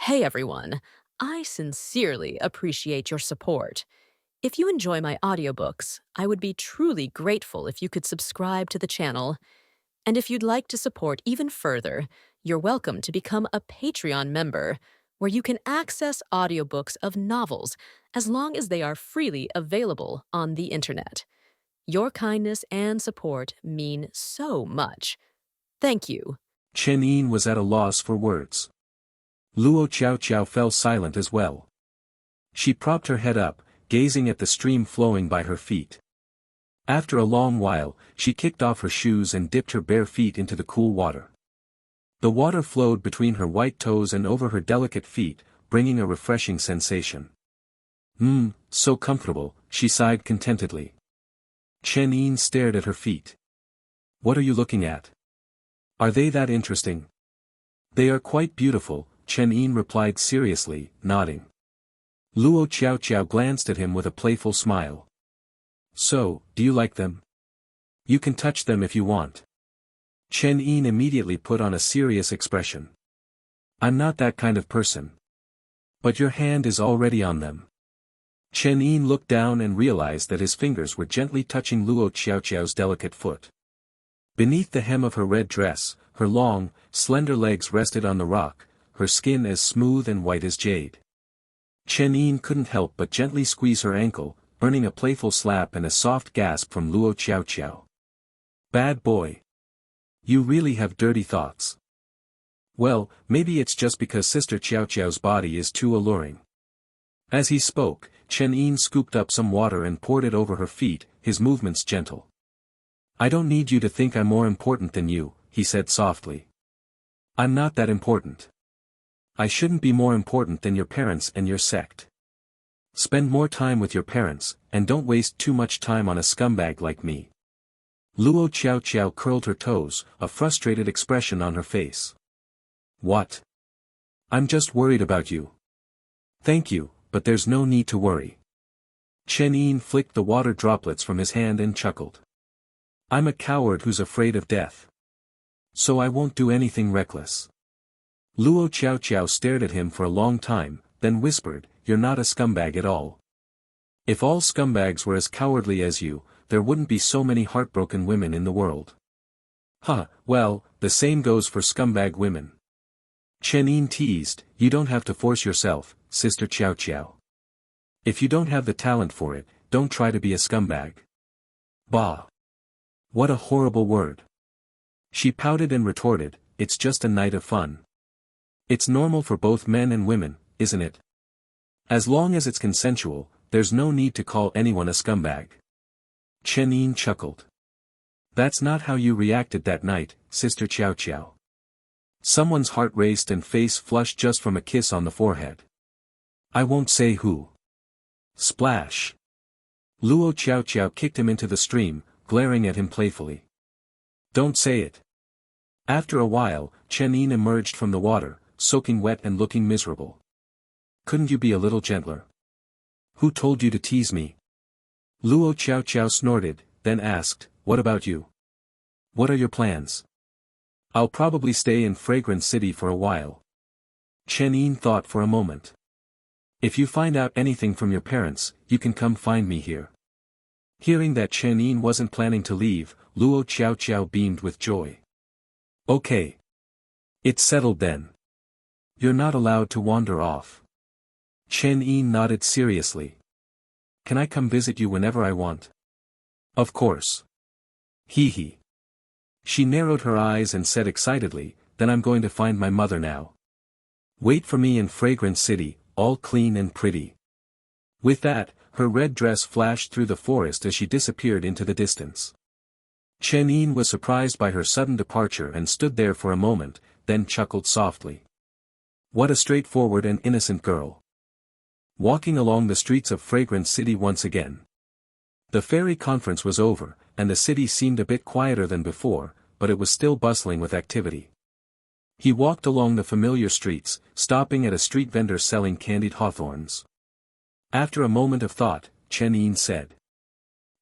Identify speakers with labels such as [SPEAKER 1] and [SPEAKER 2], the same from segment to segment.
[SPEAKER 1] Hey everyone, I sincerely appreciate your support. If you enjoy my audiobooks, I would be truly grateful if you could subscribe to the channel. And if you'd like to support even further, you're welcome to become a Patreon member, where you can access audiobooks of novels as long as they are freely available on the internet. Your kindness and support mean so much. Thank you.
[SPEAKER 2] Chen Yin was at a loss for words. Luo Xiao fell silent as well. She propped her head up, gazing at the stream flowing by her feet. After a long while, she kicked off her shoes and dipped her bare feet into the cool water. The water flowed between her white toes and over her delicate feet, bringing a refreshing sensation. So comfortable, she sighed contentedly. Chen Yin stared at her feet. What are you looking at? Are they that interesting? They are quite beautiful, Chen Yin replied seriously, nodding. Luo Xiao glanced at him with a playful smile. So, do you like them? You can touch them if you want. Chen Yin immediately put on a serious expression. I'm not that kind of person. But your hand is already on them. Chen Yin looked down and realized that his fingers were gently touching Luo Xiao's delicate foot. Beneath the hem of her red dress, her long, slender legs rested on the rock, her skin as smooth and white as jade. Chen Yin couldn't help but gently squeeze her ankle, earning a playful slap and a soft gasp from Luo Xiao. Bad boy. You really have dirty thoughts. Well, maybe it's just because Sister Xiao's body is too alluring. As he spoke, Chen Yin scooped up some water and poured it over her feet, his movements gentle. I don't need you to think I'm more important than you, he said softly. I'm not that important. I shouldn't be more important than your parents and your sect. Spend more time with your parents, and don't waste too much time on a scumbag like me. Luo Xiao curled her toes, a frustrated expression on her face. What? I'm just worried about you. Thank you, but there's no need to worry. Chen Yin flicked the water droplets from his hand and chuckled. I'm a coward who's afraid of death. So I won't do anything reckless. Luo Xiao stared at him for a long time, then whispered, You're not a scumbag at all. If all scumbags were as cowardly as you, there wouldn't be so many heartbroken women in the world. Well, the same goes for scumbag women. Chen Yin teased, You don't have to force yourself, Sister Xiao. If you don't have the talent for it, don't try to be a scumbag. Bah! What a horrible word. She pouted and retorted, It's just a night of fun. It's normal for both men and women, isn't it? As long as it's consensual, there's no need to call anyone a scumbag. Chen Yin chuckled. That's not how you reacted that night, Sister Xiao. Someone's heart raced and face flushed just from a kiss on the forehead. I won't say who. Splash. Luo Xiao kicked him into the stream, glaring at him playfully. Don't say it. After a while, Chen Yin emerged from the water, soaking wet and looking miserable. Couldn't you be a little gentler? Who told you to tease me? Luo Xiao snorted, then asked, What about you? What are your plans? I'll probably stay in Fragrance City for a while. Chen Yin thought for a moment. If you find out anything from your parents, you can come find me here. Hearing that Chen Yin wasn't planning to leave, Luo Xiao beamed with joy. Okay. It's settled then. You're not allowed to wander off. Chen Yin nodded seriously. Can I come visit you whenever I want? Of course. Hee. She narrowed her eyes and said excitedly, Then I'm going to find my mother now. Wait for me in Fragrance City, all clean and pretty. With that, her red dress flashed through the forest as she disappeared into the distance. Chen Yin was surprised by her sudden departure and stood there for a moment, then chuckled softly. What a straightforward and innocent girl. Walking along the streets of Fragrance City once again. The fairy conference was over, and the city seemed a bit quieter than before, but it was still bustling with activity. He walked along the familiar streets, stopping at a street vendor selling candied hawthorns. After a moment of thought, Chen Yin said.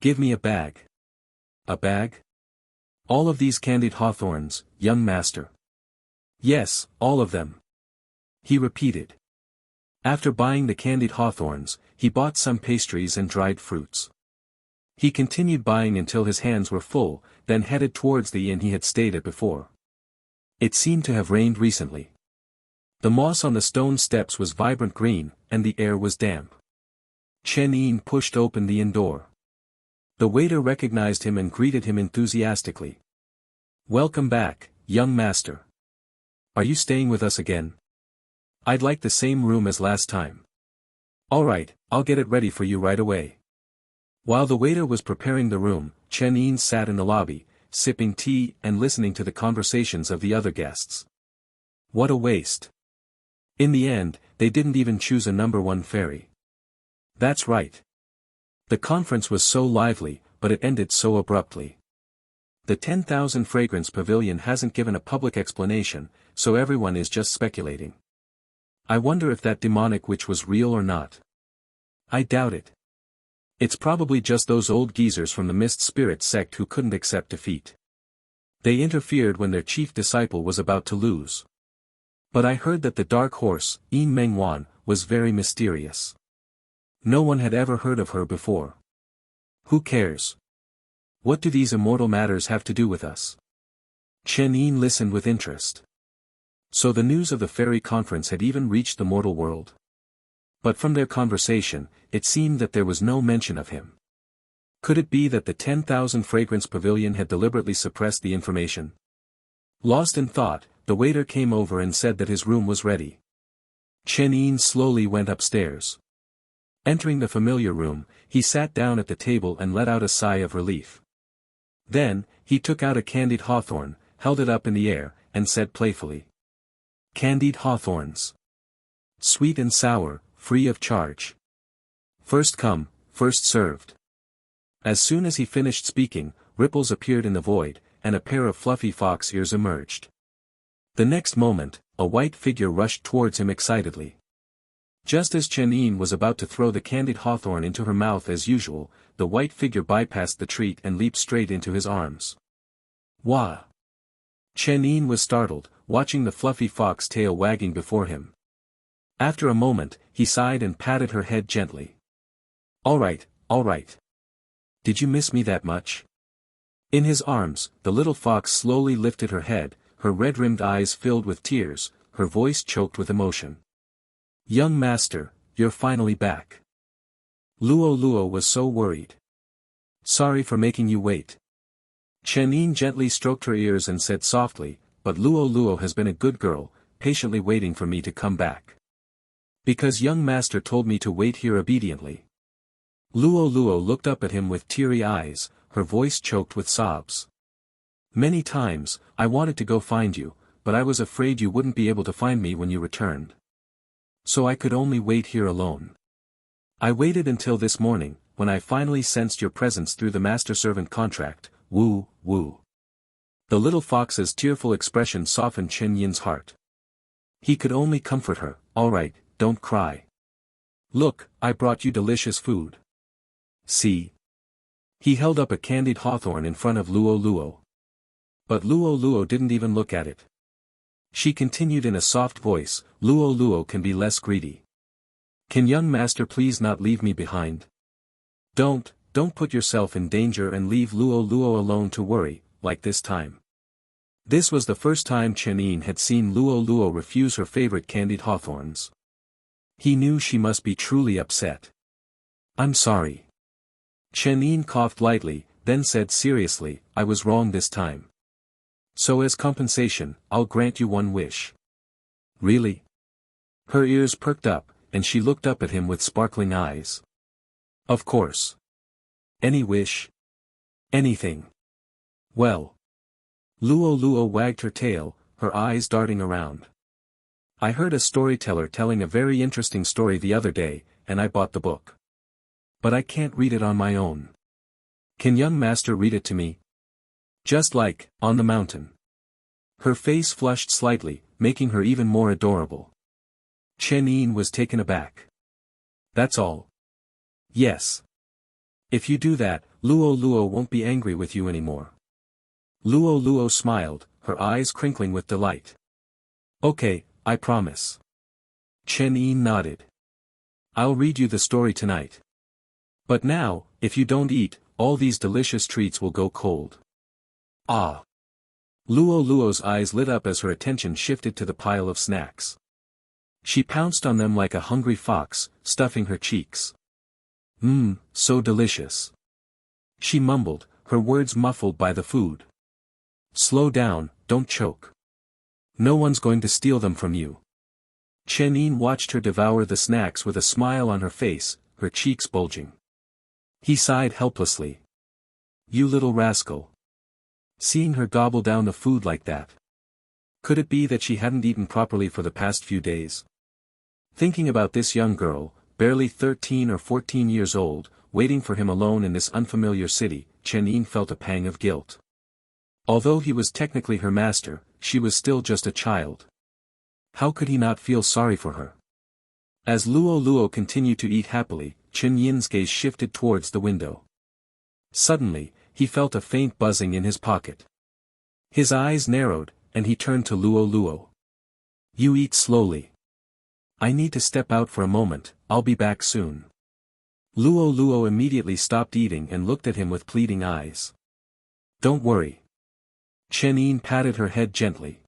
[SPEAKER 2] Give me a bag. A bag? All of these candied hawthorns, young master. Yes, all of them. he repeated. After buying the candied hawthorns, he bought some pastries and dried fruits. He continued buying until his hands were full, then headed towards the inn he had stayed at before. It seemed to have rained recently. The moss on the stone steps was vibrant green, and the air was damp. Chen Yin pushed open the inn door. The waiter recognized him and greeted him enthusiastically. "Welcome back, young master. Are you staying with us again? I'd like the same room as last time." "All right, I'll get it ready for you right away." While the waiter was preparing the room, Chen Yin sat in the lobby, sipping tea and listening to the conversations of the other guests. What a waste. In the end, they didn't even choose a number one fairy. That's right. The conference was so lively, but it ended so abruptly. The 10,000 fragrance pavilion hasn't given a public explanation, so everyone is just speculating. I wonder if that demonic witch was real or not. I doubt it. It's probably just those old geezers from the Mist Spirit sect who couldn't accept defeat. They interfered when their chief disciple was about to lose. But I heard that the dark horse, Yin Mengwan, was very mysterious. No one had ever heard of her before. Who cares? What do these immortal matters have to do with us? Chen Yin listened with interest. So the news of the fairy conference had even reached the mortal world. But from their conversation, it seemed that there was no mention of him. Could it be that the 10,000 fragrance pavilion had deliberately suppressed the information? Lost in thought, the waiter came over and said that his room was ready. Chen Yin slowly went upstairs. Entering the familiar room, he sat down at the table and let out a sigh of relief. Then, he took out a candied hawthorn, held it up in the air, and said playfully. "Candied hawthorns. Sweet and sour, free of charge. First come, first served." As soon as he finished speaking, ripples appeared in the void, and a pair of fluffy fox ears emerged. The next moment, a white figure rushed towards him excitedly. Just as Chen Yin was about to throw the candied hawthorn into her mouth as usual, the white figure bypassed the treat and leaped straight into his arms. Wah! Chen Yin was startled, watching the fluffy fox tail wagging before him. After a moment, he sighed and patted her head gently. All right. Did you miss me that much?" In his arms, the little fox slowly lifted her head, her red-rimmed eyes filled with tears, her voice choked with emotion. "Young master, you're finally back." Luo was so worried. "Sorry for making you wait." Chen Yin gently stroked her ears and said softly, "But Luo has been a good girl, patiently waiting for me to come back. Because young master told me to wait here obediently." Luo looked up at him with teary eyes, her voice choked with sobs. "Many times, I wanted to go find you, but I was afraid you wouldn't be able to find me when you returned. So I could only wait here alone. I waited until this morning, when I finally sensed your presence through the master-servant contract, woo. The little fox's tearful expression softened Chen Yin's heart. He could only comfort her. "All right, don't cry. Look, I brought you delicious food. See." He held up a candied hawthorn in front of Luo. But Luo didn't even look at it. She continued in a soft voice, Luo can be less greedy. Can young master please not leave me behind? Don't put yourself in danger and leave Luo alone to worry, like this time." This was the first time Chen Yin had seen Luo refuse her favorite candied hawthorns. He knew she must be truly upset. "I'm sorry." Chen Yin coughed lightly, then said seriously, "I was wrong this time. So as compensation, I'll grant you one wish." "Really?" Her ears perked up, and she looked up at him with sparkling eyes. "Of course. Any wish? Anything." "Well." Luo wagged her tail, her eyes darting around. "I heard a storyteller telling a very interesting story the other day, and I bought the book. But I can't read it on my own. Can young master read it to me? Just like, on the mountain." Her face flushed slightly, making her even more adorable. Chen Yin was taken aback. "That's all?" "Yes. If you do that, Luo won't be angry with you anymore." Luo smiled, her eyes crinkling with delight. "Okay, I promise." Chen Yin nodded. I'll read you the story tonight. But now, if you don't eat, all these delicious treats will go cold. Ah! Luo's eyes lit up as her attention shifted to the pile of snacks. She pounced on them like a hungry fox, stuffing her cheeks. Mmm, so delicious. She mumbled, her words muffled by the food. Slow down, don't choke. No one's going to steal them from you. Chen Yin watched her devour the snacks with a smile on her face, her cheeks bulging. He sighed helplessly. You little rascal. Seeing her gobble down the food like that. Could it be that she hadn't eaten properly for the past few days? Thinking about this young girl, barely 13 or 14 years old, waiting for him alone in this unfamiliar city, Chen Yin felt a pang of guilt. Although he was technically her master, she was still just a child. How could he not feel sorry for her? As Luo continued to eat happily, Chen Yin's gaze shifted towards the window. Suddenly, he felt a faint buzzing in his pocket. His eyes narrowed, and he turned to Luo. You eat slowly. I need to step out for a moment, I'll be back soon. Luo immediately stopped eating and looked at him with pleading eyes. Don't worry. Chen Yin patted her head gently.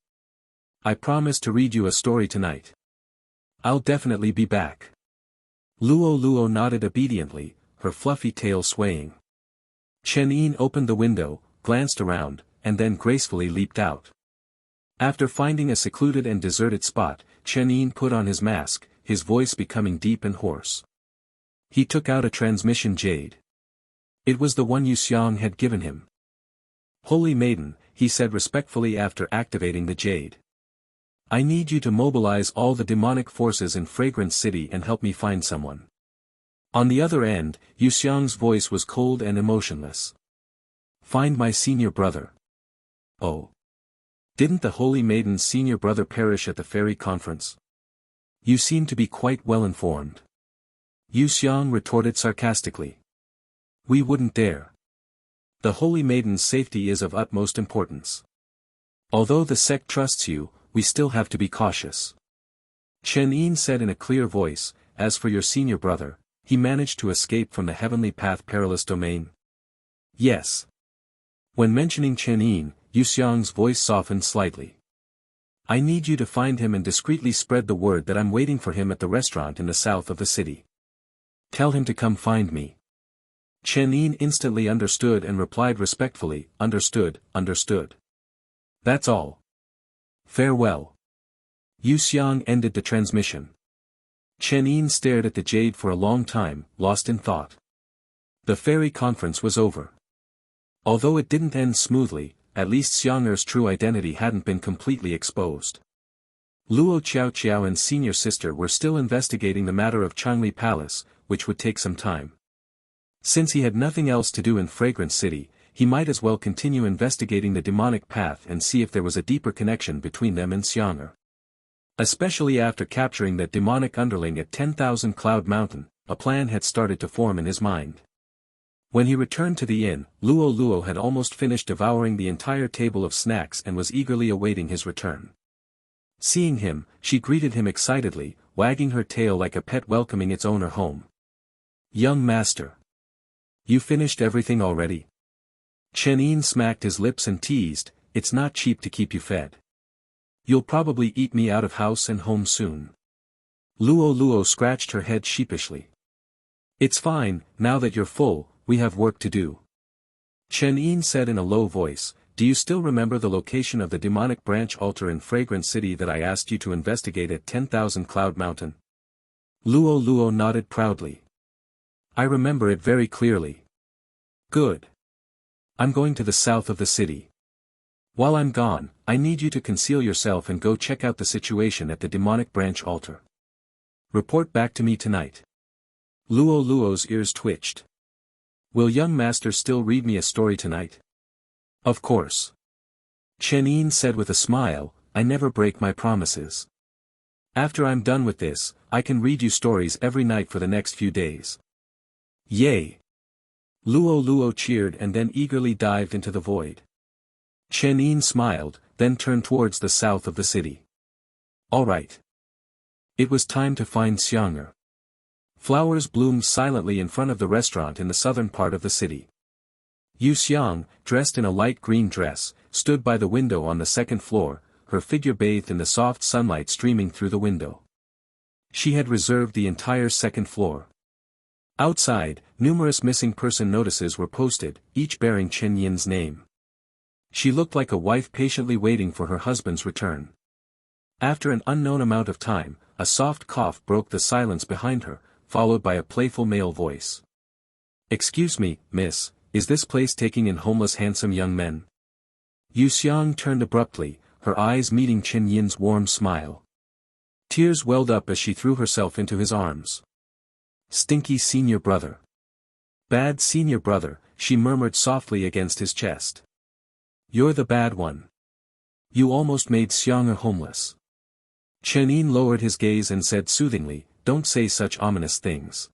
[SPEAKER 2] I promise to read you a story tonight. I'll definitely be back. Luo nodded obediently, her fluffy tail swaying. Chen Yin opened the window, glanced around, and then gracefully leaped out. After finding a secluded and deserted spot, Chen Yin put on his mask, his voice becoming deep and hoarse. He took out a transmission jade. It was the one Yuxiang had given him. Holy Maiden, he said respectfully after activating the jade. I need you to mobilize all the demonic forces in Fragrance City and help me find someone. On the other end, Yuxiang's voice was cold and emotionless. Find my senior brother. Oh. Didn't the Holy Maiden's senior brother perish at the fairy conference? You seem to be quite well informed. Yuxiang retorted sarcastically. We wouldn't dare. The Holy Maiden's safety is of utmost importance. Although the sect trusts you, we still have to be cautious. Chen Yin said in a clear voice, as for your senior brother, he managed to escape from the Heavenly Path perilous domain. Yes. When mentioning Chen Yin, Yuxiang's voice softened slightly. I need you to find him and discreetly spread the word that I'm waiting for him at the restaurant in the south of the city. Tell him to come find me. Chen Yin instantly understood and replied respectfully, understood. That's all. Farewell. Yuxiang ended the transmission. Chen Yin stared at the jade for a long time, lost in thought. The fairy conference was over. Although it didn't end smoothly, at least Xiang'er's true identity hadn't been completely exposed. Luo Qiao and senior sister were still investigating the matter of Changli Palace, which would take some time. Since he had nothing else to do in Fragrance City, he might as well continue investigating the demonic path and see if there was a deeper connection between them and Xiang'er. Especially after capturing that demonic underling at 10,000 Cloud Mountain, a plan had started to form in his mind. When he returned to the inn, Luo had almost finished devouring the entire table of snacks and was eagerly awaiting his return. Seeing him, she greeted him excitedly, wagging her tail like a pet welcoming its owner home. Young master. You finished everything already? Chen Yin smacked his lips and teased, it's not cheap to keep you fed. You'll probably eat me out of house and home soon. Luo scratched her head sheepishly. It's fine, now that you're full, we have work to do. Chen Yin said in a low voice, do you still remember the location of the demonic branch altar in Fragrance City that I asked you to investigate at 10,000 Cloud Mountain? Luo nodded proudly. I remember it very clearly. Good. I'm going to the south of the city. While I'm gone, I need you to conceal yourself and go check out the situation at the demonic branch altar. Report back to me tonight. Luo's ears twitched. Will young master still read me a story tonight? Of course. Chen Yin said with a smile, I never break my promises. After I'm done with this, I can read you stories every night for the next few days. Yay! Luo cheered and then eagerly dived into the void. Chen Yin smiled, then turned towards the south of the city. All right. It was time to find Xiang'er. Flowers bloomed silently in front of the restaurant in the southern part of the city. Yu Xiang, dressed in a light green dress, stood by the window on the second floor, her figure bathed in the soft sunlight streaming through the window. She had reserved the entire second floor. Outside, numerous missing person notices were posted, each bearing Chen Yin's name. She looked like a wife patiently waiting for her husband's return. After an unknown amount of time, a soft cough broke the silence behind her, followed by a playful male voice. "Excuse me, miss, is this place taking in homeless handsome young men?" Yu Xiang turned abruptly, her eyes meeting Chen Yin's warm smile. Tears welled up as she threw herself into his arms. "Stinky senior brother. Bad senior brother," she murmured softly against his chest. "You're the bad one. You almost made Xiang'er homeless." Chen Yin lowered his gaze and said soothingly, "Don't say such ominous things.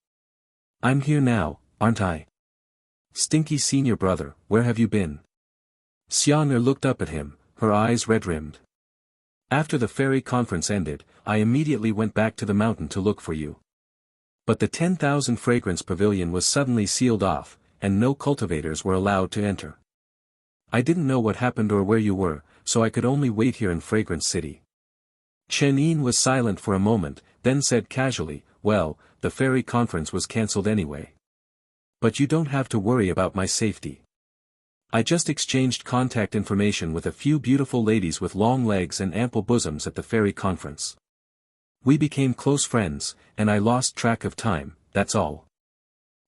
[SPEAKER 2] I'm here now, aren't I? Stinky senior brother, where have you been?" Xiang'er looked up at him, her eyes red-rimmed. "After the fairy conference ended, I immediately went back to the mountain to look for you. But the 10,000 fragrance pavilion was suddenly sealed off, and no cultivators were allowed to enter. I didn't know what happened or where you were, so I could only wait here in Fragrance City." Chen Yin was silent for a moment, then said casually, "Well, the fairy conference was cancelled anyway. But you don't have to worry about my safety. I just exchanged contact information with a few beautiful ladies with long legs and ample bosoms at the fairy conference. We became close friends, and I lost track of time, that's all."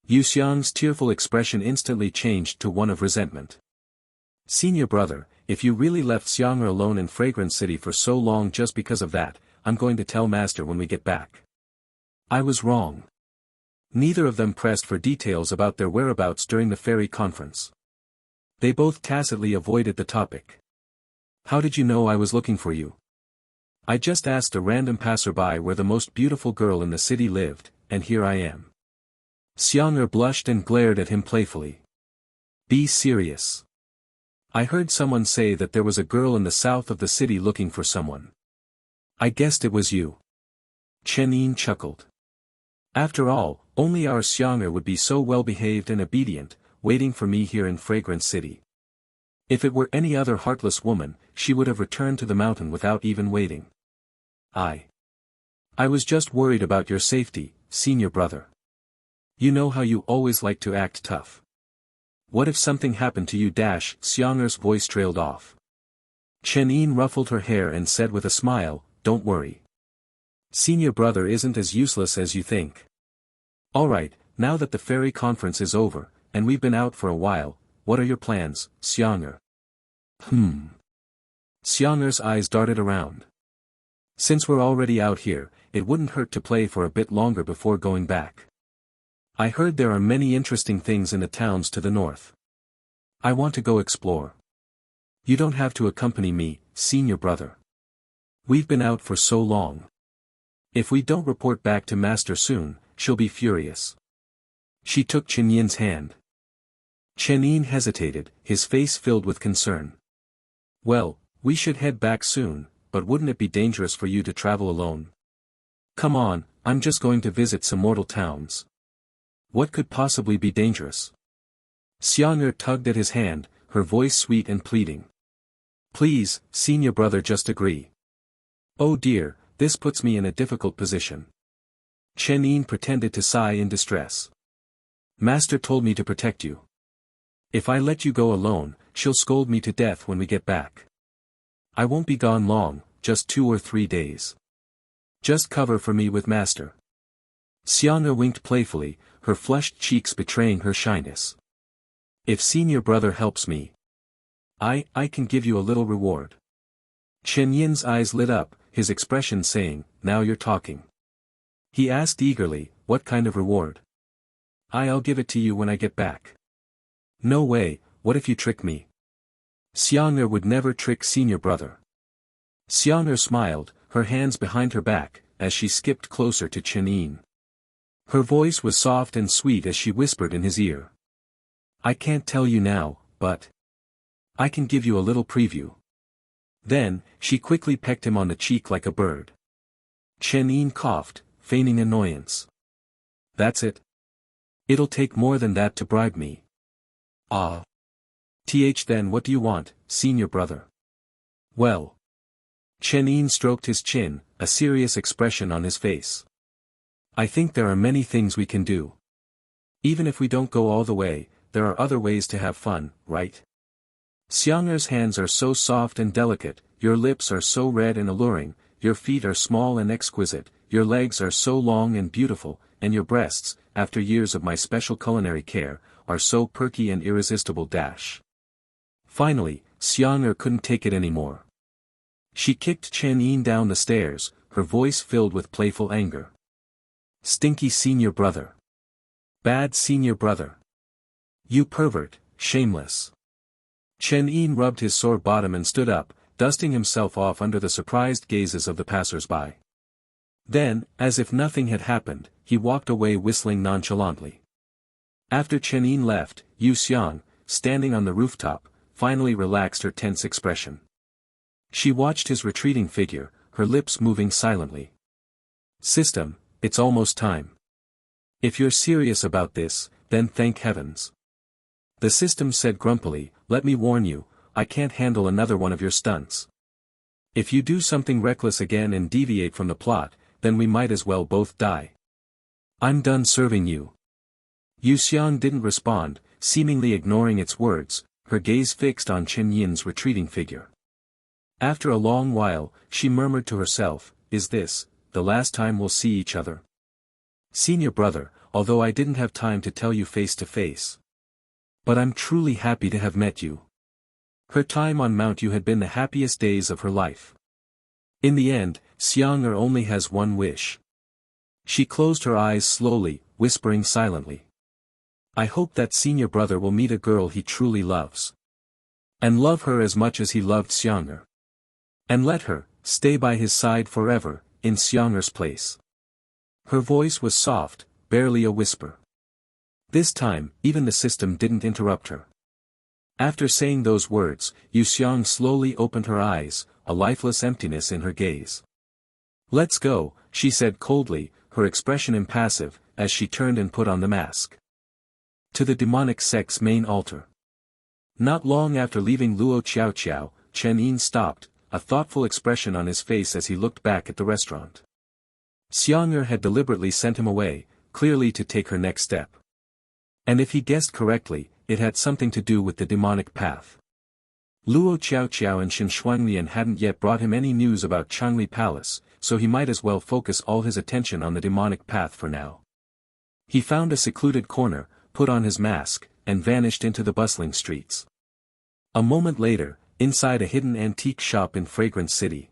[SPEAKER 2] Yu Xiang's tearful expression instantly changed to one of resentment. "Senior brother, if you really left Xiang'er alone in Fragrance City for so long just because of that, I'm going to tell Master when we get back." "I was wrong." Neither of them pressed for details about their whereabouts during the fairy conference. They both tacitly avoided the topic. "How did you know I was looking for you?" "I just asked a random passerby where the most beautiful girl in the city lived, and here I am." Xiang'er blushed and glared at him playfully. "Be serious. I heard someone say that there was a girl in the south of the city looking for someone. I guessed it was you." Chen Yin chuckled. "After all, only our Xiang'er would be so well-behaved and obedient, waiting for me here in Fragrance City. If it were any other heartless woman, she would have returned to the mountain without even waiting. I was just worried about your safety, senior brother. You know how you always like to act tough. What if something happened to you?" Xiang'er's voice trailed off. Chen Yin ruffled her hair and said with a smile, "Don't worry. Senior brother isn't as useless as you think. Alright, now that the fairy conference is over, and we've been out for a while, what are your plans, Xiang'er?" Xiang'er's eyes darted around. "Since we're already out here, it wouldn't hurt to play for a bit longer before going back. I heard there are many interesting things in the towns to the north. I want to go explore. You don't have to accompany me, senior brother. We've been out for so long. If we don't report back to Master soon, she'll be furious." She took Chen Yin's hand. Chen Yin hesitated, his face filled with concern. "Well, we should head back soon, but wouldn't it be dangerous for you to travel alone?" "Come on, I'm just going to visit some mortal towns. What could possibly be dangerous?" Xiang'er tugged at his hand, her voice sweet and pleading. "Please, senior brother, just agree." "Oh dear, this puts me in a difficult position." Chen Yin pretended to sigh in distress. "Master told me to protect you. If I let you go alone, she'll scold me to death when we get back. I won't be gone long, just 2 or 3 days. Just cover for me with Master." Xiang'er winked playfully, her flushed cheeks betraying her shyness. "If senior brother helps me, I can give you a little reward." Chen Yin's eyes lit up, his expression saying, "Now you're talking." He asked eagerly, "What kind of reward?" "I'll give it to you when I get back." "No way, what if you trick me?" Xiang'er would never trick senior brother. Xiang'er smiled, her hands behind her back, as she skipped closer to Chen Yin. Her voice was soft and sweet as she whispered in his ear. "I can't tell you now, but I can give you a little preview." Then, she quickly pecked him on the cheek like a bird. Chen Yin coughed, feigning annoyance. That's it? It'll take more than that to bribe me. Ah. Then what do you want, senior brother? Well. Chen Yin stroked his chin, a serious expression on his face. I think there are many things we can do. Even if we don't go all the way, there are other ways to have fun, right? Xiang'er's hands are so soft and delicate, your lips are so red and alluring, your feet are small and exquisite, your legs are so long and beautiful, and your breasts, after years of my special culinary care, are so perky and irresistible. Finally, Xiang'er couldn't take it anymore. She kicked Chen Yin down the stairs, her voice filled with playful anger. Stinky senior brother. Bad senior brother. You pervert, shameless. Chen Yin rubbed his sore bottom and stood up, dusting himself off under the surprised gazes of the passers-by. Then, as if nothing had happened, he walked away whistling nonchalantly. After Chen Yin left, Yu Xiang, standing on the rooftop, finally relaxed her tense expression. She watched his retreating figure, her lips moving silently. System, it's almost time. If you're serious about this, then thank heavens. The system said grumpily, let me warn you, I can't handle another one of your stunts. If you do something reckless again and deviate from the plot, then we might as well both die. I'm done serving you. Yu Xiang didn't respond, seemingly ignoring its words, her gaze fixed on Chen Yin's retreating figure. After a long while, she murmured to herself, is this, the last time we'll see each other? Senior brother, although I didn't have time to tell you face to face. But I'm truly happy to have met you. Her time on Mount Yu had been the happiest days of her life. In the end, Xiang'er only has one wish. She closed her eyes slowly, whispering silently. I hope that senior brother will meet a girl he truly loves. And love her as much as he loved Xiang'er. And let her, stay by his side forever, in Xiang'er's place. Her voice was soft, barely a whisper. This time, even the system didn't interrupt her. After saying those words, Yu Xiang slowly opened her eyes, a lifeless emptiness in her gaze. Let's go, she said coldly, her expression impassive, as she turned and put on the mask. To the demonic sect's main altar. Not long after leaving Luo Qiao, Chen Yin stopped, a thoughtful expression on his face as he looked back at the restaurant. Xiang'er had deliberately sent him away, clearly to take her next step. And if he guessed correctly, it had something to do with the demonic path. Luo Qiao and Shen Shuanglian hadn't yet brought him any news about Changli Palace, so he might as well focus all his attention on the demonic path for now. He found a secluded corner, put on his mask, and vanished into the bustling streets. A moment later, inside a hidden antique shop in Fragrant City.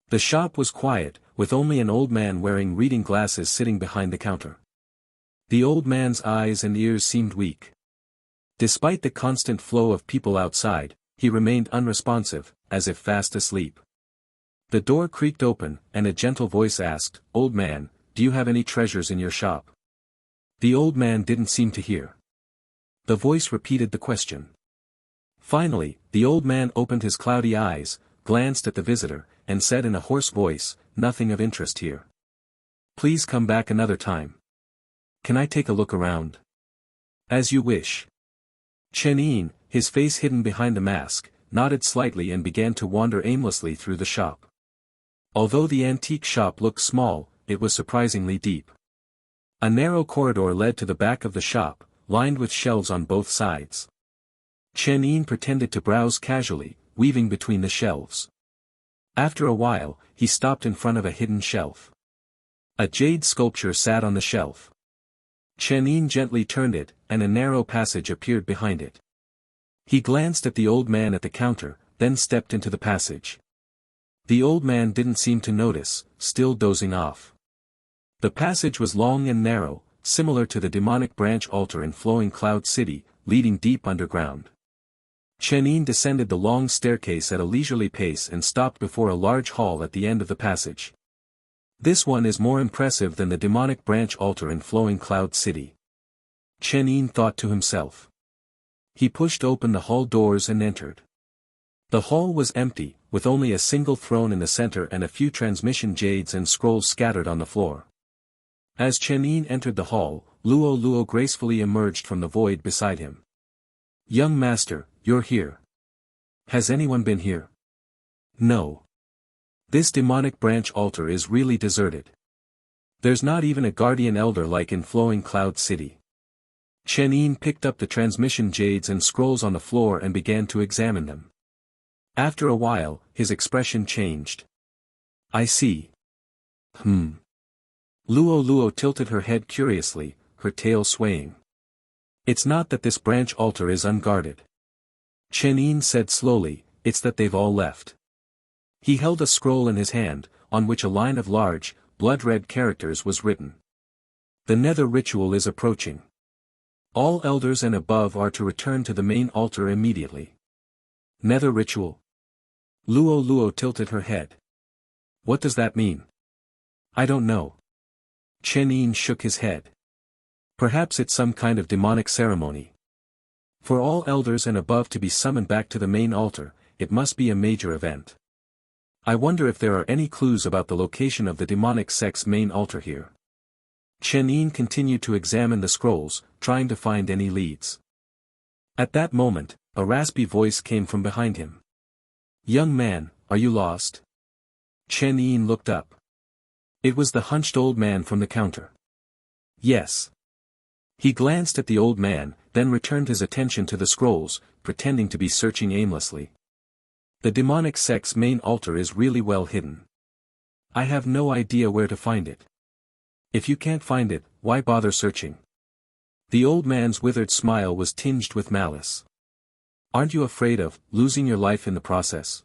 [SPEAKER 2] The shop was quiet, with only an old man wearing reading glasses sitting behind the counter. The old man's eyes and ears seemed weak. Despite the constant flow of people outside, he remained unresponsive, as if fast asleep. The door creaked open, and a gentle voice asked, "Old man, do you have any treasures in your shop?" The old man didn't seem to hear. The voice repeated the question. Finally, the old man opened his cloudy eyes, glanced at the visitor, and said in a hoarse voice, "Nothing of interest here. Please come back another time. Can I take a look around?" "As you wish." Chen Yin, his face hidden behind the mask, nodded slightly and began to wander aimlessly through the shop. Although the antique shop looked small, it was surprisingly deep. A narrow corridor led to the back of the shop, lined with shelves on both sides. Chen Yin pretended to browse casually, weaving between the shelves. After a while, he stopped in front of a hidden shelf. A jade sculpture sat on the shelf. Chen Yin gently turned it, and a narrow passage appeared behind it. He glanced at the old man at the counter, then stepped into the passage. The old man didn't seem to notice, still dozing off. The passage was long and narrow, similar to the demonic branch altar in Flowing Cloud City, leading deep underground. Chen Yin descended the long staircase at a leisurely pace and stopped before a large hall at the end of the passage. This one is more impressive than the demonic branch altar in Flowing Cloud City. Chen Yin thought to himself. He pushed open the hall doors and entered. The hall was empty, with only a single throne in the center and a few transmission jades and scrolls scattered on the floor. As Chen Yin entered the hall, Luo gracefully emerged from the void beside him. "Young master, you're here. Has anyone been here?" "No. This demonic branch altar is really deserted. There's not even a guardian elder like in Flowing Cloud City." Chen Yin picked up the transmission jades and scrolls on the floor and began to examine them. After a while, his expression changed. "I see. Luo tilted her head curiously, her tail swaying. "It's not that this branch altar is unguarded," Chen Yin said slowly, "it's that they've all left." He held a scroll in his hand, on which a line of large, blood-red characters was written. "The Nether ritual is approaching. All elders and above are to return to the main altar immediately." "Nether ritual?" Luo tilted her head. "What does that mean?" "I don't know." Chen Yin shook his head. "Perhaps it's some kind of demonic ceremony. For all elders and above to be summoned back to the main altar, it must be a major event. I wonder if there are any clues about the location of the demonic sect's main altar here." Chen Yin continued to examine the scrolls, trying to find any leads. At that moment, a raspy voice came from behind him. "Young man, are you lost?" Chen Yin looked up. It was the hunched old man from the counter. "Yes." He glanced at the old man, then returned his attention to the scrolls, pretending to be searching aimlessly. "The demonic sect's main altar is really well hidden. I have no idea where to find it. If you can't find it, why bother searching?" The old man's withered smile was tinged with malice. "Aren't you afraid of losing your life in the process?"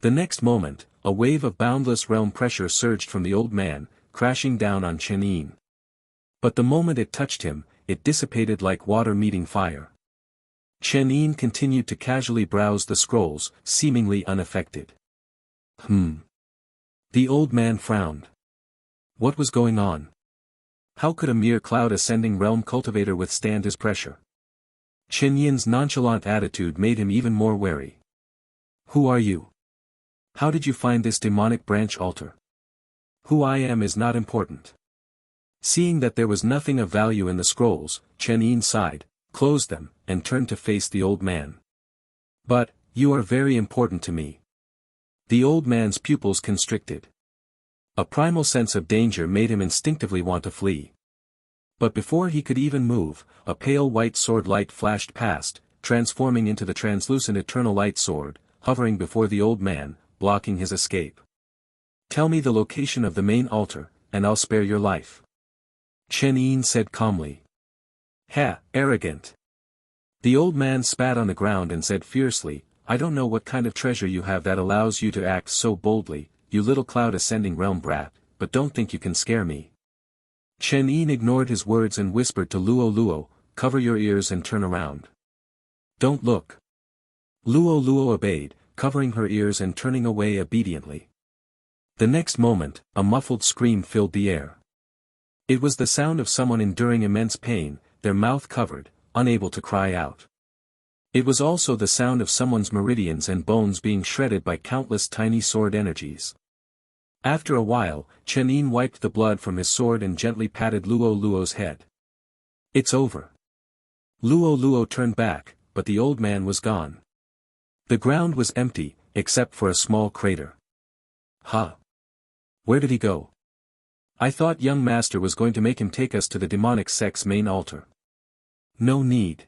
[SPEAKER 2] The next moment, a wave of boundless realm pressure surged from the old man, crashing down on Chen Yin. But the moment it touched him, it dissipated like water meeting fire. Chen Yin continued to casually browse the scrolls, seemingly unaffected. The old man frowned. What was going on? How could a mere cloud-ascending realm cultivator withstand his pressure? Chen Yin's nonchalant attitude made him even more wary. "Who are you? How did you find this demonic branch altar?" "Who I am is not important." Seeing that there was nothing of value in the scrolls, Chen Yin sighed, closed them, and turned to face the old man. "But, you are very important to me." The old man's pupils constricted. A primal sense of danger made him instinctively want to flee. But before he could even move, a pale white sword light flashed past, transforming into the translucent eternal light sword, hovering before the old man, blocking his escape. "Tell me the location of the main altar, and I'll spare your life," Chen Yin said calmly. "Ha, arrogant." The old man spat on the ground and said fiercely, "I don't know what kind of treasure you have that allows you to act so boldly, you little cloud-ascending realm brat, but don't think you can scare me." Chen Yin ignored his words and whispered to Luo, "Cover your ears and turn around. Don't look." Luo obeyed, covering her ears and turning away obediently. The next moment, a muffled scream filled the air. It was the sound of someone enduring immense pain, their mouth covered, unable to cry out. It was also the sound of someone's meridians and bones being shredded by countless tiny sword energies. After a while, Chen Yin wiped the blood from his sword and gently patted Luo's head. "It's over." Luo turned back, but the old man was gone. The ground was empty, except for a small crater. "Huh? Where did he go? I thought young master was going to make him take us to the demonic sect's main altar." "No need."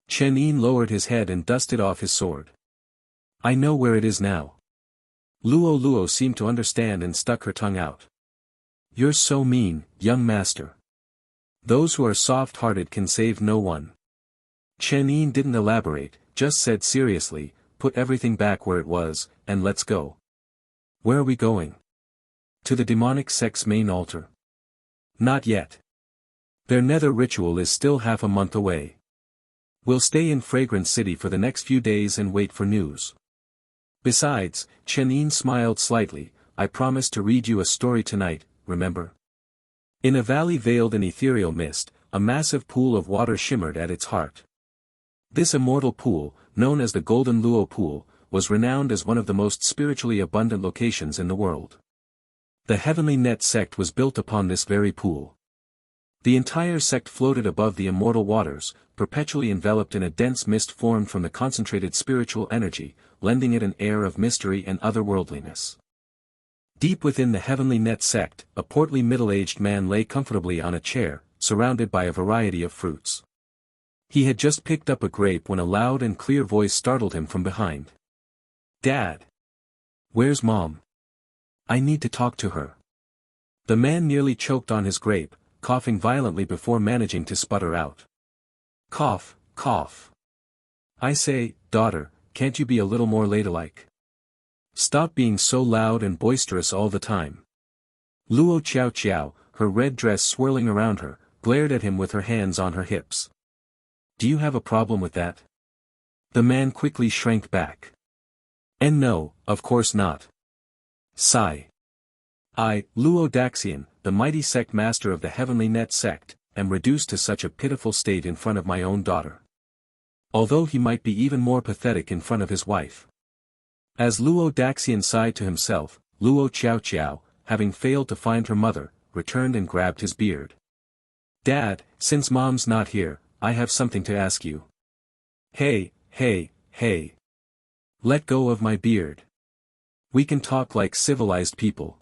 [SPEAKER 2] Chen Yin lowered his head and dusted off his sword. "I know where it is now." Luo seemed to understand and stuck her tongue out. "You're so mean, young master. Those who are soft-hearted can save no one." Chen Yin didn't elaborate, just said seriously, "Put everything back where it was, and let's go." "Where are we going?" "To the demonic sect's main altar." "Not yet. Their nether ritual is still half a month away. We'll stay in Fragrant City for the next few days and wait for news. Besides," Chen Yin smiled slightly, "I promised to read you a story tonight, remember?" In a valley veiled in ethereal mist, a massive pool of water shimmered at its heart. This immortal pool, known as the Golden Luo Pool, was renowned as one of the most spiritually abundant locations in the world. The Heavenly Net sect was built upon this very pool. The entire sect floated above the immortal waters, perpetually enveloped in a dense mist formed from the concentrated spiritual energy, lending it an air of mystery and otherworldliness. Deep within the Heavenly Net sect, a portly middle-aged man lay comfortably on a chair, surrounded by a variety of fruits. He had just picked up a grape when a loud and clear voice startled him from behind. "Dad! Where's Mom? I need to talk to her." The man nearly choked on his grape, coughing violently before managing to sputter out. "Cough, cough. I say, daughter, can't you be a little more ladylike? Stop being so loud and boisterous all the time." Luo Qiao Qiao, her red dress swirling around her, glared at him with her hands on her hips. "Do you have a problem with that?" The man quickly shrank back. "And no, of course not. Sigh. I, Luo Daxian, the mighty sect master of the Heavenly Net sect, am reduced to such a pitiful state in front of my own daughter. Although he might be even more pathetic in front of his wife." As Luo Daxian sighed to himself, Luo Qiao Qiao, having failed to find her mother, returned and grabbed his beard. "Dad, since Mom's not here, I have something to ask you." Hey, hey. Let go of my beard. We can talk like civilized people."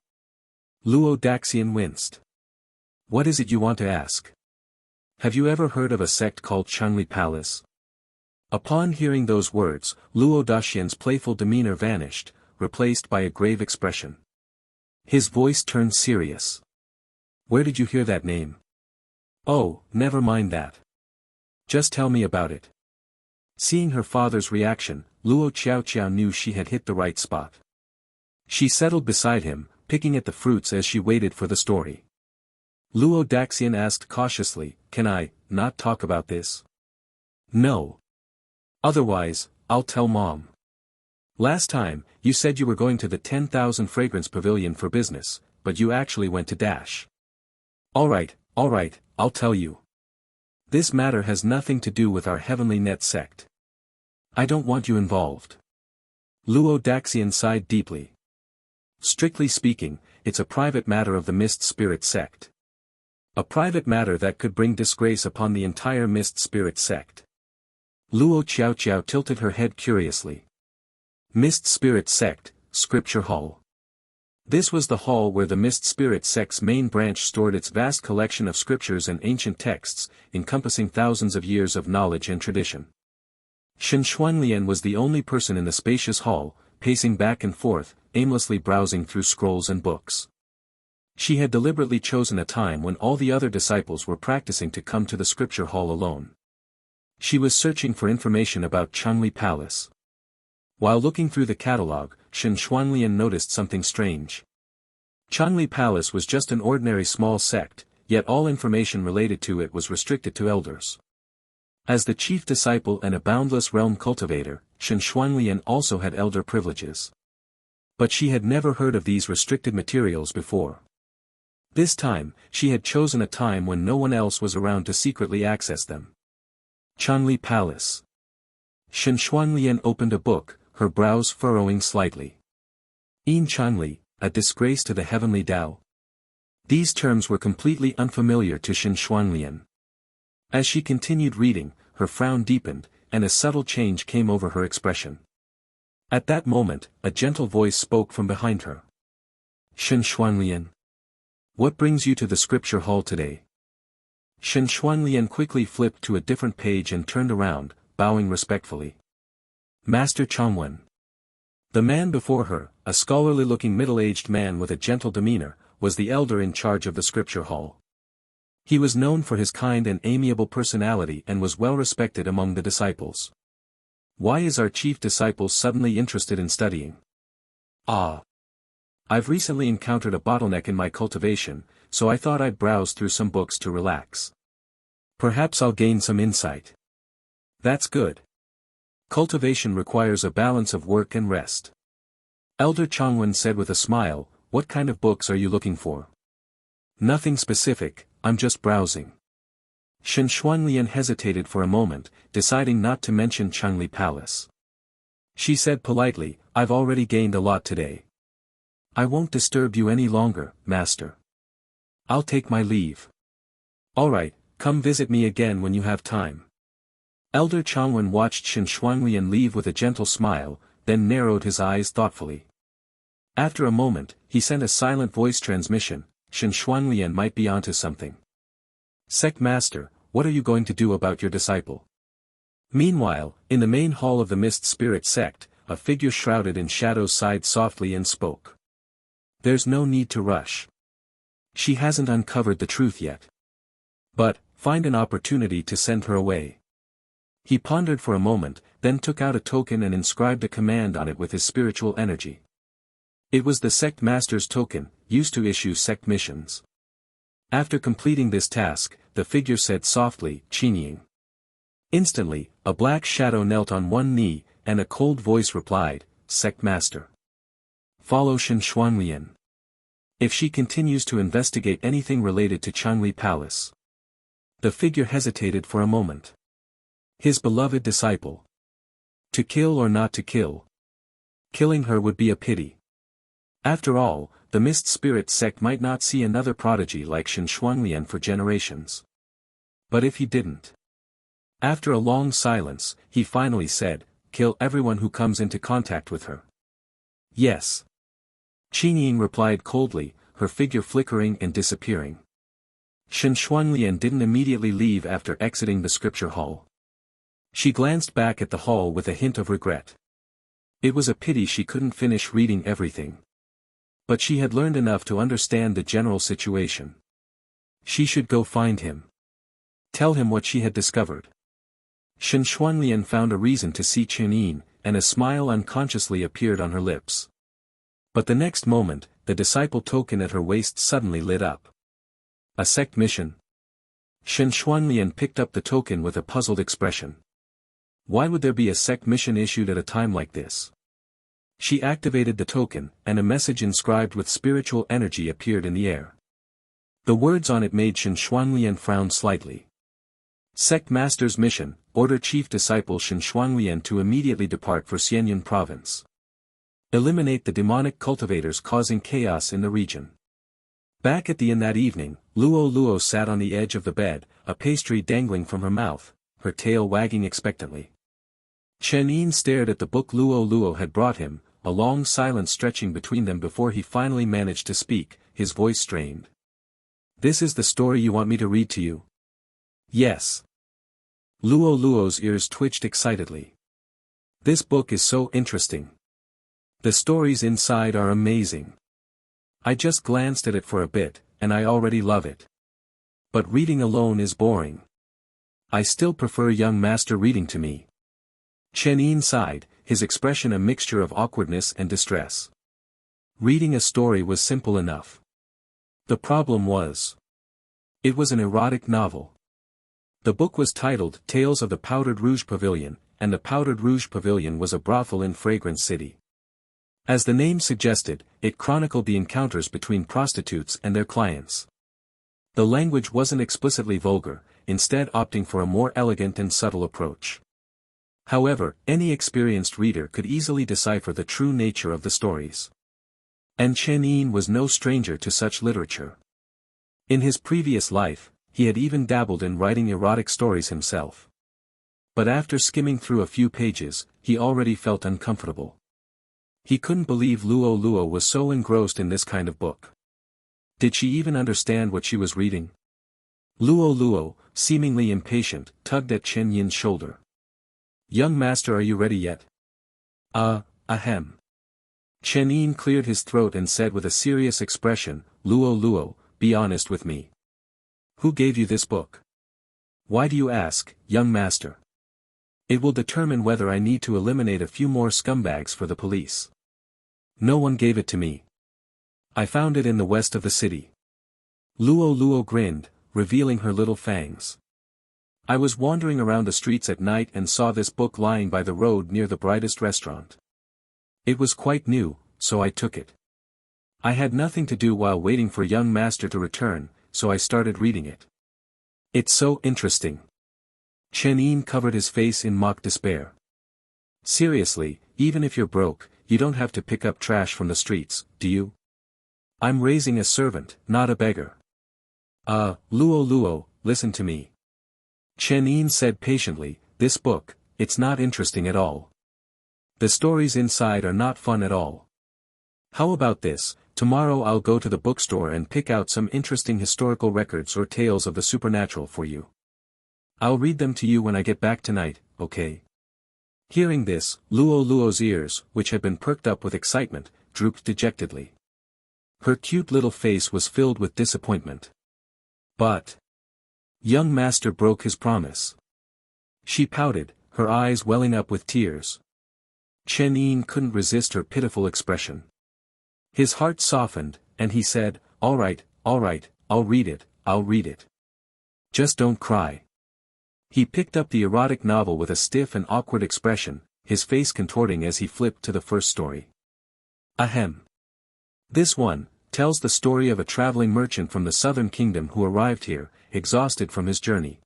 [SPEAKER 2] Luo Daxian winced. "What is it you want to ask? Have you ever heard of a sect called Changli Palace?" Upon hearing those words, Luo Daxian's playful demeanor vanished, replaced by a grave expression. His voice turned serious. "Where did you hear that name?" "Oh, never mind that. Just tell me about it." Seeing her father's reaction, Luo Qiao Qiao knew she had hit the right spot. She settled beside him, picking at the fruits as she waited for the story. Luo Daxian asked cautiously, "Can I not talk about this?" "No. Otherwise, I'll tell Mom. Last time, you said you were going to the 10,000 Fragrance Pavilion for business, but you actually went to Dash." Alright, I'll tell you. This matter has nothing to do with our Heavenly Net sect. I don't want you involved." Luo Daxian sighed deeply. "Strictly speaking, it's a private matter of the Mist Spirit sect. A private matter that could bring disgrace upon the entire Mist Spirit sect." Luo Qiao Qiao tilted her head curiously. Mist Spirit Sect, Scripture Hall. This was the hall where the Mist Spirit sect's main branch stored its vast collection of scriptures and ancient texts, encompassing thousands of years of knowledge and tradition. Shen Xuanlian was the only person in the spacious hall, pacing back and forth, aimlessly browsing through scrolls and books. She had deliberately chosen a time when all the other disciples were practicing to come to the scripture hall alone. She was searching for information about Changli Palace. While looking through the catalogue, Shen Xuanlian noticed something strange. Changli Palace was just an ordinary small sect, yet all information related to it was restricted to elders. As the chief disciple and a boundless realm cultivator, Shen Xuanlian also had elder privileges. But she had never heard of these restricted materials before. This time, she had chosen a time when no one else was around to secretly access them. Changli Palace. Shen Xuanlian opened a book, her brows furrowing slightly. Yin Changli, a disgrace to the heavenly Tao. These terms were completely unfamiliar to Shen Xuanlian. As she continued reading, her frown deepened, and a subtle change came over her expression. At that moment, a gentle voice spoke from behind her. "Shen Xuanlian. What brings you to the scripture hall today?" Shen Xuanlian quickly flipped to a different page and turned around, bowing respectfully. "Master Changwen." The man before her, a scholarly-looking middle-aged man with a gentle demeanor, was the elder in charge of the scripture hall. He was known for his kind and amiable personality and was well respected among the disciples. "Why is our chief disciple suddenly interested in studying?" "Ah. I've recently encountered a bottleneck in my cultivation, so I thought I'd browse through some books to relax. Perhaps I'll gain some insight." "That's good. Cultivation requires a balance of work and rest." Elder Changwen said with a smile, "What kind of books are you looking for?" "Nothing specific, I'm just browsing." Shen Xuanlian hesitated for a moment, deciding not to mention Changli Palace. She said politely, I've already gained a lot today. I won't disturb you any longer, master. I'll take my leave. Alright, come visit me again when you have time. Elder Changwen watched Shen Shuanglian leave with a gentle smile, then narrowed his eyes thoughtfully. After a moment, he sent a silent voice transmission. Shen Shuanglian might be onto something. Sect Master, what are you going to do about your disciple? Meanwhile, in the main hall of the Mist Spirit sect, a figure shrouded in shadows sighed softly and spoke. There's no need to rush. She hasn't uncovered the truth yet. But, find an opportunity to send her away. He pondered for a moment, then took out a token and inscribed a command on it with his spiritual energy. It was the sect master's token, used to issue sect missions. After completing this task, the figure said softly, Chen Yin. Instantly, a black shadow knelt on one knee, and a cold voice replied, Sect Master. Follow Shen Shuanglian. If she continues to investigate anything related to Changli Palace. The figure hesitated for a moment. His beloved disciple. To kill or not to kill? Killing her would be a pity. After all, the Mist Spirit sect might not see another prodigy like Shen Shuanglian for generations. But if he didn't? After a long silence, he finally said, kill everyone who comes into contact with her. Yes. Chen Yin replied coldly, her figure flickering and disappearing. Shen Shuanglian didn't immediately leave after exiting the scripture hall. She glanced back at the hall with a hint of regret. It was a pity she couldn't finish reading everything. But she had learned enough to understand the general situation. She should go find him. Tell him what she had discovered. Shen Shuanglian found a reason to see Chen Yin, and a smile unconsciously appeared on her lips. But the next moment, the disciple token at her waist suddenly lit up. A sect mission? Shen Shuanglian picked up the token with a puzzled expression. Why would there be a sect mission issued at a time like this? She activated the token, and a message inscribed with spiritual energy appeared in the air. The words on it made Shen Shuanglian frown slightly. Sect Master's mission, order Chief Disciple Shen Shuanglian to immediately depart for Xianyun Province. Eliminate the demonic cultivators causing chaos in the region. Back at the inn that evening, Luo sat on the edge of the bed, a pastry dangling from her mouth, her tail wagging expectantly. Chen Yin stared at the book Luo had brought him, a long silence stretching between them before he finally managed to speak, his voice strained. This is the story you want me to read to you? Yes. Luo's ears twitched excitedly. This book is so interesting. The stories inside are amazing. I just glanced at it for a bit, and I already love it. But reading alone is boring. I still prefer young master reading to me. Chen Yin sighed, his expression a mixture of awkwardness and distress. Reading a story was simple enough. The problem was. It was an erotic novel. The book was titled Tales of the Powdered Rouge Pavilion, and the Powdered Rouge Pavilion was a brothel in Fragrance City. As the name suggested, it chronicled the encounters between prostitutes and their clients. The language wasn't explicitly vulgar, instead opting for a more elegant and subtle approach. However, any experienced reader could easily decipher the true nature of the stories. And Chen Yin was no stranger to such literature. In his previous life, he had even dabbled in writing erotic stories himself. But after skimming through a few pages, he already felt uncomfortable. He couldn't believe Luo was so engrossed in this kind of book. Did she even understand what she was reading? Luo, seemingly impatient, tugged at Chen Yin's shoulder. Young master, are you ready yet? Ahem. Chen Yin cleared his throat and said with a serious expression, Luo, be honest with me. Who gave you this book? Why do you ask, young master? It will determine whether I need to eliminate a few more scumbags for the police. No one gave it to me. I found it in the west of the city. Luo grinned, revealing her little fangs. I was wandering around the streets at night and saw this book lying by the road near the brightest restaurant. It was quite new, so I took it. I had nothing to do while waiting for young master to return, so I started reading it. It's so interesting. Chen Yin covered his face in mock despair. Seriously, even if you're broke, you don't have to pick up trash from the streets, do you? I'm raising a servant, not a beggar. Luo, listen to me. Chen Yin said patiently, this book, it's not interesting at all. The stories inside are not fun at all. How about this, tomorrow I'll go to the bookstore and pick out some interesting historical records or tales of the supernatural for you. I'll read them to you when I get back tonight, okay? Hearing this, Luo's ears, which had been perked up with excitement, drooped dejectedly. Her cute little face was filled with disappointment. But young master broke his promise. She pouted, her eyes welling up with tears. Chen Yin couldn't resist her pitiful expression. His heart softened, and he said, all right, I'll read it. Just don't cry. He picked up the erotic novel with a stiff and awkward expression, his face contorting as he flipped to the first story. Ahem. This one tells the story of a traveling merchant from the southern kingdom who arrived here, exhausted from his journey.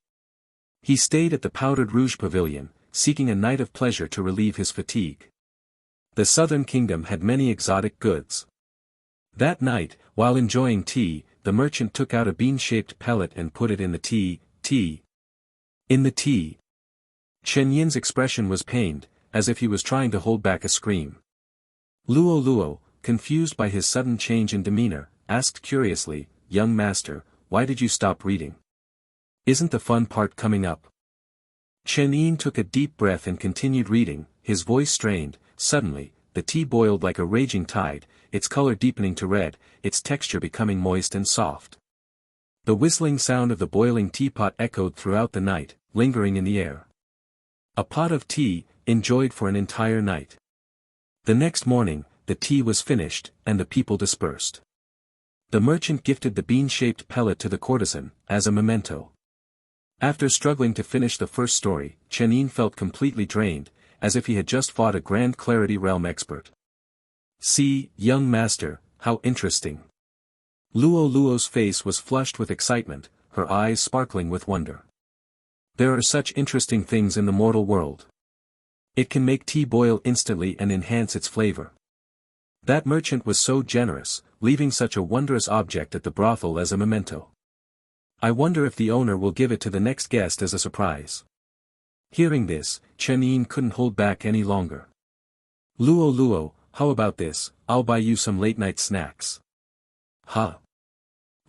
[SPEAKER 2] He stayed at the Powdered Rouge Pavilion, seeking a night of pleasure to relieve his fatigue. The southern kingdom had many exotic goods. That night, while enjoying tea, the merchant took out a bean-shaped pellet and put it in the tea. In the tea. Chen Yin's expression was pained, as if he was trying to hold back a scream. Luo, confused by his sudden change in demeanor, asked curiously, young master, why did you stop reading? Isn't the fun part coming up? Chen Yin took a deep breath and continued reading, his voice strained. Suddenly, the tea boiled like a raging tide, its color deepening to red, its texture becoming moist and soft. The whistling sound of the boiling teapot echoed throughout the night, lingering in the air. A pot of tea, enjoyed for an entire night. The next morning, the tea was finished, and the people dispersed. The merchant gifted the bean-shaped pellet to the courtesan, as a memento. After struggling to finish the first story, Chen Yin felt completely drained, as if he had just fought a Grand Clarity Realm expert. See, young master, how interesting. Luo's face was flushed with excitement, her eyes sparkling with wonder. There are such interesting things in the mortal world. It can make tea boil instantly and enhance its flavor. That merchant was so generous, leaving such a wondrous object at the brothel as a memento. I wonder if the owner will give it to the next guest as a surprise. Hearing this, Chen Yin couldn't hold back any longer. Luo, how about this, I'll buy you some late-night snacks. Huh?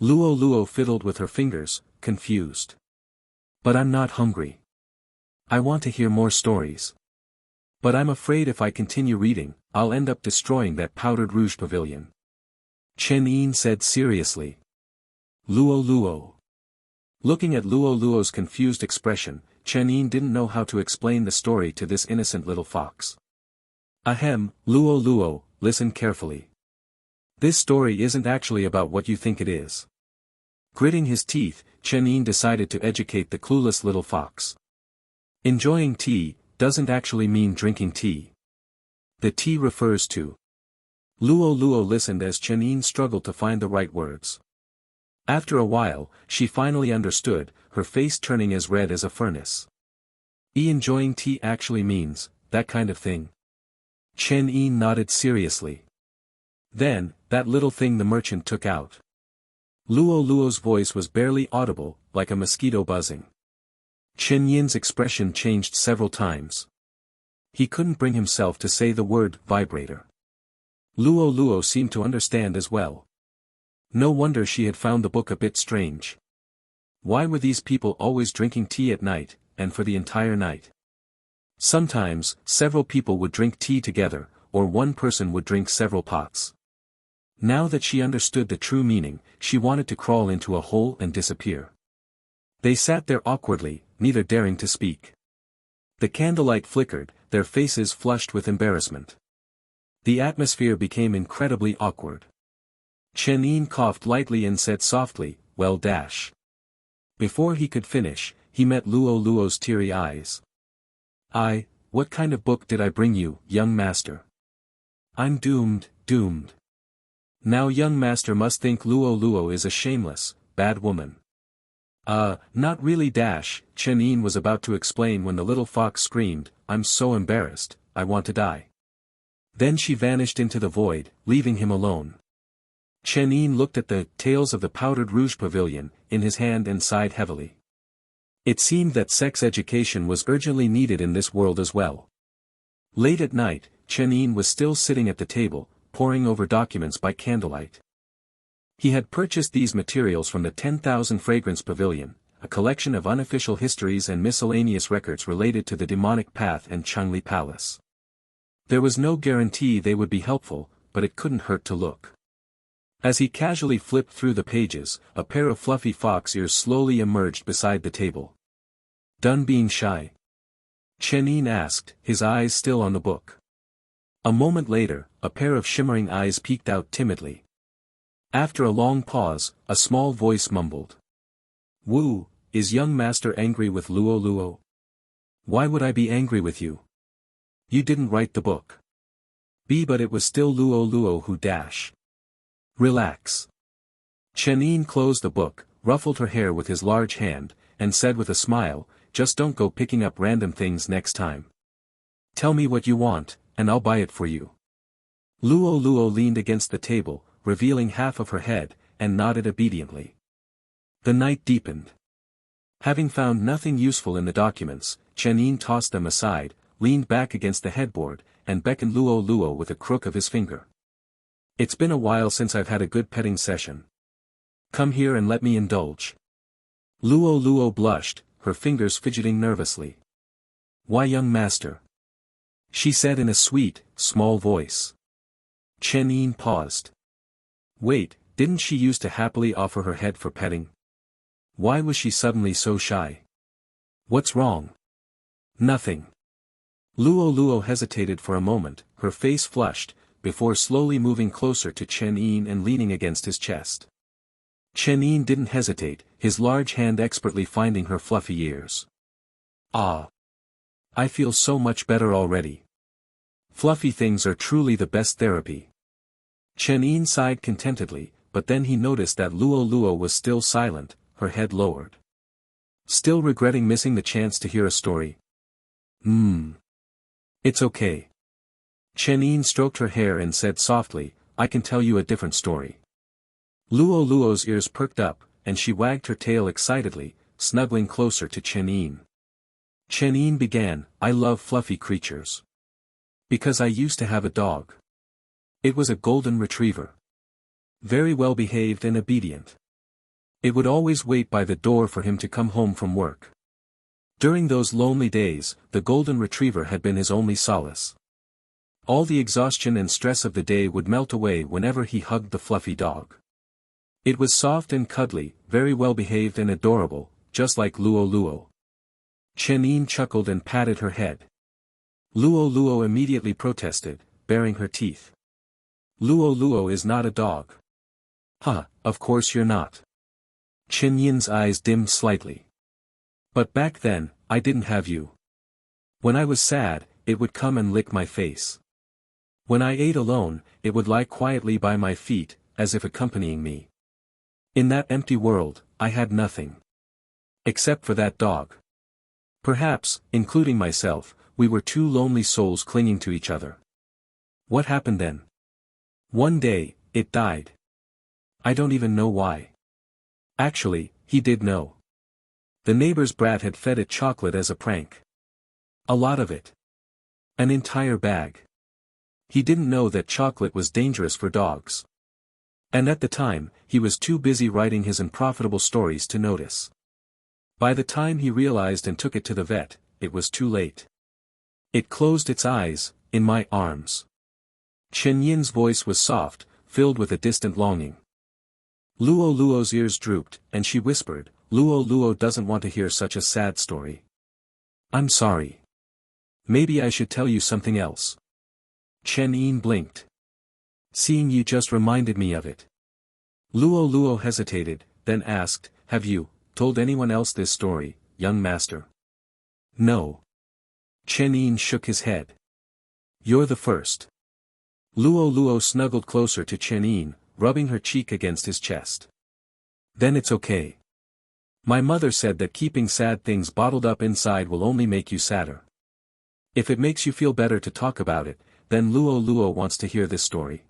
[SPEAKER 2] Luo fiddled with her fingers, confused. But I'm not hungry. I want to hear more stories. But I'm afraid if I continue reading, I'll end up destroying that Powdered Rouge Pavilion. Chen Yin said seriously. Luo. Looking at Luo's confused expression, Chen Yin didn't know how to explain the story to this innocent little fox. Ahem, Luo, listen carefully. This story isn't actually about what you think it is. Gritting his teeth, Chen Yin decided to educate the clueless little fox. Enjoying tea doesn't actually mean drinking tea. The tea refers to. Luo listened as Chen Yin struggled to find the right words. After a while, she finally understood, her face turning as red as a furnace. Enjoying tea actually means, that kind of thing. Chen Yin nodded seriously. Then, that little thing the merchant took out. Luo's voice was barely audible, like a mosquito buzzing. Chen Yin's expression changed several times. He couldn't bring himself to say the word vibrator. Luo seemed to understand as well. No wonder she had found the book a bit strange. Why were these people always drinking tea at night, and for the entire night? Sometimes, several people would drink tea together, or one person would drink several pots. Now that she understood the true meaning, she wanted to crawl into a hole and disappear. They sat there awkwardly, neither daring to speak. The candlelight flickered, their faces flushed with embarrassment. The atmosphere became incredibly awkward. Chen Yin coughed lightly and said softly, well. Before he could finish, he met Luo's teary eyes. What kind of book did I bring you, young master? I'm doomed. Now young master must think Luo is a shameless, bad woman. Not really. Chen Yin was about to explain when the little fox screamed, I'm so embarrassed, I want to die. Then she vanished into the void, leaving him alone. Chen Yin looked at the Tales of the Powdered Rouge pavilion in his hand and sighed heavily. It seemed that sex education was urgently needed in this world as well. Late at night, Chen Yin was still sitting at the table, poring over documents by candlelight. He had purchased these materials from the 10,000 Fragrance Pavilion, a collection of unofficial histories and miscellaneous records related to the demonic path and Changli Palace. There was no guarantee they would be helpful, but it couldn't hurt to look. As he casually flipped through the pages, a pair of fluffy fox ears slowly emerged beside the table. "Done being shy?" Chen Yin asked, his eyes still on the book. A moment later, a pair of shimmering eyes peeked out timidly. After a long pause, a small voice mumbled. "Wu, is young master angry with Luo Luo?" "Why would I be angry with you? You didn't write the book." But it was still Luo Luo who dash. "Relax." Chen Yin closed the book, ruffled her hair with his large hand, and said with a smile, "Just don't go picking up random things next time. Tell me what you want, and I'll buy it for you." Luo Luo leaned against the table, revealing half of her head, and nodded obediently. The night deepened. Having found nothing useful in the documents, Chen Yin tossed them aside, leaned back against the headboard, and beckoned Luo Luo with a crook of his finger. "It's been a while since I've had a good petting session. Come here and let me indulge." Luo Luo blushed, her fingers fidgeting nervously. "Why, young master?" she said in a sweet, small voice. Chen Yin paused. Wait, didn't she used to happily offer her head for petting? Why was she suddenly so shy? What's wrong? Nothing. Luo Luo hesitated for a moment, her face flushed, before slowly moving closer to Chen Yin and leaning against his chest. Chen Yin didn't hesitate, his large hand expertly finding her fluffy ears. "Ah! I feel so much better already. Fluffy things are truly the best therapy." Chen Yin sighed contentedly, but then he noticed that Luo Luo was still silent, her head lowered. Still regretting missing the chance to hear a story? It's okay. Chen Yin stroked her hair and said softly, "I can tell you a different story." Luo Luo's ears perked up, and she wagged her tail excitedly, snuggling closer to Chen Yin. Chen Yin began, "I love fluffy creatures. Because I used to have a dog. It was a golden retriever. Very well behaved and obedient. It would always wait by the door for him to come home from work. During those lonely days, the golden retriever had been his only solace. All the exhaustion and stress of the day would melt away whenever he hugged the fluffy dog. It was soft and cuddly, very well behaved and adorable, just like Luo Luo." Chen Yin chuckled and patted her head. Luo Luo immediately protested, baring her teeth. "Luo Luo is not a dog." "Huh, of course you're not." Chen Yin's eyes dimmed slightly. "But back then, I didn't have you. When I was sad, it would come and lick my face. When I ate alone, it would lie quietly by my feet, as if accompanying me. In that empty world, I had nothing. Except for that dog. Perhaps, including myself, we were two lonely souls clinging to each other. What happened then? One day, it died. I don't even know why. Actually, he did know. The neighbor's brat had fed it chocolate as a prank. A lot of it. An entire bag. He didn't know that chocolate was dangerous for dogs. And at the time, he was too busy writing his unprofitable stories to notice. By the time he realized and took it to the vet, it was too late. It closed its eyes, in my arms." Chen Yin's voice was soft, filled with a distant longing. Luo Luo's ears drooped, and she whispered, "Luo Luo doesn't want to hear such a sad story. I'm sorry. Maybe I should tell you something else." Chen Yin blinked. "Seeing you just reminded me of it." Luo Luo hesitated, then asked, "Have you told anyone else this story, young master?" "No." Chen Yin shook his head. "You're the first." Luo Luo snuggled closer to Chen Yin, rubbing her cheek against his chest. "Then it's okay. My mother said that keeping sad things bottled up inside will only make you sadder. If it makes you feel better to talk about it, then Luo Luo wants to hear this story.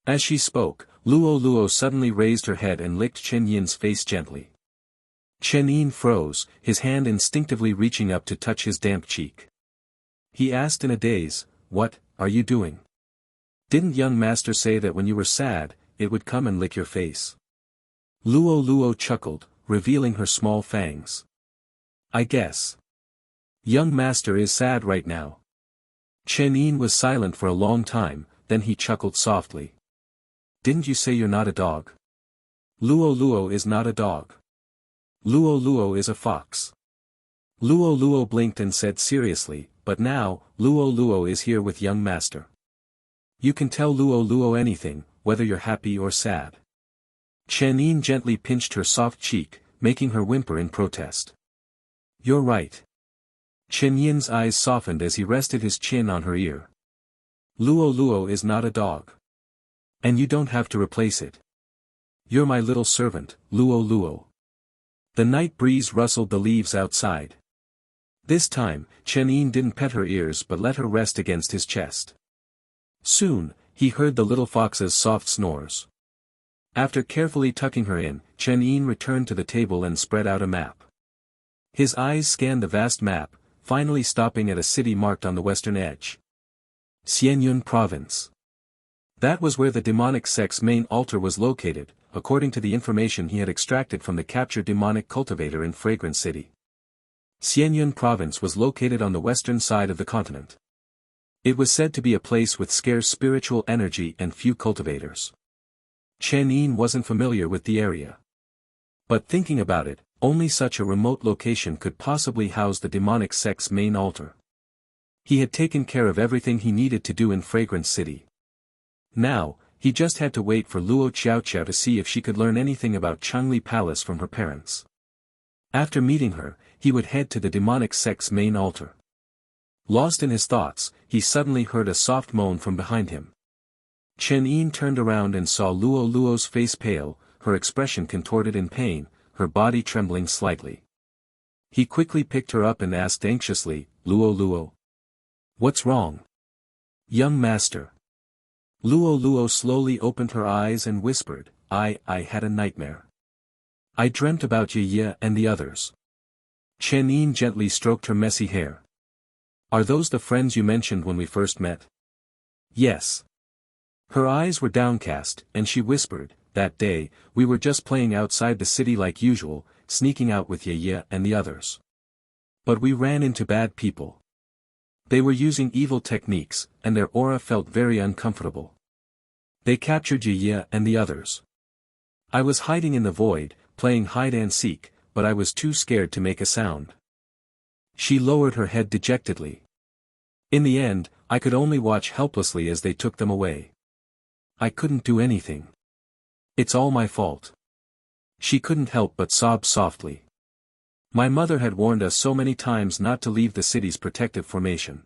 [SPEAKER 2] As she spoke, Luo Luo suddenly raised her head and licked Chen Yin's face gently. Chen Yin froze, his hand instinctively reaching up to touch his damp cheek. He asked in a daze, "What are you doing? Didn't young master say that when you were sad, it would come and lick your face?" Luo Luo chuckled, revealing her small fangs. "I guess. Young master is sad right now." Chen Yin was silent for a long time, then he chuckled softly. "Didn't you say you're not a dog? Luo Luo is not a dog. Luo Luo is a fox." Luo Luo blinked and said seriously, "But now, Luo Luo is here with young master. You can tell Luo Luo anything, whether you're happy or sad." Chen Yin gently pinched her soft cheek, making her whimper in protest. "You're right." Chen Yin's eyes softened as he rested his chin on her ear. "Luo Luo is not a dog. And you don't have to replace it. You're my little servant, Luo Luo." The night breeze rustled the leaves outside. This time, Chen Yin didn't pet her ears but let her rest against his chest. Soon, he heard the little fox's soft snores. After carefully tucking her in, Chen Yin returned to the table and spread out a map. His eyes scanned the vast map, finally stopping at a city marked on the western edge. Xianyun Province. That was where the demonic sect's main altar was located, according to the information he had extracted from the captured demonic cultivator in Fragrant City. Xianyun Province was located on the western side of the continent. It was said to be a place with scarce spiritual energy and few cultivators. Chen Yin wasn't familiar with the area. But thinking about it, only such a remote location could possibly house the demonic sect's main altar. He had taken care of everything he needed to do in Fragrant City. Now, he just had to wait for Luo Xiaoqiao to see if she could learn anything about Changli Palace from her parents. After meeting her, he would head to the demonic sect's main altar. Lost in his thoughts, he suddenly heard a soft moan from behind him. Chen Yin turned around and saw Luo Luo's face pale, her expression contorted in pain, her body trembling slightly. He quickly picked her up and asked anxiously, "Luo Luo? What's wrong?" "Young master." Luo Luo slowly opened her eyes and whispered, I had a nightmare. I dreamt about Ye and the others." Chen Yin gently stroked her messy hair. "Are those the friends you mentioned when we first met?" "Yes." Her eyes were downcast, and she whispered, "That day, we were just playing outside the city like usual, sneaking out with Ye and the others. But we ran into bad people. They were using evil techniques, and their aura felt very uncomfortable. They captured Ye and the others. I was hiding in the void, playing hide and seek, but I was too scared to make a sound." She lowered her head dejectedly. "In the end, I could only watch helplessly as they took them away. I couldn't do anything. It's all my fault." She couldn't help but sob softly. "My mother had warned us so many times not to leave the city's protective formation.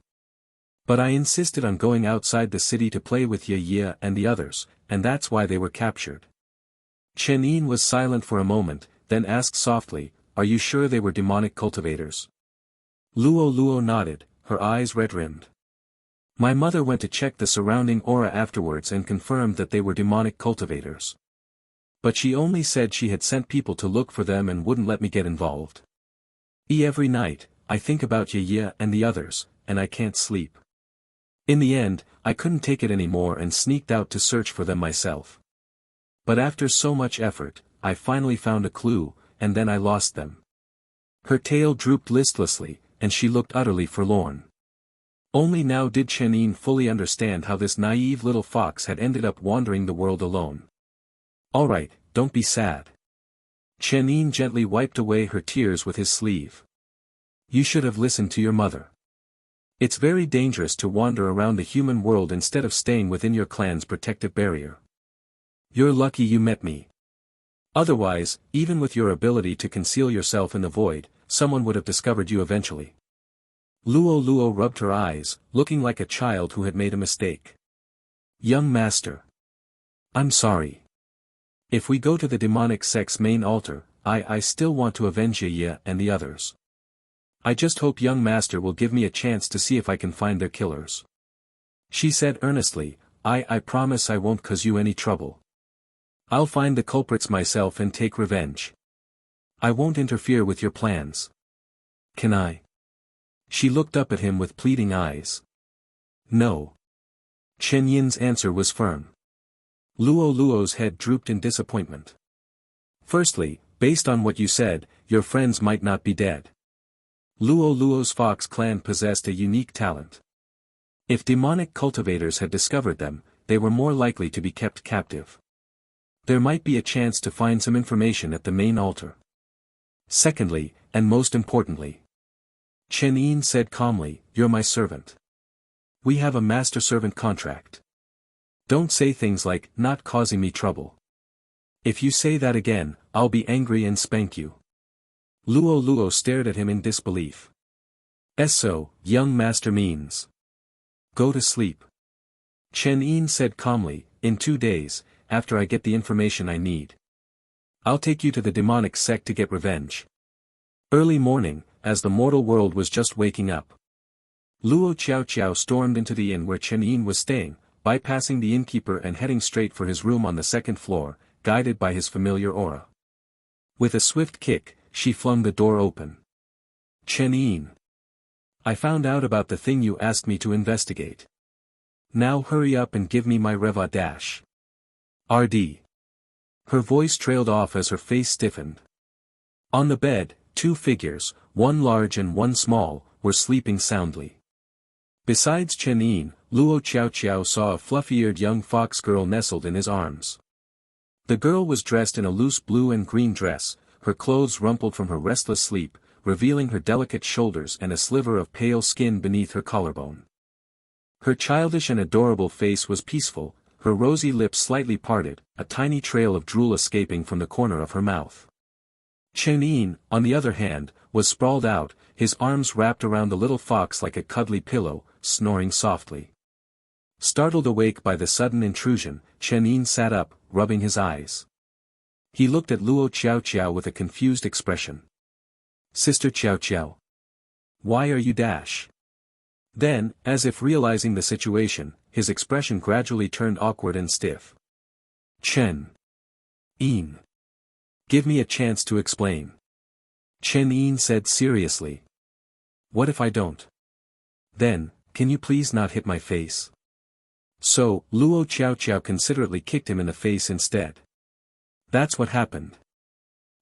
[SPEAKER 2] But I insisted on going outside the city to play with Ye and the others, and that's why they were captured." Chen Yin was silent for a moment, then asked softly, "Are you sure they were demonic cultivators?" Luo Luo nodded, her eyes red-rimmed. "My mother went to check the surrounding aura afterwards and confirmed that they were demonic cultivators. But she only said she had sent people to look for them and wouldn't let me get involved. Every night, I think about Ye and the others, and I can't sleep. In the end, I couldn't take it anymore and sneaked out to search for them myself. But after so much effort, I finally found a clue, and then I lost them." Her tail drooped listlessly, and she looked utterly forlorn. Only now did Chen Yin fully understand how this naive little fox had ended up wandering the world alone. "All right, don't be sad." Chen Yin gently wiped away her tears with his sleeve. "You should have listened to your mother. It's very dangerous to wander around the human world instead of staying within your clan's protective barrier. You're lucky you met me. Otherwise, even with your ability to conceal yourself in the void, someone would have discovered you eventually." Luo Luo rubbed her eyes, looking like a child who had made a mistake. "Young master. I'm sorry. If we go to the demonic sect's main altar, I still want to avenge Ye and the others. I just hope young master will give me a chance to see if I can find their killers." She said earnestly, I promise I won't cause you any trouble. I'll find the culprits myself and take revenge. I won't interfere with your plans. Can I? She looked up at him with pleading eyes. No. Chen Yin's answer was firm. Luo's head drooped in disappointment. Firstly, based on what you said, your friends might not be dead. Luo's fox clan possessed a unique talent. If demonic cultivators had discovered them, they were more likely to be kept captive. There might be a chance to find some information at the main altar. Secondly, and most importantly, Chen Yin said calmly, you're my servant. We have a master-servant contract. Don't say things like, not causing me trouble. If you say that again, I'll be angry and spank you. Luo stared at him in disbelief. So, young master means. Go to sleep. Chen Yin said calmly, in 2 days, after I get the information I need. I'll take you to the demonic sect to get revenge. Early morning, as the mortal world was just waking up. Luo Xiao stormed into the inn where Chen Yin was staying, bypassing the innkeeper and heading straight for his room on the second floor, guided by his familiar aura. With a swift kick, she flung the door open. Chen Yin. I found out about the thing you asked me to investigate. Now hurry up and give me my Reva dash. RD. Her voice trailed off as her face stiffened. On the bed, 2 figures, one large and one small, were sleeping soundly. Besides Chen Yin, Luo Xiao saw a fluffy-eared young fox girl nestled in his arms. The girl was dressed in a loose blue and green dress, her clothes rumpled from her restless sleep, revealing her delicate shoulders and a sliver of pale skin beneath her collarbone. Her childish and adorable face was peaceful, her rosy lips slightly parted, a tiny trail of drool escaping from the corner of her mouth. Chen Yin, on the other hand, was sprawled out, his arms wrapped around the little fox like a cuddly pillow, snoring softly. Startled awake by the sudden intrusion, Chen Yin sat up, rubbing his eyes. He looked at Luo Xiao with a confused expression. Sister Xiao. Why are you dash? Then, as if realizing the situation, his expression gradually turned awkward and stiff. Chen Yin. Give me a chance to explain. Chen Yin said seriously. What if I don't? Then, can you please not hit my face? So, Luo Xiao considerately kicked him in the face instead. That's what happened.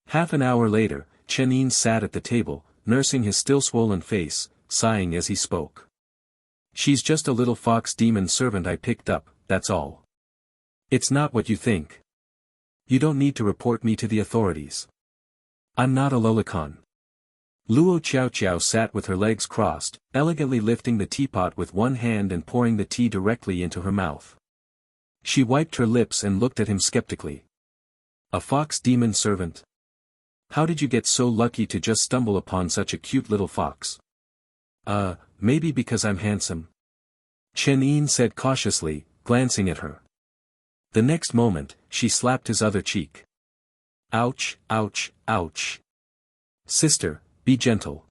[SPEAKER 2] Half an hour later, Chen Yin sat at the table, nursing his still swollen face, sighing as he spoke. She's just a little fox demon servant I picked up, that's all. It's not what you think. You don't need to report me to the authorities. I'm not a lolicon. Luo Xiao sat with her legs crossed, elegantly lifting the teapot with one hand and pouring the tea directly into her mouth. She wiped her lips and looked at him skeptically. A fox demon servant? How did you get so lucky to just stumble upon such a cute little fox? Maybe because I'm handsome. Chen Yin said cautiously, glancing at her. The next moment, she slapped his other cheek. Ouch, ouch, ouch. Sister, be gentle.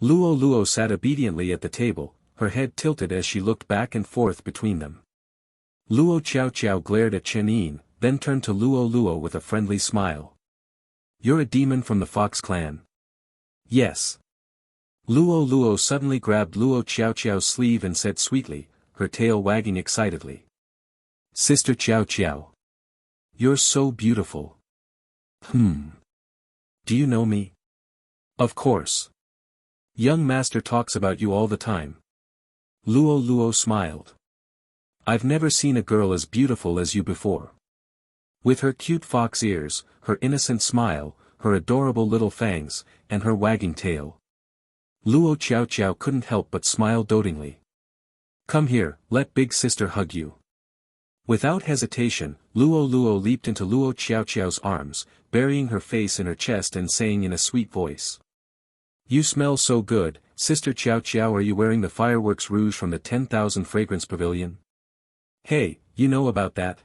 [SPEAKER 2] Luo sat obediently at the table, her head tilted as she looked back and forth between them. Luo Xiao glared at Chen Yin, then turned to Luo with a friendly smile. You're a demon from the Fox clan. Yes. Luo suddenly grabbed Luo Xiao's sleeve and said sweetly, her tail wagging excitedly. Sister Xiao. You're so beautiful. Do you know me? Of course. Young master talks about you all the time. Luo smiled. I've never seen a girl as beautiful as you before. With her cute fox ears, her innocent smile, her adorable little fangs, and her wagging tail. Luo Xiao couldn't help but smile dotingly. Come here, let big sister hug you. Without hesitation, Luo leaped into Luo Xiao's arms, burying her face in her chest and saying in a sweet voice. You smell so good, Sister Xiao, are you wearing the fireworks rouge from the 10,000 fragrance pavilion? Hey, you know about that?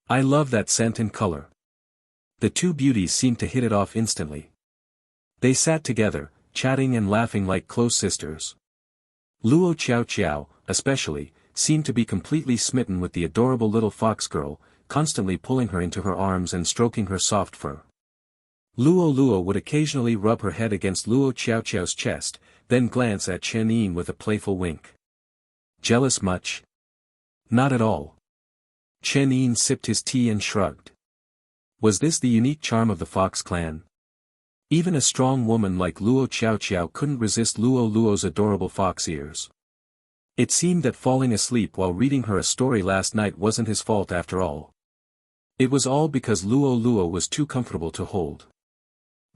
[SPEAKER 2] I love that scent and color. The two beauties seemed to hit it off instantly. They sat together, chatting and laughing like close sisters. Luo Xiao, especially, seemed to be completely smitten with the adorable little fox girl, constantly pulling her into her arms and stroking her soft fur. Luo Luo would occasionally rub her head against Luo Xiao's chest, then glance at Chen Yin with a playful wink. Jealous much? Not at all. Chen Yin sipped his tea and shrugged. Was this the unique charm of the Fox clan? Even a strong woman like Luo Xiao couldn't resist Luo Luo's adorable fox ears. It seemed that falling asleep while reading her a story last night wasn't his fault after all. It was all because Luo Luo was too comfortable to hold.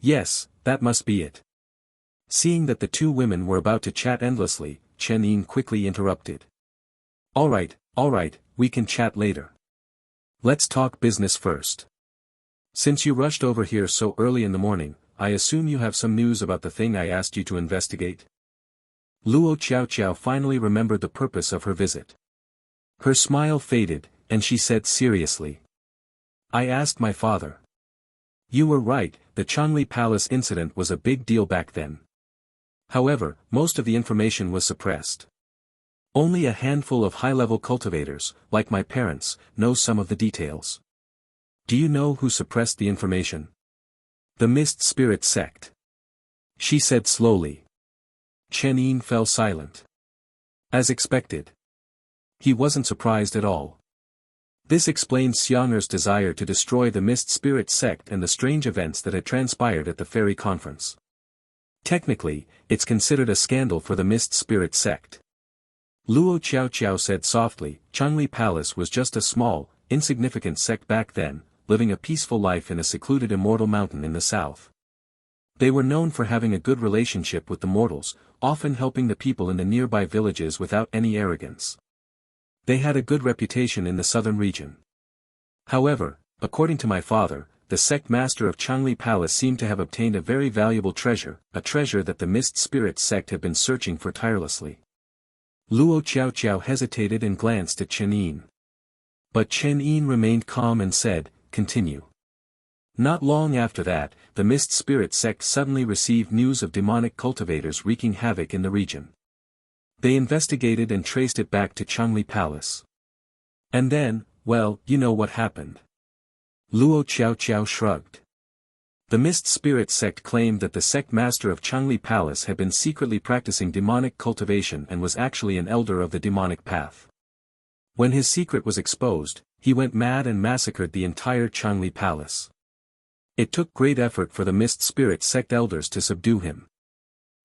[SPEAKER 2] Yes, that must be it. Seeing that the two women were about to chat endlessly, Chen Yin quickly interrupted. All right, we can chat later. Let's talk business first. Since you rushed over here so early in the morning, I assume you have some news about the thing I asked you to investigate? Luo Xiao finally remembered the purpose of her visit. Her smile faded, and she said seriously. I asked my father. You were right, the Changli Palace incident was a big deal back then. However, most of the information was suppressed. Only a handful of high-level cultivators, like my parents, know some of the details. Do you know who suppressed the information? The Mist Spirit sect. She said slowly. Chen Yin fell silent. As expected. He wasn't surprised at all. This explained Xiang'er's desire to destroy the Mist Spirit sect and the strange events that had transpired at the fairy conference. Technically, it's considered a scandal for the Mist Spirit sect. Luo Xiao said softly, Changli Palace was just a small, insignificant sect back then, living a peaceful life in a secluded immortal mountain in the south. They were known for having a good relationship with the mortals, often helping the people in the nearby villages without any arrogance. They had a good reputation in the southern region. However, according to my father, the sect master of Changli Palace seemed to have obtained a very valuable treasure, a treasure that the Mist Spirit sect had been searching for tirelessly. Luo Xiao hesitated and glanced at Chen Yin. But Chen Yin remained calm and said, continue. Not long after that, the Mist Spirit sect suddenly received news of demonic cultivators wreaking havoc in the region. They investigated and traced it back to Changli Palace. And then, well, you know what happened. Luo Xiao shrugged. The Mist Spirit sect claimed that the sect master of Changli Palace had been secretly practicing demonic cultivation and was actually an elder of the demonic path. When his secret was exposed, he went mad and massacred the entire Changli Palace. It took great effort for the Mist Spirit sect elders to subdue him.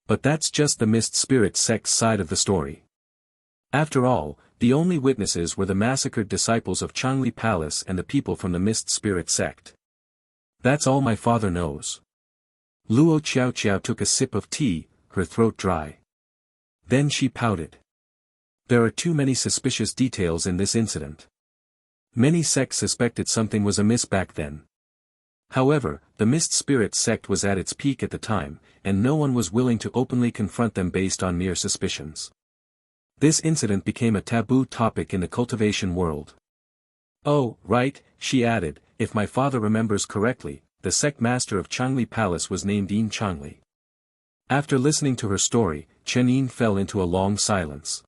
[SPEAKER 2] But that's just the Mist Spirit sect's side of the story. After all, the only witnesses were the massacred disciples of Changli Palace and the people from the Mist Spirit sect. That's all my father knows. Luo Xiao took a sip of tea, her throat dry. Then she pouted. There are too many suspicious details in this incident. Many sects suspected something was amiss back then. However, the Mist Spirit sect was at its peak at the time, and no one was willing to openly confront them based on mere suspicions. This incident became a taboo topic in the cultivation world. Oh, right, she added, if my father remembers correctly, the sect master of Changli Palace was named Yin Changli. After listening to her story, Chen Yin fell into a long silence.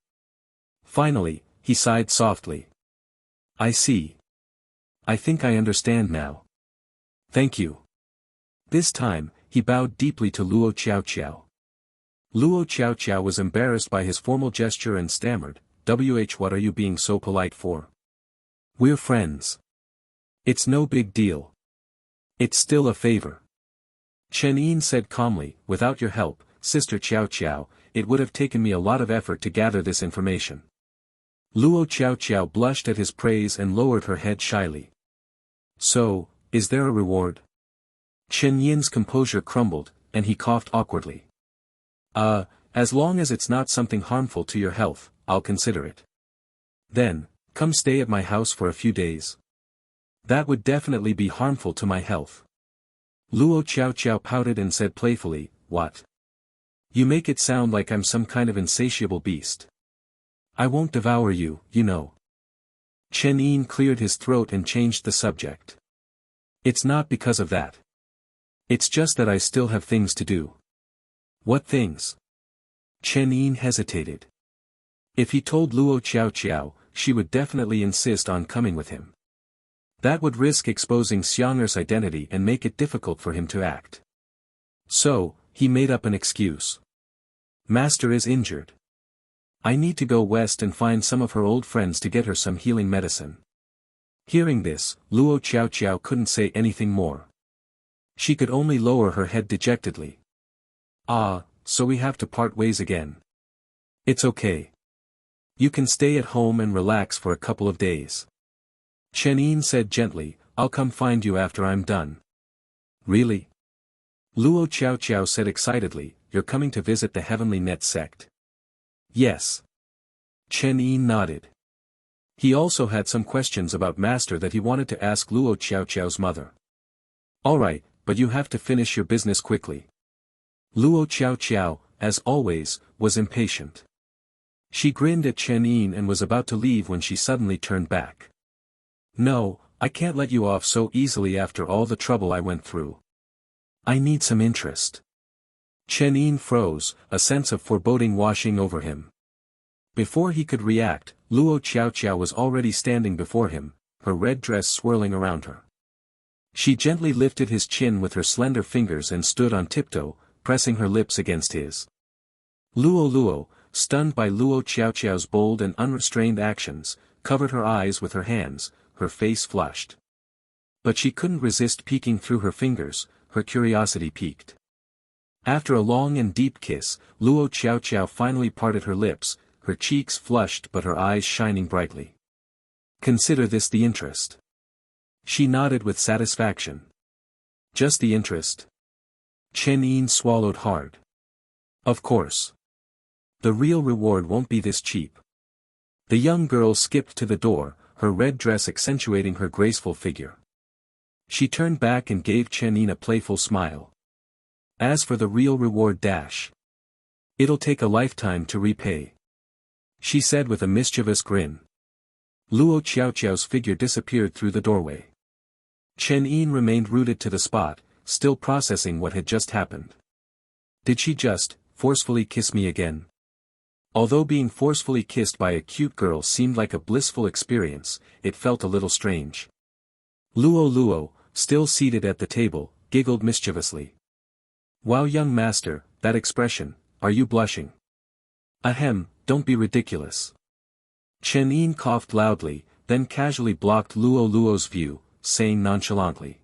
[SPEAKER 2] Finally, he sighed softly. I see. I think I understand now. Thank you. This time, he bowed deeply to Luo Xiao. Luo Xiao was embarrassed by his formal gesture and stammered, what are you being so polite for? We're friends. It's no big deal. It's still a favor. Chen Yin said calmly, without your help, Sister Xiao, it would have taken me a lot of effort to gather this information. Luo Xiao blushed at his praise and lowered her head shyly. So, is there a reward? Chen Yin's composure crumbled, and he coughed awkwardly. As long as it's not something harmful to your health, I'll consider it. Then, come stay at my house for a few days. That would definitely be harmful to my health. Luo Xiao pouted and said playfully, what? You make it sound like I'm some kind of insatiable beast. I won't devour you, you know. Chen Yin cleared his throat and changed the subject. It's not because of that. It's just that I still have things to do. What things? Chen Yin hesitated. If he told Luo Xiao, she would definitely insist on coming with him. That would risk exposing Xiang'er's identity and make it difficult for him to act. So, he made up an excuse. Master is injured. I need to go west and find some of her old friends to get her some healing medicine. Hearing this, Luo Xiao couldn't say anything more. She could only lower her head dejectedly. Ah, so we have to part ways again. It's okay. You can stay at home and relax for a couple of days. Chen Yin said gently, I'll come find you after I'm done. Really? Luo Xiao said excitedly, you're coming to visit the Heavenly Net sect? Yes. Chen Yin nodded. He also had some questions about Master that he wanted to ask Luo Xiao's mother. Alright, but you have to finish your business quickly. Luo Xiao, as always, was impatient. She grinned at Chen Yin and was about to leave when she suddenly turned back. No, I can't let you off so easily after all the trouble I went through. I need some interest. Chen Yin froze, a sense of foreboding washing over him. Before he could react, Luo Xiao was already standing before him, her red dress swirling around her. She gently lifted his chin with her slender fingers and stood on tiptoe, pressing her lips against his. Luo, stunned by Luo Xiao's bold and unrestrained actions, covered her eyes with her hands, her face flushed. But she couldn't resist peeking through her fingers, her curiosity piqued. After a long and deep kiss, Luo Xiao finally parted her lips, her cheeks flushed but her eyes shining brightly. Consider this the interest. She nodded with satisfaction. Just the interest? Chen Yin swallowed hard. Of course. The real reward won't be this cheap. The young girl skipped to the door, her red dress accentuating her graceful figure. She turned back and gave Chen Yin a playful smile. As for the real reward it'll take a lifetime to repay. She said with a mischievous grin. Luo Xiao's figure disappeared through the doorway. Chen Yin remained rooted to the spot, still processing what had just happened. Did she just forcefully kiss me again? Although being forcefully kissed by a cute girl seemed like a blissful experience, it felt a little strange. Luo, still seated at the table, giggled mischievously. Wow, young master, that expression, are you blushing? Ahem, don't be ridiculous. Chen Yin coughed loudly, then casually blocked Luo's view, saying nonchalantly.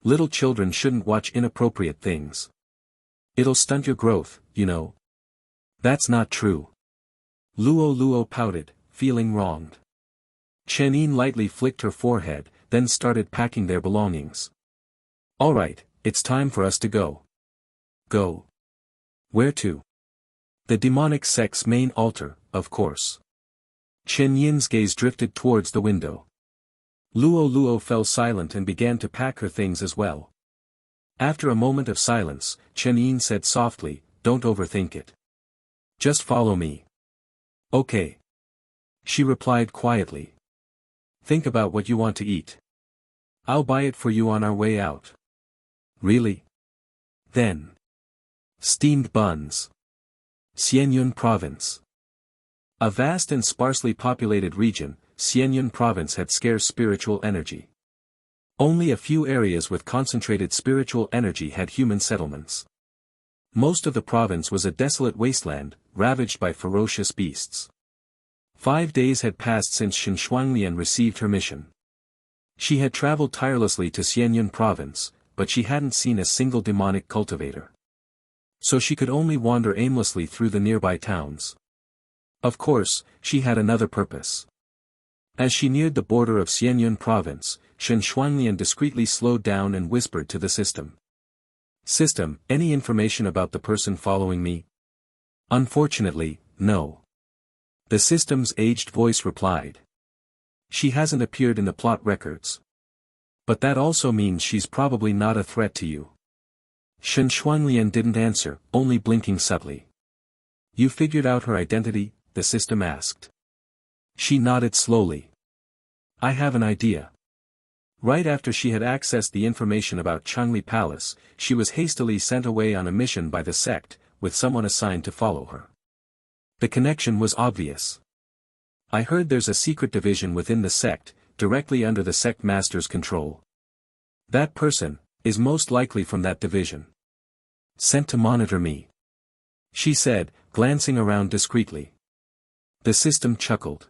[SPEAKER 2] Little children shouldn't watch inappropriate things. It'll stunt your growth, you know. That's not true. Luo pouted, feeling wronged. Chen Yin lightly flicked her forehead, then started packing their belongings. Alright, it's time for us to go. Go. Where to? The demonic sect's main altar, of course. Chen Yin's gaze drifted towards the window. Luo fell silent and began to pack her things as well. After a moment of silence, Chen Yin said softly, don't overthink it. Just follow me. Okay. She replied quietly. Think about what you want to eat. I'll buy it for you on our way out. Really? Then. Steamed buns. Xianyun Province. A vast and sparsely populated region, Xianyun Province had scarce spiritual energy. Only a few areas with concentrated spiritual energy had human settlements. Most of the province was a desolate wasteland, ravaged by ferocious beasts. 5 days had passed since Shen Shuangnian received her mission. She had traveled tirelessly to Xianyun Province, but she hadn't seen a single demonic cultivator. So she could only wander aimlessly through the nearby towns. Of course, she had another purpose. As she neared the border of Xianyun Province, Shen Shuangnian discreetly slowed down and whispered to the system. System, any information about the person following me? Unfortunately, no. The system's aged voice replied. She hasn't appeared in the plot records. But that also means she's probably not a threat to you. Shen Shuangnian didn't answer, only blinking subtly. You figured out her identity? The system asked. She nodded slowly. I have an idea. Right after she had accessed the information about Changli Palace, she was hastily sent away on a mission by the sect, with someone assigned to follow her. The connection was obvious. I heard there's a secret division within the sect, directly under the sect master's control. That person is most likely from that division. Sent to monitor me, she said, glancing around discreetly. The system chuckled.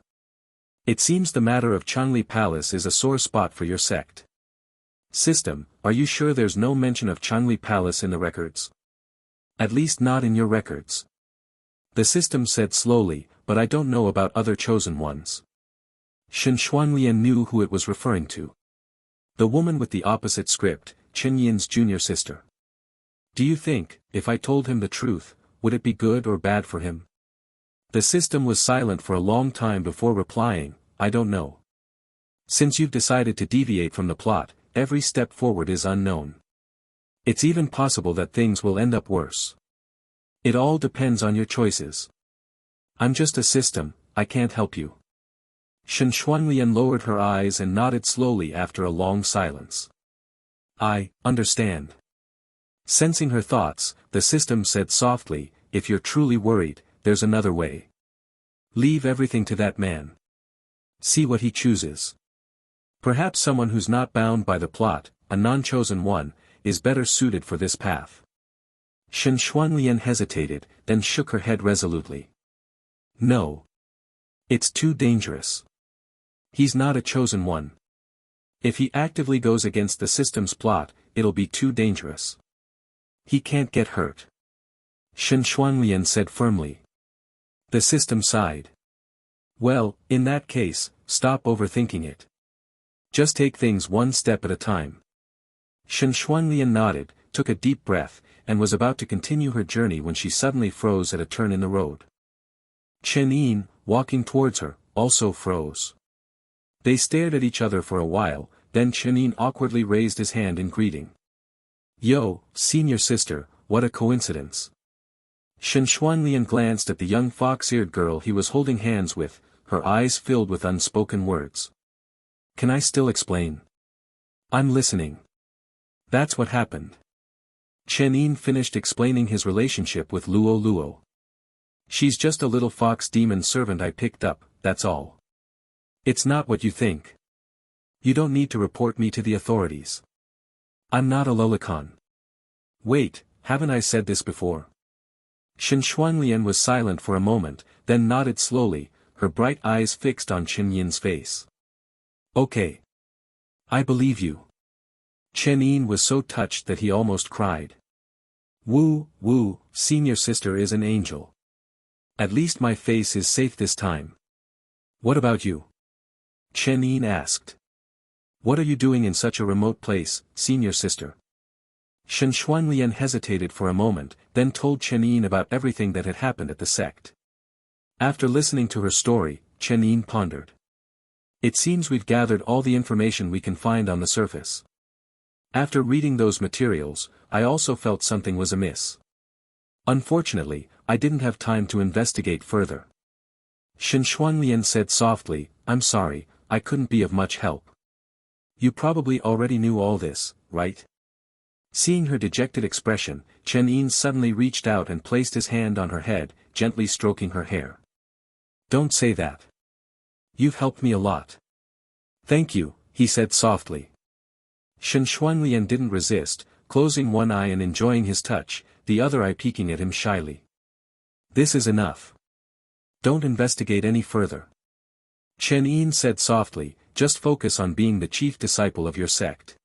[SPEAKER 2] It seems the matter of Changli Palace is a sore spot for your sect. System, are you sure there's no mention of Changli Palace in the records? At least not in your records. The system said slowly, but I don't know about other chosen ones. Shen Xuanlian knew who it was referring to. The woman with the opposite script, Chen Yin's junior sister. Do you think, if I told him the truth, would it be good or bad for him? The system was silent for a long time before replying, I don't know. Since you've decided to deviate from the plot, every step forward is unknown. It's even possible that things will end up worse. It all depends on your choices. I'm just a system, I can't help you. Shen Xuanlian lowered her eyes and nodded slowly after a long silence. I understand. Sensing her thoughts, the system said softly, if you're truly worried, there's another way. Leave everything to that man. See what he chooses. Perhaps someone who's not bound by the plot, a non-chosen one, is better suited for this path. Shen Xuanlian hesitated, then shook her head resolutely. No. It's too dangerous. He's not a chosen one. If he actively goes against the system's plot, it'll be too dangerous. He can't get hurt. Shen Xuanlian said firmly. The system sighed. Well, in that case, stop overthinking it. Just take things one step at a time. Shen Xuanlian nodded, took a deep breath, and was about to continue her journey when she suddenly froze at a turn in the road. Chen Yin, walking towards her, also froze. They stared at each other for a while, then Chen Yin awkwardly raised his hand in greeting. Yo, senior sister, what a coincidence. Shen Xuanlian glanced at the young fox-eared girl he was holding hands with, her eyes filled with unspoken words. Can I still explain? I'm listening. That's what happened. Chen Yin finished explaining his relationship with Luo Luo. She's just a little fox demon servant I picked up, that's all. It's not what you think. You don't need to report me to the authorities. I'm not a lolicon. Wait, haven't I said this before? Shen Xuanlian was silent for a moment, then nodded slowly, her bright eyes fixed on Chen Yin's face. Okay. I believe you. Chen Yin was so touched that he almost cried. Woo, senior sister is an angel. At least my face is safe this time. What about you? Chen Yin asked. What are you doing in such a remote place, senior sister? Shen Xuanlian hesitated for a moment, then told Chen Yin about everything that had happened at the sect. After listening to her story, Chen Yin pondered. It seems we've gathered all the information we can find on the surface. After reading those materials, I also felt something was amiss. Unfortunately, I didn't have time to investigate further. Shen Xuanlian said softly, I'm sorry, I couldn't be of much help. You probably already knew all this, right? Seeing her dejected expression, Chen Yin suddenly reached out and placed his hand on her head, gently stroking her hair. Don't say that. You've helped me a lot. Thank you, he said softly. Shen Xuanlian didn't resist, closing one eye and enjoying his touch, the other eye peeking at him shyly. This is enough. Don't investigate any further. Chen Yin said softly, just focus on being the chief disciple of your sect.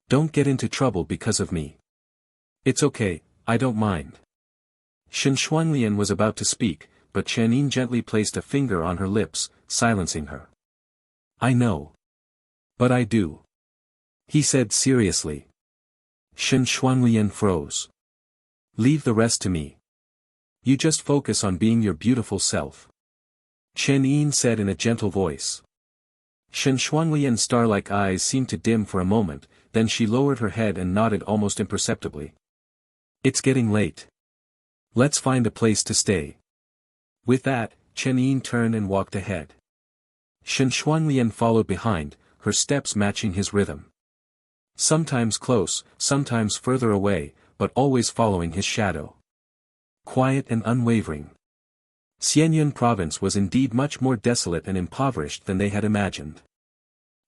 [SPEAKER 2] Don't get into trouble because of me. It's okay, I don't mind. Shen Xuanlian was about to speak, but Chen Yin gently placed a finger on her lips, silencing her. I know. But I do. He said seriously. Shen Xuanlian froze. Leave the rest to me. You just focus on being your beautiful self. Chen Yin said in a gentle voice. Shen Xuanlian's star-like eyes seemed to dim for a moment, then she lowered her head and nodded almost imperceptibly. It's getting late. Let's find a place to stay. With that, Chen Yin turned and walked ahead. Shen Xuanlian followed behind, her steps matching his rhythm. Sometimes close, sometimes further away, but always following his shadow. Quiet and unwavering. Chen Yin province was indeed much more desolate and impoverished than they had imagined.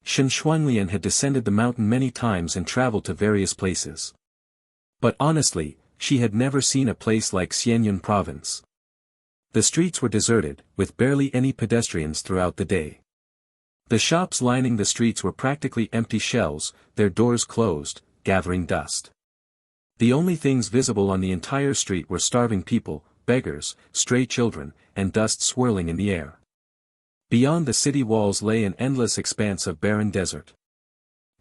[SPEAKER 2] Shen Xuanlian had descended the mountain many times and traveled to various places. But honestly, she had never seen a place like Xianyun province. The streets were deserted, with barely any pedestrians throughout the day. The shops lining the streets were practically empty shells, their doors closed, gathering dust. The only things visible on the entire street were starving people, beggars, stray children, and dust swirling in the air. Beyond the city walls lay an endless expanse of barren desert.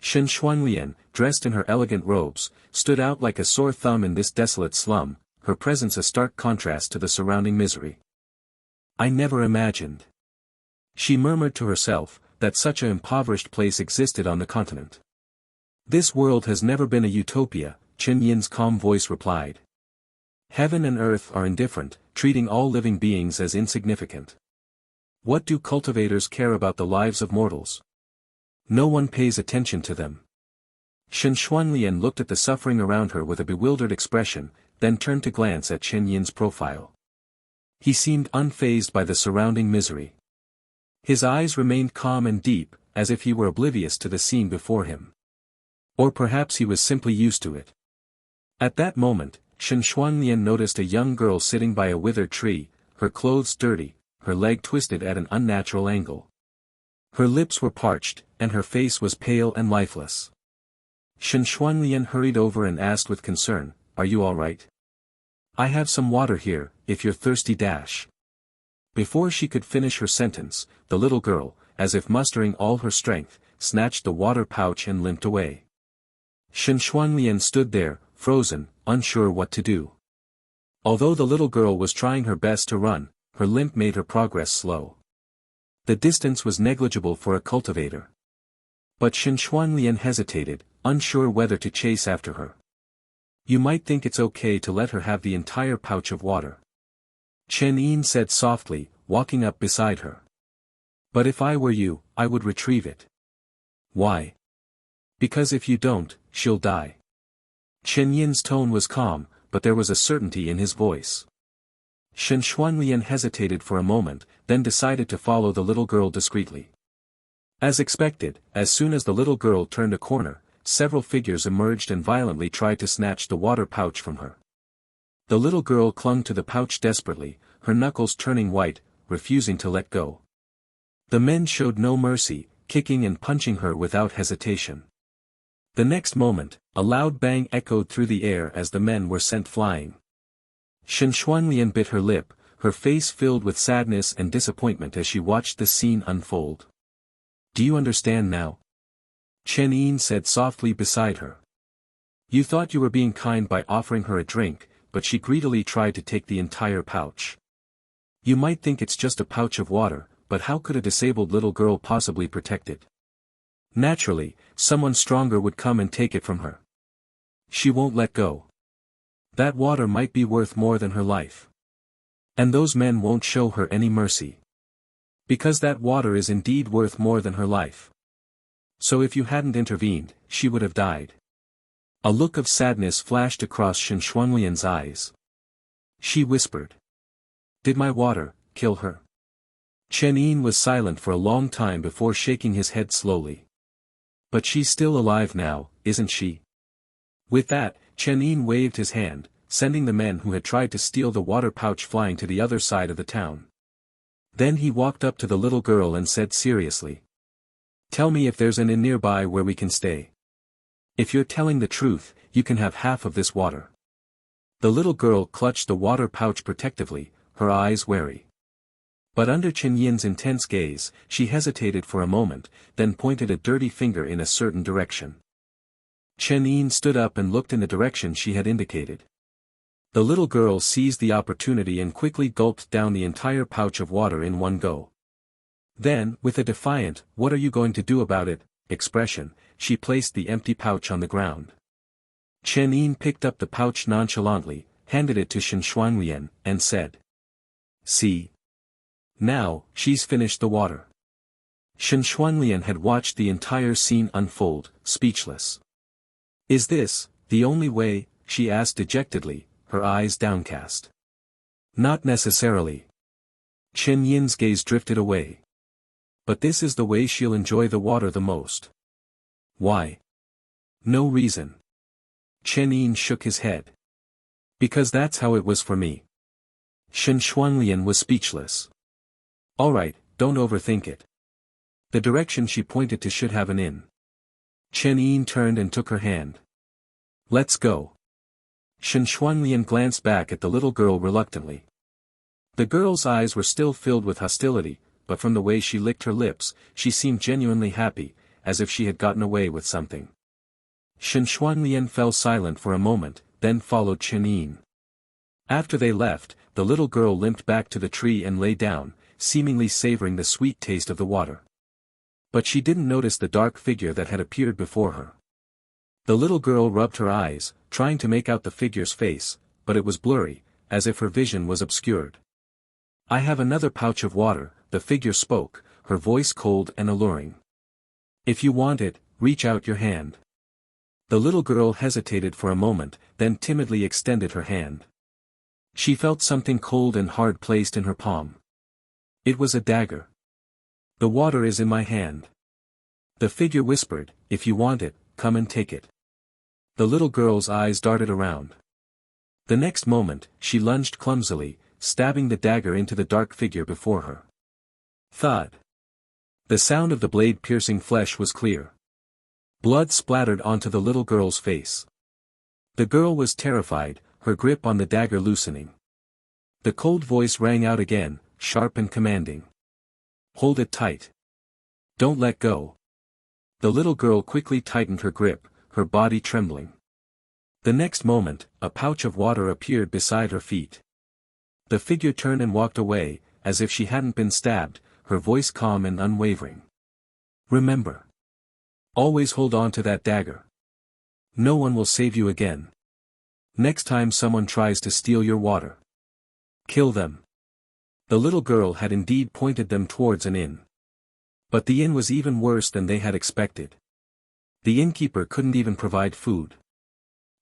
[SPEAKER 2] Shen Xuanlian, dressed in her elegant robes, stood out like a sore thumb in this desolate slum, her presence a stark contrast to the surrounding misery. I never imagined, she murmured to herself, that such an impoverished place existed on the continent. This world has never been a utopia, Chen Yin's calm voice replied. Heaven and earth are indifferent, treating all living beings as insignificant. What do cultivators care about the lives of mortals? No one pays attention to them. Shen Xuanlian looked at the suffering around her with a bewildered expression, then turned to glance at Chen Yin's profile. He seemed unfazed by the surrounding misery. His eyes remained calm and deep, as if he were oblivious to the scene before him. Or perhaps he was simply used to it. At that moment, Shen Xuanlian noticed a young girl sitting by a withered tree, her clothes dirty, her leg twisted at an unnatural angle. Her lips were parched, and her face was pale and lifeless. Shen Xuanlian hurried over and asked with concern, "Are you all right? I have some water here, if you're thirsty." Before she could finish her sentence, the little girl, as if mustering all her strength, snatched the water pouch and limped away. Shen Xuanlian stood there, frozen, unsure what to do. Although the little girl was trying her best to run, her limp made her progress slow. The distance was negligible for a cultivator. But Shen Xuanlian hesitated, unsure whether to chase after her. You might think it's okay to let her have the entire pouch of water, Chen Yin said softly, walking up beside her. But if I were you, I would retrieve it. Why? Because if you don't, she'll die. Chen Yin's tone was calm, but there was a certainty in his voice. Shen Xuanlian hesitated for a moment, then decided to follow the little girl discreetly. As expected, as soon as the little girl turned a corner, several figures emerged and violently tried to snatch the water pouch from her. The little girl clung to the pouch desperately, her knuckles turning white, refusing to let go. The men showed no mercy, kicking and punching her without hesitation. The next moment, a loud bang echoed through the air as the men were sent flying. Shen Xuanlian bit her lip, her face filled with sadness and disappointment as she watched the scene unfold. Do you understand now? Chen Yin said softly beside her. You thought you were being kind by offering her a drink, but she greedily tried to take the entire pouch. You might think it's just a pouch of water, but how could a disabled little girl possibly protect it? Naturally, someone stronger would come and take it from her. She won't let go. That water might be worth more than her life. And those men won't show her any mercy. Because that water is indeed worth more than her life. So if you hadn't intervened, she would have died. A look of sadness flashed across Shen Xuanlian's eyes. She whispered. Did my water kill her? Chen Yin was silent for a long time before shaking his head slowly. But she's still alive now, isn't she? With that, Chen Yin waved his hand, sending the men who had tried to steal the water pouch flying to the other side of the town. Then he walked up to the little girl and said seriously. Tell me if there's an inn nearby where we can stay. If you're telling the truth, you can have half of this water. The little girl clutched the water pouch protectively, her eyes wary. But under Chen Yin's intense gaze, she hesitated for a moment, then pointed a dirty finger in a certain direction. Chen Yin stood up and looked in the direction she had indicated. The little girl seized the opportunity and quickly gulped down the entire pouch of water in one go. Then, with a defiant, "What are you going to do about it?" expression, she placed the empty pouch on the ground. Chen Yin picked up the pouch nonchalantly, handed it to Shen Xuanlian, and said. See. Now, she's finished the water. Shen Xuanlian had watched the entire scene unfold, speechless. Is this the only way? She asked dejectedly, her eyes downcast. Not necessarily. Chen Yin's gaze drifted away. But this is the way she'll enjoy the water the most. Why? No reason. Chen Yin shook his head. Because that's how it was for me. Shen Xuanlian was speechless. Alright, don't overthink it. The direction she pointed to should have an inn. Chen Yin turned and took her hand. Let's go. Shen Xuanlian glanced back at the little girl reluctantly. The girl's eyes were still filled with hostility, but from the way she licked her lips, she seemed genuinely happy, as if she had gotten away with something. Shen Xuanlian fell silent for a moment, then followed Chen Yin. After they left, the little girl limped back to the tree and lay down, seemingly savoring the sweet taste of the water. But she didn't notice the dark figure that had appeared before her. The little girl rubbed her eyes, trying to make out the figure's face, but it was blurry, as if her vision was obscured. I have another pouch of water, the figure spoke, her voice cold and alluring. If you want it, reach out your hand. The little girl hesitated for a moment, then timidly extended her hand. She felt something cold and hard placed in her palm. It was a dagger. The water is in my hand. The figure whispered, if you want it, come and take it. The little girl's eyes darted around. The next moment, she lunged clumsily, stabbing the dagger into the dark figure before her. Thud. The sound of the blade piercing flesh was clear. Blood splattered onto the little girl's face. The girl was terrified, her grip on the dagger loosening. The cold voice rang out again, sharp and commanding. Hold it tight. Don't let go. The little girl quickly tightened her grip, her body trembling. The next moment, a pouch of water appeared beside her feet. The figure turned and walked away, as if she hadn't been stabbed, her voice calm and unwavering. Remember. Always hold on to that dagger. No one will save you again. Next time someone tries to steal your water, kill them. The little girl had indeed pointed them towards an inn. But the inn was even worse than they had expected. The innkeeper couldn't even provide food.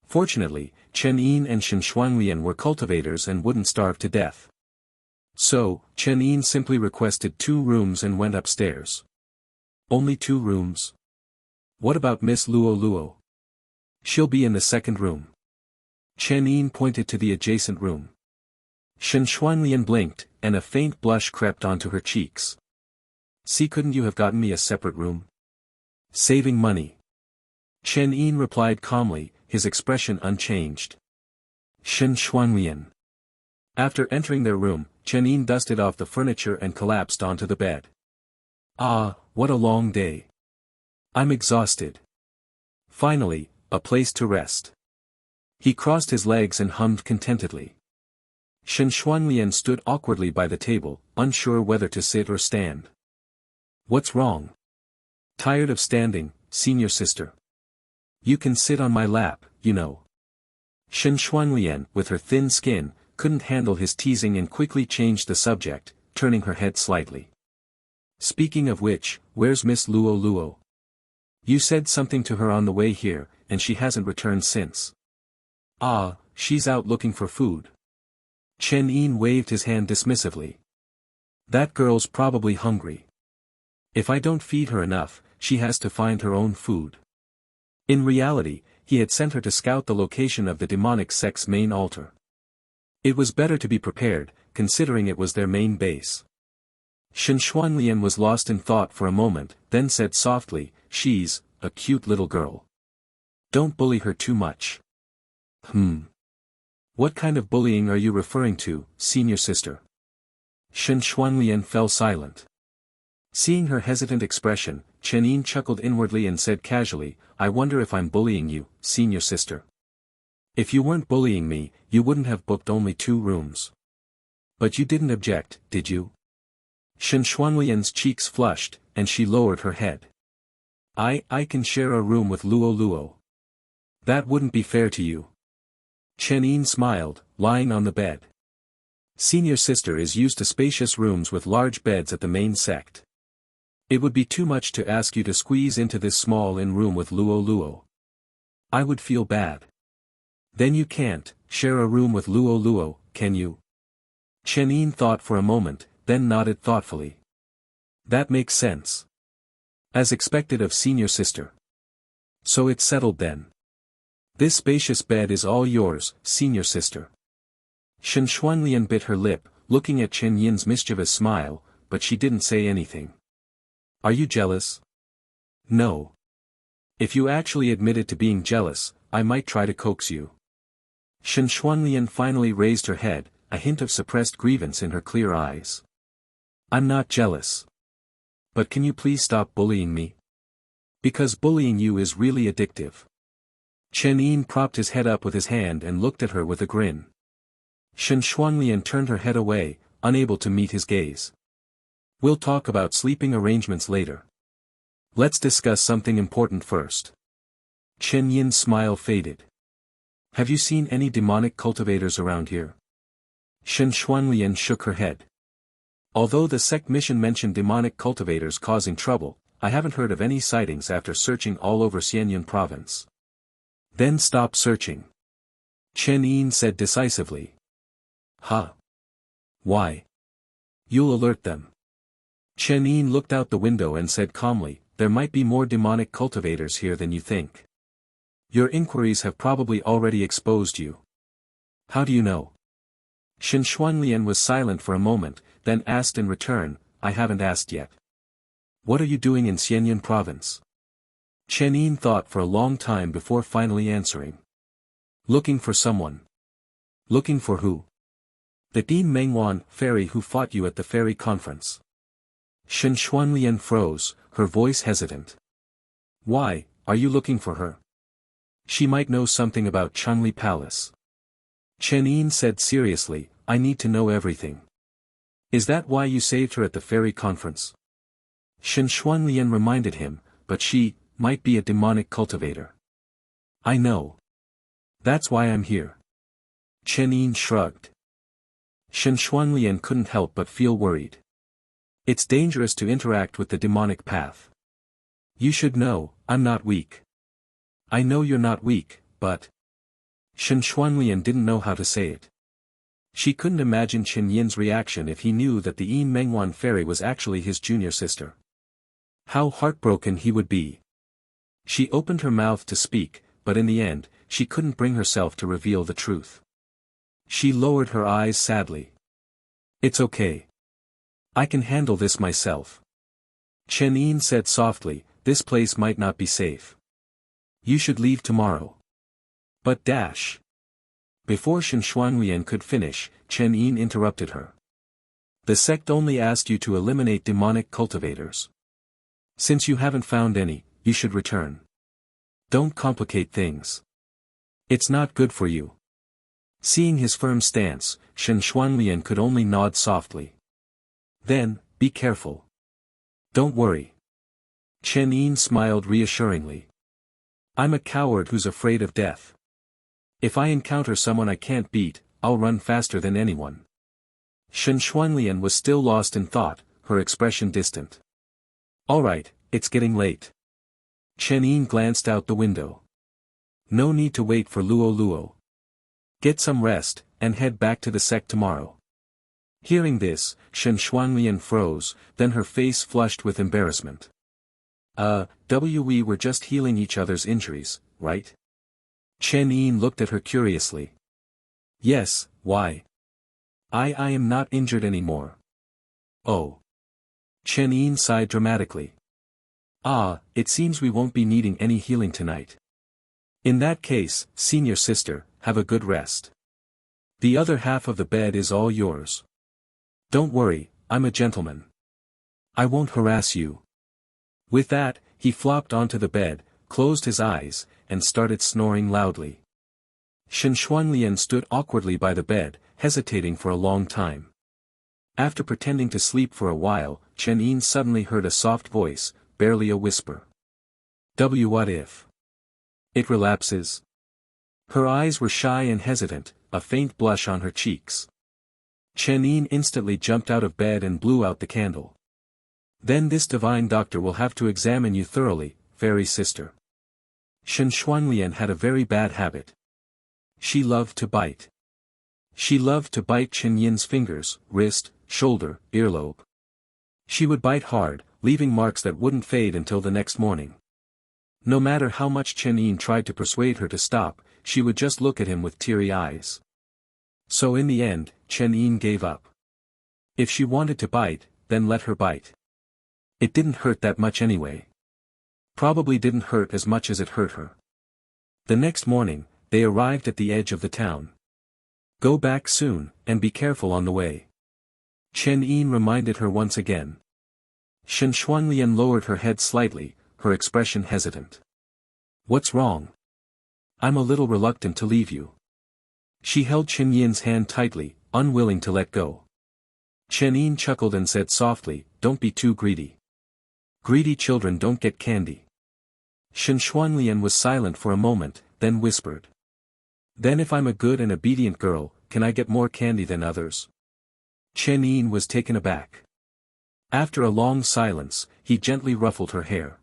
[SPEAKER 2] Fortunately, Chen Yin and Shen Xuanlian were cultivators and wouldn't starve to death. So, Chen Yin simply requested 2 rooms and went upstairs. Only 2 rooms? What about Miss Luo Luo? She'll be in the second room. Chen Yin pointed to the adjacent room. Shen Xuanlian blinked, and a faint blush crept onto her cheeks. See, couldn't you have gotten me a separate room? Saving money. Chen Yin replied calmly, his expression unchanged. Shen Xuanlian. After entering their room, Chen Yin dusted off the furniture and collapsed onto the bed. Ah, what a long day. I'm exhausted. Finally, a place to rest. He crossed his legs and hummed contentedly. Shen Xuanlian stood awkwardly by the table, unsure whether to sit or stand. What's wrong? Tired of standing, senior sister? You can sit on my lap, you know. Shen Xuanlian, with her thin skin, couldn't handle his teasing and quickly changed the subject, turning her head slightly. Speaking of which, where's Miss Luo Luo? You said something to her on the way here, and she hasn't returned since. Ah, she's out looking for food. Chen Yin waved his hand dismissively. That girl's probably hungry. If I don't feed her enough, she has to find her own food. In reality, he had sent her to scout the location of the demonic sect's main altar. It was better to be prepared, considering it was their main base. Shen Xuanlian was lost in thought for a moment, then said softly, she's a cute little girl. Don't bully her too much. What kind of bullying are you referring to, senior sister? Shen Xuanlian fell silent. Seeing her hesitant expression, Chen Yin chuckled inwardly and said casually, I wonder if I'm bullying you, senior sister. If you weren't bullying me, you wouldn't have booked only 2 rooms. But you didn't object, did you? Shen Xuanlian's cheeks flushed, and she lowered her head. I can share a room with Luo Luo. That wouldn't be fair to you. Chen Yin smiled, lying on the bed. Senior sister is used to spacious rooms with large beds at the main sect. It would be too much to ask you to squeeze into this small inn room with Luo Luo. I would feel bad. Then you can't share a room with Luo Luo, can you? Chen Yin thought for a moment, then nodded thoughtfully. That makes sense. As expected of senior sister. So it's settled then. This spacious bed is all yours, senior sister. Shen Xuanlian bit her lip, looking at Chen Yin's mischievous smile, but she didn't say anything. Are you jealous? No. If you actually admitted to being jealous, I might try to coax you. Shen Xuanlian finally raised her head, a hint of suppressed grievance in her clear eyes. I'm not jealous. But can you please stop bullying me? Because bullying you is really addictive. Chen Yin propped his head up with his hand and looked at her with a grin. Shen Xuanlian turned her head away, unable to meet his gaze. We'll talk about sleeping arrangements later. Let's discuss something important first. Chen Yin's smile faded. Have you seen any demonic cultivators around here? Shen Xuanlian shook her head. Although the sect mission mentioned demonic cultivators causing trouble, I haven't heard of any sightings after searching all over Xianyun province. Then stop searching. Chen Yin said decisively. Huh? Why? You'll alert them. Chen Yin looked out the window and said calmly, there might be more demonic cultivators here than you think. Your inquiries have probably already exposed you. How do you know? Shen Xuanlian was silent for a moment, then asked in return, I haven't asked yet. What are you doing in Xianyun province? Chen Yin thought for a long time before finally answering. Looking for someone. Looking for who? The Dean Mengwan fairy who fought you at the fairy conference. Shen Xuanlian froze, her voice hesitant. Why, are you looking for her? She might know something about Changli Palace. Chen Yin said seriously, I need to know everything. Is that why you saved her at the fairy conference? Shen Xuanlian reminded him, but she might be a demonic cultivator. I know. That's why I'm here. Chen Yin shrugged. Shen Xuanlian couldn't help but feel worried. It's dangerous to interact with the demonic path. You should know, I'm not weak. I know you're not weak, but... Shen Xuanlian didn't know how to say it. She couldn't imagine Chen Yin's reaction if he knew that the Yin Mengwan fairy was actually his junior sister. How heartbroken he would be. She opened her mouth to speak, but in the end, she couldn't bring herself to reveal the truth. She lowered her eyes sadly. It's okay. I can handle this myself. Chen Yin said softly, this place might not be safe. You should leave tomorrow. But dash. Before Shen Xuanlian could finish, Chen Yin interrupted her. The sect only asked you to eliminate demonic cultivators. Since you haven't found any, you should return. Don't complicate things. It's not good for you. Seeing his firm stance, Shen Xuanlian could only nod softly. Then, be careful. Don't worry. Chen Yin smiled reassuringly. I'm a coward who's afraid of death. If I encounter someone I can't beat, I'll run faster than anyone. Shen Xuanlian was still lost in thought, her expression distant. Alright, it's getting late. Chen Yin glanced out the window. No need to wait for Luo Luo. Get some rest, and head back to the sect tomorrow. Hearing this, Shen Xuanlian froze, then her face flushed with embarrassment. We were just healing each other's injuries, right? Chen Yin looked at her curiously. Yes, why? I am not injured anymore. Oh. Chen Yin sighed dramatically. It seems we won't be needing any healing tonight. In that case, senior sister, have a good rest. The other half of the bed is all yours. Don't worry, I'm a gentleman. I won't harass you. With that, he flopped onto the bed, closed his eyes, and started snoring loudly. Shen Xuanlian stood awkwardly by the bed, hesitating for a long time. After pretending to sleep for a while, Chen Yin suddenly heard a soft voice, barely a whisper. What if it relapses? Her eyes were shy and hesitant, a faint blush on her cheeks. Chen Yin instantly jumped out of bed and blew out the candle. Then this divine doctor will have to examine you thoroughly, fairy sister. Shen Xuanlian had a very bad habit. She loved to bite. She loved to bite Chen Yin's fingers, wrist, shoulder, earlobe. She would bite hard, leaving marks that wouldn't fade until the next morning. No matter how much Chen Yin tried to persuade her to stop, she would just look at him with teary eyes. So in the end, Chen Yin gave up. If she wanted to bite, then let her bite. It didn't hurt that much anyway. Probably didn't hurt as much as it hurt her. The next morning, they arrived at the edge of the town. Go back soon, and be careful on the way. Chen Yin reminded her once again. Shen Xuanlian lowered her head slightly, her expression hesitant. What's wrong? I'm a little reluctant to leave you. She held Chen Yin's hand tightly, unwilling to let go. Chen Yin chuckled and said softly, don't be too greedy. Greedy children don't get candy. Shen Xuanlian was silent for a moment, then whispered. Then if I'm a good and obedient girl, can I get more candy than others? Chen Yin was taken aback. After a long silence, he gently ruffled her hair.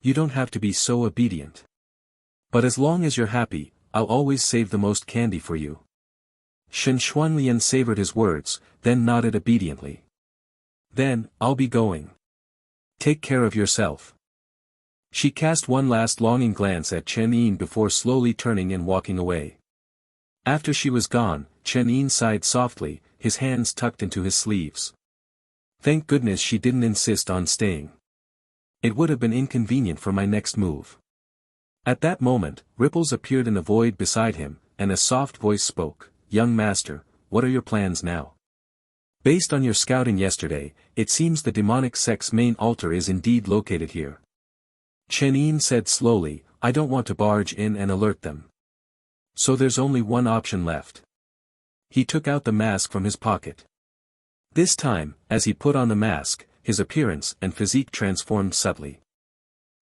[SPEAKER 2] You don't have to be so obedient. But as long as you're happy, I'll always save the most candy for you. Shen Xuanlian savored his words, then nodded obediently. Then, I'll be going. Take care of yourself. She cast one last longing glance at Chen Yin before slowly turning and walking away. After she was gone, Chen Yin sighed softly, his hands tucked into his sleeves. Thank goodness she didn't insist on staying. It would have been inconvenient for my next move. At that moment, ripples appeared in the void beside him, and a soft voice spoke, Young master, what are your plans now? Based on your scouting yesterday, it seems the demonic sect's main altar is indeed located here. Chen Yin said slowly, I don't want to barge in and alert them. So there's only one option left. He took out the mask from his pocket. This time, as he put on the mask, his appearance and physique transformed subtly.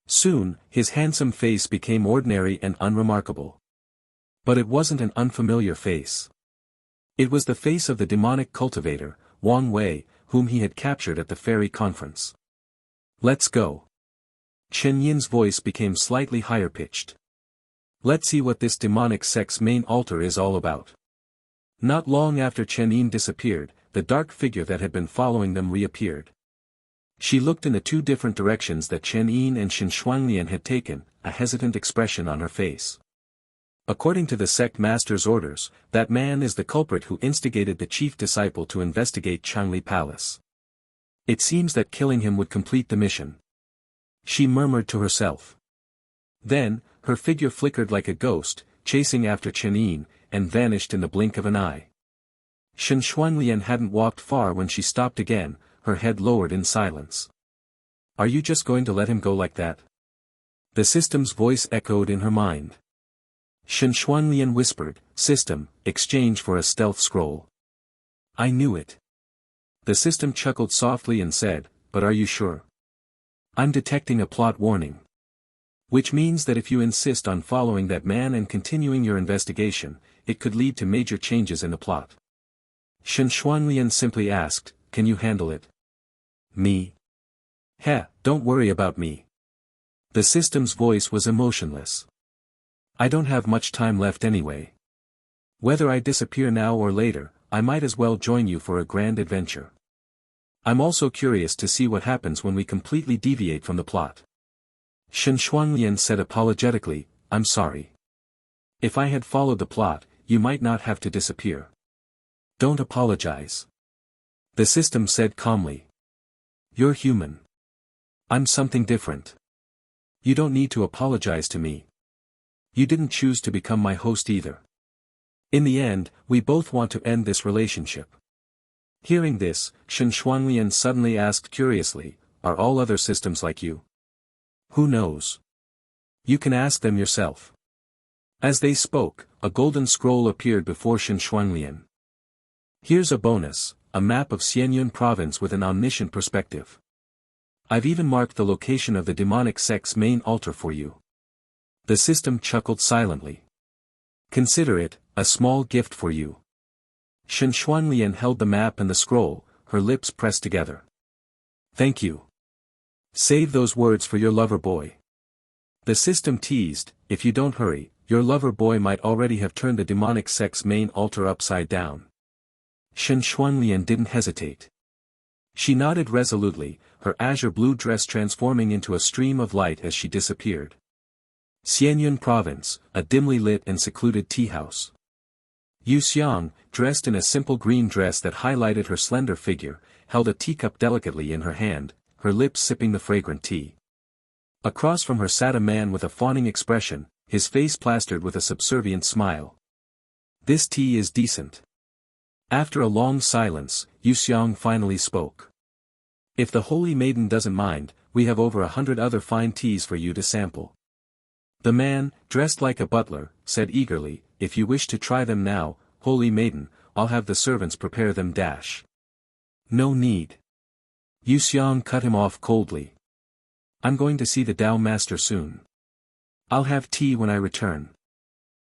[SPEAKER 2] Soon, his handsome face became ordinary and unremarkable. But it wasn't an unfamiliar face. It was the face of the demonic cultivator, Wang Wei, whom he had captured at the fairy conference. Let's go. Chen Yin's voice became slightly higher-pitched. Let's see what this demonic sect's main altar is all about. Not long after Chen Yin disappeared, the dark figure that had been following them reappeared. She looked in the two different directions that Chen Yin and Shen Xuanlian had taken, a hesitant expression on her face. According to the sect master's orders, that man is the culprit who instigated the chief disciple to investigate Changli Palace. It seems that killing him would complete the mission. She murmured to herself. Then, her figure flickered like a ghost, chasing after Chen Yin, and vanished in the blink of an eye. Shen Xuanlian hadn't walked far when she stopped again, her head lowered in silence. Are you just going to let him go like that? The system's voice echoed in her mind. Shen Xuanlian whispered, System, exchange for a stealth scroll. I knew it. The system chuckled softly and said, but are you sure? I'm detecting a plot warning. Which means that if you insist on following that man and continuing your investigation, it could lead to major changes in the plot. Shen Xuanlian simply asked, can you handle it? Me? Heh, don't worry about me. The system's voice was emotionless. I don't have much time left anyway. Whether I disappear now or later, I might as well join you for a grand adventure. I'm also curious to see what happens when we completely deviate from the plot. Shen Xuanlian said apologetically, I'm sorry. If I had followed the plot, you might not have to disappear. Don't apologize. The system said calmly. You're human. I'm something different. You don't need to apologize to me. You didn't choose to become my host either. In the end, we both want to end this relationship. Hearing this, Shen Xuanlian suddenly asked curiously, are all other systems like you? Who knows? You can ask them yourself. As they spoke, a golden scroll appeared before Shen Xuanlian. Here's a bonus, a map of Xianyun province with an omniscient perspective. I've even marked the location of the demonic sect's main altar for you. The system chuckled silently. Consider it, a small gift for you. Shen Xuanlian held the map and the scroll, her lips pressed together. Thank you. Save those words for your lover boy. The system teased, if you don't hurry, your lover boy might already have turned the demonic sect's main altar upside down. Chen Yin didn't hesitate. She nodded resolutely, her azure blue dress transforming into a stream of light as she disappeared. Xianyun Province, a dimly lit and secluded tea house. Yu Xiang, dressed in a simple green dress that highlighted her slender figure, held a teacup delicately in her hand, her lips sipping the fragrant tea. Across from her sat a man with a fawning expression, his face plastered with a subservient smile. This tea is decent. After a long silence, Yu Xiang finally spoke. If the holy maiden doesn't mind, we have over 100 other fine teas for you to sample. The man, dressed like a butler, said eagerly, if you wish to try them now, holy maiden, I'll have the servants prepare them. No need. Yu Xiang cut him off coldly. I'm going to see the Tao Master soon. I'll have tea when I return.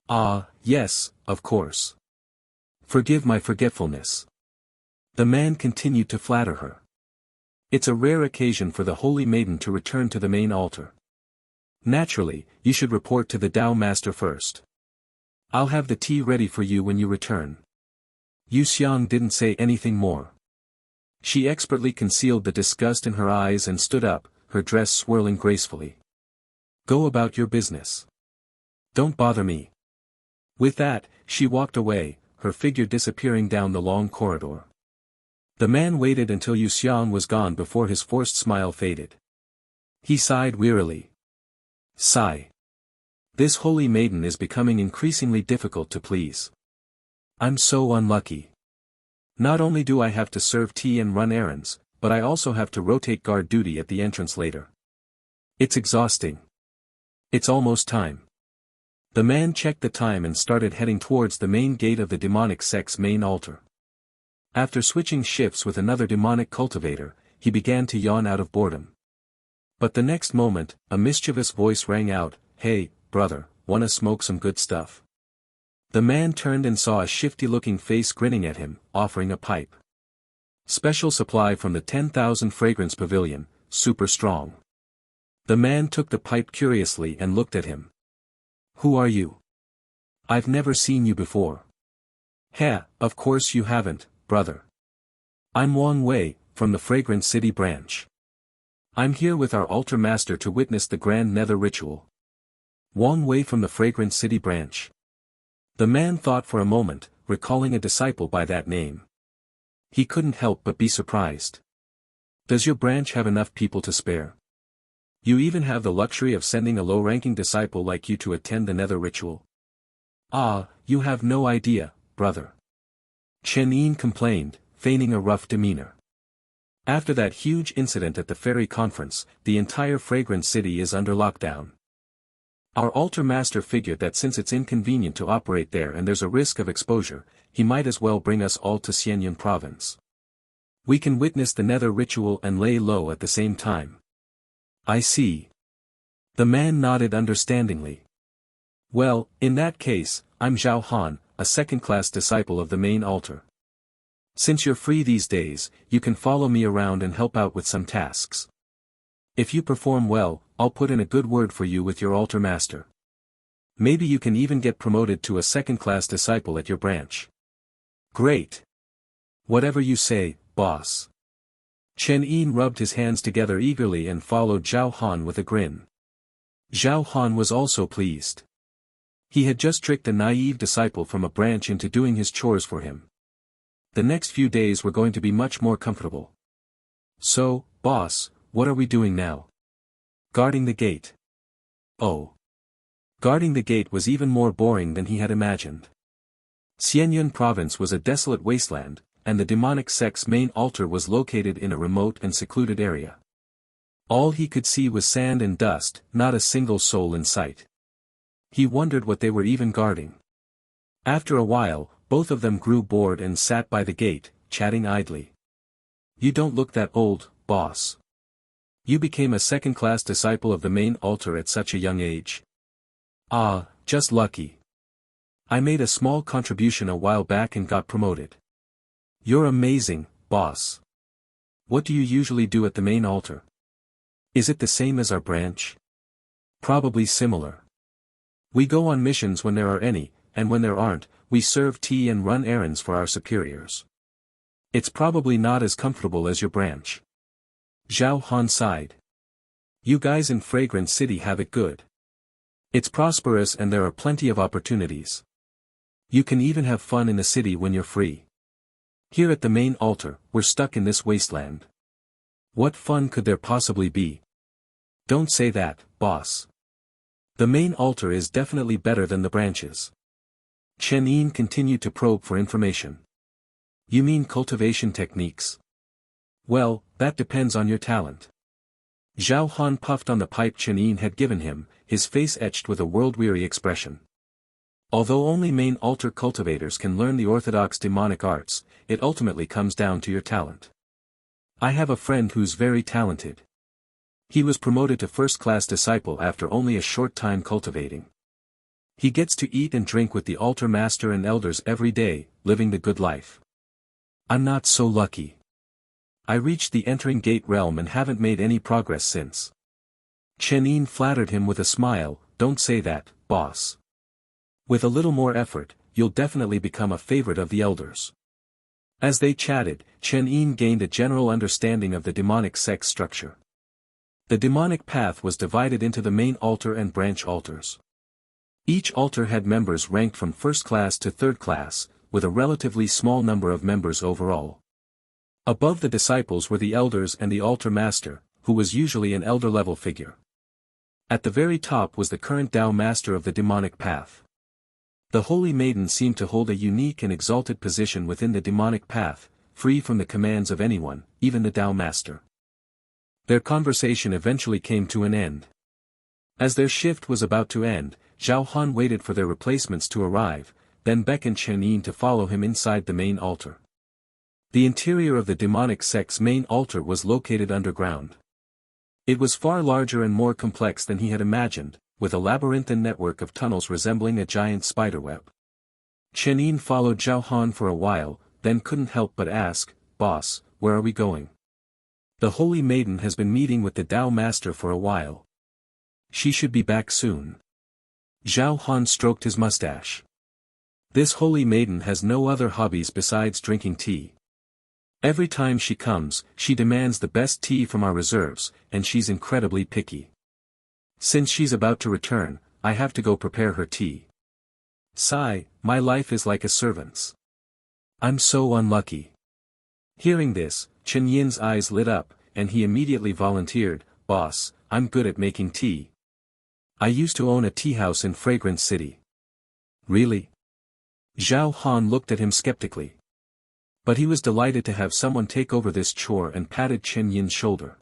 [SPEAKER 2] Ah, yes, of course. Forgive my forgetfulness. The man continued to flatter her. It's a rare occasion for the holy maiden to return to the main altar. Naturally, you should report to the Tao Master first. I'll have the tea ready for you when you return. Yu Xiang didn't say anything more. She expertly concealed the disgust in her eyes and stood up, her dress swirling gracefully. Go about your business. Don't bother me. With that, she walked away, her figure disappearing down the long corridor. The man waited until Yu Xiang was gone before his forced smile faded. He sighed wearily. Sigh. This holy maiden is becoming increasingly difficult to please. I'm so unlucky. Not only do I have to serve tea and run errands, but I also have to rotate guard duty at the entrance later. It's exhausting. It's almost time. The man checked the time and started heading towards the main gate of the demonic sect's main altar. After switching shifts with another demonic cultivator, he began to yawn out of boredom. But the next moment, a mischievous voice rang out, "Hey, brother, wanna smoke some good stuff?" The man turned and saw a shifty-looking face grinning at him, offering a pipe. Special supply from the 10,000 Fragrance Pavilion, super strong. The man took the pipe curiously and looked at him. Who are you? I've never seen you before. Heh, of course you haven't, brother. I'm Wang Wei, from the Fragrant City branch. I'm here with our altar master to witness the grand nether ritual. Wang Wei from the Fragrant City branch. The man thought for a moment, recalling a disciple by that name. He couldn't help but be surprised. Does your branch have enough people to spare? You even have the luxury of sending a low-ranking disciple like you to attend the nether ritual? Ah, you have no idea, brother. Chen Yin complained, feigning a rough demeanor. After that huge incident at the fairy conference, the entire Fragrant City is under lockdown. Our altar master figured that since it's inconvenient to operate there and there's a risk of exposure, he might as well bring us all to Xianyun province. We can witness the nether ritual and lay low at the same time. I see. The man nodded understandingly. Well, in that case, I'm Zhao Han, a second-class disciple of the main altar. Since you're free these days, you can follow me around and help out with some tasks. If you perform well, I'll put in a good word for you with your altar master. Maybe you can even get promoted to a second-class disciple at your branch. Great. Whatever you say, boss. Chen Yin rubbed his hands together eagerly and followed Zhao Han with a grin. Zhao Han was also pleased. He had just tricked a naive disciple from a branch into doing his chores for him. The next few days were going to be much more comfortable. So, boss, what are we doing now? Guarding the gate. Oh. Guarding the gate was even more boring than he had imagined. Xianyun province was a desolate wasteland, and the demonic sect's main altar was located in a remote and secluded area. All he could see was sand and dust, not a single soul in sight. He wondered what they were even guarding. After a while, both of them grew bored and sat by the gate, chatting idly. You don't look that old, boss. You became a second-class disciple of the main altar at such a young age. Ah, just lucky. I made a small contribution a while back and got promoted. You're amazing, boss. What do you usually do at the main altar? Is it the same as our branch? Probably similar. We go on missions when there are any, and when there aren't, we serve tea and run errands for our superiors. It's probably not as comfortable as your branch. Zhao Han sighed. You guys in Fragrant City have it good. It's prosperous and there are plenty of opportunities. You can even have fun in the city when you're free. Here at the main altar, we're stuck in this wasteland. What fun could there possibly be? Don't say that, boss. The main altar is definitely better than the branches. Chen Yin continued to probe for information. You mean cultivation techniques? Well, that depends on your talent. Zhao Han puffed on the pipe Chen Yin had given him, his face etched with a world-weary expression. Although only main altar cultivators can learn the orthodox demonic arts, it ultimately comes down to your talent. I have a friend who's very talented. He was promoted to first-class disciple after only a short time cultivating. He gets to eat and drink with the altar master and elders every day, living the good life. I'm not so lucky. I reached the entering gate realm and haven't made any progress since. Chen Yin flattered him with a smile, don't say that, boss. With a little more effort, you'll definitely become a favorite of the elders. As they chatted, Chen Yin gained a general understanding of the demonic sex structure. The demonic path was divided into the main altar and branch altars. Each altar had members ranked from first class to third class, with a relatively small number of members overall. Above the disciples were the elders and the altar master, who was usually an elder-level figure. At the very top was the current Tao master of the demonic path. The Holy Maiden seemed to hold a unique and exalted position within the demonic path, free from the commands of anyone, even the Tao master. Their conversation eventually came to an end. As their shift was about to end, Zhao Han waited for their replacements to arrive, then beckoned Chen Yin to follow him inside the main altar. The interior of the demonic sect's main altar was located underground. It was far larger and more complex than he had imagined, with a labyrinthine network of tunnels resembling a giant spiderweb. Chen Yin followed Zhao Han for a while, then couldn't help but ask, Boss, where are we going? The Holy Maiden has been meeting with the Tao Master for a while. She should be back soon. Zhao Han stroked his mustache. This Holy Maiden has no other hobbies besides drinking tea. Every time she comes, she demands the best tea from our reserves, and she's incredibly picky. Since she's about to return, I have to go prepare her tea. Sigh, my life is like a servant's. I'm so unlucky. Hearing this, Chen Yin's eyes lit up, and he immediately volunteered, Boss, I'm good at making tea. I used to own a tea house in Fragrant City. Really? Zhao Han looked at him skeptically. But he was delighted to have someone take over this chore and patted Chen Yin's shoulder.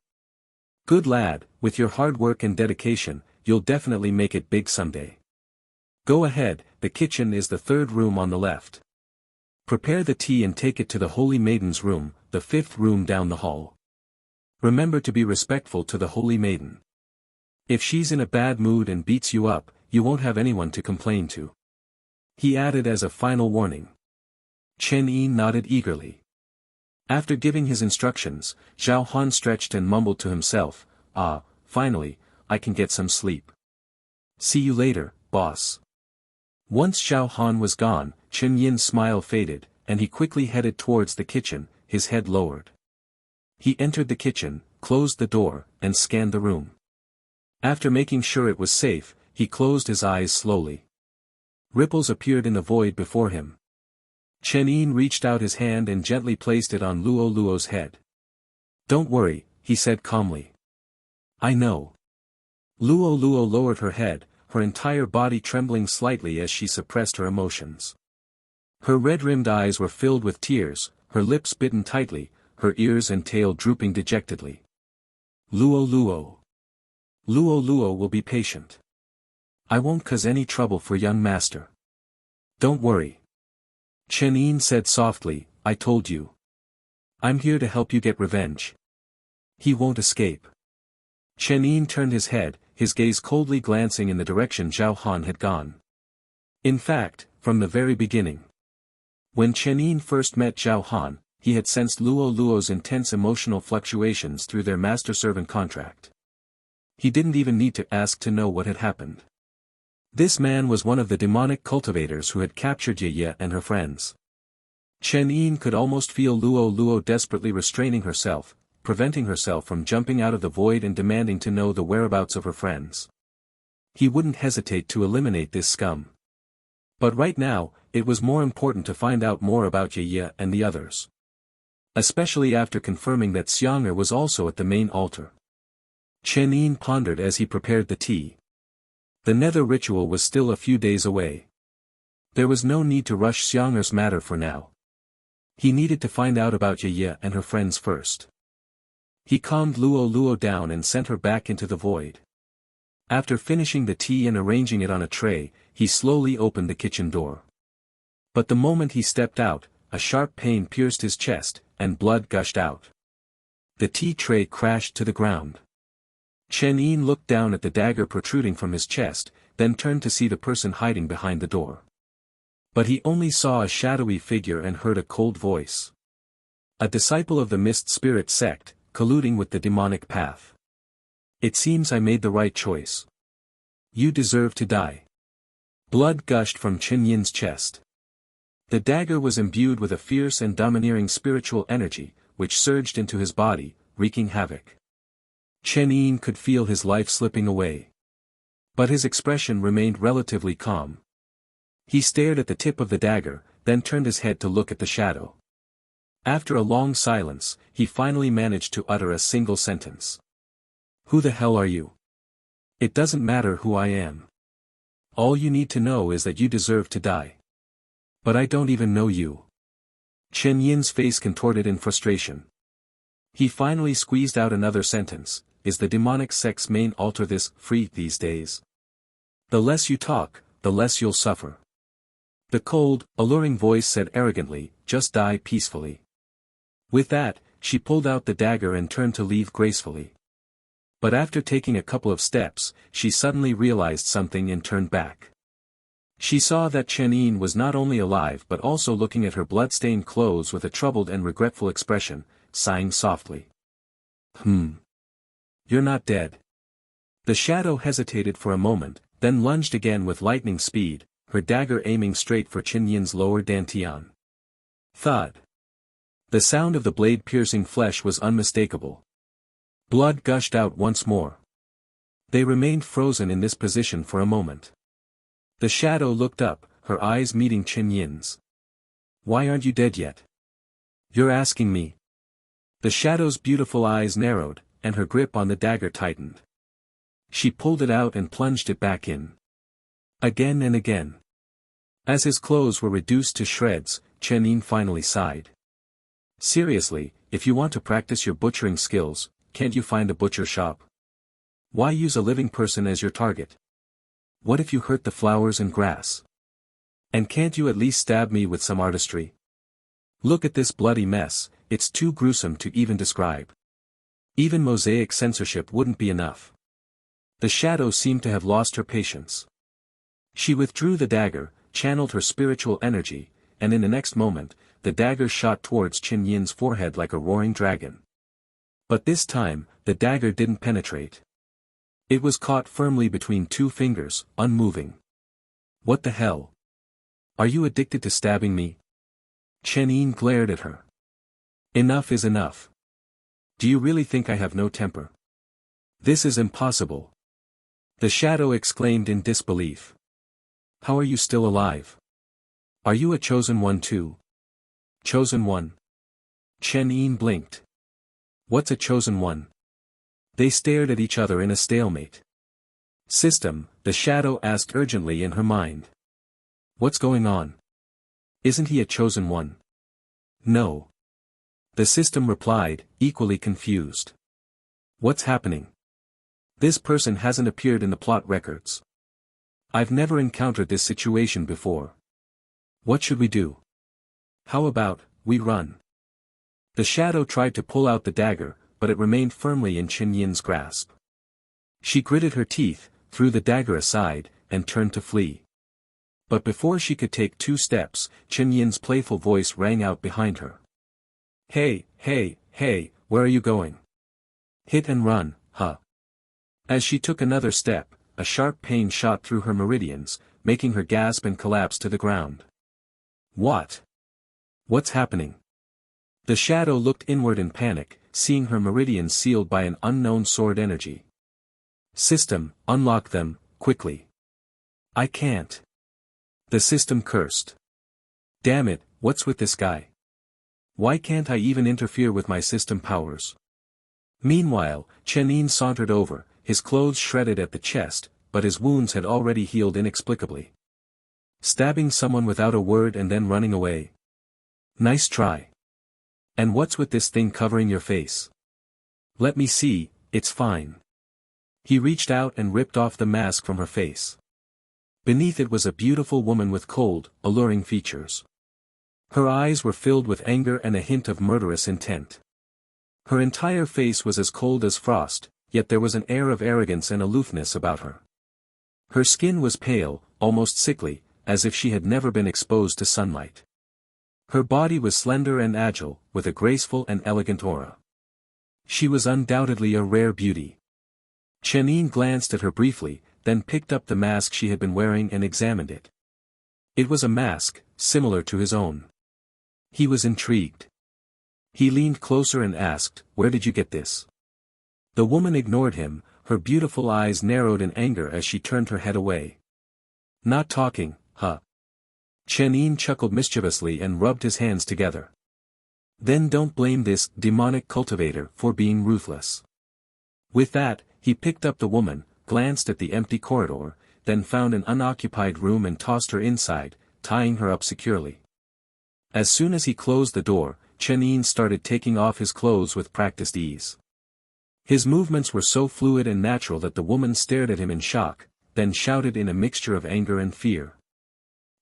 [SPEAKER 2] Good lad, with your hard work and dedication, you'll definitely make it big someday. Go ahead, the kitchen is the third room on the left. Prepare the tea and take it to the Holy Maiden's room, the fifth room down the hall. Remember to be respectful to the Holy Maiden. If she's in a bad mood and beats you up, you won't have anyone to complain to. He added as a final warning. Chen Yin nodded eagerly. After giving his instructions, Zhao Han stretched and mumbled to himself, finally, I can get some sleep. See you later, boss. Once Zhao Han was gone, Chen Yin's smile faded, and he quickly headed towards the kitchen, his head lowered. He entered the kitchen, closed the door, and scanned the room. After making sure it was safe, he closed his eyes slowly. Ripples appeared in the void before him. Chen Yin reached out his hand and gently placed it on Luo Luo's head. Don't worry, he said calmly. I know. Luo Luo lowered her head, her entire body trembling slightly as she suppressed her emotions. Her red-rimmed eyes were filled with tears, her lips bitten tightly, her ears and tail drooping dejectedly. Luo Luo. Luo Luo will be patient. I won't cause any trouble for young master. Don't worry. Chen Yin said softly, I told you. I'm here to help you get revenge. He won't escape. Chen Yin turned his head, his gaze coldly glancing in the direction Zhao Han had gone. In fact, from the very beginning. When Chen Yin first met Zhao Han, he had sensed Luo Luo's intense emotional fluctuations through their master-servant contract. He didn't even need to ask to know what had happened. This man was one of the demonic cultivators who had captured Ye and her friends. Chen Yin could almost feel Luo desperately restraining herself, preventing herself from jumping out of the void and demanding to know the whereabouts of her friends. He wouldn't hesitate to eliminate this scum. But right now, it was more important to find out more about Ye and the others. Especially after confirming that Xiang'er was also at the main altar. Chen Yin pondered as he prepared the tea. The nether ritual was still a few days away. There was no need to rush Xiang'er's matter for now. He needed to find out about Ye and her friends first. He calmed Luo down and sent her back into the void. After finishing the tea and arranging it on a tray, he slowly opened the kitchen door. But the moment he stepped out, a sharp pain pierced his chest, and blood gushed out. The tea tray crashed to the ground. Chen Yin looked down at the dagger protruding from his chest, then turned to see the person hiding behind the door. But he only saw a shadowy figure and heard a cold voice. A disciple of the Mist Spirit sect, colluding with the demonic path. It seems I made the right choice. You deserve to die. Blood gushed from Chen Yin's chest. The dagger was imbued with a fierce and domineering spiritual energy, which surged into his body, wreaking havoc. Chen Yin could feel his life slipping away. But his expression remained relatively calm. He stared at the tip of the dagger, then turned his head to look at the shadow. After a long silence, he finally managed to utter a single sentence. Who the hell are you? It doesn't matter who I am. All you need to know is that you deserve to die. But I don't even know you. Chen Yin's face contorted in frustration. He finally squeezed out another sentence. Is the demonic sect's main altar this free these days? The less you talk, the less you'll suffer. The cold, alluring voice said arrogantly, just die peacefully. With that, she pulled out the dagger and turned to leave gracefully. But after taking a couple of steps, she suddenly realized something and turned back. She saw that Chen Yin was not only alive but also looking at her blood-stained clothes with a troubled and regretful expression, sighing softly. You're not dead. The shadow hesitated for a moment, then lunged again with lightning speed, her dagger aiming straight for Chen Yin's lower dantian. Thud. The sound of the blade piercing flesh was unmistakable. Blood gushed out once more. They remained frozen in this position for a moment. The shadow looked up, her eyes meeting Chen Yin's. Why aren't you dead yet? You're asking me. The shadow's beautiful eyes narrowed, and her grip on the dagger tightened. She pulled it out and plunged it back in. Again and again. As his clothes were reduced to shreds, Chen Yin finally sighed. Seriously, if you want to practice your butchering skills, can't you find a butcher shop? Why use a living person as your target? What if you hurt the flowers and grass? And can't you at least stab me with some artistry? Look at this bloody mess, it's too gruesome to even describe. Even mosaic censorship wouldn't be enough. The shadow seemed to have lost her patience. She withdrew the dagger, channeled her spiritual energy, and in the next moment, the dagger shot towards Chen Yin's forehead like a roaring dragon. But this time, the dagger didn't penetrate. It was caught firmly between two fingers, unmoving. What the hell? Are you addicted to stabbing me? Chen Yin glared at her. Enough is enough. Do you really think I have no temper? This is impossible. The shadow exclaimed in disbelief. How are you still alive? Are you a chosen one too? Chosen one? Chen Yin blinked. What's a chosen one? They stared at each other in a stalemate. System, the shadow asked urgently in her mind. What's going on? Isn't he a chosen one? No. The system replied, equally confused. What's happening? This person hasn't appeared in the plot records. I've never encountered this situation before. What should we do? How about, we run? The shadow tried to pull out the dagger, but it remained firmly in Chen Yin's grasp. She gritted her teeth, threw the dagger aside, and turned to flee. But before she could take 2 steps, Chen Yin's playful voice rang out behind her. Hey, hey, hey, where are you going? Hit and run, huh? As she took another step, a sharp pain shot through her meridians, making her gasp and collapse to the ground. What? What's happening? The shadow looked inward in panic, seeing her meridians sealed by an unknown sword energy. System, unlock them, quickly. I can't. The system cursed. Damn it, what's with this guy? Why can't I even interfere with my system powers? Meanwhile, Chen Yin sauntered over, his clothes shredded at the chest, but his wounds had already healed inexplicably. Stabbing someone without a word and then running away. Nice try. And what's with this thing covering your face? Let me see, it's fine. He reached out and ripped off the mask from her face. Beneath it was a beautiful woman with cold, alluring features. Her eyes were filled with anger and a hint of murderous intent. Her entire face was as cold as frost, yet there was an air of arrogance and aloofness about her. Her skin was pale, almost sickly, as if she had never been exposed to sunlight. Her body was slender and agile, with a graceful and elegant aura. She was undoubtedly a rare beauty. Chen Yin glanced at her briefly, then picked up the mask she had been wearing and examined it. It was a mask, similar to his own. He was intrigued. He leaned closer and asked, "Where did you get this?" The woman ignored him, her beautiful eyes narrowed in anger as she turned her head away. Not talking, huh? Chen Yin chuckled mischievously and rubbed his hands together. Then don't blame this demonic cultivator for being ruthless. With that, he picked up the woman, glanced at the empty corridor, then found an unoccupied room and tossed her inside, tying her up securely. As soon as he closed the door, Chen Yin started taking off his clothes with practiced ease. His movements were so fluid and natural that the woman stared at him in shock, then shouted in a mixture of anger and fear.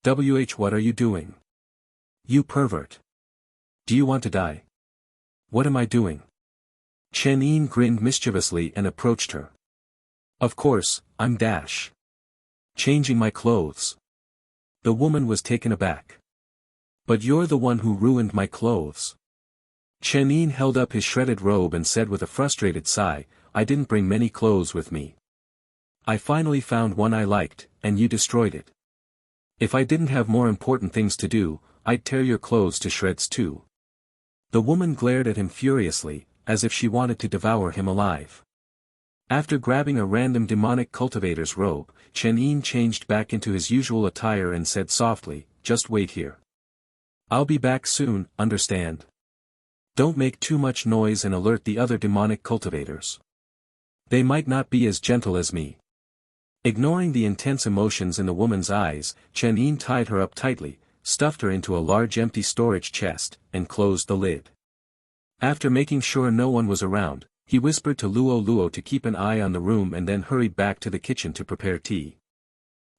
[SPEAKER 2] What are you doing? You pervert. Do you want to die? What am I doing? Chen Yin grinned mischievously and approached her. Of course, I'm changing my clothes. The woman was taken aback. But you're the one who ruined my clothes. Chen Yin held up his shredded robe and said with a frustrated sigh, I didn't bring many clothes with me. I finally found one I liked, and you destroyed it. If I didn't have more important things to do, I'd tear your clothes to shreds too. The woman glared at him furiously, as if she wanted to devour him alive. After grabbing a random demonic cultivator's robe, Chen Yin changed back into his usual attire and said softly, just wait here. I'll be back soon, understand? Don't make too much noise and alert the other demonic cultivators. They might not be as gentle as me. Ignoring the intense emotions in the woman's eyes, Chen Yin tied her up tightly, stuffed her into a large empty storage chest, and closed the lid. After making sure no one was around, he whispered to Luo to keep an eye on the room and then hurried back to the kitchen to prepare tea.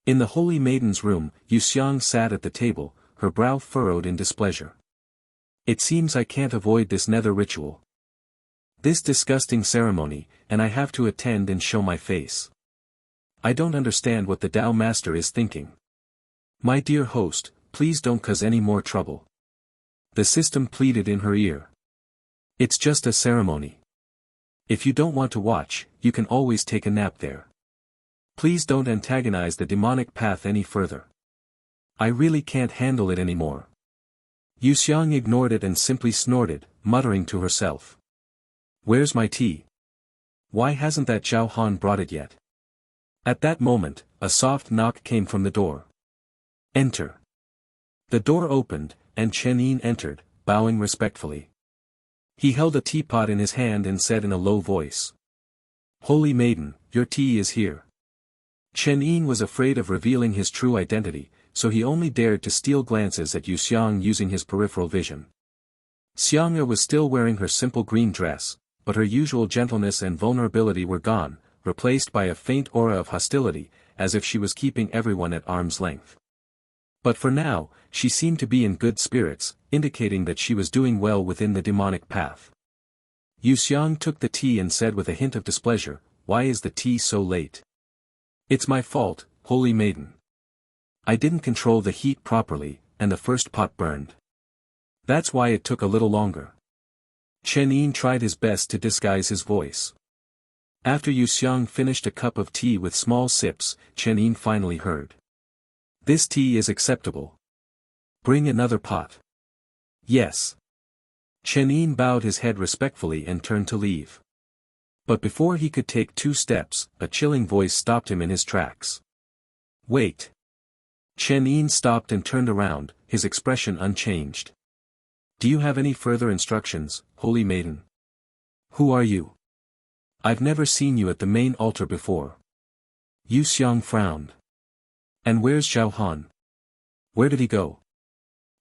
[SPEAKER 2] In the Holy Maiden's room, Yuxiang sat at the table, her brow furrowed in displeasure. It seems I can't avoid this nether ritual. This disgusting ceremony, and I have to attend and show my face. I don't understand what the Tao Master is thinking. My dear host, please don't cause any more trouble. The system pleaded in her ear. It's just a ceremony. If you don't want to watch, you can always take a nap there. Please don't antagonize the demonic path any further. I really can't handle it anymore. Yuxiang ignored it and simply snorted, muttering to herself. Where's my tea? Why hasn't that Zhao Han brought it yet? At that moment, a soft knock came from the door. Enter. The door opened, and Chen Yin entered, bowing respectfully. He held a teapot in his hand and said in a low voice. Holy Maiden, your tea is here. Chen Yin was afraid of revealing his true identity, so he only dared to steal glances at Yuxiang using his peripheral vision. Xiang'e was still wearing her simple green dress, but her usual gentleness and vulnerability were gone, replaced by a faint aura of hostility, as if she was keeping everyone at arm's length. But for now, she seemed to be in good spirits, indicating that she was doing well within the demonic path. Yuxiang took the tea and said with a hint of displeasure, Why is the tea so late? It's my fault, Holy Maiden. I didn't control the heat properly, and the first pot burned. That's why it took a little longer. Chen Yin tried his best to disguise his voice. After Yuxiang finished a cup of tea with small sips, Chen Yin finally heard. This tea is acceptable. Bring another pot. Yes. Chen Yin bowed his head respectfully and turned to leave. But before he could take 2 steps, a chilling voice stopped him in his tracks. Wait. Chen Yin stopped and turned around, his expression unchanged. Do you have any further instructions, holy maiden? Who are you? I've never seen you at the main altar before. Yu Xiang frowned. And where's Zhao Han? Where did he go?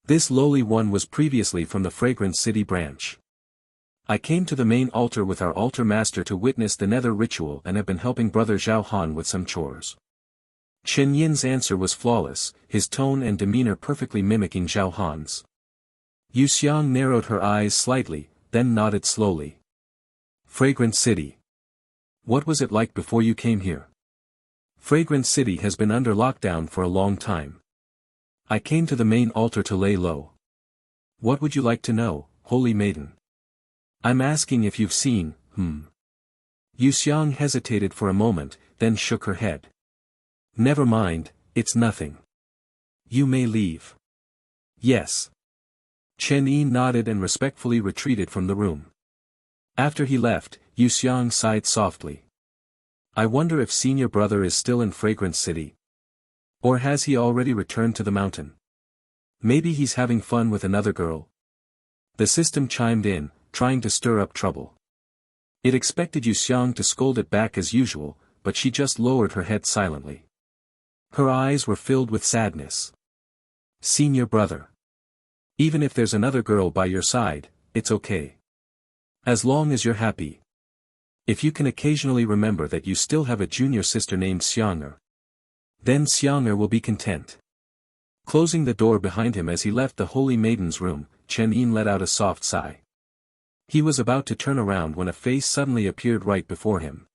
[SPEAKER 2] This lowly one was previously from the Fragrant City branch. I came to the main altar with our altar master to witness the nether ritual and have been helping brother Zhao Han with some chores. Chen Yin's answer was flawless, his tone and demeanor perfectly mimicking Zhao Han's. Yu Xiang narrowed her eyes slightly, then nodded slowly. Fragrant City. What was it like before you came here? Fragrant City has been under lockdown for a long time. I came to the main altar to lay low. What would you like to know, holy maiden? I'm asking if you've seen, Yu Xiang hesitated for a moment, then shook her head. Never mind, it's nothing. You may leave. Yes. Chen Yin nodded and respectfully retreated from the room. After he left, Yu Xiang sighed softly. I wonder if senior brother is still in Fragrant City. Or has he already returned to the mountain? Maybe he's having fun with another girl. The system chimed in, trying to stir up trouble. It expected Yu Xiang to scold it back as usual, but she just lowered her head silently. Her eyes were filled with sadness. Senior brother. Even if there's another girl by your side, it's okay. As long as you're happy. If you can occasionally remember that you still have a junior sister named Xiang'er. Then Xiang'er will be content. Closing the door behind him as he left the holy maiden's room, Chen Yin let out a soft sigh. He was about to turn around when a face suddenly appeared right before him.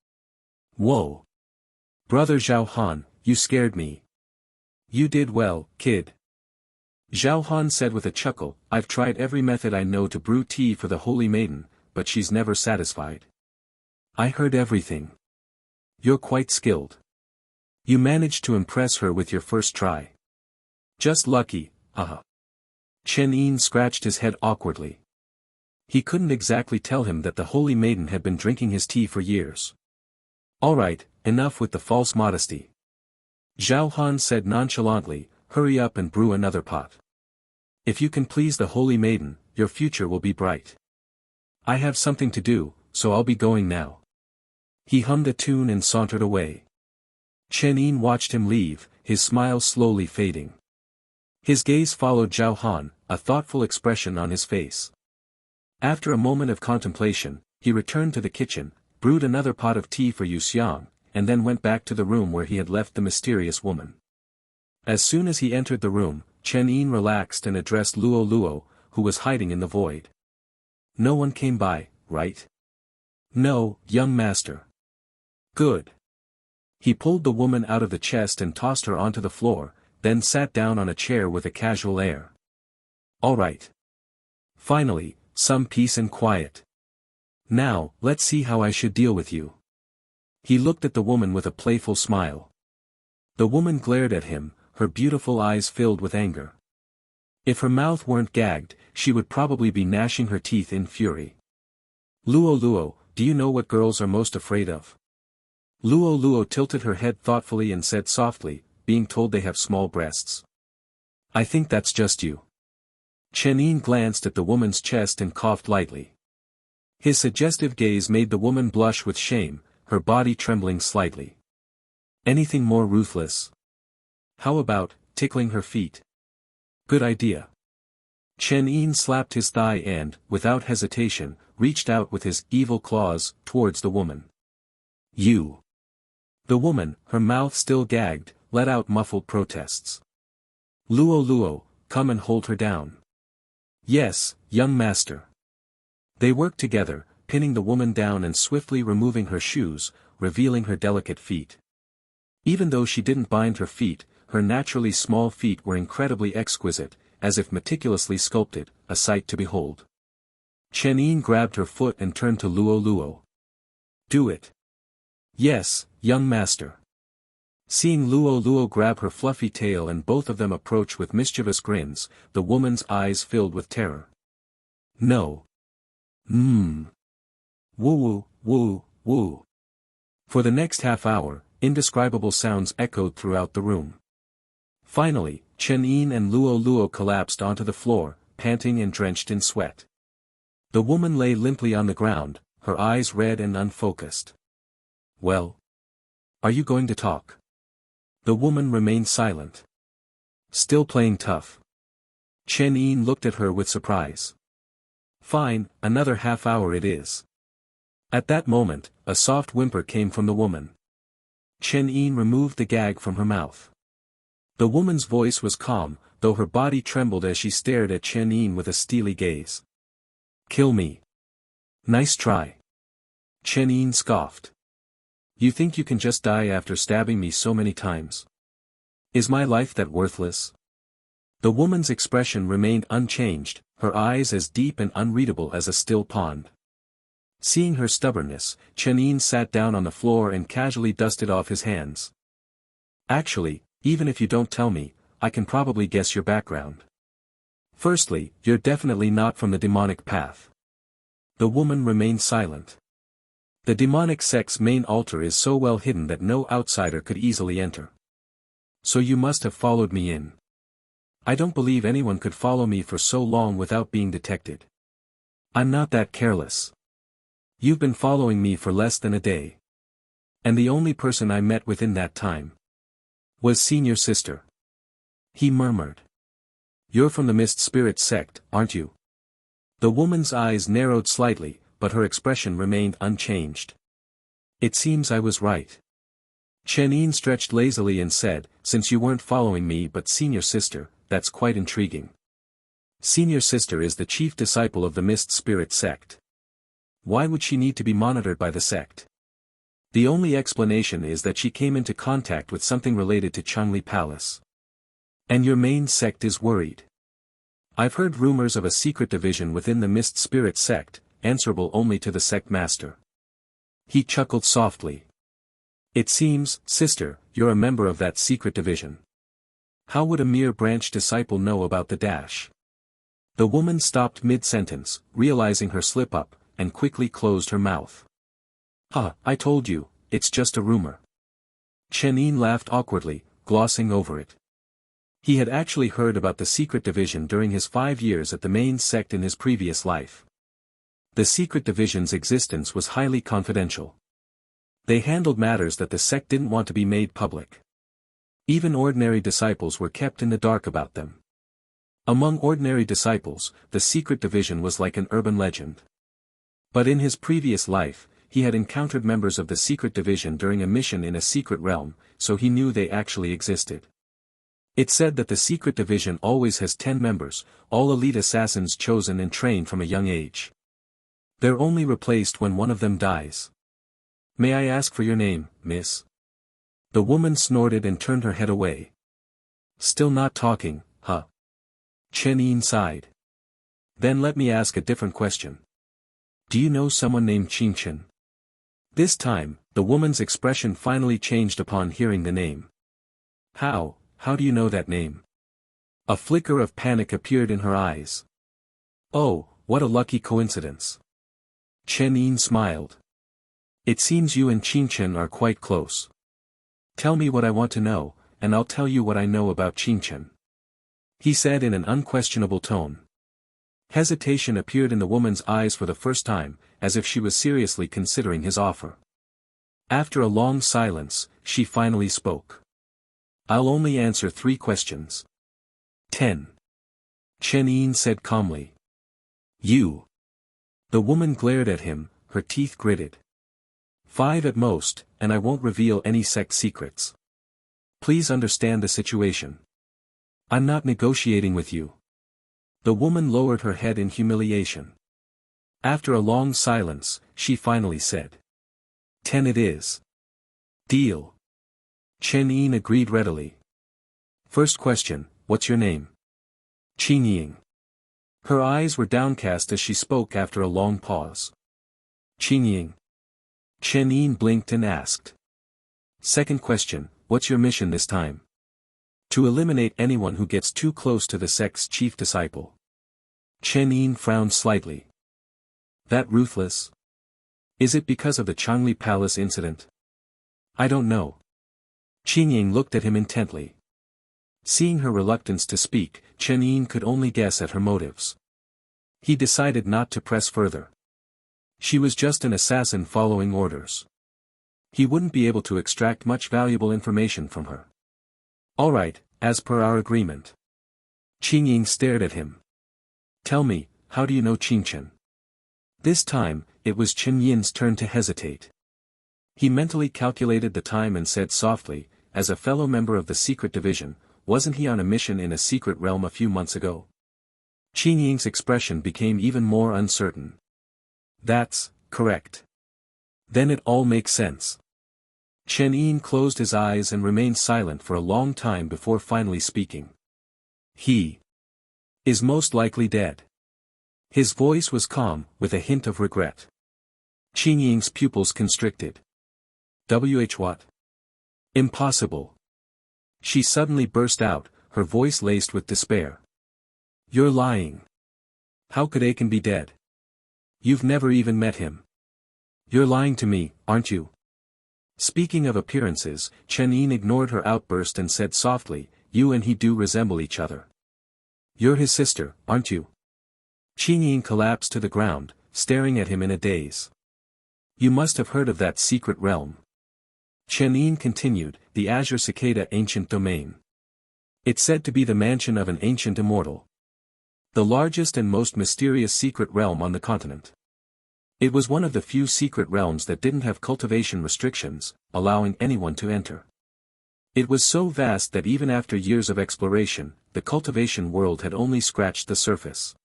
[SPEAKER 2] Whoa! Brother Zhao Han, you scared me. You did well, kid. Zhao Han said with a chuckle, I've tried every method I know to brew tea for the holy maiden, but she's never satisfied. I heard everything. You're quite skilled. You managed to impress her with your first try. Just lucky, Chen Yin scratched his head awkwardly. He couldn't exactly tell him that the holy maiden had been drinking his tea for years. Alright, enough with the false modesty. Zhao Han said nonchalantly, hurry up and brew another pot. If you can please the holy maiden, your future will be bright. I have something to do, so I'll be going now. He hummed a tune and sauntered away. Chen Yin watched him leave, his smile slowly fading. His gaze followed Zhao Han, a thoughtful expression on his face. After a moment of contemplation, he returned to the kitchen, brewed another pot of tea for Yu Xiang, and then went back to the room where he had left the mysterious woman. As soon as he entered the room, Chen Yin relaxed and addressed Luo Luo, who was hiding in the void. No one came by, right? No, young master. Good. He pulled the woman out of the chest and tossed her onto the floor, then sat down on a chair with a casual air. All right. Finally, some peace and quiet. Now, let's see how I should deal with you. He looked at the woman with a playful smile. The woman glared at him, her beautiful eyes filled with anger. If her mouth weren't gagged, she would probably be gnashing her teeth in fury. Luo Luo, do you know what girls are most afraid of? Luo Luo tilted her head thoughtfully and said softly, being told they have small breasts. I think that's just you. Chen Yin glanced at the woman's chest and coughed lightly. His suggestive gaze made the woman blush with shame, her body trembling slightly. Anything more ruthless? How about tickling her feet? Good idea. Chen Yin slapped his thigh and, without hesitation, reached out with his evil claws towards the woman. You. The woman, her mouth still gagged, let out muffled protests. Luo Luo, come and hold her down. Yes, young master. They worked together, pinning the woman down and swiftly removing her shoes, revealing her delicate feet. Even though she didn't bind her feet, her naturally small feet were incredibly exquisite, as if meticulously sculpted, a sight to behold. Chen Yin grabbed her foot and turned to Luo Luo. Do it. Yes, young master. Seeing Luo Luo grab her fluffy tail and both of them approach with mischievous grins, the woman's eyes filled with terror. No. Mmm. Woo woo, woo, woo. For the next half hour, indescribable sounds echoed throughout the room. Finally, Chen Yin and Luo collapsed onto the floor, panting and drenched in sweat. The woman lay limply on the ground, her eyes red and unfocused. Well? Are you going to talk? The woman remained silent. Still playing tough. Chen Yin looked at her with surprise. Fine, another half hour it is. At that moment, a soft whimper came from the woman. Chen Yin removed the gag from her mouth. The woman's voice was calm, though her body trembled as she stared at Chen Yin with a steely gaze. Kill me. Nice try. Chen Yin scoffed. You think you can just die after stabbing me so many times? Is my life that worthless? The woman's expression remained unchanged, her eyes as deep and unreadable as a still pond. Seeing her stubbornness, Chen Yin sat down on the floor and casually dusted off his hands. Actually, even if you don't tell me, I can probably guess your background. Firstly, you're definitely not from the demonic path. The woman remained silent. The demonic sect's main altar is so well hidden that no outsider could easily enter. So you must have followed me in. I don't believe anyone could follow me for so long without being detected. I'm not that careless. You've been following me for less than a day. And the only person I met within that time was Senior Sister. He murmured. You're from the Mist Spirit sect, aren't you? The woman's eyes narrowed slightly, but her expression remained unchanged. It seems I was right. Chen Yin stretched lazily and said, since you weren't following me but Senior Sister, that's quite intriguing. Senior Sister is the chief disciple of the Mist Spirit sect. Why would she need to be monitored by the sect? The only explanation is that she came into contact with something related to Changli Palace. And your main sect is worried. I've heard rumors of a secret division within the Mist Spirit sect, answerable only to the sect master. He chuckled softly. It seems, sister, you're a member of that secret division. How would a mere branch disciple know about the dash? The woman stopped mid-sentence, realizing her slip-up, and quickly closed her mouth. I told you, it's just a rumor. Chen Yin laughed awkwardly, glossing over it. He had actually heard about the secret division during his 5 years at the main sect in his previous life. The secret division's existence was highly confidential. They handled matters that the sect didn't want to be made public. Even ordinary disciples were kept in the dark about them. Among ordinary disciples, the secret division was like an urban legend. But in his previous life, he had encountered members of the secret division during a mission in a secret realm, so he knew they actually existed. It said that the secret division always has 10 members, all elite assassins chosen and trained from a young age. They're only replaced when one of them dies. May I ask for your name, miss? The woman snorted and turned her head away. Still not talking, huh? Chen Yin sighed. Then let me ask a different question. Do you know someone named Chen? This time, the woman's expression finally changed upon hearing the name. How do you know that name? A flicker of panic appeared in her eyes. Oh, what a lucky coincidence. Chen Yin smiled. It seems you and Chen are quite close. Tell me what I want to know, and I'll tell you what I know about Chen. He said in an unquestionable tone. Hesitation appeared in the woman's eyes for the first time, as if she was seriously considering his offer. After a long silence, she finally spoke. I'll only answer 3 questions. 10. Chen Yin said calmly. You. The woman glared at him, her teeth gritted. 5 at most, and I won't reveal any sect secrets. Please understand the situation. I'm not negotiating with you. The woman lowered her head in humiliation. After a long silence, she finally said. 10 it is. Deal. Chen Yin agreed readily. First question, what's your name? Chen Yin. Her eyes were downcast as she spoke after a long pause. Chen Yin. Chen Yin blinked and asked. Second question, what's your mission this time? To eliminate anyone who gets too close to the sect's chief disciple. Chen Yin frowned slightly. That ruthless? Is it because of the Changli Palace incident? I don't know. Chen Yin looked at him intently. Seeing her reluctance to speak, Chen Yin could only guess at her motives. He decided not to press further. She was just an assassin following orders. He wouldn't be able to extract much valuable information from her. All right, as per our agreement. Chen Yin stared at him. Tell me, how do you know Qin Chen? This time, it was Chen Yin's turn to hesitate. He mentally calculated the time and said softly, as a fellow member of the secret division, wasn't he on a mission in a secret realm a few months ago? Chen Yin's expression became even more uncertain. That's correct. Then it all makes sense. Chen Yin closed his eyes and remained silent for a long time before finally speaking. He is most likely dead. His voice was calm, with a hint of regret. Chen Yin's pupils constricted. What? Impossible. She suddenly burst out, her voice laced with despair. You're lying. How could Aiken be dead? You've never even met him. You're lying to me, aren't you? Speaking of appearances, Chen Yin ignored her outburst and said softly, you and he do resemble each other. You're his sister, aren't you? Chen Yin collapsed to the ground, staring at him in a daze. You must have heard of that secret realm. Chen Yin continued, the Azure Cicada Ancient Domain. It's said to be the mansion of an ancient immortal. The largest and most mysterious secret realm on the continent. It was one of the few secret realms that didn't have cultivation restrictions, allowing anyone to enter. It was so vast that even after years of exploration, the cultivation world had only scratched the surface.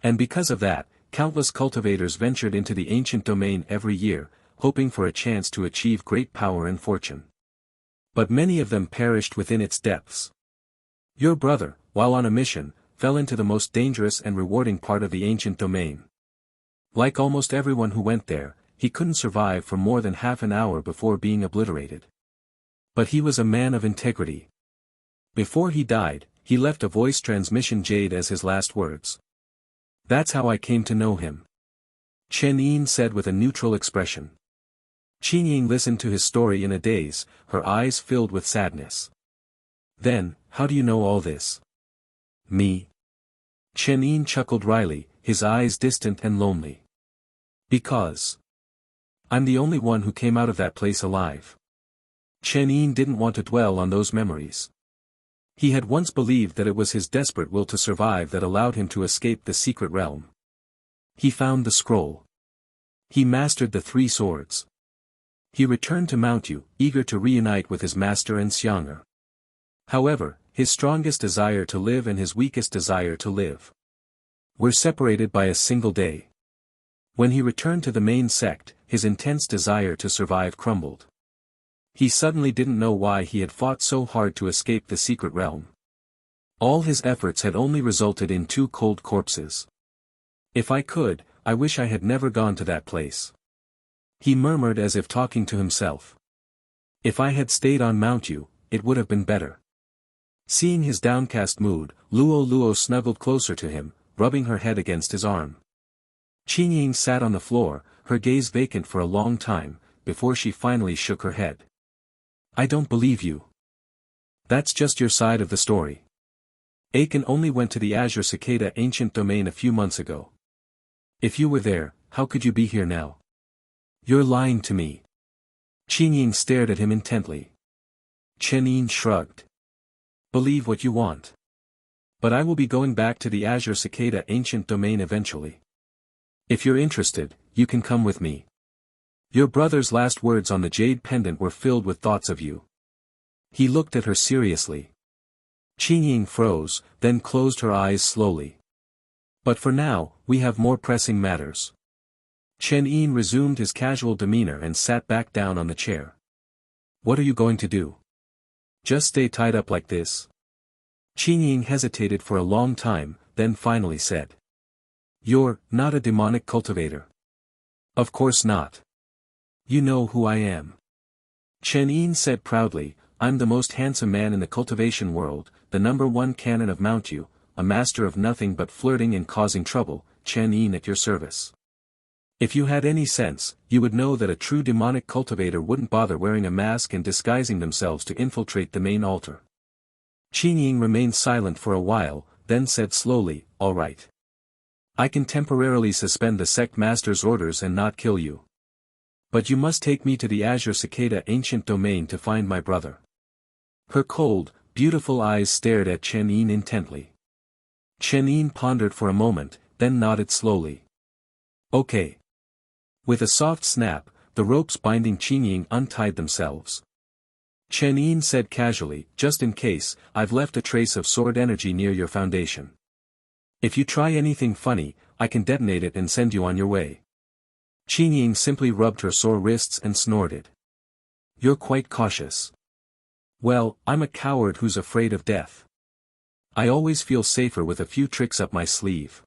[SPEAKER 2] And because of that, countless cultivators ventured into the ancient domain every year, hoping for a chance to achieve great power and fortune. But many of them perished within its depths. Your brother, while on a mission, fell into the most dangerous and rewarding part of the ancient domain. Like almost everyone who went there, he couldn't survive for more than half an hour before being obliterated. But he was a man of integrity. Before he died, he left a voice transmission jade as his last words. That's how I came to know him. Chen Yin said with a neutral expression. Chen Yin listened to his story in a daze, her eyes filled with sadness. Then, how do you know all this? Me? Chen Yin chuckled wryly, his eyes distant and lonely. Because I'm the only one who came out of that place alive. Chen Yin didn't want to dwell on those memories. He had once believed that it was his desperate will to survive that allowed him to escape the secret realm. He found the scroll. He mastered the 3 swords. He returned to Mountu, eager to reunite with his master and Xiang'er. However, his strongest desire to live and his weakest desire to live were separated by a single day. When he returned to the main sect, his intense desire to survive crumbled. He suddenly didn't know why he had fought so hard to escape the secret realm. All his efforts had only resulted in 2 cold corpses. If I could, I wish I had never gone to that place. He murmured as if talking to himself. If I had stayed on Mountu, it would have been better. Seeing his downcast mood, Luo snuggled closer to him, rubbing her head against his arm. Chen Yin sat on the floor, her gaze vacant for a long time, before she finally shook her head. I don't believe you. That's just your side of the story. Aiken only went to the Azure Cicada Ancient Domain a few months ago. If you were there, how could you be here now? You're lying to me. Chen Yin stared at him intently. Chen Yin shrugged. Believe what you want. But I will be going back to the Azure Cicada Ancient Domain eventually. If you're interested, you can come with me. Your brother's last words on the jade pendant were filled with thoughts of you. He looked at her seriously. Chen Yin froze, then closed her eyes slowly. But for now, we have more pressing matters. Chen Yin resumed his casual demeanor and sat back down on the chair. What are you going to do? Just stay tied up like this? Chen Yin hesitated for a long time, then finally said. You're not a demonic cultivator. Of course not. You know who I am. Chen Yin said proudly, I'm the most handsome man in the cultivation world, the #1 canon of Mountu, a master of nothing but flirting and causing trouble, Chen Yin at your service. If you had any sense, you would know that a true demonic cultivator wouldn't bother wearing a mask and disguising themselves to infiltrate the main altar. Chen Yin remained silent for a while, then said slowly, "All right. I can temporarily suspend the sect master's orders and not kill you. But you must take me to the Azure Cicada ancient domain to find my brother." Her cold, beautiful eyes stared at Chen Yin intently. Chen Yin pondered for a moment, then nodded slowly. "Okay." With a soft snap, the ropes binding Chen Yin untied themselves. Chen Yin said casually, "Just in case, I've left a trace of sword energy near your foundation. If you try anything funny, I can detonate it and send you on your way." Chen Yin simply rubbed her sore wrists and snorted. "You're quite cautious." "Well, I'm a coward who's afraid of death. I always feel safer with a few tricks up my sleeve."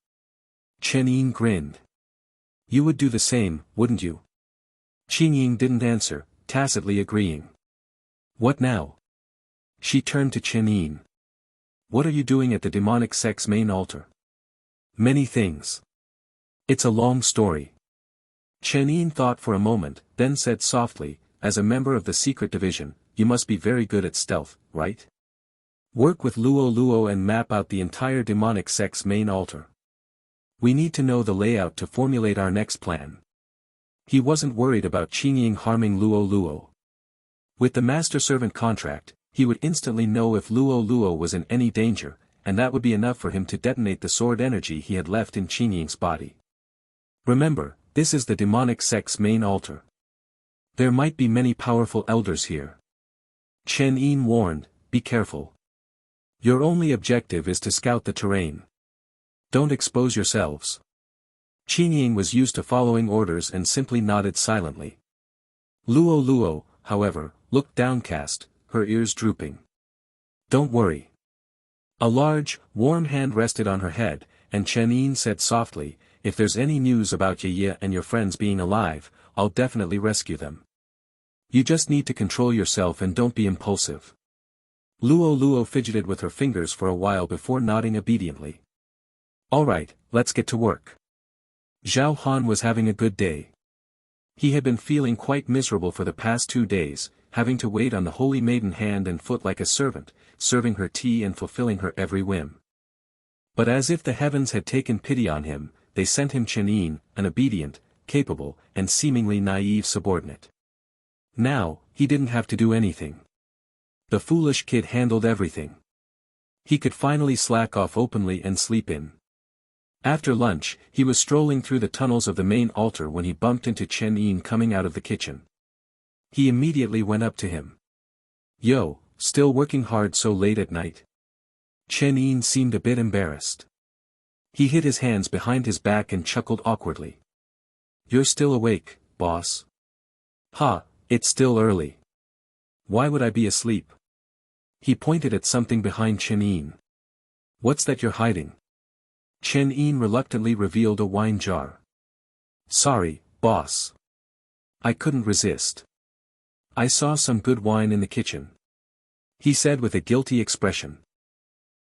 [SPEAKER 2] Chen Yin grinned. "You would do the same, wouldn't you?" Chen Yin didn't answer, tacitly agreeing. "What now?" She turned to Chen Yin. "What are you doing at the demonic sect's main altar?" "Many things. It's a long story." Chen Yin thought for a moment, then said softly, "As a member of the secret division, you must be very good at stealth, right? Work with Luo and map out the entire demonic sect's main altar. We need to know the layout to formulate our next plan." He wasn't worried about Chen Yin harming Luo. With the master-servant contract, he would instantly know if Luo was in any danger, and that would be enough for him to detonate the sword energy he had left in Chen Yin's body. Remember, this is the demonic sect's main altar. There might be many powerful elders here. Chen Yin warned, "Be careful. Your only objective is to scout the terrain. Don't expose yourselves." Chen Yin was used to following orders and simply nodded silently. Luo, however, looked downcast, her ears drooping. "Don't worry." A large, warm hand rested on her head, and Chen Yin said softly, "If there's any news about Ye and your friends being alive, I'll definitely rescue them. You just need to control yourself and don't be impulsive." Luo fidgeted with her fingers for a while before nodding obediently. "All right, let's get to work." Zhao Han was having a good day. He had been feeling quite miserable for the past 2 days, having to wait on the holy maiden hand and foot like a servant, serving her tea and fulfilling her every whim. But as if the heavens had taken pity on him, they sent him Chen Yin, an obedient, capable, and seemingly naive subordinate. Now, he didn't have to do anything. The foolish kid handled everything. He could finally slack off openly and sleep in. After lunch, he was strolling through the tunnels of the main altar when he bumped into Chen Yin coming out of the kitchen. He immediately went up to him. "Yo, still working hard so late at night?" Chen Yin seemed a bit embarrassed. He hid his hands behind his back and chuckled awkwardly. "You're still awake, boss." "Ha, it's still early. Why would I be asleep?" He pointed at something behind Chen Yin. "What's that you're hiding?" Chen Yin reluctantly revealed a wine jar. "Sorry, boss. I couldn't resist. I saw some good wine in the kitchen," he said with a guilty expression.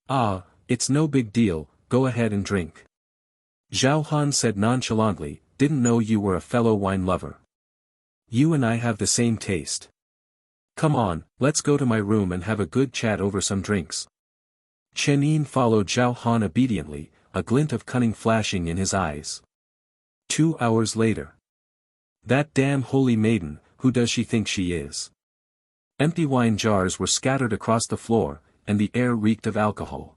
[SPEAKER 2] "Ah, it's no big deal, go ahead and drink." Zhao Han said nonchalantly, "Didn't know you were a fellow wine lover. You and I have the same taste. Come on, let's go to my room and have a good chat over some drinks." Chen Yin followed Zhao Han obediently, a glint of cunning flashing in his eyes. 2 hours later. "That damn holy maiden, who does she think she is?" Empty wine jars were scattered across the floor, and the air reeked of alcohol.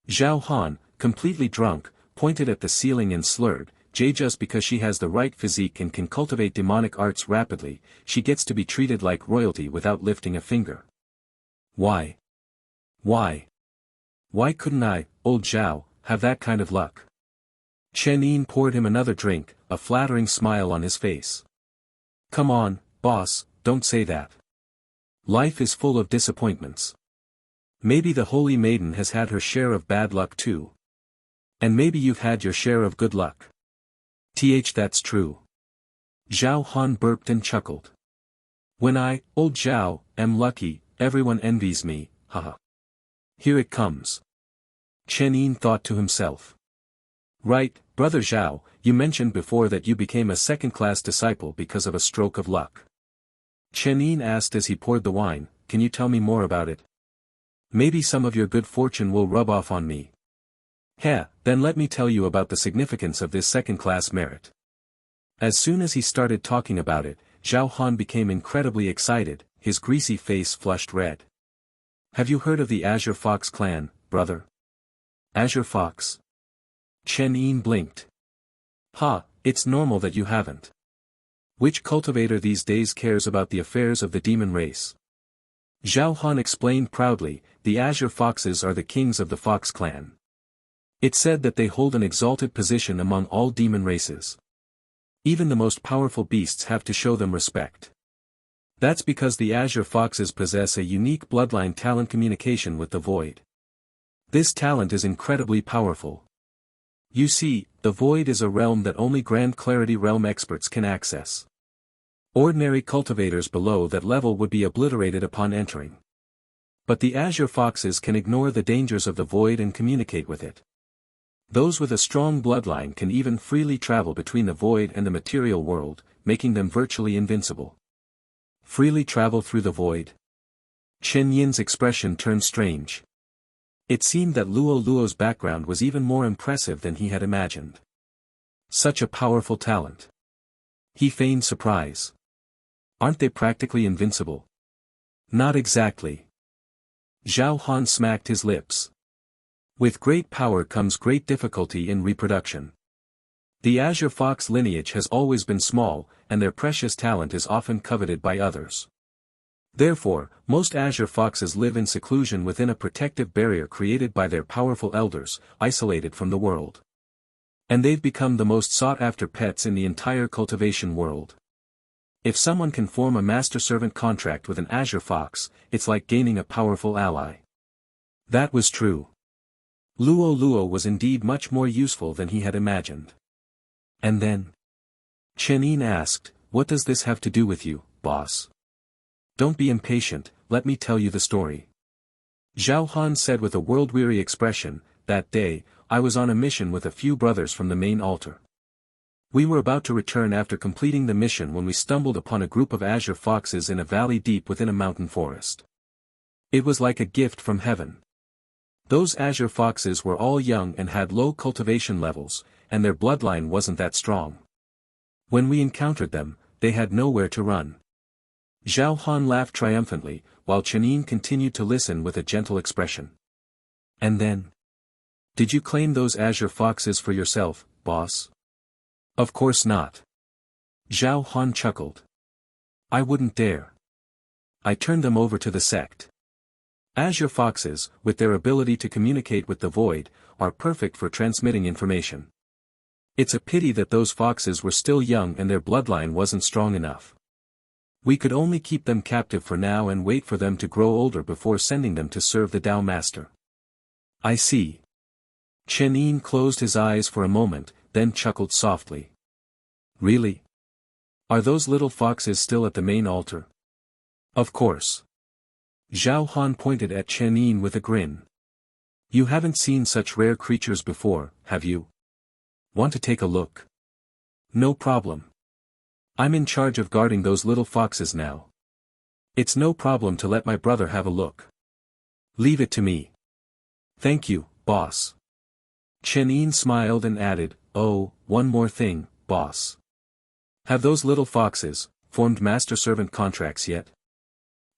[SPEAKER 2] Zhao Han, completely drunk, pointed at the ceiling and slurred, "Just because she has the right physique and can cultivate demonic arts rapidly, she gets to be treated like royalty without lifting a finger. Why? Why? Why couldn't I, old Zhao, have that kind of luck?" Chen Yin poured him another drink, a flattering smile on his face. "Come on, boss, don't say that. Life is full of disappointments. Maybe the holy maiden has had her share of bad luck too. And maybe you've had your share of good luck. That's true." Zhao Han burped and chuckled. "When I, old Zhao, am lucky, everyone envies me, haha. Here it comes." Chen Yin thought to himself. Right, Brother Zhao, you mentioned before that you became a second-class disciple because of a stroke of luck. Chen Yin asked as he poured the wine, can you tell me more about it? Maybe some of your good fortune will rub off on me. Then let me tell you about the significance of this second-class merit. As soon as he started talking about it, Zhao Han became incredibly excited, his greasy face flushed red. Have you heard of the Azure Fox clan, brother? Azure Fox? Chen Yin blinked. It's normal that you haven't. Which cultivator these days cares about the affairs of the demon race? Zhao Han explained proudly, the Azure Foxes are the kings of the Fox clan. It's said that they hold an exalted position among all demon races. Even the most powerful beasts have to show them respect. That's because the Azure Foxes possess a unique bloodline talent communication with the Void. This talent is incredibly powerful. You see, the Void is a realm that only Grand Clarity realm experts can access. Ordinary cultivators below that level would be obliterated upon entering. But the Azure Foxes can ignore the dangers of the Void and communicate with it. Those with a strong bloodline can even freely travel between the Void and the material world, making them virtually invincible. Freely travel through the Void? Chen Yin's expression turned strange. It seemed that Luo's background was even more impressive than he had imagined. Such a powerful talent. He feigned surprise. Aren't they practically invincible? Not exactly. Zhao Han smacked his lips. With great power comes great difficulty in reproduction. The Azure Fox lineage has always been small, and their precious talent is often coveted by others. Therefore, most Azure Foxes live in seclusion within a protective barrier created by their powerful elders, isolated from the world. And they've become the most sought-after pets in the entire cultivation world. If someone can form a master-servant contract with an Azure Fox, it's like gaining a powerful ally. That was true. Luo was indeed much more useful than he had imagined. And then? Chen Yin asked, what does this have to do with you, boss? Don't be impatient, let me tell you the story. Zhao Han said with a world-weary expression, that day, I was on a mission with a few brothers from the main altar. We were about to return after completing the mission when we stumbled upon a group of Azure Foxes in a valley deep within a mountain forest. It was like a gift from heaven. Those Azure Foxes were all young and had low cultivation levels, and their bloodline wasn't that strong. When we encountered them, they had nowhere to run. Zhao Han laughed triumphantly, while Chen Yin continued to listen with a gentle expression. And then? Did you claim those Azure Foxes for yourself, boss? Of course not. Zhao Han chuckled. I wouldn't dare. I turned them over to the sect. Azure Foxes, with their ability to communicate with the Void, are perfect for transmitting information. It's a pity that those foxes were still young and their bloodline wasn't strong enough. We could only keep them captive for now and wait for them to grow older before sending them to serve the Tao Master. I see. Chen Yin closed his eyes for a moment, then chuckled softly. Really? Are those little foxes still at the main altar? Of course. Zhao Han pointed at Chen Yin with a grin. You haven't seen such rare creatures before, have you? Want to take a look? No problem. I'm in charge of guarding those little foxes now. It's no problem to let my brother have a look. Leave it to me. Thank you, boss. Chen Yin smiled and added, oh, one more thing, boss. Have those little foxes formed master-servant contracts yet?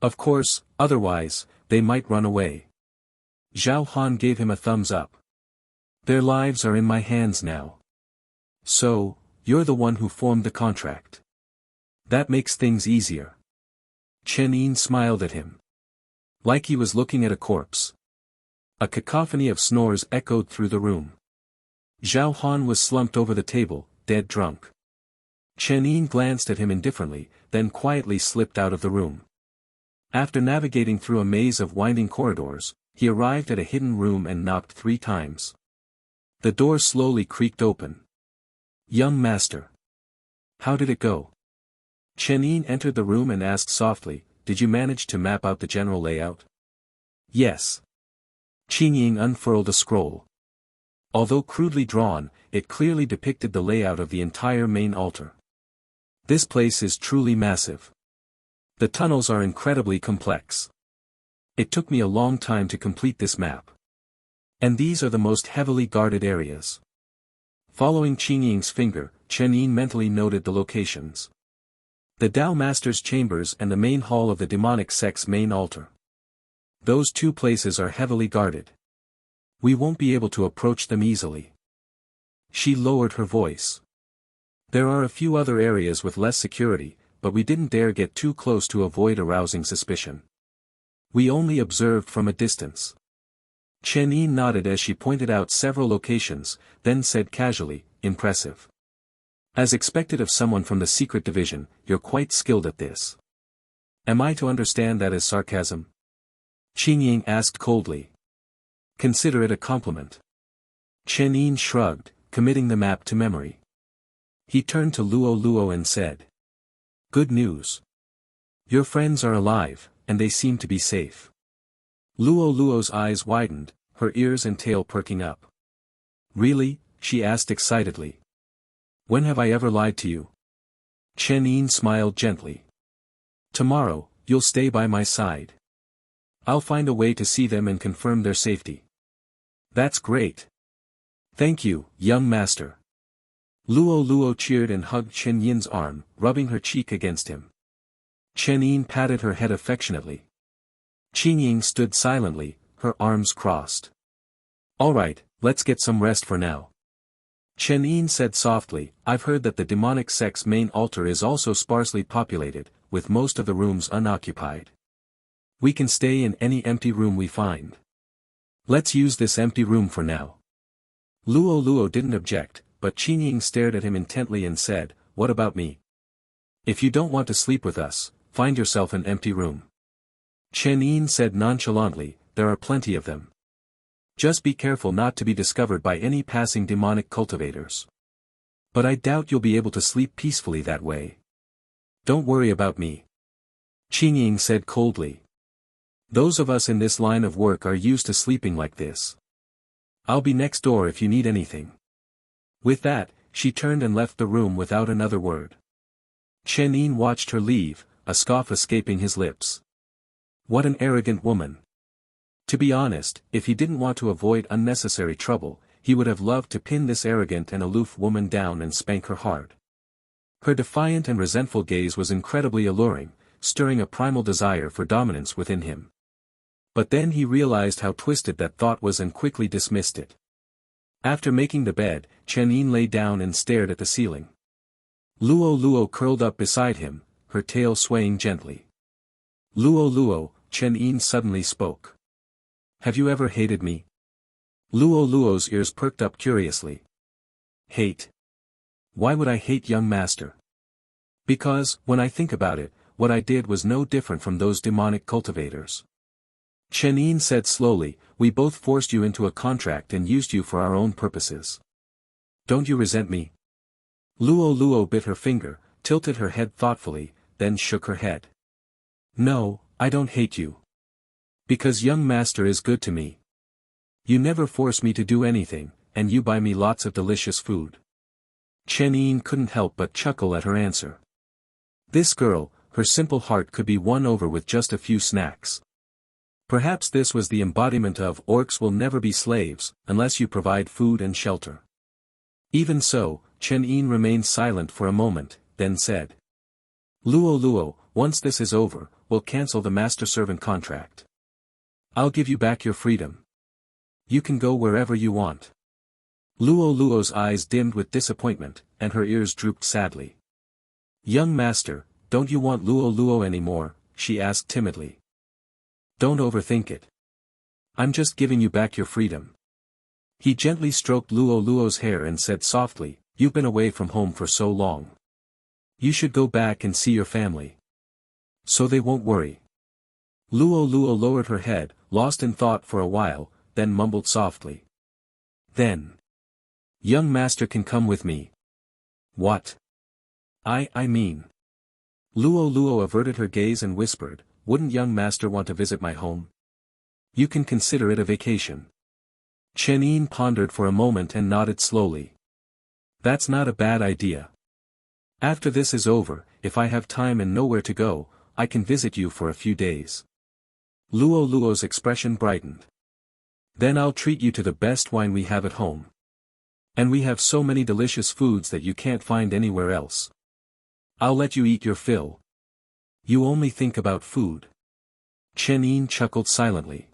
[SPEAKER 2] Of course, otherwise, they might run away. Zhao Han gave him a thumbs up. Their lives are in my hands now. So, you're the one who formed the contract. That makes things easier. Chen Yin smiled at him. Like he was looking at a corpse. A cacophony of snores echoed through the room. Zhao Han was slumped over the table, dead drunk. Chen Yin glanced at him indifferently, then quietly slipped out of the room. After navigating through a maze of winding corridors, he arrived at a hidden room and knocked 3 times. The door slowly creaked open. Young master. How did it go? Chen Yin entered the room and asked softly, did you manage to map out the general layout? Yes. Chen Yin unfurled a scroll. Although crudely drawn, it clearly depicted the layout of the entire main altar. This place is truly massive. The tunnels are incredibly complex. It took me a long time to complete this map. And these are the most heavily guarded areas. Following Chen Ying's finger, Chen Yin mentally noted the locations. The Tao Master's chambers and the main hall of the demonic sect's main altar. Those two places are heavily guarded. We won't be able to approach them easily. She lowered her voice. There are a few other areas with less security, but we didn't dare get too close to avoid arousing suspicion. We only observed from a distance. Chen Yin nodded as she pointed out several locations, then said casually, "Impressive. As expected of someone from the secret division, you're quite skilled at this." Am I to understand that as sarcasm? Chen Yin asked coldly. Consider it a compliment. Chen Yin shrugged, committing the map to memory. He turned to Luo Luo and said. Good news. Your friends are alive, and they seem to be safe. Luo Luo's eyes widened, her ears and tail perking up. Really? She asked excitedly. When have I ever lied to you? Chen Yin smiled gently. Tomorrow, you'll stay by my side. I'll find a way to see them and confirm their safety. That's great. Thank you, young master. Luo Luo cheered and hugged Chen Yin's arm, rubbing her cheek against him. Chen Yin patted her head affectionately. Chen Ying stood silently, her arms crossed. All right, let's get some rest for now. Chen Yin said softly, I've heard that the demonic sect's main altar is also sparsely populated, with most of the rooms unoccupied. We can stay in any empty room we find. Let's use this empty room for now. Luo Luo didn't object, but Chen Ying stared at him intently and said, What about me? If you don't want to sleep with us, find yourself an empty room. Chen Yin said nonchalantly, there are plenty of them. Just be careful not to be discovered by any passing demonic cultivators. But I doubt you'll be able to sleep peacefully that way. Don't worry about me. Chen Ying said coldly. Those of us in this line of work are used to sleeping like this. I'll be next door if you need anything. With that, she turned and left the room without another word. Chen Yin watched her leave, a scoff escaping his lips. What an arrogant woman. To be honest, if he didn't want to avoid unnecessary trouble, he would have loved to pin this arrogant and aloof woman down and spank her hard. Her defiant and resentful gaze was incredibly alluring, stirring a primal desire for dominance within him. But then he realized how twisted that thought was and quickly dismissed it. After making the bed, Chen Yin lay down and stared at the ceiling. Luo Luo curled up beside him, her tail swaying gently. Luo Luo, Chen Yin suddenly spoke. Have you ever hated me? Luo Luo's ears perked up curiously. Hate? Why would I hate young master? Because, when I think about it, what I did was no different from those demonic cultivators. Chen Yin said slowly, we both forced you into a contract and used you for our own purposes. Don't you resent me? Luo Luo bit her finger, tilted her head thoughtfully, then shook her head. No, I don't hate you. Because young master is good to me. You never force me to do anything, and you buy me lots of delicious food. Chen Yin couldn't help but chuckle at her answer. This girl, her simple heart could be won over with just a few snacks. Perhaps this was the embodiment of orcs will never be slaves, unless you provide food and shelter. Even so, Chen Yin remained silent for a moment, then said. Luo Luo, once this is over, we'll cancel the master-servant contract. I'll give you back your freedom. You can go wherever you want. Luo Luo's eyes dimmed with disappointment, and her ears drooped sadly. Young master, don't you want Luo Luo anymore? She asked timidly. Don't overthink it. I'm just giving you back your freedom. He gently stroked Luo Luo's hair and said softly, You've been away from home for so long. You should go back and see your family. So they won't worry. Luo Luo lowered her head, lost in thought for a while, then mumbled softly. Then. Young master can come with me. What? I mean. Luo Luo averted her gaze and whispered, Wouldn't young master want to visit my home? You can consider it a vacation. Chen Yin pondered for a moment and nodded slowly. That's not a bad idea. After this is over, if I have time and nowhere to go, I can visit you for a few days. Luo's expression brightened. Then I'll treat you to the best wine we have at home. And we have so many delicious foods that you can't find anywhere else. I'll let you eat your fill. You only think about food. Chen Yin chuckled silently.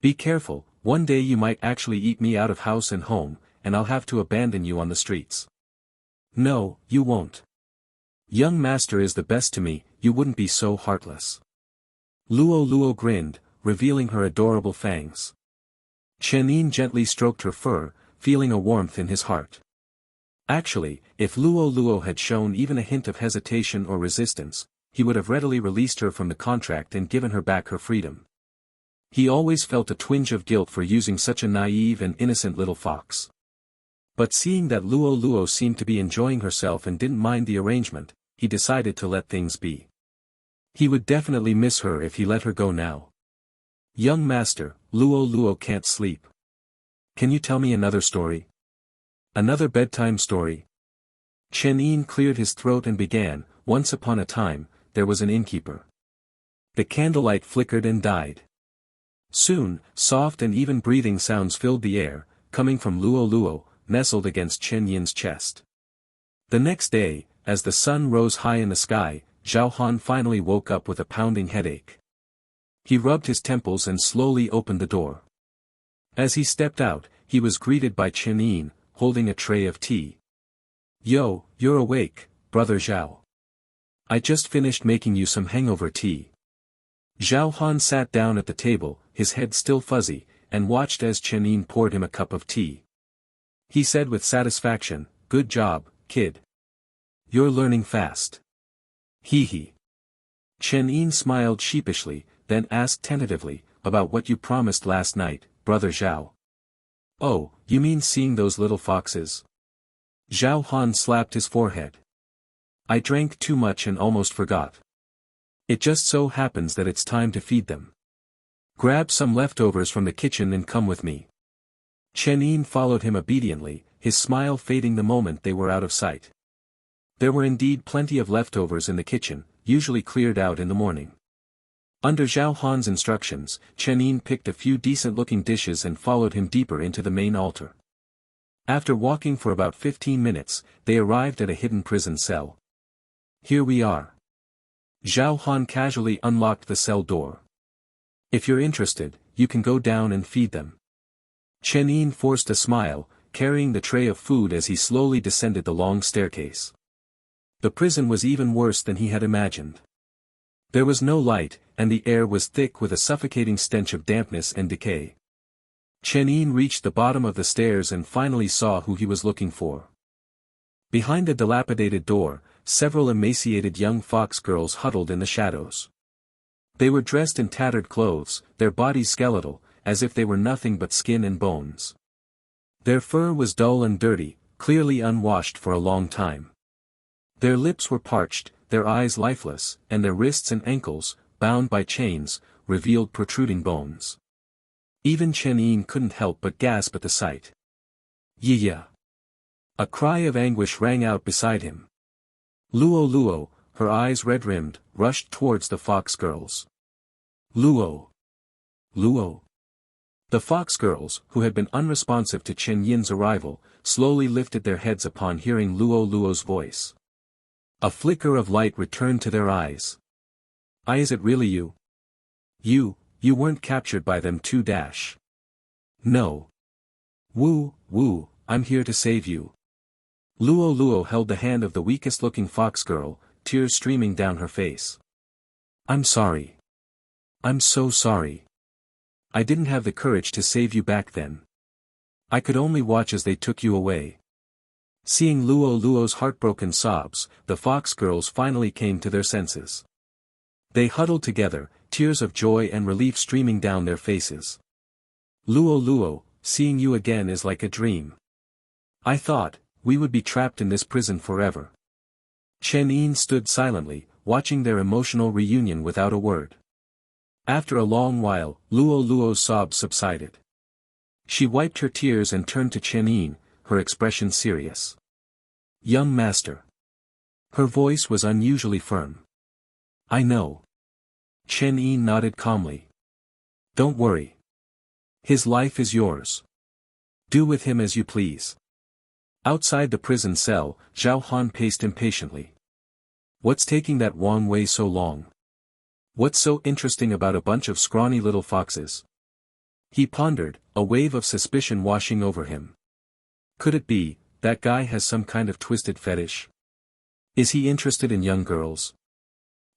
[SPEAKER 2] Be careful, one day you might actually eat me out of house and home, and I'll have to abandon you on the streets. No, you won't. Young master is the best to me, you wouldn't be so heartless. Luo grinned, revealing her adorable fangs. Chen Yin gently stroked her fur, feeling a warmth in his heart. Actually, if Luo had shown even a hint of hesitation or resistance, he would have readily released her from the contract and given her back her freedom. He always felt a twinge of guilt for using such a naive and innocent little fox. But seeing that Luo seemed to be enjoying herself and didn't mind the arrangement, he decided to let things be. He would definitely miss her if he let her go now. Young master, Luo can't sleep. Can you tell me another story? Another bedtime story? Chen Yin cleared his throat and began, once upon a time, there was an innkeeper. The candlelight flickered and died. Soon, soft and even breathing sounds filled the air, coming from Luo, nestled against Chen Yin's chest. The next day, as the sun rose high in the sky, Zhao Han finally woke up with a pounding headache. He rubbed his temples and slowly opened the door. As he stepped out, he was greeted by Chen Yin, holding a tray of tea. Yo, you're awake, brother Zhao. I just finished making you some hangover tea. Zhao Han sat down at the table, his head still fuzzy, and watched as Chen Yin poured him a cup of tea. He said with satisfaction, good job, kid. You're learning fast. Hee. Chen Yin smiled sheepishly, then asked tentatively, about what you promised last night, brother Zhao. Oh, you mean seeing those little foxes? Zhao Han slapped his forehead. I drank too much and almost forgot. It just so happens that it's time to feed them. Grab some leftovers from the kitchen and come with me. Chen Yin followed him obediently, his smile fading the moment they were out of sight. There were indeed plenty of leftovers in the kitchen, usually cleared out in the morning. Under Zhao Han's instructions, Chen Yin picked a few decent-looking dishes and followed him deeper into the main altar. After walking for about 15 minutes, they arrived at a hidden prison cell. Here we are. Zhao Han casually unlocked the cell door. If you're interested, you can go down and feed them. Chen Yin forced a smile, carrying the tray of food as he slowly descended the long staircase. The prison was even worse than he had imagined. There was no light, and the air was thick with a suffocating stench of dampness and decay. Chen Yin reached the bottom of the stairs and finally saw who he was looking for. Behind the dilapidated door, several emaciated young fox girls huddled in the shadows. They were dressed in tattered clothes, their bodies skeletal, as if they were nothing but skin and bones. Their fur was dull and dirty, clearly unwashed for a long time. Their lips were parched, their eyes lifeless, and their wrists and ankles, bound by chains, revealed protruding bones. Even Chen Yin couldn't help but gasp at the sight. Yeah. A cry of anguish rang out beside him. Luo, her eyes red-rimmed, rushed towards the fox girls. Luo. The fox girls, who had been unresponsive to Chen Yin's arrival, slowly lifted their heads upon hearing Luo's voice. A flicker of light returned to their eyes. Is it really you? You weren't captured by them too. No. Woo, I'm here to save you. Luo held the hand of the weakest-looking fox girl, tears streaming down her face. I'm sorry. I'm so sorry. I didn't have the courage to save you back then. I could only watch as they took you away. Seeing Luo's heartbroken sobs, the fox girls finally came to their senses. They huddled together, tears of joy and relief streaming down their faces. Luo, seeing you again is like a dream. I thought we would be trapped in this prison forever. Chen Yin stood silently, watching their emotional reunion without a word. After a long while, Luo's sobs subsided. She wiped her tears and turned to Chen Yin, her expression serious. Young master. Her voice was unusually firm. I know. Chen Yin nodded calmly. Don't worry. His life is yours. Do with him as you please. Outside the prison cell, Zhao Han paced impatiently. What's taking that Wang Wei so long? What's so interesting about a bunch of scrawny little foxes? He pondered, a wave of suspicion washing over him. Could it be, that guy has some kind of twisted fetish? Is he interested in young girls?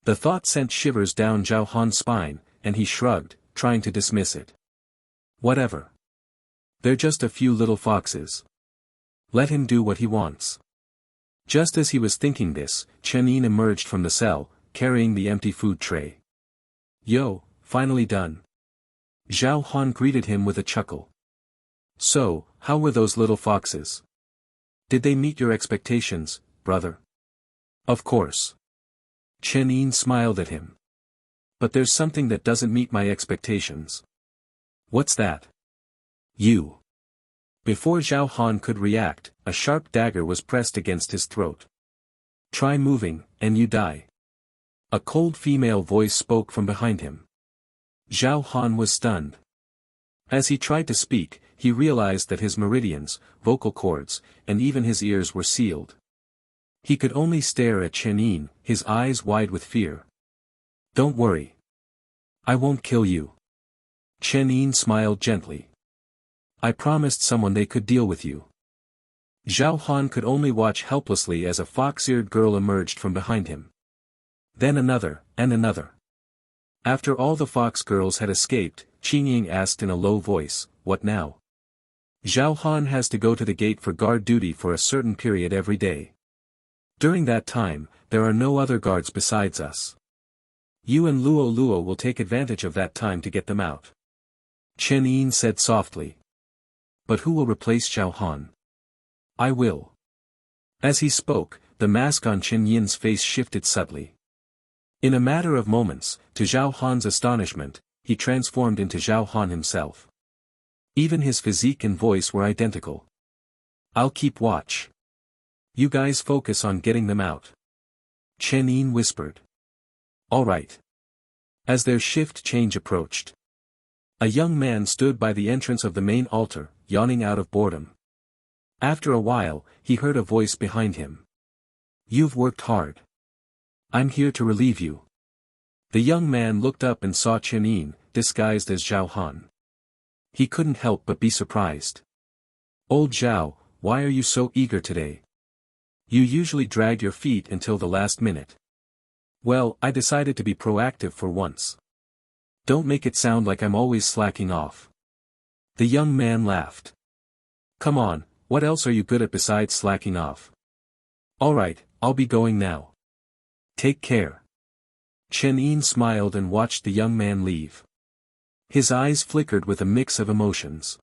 [SPEAKER 2] The thought sent shivers down Zhao Han's spine, and he shrugged, trying to dismiss it. Whatever. They're just a few little foxes. Let him do what he wants. Just as he was thinking this, Chen Yin emerged from the cell, carrying the empty food tray. Yo, finally done. Zhao Han greeted him with a chuckle. So, how were those little foxes? Did they meet your expectations, brother? Of course. Chen Yin smiled at him. But there's something that doesn't meet my expectations. What's that? You. Before Zhao Han could react, a sharp dagger was pressed against his throat. Try moving, and you die. A cold female voice spoke from behind him. Zhao Han was stunned. As he tried to speak, he realized that his meridians, vocal cords, and even his ears were sealed. He could only stare at Chen Yin, his eyes wide with fear. Don't worry. I won't kill you. Chen Yin smiled gently. I promised someone they could deal with you. Zhao Han could only watch helplessly as a fox-eared girl emerged from behind him. Then another, and another. After all the fox girls had escaped, Chen Yin asked in a low voice, what now? Zhao Han has to go to the gate for guard duty for a certain period every day. During that time, there are no other guards besides us. You and Luo will take advantage of that time to get them out. Chen Yin said softly. But who will replace Zhao Han? I will. As he spoke, the mask on Chen Yin's face shifted subtly. In a matter of moments, to Zhao Han's astonishment, he transformed into Zhao Han himself. Even his physique and voice were identical. I'll keep watch. You guys focus on getting them out. Chen Yin whispered. All right. As their shift change approached, a young man stood by the entrance of the main altar, yawning out of boredom. After a while, he heard a voice behind him. You've worked hard. I'm here to relieve you. The young man looked up and saw Chen Yin, disguised as Zhao Han. He couldn't help but be surprised. Old Zhao, why are you so eager today? You usually drag your feet until the last minute. Well, I decided to be proactive for once. Don't make it sound like I'm always slacking off. The young man laughed. Come on, what else are you good at besides slacking off? Alright, I'll be going now. Take care. Chen Yin smiled and watched the young man leave. His eyes flickered with a mix of emotions.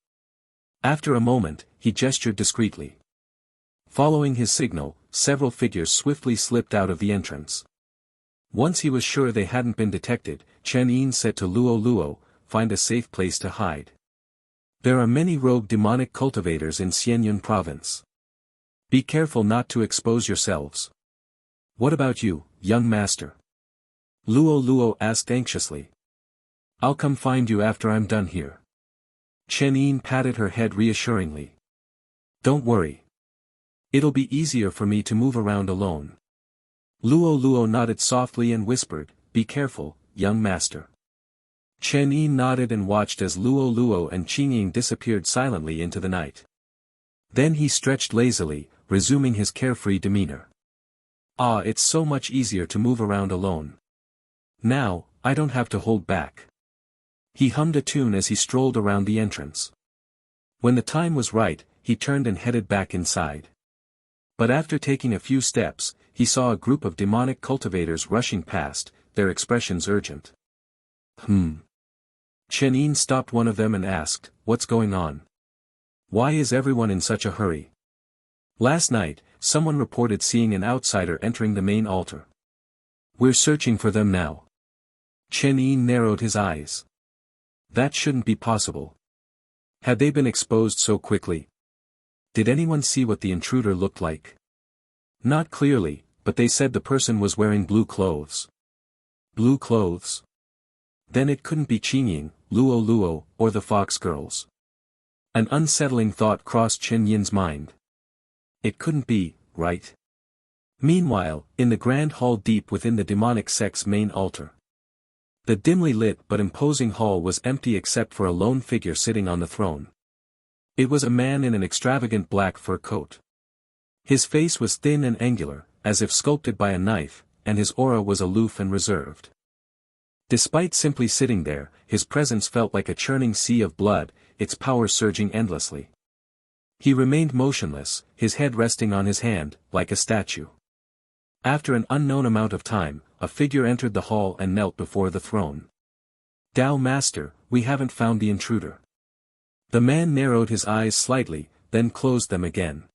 [SPEAKER 2] After a moment, he gestured discreetly. Following his signal, several figures swiftly slipped out of the entrance. Once he was sure they hadn't been detected, Chen Yin said to Luo, find a safe place to hide. There are many rogue demonic cultivators in Xianyun province. Be careful not to expose yourselves. What about you, young master? Luo asked anxiously. I'll come find you after I'm done here. Chen Yin patted her head reassuringly. Don't worry. It'll be easier for me to move around alone. Luo nodded softly and whispered, be careful, young master. Chen Yin nodded and watched as Luo and Chen Yin disappeared silently into the night. Then he stretched lazily, resuming his carefree demeanor. Ah, it's so much easier to move around alone. Now, I don't have to hold back. He hummed a tune as he strolled around the entrance. When the time was right, he turned and headed back inside. But after taking a few steps, he saw a group of demonic cultivators rushing past, their expressions urgent. Chen Yin stopped one of them and asked, what's going on? Why is everyone in such a hurry? Last night, someone reported seeing an outsider entering the main altar. We're searching for them now. Chen Yin narrowed his eyes. That shouldn't be possible. Had they been exposed so quickly? Did anyone see what the intruder looked like? Not clearly, but they said the person was wearing blue clothes. Blue clothes? Then it couldn't be Chen Yin, Luo, or the Fox girls. An unsettling thought crossed Chen Yin's mind. It couldn't be, right? Meanwhile, in the grand hall deep within the demonic sect's main altar. The dimly lit but imposing hall was empty except for a lone figure sitting on the throne. It was a man in an extravagant black fur coat. His face was thin and angular, as if sculpted by a knife, and his aura was aloof and reserved. Despite simply sitting there, his presence felt like a churning sea of blood, its power surging endlessly. He remained motionless, his head resting on his hand, like a statue. After an unknown amount of time, a figure entered the hall and knelt before the throne. "Tao Master, we haven't found the intruder." The man narrowed his eyes slightly, then closed them again.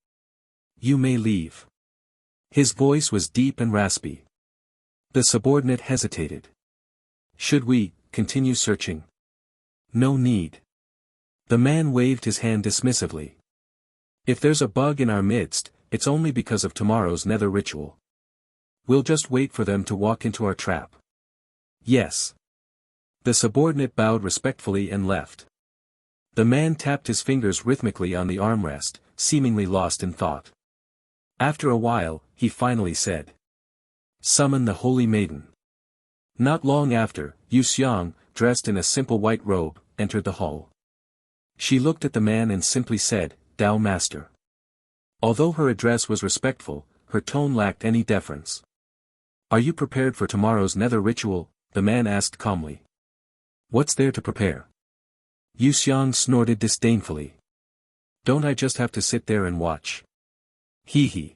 [SPEAKER 2] "You may leave." His voice was deep and raspy. The subordinate hesitated. "Should we continue searching?" "No need." The man waved his hand dismissively. "If there's a bug in our midst, it's only because of tomorrow's nether ritual. We'll just wait for them to walk into our trap." "Yes." The subordinate bowed respectfully and left. The man tapped his fingers rhythmically on the armrest, seemingly lost in thought. After a while, he finally said, "Summon the Holy Maiden." Not long after, Yu Xiang, dressed in a simple white robe, entered the hall. She looked at the man and simply said, "Tao Master." Although her address was respectful, her tone lacked any deference. "Are you prepared for tomorrow's nether ritual?" the man asked calmly. "What's there to prepare?" Yu Xiang snorted disdainfully. "Don't I just have to sit there and watch?" Hee.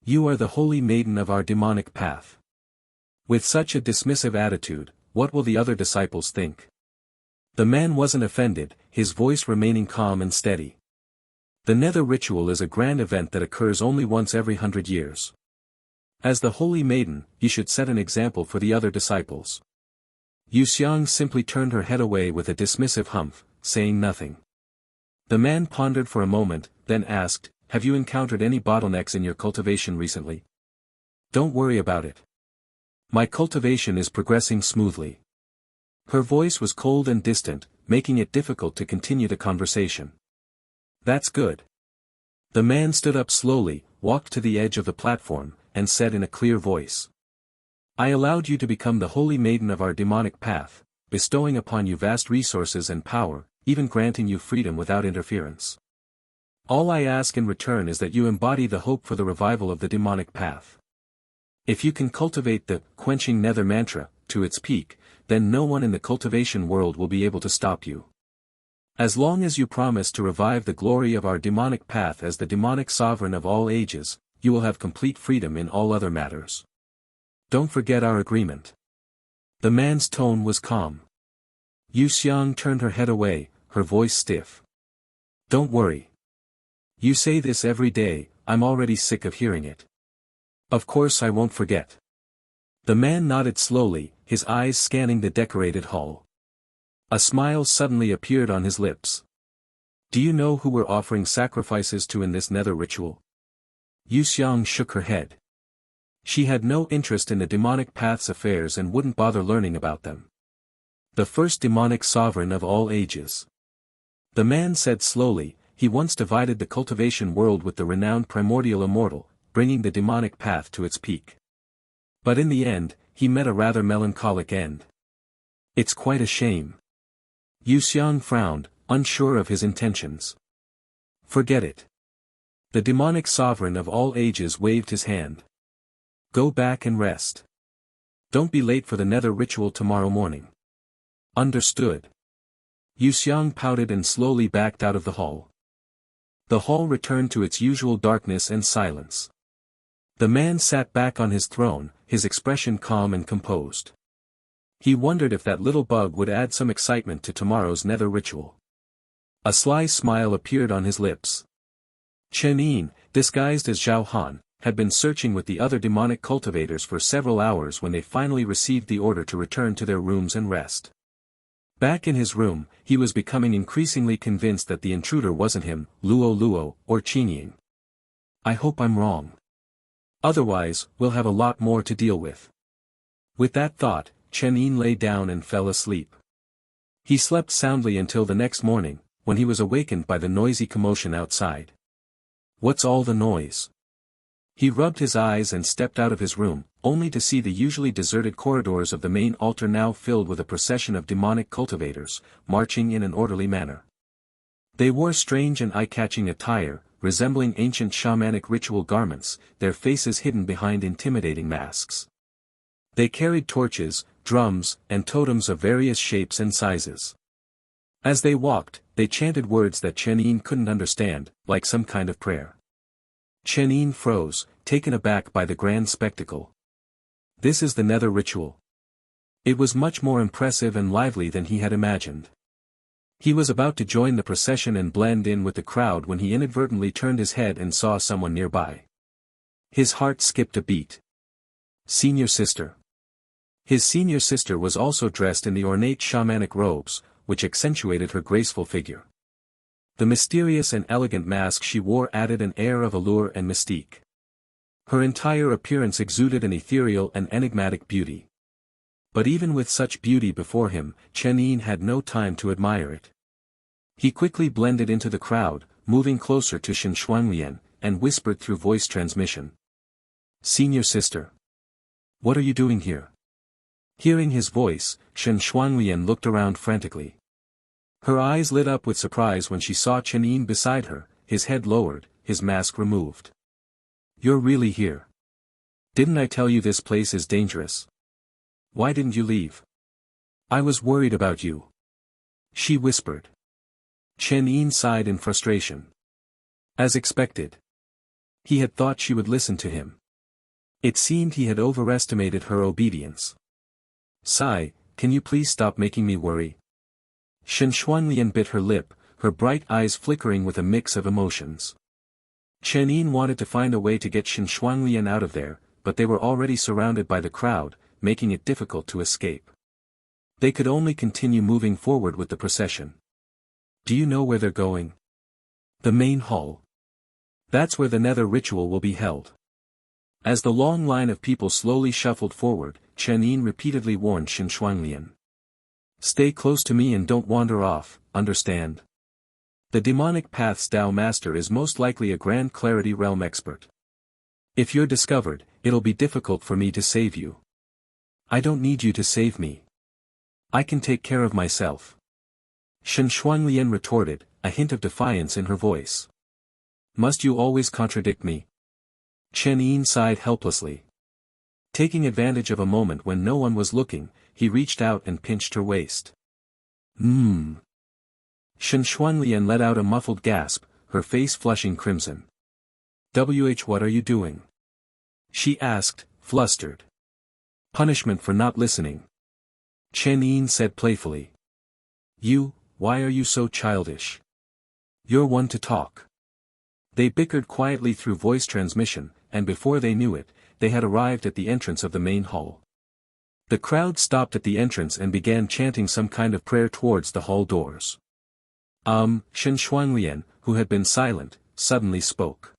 [SPEAKER 2] "You are the holy maiden of our demonic path. With such a dismissive attitude, what will the other disciples think?" The man wasn't offended, his voice remaining calm and steady. "The nether ritual is a grand event that occurs only once every 100 years. As the holy maiden, you should set an example for the other disciples." Yu Xiang simply turned her head away with a dismissive humph, saying nothing. The man pondered for a moment, then asked, "Have you encountered any bottlenecks in your cultivation recently?" "Don't worry about it. My cultivation is progressing smoothly." Her voice was cold and distant, making it difficult to continue the conversation. "That's good." The man stood up slowly, walked to the edge of the platform, and said in a clear voice, "I allowed you to become the holy maiden of our demonic path, bestowing upon you vast resources and power, even granting you freedom without interference. All I ask in return is that you embody the hope for the revival of the demonic path. If you can cultivate the quenching nether mantra to its peak, then no one in the cultivation world will be able to stop you. As long as you promise to revive the glory of our demonic path as the demonic sovereign of all ages, you will have complete freedom in all other matters. Don't forget our agreement." The man's tone was calm. Yu Xiang turned her head away, her voice stiff. "Don't worry. You say this every day, I'm already sick of hearing it." "Of course I won't forget." The man nodded slowly, his eyes scanning the decorated hall. A smile suddenly appeared on his lips. "Do you know who we're offering sacrifices to in this nether ritual?" Yu Xiang shook her head. She had no interest in the demonic path's affairs and wouldn't bother learning about them. "The first demonic sovereign of all ages." The man said slowly, "He once divided the cultivation world with the renowned primordial immortal, bringing the demonic path to its peak. But in the end, he met a rather melancholic end. It's quite a shame." Yu Xiang frowned, unsure of his intentions. "Forget it." The demonic sovereign of all ages waved his hand. "Go back and rest. Don't be late for the nether ritual tomorrow morning." "Understood." Yu Xiang pouted and slowly backed out of the hall. The hall returned to its usual darkness and silence. The man sat back on his throne, his expression calm and composed. He wondered if that little bug would add some excitement to tomorrow's nether ritual. A sly smile appeared on his lips. Chen Yin, disguised as Zhao Han, had been searching with the other demonic cultivators for several hours when they finally received the order to return to their rooms and rest. Back in his room, he was becoming increasingly convinced that the intruder wasn't him, Luo, or Chen Yin. I hope I'm wrong. Otherwise, we'll have a lot more to deal with. With that thought, Chen Yin lay down and fell asleep. He slept soundly until the next morning, when he was awakened by the noisy commotion outside. What's all the noise? He rubbed his eyes and stepped out of his room, only to see the usually deserted corridors of the main altar now filled with a procession of demonic cultivators, marching in an orderly manner. They wore strange and eye-catching attire, resembling ancient shamanic ritual garments, their faces hidden behind intimidating masks. They carried torches, drums, and totems of various shapes and sizes. As they walked, they chanted words that Chen Yin couldn't understand, like some kind of prayer. Chen Yin froze, taken aback by the grand spectacle. This is the nether ritual. It was much more impressive and lively than he had imagined. He was about to join the procession and blend in with the crowd when he inadvertently turned his head and saw someone nearby. His heart skipped a beat. Senior sister. His senior sister was also dressed in the ornate shamanic robes, which accentuated her graceful figure. The mysterious and elegant mask she wore added an air of allure and mystique. Her entire appearance exuded an ethereal and enigmatic beauty. But even with such beauty before him, Chen Yin had no time to admire it. He quickly blended into the crowd, moving closer to Shen Shuanglian, and whispered through voice transmission. Senior sister. What are you doing here? Hearing his voice, Shen Shuanglian looked around frantically. Her eyes lit up with surprise when she saw Chen Yin beside her, his head lowered, his mask removed. You're really here. Didn't I tell you this place is dangerous? Why didn't you leave? I was worried about you. She whispered. Chen Yin sighed in frustration. As expected. He had thought she would listen to him. It seemed he had overestimated her obedience. Sigh, can you please stop making me worry? Shen Shuanlian bit her lip, her bright eyes flickering with a mix of emotions. Chen Yin wanted to find a way to get Shen Shuanlian out of there, but they were already surrounded by the crowd, making it difficult to escape. They could only continue moving forward with the procession. Do you know where they're going? The main hall. That's where the nether ritual will be held. As the long line of people slowly shuffled forward, Chen Yin repeatedly warned Shen Shuanlian. Stay close to me and don't wander off, understand? The demonic path's Dao master is most likely a Grand Clarity realm expert. If you're discovered, it'll be difficult for me to save you. I don't need you to save me. I can take care of myself. Shen Shuanlian retorted, a hint of defiance in her voice. Must you always contradict me? Chen Yin sighed helplessly. Taking advantage of a moment when no one was looking, he reached out and pinched her waist. Shen Shuanlian let out a muffled gasp, her face flushing crimson. What are you doing? She asked, flustered. Punishment for not listening. Chen Yin said playfully. Why are you so childish? You're one to talk. They bickered quietly through voice transmission, and before they knew it, they had arrived at the entrance of the main hall. The crowd stopped at the entrance and began chanting some kind of prayer towards the hall doors. Shen Shuanglian, who had been silent, suddenly spoke.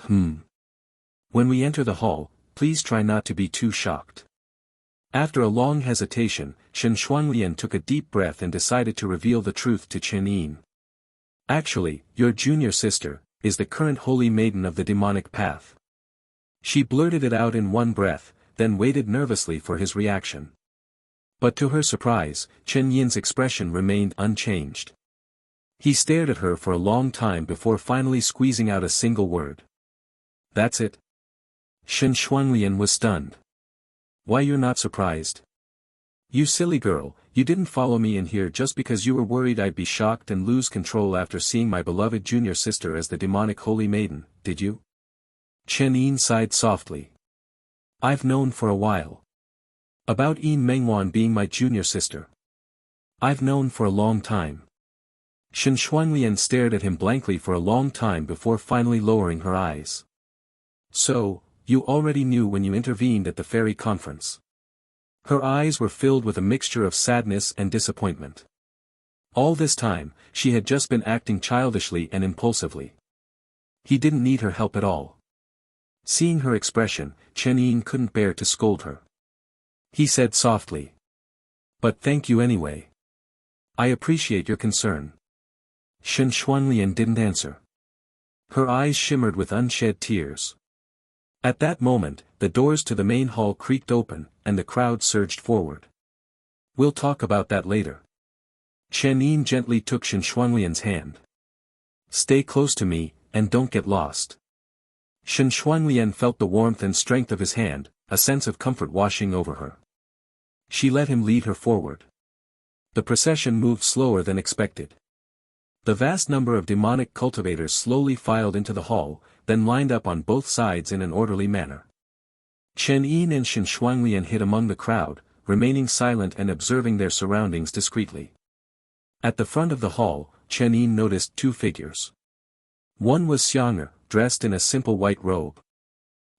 [SPEAKER 2] When we enter the hall, please try not to be too shocked. After a long hesitation, Shen Shuanglian took a deep breath and decided to reveal the truth to Chen Yin. Actually, your junior sister is the current holy maiden of the demonic path. She blurted it out in one breath, then waited nervously for his reaction. But to her surprise, Chen Yin's expression remained unchanged. He stared at her for a long time before finally squeezing out a single word. That's it? Shen Shuanglian was stunned. Why, you're not surprised? You silly girl, you didn't follow me in here just because you were worried I'd be shocked and lose control after seeing my beloved junior sister as the demonic holy maiden, did you? Chen Yin sighed softly. I've known for a while. About Yin Mengwan being my junior sister. I've known for a long time. Shen Shuanglian stared at him blankly for a long time before finally lowering her eyes. So, you already knew when you intervened at the fairy conference. Her eyes were filled with a mixture of sadness and disappointment. All this time, she had just been acting childishly and impulsively. He didn't need her help at all. Seeing her expression, Chen Yin couldn't bear to scold her. He said softly. But thank you anyway. I appreciate your concern. Shen Xuanlian didn't answer. Her eyes shimmered with unshed tears. At that moment, the doors to the main hall creaked open, and the crowd surged forward. We'll talk about that later. Chen Yin gently took Shen Xuanlian's hand. Stay close to me, and don't get lost. Shen Xuanlian felt the warmth and strength of his hand, a sense of comfort washing over her. She let him lead her forward. The procession moved slower than expected. The vast number of demonic cultivators slowly filed into the hall, then lined up on both sides in an orderly manner. Chen Yin and Shen Xuanlian hid among the crowd, remaining silent and observing their surroundings discreetly. At the front of the hall, Chen Yin noticed two figures. One was Xiang'er, dressed in a simple white robe.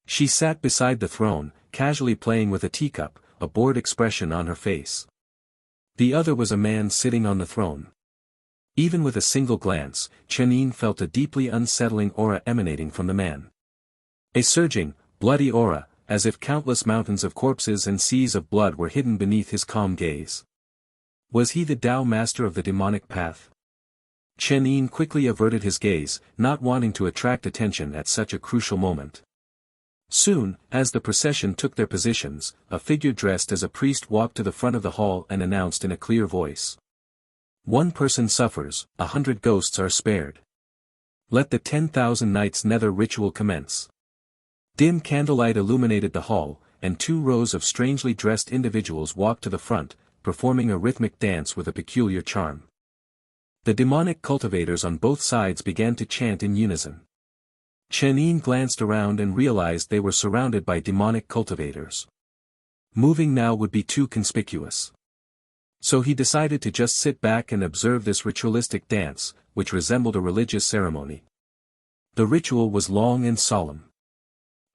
[SPEAKER 2] She sat beside the throne, casually playing with a teacup, a bored expression on her face. The other was a man sitting on the throne. Even with a single glance, Chen Yin felt a deeply unsettling aura emanating from the man. A surging, bloody aura, as if countless mountains of corpses and seas of blood were hidden beneath his calm gaze. Was he the Tao master of the demonic path? Chen Yin quickly averted his gaze, not wanting to attract attention at such a crucial moment. Soon, as the procession took their positions, a figure dressed as a priest walked to the front of the hall and announced in a clear voice. One person suffers, 100 ghosts are spared. Let the 10,000 nights nether ritual commence. Dim candlelight illuminated the hall, and 2 rows of strangely dressed individuals walked to the front, performing a rhythmic dance with a peculiar charm. The demonic cultivators on both sides began to chant in unison. Chen Yin glanced around and realized they were surrounded by demonic cultivators. Moving now would be too conspicuous. So he decided to just sit back and observe this ritualistic dance, which resembled a religious ceremony. The ritual was long and solemn.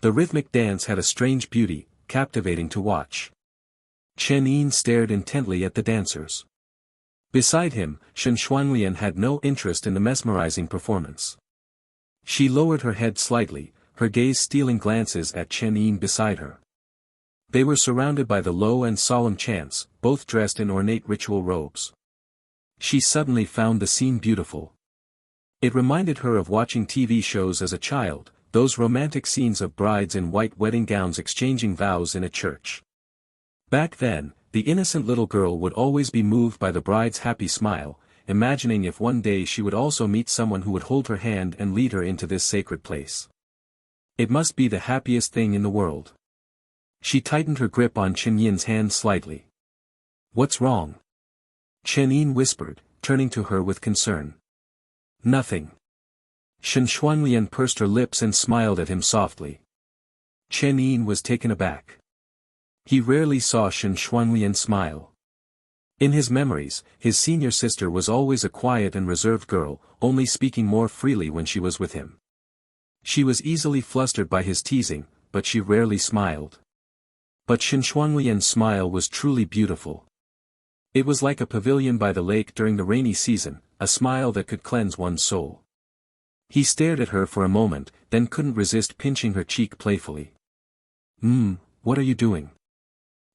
[SPEAKER 2] The rhythmic dance had a strange beauty, captivating to watch. Chen Yin stared intently at the dancers. Beside him, Shen Xuanlian had no interest in the mesmerizing performance. She lowered her head slightly, her gaze stealing glances at Chen Yin beside her. They were surrounded by the low and solemn chants, both dressed in ornate ritual robes. She suddenly found the scene beautiful. It reminded her of watching TV shows as a child, those romantic scenes of brides in white wedding gowns exchanging vows in a church. Back then, the innocent little girl would always be moved by the bride's happy smile, imagining if one day she would also meet someone who would hold her hand and lead her into this sacred place. It must be the happiest thing in the world. She tightened her grip on Chen Yin's hand slightly. What's wrong? Chen Yin whispered, turning to her with concern. Nothing. Shen Xuanlian pursed her lips and smiled at him softly. Chen Yin was taken aback. He rarely saw Shen Xuanlian smile. In his memories, his senior sister was always a quiet and reserved girl, only speaking more freely when she was with him. She was easily flustered by his teasing, but she rarely smiled. But Shen Xuanlian's smile was truly beautiful. It was like a pavilion by the lake during the rainy season, a smile that could cleanse one's soul. He stared at her for a moment, then couldn't resist pinching her cheek playfully. What are you doing?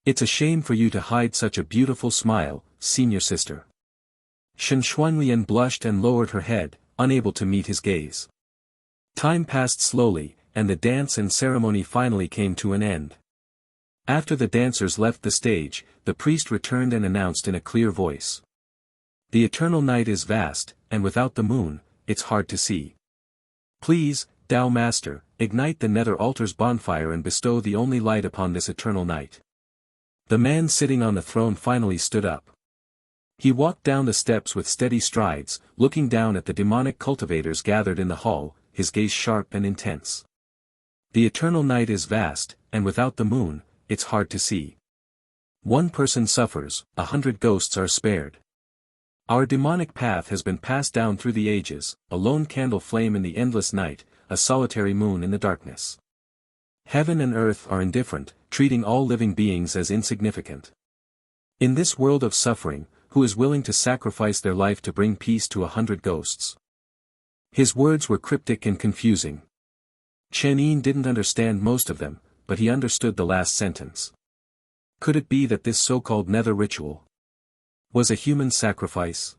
[SPEAKER 2] It's a shame for you to hide such a beautiful smile, senior sister. Shen Xuanlian blushed and lowered her head, unable to meet his gaze. Time passed slowly, and the dance and ceremony finally came to an end. After the dancers left the stage, the priest returned and announced in a clear voice. The eternal night is vast, and without the moon, it's hard to see. Please, Tao Master, ignite the nether altar's bonfire and bestow the only light upon this eternal night. The man sitting on the throne finally stood up. He walked down the steps with steady strides, looking down at the demonic cultivators gathered in the hall, his gaze sharp and intense. The eternal night is vast, and without the moon, it's hard to see. One person suffers, 100 ghosts are spared. Our demonic path has been passed down through the ages, a lone candle flame in the endless night, a solitary moon in the darkness. Heaven and earth are indifferent, treating all living beings as insignificant. In this world of suffering, who is willing to sacrifice their life to bring peace to 100 ghosts? His words were cryptic and confusing. Chen Yin didn't understand most of them, but he understood the last sentence. Could it be that this so-called nether ritual was a human sacrifice?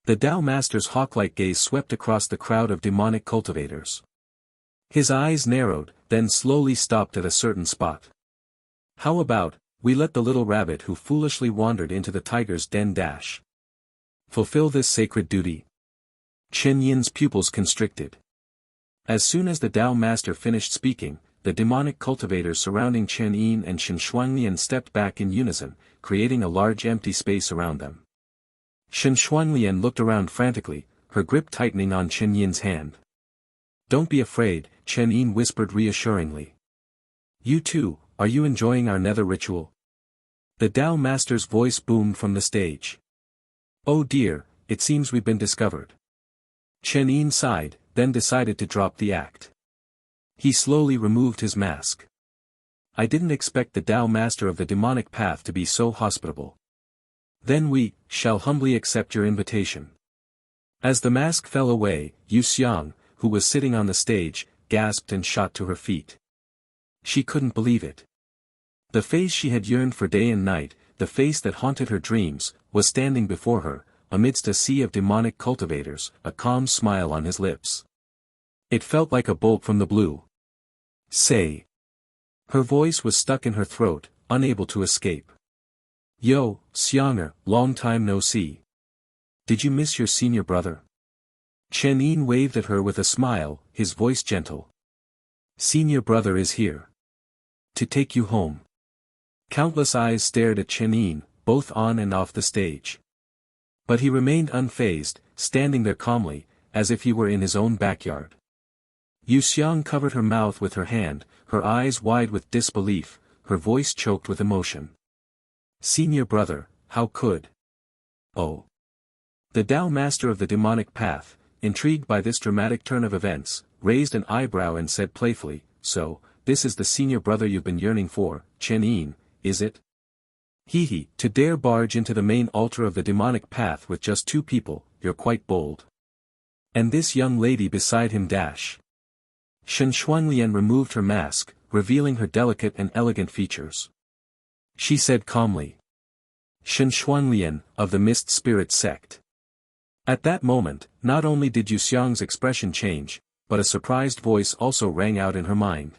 [SPEAKER 2] The Tao Master's hawk-like gaze swept across the crowd of demonic cultivators. His eyes narrowed, then slowly stopped at a certain spot. How about, we let the little rabbit who foolishly wandered into the tiger's den fulfill this sacred duty? Chen Yin's pupils constricted. As soon as the Tao Master finished speaking, the demonic cultivators surrounding Chen Yin and Shen Xuanlian stepped back in unison, creating a large empty space around them. Shen Xuanlian looked around frantically, her grip tightening on Chen Yin's hand. Don't be afraid, Chen Yin whispered reassuringly. You too, are you enjoying our nether ritual? The Tao Master's voice boomed from the stage. Oh dear, it seems we've been discovered. Chen Yin sighed, then decided to drop the act. He slowly removed his mask. I didn't expect the Tao Master of the demonic path to be so hospitable. Then we shall humbly accept your invitation. As the mask fell away, Yu Xiang, who was sitting on the stage, gasped and shot to her feet. She couldn't believe it. The face she had yearned for day and night, the face that haunted her dreams, was standing before her, amidst a sea of demonic cultivators, a calm smile on his lips. It felt like a bolt from the blue. Say. Her voice was stuck in her throat, unable to escape. Yo, Xianger, long time no see. Did you miss your senior brother? Chen Yin waved at her with a smile, his voice gentle. Senior brother is here. To take you home. Countless eyes stared at Chen Yin, both on and off the stage. But he remained unfazed, standing there calmly, as if he were in his own backyard. Yu Xiang covered her mouth with her hand, her eyes wide with disbelief, her voice choked with emotion. Senior brother, how could? Oh. The Tao Master of the demonic path, intrigued by this dramatic turn of events, raised an eyebrow and said playfully, so, this is the senior brother you've been yearning for, Chen Yin, is it? Hee, to dare barge into the main altar of the demonic path with just two people, you're quite bold. And this young lady beside him Shen Xuanlian removed her mask, revealing her delicate and elegant features. She said calmly. Shen Xuanlian, of the Mist Spirit sect. At that moment, not only did Yu Xiang's expression change, but a surprised voice also rang out in her mind.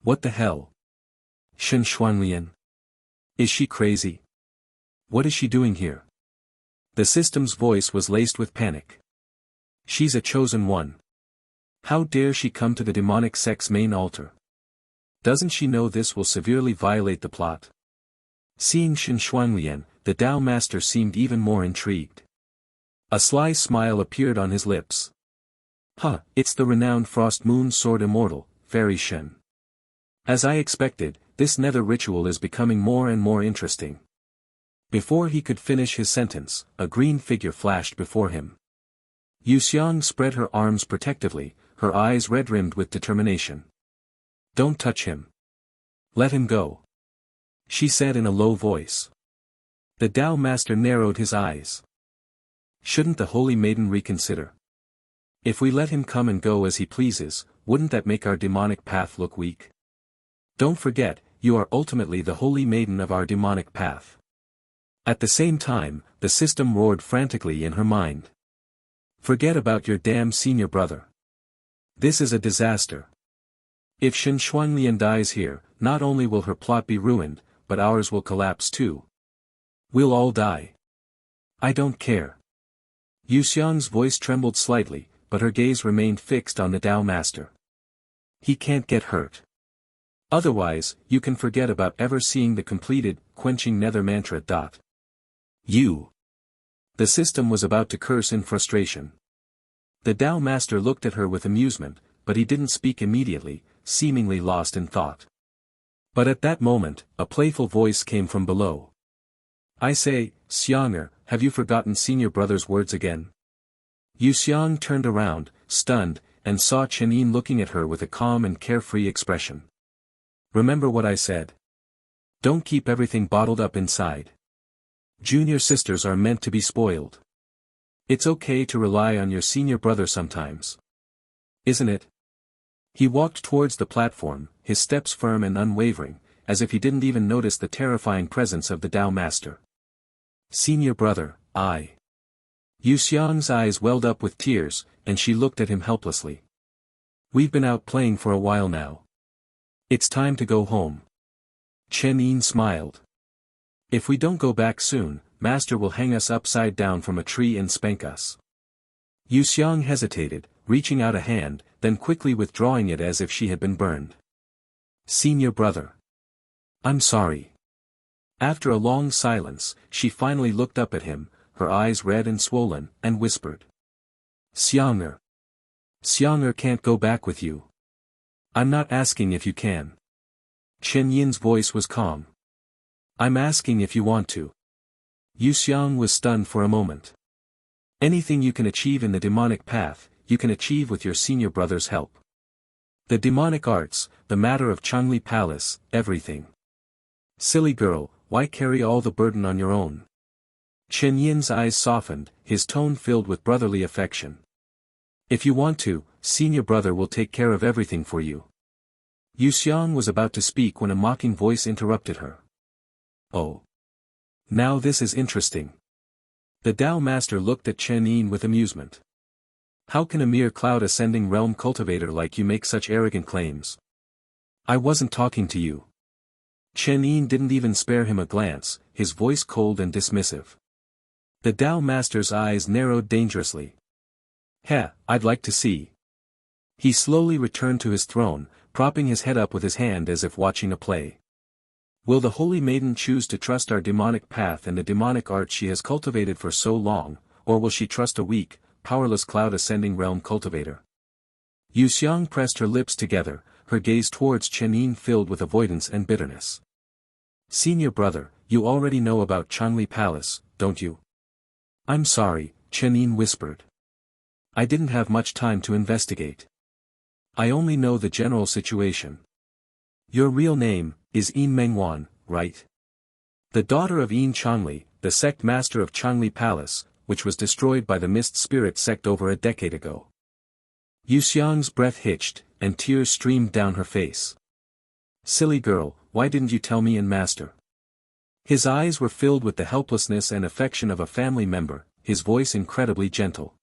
[SPEAKER 2] What the hell? Shen Xuanlian. Is she crazy? What is she doing here? The system's voice was laced with panic. She's a chosen one. How dare she come to the demonic sect's main altar? Doesn't she know this will severely violate the plot? Seeing Shen Xuanlian, the Tao Master seemed even more intrigued. A sly smile appeared on his lips. Huh, it's the renowned Frost Moon Sword Immortal, Fairy Shen. As I expected, this nether ritual is becoming more and more interesting. Before he could finish his sentence, a green figure flashed before him. Yu Xiang spread her arms protectively, her eyes red-rimmed with determination. Don't touch him. Let him go. She said in a low voice. The Tao Master narrowed his eyes. Shouldn't the Holy Maiden reconsider? If we let him come and go as he pleases, wouldn't that make our demonic path look weak? Don't forget, you are ultimately the Holy Maiden of our demonic path. At the same time, the system roared frantically in her mind. Forget about your damn senior brother. This is a disaster. If Shen Xuanlian dies here, not only will her plot be ruined, but ours will collapse too. We'll all die. I don't care. Yu Xiang's voice trembled slightly, but her gaze remained fixed on the Tao Master. He can't get hurt. Otherwise, you can forget about ever seeing the completed, quenching nether mantra. You. The system was about to curse in frustration. The Tao Master looked at her with amusement, but he didn't speak immediately, seemingly lost in thought. But at that moment, a playful voice came from below. I say, Xianger, have you forgotten senior brother's words again? Yu Xiang turned around, stunned, and saw Chen Yin looking at her with a calm and carefree expression. Remember what I said. Don't keep everything bottled up inside. Junior sisters are meant to be spoiled. It's okay to rely on your senior brother sometimes. Isn't it? He walked towards the platform, his steps firm and unwavering, as if he didn't even notice the terrifying presence of the Tao Master. Senior brother, I. Yu Xiang's eyes welled up with tears, and she looked at him helplessly. We've been out playing for a while now. It's time to go home. Chen Yin smiled. If we don't go back soon, Master will hang us upside down from a tree and spank us. Yu Xiang hesitated, reaching out a hand, then quickly withdrawing it as if she had been burned. Senior brother. I'm sorry. After a long silence, she finally looked up at him, her eyes red and swollen, and whispered. Xianger. Xianger can't go back with you. I'm not asking if you can. Chen Yin's voice was calm. I'm asking if you want to. Yu Xiang was stunned for a moment. Anything you can achieve in the demonic path, you can achieve with your senior brother's help. The demonic arts, the matter of Changli Palace, everything. Silly girl, why carry all the burden on your own? Chen Yin's eyes softened, his tone filled with brotherly affection. If you want to, senior brother will take care of everything for you. Yu Xiang was about to speak when a mocking voice interrupted her. Oh. Now this is interesting. The Tao Master looked at Chen Yin with amusement. How can a mere cloud-ascending realm cultivator like you make such arrogant claims? I wasn't talking to you. Chen Yin didn't even spare him a glance, his voice cold and dismissive. The Tao Master's eyes narrowed dangerously. Heh, I'd like to see. He slowly returned to his throne, propping his head up with his hand as if watching a play. Will the Holy Maiden choose to trust our demonic path and the demonic art she has cultivated for so long, or will she trust a weak, powerless cloud-ascending realm cultivator? Yu Xiang pressed her lips together, her gaze towards Chen Yin filled with avoidance and bitterness. Senior brother, you already know about Changli Palace, don't you? I'm sorry, Chen Yin whispered. I didn't have much time to investigate. I only know the general situation. Your real name is Yin Mengwan, right? The daughter of Yin Changli, the sect master of Changli Palace, which was destroyed by the Mist Spirit sect over a decade ago. Yu Xiang's breath hitched, and tears streamed down her face. Silly girl, why didn't you tell me and master? His eyes were filled with the helplessness and affection of a family member, his voice incredibly gentle.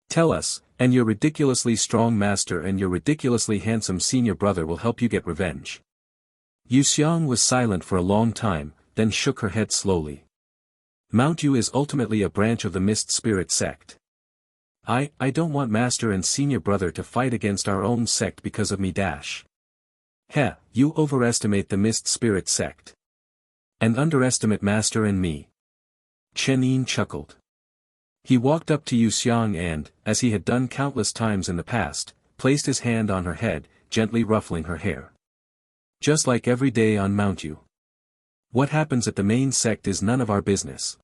[SPEAKER 2] Tell us, and your ridiculously strong master and your ridiculously handsome senior brother will help you get revenge. Yu Xiang was silent for a long time, then shook her head slowly. Mount Yu is ultimately a branch of the Mist Spirit sect. I don't want master and senior brother to fight against our own sect because of me dash. Heh, you overestimate the Mist Spirit sect. And underestimate master and me. Chen Yin chuckled. He walked up to Yu Xiang and, as he had done countless times in the past, placed his hand on her head, gently ruffling her hair. Just like every day on Mount Yu. What happens at the main sect is none of our business.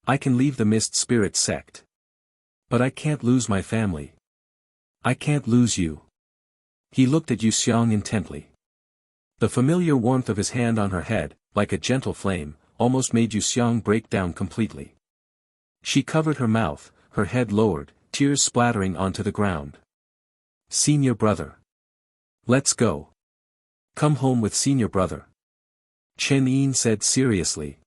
[SPEAKER 2] I can leave the Mist Spirit sect. But I can't lose my family. I can't lose you. He looked at Yu Xiang intently. The familiar warmth of his hand on her head, like a gentle flame, almost made Yu Xiang break down completely. She covered her mouth, her head lowered, tears splattering onto the ground. Senior brother. Let's go. Come home with senior brother. Chen Yin said seriously.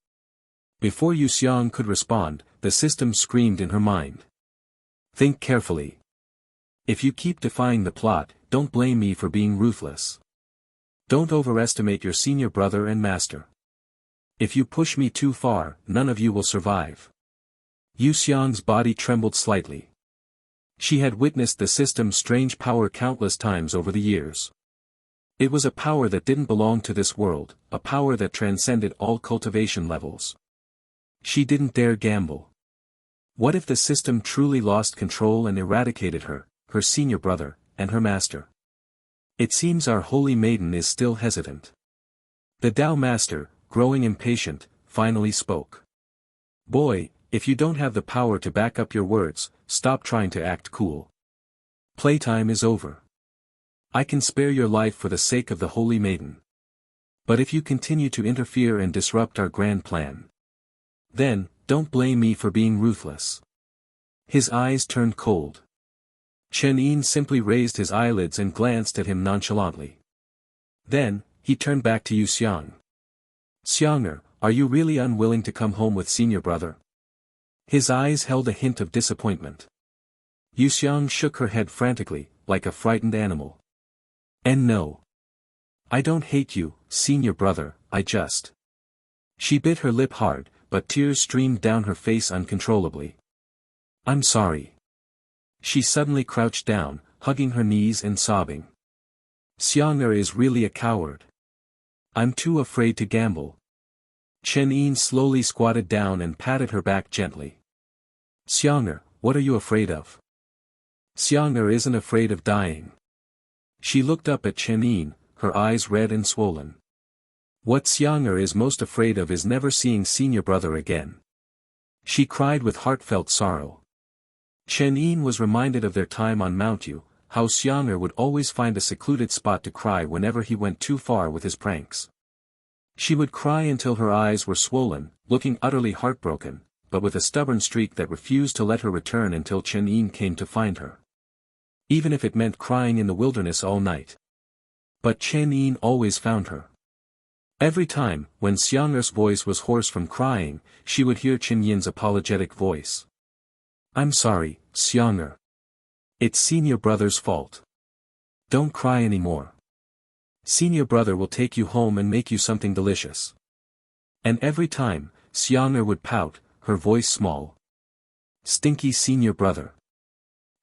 [SPEAKER 2] Before Yu Xiang could respond, the system screamed in her mind. Think carefully. If you keep defying the plot, don't blame me for being ruthless. Don't overestimate your senior brother and master. If you push me too far, none of you will survive. Yu Xiang's body trembled slightly. She had witnessed the system's strange power countless times over the years. It was a power that didn't belong to this world, a power that transcended all cultivation levels. She didn't dare gamble. What if the system truly lost control and eradicated her, her senior brother, and her master? It seems our holy maiden is still hesitant. The Tao Master, growing impatient, finally spoke. Boy, if you don't have the power to back up your words, stop trying to act cool. Playtime is over. I can spare your life for the sake of the Holy Maiden. But if you continue to interfere and disrupt our grand plan, then, don't blame me for being ruthless. His eyes turned cold. Chen Yin simply raised his eyelids and glanced at him nonchalantly. Then, he turned back to Yu Xiang. Xiang'er, are you really unwilling to come home with senior brother? His eyes held a hint of disappointment. Yu Xiang shook her head frantically, like a frightened animal. And no. I don't hate you, senior brother, I just. She bit her lip hard, but tears streamed down her face uncontrollably. I'm sorry. She suddenly crouched down, hugging her knees and sobbing. Xiang'er is really a coward. I'm too afraid to gamble. Chen Yin slowly squatted down and patted her back gently. Xiang'er, what are you afraid of? Xiang'er isn't afraid of dying. She looked up at Chen Yin, her eyes red and swollen. What Xiang'er is most afraid of is never seeing senior brother again. She cried with heartfelt sorrow. Chen Yin was reminded of their time on Mount Yu, how Xiang'er would always find a secluded spot to cry whenever he went too far with his pranks. She would cry until her eyes were swollen, looking utterly heartbroken, but with a stubborn streak that refused to let her return until Chen Yin came to find her. Even if it meant crying in the wilderness all night. But Chen Yin always found her. Every time, when Xiang'er's voice was hoarse from crying, she would hear Chen Yin's apologetic voice. I'm sorry, Xiang'er. It's senior brother's fault. Don't cry anymore. Senior brother will take you home and make you something delicious. And every time, Xiang'er would pout, her voice small. Stinky senior brother.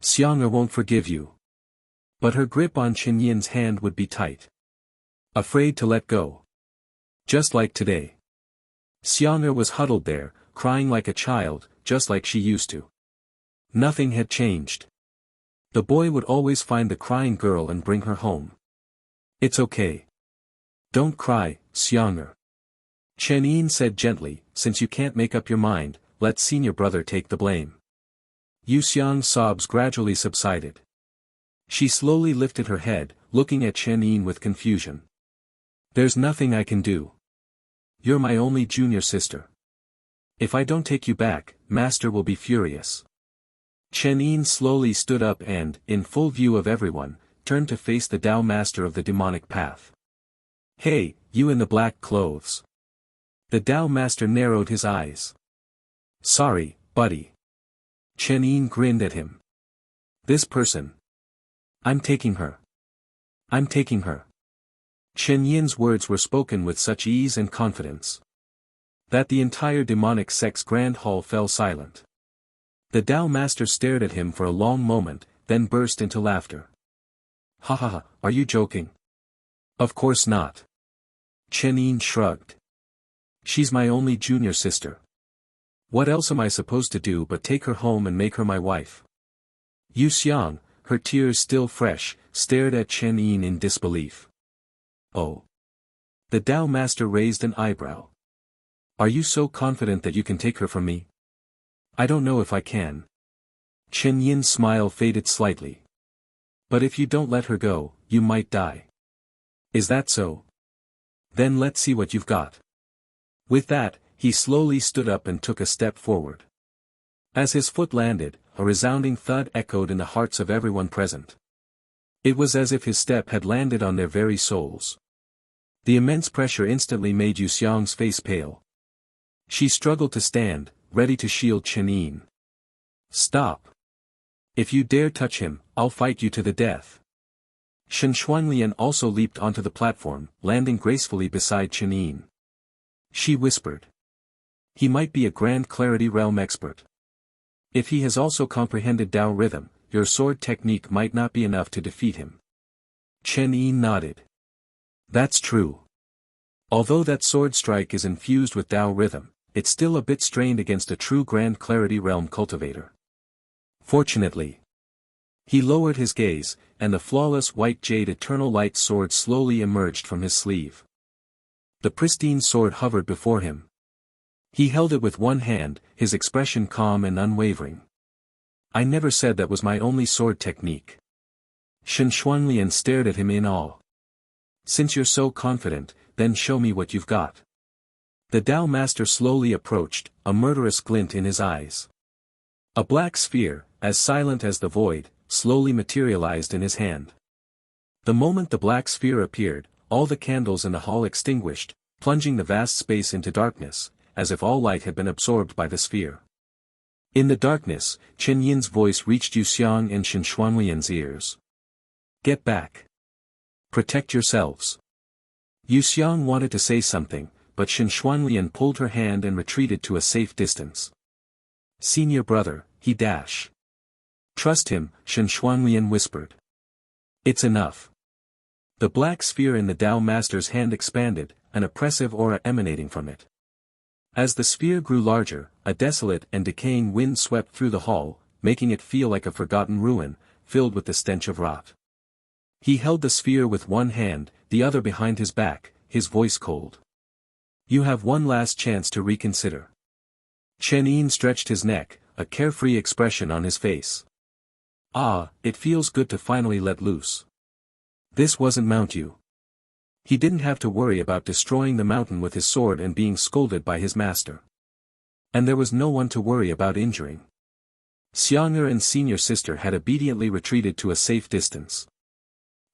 [SPEAKER 2] Xiang'er won't forgive you. But her grip on Chen Yin's hand would be tight. Afraid to let go. Just like today. Xiang'er was huddled there, crying like a child, just like she used to. Nothing had changed. The boy would always find the crying girl and bring her home. It's okay. Don't cry, Xiang'er. Chen Yin said gently, since you can't make up your mind, let senior brother take the blame. Yu Xiang's sobs gradually subsided. She slowly lifted her head, looking at Chen Yin with confusion. There's nothing I can do. You're my only junior sister. If I don't take you back, Master will be furious. Chen Yin slowly stood up and, in full view of everyone, turned to face the Tao Master of the demonic path. Hey, you in the black clothes. The Tao Master narrowed his eyes. Sorry, buddy. Chen Yin grinned at him. This person. I'm taking her. I'm taking her. Chen Yin's words were spoken with such ease and confidence that the entire demonic sect's grand hall fell silent. The Tao Master stared at him for a long moment, then burst into laughter. Ha ha ha, are you joking? Of course not. Chen Yin shrugged. She's my only junior sister. What else am I supposed to do but take her home and make her my wife? Yu Xiang, her tears still fresh, stared at Chen Yin in disbelief. Oh. The Tao Master raised an eyebrow. Are you so confident that you can take her from me? I don't know if I can. Chen Yin's smile faded slightly. But if you don't let her go, you might die. Is that so? Then let's see what you've got. With that, he slowly stood up and took a step forward. As his foot landed, a resounding thud echoed in the hearts of everyone present. It was as if his step had landed on their very souls. The immense pressure instantly made Yu Xiang's face pale. She struggled to stand, ready to shield Chen Yin. Stop. If you dare touch him, I'll fight you to the death. Shen Xuanlian also leaped onto the platform, landing gracefully beside Chen Yin. She whispered. He might be a Grand Clarity Realm expert. If he has also comprehended Tao rhythm, your sword technique might not be enough to defeat him. Chen Yin nodded. That's true. Although that sword strike is infused with Tao rhythm, it's still a bit strained against a true Grand Clarity Realm cultivator. Fortunately. He lowered his gaze, and the flawless white jade eternal light sword slowly emerged from his sleeve. The pristine sword hovered before him. He held it with one hand, his expression calm and unwavering. I never said that was my only sword technique. Shen Xuanlian stared at him in awe. Since you're so confident, then show me what you've got. The Tao Master slowly approached, a murderous glint in his eyes. A black sphere, as silent as the void, slowly materialized in his hand. The moment the black sphere appeared, all the candles in the hall extinguished, plunging the vast space into darkness, as if all light had been absorbed by the sphere. In the darkness, Chen Yin's voice reached Yu Xiang and Shen Xuanlian's ears. Get back. Protect yourselves. Yu Xiang wanted to say something, but Shen Xuanlian pulled her hand and retreated to a safe distance. Senior brother, he dash. Trust him, Shen Xuanlian whispered. It's enough. The black sphere in the Tao Master's hand expanded, an oppressive aura emanating from it. As the sphere grew larger, a desolate and decaying wind swept through the hall, making it feel like a forgotten ruin, filled with the stench of rot. He held the sphere with one hand, the other behind his back, his voice cold. You have one last chance to reconsider. Chen Yin stretched his neck, a carefree expression on his face. Ah, it feels good to finally let loose. This wasn't Mount Yu. He didn't have to worry about destroying the mountain with his sword and being scolded by his master. And there was no one to worry about injuring. Xiang'er and senior sister had obediently retreated to a safe distance.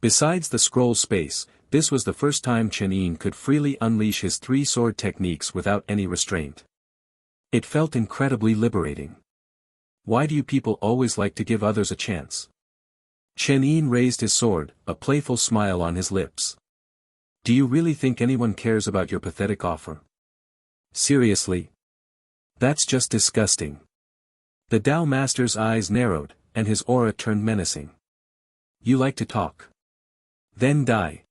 [SPEAKER 2] Besides the scroll space, this was the first time Chen Yin could freely unleash his three-sword techniques without any restraint. It felt incredibly liberating. Why do you people always like to give others a chance? Chen Yin raised his sword, a playful smile on his lips. Do you really think anyone cares about your pathetic offer? Seriously? That's just disgusting. The Tao Master's eyes narrowed, and his aura turned menacing. You like to talk. Then die.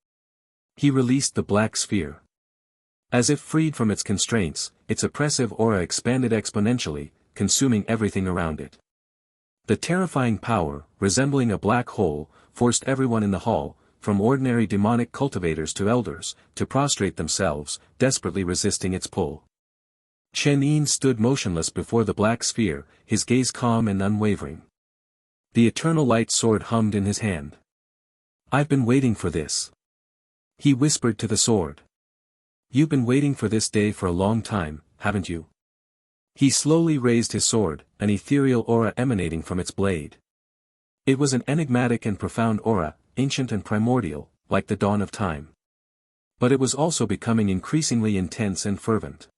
[SPEAKER 2] He released the black sphere. As if freed from its constraints, its oppressive aura expanded exponentially, consuming everything around it. The terrifying power, resembling a black hole, forced everyone in the hall, from ordinary demonic cultivators to elders, to prostrate themselves, desperately resisting its pull. Chen Yin stood motionless before the black sphere, his gaze calm and unwavering. The eternal light sword hummed in his hand. I've been waiting for this. He whispered to the sword. You've been waiting for this day for a long time, haven't you? He slowly raised his sword, an ethereal aura emanating from its blade. It was an enigmatic and profound aura, ancient and primordial, like the dawn of time. But it was also becoming increasingly intense and fervent.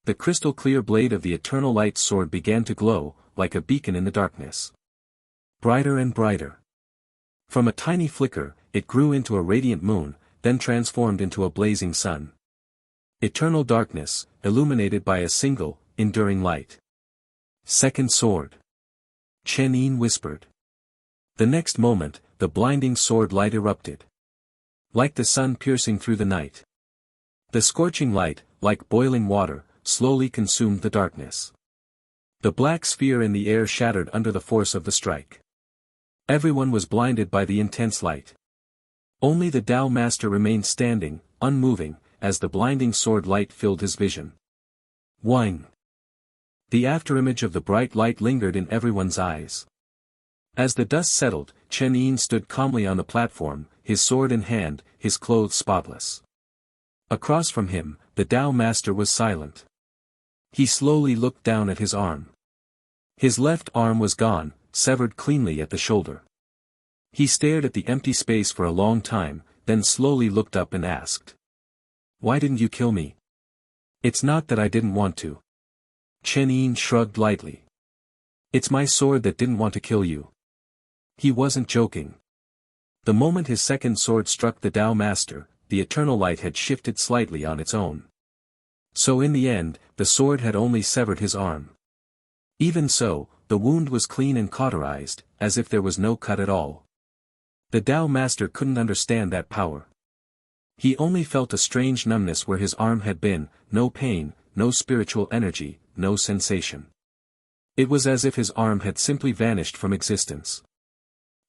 [SPEAKER 2] The crystal-clear blade of the eternal light sword began to glow, like a beacon in the darkness. Brighter and brighter. From a tiny flicker, it grew into a radiant moon, then transformed into a blazing sun. Eternal darkness, illuminated by a single, enduring light. Second sword. Chen Yin whispered. The next moment, the blinding sword light erupted. Like the sun piercing through the night. The scorching light, like boiling water, slowly consumed the darkness. The black sphere in the air shattered under the force of the strike. Everyone was blinded by the intense light. Only the Tao Master remained standing, unmoving, as the blinding sword light filled his vision. Wang. The afterimage of the bright light lingered in everyone's eyes. As the dust settled, Chen Yin stood calmly on the platform, his sword in hand, his clothes spotless. Across from him, the Tao Master was silent. He slowly looked down at his arm. His left arm was gone, severed cleanly at the shoulder. He stared at the empty space for a long time, then slowly looked up and asked. Why didn't you kill me? It's not that I didn't want to. Chen Yin shrugged lightly. It's my sword that didn't want to kill you. He wasn't joking. The moment his second sword struck the Tao Master, the eternal light had shifted slightly on its own. So in the end, the sword had only severed his arm. Even so, the wound was clean and cauterized, as if there was no cut at all. The Tao Master couldn't understand that power. He only felt a strange numbness where his arm had been, no pain, no spiritual energy, no sensation. It was as if his arm had simply vanished from existence.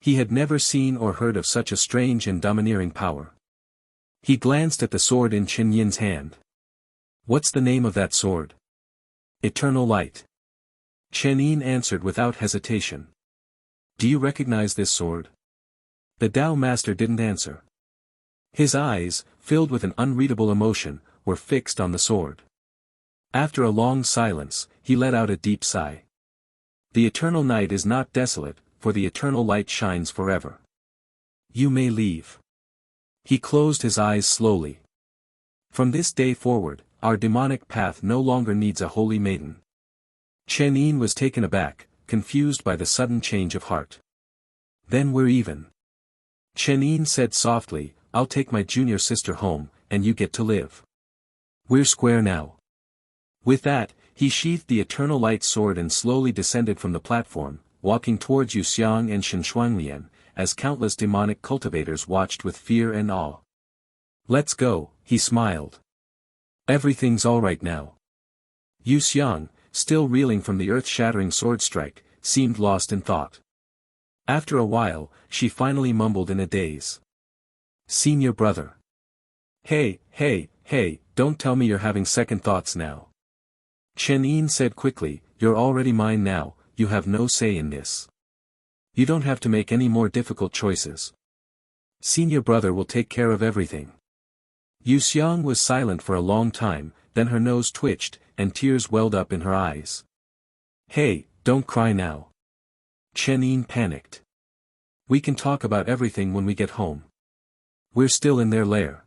[SPEAKER 2] He had never seen or heard of such a strange and domineering power. He glanced at the sword in Chen Yin's hand. What's the name of that sword? Eternal Light. Chen Yin answered without hesitation. Do you recognize this sword? The Tao Master didn't answer. His eyes, filled with an unreadable emotion, were fixed on the sword. After a long silence, he let out a deep sigh. The eternal night is not desolate, for the eternal light shines forever. You may leave. He closed his eyes slowly. From this day forward, our demonic path no longer needs a holy maiden. Chen Yin was taken aback, confused by the sudden change of heart. Then we're even. Chen Yin said softly, I'll take my junior sister home, and you get to live. We're square now. With that, he sheathed the eternal light sword and slowly descended from the platform, walking towards Yu Xiang and Shen Shuanglian, as countless demonic cultivators watched with fear and awe. Let's go, he smiled. Everything's all right now. Yu Xiang, still reeling from the earth-shattering sword strike, seemed lost in thought. After a while, she finally mumbled in a daze. Senior brother. Hey, don't tell me you're having second thoughts now. Chen Yin said quickly, you're already mine now, you have no say in this. You don't have to make any more difficult choices. Senior brother will take care of everything. Yu Xiang was silent for a long time, then her nose twitched, and tears welled up in her eyes. Hey, don't cry now. Chen Yin panicked. We can talk about everything when we get home. We're still in their lair.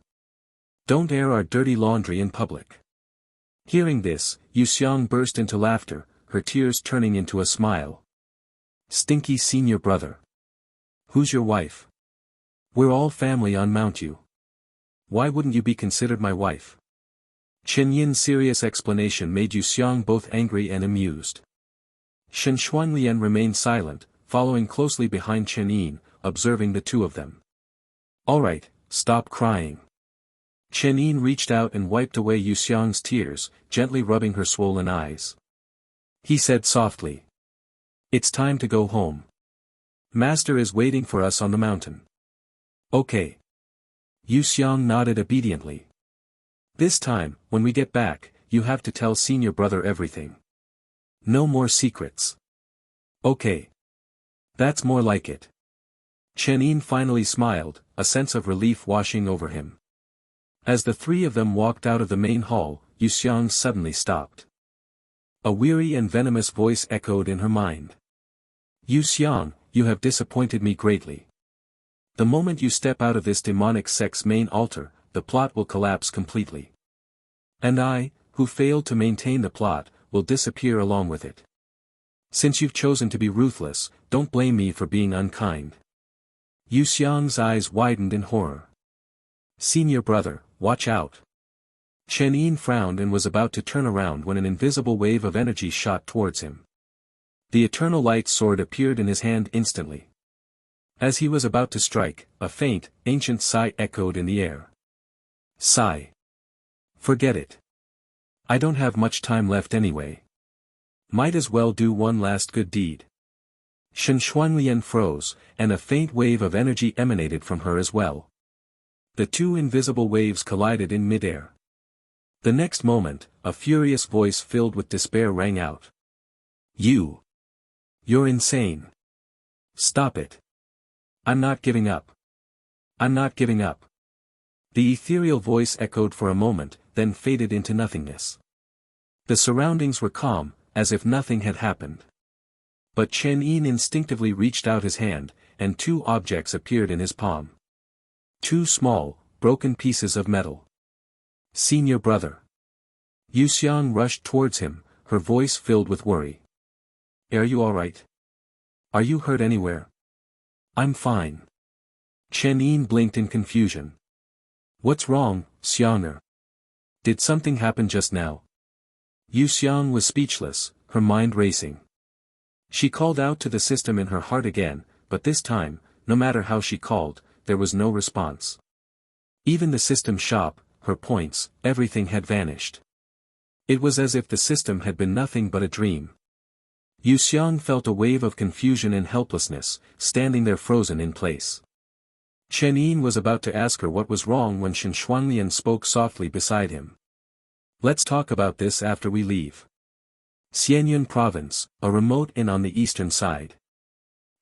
[SPEAKER 2] Don't air our dirty laundry in public. Hearing this, Yu Xiang burst into laughter, her tears turning into a smile. Stinky senior brother. Who's your wife? We're all family on Mount Yu. Why wouldn't you be considered my wife? Chen Yin's serious explanation made Yu Xiang both angry and amused. Shen Shuanglian remained silent, following closely behind Chen Yin, observing the two of them. Alright, stop crying. Chen Yin reached out and wiped away Yu Xiang's tears, gently rubbing her swollen eyes. He said softly. It's time to go home. Master is waiting for us on the mountain. Okay. Yu Xiang nodded obediently. This time, when we get back, you have to tell senior brother everything. No more secrets. Okay. That's more like it. Chen Yin finally smiled, a sense of relief washing over him. As the three of them walked out of the main hall, Yu Xiang suddenly stopped. A weary and venomous voice echoed in her mind. Yu Xiang, you have disappointed me greatly. The moment you step out of this demonic sect's main altar, the plot will collapse completely. And I, who failed to maintain the plot, will disappear along with it. Since you've chosen to be ruthless, don't blame me for being unkind. Yu Xiang's eyes widened in horror. Senior brother, watch out. Chen Yin frowned and was about to turn around when an invisible wave of energy shot towards him. The eternal light sword appeared in his hand instantly. As he was about to strike, a faint, ancient sigh echoed in the air. Sigh. Forget it. I don't have much time left anyway. Might as well do one last good deed. Shen Shuanglian froze, and a faint wave of energy emanated from her as well. The two invisible waves collided in midair. The next moment, a furious voice filled with despair rang out. You're insane. Stop it. I'm not giving up. I'm not giving up. The ethereal voice echoed for a moment, then faded into nothingness. The surroundings were calm, as if nothing had happened. But Chen Yin instinctively reached out his hand, and two objects appeared in his palm. Two small, broken pieces of metal. Senior brother. Yu Xiang rushed towards him, her voice filled with worry. Are you alright? Are you hurt anywhere? I'm fine. Chen Yin blinked in confusion. What's wrong, Xianger? Did something happen just now? Yu Xiang was speechless, her mind racing. She called out to the system in her heart again, but this time, no matter how she called, there was no response. Even the system shop, her points, everything had vanished. It was as if the system had been nothing but a dream. Yu Xiang felt a wave of confusion and helplessness, standing there frozen in place. Chen Yin was about to ask her what was wrong when Shen Shuanglian spoke softly beside him. Let's talk about this after we leave. Xianyun Province, a remote inn on the eastern side.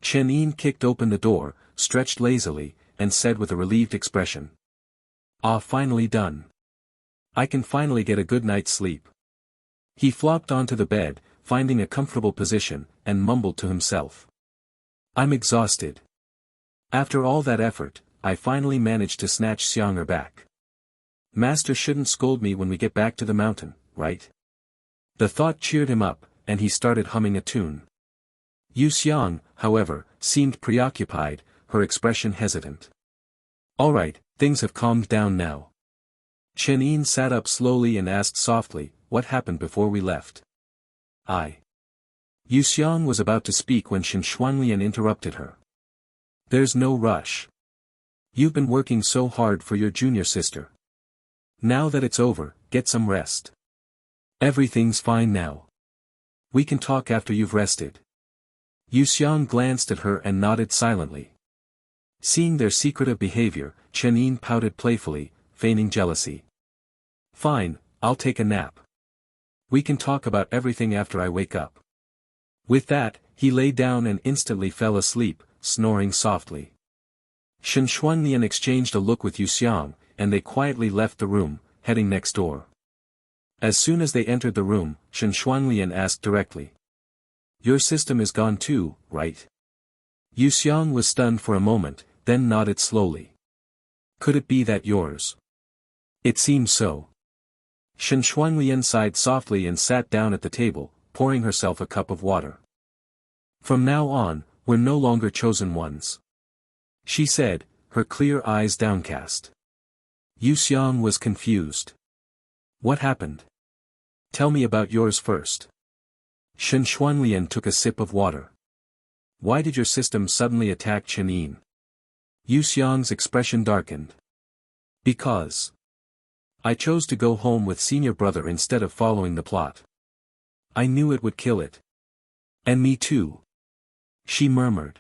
[SPEAKER 2] Chen Yin kicked open the door, stretched lazily, and said with a relieved expression. Ah, finally done. I can finally get a good night's sleep. He flopped onto the bed, finding a comfortable position, and mumbled to himself. I'm exhausted. After all that effort, I finally managed to snatch Xiang'er back. Master shouldn't scold me when we get back to the mountain, right? The thought cheered him up, and he started humming a tune. Yu Xiang, however, seemed preoccupied, her expression hesitant. All right, things have calmed down now. Chen Yin sat up slowly and asked softly, what happened before we left? Yu Xiang was about to speak when Shen Xuanlian interrupted her. There's no rush. You've been working so hard for your junior sister. Now that it's over, get some rest. Everything's fine now. We can talk after you've rested. Yu Xiang glanced at her and nodded silently. Seeing their secretive behavior, Chen Yin pouted playfully, feigning jealousy. Fine, I'll take a nap. We can talk about everything after I wake up. With that, he lay down and instantly fell asleep, snoring softly. Shen Xuanlian exchanged a look with Yu Xiang, and they quietly left the room, heading next door. As soon as they entered the room, Shen Xuanlian asked directly. Your system is gone too, right? Yu Xiang was stunned for a moment, then nodded slowly. Could it be that yours? It seems so. Shen Xuanlian sighed softly and sat down at the table, pouring herself a cup of water. From now on, we're no longer chosen ones. She said, her clear eyes downcast. Yu Xiang was confused. What happened? Tell me about yours first. Shen Xuanlian took a sip of water. Why did your system suddenly attack Chen Yin? Yu Xiang's expression darkened. Because I chose to go home with senior brother instead of following the plot. I knew it would kill it. And me too. She murmured.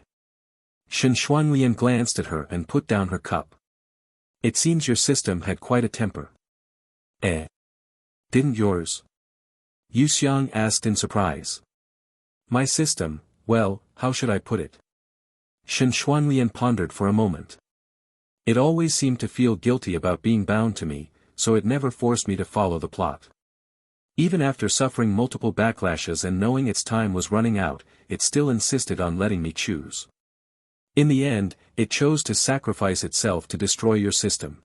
[SPEAKER 2] Shen Xuanlian glanced at her and put down her cup. It seems your system had quite a temper. Didn't yours? Yu Xiang asked in surprise. My system, well, how should I put it? Shen Xuanlian pondered for a moment. It always seemed to feel guilty about being bound to me, so it never forced me to follow the plot. Even after suffering multiple backlashes and knowing its time was running out, it still insisted on letting me choose. In the end, it chose to sacrifice itself to destroy your system.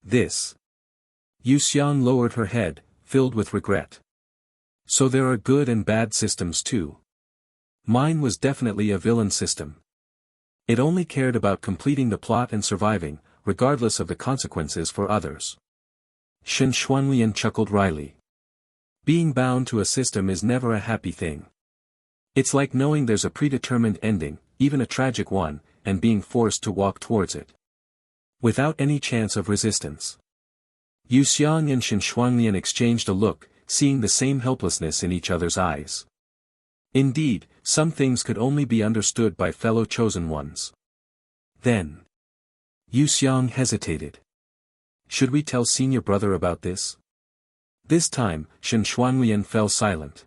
[SPEAKER 2] This. Yu Xiang lowered her head, filled with regret. So there are good and bad systems too. Mine was definitely a villain system. It only cared about completing the plot and surviving, regardless of the consequences for others. Shen Xuanlian chuckled wryly. Being bound to a system is never a happy thing. It's like knowing there's a predetermined ending, even a tragic one, and being forced to walk towards it. Without any chance of resistance. Yu Xiang and Shen Xuanlian exchanged a look, seeing the same helplessness in each other's eyes. Indeed, some things could only be understood by fellow chosen ones. Then. Yu Xiang hesitated. Should we tell senior brother about this? This time, Shen Xuanlian fell silent.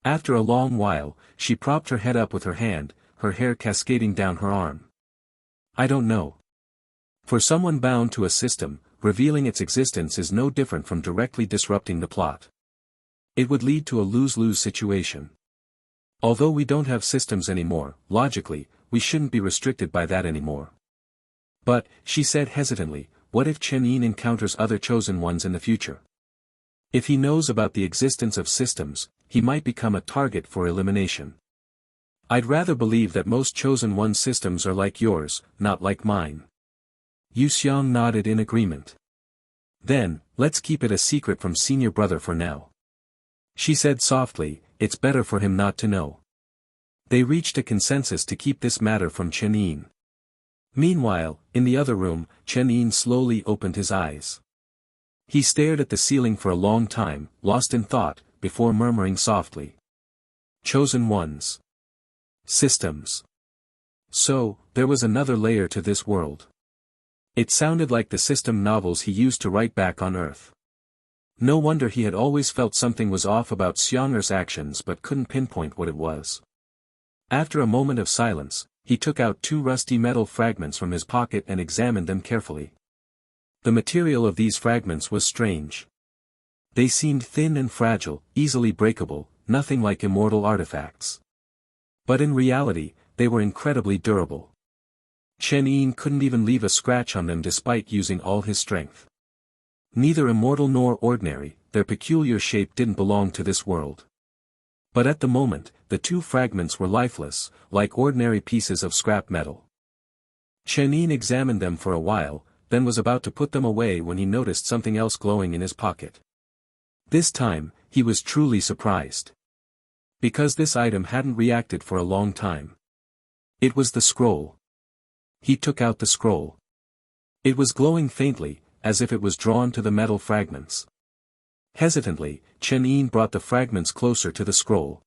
[SPEAKER 2] After a long while, she propped her head up with her hand, her hair cascading down her arm. I don't know. For someone bound to a system, revealing its existence is no different from directly disrupting the plot. It would lead to a lose-lose situation. Although we don't have systems anymore, logically, we shouldn't be restricted by that anymore. But, she said hesitantly, what if Chen Yin encounters other chosen ones in the future? If he knows about the existence of systems, he might become a target for elimination. I'd rather believe that most chosen one systems are like yours, not like mine. Yu Xiang nodded in agreement. Then, let's keep it a secret from senior brother for now. She said softly, it's better for him not to know. They reached a consensus to keep this matter from Chen Yin. Meanwhile, in the other room, Chen Yin slowly opened his eyes. He stared at the ceiling for a long time, lost in thought, before murmuring softly. Chosen ones. Systems. So, there was another layer to this world. It sounded like the system novels he used to write back on Earth. No wonder he had always felt something was off about Xiang'er's actions but couldn't pinpoint what it was. After a moment of silence, he took out 2 rusty metal fragments from his pocket and examined them carefully. The material of these fragments was strange. They seemed thin and fragile, easily breakable, nothing like immortal artifacts. But in reality, they were incredibly durable. Chen Yin couldn't even leave a scratch on them despite using all his strength. Neither immortal nor ordinary, their peculiar shape didn't belong to this world. But at the moment, the 2 fragments were lifeless, like ordinary pieces of scrap metal. Chen Yin examined them for a while, then was about to put them away when he noticed something else glowing in his pocket. This time, he was truly surprised. Because this item hadn't reacted for a long time. It was the scroll. He took out the scroll. It was glowing faintly, as if it was drawn to the metal fragments. Hesitantly, Chen Yin brought the fragments closer to the scroll.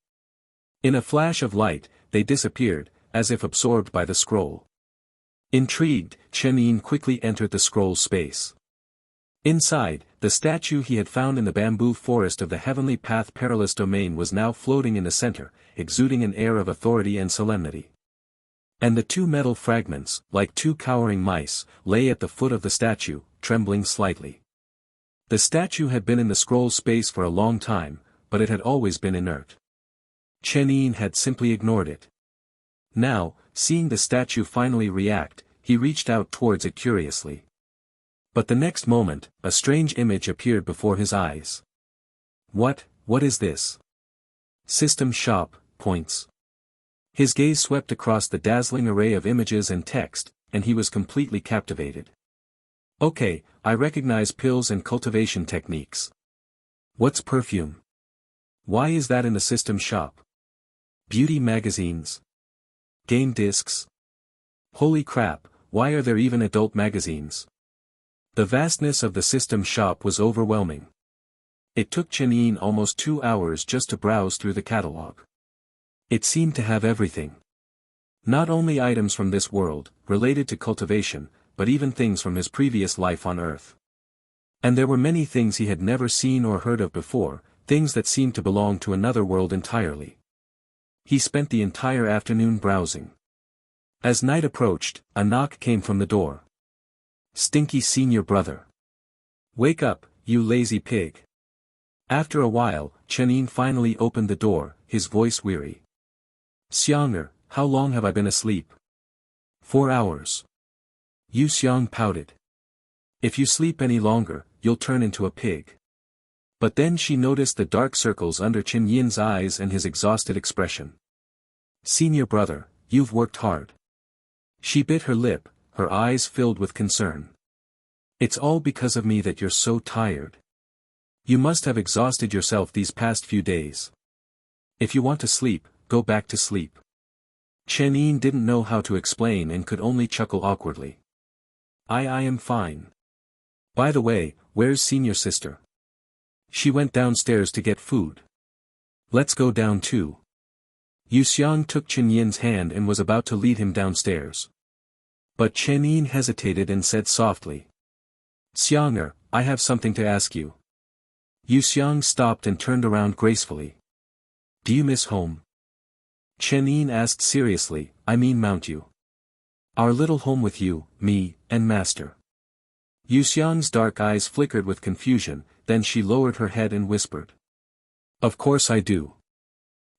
[SPEAKER 2] In a flash of light, they disappeared, as if absorbed by the scroll. Intrigued, Chen Yin quickly entered the scroll's space. Inside, the statue he had found in the bamboo forest of the Heavenly Path Perilous Domain was now floating in the center, exuding an air of authority and solemnity. And the 2 metal fragments, like 2 cowering mice, lay at the foot of the statue, trembling slightly. The statue had been in the scroll's space for a long time, but it had always been inert. Chen Yin had simply ignored it. Now, seeing the statue finally react, he reached out towards it curiously. But the next moment, a strange image appeared before his eyes. What is this? System shop, points. His gaze swept across the dazzling array of images and text, and he was completely captivated. Okay, I recognize pills and cultivation techniques. What's perfume? Why is that in the system shop? Beauty magazines? Game discs? Holy crap, why are there even adult magazines? The vastness of the system shop was overwhelming. It took Chen Yin almost 2 hours just to browse through the catalog. It seemed to have everything. Not only items from this world, related to cultivation, but even things from his previous life on Earth. And there were many things he had never seen or heard of before, things that seemed to belong to another world entirely. He spent the entire afternoon browsing. As night approached, a knock came from the door. Stinky senior brother. Wake up, you lazy pig. After a while, Chen Yin finally opened the door, his voice weary. Xiang'er, how long have I been asleep? 4 hours. Yu Xiang pouted. If you sleep any longer, you'll turn into a pig. But then she noticed the dark circles under Chen Yin's eyes and his exhausted expression. Senior brother, you've worked hard. She bit her lip, her eyes filled with concern. It's all because of me that you're so tired. You must have exhausted yourself these past few days. If you want to sleep, go back to sleep. Chen Yin didn't know how to explain and could only chuckle awkwardly. I am fine. By the way, where's senior sister? She went downstairs to get food. Let's go down too. Yu Xiang took Chen Yin's hand and was about to lead him downstairs. But Chen Yin hesitated and said softly. Xiang'er, I have something to ask you. Yu Xiang stopped and turned around gracefully. Do you miss home? Chen Yin asked seriously, I mean Mount Yu. Our little home with you, me, and master. Yu Xiang's dark eyes flickered with confusion, then she lowered her head and whispered. Of course I do.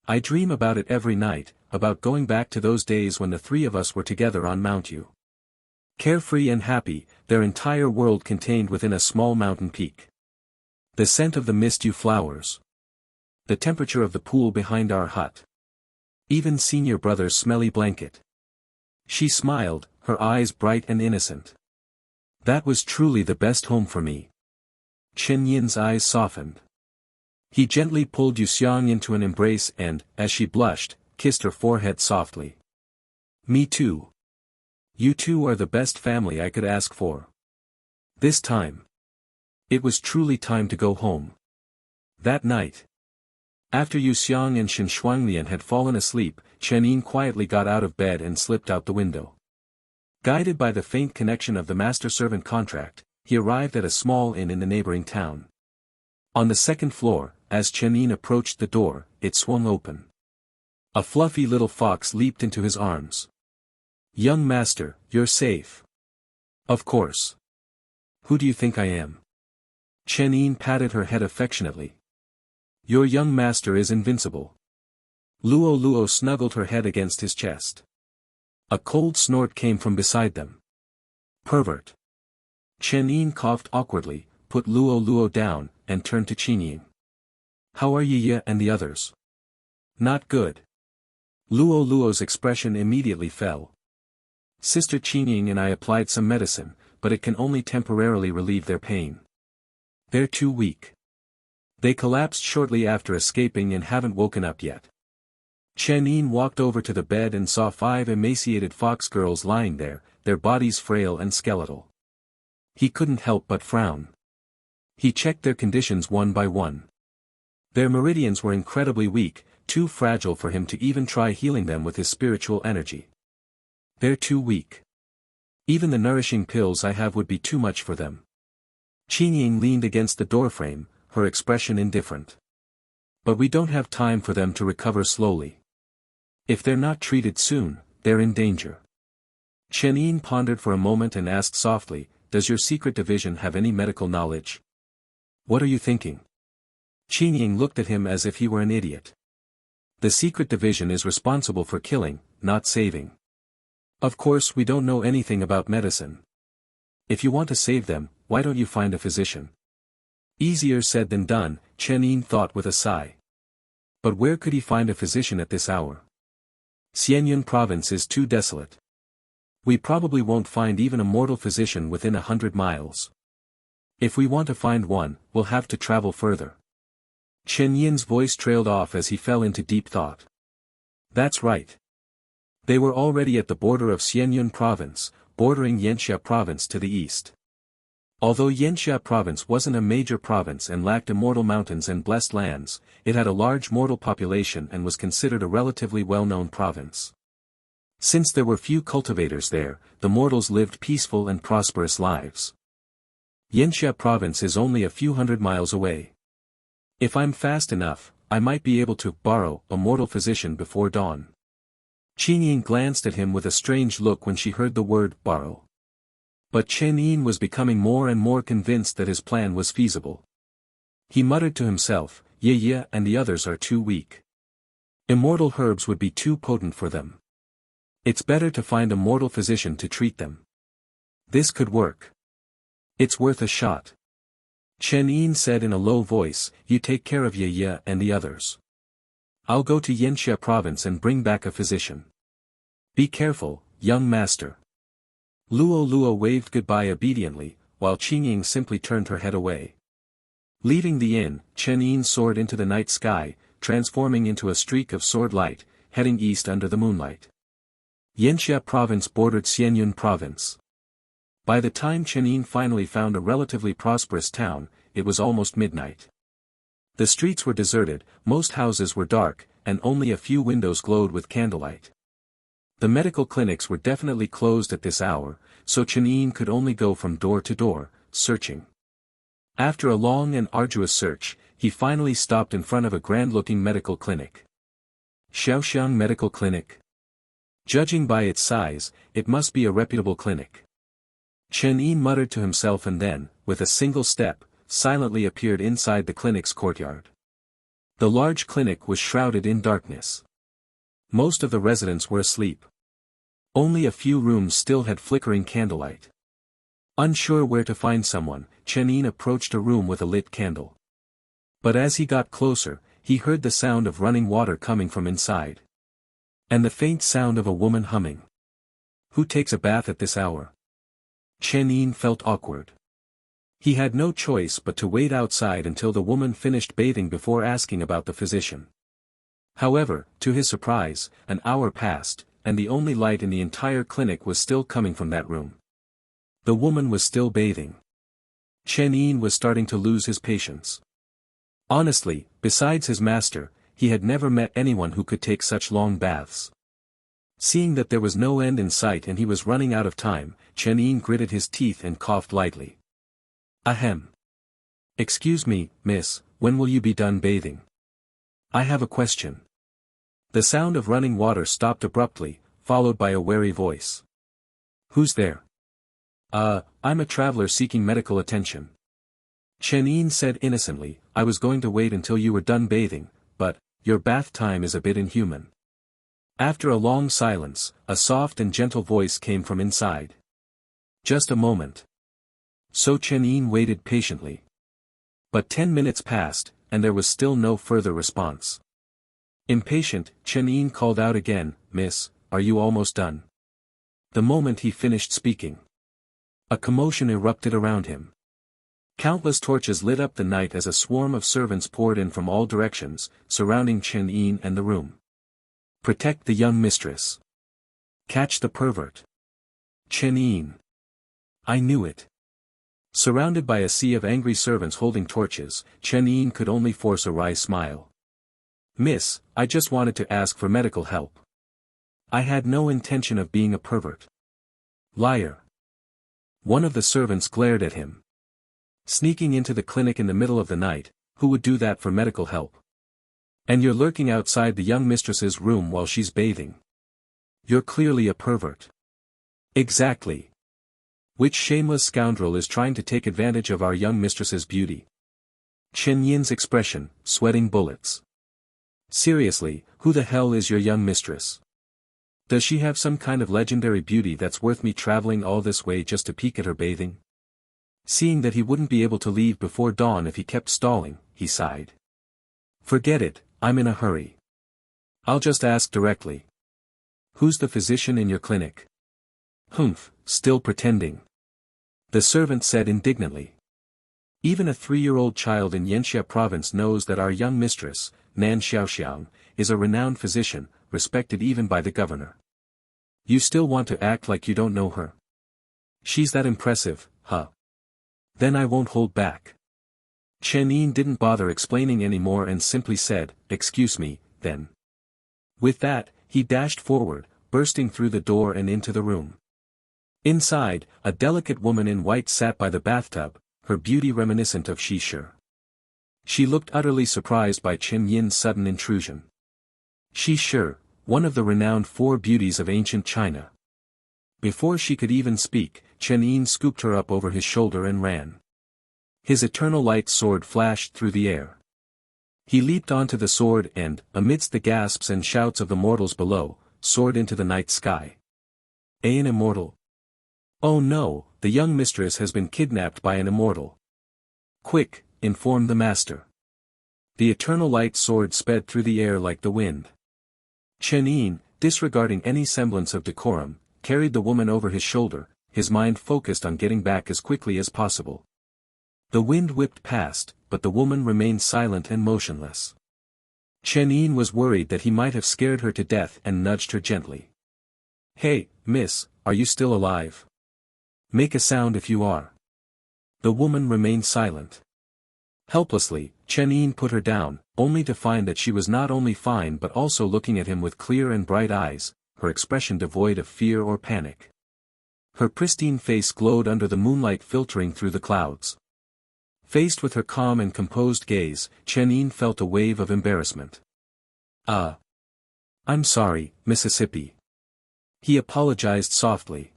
[SPEAKER 2] I dream about it every night, about going back to those days when the 3 of us were together on Mount Yu. Carefree and happy, their entire world contained within a small mountain peak. The scent of the mist-dew flowers. The temperature of the pool behind our hut. Even senior brother's smelly blanket. She smiled, her eyes bright and innocent. That was truly the best home for me. Chen Yin's eyes softened. He gently pulled Yu Xiang into an embrace and, as she blushed, kissed her forehead softly. Me too. You two are the best family I could ask for. This time. It was truly time to go home. That night. After Yu Xiang and Shen Shuanglian had fallen asleep, Chen Yin quietly got out of bed and slipped out the window. Guided by the faint connection of the master-servant contract, he arrived at a small inn in the neighboring town. On the 2nd floor, as Chen Yin approached the door, it swung open. A fluffy little fox leaped into his arms. Young master, you're safe. Of course. Who do you think I am? Chen Yin patted her head affectionately. Your young master is invincible. Luo snuggled her head against his chest. A cold snort came from beside them. Pervert. Chen Yin coughed awkwardly, put Luo down, and turned to Chen Yin. How are Yi and the others? Not good. Luo's expression immediately fell. Sister Chen Yin and I applied some medicine, but it can only temporarily relieve their pain. They're too weak. They collapsed shortly after escaping and haven't woken up yet. Chen Yin walked over to the bed and saw 5 emaciated fox girls lying there, their bodies frail and skeletal. He couldn't help but frown. He checked their conditions one by one. Their meridians were incredibly weak, too fragile for him to even try healing them with his spiritual energy. They're too weak. Even the nourishing pills I have would be too much for them. Chen Yin leaned against the doorframe, her expression indifferent. But we don't have time for them to recover slowly. If they're not treated soon, they're in danger. Chen Yin pondered for a moment and asked softly, does your secret division have any medical knowledge? What are you thinking? Chen Yin looked at him as if he were an idiot. The secret division is responsible for killing, not saving. Of course we don't know anything about medicine. If you want to save them, why don't you find a physician? Easier said than done, Chen Yin thought with a sigh. But where could he find a physician at this hour? Xianyun province is too desolate. We probably won't find even a mortal physician within 100 miles. If we want to find one, we'll have to travel further. Chen Yin's voice trailed off as he fell into deep thought. That's right. They were already at the border of Xianyun province, bordering Yanxia province to the east. Although Yanxia province wasn't a major province and lacked immortal mountains and blessed lands, it had a large mortal population and was considered a relatively well-known province. Since there were few cultivators there, the mortals lived peaceful and prosperous lives. Yanxia province is only a few hundred miles away. If I'm fast enough, I might be able to borrow a mortal physician before dawn. Chen Yin glanced at him with a strange look when she heard the word borrow. But Chen Yin was becoming more and more convinced that his plan was feasible. He muttered to himself, Ye and the others are too weak. Immortal herbs would be too potent for them. It's better to find a mortal physician to treat them. This could work. It's worth a shot. Chen Yin said in a low voice, you take care of Ye and the others. I'll go to Yanxia province and bring back a physician. Be careful, young master. Luo waved goodbye obediently, while Chen Yin simply turned her head away. Leaving the inn, Chen Yin soared into the night sky, transforming into a streak of sword light, heading east under the moonlight. Yanxia province bordered Xianyun province. By the time Chen Yin finally found a relatively prosperous town, it was almost midnight. The streets were deserted, most houses were dark, and only a few windows glowed with candlelight. The medical clinics were definitely closed at this hour, so Chen Yin could only go from door to door, searching. After a long and arduous search, he finally stopped in front of a grand-looking medical clinic. Xiaoxiang Medical Clinic. Judging by its size, it must be a reputable clinic. Chen Yin muttered to himself and then, with a single step, silently appeared inside the clinic's courtyard. The large clinic was shrouded in darkness. Most of the residents were asleep. Only a few rooms still had flickering candlelight. Unsure where to find someone, Chen Yin approached a room with a lit candle. But as he got closer, he heard the sound of running water coming from inside. And the faint sound of a woman humming. Who takes a bath at this hour? Chen Yin felt awkward. He had no choice but to wait outside until the woman finished bathing before asking about the physician. However, to his surprise, an hour passed, and the only light in the entire clinic was still coming from that room. The woman was still bathing. Chen Yin was starting to lose his patience. Honestly, besides his master, he had never met anyone who could take such long baths. Seeing that there was no end in sight and he was running out of time, Chen Yin gritted his teeth and coughed lightly. Ahem. Excuse me, miss, when will you be done bathing? I have a question. The sound of running water stopped abruptly, followed by a wary voice. "Who's there?" I'm a traveler seeking medical attention." Chen Yin said innocently, "I was going to wait until you were done bathing, but, your bath time is a bit inhuman." After a long silence, a soft and gentle voice came from inside. "Just a moment." So Chen Yin waited patiently. But 10 minutes passed, and there was still no further response. Impatient, Chen Yin called out again, "Miss, are you almost done?" The moment he finished speaking, a commotion erupted around him. Countless torches lit up the night as a swarm of servants poured in from all directions, surrounding Chen Yin and the room. "Protect the young mistress. Catch the pervert." Chen Yin. I knew it. Surrounded by a sea of angry servants holding torches, Chen Yin could only force a wry smile. "Miss, I just wanted to ask for medical help. I had no intention of being a pervert." "Liar." One of the servants glared at him. "Sneaking into the clinic in the middle of the night, who would do that for medical help? And you're lurking outside the young mistress's room while she's bathing. You're clearly a pervert." "Exactly. Which shameless scoundrel is trying to take advantage of our young mistress's beauty?" Chen Yin's expression, sweating bullets. "Seriously, who the hell is your young mistress? Does she have some kind of legendary beauty that's worth me traveling all this way just to peek at her bathing?" Seeing that he wouldn't be able to leave before dawn if he kept stalling, he sighed. "Forget it, I'm in a hurry. I'll just ask directly. Who's the physician in your clinic?" "Humph, still pretending," the servant said indignantly. "Even a 3-year-old child in Yanxia province knows that our young mistress, Nan Xiaoxiang, is a renowned physician, respected even by the governor. You still want to act like you don't know her? She's that impressive, huh? Then I won't hold back." Chen Yin didn't bother explaining anymore and simply said, "Excuse me, then." With that, he dashed forward, bursting through the door and into the room. Inside, a delicate woman in white sat by the bathtub, her beauty reminiscent of Shi. She looked utterly surprised by Chen Yin's sudden intrusion. Shi, one of the renowned 4 beauties of ancient China. Before she could even speak, Chen Yin scooped her up over his shoulder and ran. His eternal light sword flashed through the air. He leaped onto the sword and, amidst the gasps and shouts of the mortals below, soared into the night sky. An immortal? "Oh no, the young mistress has been kidnapped by an immortal. Quick, inform the master." The eternal light sword sped through the air like the wind. Chen Yin, disregarding any semblance of decorum, carried the woman over his shoulder, his mind focused on getting back as quickly as possible. The wind whipped past, but the woman remained silent and motionless. Chen Yin was worried that he might have scared her to death and nudged her gently. "Hey, miss, are you still alive? Make a sound if you are." The woman remained silent. Helplessly, Chen Yin put her down, only to find that she was not only fine but also looking at him with clear and bright eyes, her expression devoid of fear or panic. Her pristine face glowed under the moonlight filtering through the clouds. Faced with her calm and composed gaze, Chen Yin felt a wave of embarrassment. I'm sorry, Mississippi." He apologized softly.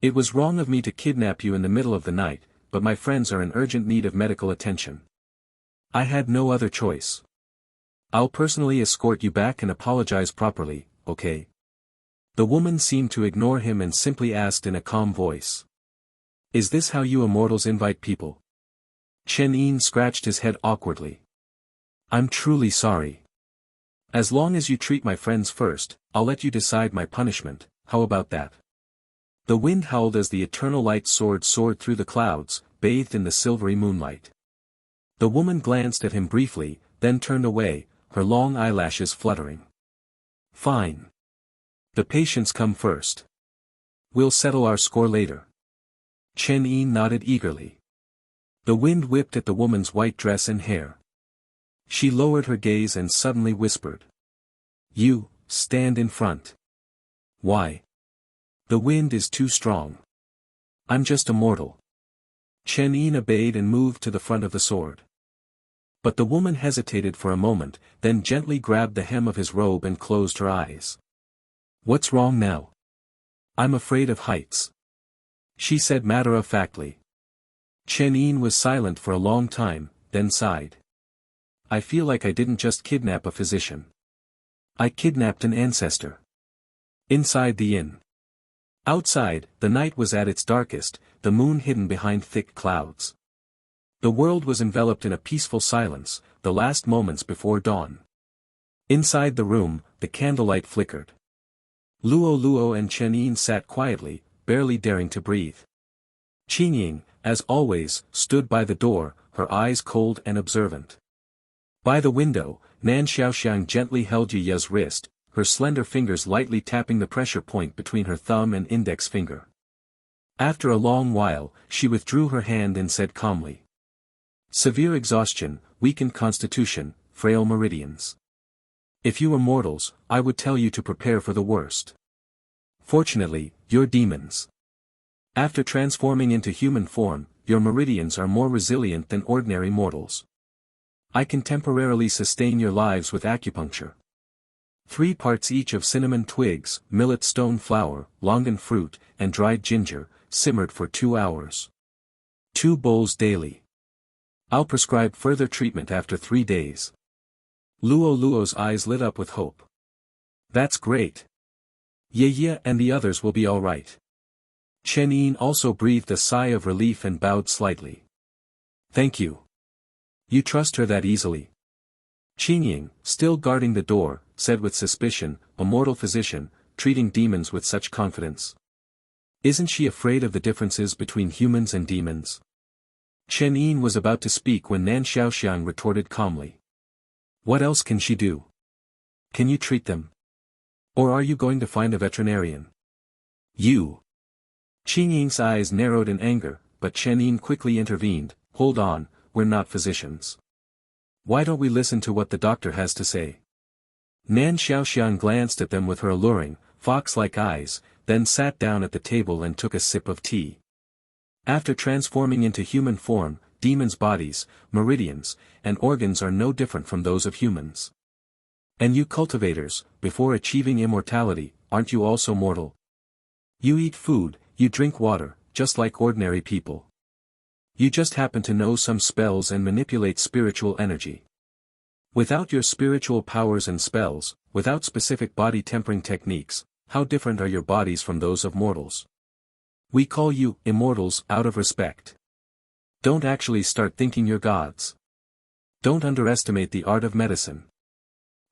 [SPEAKER 2] "It was wrong of me to kidnap you in the middle of the night, but my friends are in urgent need of medical attention. I had no other choice. I'll personally escort you back and apologize properly, okay?" The woman seemed to ignore him and simply asked in a calm voice. "Is this how you immortals invite people?" Chen Yin scratched his head awkwardly. "I'm truly sorry. As long as you treat my friends first, I'll let you decide my punishment, how about that?" The wind howled as the eternal light sword soared through the clouds, bathed in the silvery moonlight. The woman glanced at him briefly, then turned away, her long eyelashes fluttering. "Fine. The patients come first. We'll settle our score later." Chen Yin nodded eagerly. The wind whipped at the woman's white dress and hair. She lowered her gaze and suddenly whispered. "You, stand in front." "Why?" "The wind is too strong. I'm just a mortal." Chen Yin obeyed and moved to the front of the sword. But the woman hesitated for a moment, then gently grabbed the hem of his robe and closed her eyes. What's wrong now? I'm afraid of heights, she said matter-of-factly. Chen Yin was silent for a long time, then sighed. I feel like I didn't just kidnap a physician. I kidnapped an ancestor. Inside the inn. Outside, the night was at its darkest, the moon hidden behind thick clouds. The world was enveloped in a peaceful silence, the last moments before dawn. Inside the room, the candlelight flickered. Luo and Chen Yin sat quietly, barely daring to breathe. Chen Yin, as always, stood by the door, her eyes cold and observant. By the window, Nan Xiaoxiang gently held Ye Ye's wrist, her slender fingers lightly tapping the pressure point between her thumb and index finger. After a long while, she withdrew her hand and said calmly. Severe exhaustion, weakened constitution, frail meridians. If you were mortals, I would tell you to prepare for the worst. Fortunately, you're demons. After transforming into human form, your meridians are more resilient than ordinary mortals. I can temporarily sustain your lives with acupuncture. 3 parts each of cinnamon twigs, millet stone flour, longan fruit, and dried ginger, simmered for 2 hours. 2 bowls daily. I'll prescribe further treatment after 3 days. Luo's eyes lit up with hope. That's great. Ye and the others will be all right. Chen Yin also breathed a sigh of relief and bowed slightly. Thank you. You trust her that easily? Chen Yin, still guarding the door, said with suspicion, a mortal physician, treating demons with such confidence. Isn't she afraid of the differences between humans and demons? Chen Yin was about to speak when Nan Xiaoxiang retorted calmly. What else can she do? Can you treat them? Or are you going to find a veterinarian? You. Chen Yin's eyes narrowed in anger, but Chen Yin quickly intervened. Hold on, we're not physicians. Why don't we listen to what the doctor has to say? Nan Xiaoxiang glanced at them with her alluring, fox-like eyes, then sat down at the table and took a sip of tea. After transforming into human form, demons' bodies, meridians, and organs are no different from those of humans. And you cultivators, before achieving immortality, aren't you also mortal? You eat food, you drink water, just like ordinary people. You just happen to know some spells and manipulate spiritual energy. Without your spiritual powers and spells, without specific body tempering techniques, how different are your bodies from those of mortals? We call you immortals out of respect. Don't actually start thinking you're gods. Don't underestimate the art of medicine.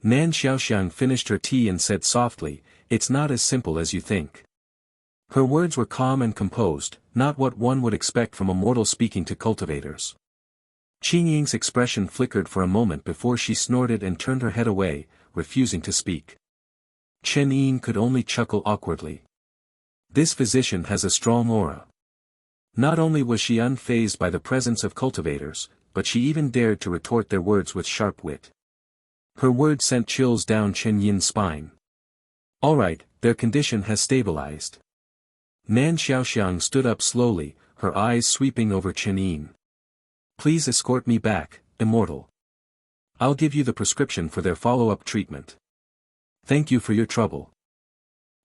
[SPEAKER 2] Nan Xiaoxiang finished her tea and said softly, it's not as simple as you think. Her words were calm and composed, not what one would expect from a mortal speaking to cultivators. Chen Ying's expression flickered for a moment before she snorted and turned her head away, refusing to speak. Chen Yin could only chuckle awkwardly. This physician has a strong aura. Not only was she unfazed by the presence of cultivators, but she even dared to retort their words with sharp wit. Her words sent chills down Chen Yin's spine. All right, their condition has stabilized. Nan Xiaoxiang stood up slowly, her eyes sweeping over Chen Yin. Please escort me back, immortal. I'll give you the prescription for their follow-up treatment. Thank you for your trouble.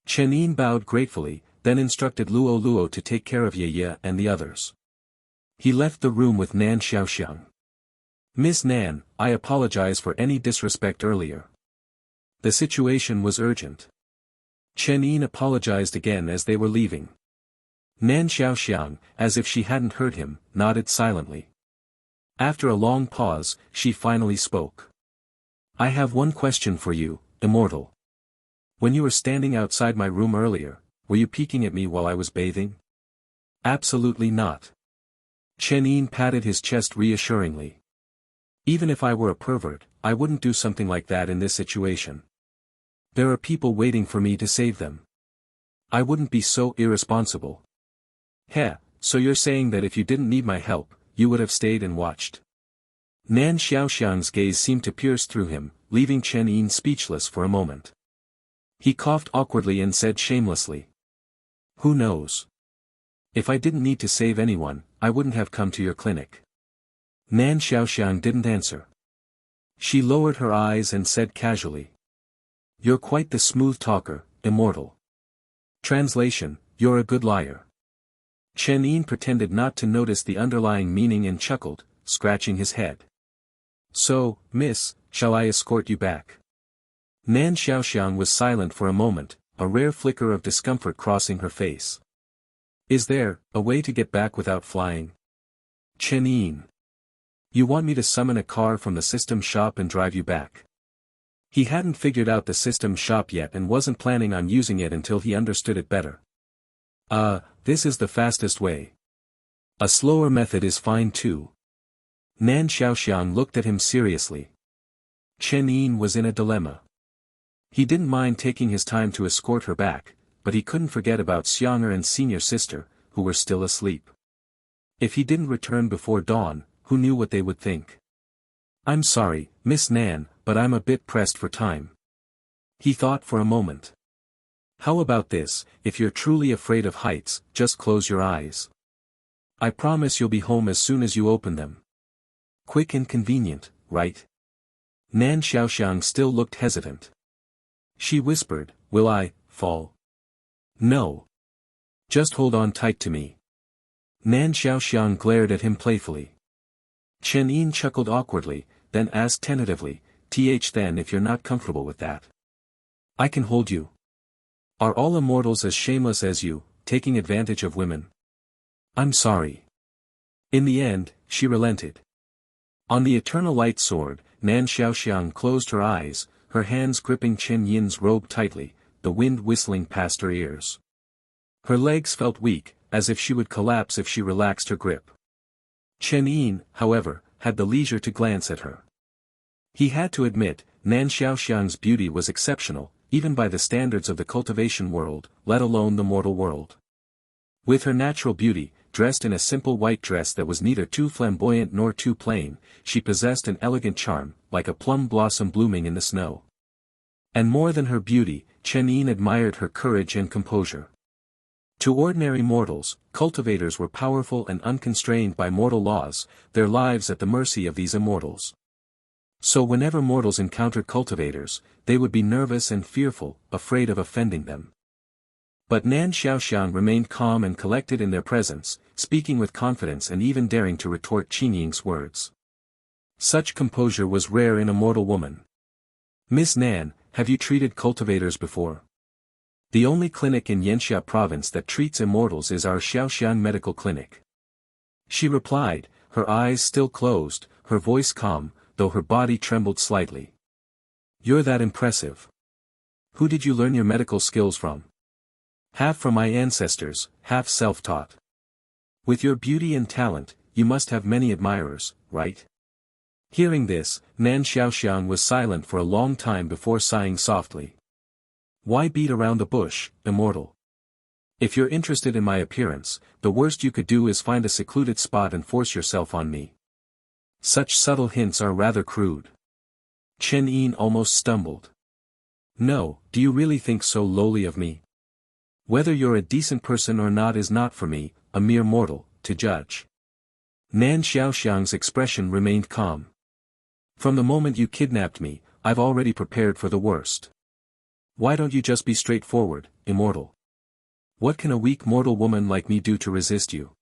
[SPEAKER 2] Chen Yin bowed gratefully, then instructed Luo to take care of Ye and the others. He left the room with Nan Xiaoxiang. Miss Nan, I apologize for any disrespect earlier. The situation was urgent. Chen Yin apologized again as they were leaving. Nan Xiaoxiang, as if she hadn't heard him, nodded silently. After a long pause, she finally spoke. I have one question for you, immortal. When you were standing outside my room earlier, were you peeking at me while I was bathing? Absolutely not. Chen Yin patted his chest reassuringly. Even if I were a pervert, I wouldn't do something like that in this situation. There are people waiting for me to save them. I wouldn't be so irresponsible. Heh, so you're saying that if you didn't need my help, you would have stayed and watched. Nan Xiaoxiang's gaze seemed to pierce through him, leaving Chen Yin speechless for a moment. He coughed awkwardly and said shamelessly. Who knows? If I didn't need to save anyone, I wouldn't have come to your clinic. Nan Xiaoxiang didn't answer. She lowered her eyes and said casually. You're quite the smooth talker, immortal. Translation, you're a good liar. Chen Yin pretended not to notice the underlying meaning and chuckled, scratching his head. So, miss, shall I escort you back? Nan Xiaoxiang was silent for a moment, a rare flicker of discomfort crossing her face. Is there a way to get back without flying? Chen Yin. You want me to summon a car from the system shop and drive you back? He hadn't figured out the system shop yet and wasn't planning on using it until he understood it better. This is the fastest way. A slower method is fine too. Nan Xiaoxiang looked at him seriously. Chen Yin was in a dilemma. He didn't mind taking his time to escort her back, but he couldn't forget about Xiang'er and senior sister, who were still asleep. If he didn't return before dawn, who knew what they would think? I'm sorry, Miss Nan, but I'm a bit pressed for time. He thought for a moment. How about this, if you're truly afraid of heights, just close your eyes. I promise you'll be home as soon as you open them. Quick and convenient, right? Nan Xiaoxiang still looked hesitant. She whispered, will I fall? No. Just hold on tight to me. Nan Xiaoxiang glared at him playfully. Chen Yin chuckled awkwardly, then asked tentatively, then if you're not comfortable with that. I can hold you. Are all immortals as shameless as you, taking advantage of women? I'm sorry. In the end, she relented. On the eternal light sword, Nan Xiaoxiang closed her eyes, her hands gripping Chen Yin's robe tightly, the wind whistling past her ears. Her legs felt weak, as if she would collapse if she relaxed her grip. Chen Yin, however, had the leisure to glance at her. He had to admit, Nan Xiaoxiang's beauty was exceptional, even by the standards of the cultivation world, let alone the mortal world. With her natural beauty, dressed in a simple white dress that was neither too flamboyant nor too plain, she possessed an elegant charm, like a plum blossom blooming in the snow. And more than her beauty, Chen Yin admired her courage and composure. To ordinary mortals, cultivators were powerful and unconstrained by mortal laws, their lives at the mercy of these immortals. So whenever mortals encountered cultivators, they would be nervous and fearful, afraid of offending them. But Nan Xiaoxiang remained calm and collected in their presence, speaking with confidence and even daring to retort Chen Ying's words. Such composure was rare in a mortal woman. Miss Nan, have you treated cultivators before? The only clinic in Yanxia province that treats immortals is our Xiaoxiang medical clinic. She replied, her eyes still closed, her voice calm, though her body trembled slightly. You're that impressive. Who did you learn your medical skills from? Half from my ancestors, half self-taught. With your beauty and talent, you must have many admirers, right? Hearing this, Nan Xiaoxiang was silent for a long time before sighing softly. Why beat around the bush, immortal? If you're interested in my appearance, the worst you could do is find a secluded spot and force yourself on me. Such subtle hints are rather crude. Chen Yin almost stumbled. No, do you really think so lowly of me? Whether you're a decent person or not is not for me, a mere mortal, to judge. Nan Xiaoxiang's expression remained calm. From the moment you kidnapped me, I've already prepared for the worst. Why don't you just be straightforward, immortal? What can a weak mortal woman like me do to resist you?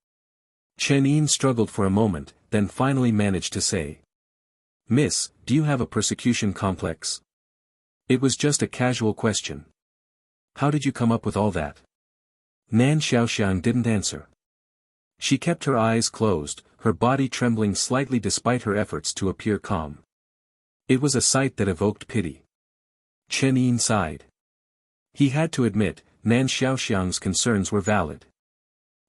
[SPEAKER 2] Chen Yin struggled for a moment, then finally managed to say. Miss, do you have a persecution complex? It was just a casual question. How did you come up with all that? Nan Xiaoxiang didn't answer. She kept her eyes closed, her body trembling slightly despite her efforts to appear calm. It was a sight that evoked pity. Chen Yin sighed. He had to admit, Nan Xiaoxiang's concerns were valid.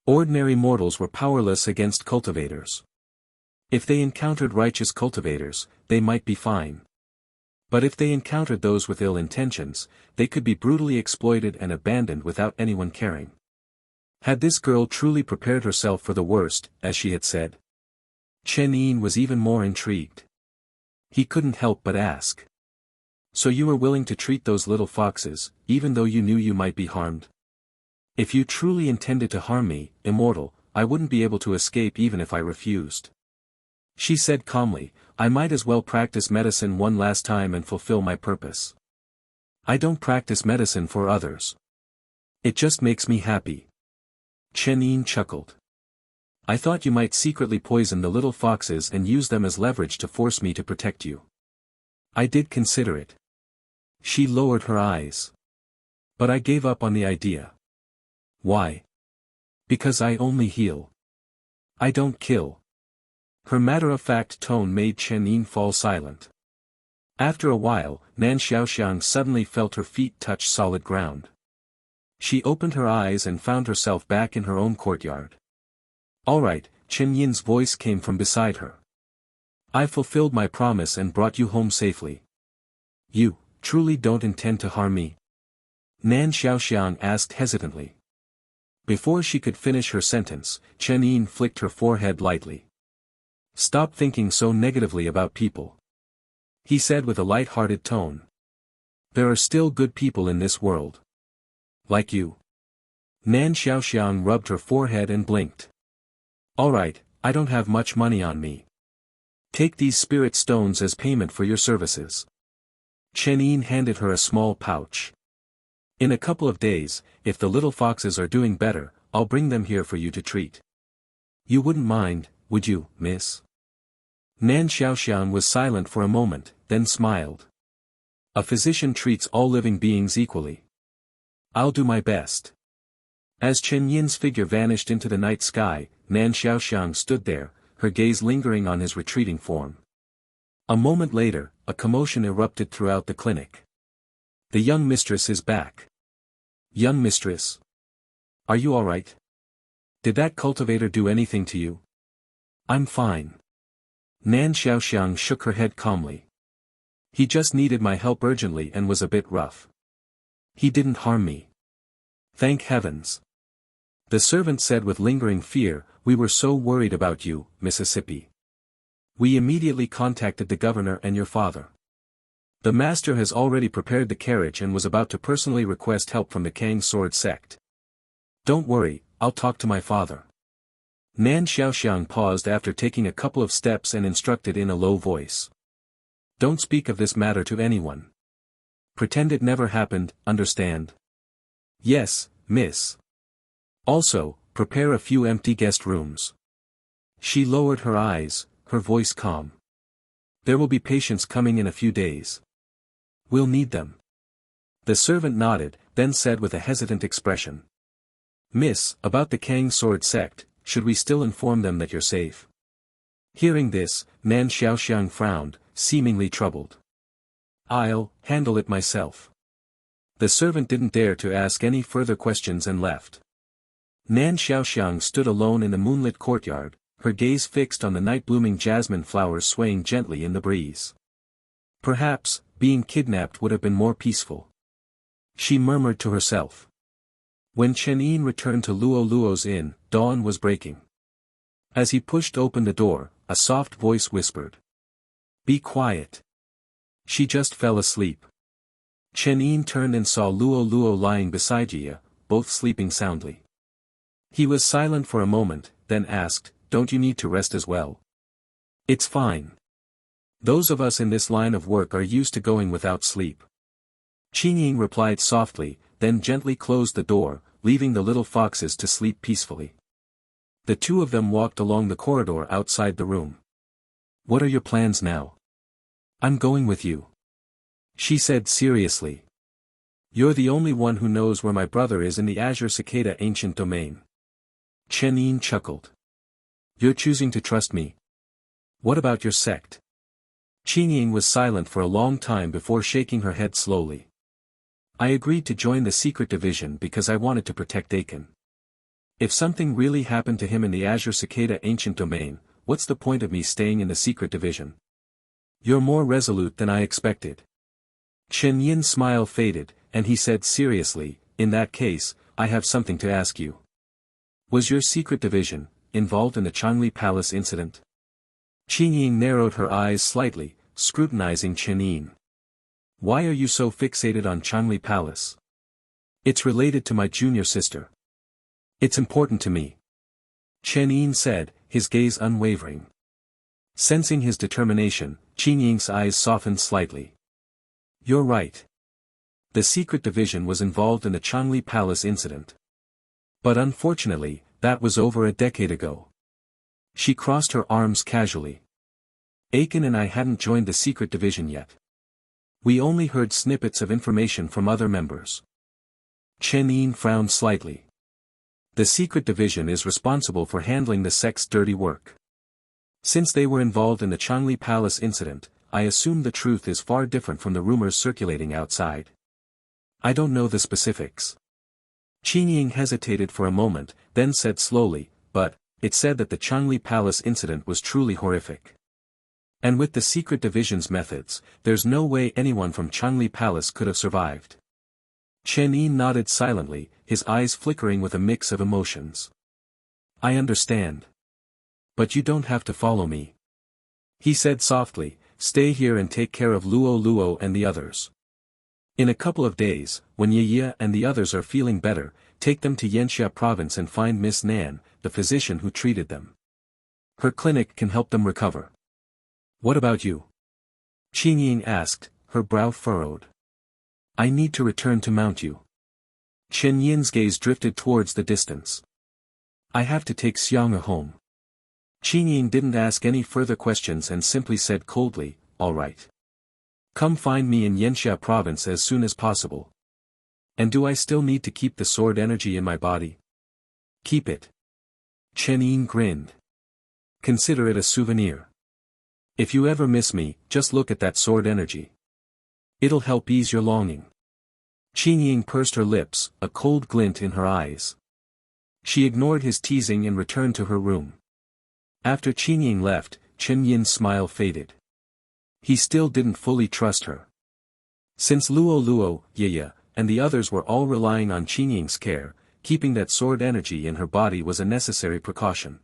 [SPEAKER 2] Ordinary mortals were powerless against cultivators. If they encountered righteous cultivators, they might be fine. But if they encountered those with ill intentions, they could be brutally exploited and abandoned without anyone caring. Had this girl truly prepared herself for the worst, as she had said? Chen Yin was even more intrigued. He couldn't help but ask. So you were willing to treat those little foxes, even though you knew you might be harmed? If you truly intended to harm me, immortal, I wouldn't be able to escape even if I refused. She said calmly, I might as well practice medicine one last time and fulfill my purpose. I don't practice medicine for others. It just makes me happy. Chen Yin chuckled. I thought you might secretly poison the little foxes and use them as leverage to force me to protect you. I did consider it. She lowered her eyes. But I gave up on the idea. Why? Because I only heal. I don't kill. Her matter-of-fact tone made Chen Yin fall silent. After a while, Nan Xiaoxiang suddenly felt her feet touch solid ground. She opened her eyes and found herself back in her own courtyard. All right, Chen Yin's voice came from beside her. I fulfilled my promise and brought you home safely. You, truly don't intend to harm me? Nan Xiaoxiang asked hesitantly. Before she could finish her sentence, Chen Yin flicked her forehead lightly. Stop thinking so negatively about people. He said with a light-hearted tone. There are still good people in this world. Like you. Nan Xiaoxiang rubbed her forehead and blinked. All right, I don't have much money on me. Take these spirit stones as payment for your services. Chen Yin handed her a small pouch. In a couple of days, if the little foxes are doing better, I'll bring them here for you to treat. You wouldn't mind, would you, miss? Nan Xiaoxiang was silent for a moment, then smiled. A physician treats all living beings equally. I'll do my best. As Chen Yin's figure vanished into the night sky, Nan Xiaoxiang stood there, her gaze lingering on his retreating form. A moment later, a commotion erupted throughout the clinic. The young mistress is back. Young mistress. Are you alright? Did that cultivator do anything to you? I'm fine. Nan Xiaoxiang shook her head calmly. He just needed my help urgently and was a bit rough. He didn't harm me. Thank heavens. The servant said with lingering fear, we were so worried about you, Mississippi. We immediately contacted the governor and your father. The master has already prepared the carriage and was about to personally request help from the Kang sword sect. Don't worry, I'll talk to my father. Nan Xiaoxiang paused after taking a couple of steps and instructed in a low voice. Don't speak of this matter to anyone. Pretend it never happened, understand? Yes, miss. Also, prepare a few empty guest rooms. She lowered her eyes, her voice calm. There will be patients coming in a few days. We'll need them. The servant nodded, then said with a hesitant expression. Miss, about the Kang sword sect, should we still inform them that you're safe? Hearing this, Nan Xiaoxiang frowned, seemingly troubled. I'll handle it myself. The servant didn't dare to ask any further questions and left. Nan Xiaoxiang stood alone in the moonlit courtyard, her gaze fixed on the night-blooming jasmine flowers swaying gently in the breeze. Perhaps, being kidnapped would have been more peaceful. She murmured to herself. When Chen Yin returned to Luo's inn, dawn was breaking. As he pushed open the door, a soft voice whispered. Be quiet. She just fell asleep. Chen Yin turned and saw Luo lying beside Jia, both sleeping soundly. He was silent for a moment, then asked, Don't you need to rest as well? It's fine. Those of us in this line of work are used to going without sleep. Qin Ying replied softly, then gently closed the door, leaving the little foxes to sleep peacefully. The two of them walked along the corridor outside the room. What are your plans now? I'm going with you. She said seriously. You're the only one who knows where my brother is in the Azure Cicada ancient domain. Chen Yin chuckled. You're choosing to trust me. What about your sect? Qin Ying was silent for a long time before shaking her head slowly. I agreed to join the secret division because I wanted to protect Aiken. If something really happened to him in the Azure Cicada ancient domain, what's the point of me staying in the secret division? You're more resolute than I expected. Chen Yin's smile faded, and he said seriously, in that case, I have something to ask you. Was your secret division involved in the Changli Palace incident? Qin Ying narrowed her eyes slightly, scrutinizing Chen Yin. Why are you so fixated on Changli Palace? It's related to my junior sister. It's important to me. Chen Yin said, his gaze unwavering. Sensing his determination, Qin Ying's eyes softened slightly. You're right. The secret division was involved in the Changli Palace incident. But unfortunately, that was over a decade ago. She crossed her arms casually. Aiken and I hadn't joined the secret division yet. We only heard snippets of information from other members. Chen Yin frowned slightly. The secret division is responsible for handling the sect's dirty work. Since they were involved in the Changli Palace incident, I assume the truth is far different from the rumors circulating outside. I don't know the specifics. Chen Yin hesitated for a moment, then said slowly, but, it said that the Changli Palace incident was truly horrific. And with the secret division's methods, there's no way anyone from Changli Palace could have survived. Chen Yin nodded silently, his eyes flickering with a mix of emotions. I understand. But you don't have to follow me. He said softly, stay here and take care of Luo and the others. In a couple of days, when Ye and the others are feeling better, take them to Yanxia province and find Miss Nan, the physician who treated them. Her clinic can help them recover. What about you? Qin Ying asked, her brow furrowed. I need to return to Mount Yu. Chen Yin's gaze drifted towards the distance. I have to take Xiang home. Qin Ying didn't ask any further questions and simply said coldly, all right. Come find me in Yanxia province as soon as possible. And do I still need to keep the sword energy in my body? Keep it. Chen Yin grinned. Consider it a souvenir. If you ever miss me, just look at that sword energy. It'll help ease your longing. Qin Ying pursed her lips, a cold glint in her eyes. She ignored his teasing and returned to her room. After Qin Ying left, Chen Yin's smile faded. He still didn't fully trust her. Since Luo, Ye, and the others were all relying on Qin Ying's care, keeping that sword energy in her body was a necessary precaution.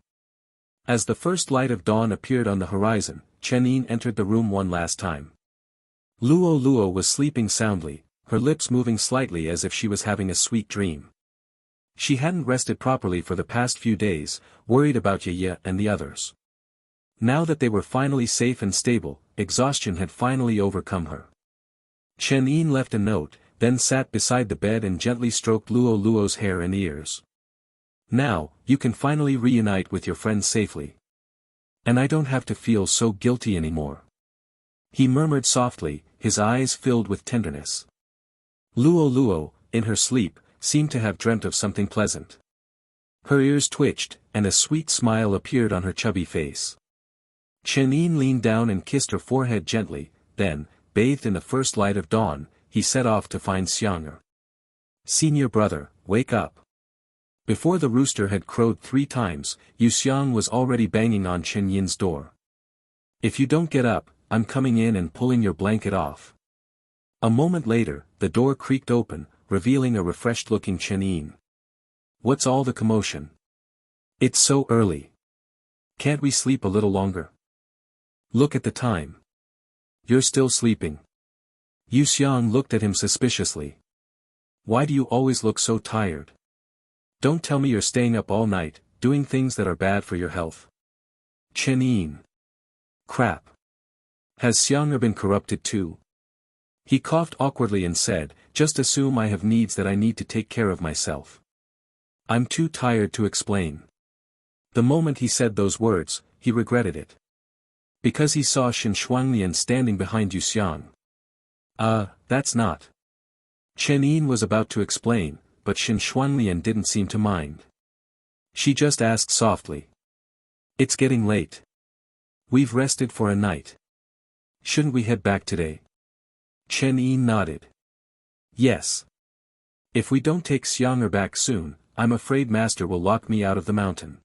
[SPEAKER 2] As the first light of dawn appeared on the horizon, Chen Yin entered the room one last time. Luo was sleeping soundly, her lips moving slightly as if she was having a sweet dream. She hadn't rested properly for the past few days, worried about Ye and the others. Now that they were finally safe and stable, exhaustion had finally overcome her. Chen Yin left a note, then sat beside the bed and gently stroked Luo's hair and ears. Now, you can finally reunite with your friends safely. And I don't have to feel so guilty anymore. He murmured softly, his eyes filled with tenderness. Luo, in her sleep, seemed to have dreamt of something pleasant. Her ears twitched, and a sweet smile appeared on her chubby face. Chen Yin leaned down and kissed her forehead gently, then, bathed in the first light of dawn, he set off to find Xiang. Senior brother, wake up. Before the rooster had crowed 3 times, Yu Xiang was already banging on Chen Yin's door. If you don't get up, I'm coming in and pulling your blanket off. A moment later, the door creaked open, revealing a refreshed-looking Chen Yin. What's all the commotion? It's so early. Can't we sleep a little longer? Look at the time. You're still sleeping. Yu Xiang looked at him suspiciously. Why do you always look so tired? Don't tell me you're staying up all night, doing things that are bad for your health. Chen Yin. Crap. Has Xiang been corrupted too? He coughed awkwardly and said, just assume I have needs that I need to take care of myself. I'm too tired to explain. The moment he said those words, he regretted it. Because he saw Shen Shuanglian standing behind Yu Xiang. That's not. Chen Yin was about to explain, but Shen Shuanglian didn't seem to mind. She just asked softly. It's getting late. We've rested for a night. Shouldn't we head back today? Chen Yin nodded. Yes. If we don't take Xiang back soon, I'm afraid Master will lock me out of the mountain.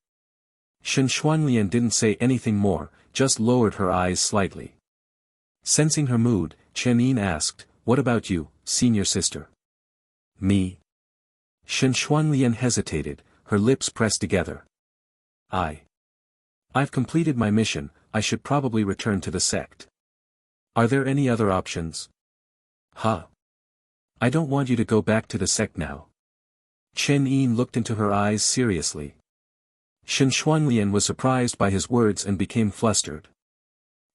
[SPEAKER 2] Shen Shuanglian didn't say anything more, just lowered her eyes slightly. Sensing her mood, Chen Yin asked, what about you, senior sister? Me? Shen Shuanglian hesitated, her lips pressed together. I've completed my mission, I should probably return to the sect. Are there any other options? I don't want you to go back to the sect now. Chen Yin looked into her eyes seriously. Shen Shuanglian was surprised by his words and became flustered.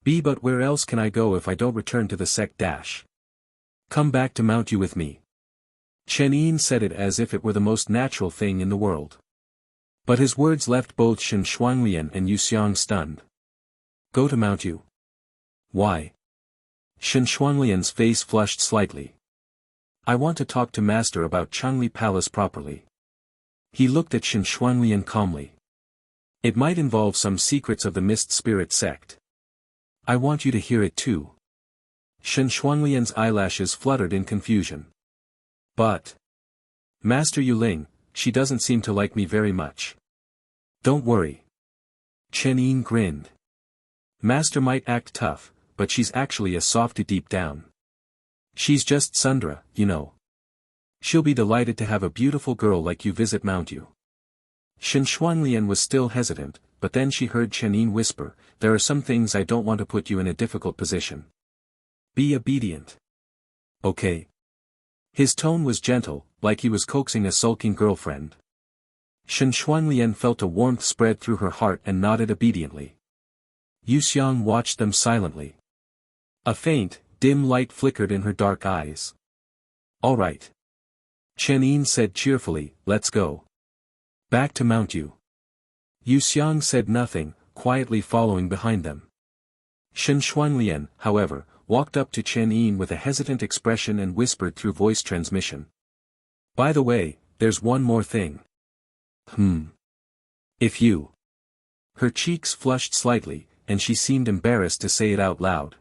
[SPEAKER 2] But where else can I go if I don't return to the sect? Come back to Mount Yu with me. Chen Yin said it as if it were the most natural thing in the world. But his words left both Shen Shuanglian and Yu Xiang stunned. Go to Mount Yu. Why? Shen Shuanglian's face flushed slightly. I want to talk to Master about Changli Palace properly. He looked at Shen Shuanglian calmly. It might involve some secrets of the Mist Spirit sect. I want you to hear it too. Shen Shuanglian's eyelashes fluttered in confusion. But Master Yuling, she doesn't seem to like me very much. Don't worry. Chen Yin grinned. Master might act tough, but she's actually a softie deep down. She's just Sundra, you know. She'll be delighted to have a beautiful girl like you visit Mount Yu. Shen Shuanglian was still hesitant, but then she heard Chen Yin whisper, there are some things I don't want to put you in a difficult position. Be obedient. Okay. His tone was gentle, like he was coaxing a sulking girlfriend. Shen Shuanglian felt a warmth spread through her heart and nodded obediently. Yu Xiang watched them silently. A faint, dim light flickered in her dark eyes. All right. Chen Yin said cheerfully, let's go. Back to Mount Yu. Yu Xiang said nothing, quietly following behind them. Shen Shuanglian, however, walked up to Chen Yin with a hesitant expression and whispered through voice transmission. By the way, there's one more thing. If you... Her cheeks flushed slightly, and she seemed embarrassed to say it out loud.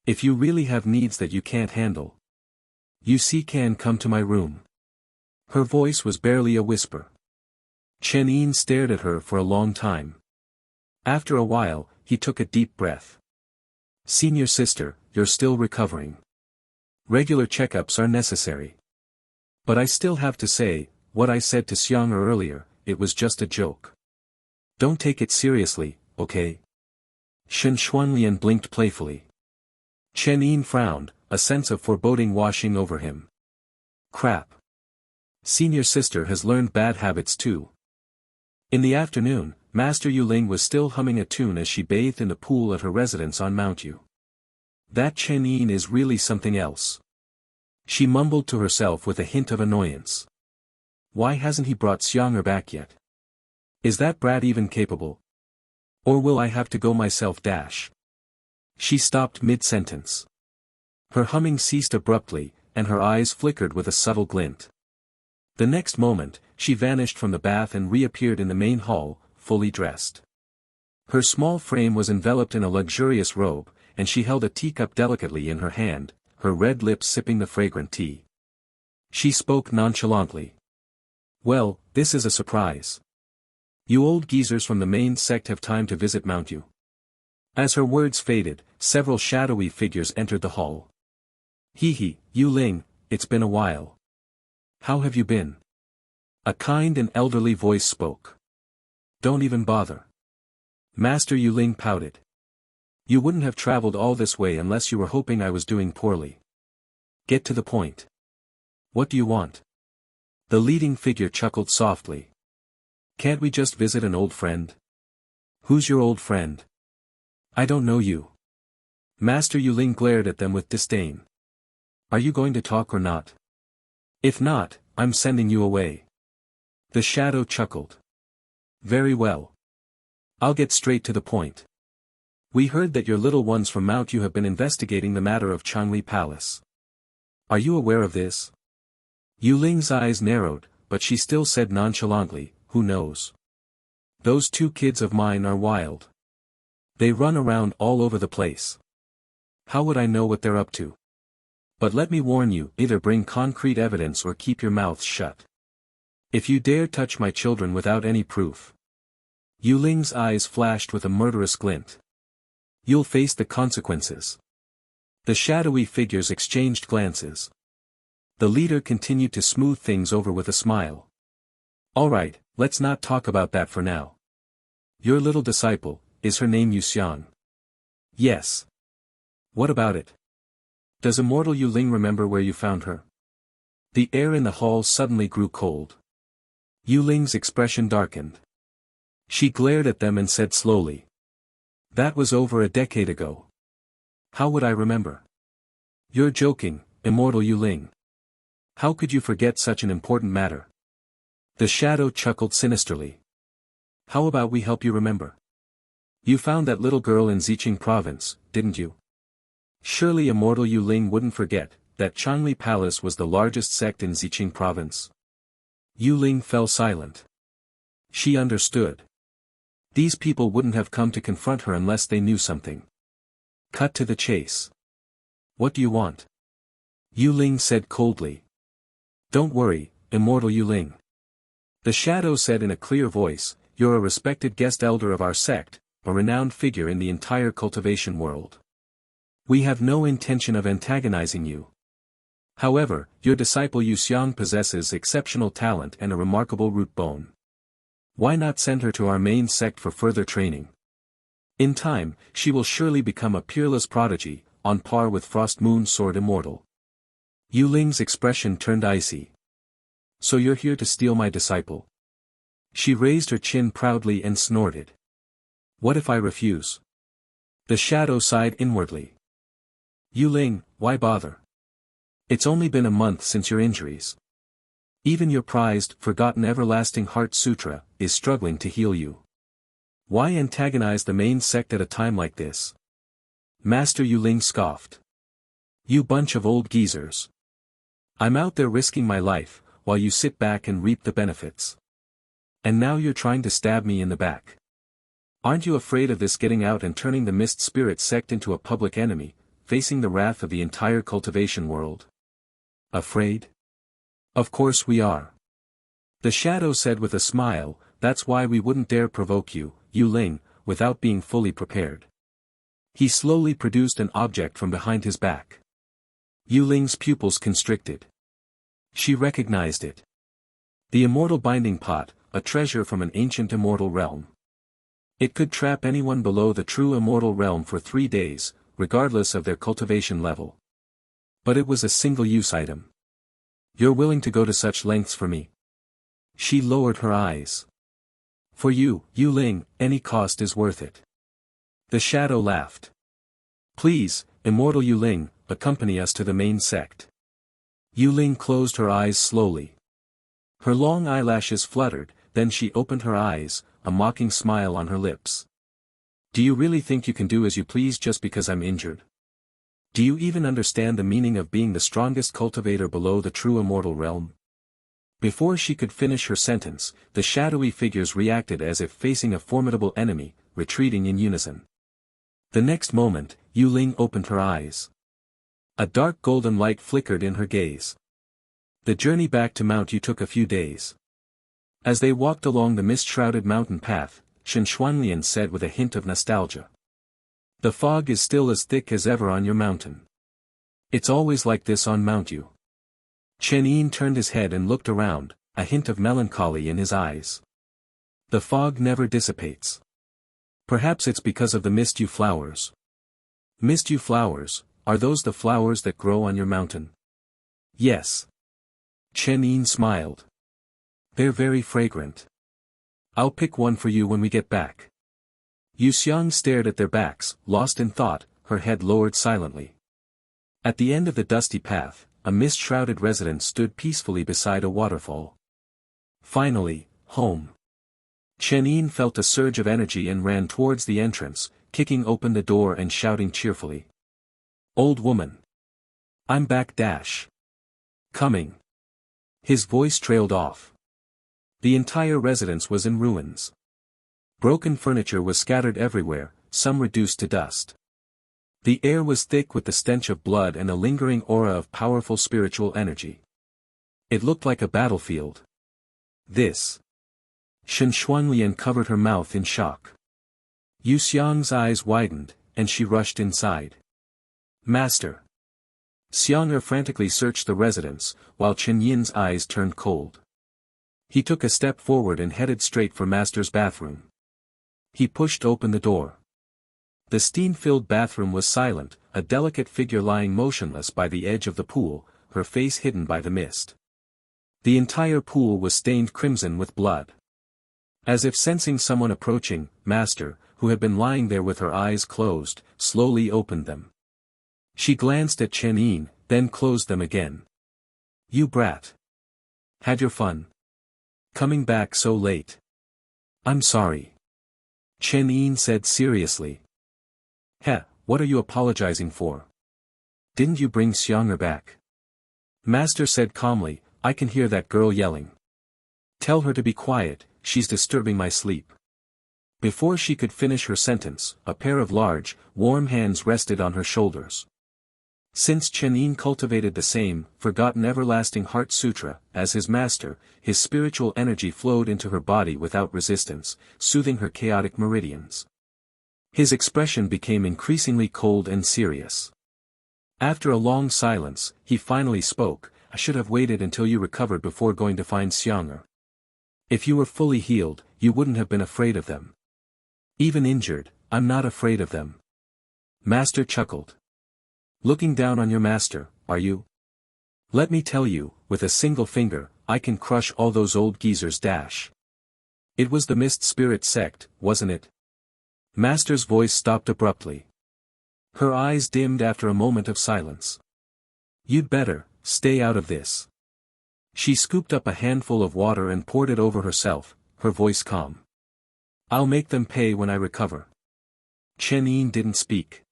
[SPEAKER 2] If you really have needs that you can't handle, you can come to my room. Her voice was barely a whisper. Chen Yin stared at her for a long time. After a while, he took a deep breath. Senior sister, you're still recovering. Regular checkups are necessary. But I still have to say, what I said to Xiang earlier, it was just a joke. Don't take it seriously, okay? Shen Shuanglian blinked playfully. Chen Yin frowned, a sense of foreboding washing over him. Crap. Senior sister has learned bad habits too. In the afternoon, Master Yuling was still humming a tune as she bathed in the pool at her residence on Mount Yu. That Chen Yin is really something else. She mumbled to herself with a hint of annoyance. Why hasn't he brought Xianger back yet? Is that brat even capable? Or will I have to go myself? She stopped mid-sentence. Her humming ceased abruptly, and her eyes flickered with a subtle glint. The next moment, she vanished from the bath and reappeared in the main hall, fully dressed. Her small frame was enveloped in a luxurious robe, and she held a teacup delicately in her hand, her red lips sipping the fragrant tea. She spoke nonchalantly. Well, this is a surprise. You old geezers from the main sect have time to visit Mount Yu. As her words faded, several shadowy figures entered the hall. Hee, Yu Ling, it's been a while. How have you been? A kind and elderly voice spoke. Don't even bother. Master Yuling pouted. You wouldn't have traveled all this way unless you were hoping I was doing poorly. Get to the point. What do you want? The leading figure chuckled softly. Can't we just visit an old friend? Who's your old friend? I don't know you. Master Yuling glared at them with disdain. Are you going to talk or not? If not, I'm sending you away. The shadow chuckled. Very well. I'll get straight to the point. We heard that your little ones from Mount Yu have been investigating the matter of Changli Palace. Are you aware of this? Yu Ling's eyes narrowed, but she still said nonchalantly, who knows? Those two kids of mine are wild. They run around all over the place. How would I know what they're up to? But let me warn you, either bring concrete evidence or keep your mouths shut. If you dare touch my children without any proof. Yu Ling's eyes flashed with a murderous glint. You'll face the consequences. The shadowy figures exchanged glances. The leader continued to smooth things over with a smile. All right, let's not talk about that for now. Your little disciple, is her name Yu Xiang? Yes. What about it? Does immortal Yu Ling remember where you found her? The air in the hall suddenly grew cold. Yu Ling's expression darkened. She glared at them and said slowly. That was over a decade ago. How would I remember? You're joking, immortal Yu Ling. How could you forget such an important matter? The shadow chuckled sinisterly. How about we help you remember? You found that little girl in Ziqing province, didn't you? Surely immortal Yu Ling wouldn't forget that Changli Palace was the largest sect in Ziqing province. Yu Ling fell silent. She understood. These people wouldn't have come to confront her unless they knew something. Cut to the chase. What do you want? Yu Ling said coldly. Don't worry, immortal Yu Ling. The shadow said in a clear voice, you're a respected guest elder of our sect, a renowned figure in the entire cultivation world. We have no intention of antagonizing you. However, your disciple Yu Xiang possesses exceptional talent and a remarkable root bone. Why not send her to our main sect for further training? In time, she will surely become a peerless prodigy, on par with Frost Moon Sword Immortal. Yu Ling's expression turned icy. So you're here to steal my disciple? She raised her chin proudly and snorted. What if I refuse? The shadow sighed inwardly. Yu Ling, why bother? It's only been a month since your injuries. Even your prized, forgotten everlasting heart sutra is struggling to heal you. Why antagonize the main sect at a time like this? Master Yu Ling scoffed. You bunch of old geezers. I'm out there risking my life, while you sit back and reap the benefits. And now you're trying to stab me in the back. Aren't you afraid of this getting out and turning the Mist Spirit sect into a public enemy, facing the wrath of the entire cultivation world? Afraid? Of course we are. The shadow said with a smile, that's why we wouldn't dare provoke you, Yu Ling, without being fully prepared. He slowly produced an object from behind his back. Yu Ling's pupils constricted. She recognized it. The immortal binding pot, a treasure from an ancient immortal realm. It could trap anyone below the true immortal realm for 3 days, regardless of their cultivation level. But it was a single-use item. You're willing to go to such lengths for me? She lowered her eyes. For you, Yu Ling, any cost is worth it. The shadow laughed. Please, immortal Yu Ling, accompany us to the main sect. Yu Ling closed her eyes slowly. Her long eyelashes fluttered, then she opened her eyes, a mocking smile on her lips. Do you really think you can do as you please just because I'm injured? Do you even understand the meaning of being the strongest cultivator below the true immortal realm? Before she could finish her sentence, the shadowy figures reacted as if facing a formidable enemy, retreating in unison. The next moment, Yu Ling opened her eyes. A dark golden light flickered in her gaze. The journey back to Mount Yu took a few days. As they walked along the mist-shrouded mountain path, Shen Xuanlian said with a hint of nostalgia. The fog is still as thick as ever on your mountain. It's always like this on Mount Yu. Chen Yin turned his head and looked around, a hint of melancholy in his eyes. The fog never dissipates. Perhaps it's because of the Mist Yu flowers. Mist Yu flowers, are those the flowers that grow on your mountain? Yes. Chen Yin smiled. They're very fragrant. I'll pick one for you when we get back. Yu Xiang stared at their backs, lost in thought, her head lowered silently. At the end of the dusty path, a mist-shrouded residence stood peacefully beside a waterfall. Finally, home. Chen Yin felt a surge of energy and ran towards the entrance, kicking open the door and shouting cheerfully. Old woman. I'm back. Coming. His voice trailed off. The entire residence was in ruins. Broken furniture was scattered everywhere, some reduced to dust. The air was thick with the stench of blood and a lingering aura of powerful spiritual energy. It looked like a battlefield. This. Shen Xuanlian covered her mouth in shock. Yu Xiang's eyes widened, and she rushed inside. Master. Xiang frantically searched the residence, while Chen Yin's eyes turned cold. He took a step forward and headed straight for Master's bathroom. He pushed open the door. The steam-filled bathroom was silent, a delicate figure lying motionless by the edge of the pool, her face hidden by the mist. The entire pool was stained crimson with blood. As if sensing someone approaching, Master, who had been lying there with her eyes closed, slowly opened them. She glanced at Chen Yin, then closed them again. You brat. Had your fun? Coming back so late. I'm sorry. Chen Yin said seriously. Heh, what are you apologizing for? Didn't you bring Xiang'er back? Master said calmly, I can hear that girl yelling. Tell her to be quiet, she's disturbing my sleep. Before she could finish her sentence, a pair of large, warm hands rested on her shoulders. Since Chen Yin cultivated the same, forgotten everlasting heart sutra, as his master, his spiritual energy flowed into her body without resistance, soothing her chaotic meridians. His expression became increasingly cold and serious. After a long silence, he finally spoke, I should have waited until you recovered before going to find Xiang'er. If you were fully healed, you wouldn't have been afraid of them. Even injured, I'm not afraid of them. Master chuckled. Looking down on your master, are you? Let me tell you, with a single finger, I can crush all those old geezers. It was the Mist Spirit sect, wasn't it? Master's voice stopped abruptly. Her eyes dimmed after a moment of silence. You'd better, stay out of this. She scooped up a handful of water and poured it over herself, her voice calm. I'll make them pay when I recover. Chen Yin didn't speak.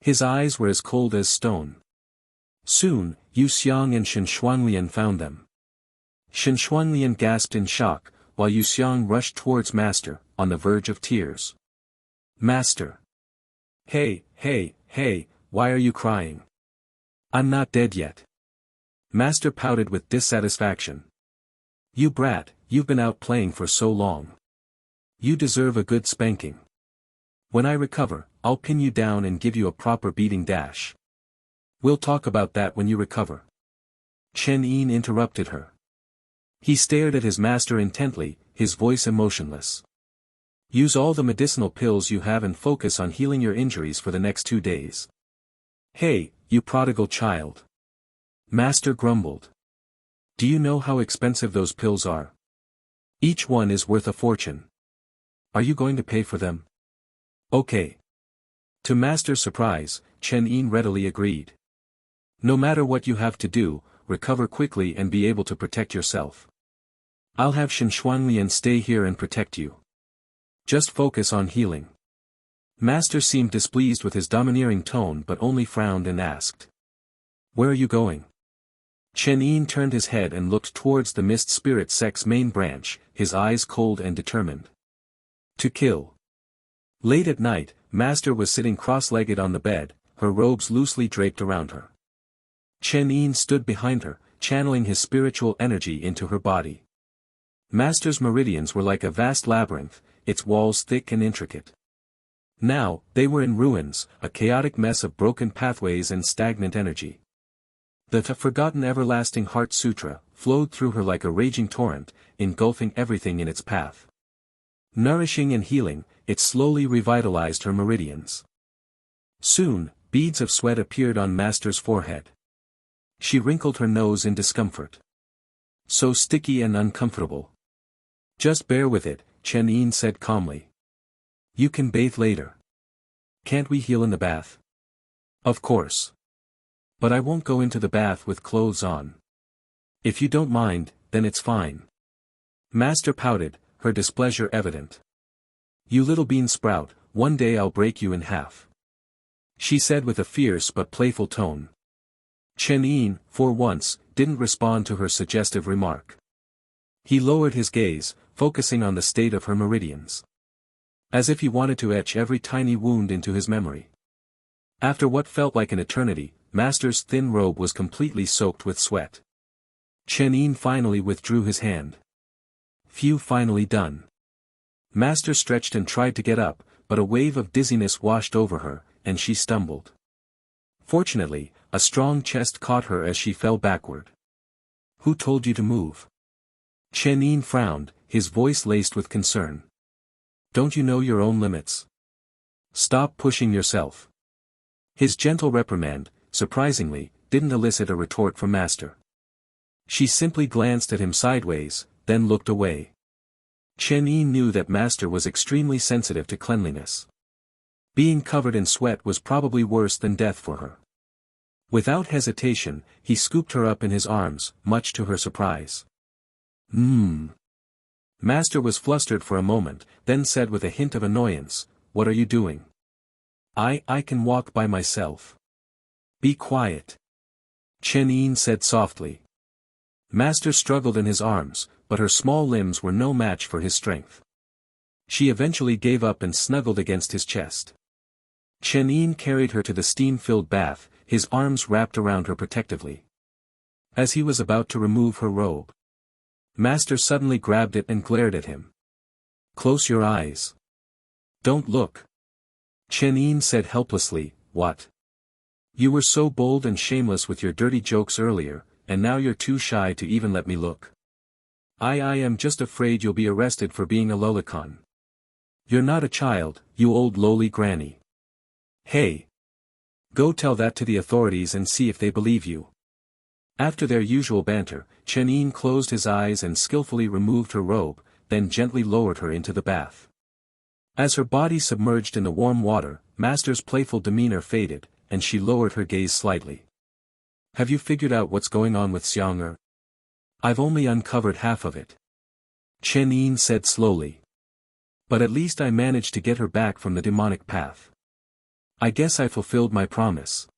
[SPEAKER 2] His eyes were as cold as stone. Soon, Yu Xiang and Shen Xuanlian found them. Shen Xuanlian gasped in shock, while Yu Xiang rushed towards Master, on the verge of tears. Master! Hey, why are you crying? I'm not dead yet. Master pouted with dissatisfaction. You brat, you've been out playing for so long. You deserve a good spanking. When I recover, I'll pin you down and give you a proper beating. We'll talk about that when you recover. Chen Yin interrupted her. He stared at his master intently, his voice emotionless. Use all the medicinal pills you have and focus on healing your injuries for the next 2 days. Hey, you prodigal child. Master grumbled. Do you know how expensive those pills are? Each one is worth a fortune. Are you going to pay for them? Okay. To Master's surprise, Chen Yin readily agreed. No matter what you have to do, recover quickly and be able to protect yourself. I'll have Shen Xuanlian stay here and protect you. Just focus on healing. Master seemed displeased with his domineering tone but only frowned and asked. Where are you going? Chen Yin turned his head and looked towards the Mist Spirit sect's main branch, his eyes cold and determined. To kill. Late at night, Master was sitting cross-legged on the bed, her robes loosely draped around her. Chen Yin stood behind her, channeling his spiritual energy into her body. Master's meridians were like a vast labyrinth, its walls thick and intricate. Now, they were in ruins, a chaotic mess of broken pathways and stagnant energy. The forgotten everlasting heart sutra flowed through her like a raging torrent, engulfing everything in its path. Nourishing and healing, it slowly revitalized her meridians. Soon, beads of sweat appeared on Master's forehead. She wrinkled her nose in discomfort. So sticky and uncomfortable. Just bear with it, Chen Yin said calmly. You can bathe later. Can't we heal in the bath? Of course. But I won't go into the bath with clothes on. If you don't mind, then it's fine. Master pouted, her displeasure evident. You little bean sprout, one day I'll break you in half. She said with a fierce but playful tone. Chen Yin, for once, didn't respond to her suggestive remark. He lowered his gaze, focusing on the state of her meridians. As if he wanted to etch every tiny wound into his memory. After what felt like an eternity, Master's thin robe was completely soaked with sweat. Chen Yin finally withdrew his hand. Phew, finally done. Master stretched and tried to get up, but a wave of dizziness washed over her, and she stumbled. Fortunately, a strong chest caught her as she fell backward. Who told you to move? Chen Yin frowned, his voice laced with concern. Don't you know your own limits? Stop pushing yourself. His gentle reprimand, surprisingly, didn't elicit a retort from Master. She simply glanced at him sideways, then looked away. Chen Yin knew that Master was extremely sensitive to cleanliness. Being covered in sweat was probably worse than death for her. Without hesitation, he scooped her up in his arms, much to her surprise. Mmm. Master was flustered for a moment, then said with a hint of annoyance, "What are you doing?" I can walk by myself." "Be quiet." Chen Yin said softly. Master struggled in his arms, but her small limbs were no match for his strength. She eventually gave up and snuggled against his chest. Chen Yin carried her to the steam-filled bath, his arms wrapped around her protectively. As he was about to remove her robe, Master suddenly grabbed it and glared at him. "Close your eyes. Don't look." Chen Yin said helplessly, "What? You were so bold and shameless with your dirty jokes earlier, and now you're too shy to even let me look. I am just afraid you'll be arrested for being a lolicon. You're not a child, you old lowly granny. Hey! Go tell that to the authorities and see if they believe you." After their usual banter, Chen Yin closed his eyes and skillfully removed her robe, then gently lowered her into the bath. As her body submerged in the warm water, Master's playful demeanor faded, and she lowered her gaze slightly. "Have you figured out what's going on with Xiang'er?" "I've only uncovered half of it," Chen Yin said slowly. "But at least I managed to get her back from the demonic path. I guess I fulfilled my promise."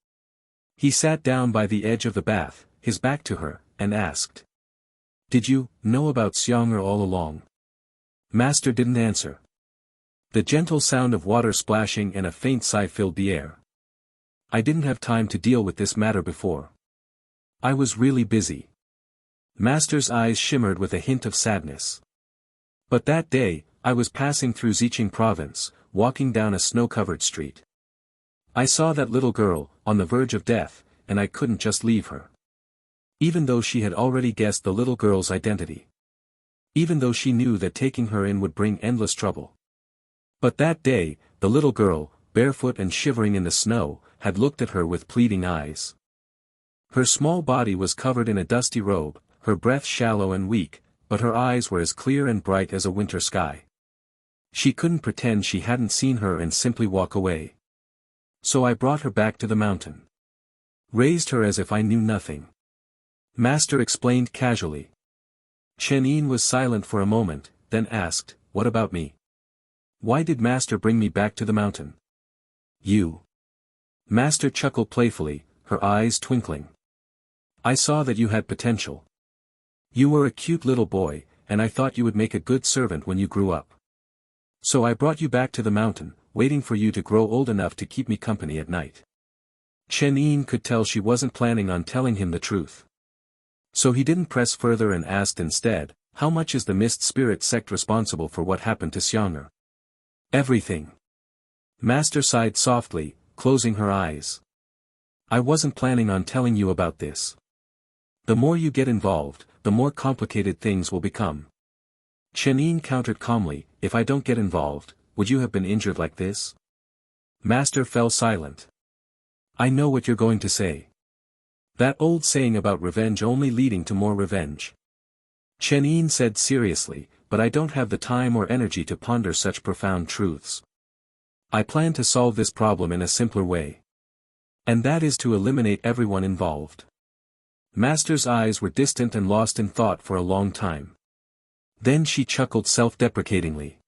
[SPEAKER 2] He sat down by the edge of the bath, his back to her, and asked, "Did you know about Xiang'er all along?" Master didn't answer. The gentle sound of water splashing and a faint sigh filled the air. "I didn't have time to deal with this matter before. I was really busy." Master's eyes shimmered with a hint of sadness. "But that day, I was passing through Xiqing province, walking down a snow-covered street. I saw that little girl, on the verge of death, and I couldn't just leave her. Even though she had already guessed the little girl's identity. Even though she knew that taking her in would bring endless trouble. But that day, the little girl, barefoot and shivering in the snow, had looked at her with pleading eyes. Her small body was covered in a dusty robe, her breath shallow and weak, but her eyes were as clear and bright as a winter sky. She couldn't pretend she hadn't seen her and simply walk away. So I brought her back to the mountain. Raised her as if I knew nothing." Master explained casually. Chen Yin was silent for a moment, then asked, "What about me? Why did Master bring me back to the mountain?" "You." Master chuckled playfully, her eyes twinkling. "I saw that you had potential. You were a cute little boy, and I thought you would make a good servant when you grew up. So I brought you back to the mountain, waiting for you to grow old enough to keep me company at night." Chen Yin could tell she wasn't planning on telling him the truth. So he didn't press further and asked instead, "How much is the Mist Spirit sect responsible for what happened to Xiang'er?" "Everything." Master sighed softly, closing her eyes. "I wasn't planning on telling you about this. The more you get involved, the more complicated things will become." Chen Yin countered calmly, "If I don't get involved, would you have been injured like this?" Master fell silent. "I know what you're going to say. That old saying about revenge only leading to more revenge." Chen Yin said seriously, "But I don't have the time or energy to ponder such profound truths. I plan to solve this problem in a simpler way. And that is to eliminate everyone involved." Master's eyes were distant and lost in thought for a long time. Then she chuckled self-deprecatingly.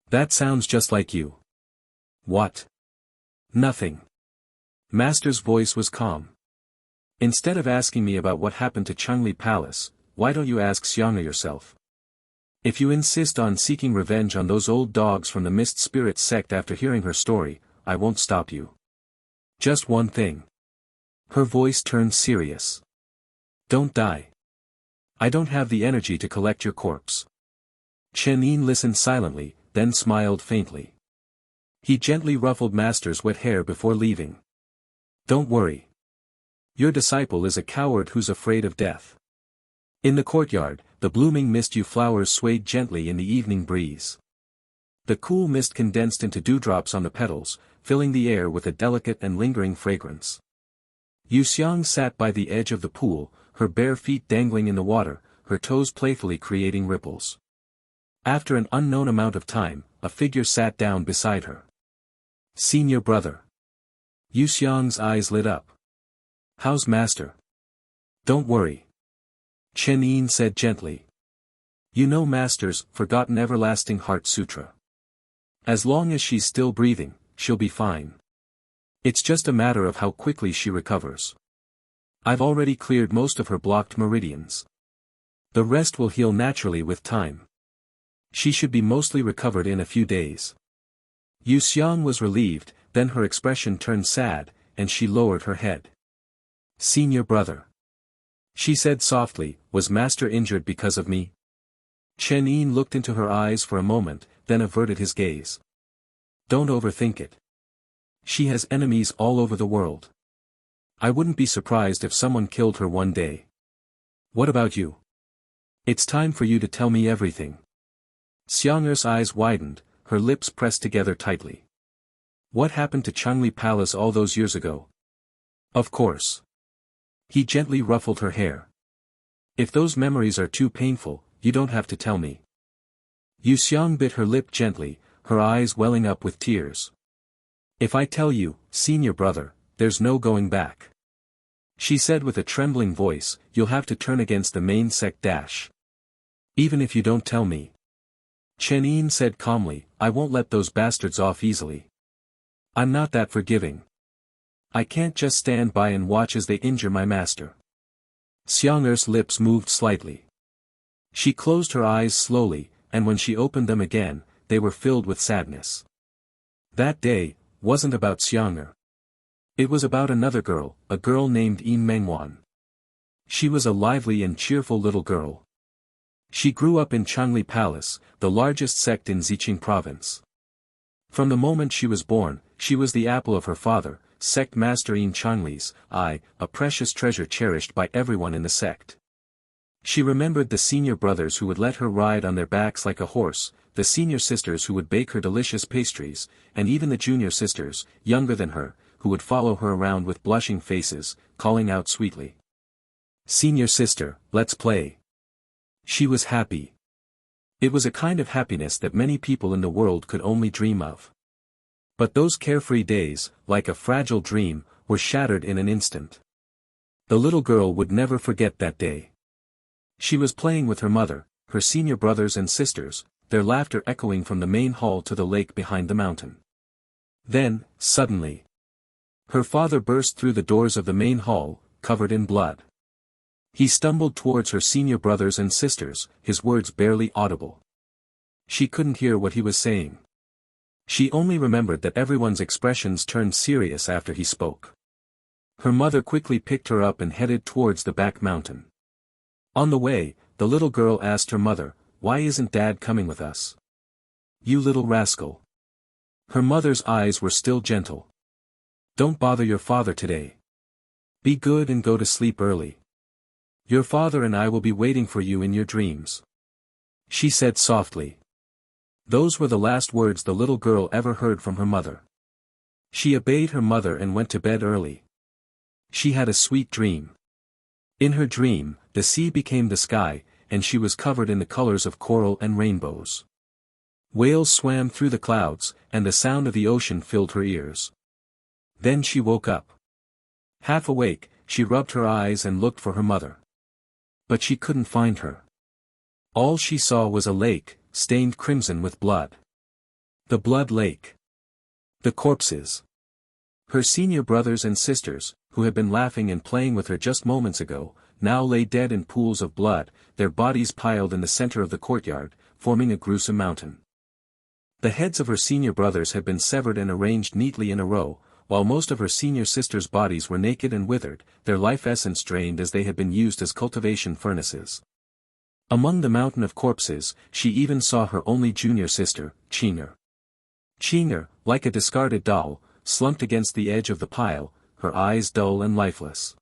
[SPEAKER 2] "That sounds just like you." "What?" "Nothing." Master's voice was calm. "Instead of asking me about what happened to Changli Palace, why don't you ask Xiang'er yourself? If you insist on seeking revenge on those old dogs from the Mist Spirit sect after hearing her story, I won't stop you. Just one thing." Her voice turned serious. "Don't die. I don't have the energy to collect your corpse." Chen Yin listened silently, then smiled faintly. He gently ruffled Master's wet hair before leaving. "Don't worry. Your disciple is a coward who's afraid of death." In the courtyard, the blooming mist-yew flowers swayed gently in the evening breeze. The cool mist condensed into dewdrops on the petals, filling the air with a delicate and lingering fragrance. Yu Xiang sat by the edge of the pool, her bare feet dangling in the water, her toes playfully creating ripples. After an unknown amount of time, a figure sat down beside her. "Senior brother." Yu Xiang's eyes lit up. How's master? Don't worry. Chen Yin said gently. You know master's forgotten everlasting heart sutra. As long as she's still breathing, she'll be fine. It's just a matter of how quickly she recovers. I've already cleared most of her blocked meridians. The rest will heal naturally with time. She should be mostly recovered in a few days. Yu Xiang was relieved, then her expression turned sad, and she lowered her head. Senior brother. She said softly, was master injured because of me? Chen Yin looked into her eyes for a moment, then averted his gaze. Don't overthink it. She has enemies all over the world. I wouldn't be surprised if someone killed her one day. What about you? It's time for you to tell me everything. Xiang'er's eyes widened, her lips pressed together tightly. What happened to Changli Palace all those years ago? Of course. He gently ruffled her hair. If those memories are too painful, you don't have to tell me. Yu Xiang bit her lip gently, her eyes welling up with tears. If I tell you, senior brother, there's no going back. She said with a trembling voice, you'll have to turn against the main sect dash. Even if you don't tell me. Chen Yin said calmly, I won't let those bastards off easily. I'm not that forgiving. I can't just stand by and watch as they injure my master. Xiang'er's lips moved slightly. She closed her eyes slowly, and when she opened them again, they were filled with sadness. That day wasn't about Xiang'er. It was about another girl, a girl named Yin Mengwan. She was a lively and cheerful little girl. She grew up in Changli Palace, the largest sect in Ziqing province. From the moment she was born, she was the apple of her father, sect master Yin Changli's eye, a precious treasure cherished by everyone in the sect. She remembered the senior brothers who would let her ride on their backs like a horse, the senior sisters who would bake her delicious pastries, and even the junior sisters, younger than her, who would follow her around with blushing faces, calling out sweetly. Senior sister, let's play. She was happy. It was a kind of happiness that many people in the world could only dream of. But those carefree days, like a fragile dream, were shattered in an instant. The little girl would never forget that day. She was playing with her mother, her senior brothers and sisters, their laughter echoing from the main hall to the lake behind the mountain. Then, suddenly, her father burst through the doors of the main hall, covered in blood. He stumbled towards her senior brothers and sisters, his words barely audible. She couldn't hear what he was saying. She only remembered that everyone's expressions turned serious after he spoke. Her mother quickly picked her up and headed towards the back mountain. On the way, the little girl asked her mother, why isn't Dad coming with us? You little rascal. Her mother's eyes were still gentle. Don't bother your father today. Be good and go to sleep early. Your father and I will be waiting for you in your dreams. She said softly. Those were the last words the little girl ever heard from her mother. She obeyed her mother and went to bed early. She had a sweet dream. In her dream, the sea became the sky, and she was covered in the colors of coral and rainbows. Whales swam through the clouds, and the sound of the ocean filled her ears. Then she woke up. Half awake, she rubbed her eyes and looked for her mother. But she couldn't find her. All she saw was a lake, stained crimson with blood. The blood lake. The corpses. Her senior brothers and sisters, who had been laughing and playing with her just moments ago, now lay dead in pools of blood, their bodies piled in the center of the courtyard, forming a gruesome mountain. The heads of her senior brothers had been severed and arranged neatly in a row, while most of her senior sisters' bodies were naked and withered, their life essence drained as they had been used as cultivation furnaces. Among the mountain of corpses, she even saw her only junior sister, Qing'er. Qing'er, like a discarded doll, slumped against the edge of the pile, her eyes dull and lifeless.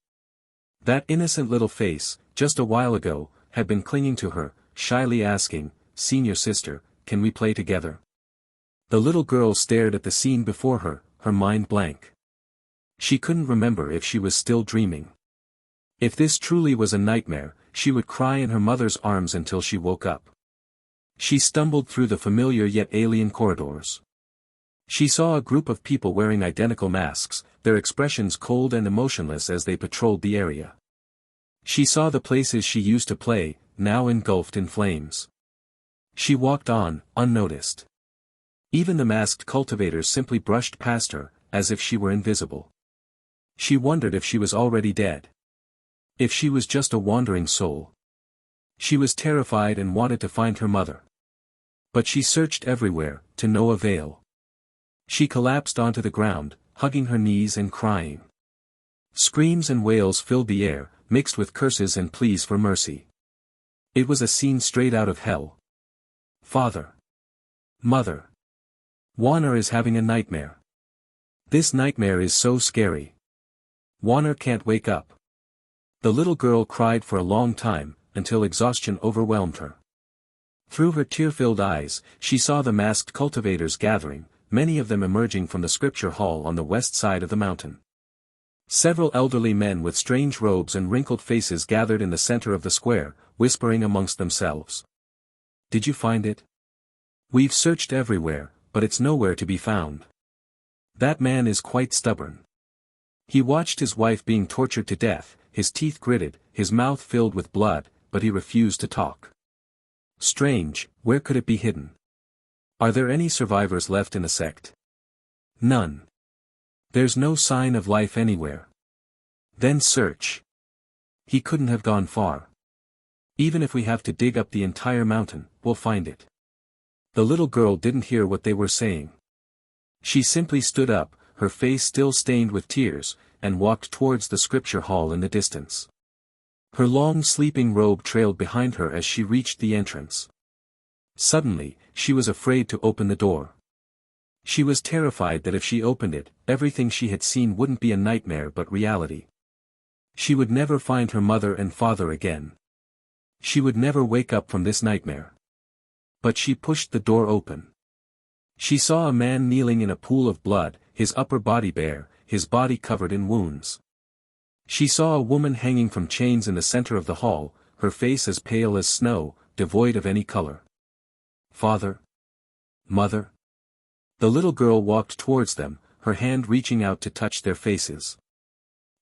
[SPEAKER 2] That innocent little face, just a while ago, had been clinging to her, shyly asking, "Senior sister, can we play together?" The little girl stared at the scene before her, her mind blank. She couldn't remember if she was still dreaming. If this truly was a nightmare, she would cry in her mother's arms until she woke up. She stumbled through the familiar yet alien corridors. She saw a group of people wearing identical masks, their expressions cold and emotionless as they patrolled the area. She saw the places she used to play, now engulfed in flames. She walked on, unnoticed. Even the masked cultivators simply brushed past her, as if she were invisible. She wondered if she was already dead. If she was just a wandering soul. She was terrified and wanted to find her mother. But she searched everywhere, to no avail. She collapsed onto the ground, hugging her knees and crying. Screams and wails filled the air, mixed with curses and pleas for mercy. It was a scene straight out of hell. Father. Mother. Warner is having a nightmare. This nightmare is so scary. Warner can't wake up. The little girl cried for a long time, until exhaustion overwhelmed her. Through her tear-filled eyes, she saw the masked cultivators gathering, many of them emerging from the scripture hall on the west side of the mountain. Several elderly men with strange robes and wrinkled faces gathered in the center of the square, whispering amongst themselves. Did you find it? We've searched everywhere, but it's nowhere to be found. That man is quite stubborn. He watched his wife being tortured to death, his teeth gritted, his mouth filled with blood, but he refused to talk. Strange, where could it be hidden? Are there any survivors left in the sect? None. There's no sign of life anywhere. Then search. He couldn't have gone far. Even if we have to dig up the entire mountain, we'll find it. The little girl didn't hear what they were saying. She simply stood up, her face still stained with tears, and walked towards the scripture hall in the distance. Her long sleeping robe trailed behind her as she reached the entrance. Suddenly, she was afraid to open the door. She was terrified that if she opened it, everything she had seen wouldn't be a nightmare but reality. She would never find her mother and father again. She would never wake up from this nightmare. But she pushed the door open. She saw a man kneeling in a pool of blood, his upper body bare, his body covered in wounds. She saw a woman hanging from chains in the center of the hall, her face as pale as snow, devoid of any color. Father? Mother? The little girl walked towards them, her hand reaching out to touch their faces.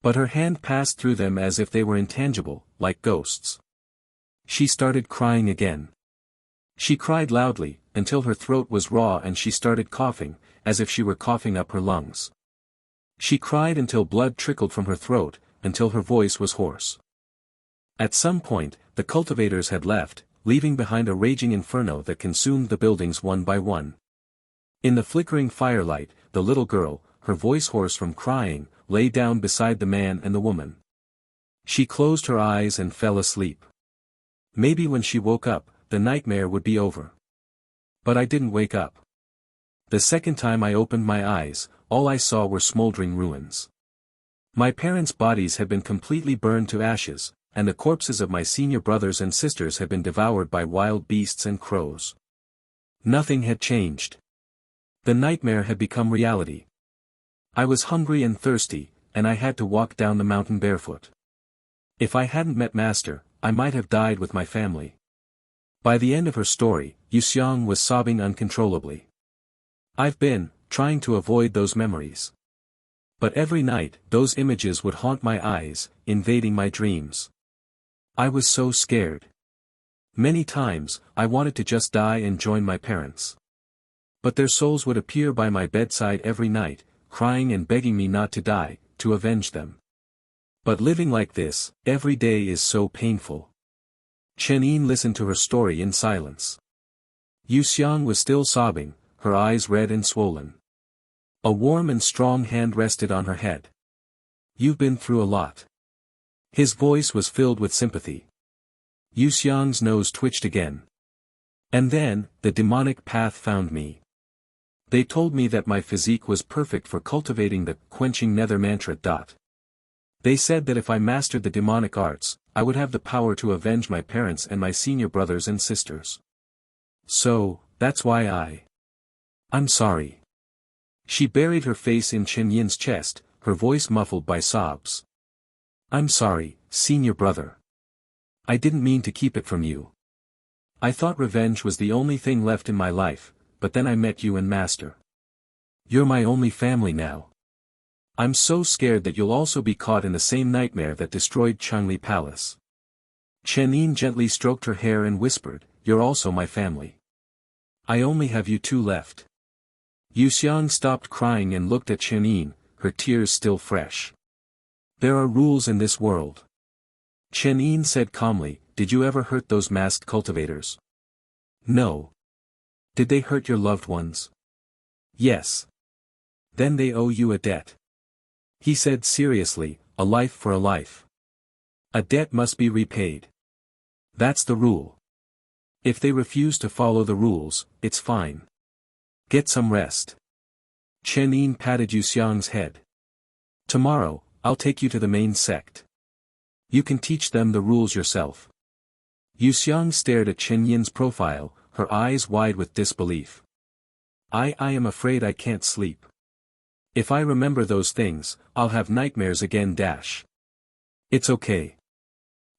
[SPEAKER 2] But her hand passed through them as if they were intangible, like ghosts. She started crying again. She cried loudly, until her throat was raw and she started coughing, as if she were coughing up her lungs. She cried until blood trickled from her throat, until her voice was hoarse. At some point, the cultivators had left, leaving behind a raging inferno that consumed the buildings one by one. In the flickering firelight, the little girl, her voice hoarse from crying, lay down beside the man and the woman. She closed her eyes and fell asleep. Maybe when she woke up, the nightmare would be over. But I didn't wake up. The second time I opened my eyes, all I saw were smoldering ruins. My parents' bodies had been completely burned to ashes, and the corpses of my senior brothers and sisters had been devoured by wild beasts and crows. Nothing had changed. The nightmare had become reality. I was hungry and thirsty, and I had to walk down the mountain barefoot. If I hadn't met Master, I might have died with my family. By the end of her story, Yuxiang was sobbing uncontrollably. I've been trying to avoid those memories. But every night, those images would haunt my eyes, invading my dreams. I was so scared. Many times, I wanted to just die and join my parents. But their souls would appear by my bedside every night, crying and begging me not to die, to avenge them. But living like this, every day is so painful. Chen Yin listened to her story in silence. Yuxiang was still sobbing, her eyes red and swollen. A warm and strong hand rested on her head. You've been through a lot. His voice was filled with sympathy. Yuxiang's nose twitched again. And then, the demonic path found me. They told me that my physique was perfect for cultivating the quenching nether mantra. They said that if I mastered the demonic arts, I would have the power to avenge my parents and my senior brothers and sisters. So, that's why I'm sorry. She buried her face in Chen Yin's chest, her voice muffled by sobs. I'm sorry, senior brother. I didn't mean to keep it from you. I thought revenge was the only thing left in my life, but then I met you and Master. You're my only family now. I'm so scared that you'll also be caught in the same nightmare that destroyed Changli Palace. Chen Yin gently stroked her hair and whispered, you're also my family. I only have you two left. Yu Xiang stopped crying and looked at Chen Yin, her tears still fresh. There are rules in this world. Chen Yin said calmly, did you ever hurt those masked cultivators? No. Did they hurt your loved ones? Yes. Then they owe you a debt. He said seriously, a life for a life. A debt must be repaid. That's the rule. If they refuse to follow the rules, it's fine. Get some rest. Chen Yin patted Yu Xiang's head. Tomorrow, I'll take you to the main sect. You can teach them the rules yourself. Yu Xiang stared at Chen Yin's profile, her eyes wide with disbelief. I am afraid I can't sleep. If I remember those things, I'll have nightmares again. It's okay.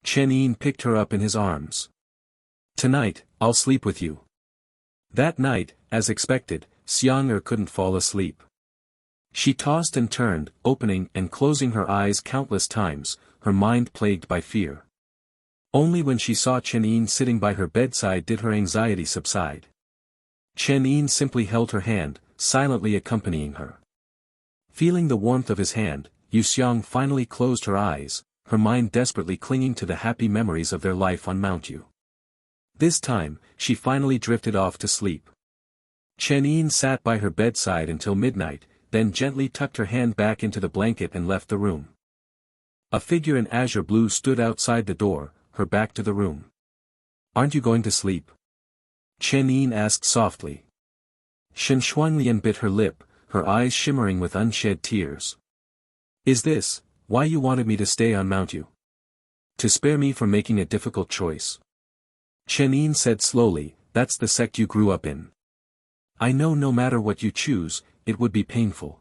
[SPEAKER 2] Chen Yin picked her up in his arms. Tonight, I'll sleep with you. That night, as expected, Xiang couldn't fall asleep. She tossed and turned, opening and closing her eyes countless times, her mind plagued by fear. Only when she saw Chen Yin sitting by her bedside did her anxiety subside. Chen Yin simply held her hand, silently accompanying her. Feeling the warmth of his hand, Yu Xiang finally closed her eyes, her mind desperately clinging to the happy memories of their life on Mount Yu. This time, she finally drifted off to sleep. Chen Yin sat by her bedside until midnight, then gently tucked her hand back into the blanket and left the room. A figure in azure blue stood outside the door, her back to the room. Aren't you going to sleep? Chen Yin asked softly. Shen Shuanglian bit her lip, her eyes shimmering with unshed tears. Is this why you wanted me to stay on Mount Yu? To spare me from making a difficult choice? Chen Yin said slowly, that's the sect you grew up in. I know no matter what you choose, it would be painful.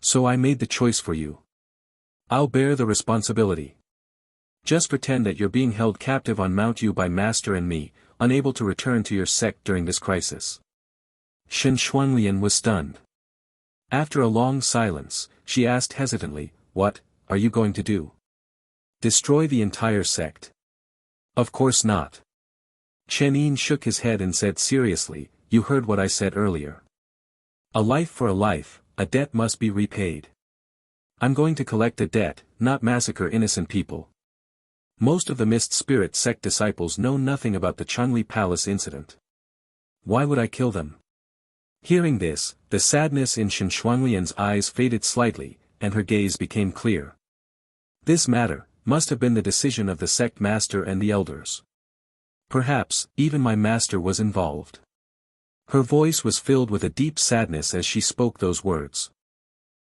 [SPEAKER 2] So I made the choice for you. I'll bear the responsibility. Just pretend that you're being held captive on Mount Yu by Master and me, unable to return to your sect during this crisis. Shen Shuanglian was stunned. After a long silence, she asked hesitantly, what are you going to do? Destroy the entire sect? Of course not. Chen Yin shook his head and said seriously, you heard what I said earlier. A life for a life, a debt must be repaid. I'm going to collect a debt, not massacre innocent people. Most of the Mist Spirit sect disciples know nothing about the Changli Palace incident. Why would I kill them? Hearing this, the sadness in Shen Shuanglian's eyes faded slightly, and her gaze became clear. This matter must have been the decision of the sect master and the elders. Perhaps, even my master was involved. Her voice was filled with a deep sadness as she spoke those words.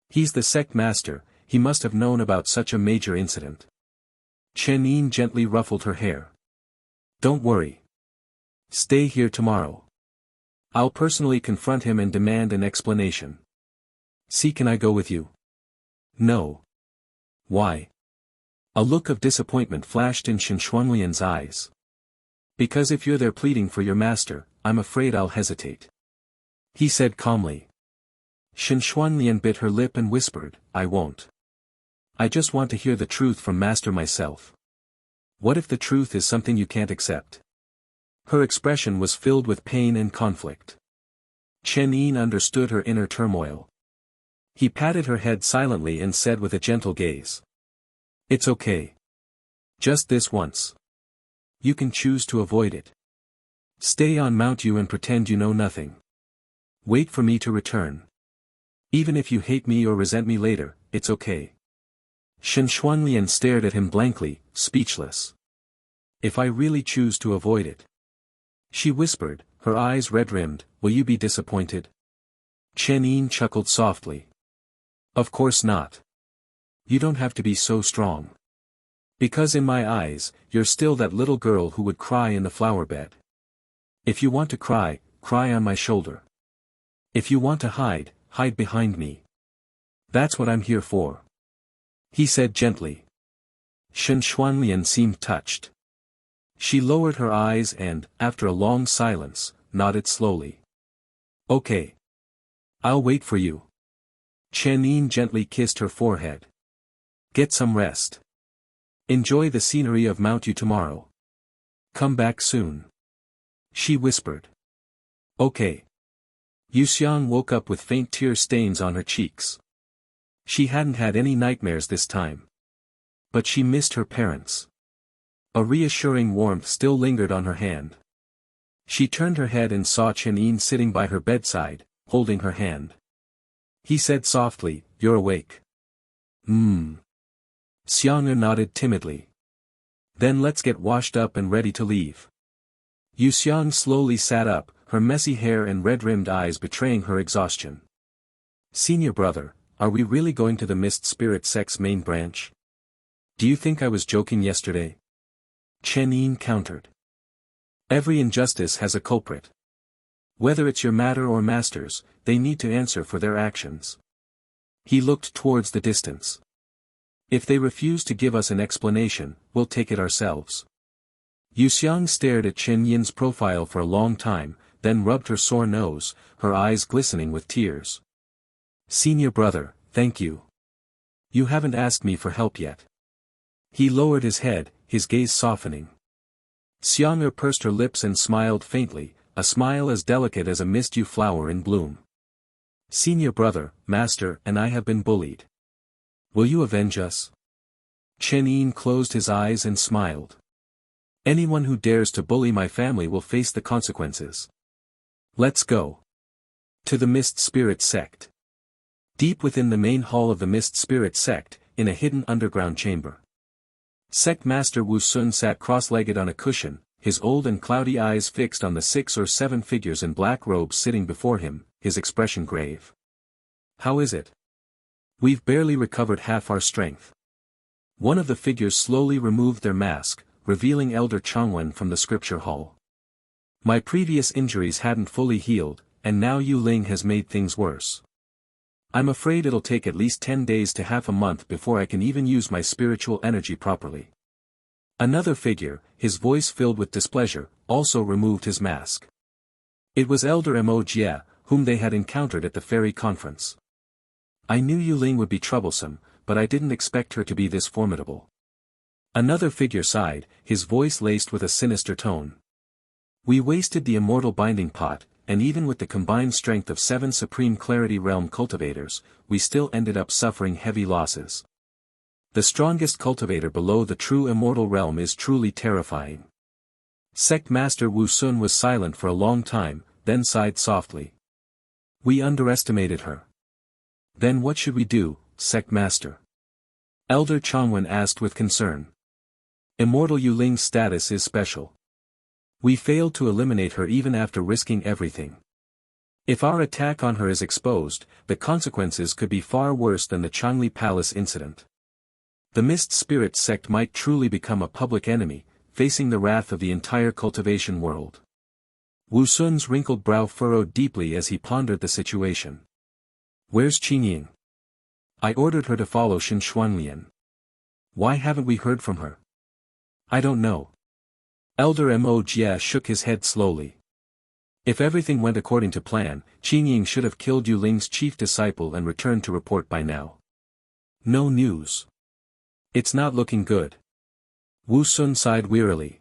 [SPEAKER 2] He's the sect master, he must have known about such a major incident. Chen Yin gently ruffled her hair. Don't worry. Stay here tomorrow. I'll personally confront him and demand an explanation. See, can I go with you? No. Why? A look of disappointment flashed in Shen Shuanglian's eyes. Because if you're there pleading for your master, I'm afraid I'll hesitate. He said calmly. Shen Shuanglian bit her lip and whispered, I won't. I just want to hear the truth from master myself. What if the truth is something you can't accept? Her expression was filled with pain and conflict. Chen Yin understood her inner turmoil. He patted her head silently and said with a gentle gaze. It's okay. Just this once. You can choose to avoid it. Stay on Mount Yu and pretend you know nothing. Wait for me to return. Even if you hate me or resent me later, it's okay. Shen Shuanglian stared at him blankly, speechless. If I really choose to avoid it? She whispered, her eyes red-rimmed, will you be disappointed? Chen Yin chuckled softly. Of course not. You don't have to be so strong. Because in my eyes, you're still that little girl who would cry in the flower bed. If you want to cry, cry on my shoulder. If you want to hide, hide behind me. That's what I'm here for. He said gently. Shen Shuanglian seemed touched. She lowered her eyes and, after a long silence, nodded slowly. Okay. I'll wait for you. Chen Yin gently kissed her forehead. Get some rest. Enjoy the scenery of Mount Yu tomorrow. Come back soon. She whispered. Okay. Yu Xiang woke up with faint tear stains on her cheeks. She hadn't had any nightmares this time. But she missed her parents. A reassuring warmth still lingered on her hand. She turned her head and saw Chen Yin sitting by her bedside, holding her hand. He said softly, "You're awake." Xiang'e nodded timidly. Then let's get washed up and ready to leave. Yu Xiang slowly sat up, her messy hair and red-rimmed eyes betraying her exhaustion. Senior brother, are we really going to the Mist Spirit sect's main branch? Do you think I was joking yesterday? Chen Yin countered. Every injustice has a culprit. Whether it's your matter or master's, they need to answer for their actions. He looked towards the distance. If they refuse to give us an explanation, we'll take it ourselves. Yu Xiang stared at Chen Yin's profile for a long time, then rubbed her sore nose, her eyes glistening with tears. Senior brother, thank you. You haven't asked me for help yet. He lowered his head, his gaze softening. Xiang'e pursed her lips and smiled faintly, a smile as delicate as a mist-dew flower in bloom. Senior brother, master, and I have been bullied. Will you avenge us? Chen Yin closed his eyes and smiled. Anyone who dares to bully my family will face the consequences. Let's go. To the Mist Spirit sect. Deep within the main hall of the Mist Spirit sect, in a hidden underground chamber. Sect Master Wu Sun sat cross-legged on a cushion, his old and cloudy eyes fixed on the 6 or 7 figures in black robes sitting before him, his expression grave. How is it? We've barely recovered half our strength. One of the figures slowly removed their mask, revealing Elder Changwen from the scripture hall. My previous injuries hadn't fully healed, and now Yu Ling has made things worse. I'm afraid it'll take at least 10 days to half a month before I can even use my spiritual energy properly. Another figure, his voice filled with displeasure, also removed his mask. It was Elder Mo Jie, whom they had encountered at the fairy conference. I knew Yu Ling would be troublesome, but I didn't expect her to be this formidable. Another figure sighed, his voice laced with a sinister tone. We wasted the immortal binding pot, and even with the combined strength of 7 Supreme Clarity Realm cultivators, we still ended up suffering heavy losses. The strongest cultivator below the true immortal realm is truly terrifying. Sect Master Wu Sun was silent for a long time, then sighed softly. We underestimated her. Then what should we do, Sect Master? Elder Changwen asked with concern. Immortal Yu Ling's status is special. We failed to eliminate her even after risking everything. If our attack on her is exposed, the consequences could be far worse than the Changli Palace incident. The Mist Spirit sect might truly become a public enemy, facing the wrath of the entire cultivation world. Wu Sun's wrinkled brow furrowed deeply as he pondered the situation. Where's Qingying? I ordered her to follow Shen Xuanlian. Why haven't we heard from her? I don't know. Elder Mo Jie shook his head slowly. If everything went according to plan, Qingying should have killed Yu Ling's chief disciple and returned to report by now. No news. It's not looking good. Wu Sun sighed wearily.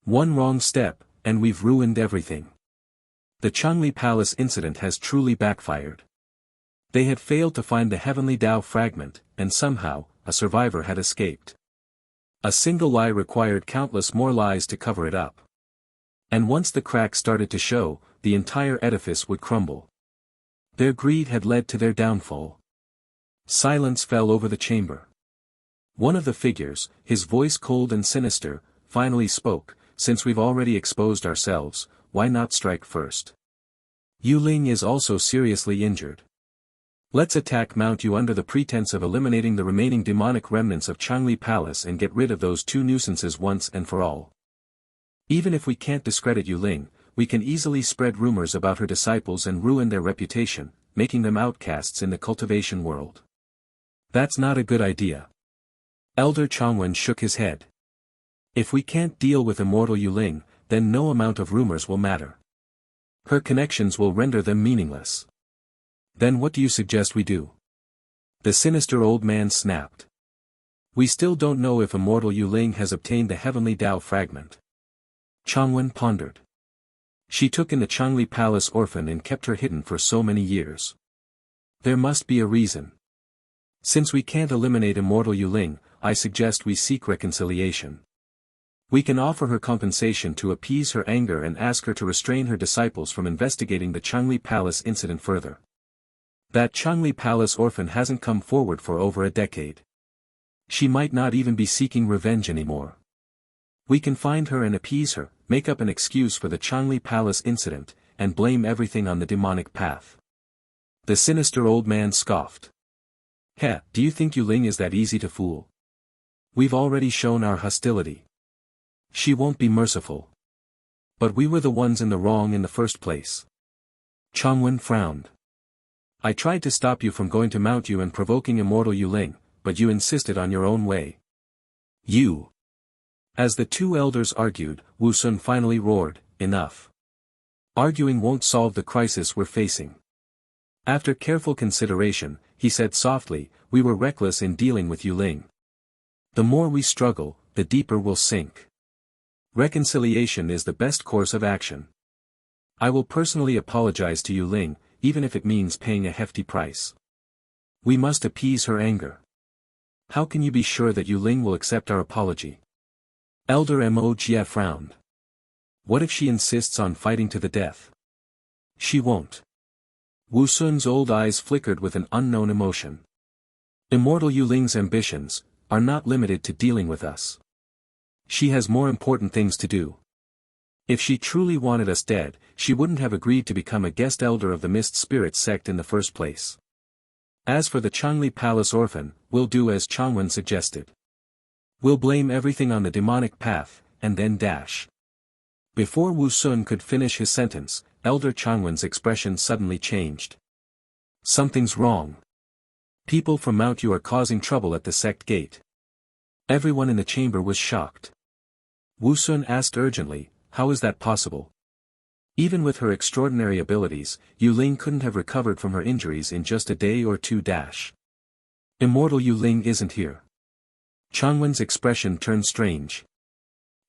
[SPEAKER 2] One wrong step, and we've ruined everything. The Changli Palace incident has truly backfired. They had failed to find the Heavenly Tao fragment, and somehow, a survivor had escaped. A single lie required countless more lies to cover it up. And once the cracks started to show, the entire edifice would crumble. Their greed had led to their downfall. Silence fell over the chamber. One of the figures, his voice cold and sinister, finally spoke, since we've already exposed ourselves, why not strike first? Yu Ling is also seriously injured. Let's attack Mount Yu under the pretense of eliminating the remaining demonic remnants of Changli Palace and get rid of those 2 nuisances once and for all. Even if we can't discredit Yu Ling, we can easily spread rumors about her disciples and ruin their reputation, making them outcasts in the cultivation world. That's not a good idea. Elder Changwen shook his head. If we can't deal with immortal Yu Ling, then no amount of rumors will matter. Her connections will render them meaningless. Then what do you suggest we do? The sinister old man snapped. We still don't know if immortal Yuling has obtained the heavenly Tao fragment. Changwen pondered. She took in the Changli Palace orphan and kept her hidden for so many years. There must be a reason. Since we can't eliminate immortal Yuling, I suggest we seek reconciliation. We can offer her compensation to appease her anger and ask her to restrain her disciples from investigating the Changli Palace incident further. That Changli Palace orphan hasn't come forward for over a decade. She might not even be seeking revenge anymore. We can find her and appease her, make up an excuse for the Changli Palace incident, and blame everything on the demonic path. The sinister old man scoffed. Heh, do you think Yuling is that easy to fool? We've already shown our hostility. She won't be merciful. But we were the ones in the wrong in the first place. Changwen frowned. I tried to stop you from going to Mount Yu and provoking immortal Yuling, but you insisted on your own way. You. As the two elders argued, Wu Sun finally roared, enough. Arguing won't solve the crisis we're facing. After careful consideration, he said softly, we were reckless in dealing with Yuling. The more we struggle, the deeper we'll sink. Reconciliation is the best course of action. I will personally apologize to Yuling, even if it means paying a hefty price. We must appease her anger. How can you be sure that Yuling will accept our apology? Elder Mo Jie frowned. What if she insists on fighting to the death? She won't. Wu Sun's old eyes flickered with an unknown emotion. Immortal Yuling's ambitions are not limited to dealing with us. She has more important things to do. If she truly wanted us dead, she wouldn't have agreed to become a guest elder of the Mist Spirit sect in the first place. As for the Changli Palace orphan, we'll do as Changwen suggested. We'll blame everything on the demonic path, and then dash. Before Wu Sun could finish his sentence, Elder Changwen's expression suddenly changed. Something's wrong. People from Mount Yu are causing trouble at the sect gate. Everyone in the chamber was shocked. Wu Sun asked urgently, how is that possible? Even with her extraordinary abilities, Yuling couldn't have recovered from her injuries in just a day or two. Immortal Yuling isn't here. Changwen's expression turned strange.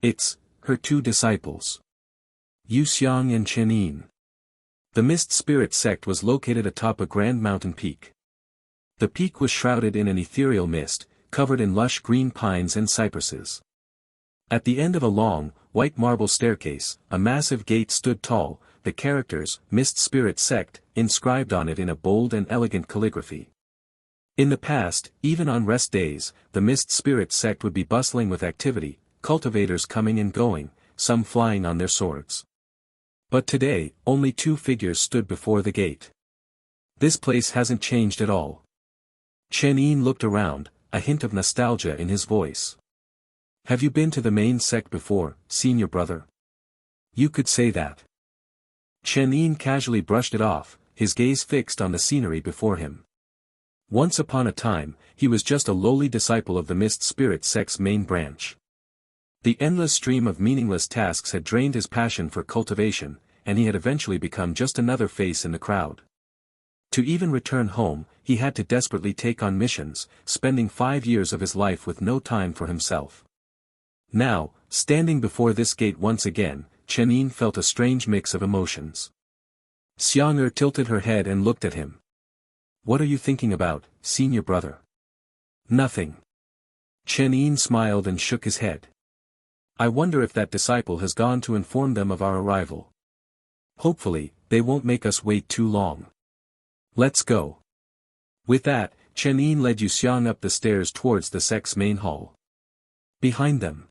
[SPEAKER 2] It's her two disciples. Yu Xiang and Chen Yin. The Mist Spirit sect was located atop a grand mountain peak. The peak was shrouded in an ethereal mist, covered in lush green pines and cypresses. At the end of a long, white marble staircase, a massive gate stood tall, the characters, Mist Spirit Sect, inscribed on it in a bold and elegant calligraphy. In the past, even on rest days, the Mist Spirit Sect would be bustling with activity, cultivators coming and going, some flying on their swords. But today, only two figures stood before the gate. This place hasn't changed at all. Chen Yin looked around, a hint of nostalgia in his voice. Have you been to the main sect before, senior brother? You could say that. Chen Yin casually brushed it off, his gaze fixed on the scenery before him. Once upon a time, he was just a lowly disciple of the Mist Spirit sect's main branch. The endless stream of meaningless tasks had drained his passion for cultivation, and he had eventually become just another face in the crowd. To even return home, he had to desperately take on missions, spending 5 years of his life with no time for himself. Now, standing before this gate once again, Chen Yin felt a strange mix of emotions. Xiang'er tilted her head and looked at him. What are you thinking about, senior brother? Nothing. Chen Yin smiled and shook his head. I wonder if that disciple has gone to inform them of our arrival. Hopefully, they won't make us wait too long. Let's go. With that, Chen Yin led Yu Xiang up the stairs towards the sect's main hall. Behind them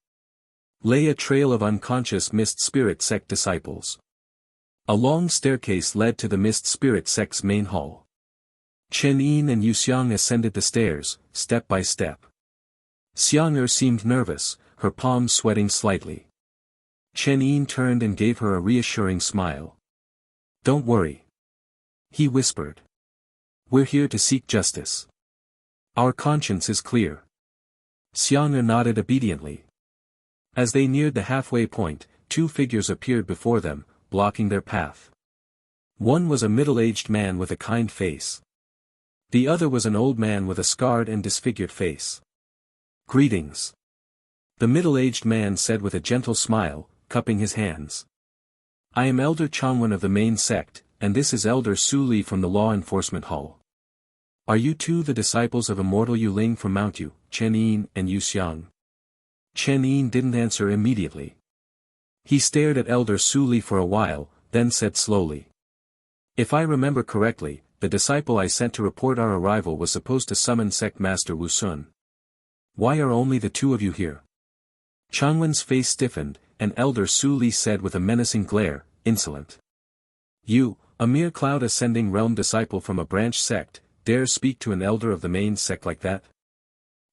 [SPEAKER 2] lay a trail of unconscious Mist Spirit sect disciples. A long staircase led to the Mist Spirit sect's main hall. Chen Yin and Yu Xiang ascended the stairs, step by step. Xiang'er seemed nervous, her palms sweating slightly. Chen Yin turned and gave her a reassuring smile. Don't worry. He whispered. We're here to seek justice. Our conscience is clear. Xiang'er nodded obediently. As they neared the halfway point, two figures appeared before them, blocking their path. One was a middle-aged man with a kind face. The other was an old man with a scarred and disfigured face. "Greetings," the middle-aged man said with a gentle smile, cupping his hands. "I am Elder Changwen of the main sect, and this is Elder Su Li from the Law Enforcement Hall. Are you two the disciples of immortal Yuling from Mount Yu, Chen Yin and Yu Xiang?" Chen Yin didn't answer immediately. He stared at Elder Su Li for a while, then said slowly. "If I remember correctly, the disciple I sent to report our arrival was supposed to summon Sect Master Wu Sun. Why are only the two of you here?" Changwen's face stiffened, and Elder Su Li said with a menacing glare, "Insolent. You, a mere cloud ascending realm disciple from a branch sect, dare speak to an elder of the main sect like that?"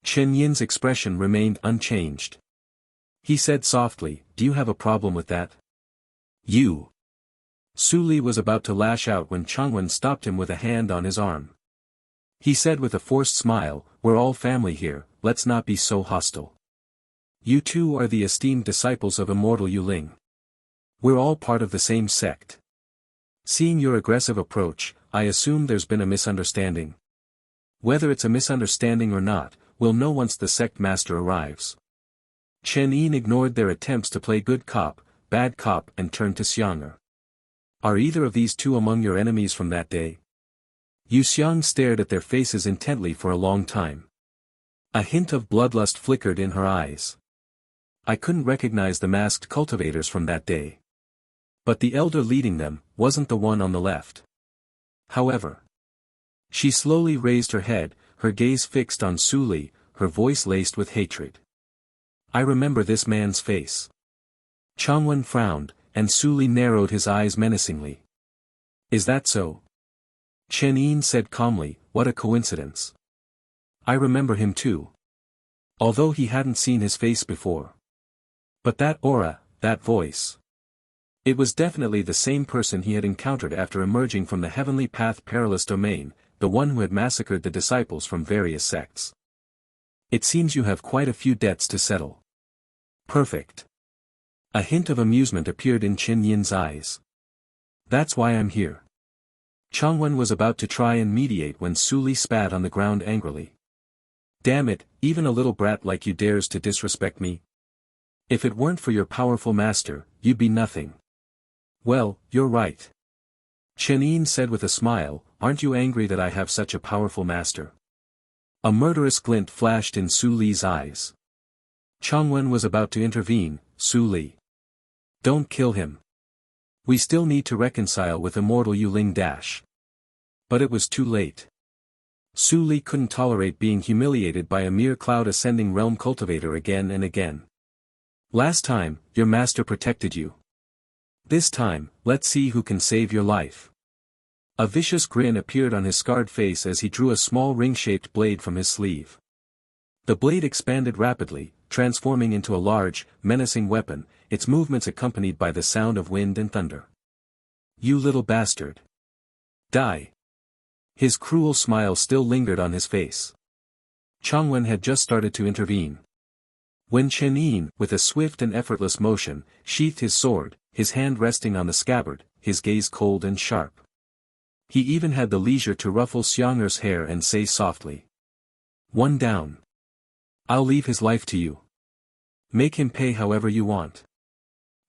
[SPEAKER 2] Chen Yin's expression remained unchanged. He said softly, "Do you have a problem with that?" "You." Su Li was about to lash out when Changwen stopped him with a hand on his arm. He said with a forced smile, "We're all family here, let's not be so hostile. You two are the esteemed disciples of immortal Yuling. We're all part of the same sect. Seeing your aggressive approach, I assume there's been a misunderstanding. Whether it's a misunderstanding or not, we'll know once the sect master arrives." Chen Yin ignored their attempts to play good cop, bad cop and turned to Xianger. "Are either of these two among your enemies from that day?" Yu Xiang stared at their faces intently for a long time. A hint of bloodlust flickered in her eyes. "I couldn't recognize the masked cultivators from that day. But the elder leading them, wasn't the one on the left. However." She slowly raised her head, her gaze fixed on Su Li, her voice laced with hatred. "I remember this man's face." Changwen frowned, and Su Li narrowed his eyes menacingly. "Is that so?" Chen Yin said calmly, "What a coincidence. I remember him too. Although he hadn't seen his face before. But that aura, that voice. It was definitely the same person he had encountered after emerging from the Heavenly Path Perilous Domain, the one who had massacred the disciples from various sects. It seems you have quite a few debts to settle." "Perfect." A hint of amusement appeared in Chen Yin's eyes. "That's why I'm here." Changwen was about to try and mediate when Su Li spat on the ground angrily. "Damn it, even a little brat like you dares to disrespect me? If it weren't for your powerful master, you'd be nothing." "Well, you're right." Chen Yin said with a smile, "Aren't you angry that I have such a powerful master?" A murderous glint flashed in Su Li's eyes. Changwen was about to intervene. "Su Li. Don't kill him. We still need to reconcile with immortal Yuling Dash." But it was too late. Su Li couldn't tolerate being humiliated by a mere cloud-ascending realm cultivator again and again. "Last time, your master protected you. This time, let's see who can save your life." A vicious grin appeared on his scarred face as he drew a small ring-shaped blade from his sleeve. The blade expanded rapidly, transforming into a large, menacing weapon, its movements accompanied by the sound of wind and thunder. "You little bastard. Die." His cruel smile still lingered on his face. Changwen had just started to intervene. When Chen Yin, with a swift and effortless motion, sheathed his sword, his hand resting on the scabbard, his gaze cold and sharp. He even had the leisure to ruffle Xianger's hair and say softly. "One down. I'll leave his life to you. Make him pay however you want."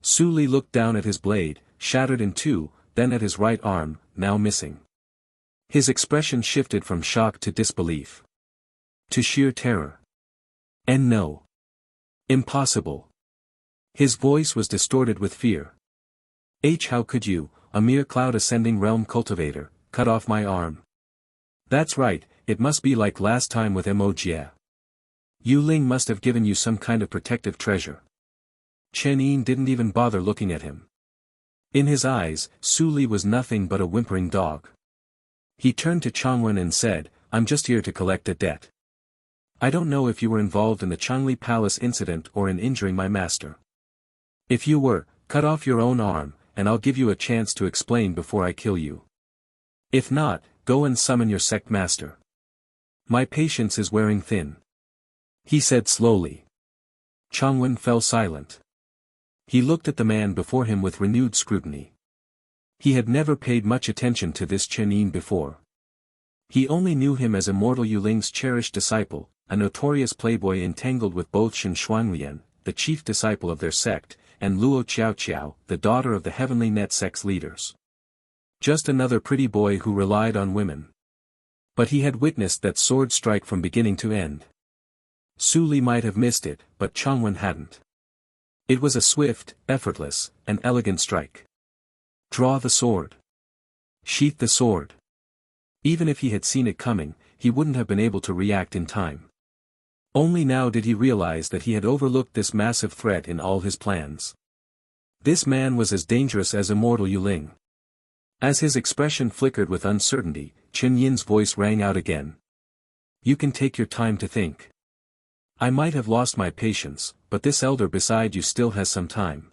[SPEAKER 2] Su Li looked down at his blade, shattered in two, then at his right arm, now missing. His expression shifted from shock to disbelief. To sheer terror. "And no. Impossible." His voice was distorted with fear. How could you, a mere cloud-ascending realm cultivator, cut off my arm?" "That's right, it must be like last time with Mo. Yu Ling must have given you some kind of protective treasure." Chen Yin didn't even bother looking at him. In his eyes, Su Li was nothing but a whimpering dog. He turned to Changwen and said, "I'm just here to collect a debt. I don't know if you were involved in the Changli Palace incident or in injuring my master. If you were, cut off your own arm, and I'll give you a chance to explain before I kill you. If not, go and summon your sect master. My patience is wearing thin." He said slowly. Changwen fell silent. He looked at the man before him with renewed scrutiny. He had never paid much attention to this Chen Yin before. He only knew him as Immortal Yuling's cherished disciple, a notorious playboy entangled with both Shen Shuanglian, the chief disciple of their sect, and Luo Qiaoqiao, the daughter of the Heavenly Net sect's leaders. Just another pretty boy who relied on women. But he had witnessed that sword strike from beginning to end. Su Li might have missed it, but Changwen hadn't. It was a swift, effortless, and elegant strike. Draw the sword. Sheath the sword. Even if he had seen it coming, he wouldn't have been able to react in time. Only now did he realize that he had overlooked this massive threat in all his plans. This man was as dangerous as Immortal Yuling. As his expression flickered with uncertainty, Chen Yin's voice rang out again. You can take your time to think. I might have lost my patience, but this elder beside you still has some time.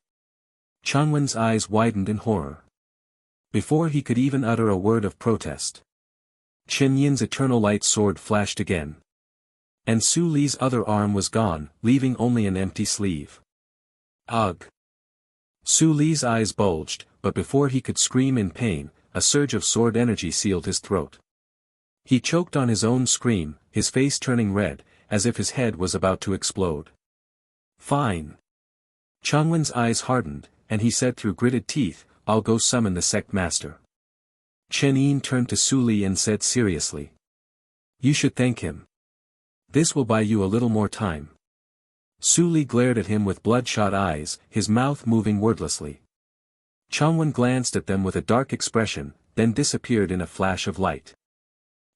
[SPEAKER 2] Changwen's eyes widened in horror. Before he could even utter a word of protest, Chen Yin's eternal light sword flashed again. And Su Li's other arm was gone, leaving only an empty sleeve. Ugh! Su Li's eyes bulged, but before he could scream in pain, a surge of sword energy sealed his throat. He choked on his own scream, his face turning red, as if his head was about to explode. Fine. Changwen's eyes hardened, and he said through gritted teeth, I'll go summon the sect master. Chen Yin turned to Su Li and said seriously. You should thank him. This will buy you a little more time. Su Li glared at him with bloodshot eyes, his mouth moving wordlessly. Changwen glanced at them with a dark expression, then disappeared in a flash of light.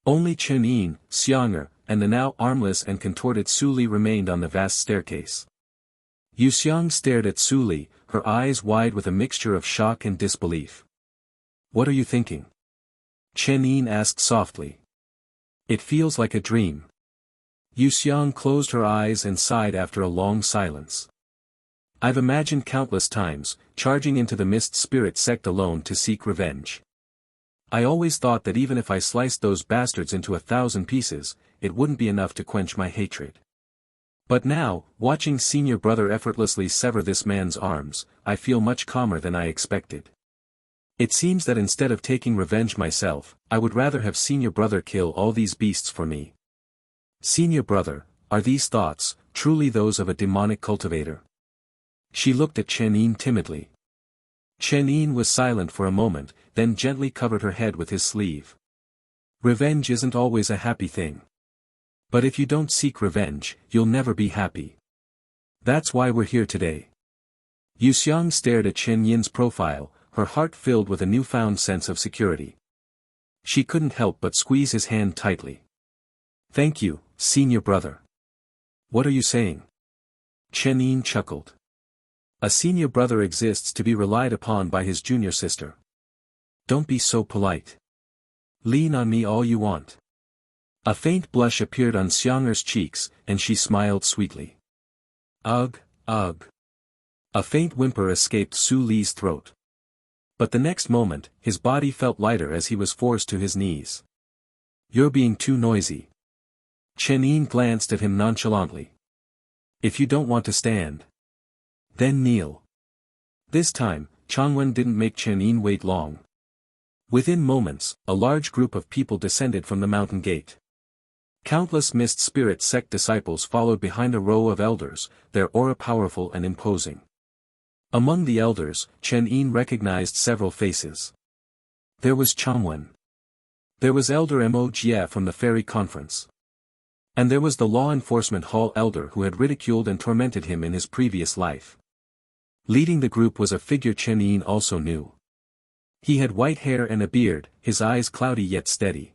[SPEAKER 2] Only Chen Yin, Xianger, and the now armless and contorted Su Li remained on the vast staircase. Yu Xiang stared at Su Li, her eyes wide with a mixture of shock and disbelief. What are you thinking? Chen Yin asked softly. It feels like a dream. Yu Xiang closed her eyes and sighed after a long silence. I've imagined countless times, charging into the Mist Spirit sect alone to seek revenge. I always thought that even if I sliced those bastards into 1,000 pieces, it wouldn't be enough to quench my hatred. But now, watching senior brother effortlessly sever this man's arms, I feel much calmer than I expected. It seems that instead of taking revenge myself, I would rather have senior brother kill all these beasts for me. Senior brother, are these thoughts, truly those of a demonic cultivator? She looked at Chen Yin timidly. Chen Yin was silent for a moment, then gently covered her head with his sleeve. Revenge isn't always a happy thing. But if you don't seek revenge, you'll never be happy. That's why we're here today. Yu Xiang stared at Chen Yin's profile, her heart filled with a newfound sense of security. She couldn't help but squeeze his hand tightly. Thank you, senior brother. What are you saying? Chen Yin chuckled. A senior brother exists to be relied upon by his junior sister. Don't be so polite. Lean on me all you want. A faint blush appeared on Xianger's cheeks, and she smiled sweetly. Ugh, ugh. A faint whimper escaped Su Li's throat. But the next moment, his body felt lighter as he was forced to his knees. You're being too noisy. Chen Yin glanced at him nonchalantly. If you don't want to stand, then kneel. This time, Changwen didn't make Chen Yin wait long. Within moments, a large group of people descended from the mountain gate. Countless Mist Spirit sect disciples followed behind a row of elders, their aura powerful and imposing. Among the elders, Chen Yin recognized several faces. There was Changwen. There was Elder Mo Jie from the Fairy Conference. And there was the Law Enforcement Hall elder who had ridiculed and tormented him in his previous life. Leading the group was a figure Chen Yin also knew. He had white hair and a beard, his eyes cloudy yet steady.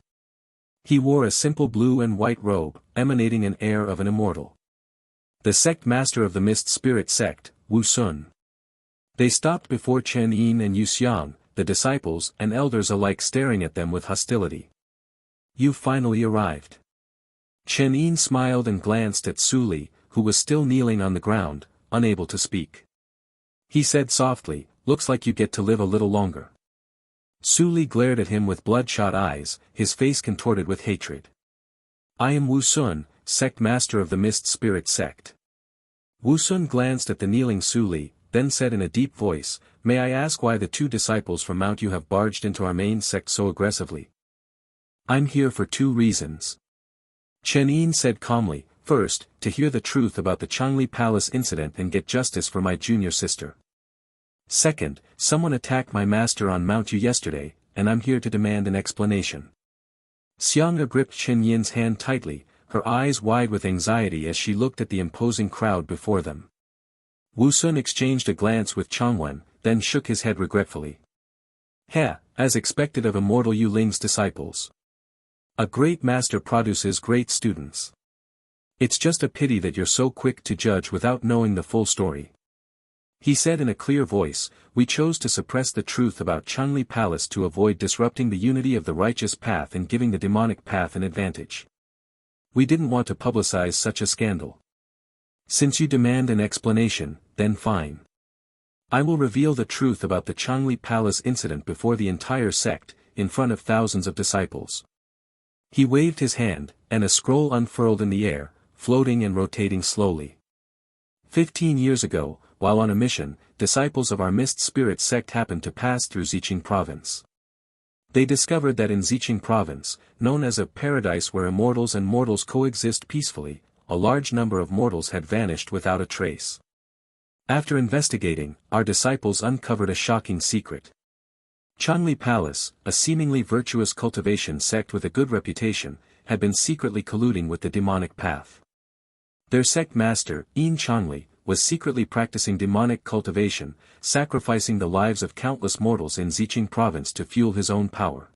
[SPEAKER 2] He wore a simple blue and white robe, emanating an air of an immortal. The sect master of the Mist Spirit sect, Wu Sun. They stopped before Chen Yin and Yu Xiang, the disciples and elders alike staring at them with hostility. You finally arrived. Chen Yin smiled and glanced at Su Li, who was still kneeling on the ground, unable to speak. He said softly, looks like you get to live a little longer. Su Li glared at him with bloodshot eyes, his face contorted with hatred. I am Wu Sun, sect master of the Mist Spirit sect. Wu Sun glanced at the kneeling Su Li, then said in a deep voice, "May I ask why the two disciples from Mount Yu have barged into our main sect so aggressively?" "I'm here for two reasons," Chen Yin said calmly. "First, to hear the truth about the Changli Palace incident and get justice for my junior sister. Second, someone attacked my master on Mount Yu yesterday, and I'm here to demand an explanation." Xiang'e gripped Chen Yin's hand tightly, her eyes wide with anxiety as she looked at the imposing crowd before them. Wu Sun exchanged a glance with Changwen, then shook his head regretfully. "Heh, as expected of immortal Yu Ling's disciples. A great master produces great students. It's just a pity that you're so quick to judge without knowing the full story." He said in a clear voice, "We chose to suppress the truth about Changli Palace to avoid disrupting the unity of the righteous path and giving the demonic path an advantage. We didn't want to publicize such a scandal. Since you demand an explanation, then fine. I will reveal the truth about the Changli Palace incident before the entire sect, in front of thousands of disciples." He waved his hand, and a scroll unfurled in the air, floating and rotating slowly. 15 years ago, while on a mission, disciples of our Mist Spirit sect happened to pass through Xiqing province. They discovered that in Xiqing province, known as a paradise where immortals and mortals coexist peacefully, a large number of mortals had vanished without a trace. After investigating, our disciples uncovered a shocking secret. Changli Palace, a seemingly virtuous cultivation sect with a good reputation, had been secretly colluding with the demonic path. Their sect master, Yin Changli, was secretly practicing demonic cultivation, sacrificing the lives of countless mortals in Xiqing province to fuel his own power.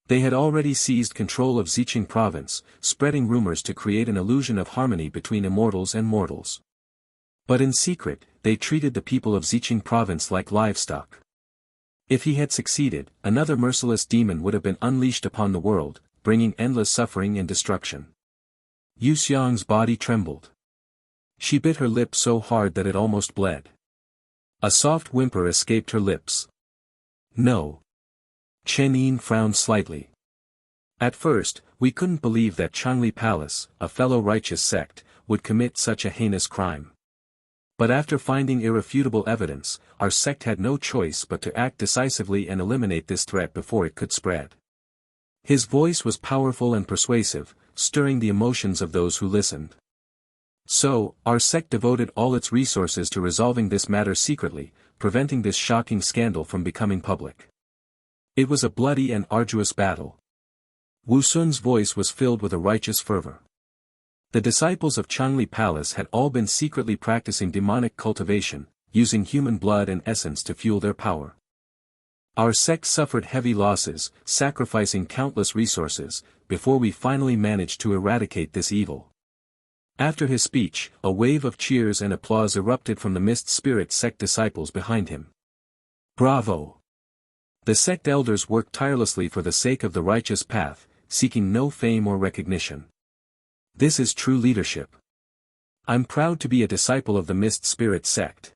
[SPEAKER 2] They had already seized control of Xiqing province, spreading rumors to create an illusion of harmony between immortals and mortals. But in secret, they treated the people of Xiqing province like livestock. If he had succeeded, another merciless demon would have been unleashed upon the world, bringing endless suffering and destruction. Yu Xiang's body trembled. She bit her lip so hard that it almost bled. A soft whimper escaped her lips. "No." Chen Yin frowned slightly. "At first, we couldn't believe that Changli Palace, a fellow righteous sect, would commit such a heinous crime. But after finding irrefutable evidence, our sect had no choice but to act decisively and eliminate this threat before it could spread." His voice was powerful and persuasive, stirring the emotions of those who listened. "So, our sect devoted all its resources to resolving this matter secretly, preventing this shocking scandal from becoming public. It was a bloody and arduous battle." Wu Sun's voice was filled with a righteous fervor. The disciples of Changli Palace had all been secretly practicing demonic cultivation, using human blood and essence to fuel their power. Our sect suffered heavy losses, sacrificing countless resources, before we finally managed to eradicate this evil. After his speech, a wave of cheers and applause erupted from the Mist Spirit sect disciples behind him. "Bravo!" The sect elders worked tirelessly for the sake of the righteous path, seeking no fame or recognition. This is true leadership. I'm proud to be a disciple of the Mist Spirit sect.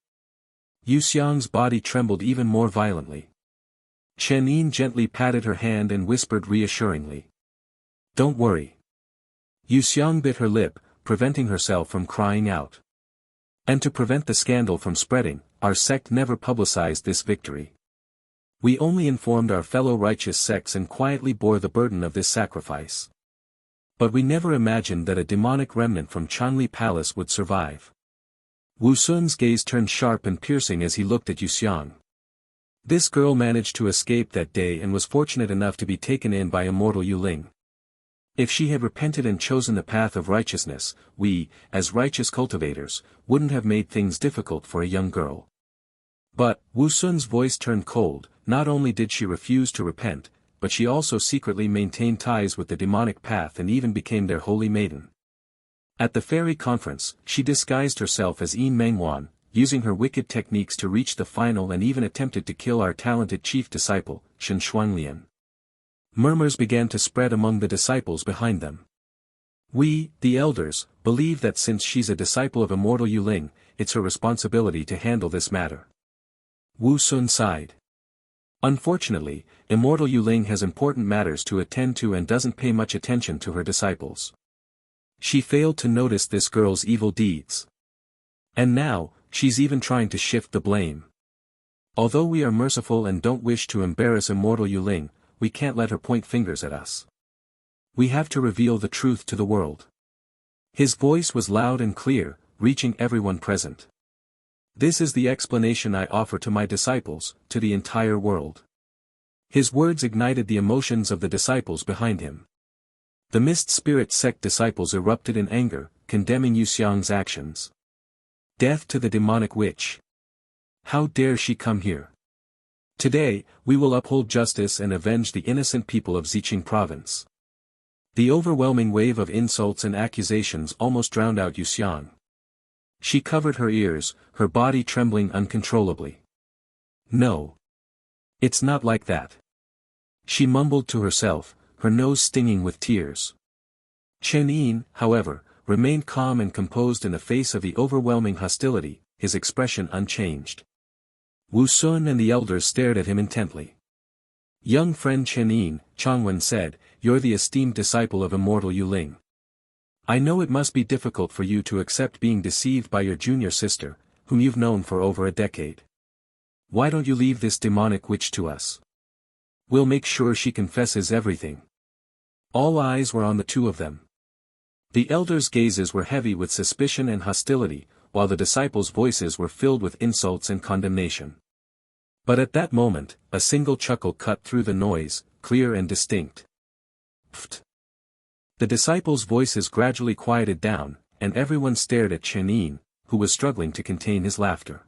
[SPEAKER 2] Yu Xiang's body trembled even more violently. Chen Yin gently patted her hand and whispered reassuringly. "Don't worry." Yu Xiang bit her lip, preventing herself from crying out. And to prevent the scandal from spreading, our sect never publicized this victory. We only informed our fellow righteous sects and quietly bore the burden of this sacrifice. But we never imagined that a demonic remnant from Changli Palace would survive. Wu Sun's gaze turned sharp and piercing as he looked at Yu Xiang. This girl managed to escape that day and was fortunate enough to be taken in by immortal Yu Ling. If she had repented and chosen the path of righteousness, we, as righteous cultivators, wouldn't have made things difficult for a young girl. But, Wu Sun's voice turned cold. Not only did she refuse to repent, but she also secretly maintained ties with the demonic path and even became their holy maiden. At the fairy conference, she disguised herself as Yin Mengwan, using her wicked techniques to reach the final and even attempted to kill our talented chief disciple, Shen Shuanglian. Murmurs began to spread among the disciples behind them. We, the elders, believe that since she's a disciple of immortal Yu Ling, it's her responsibility to handle this matter. Wu Sun sighed. Unfortunately, immortal Yu Ling has important matters to attend to and doesn't pay much attention to her disciples. She failed to notice this girl's evil deeds. And now, She's even trying to shift the blame. Although we are merciful and don't wish to embarrass immortal Yuling, we can't let her point fingers at us. We have to reveal the truth to the world. His voice was loud and clear, reaching everyone present. This is the explanation I offer to my disciples, to the entire world. His words ignited the emotions of the disciples behind him. The Mist Spirit sect disciples erupted in anger, condemning Yuxiang's actions. Death to the demonic witch. How dare she come here? Today, we will uphold justice and avenge the innocent people of Ziqing province. The overwhelming wave of insults and accusations almost drowned out Yuxiang. She covered her ears, her body trembling uncontrollably. No. It's not like that. She mumbled to herself, her nose stinging with tears. Chen Yin, however, remained calm and composed in the face of the overwhelming hostility, his expression unchanged. Wu Sun and the elders stared at him intently. Young friend Chen Yin, Changwen said, you're the esteemed disciple of immortal Yuling. I know it must be difficult for you to accept being deceived by your junior sister, whom you've known for over a decade. Why don't you leave this demonic witch to us? We'll make sure she confesses everything. All eyes were on the two of them. The elders' gazes were heavy with suspicion and hostility, while the disciples' voices were filled with insults and condemnation. But at that moment, a single chuckle cut through the noise, clear and distinct. Pfft. The disciples' voices gradually quieted down, and everyone stared at Chen Yin, who was struggling to contain his laughter.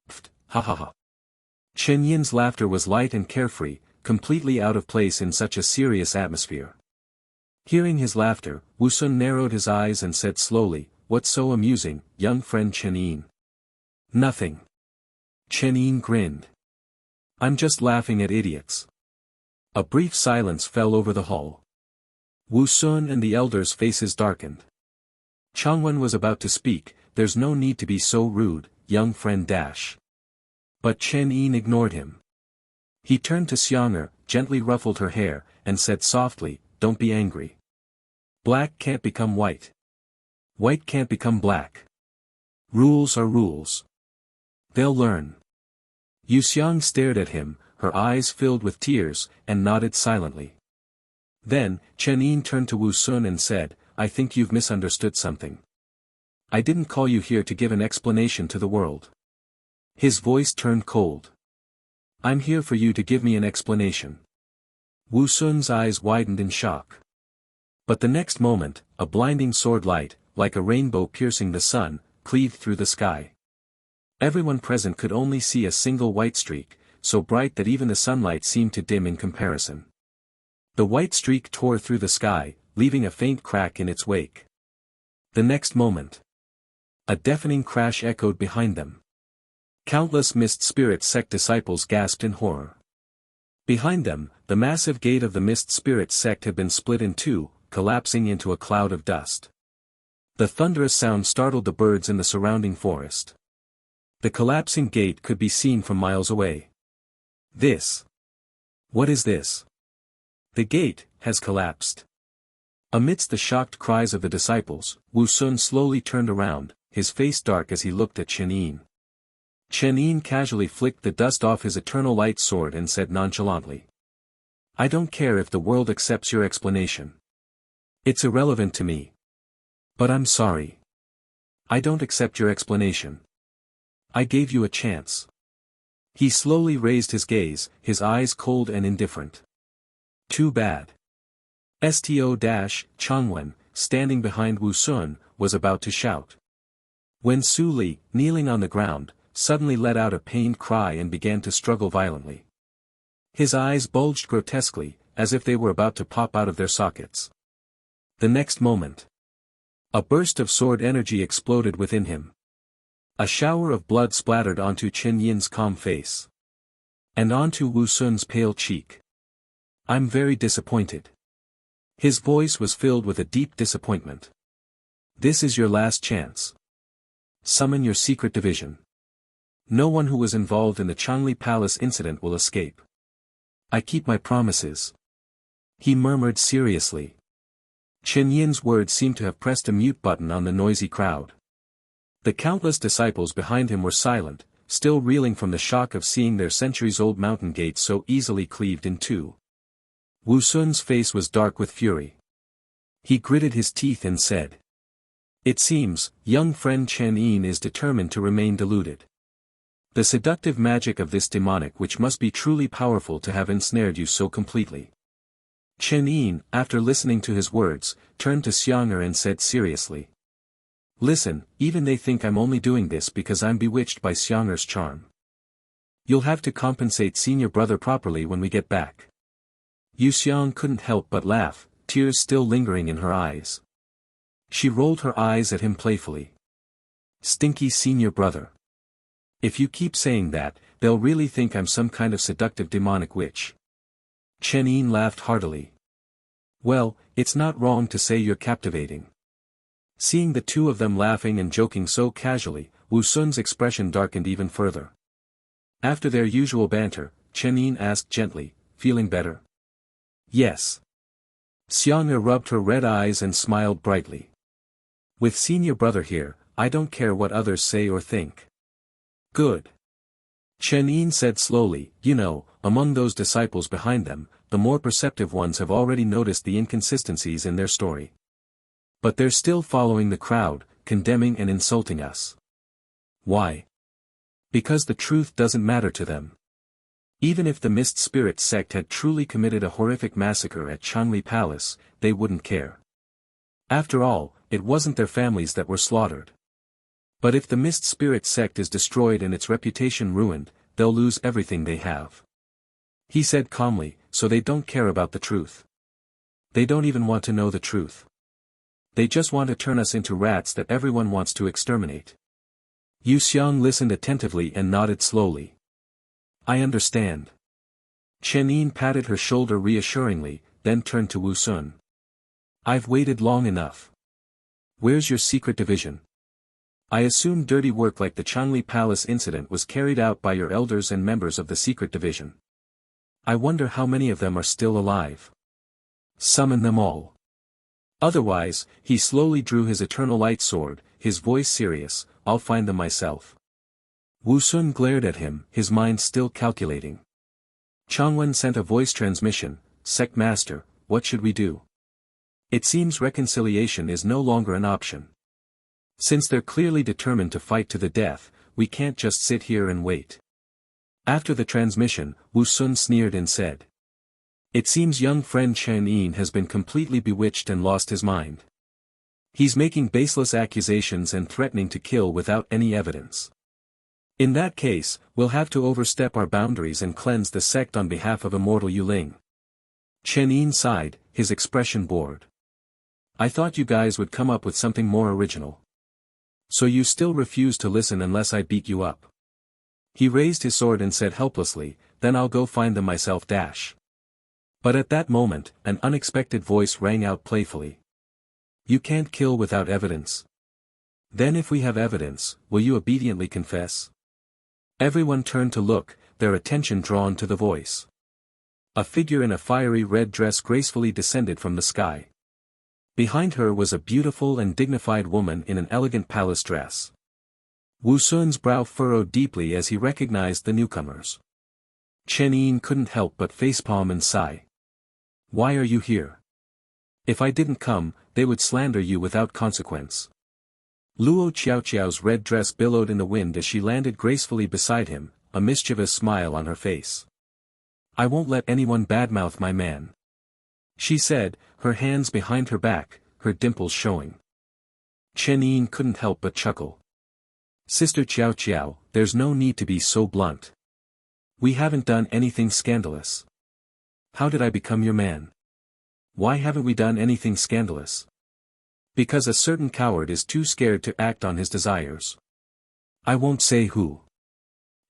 [SPEAKER 2] Pfft, ha ha ha. Chen Yin's laughter was light and carefree, completely out of place in such a serious atmosphere. Hearing his laughter, Wu Sun narrowed his eyes and said slowly, what's so amusing, young friend Chen Yin? Nothing. Chen Yin grinned. I'm just laughing at idiots. A brief silence fell over the hall. Wu Sun and the elders' faces darkened. Changwen was about to speak, there's no need to be so rude, young friend dash. But Chen Yin ignored him. He turned to Xiang'er, gently ruffled her hair, and said softly, don't be angry. Black can't become white. White can't become black. Rules are rules. They'll learn. Yuxiang stared at him, her eyes filled with tears, and nodded silently. Then, Chen Yin turned to Wu Sun and said, I think you've misunderstood something. I didn't call you here to give an explanation to the world. His voice turned cold. I'm here for you to give me an explanation. Wu Sun's eyes widened in shock. But the next moment, a blinding sword light, like a rainbow piercing the sun, cleaved through the sky. Everyone present could only see a single white streak, so bright that even the sunlight seemed to dim in comparison. The white streak tore through the sky, leaving a faint crack in its wake. The next moment, a deafening crash echoed behind them. Countless Mist Spirit sect disciples gasped in horror. Behind them, the massive gate of the Mist Spirit sect had been split in two, collapsing into a cloud of dust. The thunderous sound startled the birds in the surrounding forest. The collapsing gate could be seen from miles away. What is this? The gate has collapsed. Amidst the shocked cries of the disciples, Wu Sun slowly turned around, his face dark as he looked at Chen Yin. Chen Yin casually flicked the dust off his eternal light sword and said nonchalantly. I don't care if the world accepts your explanation. It's irrelevant to me. But I'm sorry. I don't accept your explanation. I gave you a chance. He slowly raised his gaze, his eyes cold and indifferent. Too bad. Changwen, standing behind Wu Sun, was about to shout. When Su Li, kneeling on the ground, suddenly let out a pained cry and began to struggle violently. His eyes bulged grotesquely, as if they were about to pop out of their sockets. The next moment, a burst of sword energy exploded within him. A shower of blood splattered onto Chen Yin's calm face. And onto Wu Sun's pale cheek. I'm very disappointed. His voice was filled with a deep disappointment. This is your last chance. Summon your secret division. No one who was involved in the Changli Palace incident will escape. I keep my promises. He murmured seriously. Chen Yin's words seemed to have pressed a mute button on the noisy crowd. The countless disciples behind him were silent, still reeling from the shock of seeing their centuries-old mountain gate so easily cleaved in two. Wu Sun's face was dark with fury. He gritted his teeth and said, "It seems, young friend Chen Yin is determined to remain deluded. The seductive magic of this demonic witch must be truly powerful to have ensnared you so completely." Chen Yin, after listening to his words, turned to Xiang'er and said seriously, "Listen, even they think I'm only doing this because I'm bewitched by Xiang'er's charm. You'll have to compensate senior brother properly when we get back." Yu Xiang couldn't help but laugh, tears still lingering in her eyes. She rolled her eyes at him playfully. "Stinky senior brother. If you keep saying that, they'll really think I'm some kind of seductive demonic witch." Chen Yin laughed heartily. "Well, it's not wrong to say you're captivating." Seeing the two of them laughing and joking so casually, Wu Sun's expression darkened even further. After their usual banter, Chen Yin asked gently, "Feeling better?" "Yes." Xiang'er rubbed her red eyes and smiled brightly. "With senior brother here, I don't care what others say or think." "Good." Chen Yin said slowly, "You know, among those disciples behind them, the more perceptive ones have already noticed the inconsistencies in their story. But they're still following the crowd, condemning and insulting us. Why? Because the truth doesn't matter to them. Even if the Mist Spirit sect had truly committed a horrific massacre at Changli Palace, they wouldn't care. After all, it wasn't their families that were slaughtered. But if the Mist Spirit sect is destroyed and its reputation ruined, they'll lose everything they have." He said calmly, "So they don't care about the truth. They don't even want to know the truth. They just want to turn us into rats that everyone wants to exterminate." Yu Xiang listened attentively and nodded slowly. "I understand." Chen Yin patted her shoulder reassuringly, then turned to Wu Sun. "I've waited long enough. Where's your secret division? I assume dirty work like the Changli Palace incident was carried out by your elders and members of the secret division. I wonder how many of them are still alive. Summon them all. Otherwise," he slowly drew his eternal light sword, his voice serious, "I'll find them myself." Wu Sun glared at him, his mind still calculating. Changwen sent a voice transmission, "Sect Master, what should we do? It seems reconciliation is no longer an option. Since they're clearly determined to fight to the death, we can't just sit here and wait." After the transmission, Wu Sun sneered and said, "It seems young friend Chen Yin has been completely bewitched and lost his mind. He's making baseless accusations and threatening to kill without any evidence. In that case, we'll have to overstep our boundaries and cleanse the sect on behalf of immortal Yuling." Chen Yin sighed, his expression bored. "I thought you guys would come up with something more original. So you still refuse to listen unless I beat you up?" He raised his sword and said helplessly, "Then I'll go find them myself." But at that moment, an unexpected voice rang out playfully. "You can't kill without evidence. Then if we have evidence, will you obediently confess?" Everyone turned to look, their attention drawn to the voice. A figure in a fiery red dress gracefully descended from the sky. Behind her was a beautiful and dignified woman in an elegant palace dress. Wu Sun's brow furrowed deeply as he recognized the newcomers. Chen Yin couldn't help but facepalm and sigh. "Why are you here? If I didn't come, they would slander you without consequence." Luo Qiaoqiao's red dress billowed in the wind as she landed gracefully beside him, a mischievous smile on her face. "I won't let anyone badmouth my man," she said, her hands behind her back, her dimples showing. Chen Yin couldn't help but chuckle. "Sister Qiaoqiao, there's no need to be so blunt. We haven't done anything scandalous. How did I become your man? Why haven't we done anything scandalous? Because a certain coward is too scared to act on his desires. I won't say who."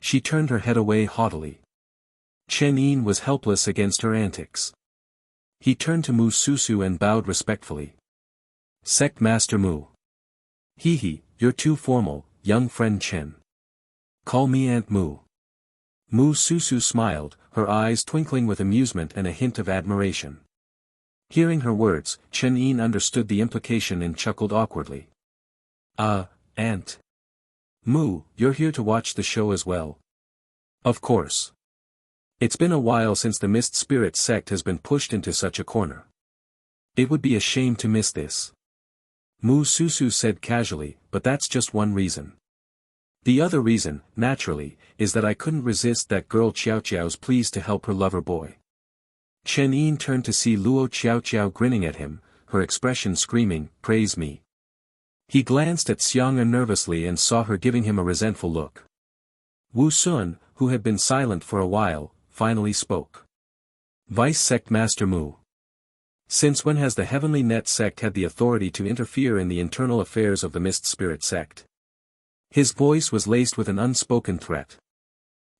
[SPEAKER 2] She turned her head away haughtily. Chen Yin was helpless against her antics. He turned to Mu Susu and bowed respectfully. "Sect Master Mu." "Hee, you're too formal, young friend Chen. Call me Aunt Mu." Mu Susu smiled, her eyes twinkling with amusement and a hint of admiration. Hearing her words, Chen Yin understood the implication and chuckled awkwardly. Aunt." Moo, you're here to watch the show as well. Of course. It's been a while since the Mist Spirit sect has been pushed into such a corner. It would be a shame to miss this. Moo Susu said casually, but that's just one reason. The other reason, naturally, is that I couldn't resist that girl Xiao Xiao's pleas to help her lover boy. Chen Yin turned to see Luo Xiao Xiao grinning at him, her expression screaming, "Praise me." He glanced at Xiang'er nervously and saw her giving him a resentful look. Wu Sun, who had been silent for a while, finally spoke. Vice Sect Master Mu. Since when has the Heavenly Net sect had the authority to interfere in the internal affairs of the Mist Spirit sect? His voice was laced with an unspoken threat.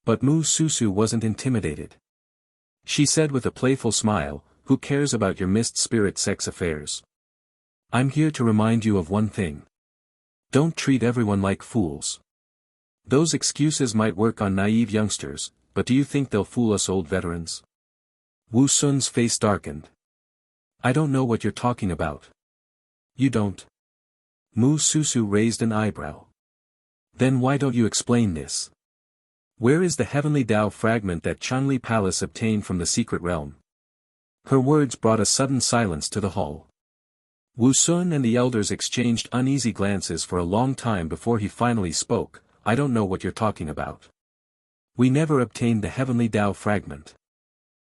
[SPEAKER 2] But Mu Susu wasn't intimidated. She said with a playful smile, "Who cares about your Mist Spirit sect's affairs? I'm here to remind you of one thing. Don't treat everyone like fools. Those excuses might work on naive youngsters, but do you think they'll fool us old veterans?" Wu Sun's face darkened. "I don't know what you're talking about." "You don't?" Mu Susu raised an eyebrow. "Then why don't you explain this? Where is the heavenly Tao fragment that Changli Palace obtained from the secret realm?" Her words brought a sudden silence to the hall. Wu Sun and the elders exchanged uneasy glances for a long time before he finally spoke. "I don't know what you're talking about. We never obtained the heavenly Tao fragment.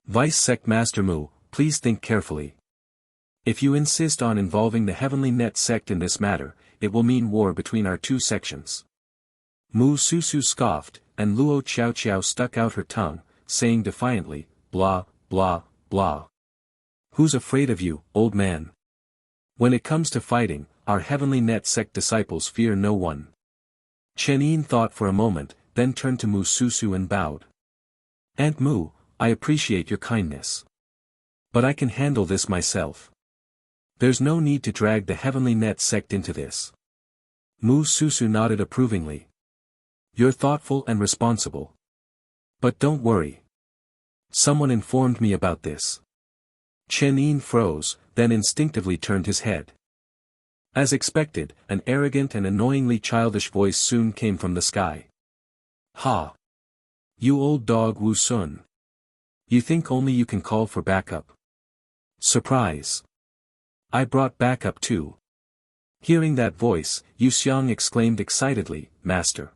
[SPEAKER 2] Vice Sect Master Mu, please think carefully. If you insist on involving the Heavenly Net sect in this matter, it will mean war between our two sections." Mu Susu scoffed, and Luo Xiao Xiao stuck out her tongue, saying defiantly, "Blah, blah, blah. Who's afraid of you, old man? When it comes to fighting, our Heavenly Net sect disciples fear no one." Chen Yin thought for a moment, then turned to Mu Susu and bowed. "Aunt Mu, I appreciate your kindness. But I can handle this myself. There's no need to drag the Heavenly Net sect into this." Mu Susu nodded approvingly. "You're thoughtful and responsible. But don't worry. Someone informed me about this." Chen Yin froze, then instinctively turned his head. As expected, an arrogant and annoyingly childish voice soon came from the sky. "Ha! You old dog Wu Sun. You think only you can call for backup? Surprise! I brought backup too." Hearing that voice, Yu Xiang exclaimed excitedly, "Master."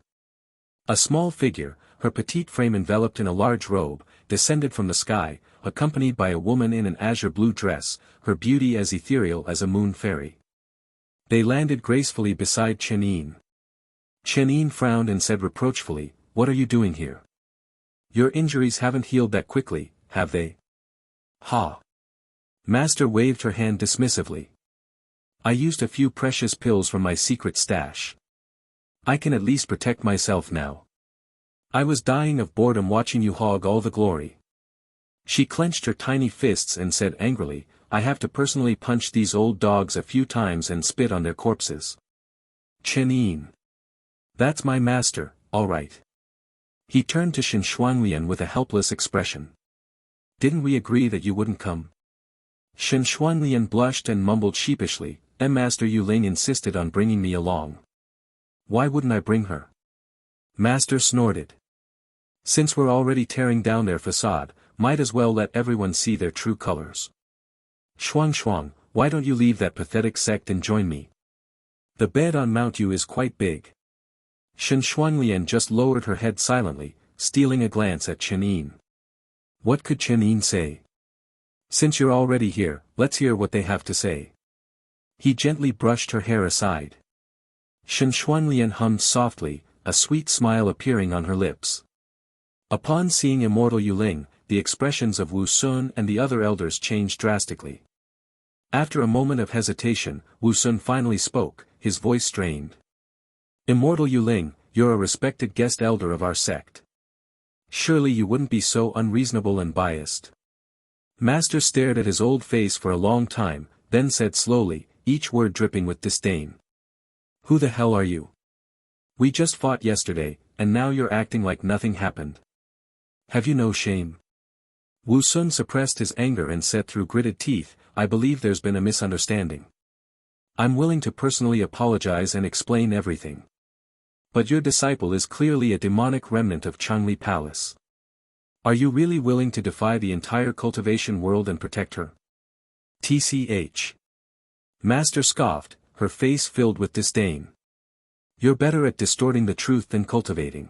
[SPEAKER 2] A small figure, her petite frame enveloped in a large robe, descended from the sky, accompanied by a woman in an azure blue dress, her beauty as ethereal as a moon fairy. They landed gracefully beside Chen Yin. Chen Yin frowned and said reproachfully, "What are you doing here? Your injuries haven't healed that quickly, have they?" "Ha!" Master waved her hand dismissively. "I used a few precious pills from my secret stash. I can at least protect myself now. I was dying of boredom watching you hog all the glory." She clenched her tiny fists and said angrily, "I have to personally punch these old dogs a few times and spit on their corpses." Chen Yin. "That's my master, all right." He turned to Shen Shuanglian with a helpless expression. "Didn't we agree that you wouldn't come?" Shen Shuanglian blushed and mumbled sheepishly, "Master Yu Ling insisted on bringing me along. Why wouldn't I bring her?" Master snorted. "Since we're already tearing down their facade, might as well let everyone see their true colors. Shuang, why don't you leave that pathetic sect and join me? The bed on Mount Yu is quite big." Shen Shuanglian just lowered her head silently, stealing a glance at Chen Yin. What could Chen Yin say? "Since you're already here, let's hear what they have to say." He gently brushed her hair aside. Shen Shuanglian hummed softly, a sweet smile appearing on her lips. Upon seeing immortal Yu Ling, the expressions of Wu Sun and the other elders changed drastically. After a moment of hesitation, Wu Sun finally spoke, his voice strained. "Immortal Yu Ling, you're a respected guest elder of our sect. Surely you wouldn't be so unreasonable and biased." Master stared at his old face for a long time, then said slowly, each word dripping with disdain. "Who the hell are you? We just fought yesterday, and now you're acting like nothing happened. Have you no shame?" Wu Sun suppressed his anger and said through gritted teeth, "I believe there's been a misunderstanding. I'm willing to personally apologize and explain everything. but your disciple is clearly a demonic remnant of Changli Palace. Are you really willing to defy the entire cultivation world and protect her? TCH. Master scoffed, her face filled with disdain. You're better at distorting the truth than cultivating.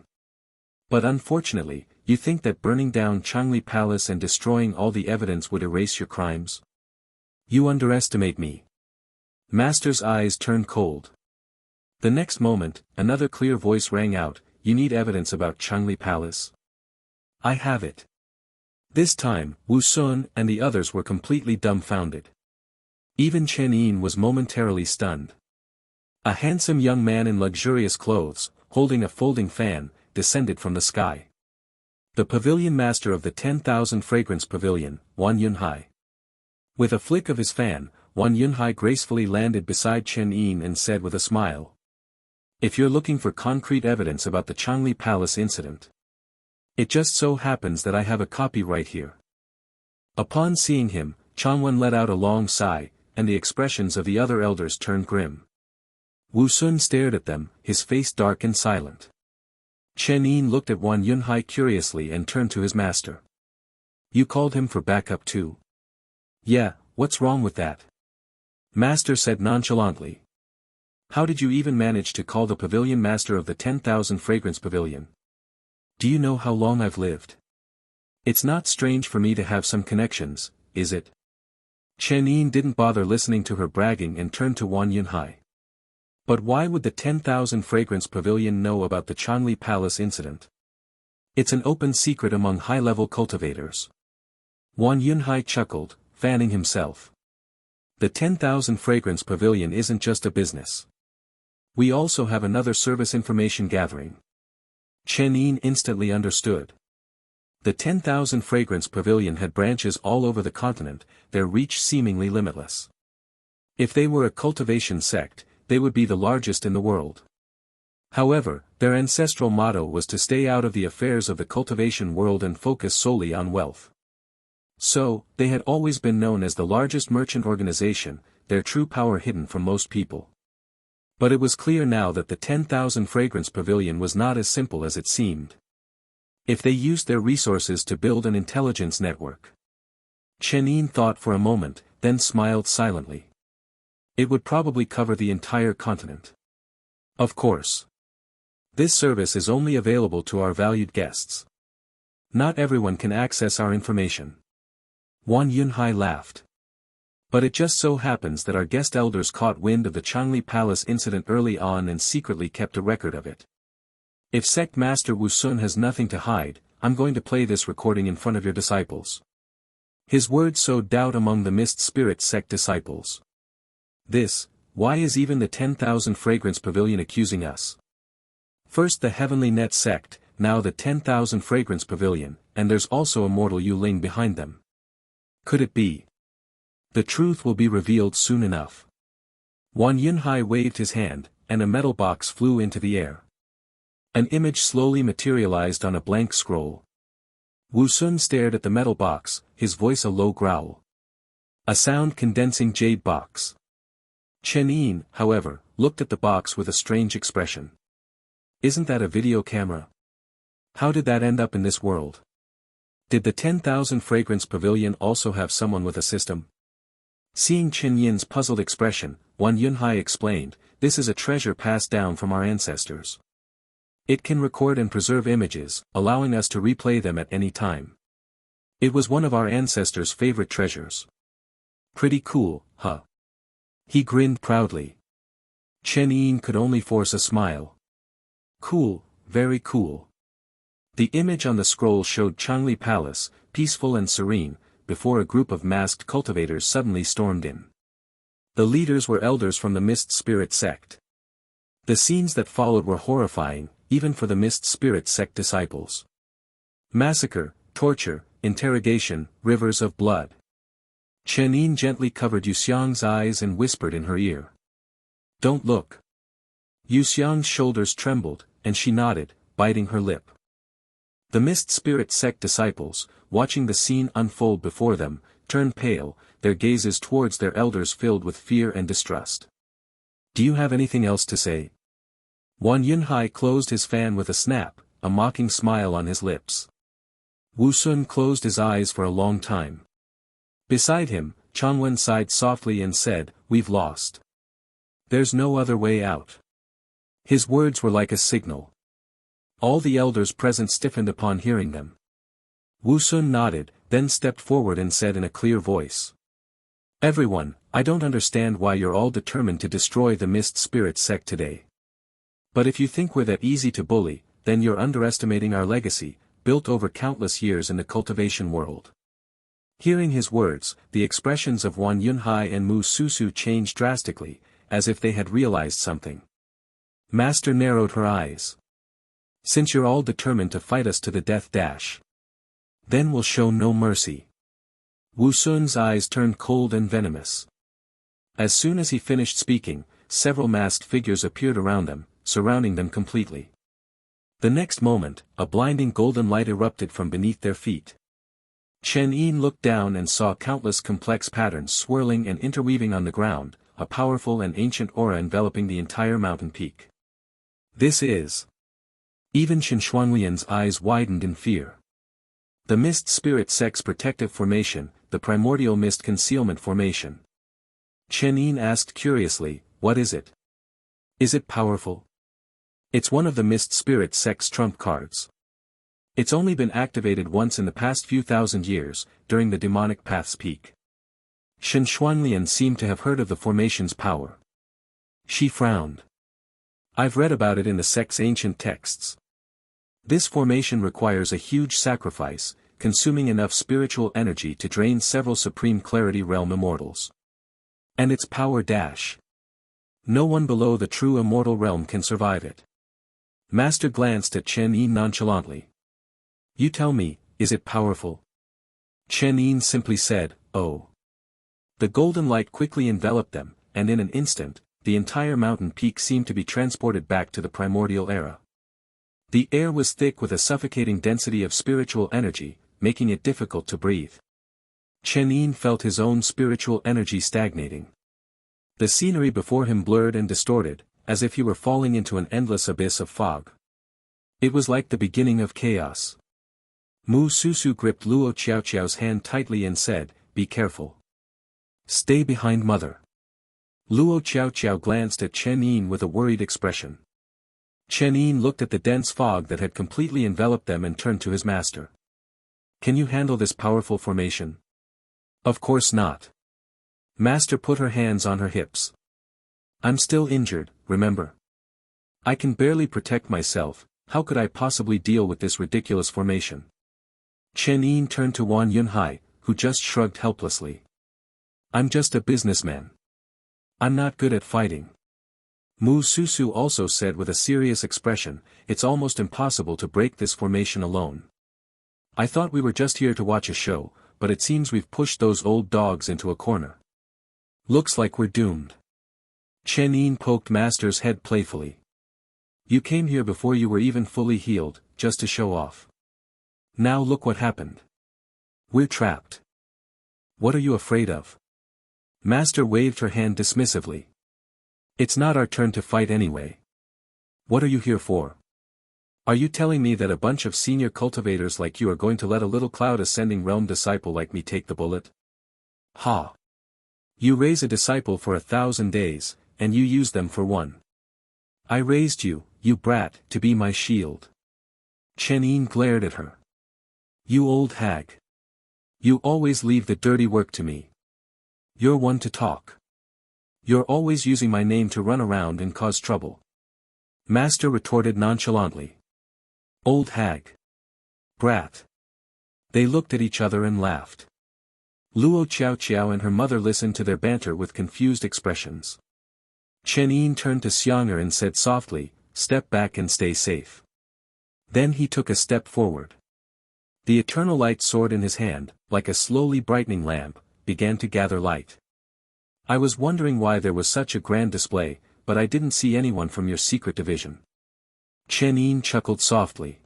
[SPEAKER 2] But unfortunately, you think that burning down Changli Palace and destroying all the evidence would erase your crimes? You underestimate me. Master's eyes turned cold. The next moment, another clear voice rang out, you need evidence about Changli Palace? I have it. This time, Wu Sun and the others were completely dumbfounded. Even Chen Yin was momentarily stunned. A handsome young man in luxurious clothes, holding a folding fan, descended from the sky. The pavilion master of the 10,000 Fragrance Pavilion, Wan Yunhai. With a flick of his fan, Wan Yunhai gracefully landed beside Chen Yin and said with a smile. If you're looking for concrete evidence about the Changli Palace incident, it just so happens that I have a copy right here. Upon seeing him, Changwen let out a long sigh, and the expressions of the other elders turned grim. Wu Sun stared at them, his face dark and silent. Chen Yin looked at Wan Yunhai curiously and turned to his master. You called him for backup too? Yeah, what's wrong with that? Master said nonchalantly. How did you even manage to call the pavilion master of the 10,000 Fragrance Pavilion? Do you know how long I've lived? It's not strange for me to have some connections, is it? Chen Yin didn't bother listening to her bragging and turned to Wan Yunhai. But why would the 10,000 Fragrance Pavilion know about the Changli Palace incident? It's an open secret among high-level cultivators. Wan Yunhai chuckled, fanning himself. The 10,000 Fragrance Pavilion isn't just a business. We also have another service information gathering. Chen Yin instantly understood. The 10,000 Fragrance Pavilion had branches all over the continent, their reach seemingly limitless. If they were a cultivation sect, they would be the largest in the world. However, their ancestral motto was to stay out of the affairs of the cultivation world and focus solely on wealth. So, they had always been known as the largest merchant organization, their true power hidden from most people. But it was clear now that the 10,000 Fragrance Pavilion was not as simple as it seemed. If they used their resources to build an intelligence network. Chen Yin thought for a moment, then smiled silently. It would probably cover the entire continent. Of course. This service is only available to our valued guests. Not everyone can access our information. Wan Yunhai laughed. But it just so happens that our guest elders caught wind of the Changli Palace incident early on and secretly kept a record of it. If Sect Master Wu Sun has nothing to hide, I'm going to play this recording in front of your disciples. His words sowed doubt among the Mist Spirit Sect disciples. Why is even the 10,000 Fragrance Pavilion accusing us? First the Heavenly Net Sect, now the 10,000 Fragrance Pavilion, and there's also Immortal Yu Ling behind them. Could it be? The truth will be revealed soon enough. Wan Yunhai waved his hand, and a metal box flew into the air. An image slowly materialized on a blank scroll. Wu Sun stared at the metal box, his voice a low growl. A sound-condensing jade box. Chen Yin, however, looked at the box with a strange expression. Isn't that a video camera? How did that end up in this world? Did the 10,000 Fragrance Pavilion also have someone with a system? Seeing Chen Yin's puzzled expression, Wan Yunhai explained, this is a treasure passed down from our ancestors. It can record and preserve images, allowing us to replay them at any time. It was one of our ancestors' favorite treasures. Pretty cool, huh? He grinned proudly. Chen Yin could only force a smile. Cool, very cool. The image on the scroll showed Changli Palace, peaceful and serene, before a group of masked cultivators suddenly stormed in. The leaders were elders from the Mist Spirit Sect. The scenes that followed were horrifying, even for the Mist Spirit Sect disciples. Massacre, torture, interrogation, rivers of blood. Chen Yin gently covered Yuxiang's eyes and whispered in her ear. Don't look. Yuxiang's shoulders trembled, and she nodded, biting her lip. The Mist Spirit Sect disciples, watching the scene unfold before them, turned pale, their gazes towards their elders filled with fear and distrust. Do you have anything else to say? Wan Yunhai closed his fan with a snap, a mocking smile on his lips. Wu Sun closed his eyes for a long time. Beside him, Changwen sighed softly and said, "We've lost. There's no other way out." His words were like a signal. All the elders present stiffened upon hearing them. Wu Sun nodded, then stepped forward and said in a clear voice. "Everyone, I don't understand why you're all determined to destroy the Mist Spirit sect today. But if you think we're that easy to bully, then you're underestimating our legacy, built over countless years in the cultivation world." Hearing his words, the expressions of Wan Yunhai and Mu Susu changed drastically, as if they had realized something. Master narrowed her eyes. "Since you're all determined to fight us to the death dash, then we'll show no mercy." Wu Sun's eyes turned cold and venomous. As soon as he finished speaking, several masked figures appeared around them, surrounding them completely. The next moment, a blinding golden light erupted from beneath their feet. Chen Yin looked down and saw countless complex patterns swirling and interweaving on the ground, a powerful and ancient aura enveloping the entire mountain peak. This is... Even Chen Xuanlian's eyes widened in fear. The Mist Spirit Sect's protective formation, the primordial mist concealment formation. Chen Yin asked curiously, "What is it? Is it powerful?" "It's one of the Mist Spirit Sect's trump cards. It's only been activated once in the past few thousand years, during the demonic path's peak." Shen Xuanlian seemed to have heard of the formation's power. She frowned. "I've read about it in the sect's ancient texts. This formation requires a huge sacrifice, consuming enough spiritual energy to drain several Supreme Clarity Realm immortals. And its power dash. No one below the true immortal realm can survive it." Master glanced at Chen Yin nonchalantly. "You tell me, is it powerful?" Chen Yin simply said, "Oh." The golden light quickly enveloped them, and in an instant, the entire mountain peak seemed to be transported back to the primordial era. The air was thick with a suffocating density of spiritual energy, making it difficult to breathe. Chen Yin felt his own spiritual energy stagnating. The scenery before him blurred and distorted, as if he were falling into an endless abyss of fog. It was like the beginning of chaos. Mu Susu gripped Luo Xiaoqiao's hand tightly and said, "Be careful. Stay behind mother." Luo Xiaoqiao glanced at Chen Yin with a worried expression. Chen Yin looked at the dense fog that had completely enveloped them and turned to his master. "Can you handle this powerful formation?" "Of course not." Master put her hands on her hips. "I'm still injured, remember? I can barely protect myself, how could I possibly deal with this ridiculous formation?" Chen Yin turned to Wan Yunhai, who just shrugged helplessly. "I'm just a businessman. I'm not good at fighting." Mu Susu also said with a serious expression, "It's almost impossible to break this formation alone. I thought we were just here to watch a show, but it seems we've pushed those old dogs into a corner. Looks like we're doomed." Chen Yin poked Master's head playfully. "You came here before you were even fully healed, just to show off. Now look what happened. We're trapped. What are you afraid of?" Master waved her hand dismissively. "It's not our turn to fight anyway. What are you here for? Are you telling me that a bunch of senior cultivators like you are going to let a little cloud ascending realm disciple like me take the bullet? Ha! You raise a disciple for 1,000 days, and you use them for one. I raised you, you brat, to be my shield." Chen Yin glared at her. "You old hag. You always leave the dirty work to me. You're one to talk. You're always using my name to run around and cause trouble." Master retorted nonchalantly. "Old hag. Brat." They looked at each other and laughed. Luo Xiaoqiao and her mother listened to their banter with confused expressions. Chen Yin turned to Xiang'er and said softly, "Step back and stay safe." Then he took a step forward. The eternal light sword in his hand, like a slowly brightening lamp, began to gather light. "I was wondering why there was such a grand display, but I didn't see anyone from your secret division." Chen Yin chuckled softly.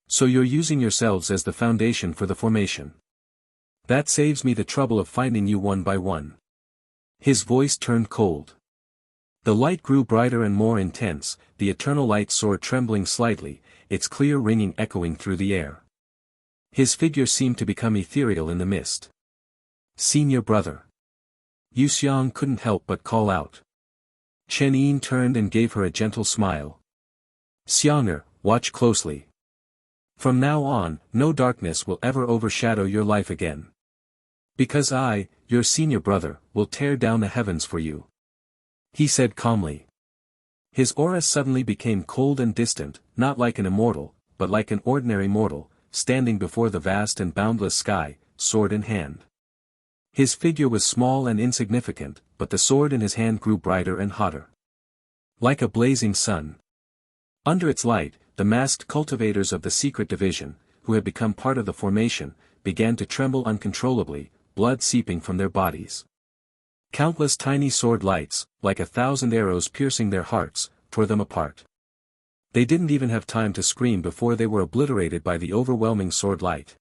[SPEAKER 2] "So you're using yourselves as the foundation for the formation. That saves me the trouble of finding you one by one." His voice turned cold. The light grew brighter and more intense, the eternal light sword trembling slightly, its clear ringing echoing through the air. His figure seemed to become ethereal in the mist. Senior brother. Yu Xiang couldn't help but call out. Chen Yin turned and gave her a gentle smile. Xianger, watch closely. From now on, no darkness will ever overshadow your life again. Because I, your senior brother, will tear down the heavens for you. He said calmly. His aura suddenly became cold and distant, not like an immortal, but like an ordinary mortal, standing before the vast and boundless sky, sword in hand. His figure was small and insignificant, but the sword in his hand grew brighter and hotter. Like a blazing sun. Under its light, the masked cultivators of the secret division, who had become part of the formation, began to tremble uncontrollably, blood seeping from their bodies. Countless tiny sword lights, like 1,000 arrows piercing their hearts, tore them apart. They didn't even have time to scream before they were obliterated by the overwhelming sword light.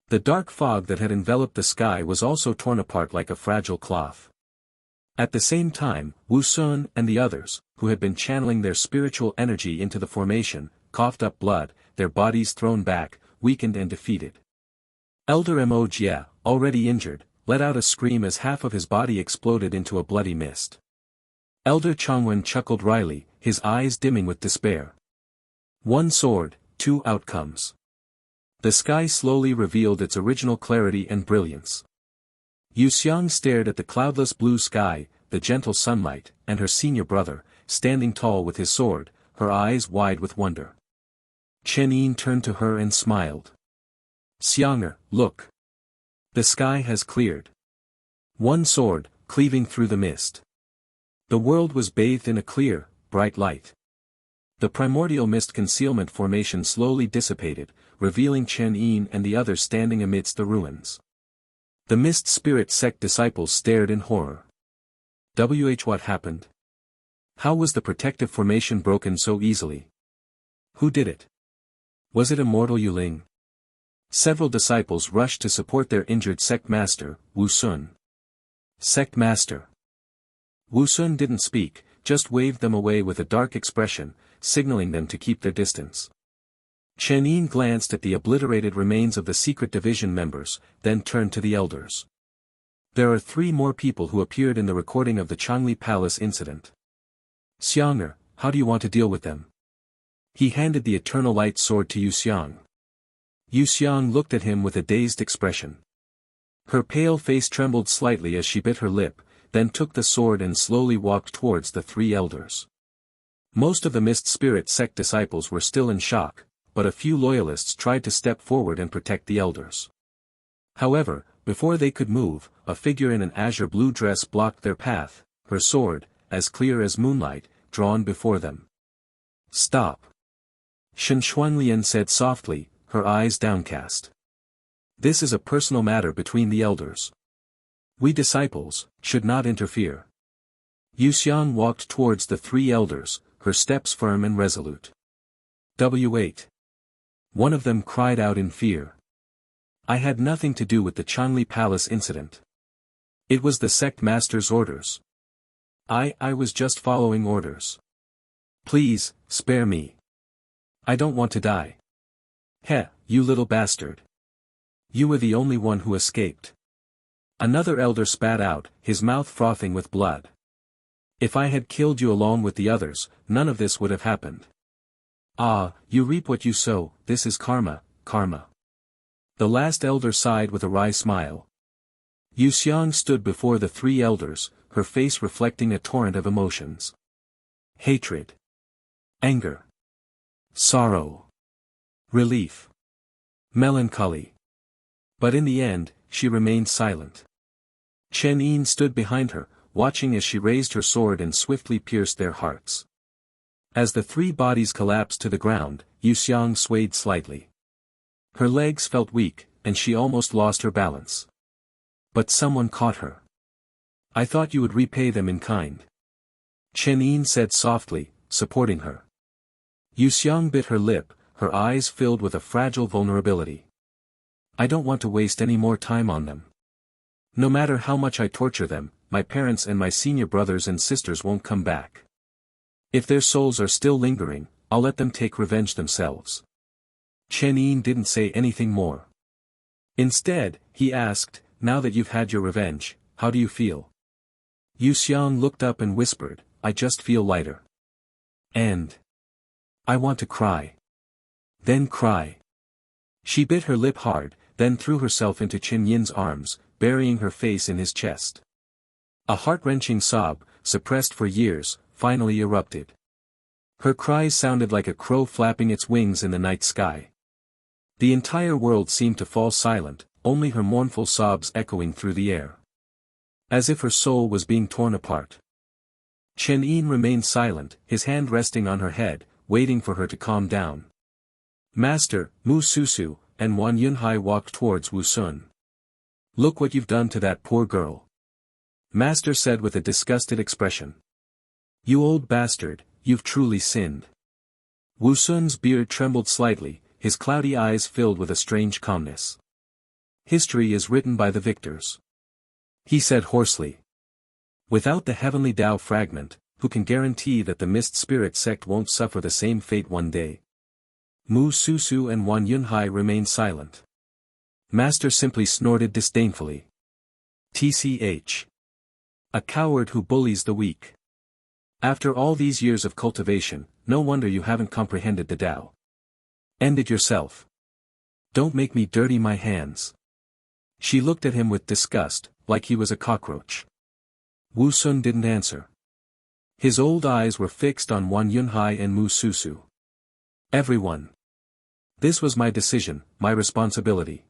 [SPEAKER 2] The dark fog that had enveloped the sky was also torn apart like a fragile cloth. At the same time, Wu Sun and the others, who had been channeling their spiritual energy into the formation, coughed up blood, their bodies thrown back, weakened and defeated. Elder Mo Jie, already injured, let out a scream as half of his body exploded into a bloody mist. Elder Changwen chuckled wryly, his eyes dimming with despair. One sword, two outcomes. The sky slowly revealed its original clarity and brilliance. Yu Xiang stared at the cloudless blue sky, the gentle sunlight, and her senior brother, standing tall with his sword, her eyes wide with wonder. Chen Yin turned to her and smiled. Xianger, look. The sky has cleared. One sword, cleaving through the mist. The world was bathed in a clear, bright light. The primordial mist concealment formation slowly dissipated, revealing Chen Yin and the others standing amidst the ruins. The mist spirit sect disciples stared in horror. What happened? How was the protective formation broken so easily? Who did it? Was it immortal Yuling? Several disciples rushed to support their injured sect master, Wu Sun. Sect master. Wu Sun didn't speak, just waved them away with a dark expression, signaling them to keep their distance. Chen Yin glanced at the obliterated remains of the secret division members, then turned to the elders. There are 3 more people who appeared in the recording of the Changli Palace incident. Xianger, how do you want to deal with them? He handed the eternal light sword to Yu Xiang. Yu Xiang looked at him with a dazed expression. Her pale face trembled slightly as she bit her lip, then took the sword and slowly walked towards the 3 elders. Most of the Mist Spirit sect disciples were still in shock, but a few loyalists tried to step forward and protect the elders. However, before they could move, a figure in an azure blue dress blocked their path, her sword, as clear as moonlight, drawn before them. Stop. Shen Xuanlian said softly, her eyes downcast. This is a personal matter between the elders. We disciples should not interfere. Yu Xiang walked towards the 3 elders, her steps firm and resolute. W8. One of them cried out in fear. I had nothing to do with the Changli Palace incident. It was the sect master's orders. I was just following orders. Please, spare me. I don't want to die. Heh, you little bastard. You were the only one who escaped. Another elder spat out, his mouth frothing with blood. If I had killed you along with the others, none of this would have happened. Ah, you reap what you sow, this is karma, karma. The last elder sighed with a wry smile. Yu Xiang stood before the 3 elders, her face reflecting a torrent of emotions. Hatred. Anger. Sorrow. Relief. Melancholy. But in the end, she remained silent. Chen Yin stood behind her, watching as she raised her sword and swiftly pierced their hearts. As the 3 bodies collapsed to the ground, Yu Xiang swayed slightly. Her legs felt weak, and she almost lost her balance. But someone caught her. I thought you would repay them in kind. Chen Yin said softly, supporting her. Yu Xiang bit her lip, her eyes filled with a fragile vulnerability. I don't want to waste any more time on them. No matter how much I torture them, my parents and my senior brothers and sisters won't come back. If their souls are still lingering, I'll let them take revenge themselves. Chen Yin didn't say anything more. Instead, he asked, now that you've had your revenge, how do you feel? Yu Xiang looked up and whispered, I just feel lighter. And I want to cry. Then cry. She bit her lip hard, then threw herself into Chen Yin's arms, burying her face in his chest. A heart-wrenching sob, suppressed for years, finally erupted. Her cries sounded like a crow flapping its wings in the night sky. The entire world seemed to fall silent, only her mournful sobs echoing through the air. As if her soul was being torn apart. Chen Yin remained silent, his hand resting on her head, waiting for her to calm down. Master, Mu Susu, and Wan Yunhai walked towards Wu Sun. Look what you've done to that poor girl. Master said with a disgusted expression. You old bastard, you've truly sinned. Wu Sun's beard trembled slightly, his cloudy eyes filled with a strange calmness. History is written by the victors. He said hoarsely. Without the heavenly Tao fragment, who can guarantee that the Mist Spirit sect won't suffer the same fate one day? Mu Susu and Wan Yunhai remained silent. Master simply snorted disdainfully. TCH. A coward who bullies the weak. After all these years of cultivation, no wonder you haven't comprehended the Tao. End it yourself. Don't make me dirty my hands. She looked at him with disgust, like he was a cockroach. Wu Sun didn't answer. His old eyes were fixed on Wan Yunhai and Mu Susu. Everyone. This was my decision, my responsibility.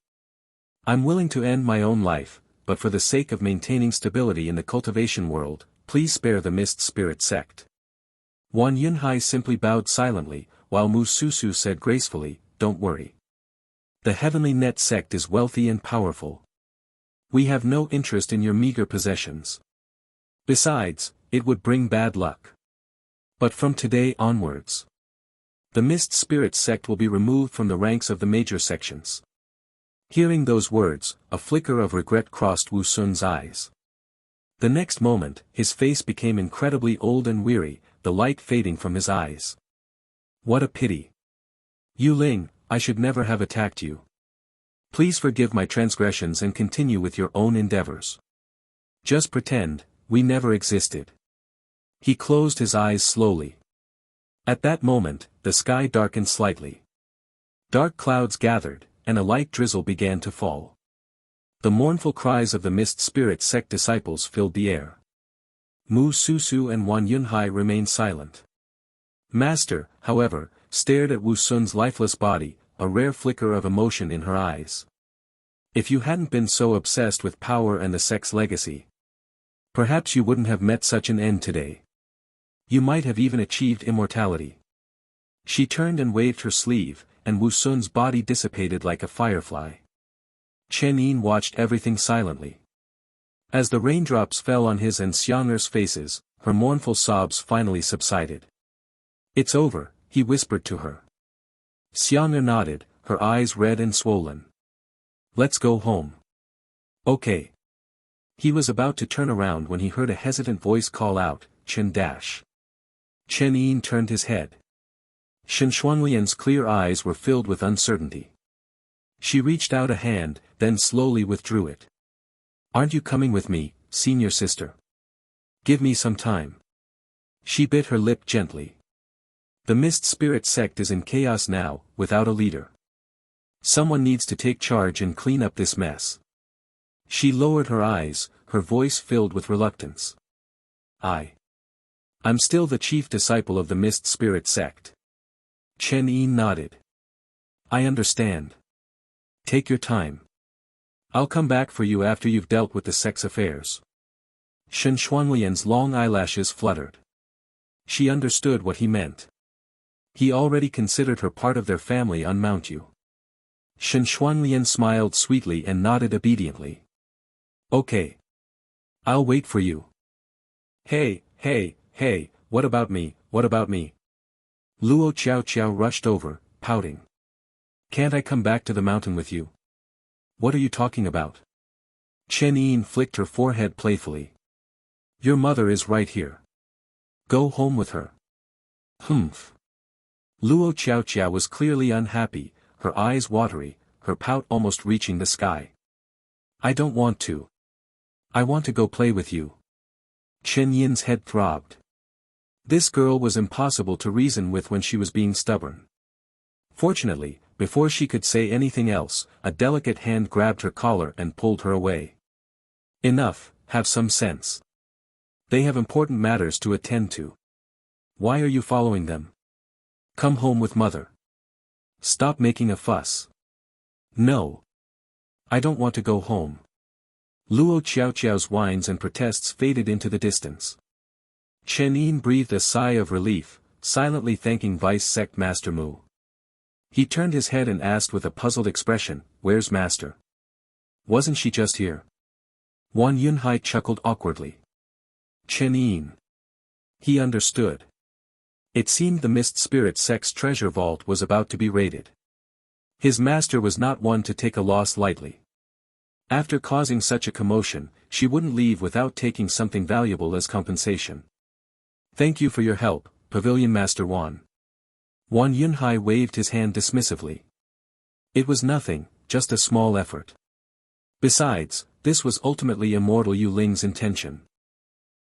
[SPEAKER 2] I'm willing to end my own life, but for the sake of maintaining stability in the cultivation world, please spare the Mist Spirit sect. Wan Yunhai simply bowed silently, while Mu Susu said gracefully, don't worry. The Heavenly Net sect is wealthy and powerful. We have no interest in your meager possessions. Besides, it would bring bad luck. But from today onwards, the Mist Spirit sect will be removed from the ranks of the major sections. Hearing those words, a flicker of regret crossed Wu Sun's eyes. The next moment, his face became incredibly old and weary, the light fading from his eyes. What a pity. Yu Ling, I should never have attacked you. Please forgive my transgressions and continue with your own endeavors. Just pretend, we never existed. He closed his eyes slowly. At that moment, the sky darkened slightly. Dark clouds gathered, and a light drizzle began to fall. The mournful cries of the Mist Spirit sect disciples filled the air. Mu Susu and Wan Yunhai remained silent. Master, however, stared at Wu Sun's lifeless body, a rare flicker of emotion in her eyes. If you hadn't been so obsessed with power and the sect's legacy, perhaps you wouldn't have met such an end today. You might have even achieved immortality. She turned and waved her sleeve, and Wu Sun's body dissipated like a firefly. Chen Yin watched everything silently. As the raindrops fell on his and Xiang'er's faces, her mournful sobs finally subsided. It's over, he whispered to her. Xiang'er nodded, her eyes red and swollen. Let's go home. Okay. He was about to turn around when he heard a hesitant voice call out, Chen Dash. Chen Yin turned his head. Shen Shuanglian's clear eyes were filled with uncertainty. She reached out a hand, then slowly withdrew it. Aren't you coming with me, senior sister? Give me some time. She bit her lip gently. The Mist Spirit sect is in chaos now, without a leader. Someone needs to take charge and clean up this mess. She lowered her eyes, her voice filled with reluctance. I'm still the chief disciple of the Mist Spirit sect. Chen Yin nodded. I understand. Take your time. I'll come back for you after you've dealt with the sect's affairs. Shen Shuanglian's long eyelashes fluttered. She understood what he meant. He already considered her part of their family on Mount Yu. Shen Shuanglian smiled sweetly and nodded obediently. Okay. I'll wait for you. Hey, what about me, what about me? Luo Xiao rushed over, pouting. Can't I come back to the mountain with you? What are you talking about? Chen Yin flicked her forehead playfully. Your mother is right here. Go home with her. Humph. Luo Xiaoqiao was clearly unhappy, her eyes watery, her pout almost reaching the sky. I don't want to. I want to go play with you. Chen Yin's head throbbed. This girl was impossible to reason with when she was being stubborn. Fortunately, before she could say anything else, a delicate hand grabbed her collar and pulled her away. Enough, have some sense. They have important matters to attend to. Why are you following them? Come home with mother. Stop making a fuss. No. I don't want to go home. Luo Xiaoqiao's whines and protests faded into the distance. Chen Yin breathed a sigh of relief, silently thanking Vice Sect Master Mu. He turned his head and asked with a puzzled expression, "Where's Master? Wasn't she just here?" Wang Yunhai chuckled awkwardly. Chen Yin. He understood. It seemed the Mist Spirit Sect's treasure vault was about to be raided. His master was not one to take a loss lightly. After causing such a commotion, she wouldn't leave without taking something valuable as compensation. Thank you for your help, Pavilion Master Wan. Wang Yunhai waved his hand dismissively. It was nothing, just a small effort. Besides, this was ultimately Immortal Yu Ling's intention.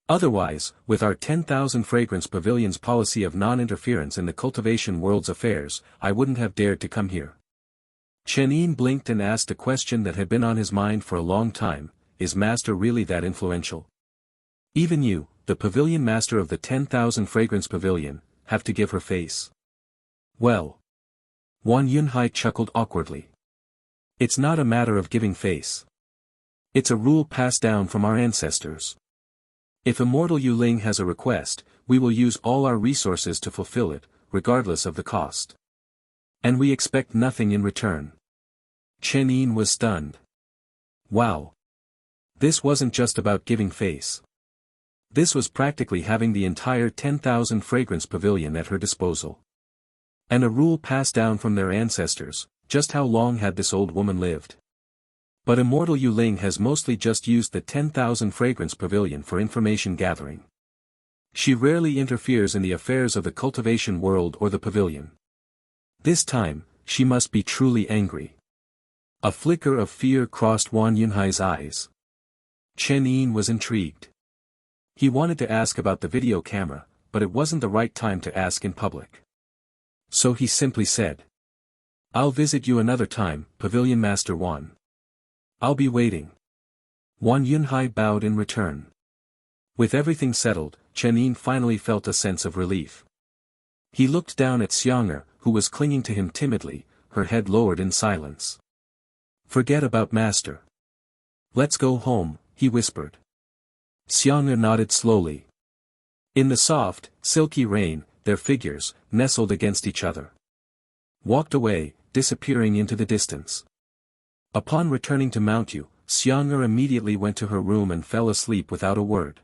[SPEAKER 2] Otherwise, with our 10,000 Fragrance Pavilion's policy of non-interference in the cultivation world's affairs, I wouldn't have dared to come here. Chen Yin blinked and asked a question that had been on his mind for a long time, is Master really that influential? Even you, the Pavilion Master of the 10,000 Fragrance Pavilion, have to give her face. Well. Wang Yunhai chuckled awkwardly. It's not a matter of giving face. It's a rule passed down from our ancestors. If Immortal Yu Ling has a request, we will use all our resources to fulfill it, regardless of the cost. And we expect nothing in return. Chen Yin was stunned. Wow. This wasn't just about giving face. This was practically having the entire 10,000 Fragrance Pavilion at her disposal. And a rule passed down from their ancestors. Just how long had this old woman lived? But Immortal Yu Ling has mostly just used the 10,000 Fragrance Pavilion for information gathering. She rarely interferes in the affairs of the cultivation world or the pavilion. This time, she must be truly angry. A flicker of fear crossed Wang Yunhai's eyes. Chen Yin was intrigued. He wanted to ask about the video camera, but it wasn't the right time to ask in public. So he simply said, I'll visit you another time, Pavilion Master Wan. I'll be waiting. Wang Yunhai bowed in return. With everything settled, Chen Yin finally felt a sense of relief. He looked down at Xiang'er, who was clinging to him timidly, her head lowered in silence. Forget about Master. Let's go home, he whispered. Xiang'er nodded slowly. In the soft, silky rain, their figures, nestled against each other, walked away, disappearing into the distance. Upon returning to Mount Yu, Xiang'er immediately went to her room and fell asleep without a word.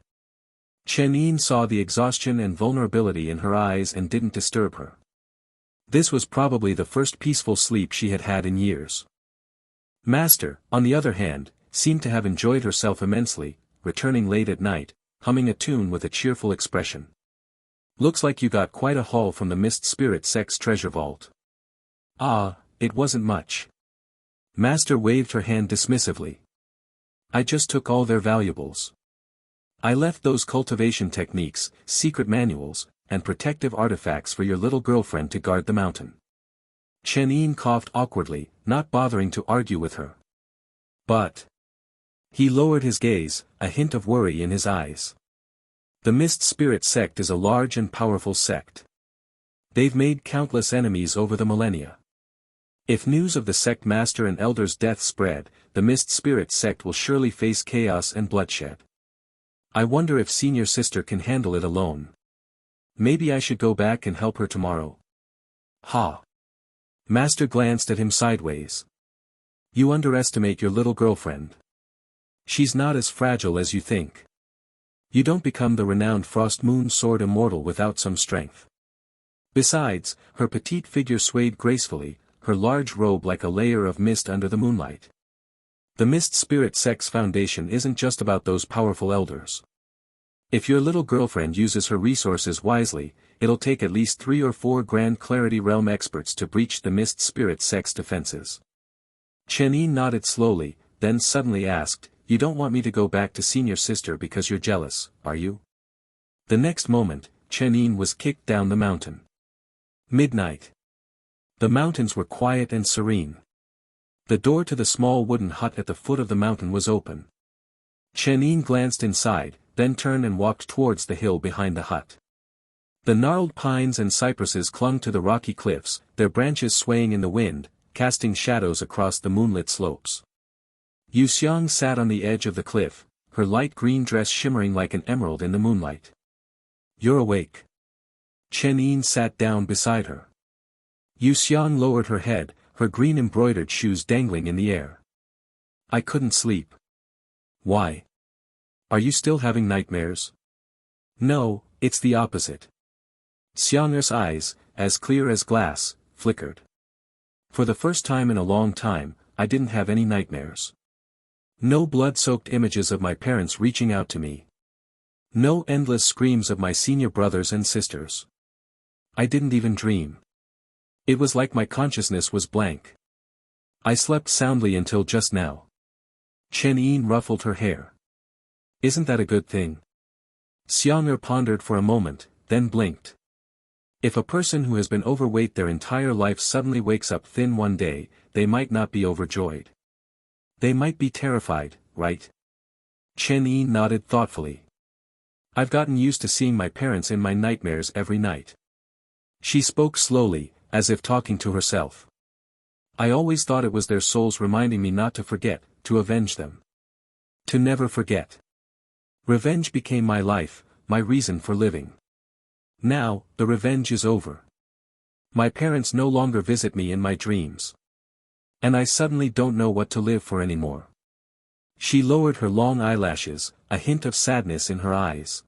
[SPEAKER 2] Chen Yin saw the exhaustion and vulnerability in her eyes and didn't disturb her. This was probably the first peaceful sleep she had had in years. Master, on the other hand, seemed to have enjoyed herself immensely, returning late at night, humming a tune with a cheerful expression. Looks like you got quite a haul from the Mist Spirit Sect's treasure vault. Ah, it wasn't much. Master waved her hand dismissively. I just took all their valuables. I left those cultivation techniques, secret manuals, and protective artifacts for your little girlfriend to guard the mountain. Chen Yin coughed awkwardly, not bothering to argue with her. But. He lowered his gaze, a hint of worry in his eyes. The Mist Spirit Sect is a large and powerful sect. They've made countless enemies over the millennia. If news of the sect master and elder's death spread, the Mist Spirit Sect will surely face chaos and bloodshed. I wonder if senior sister can handle it alone. Maybe I should go back and help her tomorrow. Ha! Master glanced at him sideways. You underestimate your little girlfriend. She's not as fragile as you think. You don't become the renowned Frost Moon Sword Immortal without some strength. Besides, her petite figure swayed gracefully, her large robe like a layer of mist under the moonlight. The Mist Spirit Sect's foundation isn't just about those powerful elders. If your little girlfriend uses her resources wisely, it'll take at least 3 or 4 Grand Clarity Realm experts to breach the Mist Spirit Sex defenses. Chen Yin nodded slowly, then suddenly asked, "You don't want me to go back to senior sister because you're jealous, are you?" The next moment, Chen Yin was kicked down the mountain. Midnight. The mountains were quiet and serene. The door to the small wooden hut at the foot of the mountain was open. Chen Yin glanced inside, then turned and walked towards the hill behind the hut. The gnarled pines and cypresses clung to the rocky cliffs, their branches swaying in the wind, casting shadows across the moonlit slopes. Yu Xiang sat on the edge of the cliff, her light green dress shimmering like an emerald in the moonlight. "You're awake." Chen Yin sat down beside her. Yu Xiang lowered her head, her green embroidered shoes dangling in the air. "I couldn't sleep." "Why? Are you still having nightmares?" "No, it's the opposite." Xiang'er's eyes, as clear as glass, flickered. "For the first time in a long time, I didn't have any nightmares. No blood-soaked images of my parents reaching out to me. No endless screams of my senior brothers and sisters. I didn't even dream. It was like my consciousness was blank. I slept soundly until just now." Chen Yin ruffled her hair. "Isn't that a good thing?" Xiang'er pondered for a moment, then blinked. If a person who has been overweight their entire life suddenly wakes up thin one day, they might not be overjoyed. They might be terrified, right? Chen Yin nodded thoughtfully. "I've gotten used to seeing my parents in my nightmares every night." She spoke slowly, as if talking to herself. "I always thought it was their souls reminding me not to forget, to avenge them. To never forget. Revenge became my life, my reason for living. Now, the revenge is over. My parents no longer visit me in my dreams. And I suddenly don't know what to live for anymore." She lowered her long eyelashes, a hint of sadness in her eyes.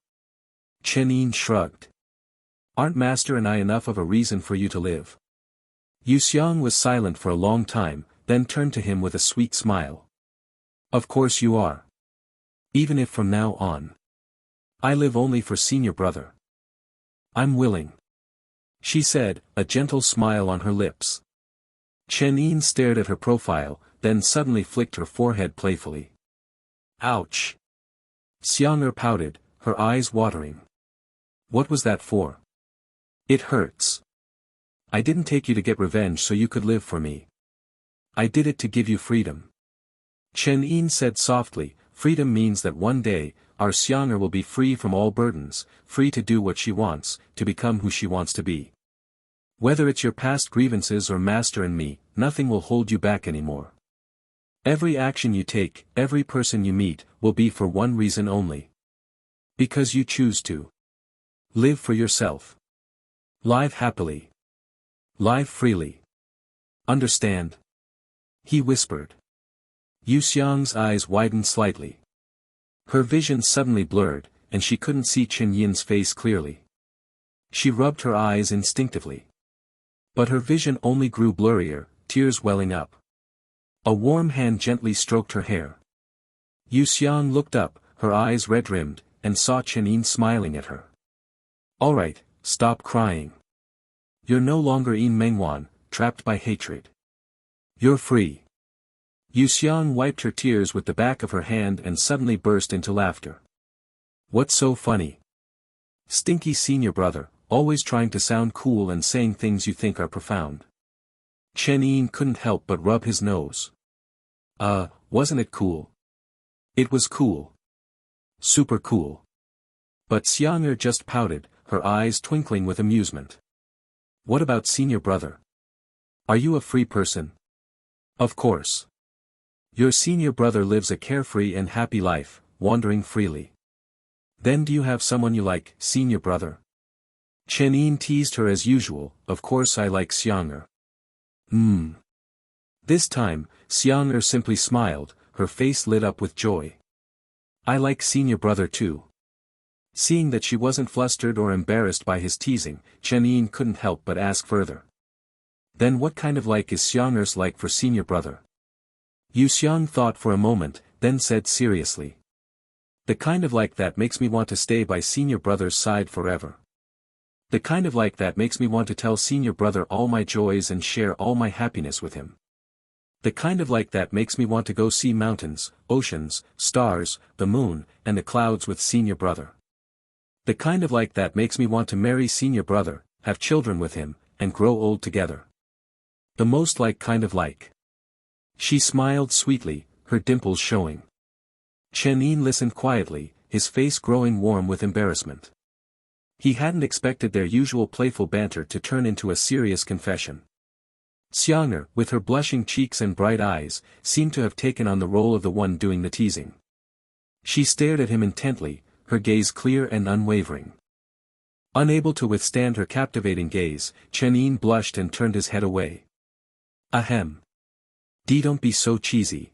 [SPEAKER 2] Chen Yin shrugged. "Aren't Master and I enough of a reason for you to live?" Yu Xiang was silent for a long time, then turned to him with a sweet smile. "Of course you are. Even if from now on, I live only for senior brother. I'm willing," she said, a gentle smile on her lips. Chen Yin stared at her profile, then suddenly flicked her forehead playfully. "Ouch!" Xiang'er pouted, her eyes watering. "What was that for?" "It hurts. I didn't take you to get revenge so you could live for me. I did it to give you freedom." Chen Yin said softly, "Freedom means that one day, our Xiang'er will be free from all burdens, free to do what she wants, to become who she wants to be. Whether it's your past grievances or Master and me, nothing will hold you back anymore. Every action you take, every person you meet, will be for one reason only. Because you choose to. Live for yourself. Live happily. Live freely. Understand?" He whispered. Yu Xiang's eyes widened slightly. Her vision suddenly blurred, and she couldn't see Chen Yin's face clearly. She rubbed her eyes instinctively. But her vision only grew blurrier, tears welling up. A warm hand gently stroked her hair. Yu Xiang looked up, her eyes red-rimmed, and saw Chen Yin smiling at her. "All right, stop crying. You're no longer Yin Mengwan, trapped by hatred. You're free." Yu Xiang wiped her tears with the back of her hand and suddenly burst into laughter. "What's so funny? Stinky senior brother, always trying to sound cool and saying things you think are profound." Chen Yin couldn't help but rub his nose. Wasn't it cool?" "It was cool. Super cool." But Xiang'er just pouted, her eyes twinkling with amusement. "What about senior brother? Are you a free person?" "Of course. Your senior brother lives a carefree and happy life, wandering freely. Then do you have someone you like, senior brother?" Chen Yin teased her as usual, "Of course I like Xiang'er." This time, Xiang'er simply smiled, her face lit up with joy. "I like senior brother too." Seeing that she wasn't flustered or embarrassed by his teasing, Chen Yin couldn't help but ask further. "Then what kind of like is Xiang'er's like for senior brother?" Yu Xiang thought for a moment, then said seriously. The kind of like that makes me want to stay by senior brother's side forever. The kind of like that makes me want to tell senior brother all my joys and share all my happiness with him. The kind of like that makes me want to go see mountains, oceans, stars, the moon, and the clouds with senior brother. The kind of like that makes me want to marry senior brother, have children with him, and grow old together. The most like kind of like. She smiled sweetly, her dimples showing. Chen Yin listened quietly, his face growing warm with embarrassment. He hadn't expected their usual playful banter to turn into a serious confession. Xiang'er, with her blushing cheeks and bright eyes, seemed to have taken on the role of the one doing the teasing. She stared at him intently, her gaze clear and unwavering. Unable to withstand her captivating gaze, Chen Yin blushed and turned his head away. Ahem. Don't be so cheesy.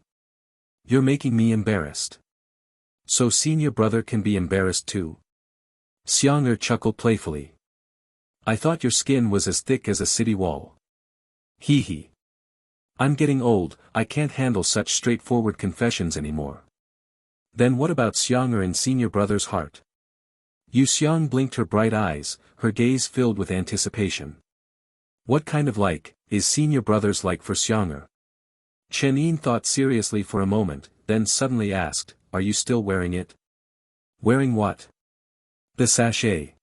[SPEAKER 2] You're making me embarrassed. So senior brother can be embarrassed too? Xiang'er chuckled playfully. I thought your skin was as thick as a city wall. Hee hee. I'm getting old, I can't handle such straightforward confessions anymore. Then what about Xiang'er and senior brother's heart? Yu Xiang blinked her bright eyes, her gaze filled with anticipation. What kind of like, is senior brother's like for Xiang'er? Chen Yin thought seriously for a moment, then suddenly asked, are you still wearing it? Wearing what? The sachet.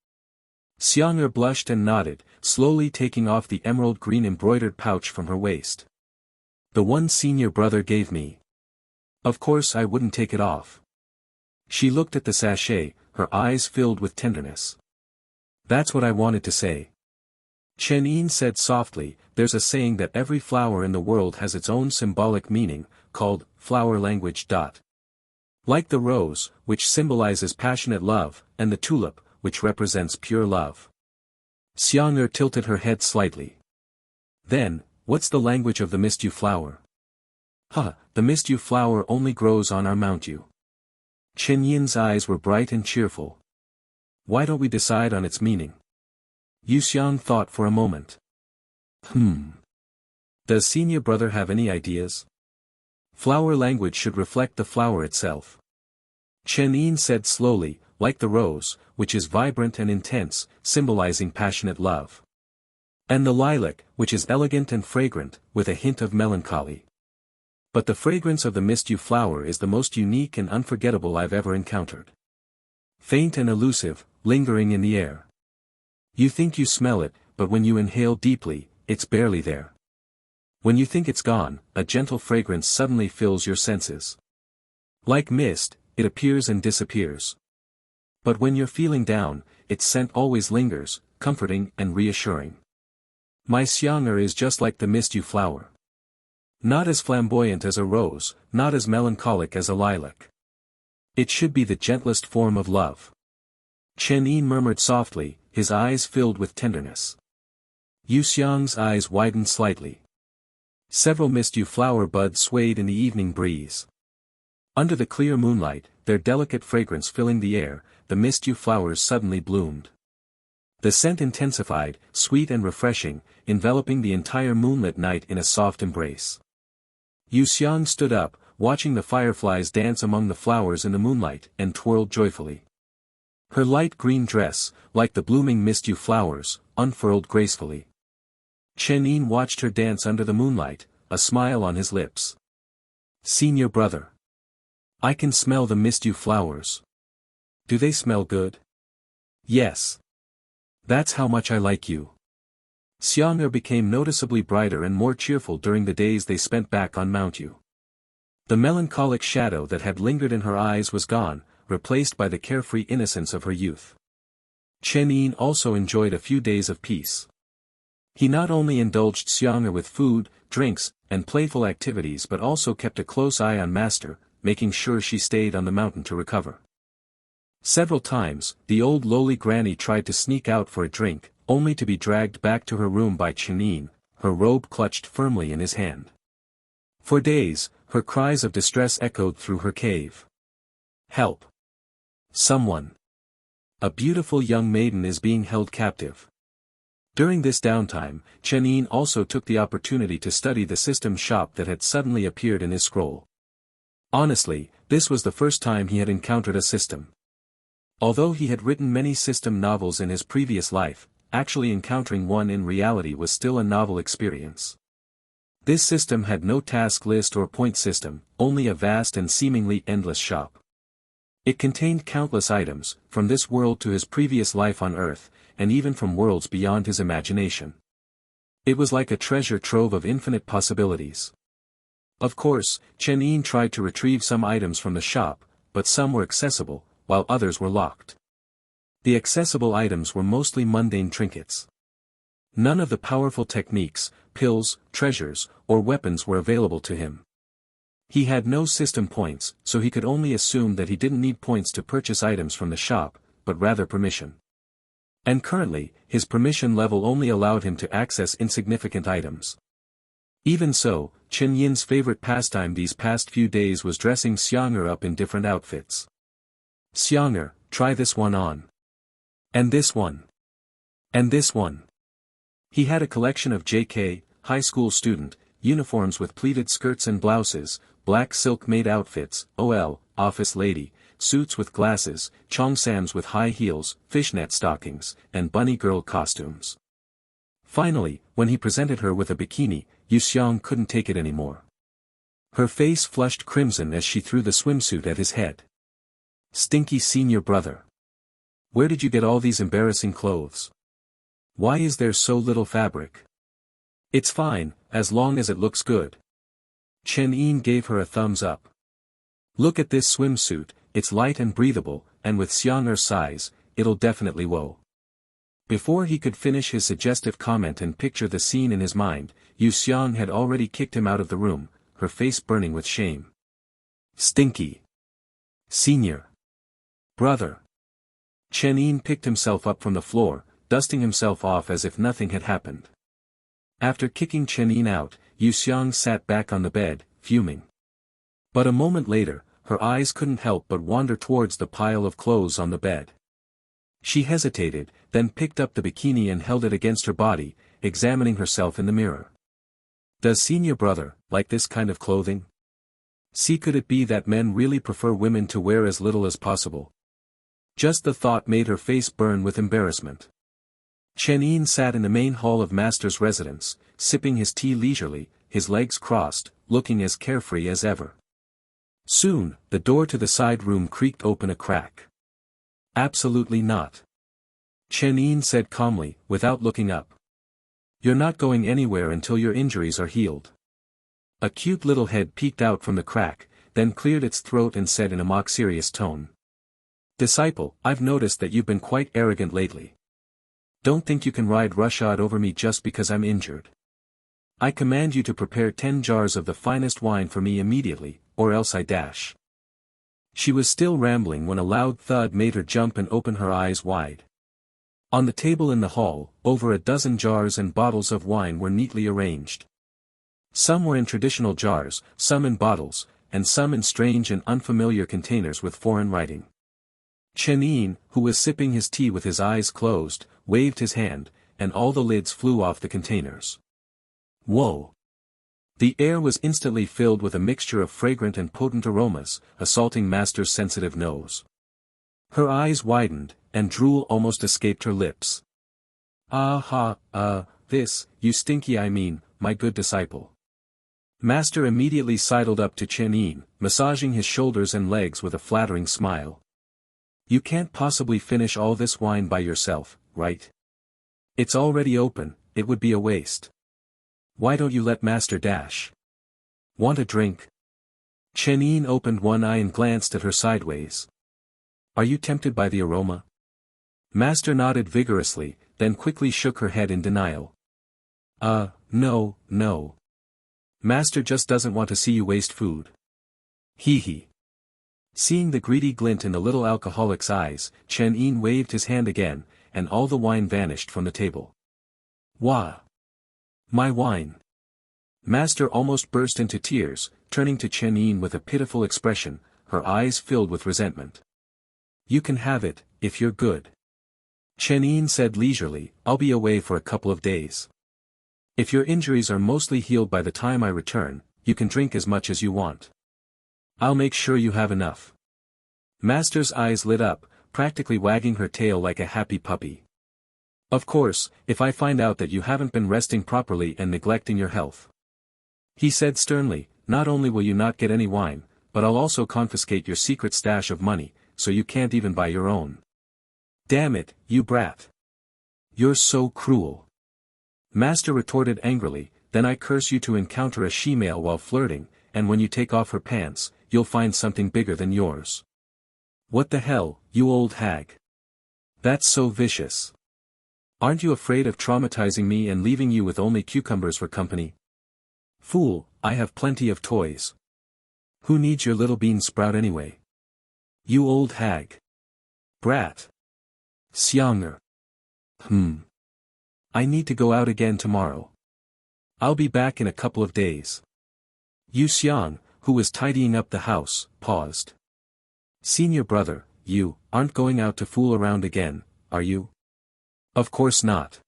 [SPEAKER 2] Xiang'er blushed and nodded, slowly taking off the emerald green embroidered pouch from her waist. The one senior brother gave me. Of course I wouldn't take it off. She looked at the sachet, her eyes filled with tenderness. That's what I wanted to say. Chen Yin said softly, there's a saying that every flower in the world has its own symbolic meaning, called flower language. Like the rose, which symbolizes passionate love, and the tulip, which represents pure love. Xiang'er tilted her head slightly. Then, what's the language of the mistyu flower? The mistyu flower only grows on our mountyu. Chen Yin's eyes were bright and cheerful. Why don't we decide on its meaning? Yu Xiang thought for a moment. Does senior brother have any ideas? Flower language should reflect the flower itself. Chen Yin said slowly, like the rose, which is vibrant and intense, symbolizing passionate love. And the lilac, which is elegant and fragrant, with a hint of melancholy. But the fragrance of the mistyu flower is the most unique and unforgettable I've ever encountered. Faint and elusive, lingering in the air. You think you smell it, but when you inhale deeply, it's barely there. When you think it's gone, a gentle fragrance suddenly fills your senses. Like mist, it appears and disappears. But when you're feeling down, its scent always lingers, comforting and reassuring. My Xiang'er is just like the mistyu flower. Not as flamboyant as a rose, not as melancholic as a lilac. It should be the gentlest form of love. Chen Yin murmured softly, his eyes filled with tenderness. Yu Xiang's eyes widened slightly. Several mistyu flower buds swayed in the evening breeze. Under the clear moonlight, their delicate fragrance filling the air, the mistyu flowers suddenly bloomed. The scent intensified, sweet and refreshing, enveloping the entire moonlit night in a soft embrace. Yu Xiang stood up, watching the fireflies dance among the flowers in the moonlight, and twirled joyfully. Her light green dress, like the blooming mistyu flowers, unfurled gracefully. Chen Yin watched her dance under the moonlight, a smile on his lips. Senior brother. I can smell the mistyu flowers. Do they smell good? Yes. That's how much I like you. Xiang'er became noticeably brighter and more cheerful during the days they spent back on Mountyu. The melancholic shadow that had lingered in her eyes was gone, replaced by the carefree innocence of her youth. Chen Yin also enjoyed a few days of peace. He not only indulged Xiang'er with food, drinks, and playful activities but also kept a close eye on Master, making sure she stayed on the mountain to recover. Several times, the old lowly granny tried to sneak out for a drink, only to be dragged back to her room by Chen Yin, her robe clutched firmly in his hand. For days, her cries of distress echoed through her cave. Help! Someone! A beautiful young maiden is being held captive. During this downtime, Chen Yin also took the opportunity to study the system shop that had suddenly appeared in his scroll. Honestly, This was the first time he had encountered a system. Although he had written many system novels in his previous life, actually encountering one in reality was still a novel experience. This system had no task list or point system, only a vast and seemingly endless shop. It contained countless items, from this world to his previous life on Earth, and even from worlds beyond his imagination. It was like a treasure trove of infinite possibilities. Of course, Chen Yin tried to retrieve some items from the shop, but some were accessible, while others were locked. The accessible items were mostly mundane trinkets. None of the powerful techniques, pills, treasures, or weapons were available to him. He had no system points, so he could only assume that he didn't need points to purchase items from the shop, but rather permission. And currently, his permission level only allowed him to access insignificant items. Even so, Chen Yin's favorite pastime these past few days was dressing Xiang'er up in different outfits. Xiang'er, try this one on. And this one. And this one. He had a collection of JK, high school student, uniforms with pleated skirts and blouses, black silk-made outfits, OL, office lady, suits with glasses, cheongsams with high heels, fishnet stockings, and bunny girl costumes. Finally, when he presented her with a bikini, Yu Xiang couldn't take it anymore. Her face flushed crimson as she threw the swimsuit at his head. Stinky senior brother. Where did you get all these embarrassing clothes? Why is there so little fabric? It's fine, as long as it looks good. Chen Yin gave her a thumbs up. Look at this swimsuit, it's light and breathable, and with Xiang'er's size, it'll definitely wow. Before he could finish his suggestive comment and picture the scene in his mind, Yu Xiang had already kicked him out of the room, her face burning with shame. Stinky. Senior. Brother. Chen Yin picked himself up from the floor, dusting himself off as if nothing had happened. After kicking Chen Yin out, Yu Xiang sat back on the bed, fuming. But a moment later, her eyes couldn't help but wander towards the pile of clothes on the bed. She hesitated, then picked up the bikini and held it against her body, examining herself in the mirror. Does senior brother like this kind of clothing? See, could it be that men really prefer women to wear as little as possible? Just the thought made her face burn with embarrassment. Chen Yin sat in the main hall of Master's residence, sipping his tea leisurely, his legs crossed, looking as carefree as ever. Soon, the door to the side room creaked open a crack. Absolutely not. Chen Yin said calmly, without looking up. You're not going anywhere until your injuries are healed. A cute little head peeked out from the crack, then cleared its throat and said in a mock-serious tone. Disciple, I've noticed that you've been quite arrogant lately. Don't think you can ride roughshod over me just because I'm injured. I command you to prepare 10 jars of the finest wine for me immediately, or else I dash. She was still rambling when a loud thud made her jump and open her eyes wide. On the table in the hall, over a dozen jars and bottles of wine were neatly arranged. Some were in traditional jars, some in bottles, and some in strange and unfamiliar containers with foreign writing. Chen Yin, who was sipping his tea with his eyes closed, waved his hand, and all the lids flew off the containers. Whoa! The air was instantly filled with a mixture of fragrant and potent aromas, assaulting Master's sensitive nose. Her eyes widened, and drool almost escaped her lips. This, you stinky, my good disciple. Master immediately sidled up to Chen Yin, massaging his shoulders and legs with a flattering smile. You can't possibly finish all this wine by yourself, right? It's already open, it would be a waste. Why don't you let Master dash? Want a drink? Chen Yin opened one eye and glanced at her sideways. Are you tempted by the aroma? Master nodded vigorously, then quickly shook her head in denial. No. Master just doesn't want to see you waste food. Hee hee. Seeing the greedy glint in the little alcoholic's eyes, Chen Yin waved his hand again, and all the wine vanished from the table. Wah! My wine! Master almost burst into tears, turning to Chen Yin with a pitiful expression, her eyes filled with resentment. You can have it, if you're good. Chen Yin said leisurely, I'll be away for a couple of days. If your injuries are mostly healed by the time I return, you can drink as much as you want. I'll make sure you have enough. Master's eyes lit up, practically wagging her tail like a happy puppy. Of course, if I find out that you haven't been resting properly and neglecting your health. He said sternly, not only will you not get any wine, but I'll also confiscate your secret stash of money, so you can't even buy your own. Damn it, you brat. You're so cruel. Master retorted angrily, then I curse you to encounter a she-male while flirting, and when you take off her pants, you'll find something bigger than yours. What the hell, you old hag? That's so vicious. Aren't you afraid of traumatizing me and leaving you with only cucumbers for company? Fool, I have plenty of toys. Who needs your little bean sprout anyway? You old hag. Brat. Xianger. I need to go out again tomorrow. I'll be back in a couple of days. Yu Xiang, who was tidying up the house, paused. Senior brother, you aren't going out to fool around again, are you? Of course not.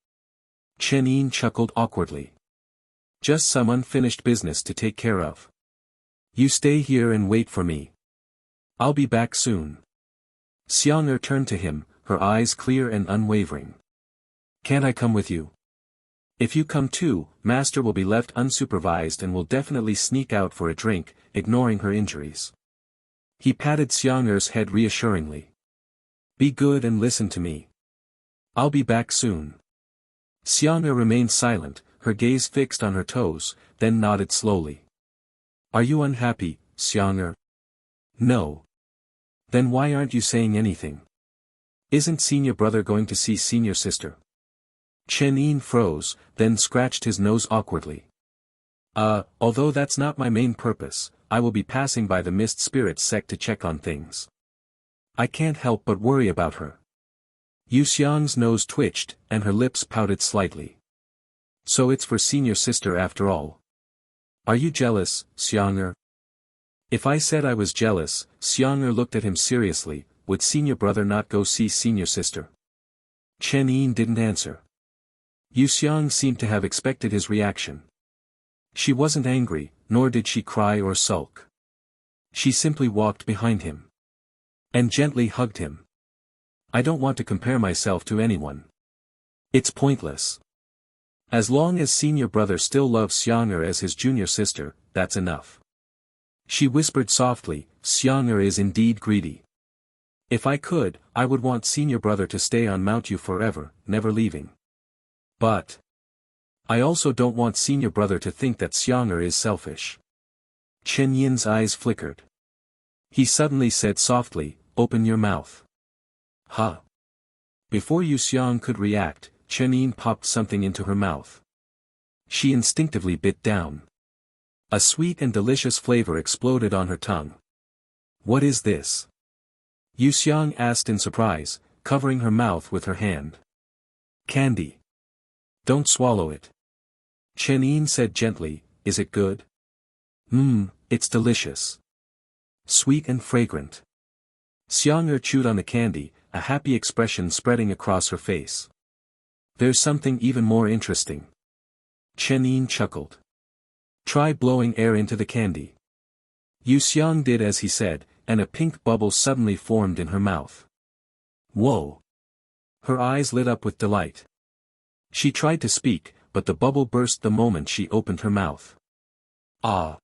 [SPEAKER 2] Chen Yin chuckled awkwardly. Just some unfinished business to take care of. You stay here and wait for me. I'll be back soon. Xianger turned to him, her eyes clear and unwavering. Can't I come with you? If you come too, Master will be left unsupervised and will definitely sneak out for a drink, ignoring her injuries. He patted Xianger's head reassuringly. Be good and listen to me. I'll be back soon. Xianger remained silent, her gaze fixed on her toes, then nodded slowly. Are you unhappy, Xianger? No. Then why aren't you saying anything? Isn't senior brother going to see senior sister? Chen Yin froze, then scratched his nose awkwardly. Although that's not my main purpose, I will be passing by the Mist Spirit sect to check on things. I can't help but worry about her. Yu Xiang's nose twitched, and her lips pouted slightly. So it's for senior sister after all. Are you jealous, Xianger? If I said I was jealous, Xianger looked at him seriously, would senior brother not go see senior sister? Chen Yin didn't answer. Yu Xiang seemed to have expected his reaction. She wasn't angry, nor did she cry or sulk. She simply walked behind him. And gently hugged him. I don't want to compare myself to anyone. It's pointless. As long as senior brother still loves Xianger as his junior sister, that's enough. She whispered softly, Xianger is indeed greedy. If I could, I would want senior brother to stay on Mount Yu forever, never leaving. But I also don't want senior brother to think that Xianger is selfish. Chen Yin's eyes flickered. He suddenly said softly, open your mouth. Huh. Before Yu Xiang could react, Chen Yin popped something into her mouth. She instinctively bit down. A sweet and delicious flavor exploded on her tongue. What is this? Yu Xiang asked in surprise, covering her mouth with her hand. Candy. Don't swallow it. Chen Yin said gently, is it good? It's delicious. Sweet and fragrant. Xianger chewed on the candy, a happy expression spreading across her face. There's something even more interesting. Chen Yin chuckled. Try blowing air into the candy. Yu Xiang did as he said, and a pink bubble suddenly formed in her mouth. Whoa! Her eyes lit up with delight. She tried to speak, but the bubble burst the moment she opened her mouth. Ah!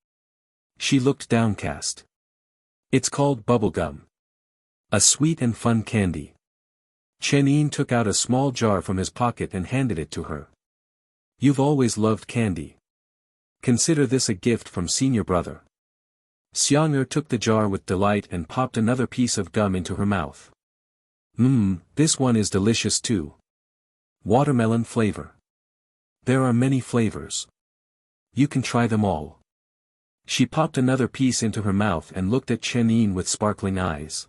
[SPEAKER 2] She looked downcast. It's called bubble gum. A sweet and fun candy. Chen Yin took out a small jar from his pocket and handed it to her. You've always loved candy. Consider this a gift from senior brother. Xianger took the jar with delight and popped another piece of gum into her mouth. This one is delicious too. Watermelon flavor. There are many flavors. You can try them all. She popped another piece into her mouth and looked at Chen Yin with sparkling eyes.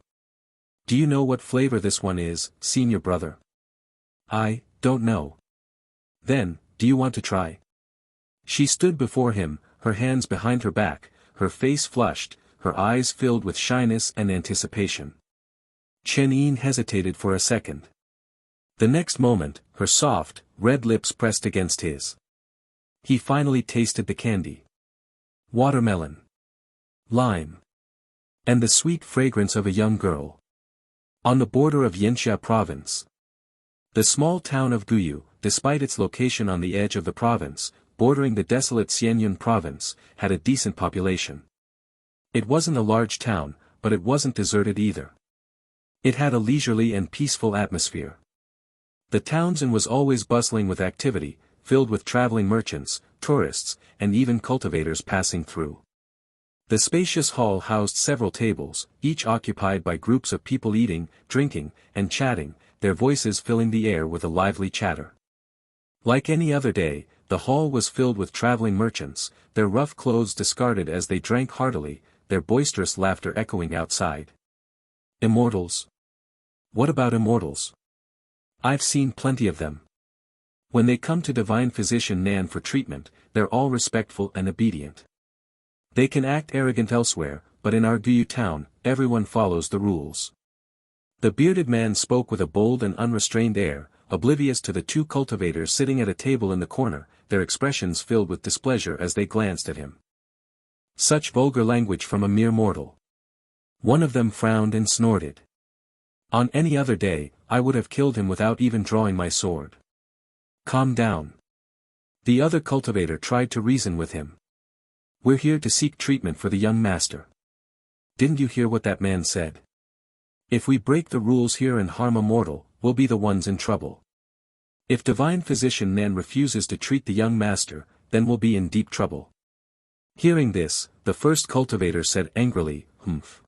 [SPEAKER 2] Do you know what flavor this one is, senior brother? I don't know. Then, do you want to try? She stood before him, her hands behind her back, her face flushed, her eyes filled with shyness and anticipation. Chen Yin hesitated for a second. The next moment, her soft, red lips pressed against his. He finally tasted the candy. Watermelon. Lime. And the sweet fragrance of a young girl. On the border of Yanxia province. The small town of Guyu, despite its location on the edge of the province, bordering the desolate Xianyun province, had a decent population. It wasn't a large town, but it wasn't deserted either. It had a leisurely and peaceful atmosphere. The townsend was always bustling with activity, filled with traveling merchants, tourists, and even cultivators passing through. The spacious hall housed several tables, each occupied by groups of people eating, drinking, and chatting, their voices filling the air with a lively chatter. Like any other day, the hall was filled with traveling merchants, their rough clothes discarded as they drank heartily, their boisterous laughter echoing outside. Immortals? What about immortals? I've seen plenty of them. When they come to divine physician Nan for treatment, they're all respectful and obedient. They can act arrogant elsewhere, but in our Guyu town, everyone follows the rules. The bearded man spoke with a bold and unrestrained air, oblivious to the two cultivators sitting at a table in the corner, their expressions filled with displeasure as they glanced at him. Such vulgar language from a mere mortal. One of them frowned and snorted. On any other day, I would have killed him without even drawing my sword. Calm down. The other cultivator tried to reason with him. We're here to seek treatment for the young master. Didn't you hear what that man said? If we break the rules here and harm a mortal, we'll be the ones in trouble. If divine physician Nan refuses to treat the young master, then we'll be in deep trouble. Hearing this, the first cultivator said angrily, "Humph.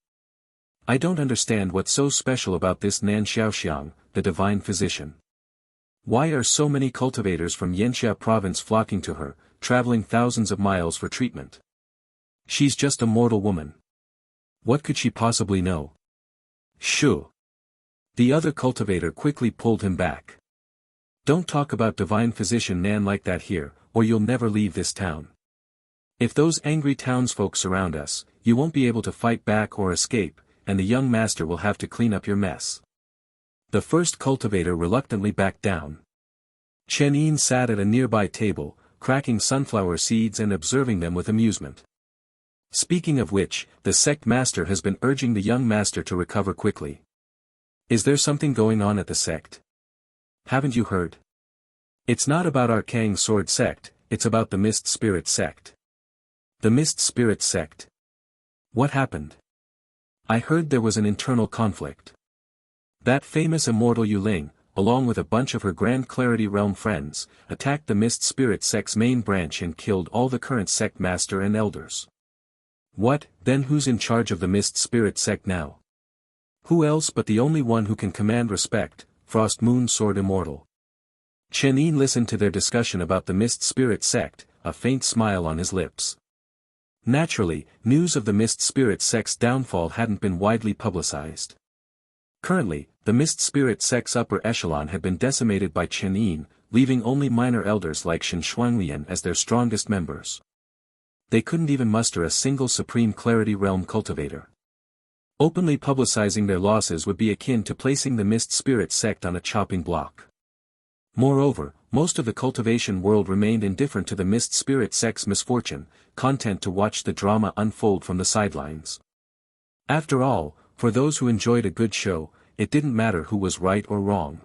[SPEAKER 2] I don't understand what's so special about this Nan Xiaoxiang, the divine physician. Why are so many cultivators from Yanxia province flocking to her, traveling thousands of miles for treatment? She's just a mortal woman. What could she possibly know?" Shoo. The other cultivator quickly pulled him back. Don't talk about divine physician Nan like that here, or you'll never leave this town. If those angry townsfolk surround us, you won't be able to fight back or escape, and the young master will have to clean up your mess. The first cultivator reluctantly backed down. Chen Yin sat at a nearby table, cracking sunflower seeds and observing them with amusement. Speaking of which, the sect master has been urging the young master to recover quickly. Is there something going on at the sect? Haven't you heard? It's not about our Kang sword sect, it's about the Mist Spirit sect. The Mist Spirit sect. What happened? I heard there was an internal conflict. That famous immortal Yuling, along with a bunch of her Grand Clarity Realm friends, attacked the Mist Spirit sect's main branch and killed all the current sect master and elders. What, then who's in charge of the Mist Spirit sect now? Who else but the only one who can command respect, Frost Moon Sword Immortal. Chen Yin listened to their discussion about the Mist Spirit sect, a faint smile on his lips. Naturally, news of the Mist Spirit sect's downfall hadn't been widely publicized. Currently, the Mist Spirit sect's upper echelon had been decimated by Chen Yin, leaving only minor elders like Shen Shuanglian as their strongest members. They couldn't even muster a single Supreme Clarity Realm cultivator. Openly publicizing their losses would be akin to placing the Mist Spirit sect on a chopping block. Moreover, most of the cultivation world remained indifferent to the Mist Spirit sect's misfortune, content to watch the drama unfold from the sidelines. After all, for those who enjoyed a good show, it didn't matter who was right or wrong.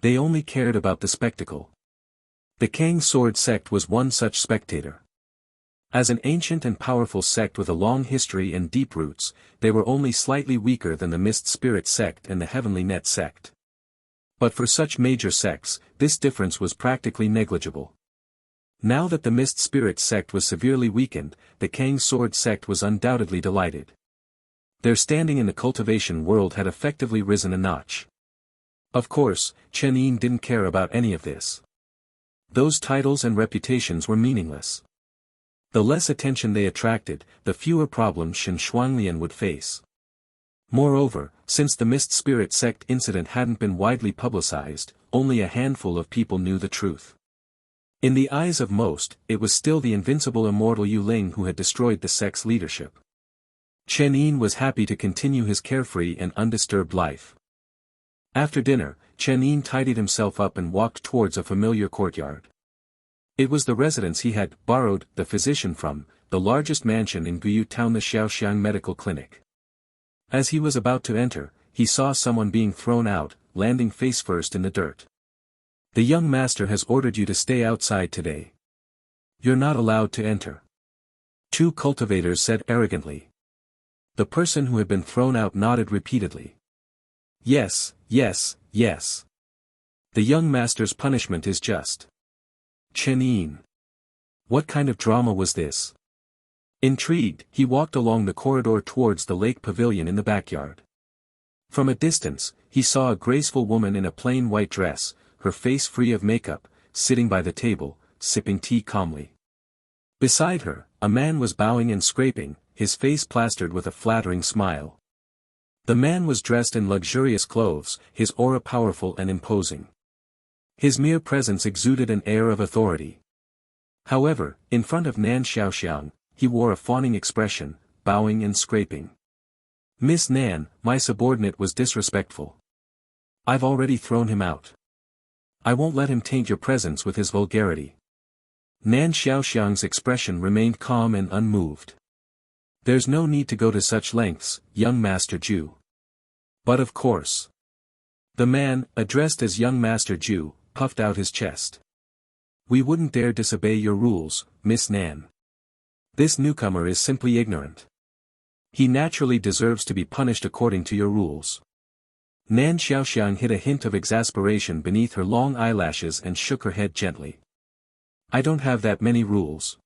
[SPEAKER 2] They only cared about the spectacle. The Kang Sword sect was one such spectator. As an ancient and powerful sect with a long history and deep roots, they were only slightly weaker than the Mist Spirit sect and the Heavenly Net sect. But for such major sects, this difference was practically negligible. Now that the Mist Spirit sect was severely weakened, the Kang Sword sect was undoubtedly delighted. Their standing in the cultivation world had effectively risen a notch. Of course, Chen Yin didn't care about any of this. Those titles and reputations were meaningless. The less attention they attracted, the fewer problems Shen Shuanglian would face. Moreover, since the Mist Spirit sect incident hadn't been widely publicized, only a handful of people knew the truth. In the eyes of most, it was still the invincible immortal Yuling who had destroyed the sect's leadership. Chen Yin was happy to continue his carefree and undisturbed life. After dinner, Chen Yin tidied himself up and walked towards a familiar courtyard. It was the residence he had borrowed the physician from, the largest mansion in Guyu town, the Xiaoxiang Medical Clinic. As he was about to enter, he saw someone being thrown out, landing face first in the dirt. The young master has ordered you to stay outside today. You're not allowed to enter. Two cultivators said arrogantly. The person who had been thrown out nodded repeatedly. Yes, yes, yes. The young master's punishment is just. Chen Yin. What kind of drama was this? Intrigued, he walked along the corridor towards the lake pavilion in the backyard. From a distance, he saw a graceful woman in a plain white dress, her face free of makeup, sitting by the table, sipping tea calmly. Beside her, a man was bowing and scraping, his face plastered with a flattering smile. The man was dressed in luxurious clothes, his aura powerful and imposing. His mere presence exuded an air of authority. However, in front of Nan Xiaoxiang, he wore a fawning expression, bowing and scraping. Miss Nan, my subordinate was disrespectful. I've already thrown him out. I won't let him taint your presence with his vulgarity. Nan Xiaoxiang's expression remained calm and unmoved. There's no need to go to such lengths, young Master Ju. But of course. The man, addressed as young Master Ju, puffed out his chest. We wouldn't dare disobey your rules, Miss Nan. This newcomer is simply ignorant. He naturally deserves to be punished according to your rules. Nan Xiaoxiang hid a hint of exasperation beneath her long eyelashes and shook her head gently. I don't have that many rules.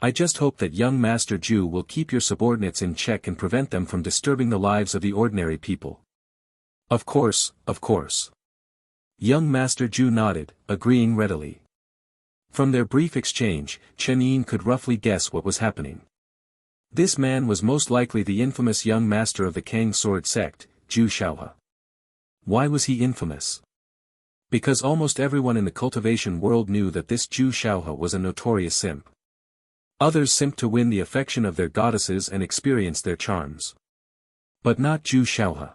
[SPEAKER 2] I just hope that young Master Ju will keep your subordinates in check and prevent them from disturbing the lives of the ordinary people. Of course, of course. Young Master Ju nodded, agreeing readily. From their brief exchange, Chen Yin could roughly guess what was happening. This man was most likely the infamous young master of the Kang sword sect, Zhu Shaohe. Why was he infamous? Because almost everyone in the cultivation world knew that this Zhu Shaohe was a notorious simp. Others simped to win the affection of their goddesses and experience their charms. But not Zhu Shaohe.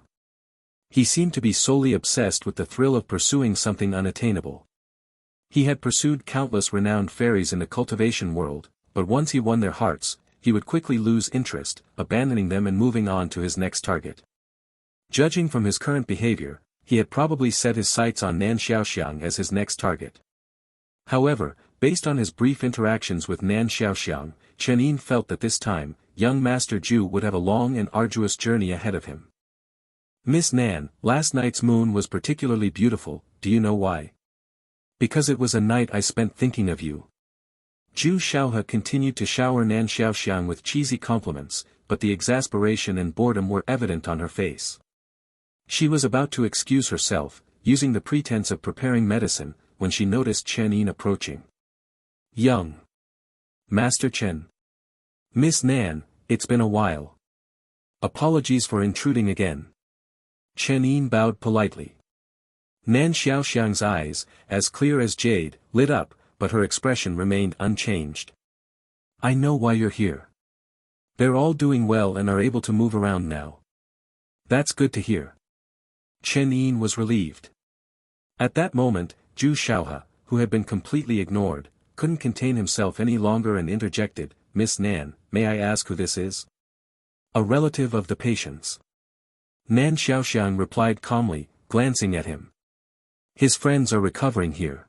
[SPEAKER 2] He seemed to be solely obsessed with the thrill of pursuing something unattainable. He had pursued countless renowned fairies in the cultivation world, but once he won their hearts, he would quickly lose interest, abandoning them and moving on to his next target. Judging from his current behavior, he had probably set his sights on Nan Xiaoxiang as his next target. However, based on his brief interactions with Nan Xiaoxiang, Chen Yin felt that this time, young Master Ju would have a long and arduous journey ahead of him. Miss Nan, last night's moon was particularly beautiful, do you know why? Because it was a night I spent thinking of you. Zhu Shaohe continued to shower Nan Xiaoxiang with cheesy compliments, but the exasperation and boredom were evident on her face. She was about to excuse herself, using the pretense of preparing medicine, when she noticed Chen Yin approaching. Young Master Chen. Miss Nan, it's been a while. Apologies for intruding again. Chen Yin bowed politely. Nan Xiaoxiang's eyes, as clear as jade, lit up, but her expression remained unchanged. I know why you're here. They're all doing well and are able to move around now. That's good to hear. Chen Yin was relieved. At that moment, Zhu Shaohe, who had been completely ignored, couldn't contain himself any longer and interjected, Miss Nan, may I ask who this is? A relative of the patient's. Nan Xiaoxiang replied calmly, glancing at him. His friends are recovering here.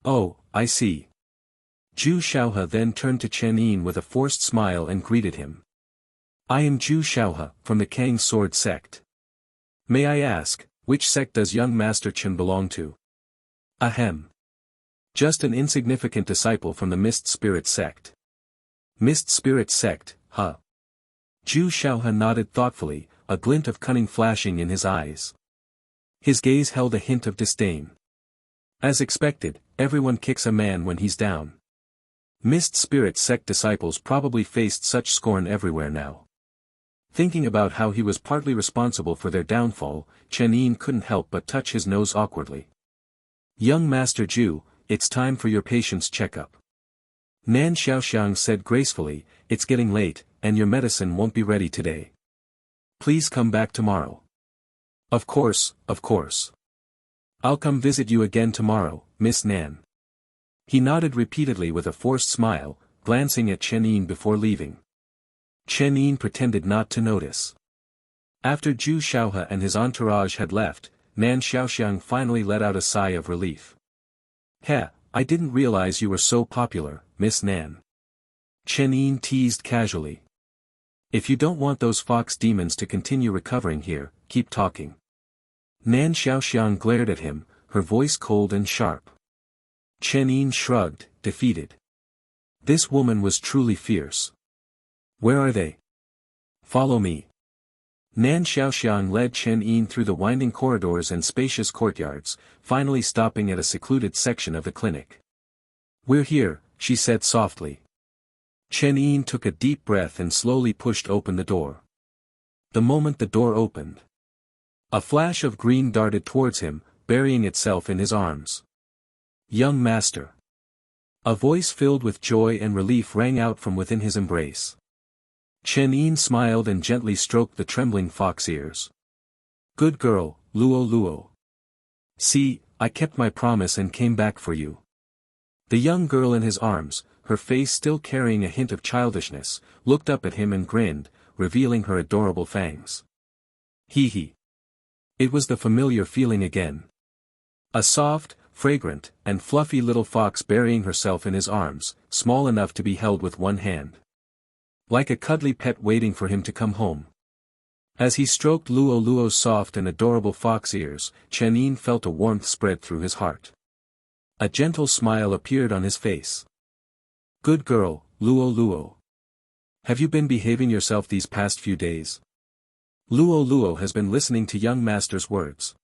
[SPEAKER 2] Oh, I see. Zhu Shaohe then turned to Chen Yin with a forced smile and greeted him. I am Zhu Shaohe, from the Kang sword sect. May I ask, which sect does young Master Chen belong to? Ahem. Just an insignificant disciple from the Mist Spirit sect. Mist Spirit sect, huh? Zhu Shaohe nodded thoughtfully, a glint of cunning flashing in his eyes. His gaze held a hint of disdain. As expected, everyone kicks a man when he's down. Mist Spirit sect disciples probably faced such scorn everywhere now. Thinking about how he was partly responsible for their downfall, Chen Yin couldn't help but touch his nose awkwardly. Young Master Ju, it's time for your patient's checkup. Nan Xiaoxiang said gracefully, it's getting late, and your medicine won't be ready today. Please come back tomorrow. Of course, of course. I'll come visit you again tomorrow, Miss Nan. He nodded repeatedly with a forced smile, glancing at Chen Yin before leaving. Chen Yin pretended not to notice. After Zhu Xiaohe and his entourage had left, Nan Xiaoxiang finally let out a sigh of relief. Heh, I didn't realize you were so popular, Miss Nan. Chen Yin teased casually. If you don't want those fox demons to continue recovering here, keep talking. Nan Xiaoxiang glared at him, her voice cold and sharp. Chen Yin shrugged, defeated. This woman was truly fierce. Where are they? Follow me. Nan Xiaoxiang led Chen Yin through the winding corridors and spacious courtyards, finally stopping at a secluded section of the clinic. We're here, she said softly. Chen Yin took a deep breath and slowly pushed open the door. The moment the door opened, a flash of green darted towards him, burying itself in his arms. Young master. A voice filled with joy and relief rang out from within his embrace. Chen Yin smiled and gently stroked the trembling fox ears. Good girl, Luo Luo. See, I kept my promise and came back for you. The young girl in his arms, her face still carrying a hint of childishness, looked up at him and grinned, revealing her adorable fangs. Hee hee. It was the familiar feeling again. A soft, fragrant, and fluffy little fox burying herself in his arms, small enough to be held with one hand. Like a cuddly pet waiting for him to come home. As he stroked Luo Luo's soft and adorable fox ears, Chen Yin felt a warmth spread through his heart. A gentle smile appeared on his face. Good girl, Luo Luo. Have you been behaving yourself these past few days? Luo Luo has been listening to young master's words.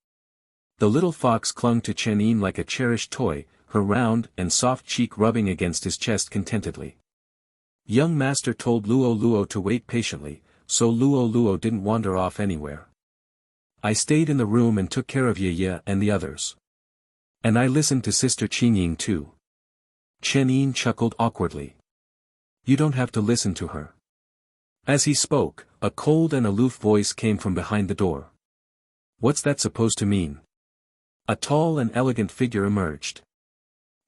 [SPEAKER 2] The little fox clung to Chen Yin like a cherished toy, her round and soft cheek rubbing against his chest contentedly. Young master told Luo Luo to wait patiently, so Luo Luo didn't wander off anywhere. I stayed in the room and took care of Ye Ye and the others. And I listened to Sister Qingying too. Chen Yin chuckled awkwardly. You don't have to listen to her. As he spoke, a cold and aloof voice came from behind the door. What's that supposed to mean? A tall and elegant figure emerged.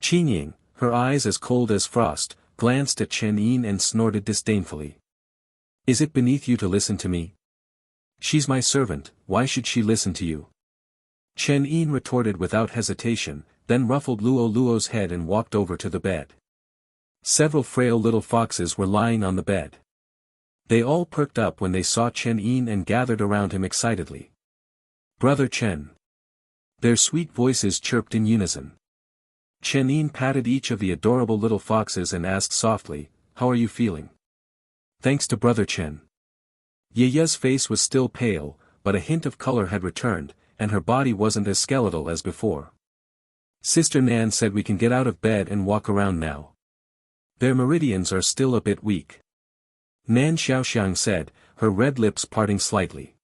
[SPEAKER 2] Qingying, her eyes as cold as frost, glanced at Chen Yin and snorted disdainfully. Is it beneath you to listen to me? She's my servant, why should she listen to you? Chen Yin retorted without hesitation, then ruffled Luo Luo's head and walked over to the bed. Several frail little foxes were lying on the bed. They all perked up when they saw Chen Yin and gathered around him excitedly. Brother Chen. Their sweet voices chirped in unison. Chen Yin patted each of the adorable little foxes and asked softly, how are you feeling? Thanks to Brother Chen. Ye Ye's face was still pale, but a hint of color had returned, and her body wasn't as skeletal as before. Sister Nan said we can get out of bed and walk around now. Their meridians are still a bit weak. Nan Xiaoxiang said, her red lips parting slightly.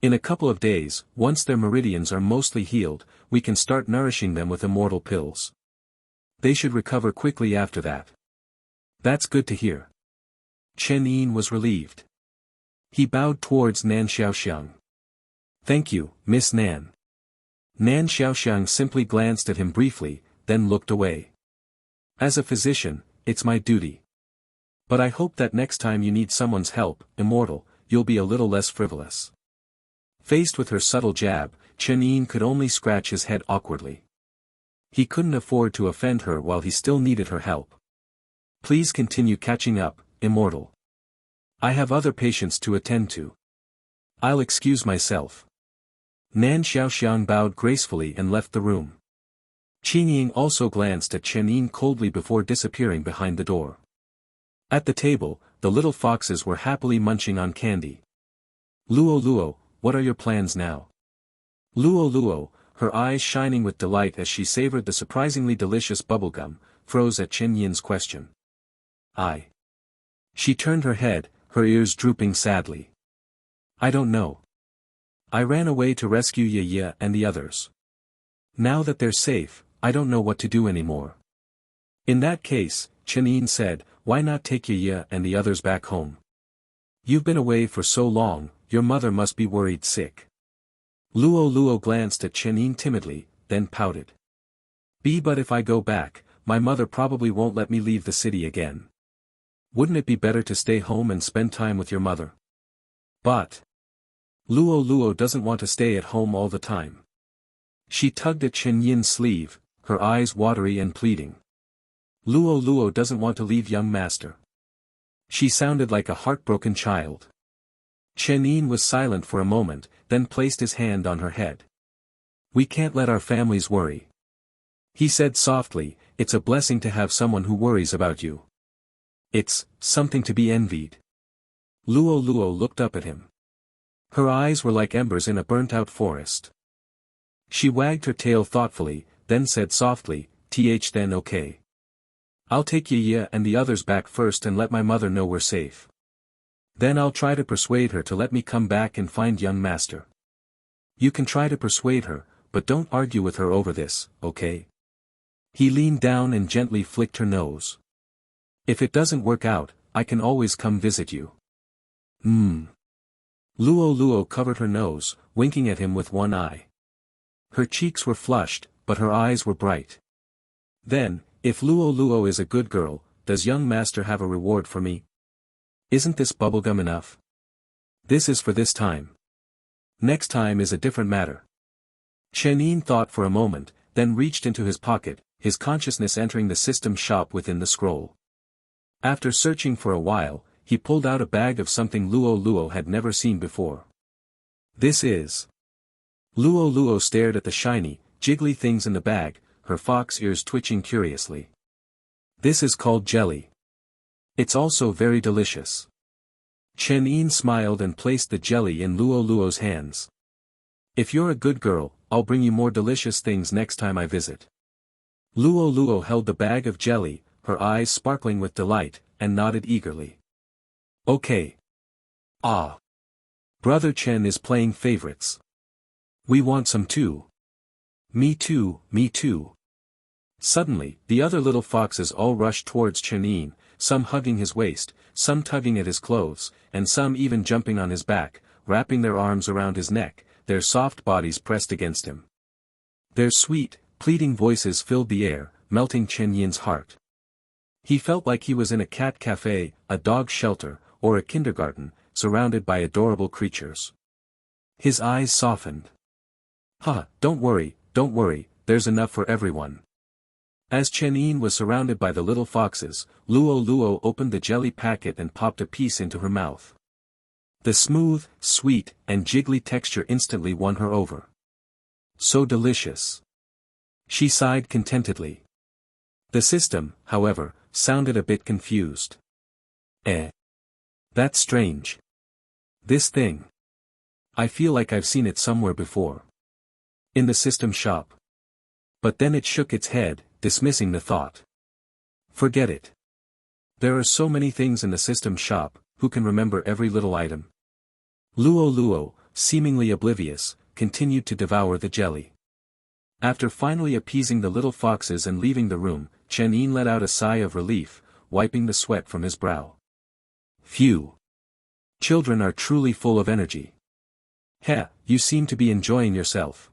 [SPEAKER 2] In a couple of days, once their meridians are mostly healed, we can start nourishing them with immortal pills. They should recover quickly after that. That's good to hear. Chen Yin was relieved. He bowed towards Nan Xiaoxiang. Thank you, Miss Nan. Nan Xiaoxiang simply glanced at him briefly, then looked away. As a physician, it's my duty. But I hope that next time you need someone's help, immortal, you'll be a little less frivolous. Faced with her subtle jab, Chen Yin could only scratch his head awkwardly. He couldn't afford to offend her while he still needed her help. Please continue catching up, immortal. I have other patients to attend to. I'll excuse myself. Nan Xiaoxiang bowed gracefully and left the room. Qingying also glanced at Chen Yin coldly before disappearing behind the door. At the table, the little foxes were happily munching on candy. Luo Luo, what are your plans now? Luo Luo, her eyes shining with delight as she savored the surprisingly delicious bubblegum, froze at Chen Yin's question. She turned her head, her ears drooping sadly. I don't know. I ran away to rescue Ye Ye and the others. Now that they're safe, I don't know what to do anymore. In that case, Chen Yin said, why not take Ye Ye and the others back home? You've been away for so long, your mother must be worried sick. Luo Luo glanced at Chen Yin timidly, then pouted. But if I go back, my mother probably won't let me leave the city again. Wouldn't it be better to stay home and spend time with your mother? But Luo Luo doesn't want to stay at home all the time. She tugged at Chen Yin's sleeve, her eyes watery and pleading. Luo Luo doesn't want to leave young master. She sounded like a heartbroken child. Chen Yin was silent for a moment, then placed his hand on her head. We can't let our families worry. He said softly, it's a blessing to have someone who worries about you. It's something to be envied. Luo Luo looked up at him. Her eyes were like embers in a burnt-out forest. She wagged her tail thoughtfully, then said softly, then okay. I'll take Yi and the others back first and let my mother know we're safe. Then I'll try to persuade her to let me come back and find young master. You can try to persuade her, but don't argue with her over this, okay? He leaned down and gently flicked her nose. If it doesn't work out, I can always come visit you. Luo Luo covered her nose, winking at him with one eye. Her cheeks were flushed, but her eyes were bright. Then, if Luo Luo is a good girl, does young master have a reward for me? Isn't this bubblegum enough? This is for this time. Next time is a different matter. Chen Yin thought for a moment, then reached into his pocket, his consciousness entering the system shop within the scroll. After searching for a while, he pulled out a bag of something Luo Luo had never seen before. This is. Luo Luo stared at the shiny, jiggly things in the bag, her fox ears twitching curiously. This is called jelly. It's also very delicious. Chen Yin smiled and placed the jelly in Luo Luo's hands. If you're a good girl, I'll bring you more delicious things next time I visit. Luo Luo held the bag of jelly, her eyes sparkling with delight, and nodded eagerly. Okay. Ah. Brother Chen is playing favorites. We want some too. Me too, me too. Suddenly, the other little foxes all rushed towards Chen Yin, some hugging his waist, some tugging at his clothes, and some even jumping on his back, wrapping their arms around his neck, their soft bodies pressed against him. Their sweet, pleading voices filled the air, melting Chen Yin's heart. He felt like he was in a cat cafe, a dog shelter, or a kindergarten, surrounded by adorable creatures. His eyes softened. Don't worry, there's enough for everyone. As Chen Yin was surrounded by the little foxes, Luo Luo opened the jelly packet and popped a piece into her mouth. The smooth, sweet, and jiggly texture instantly won her over. So delicious. She sighed contentedly. The system, however, sounded a bit confused. That's strange. This thing. I feel like I've seen it somewhere before. In the system shop. But then it shook its head, dismissing the thought. Forget it. There are so many things in the system shop, who can remember every little item? Luo Luo, seemingly oblivious, continued to devour the jelly. After finally appeasing the little foxes and leaving the room, Chen Yin let out a sigh of relief, wiping the sweat from his brow. Phew. Children are truly full of energy. You seem to be enjoying yourself.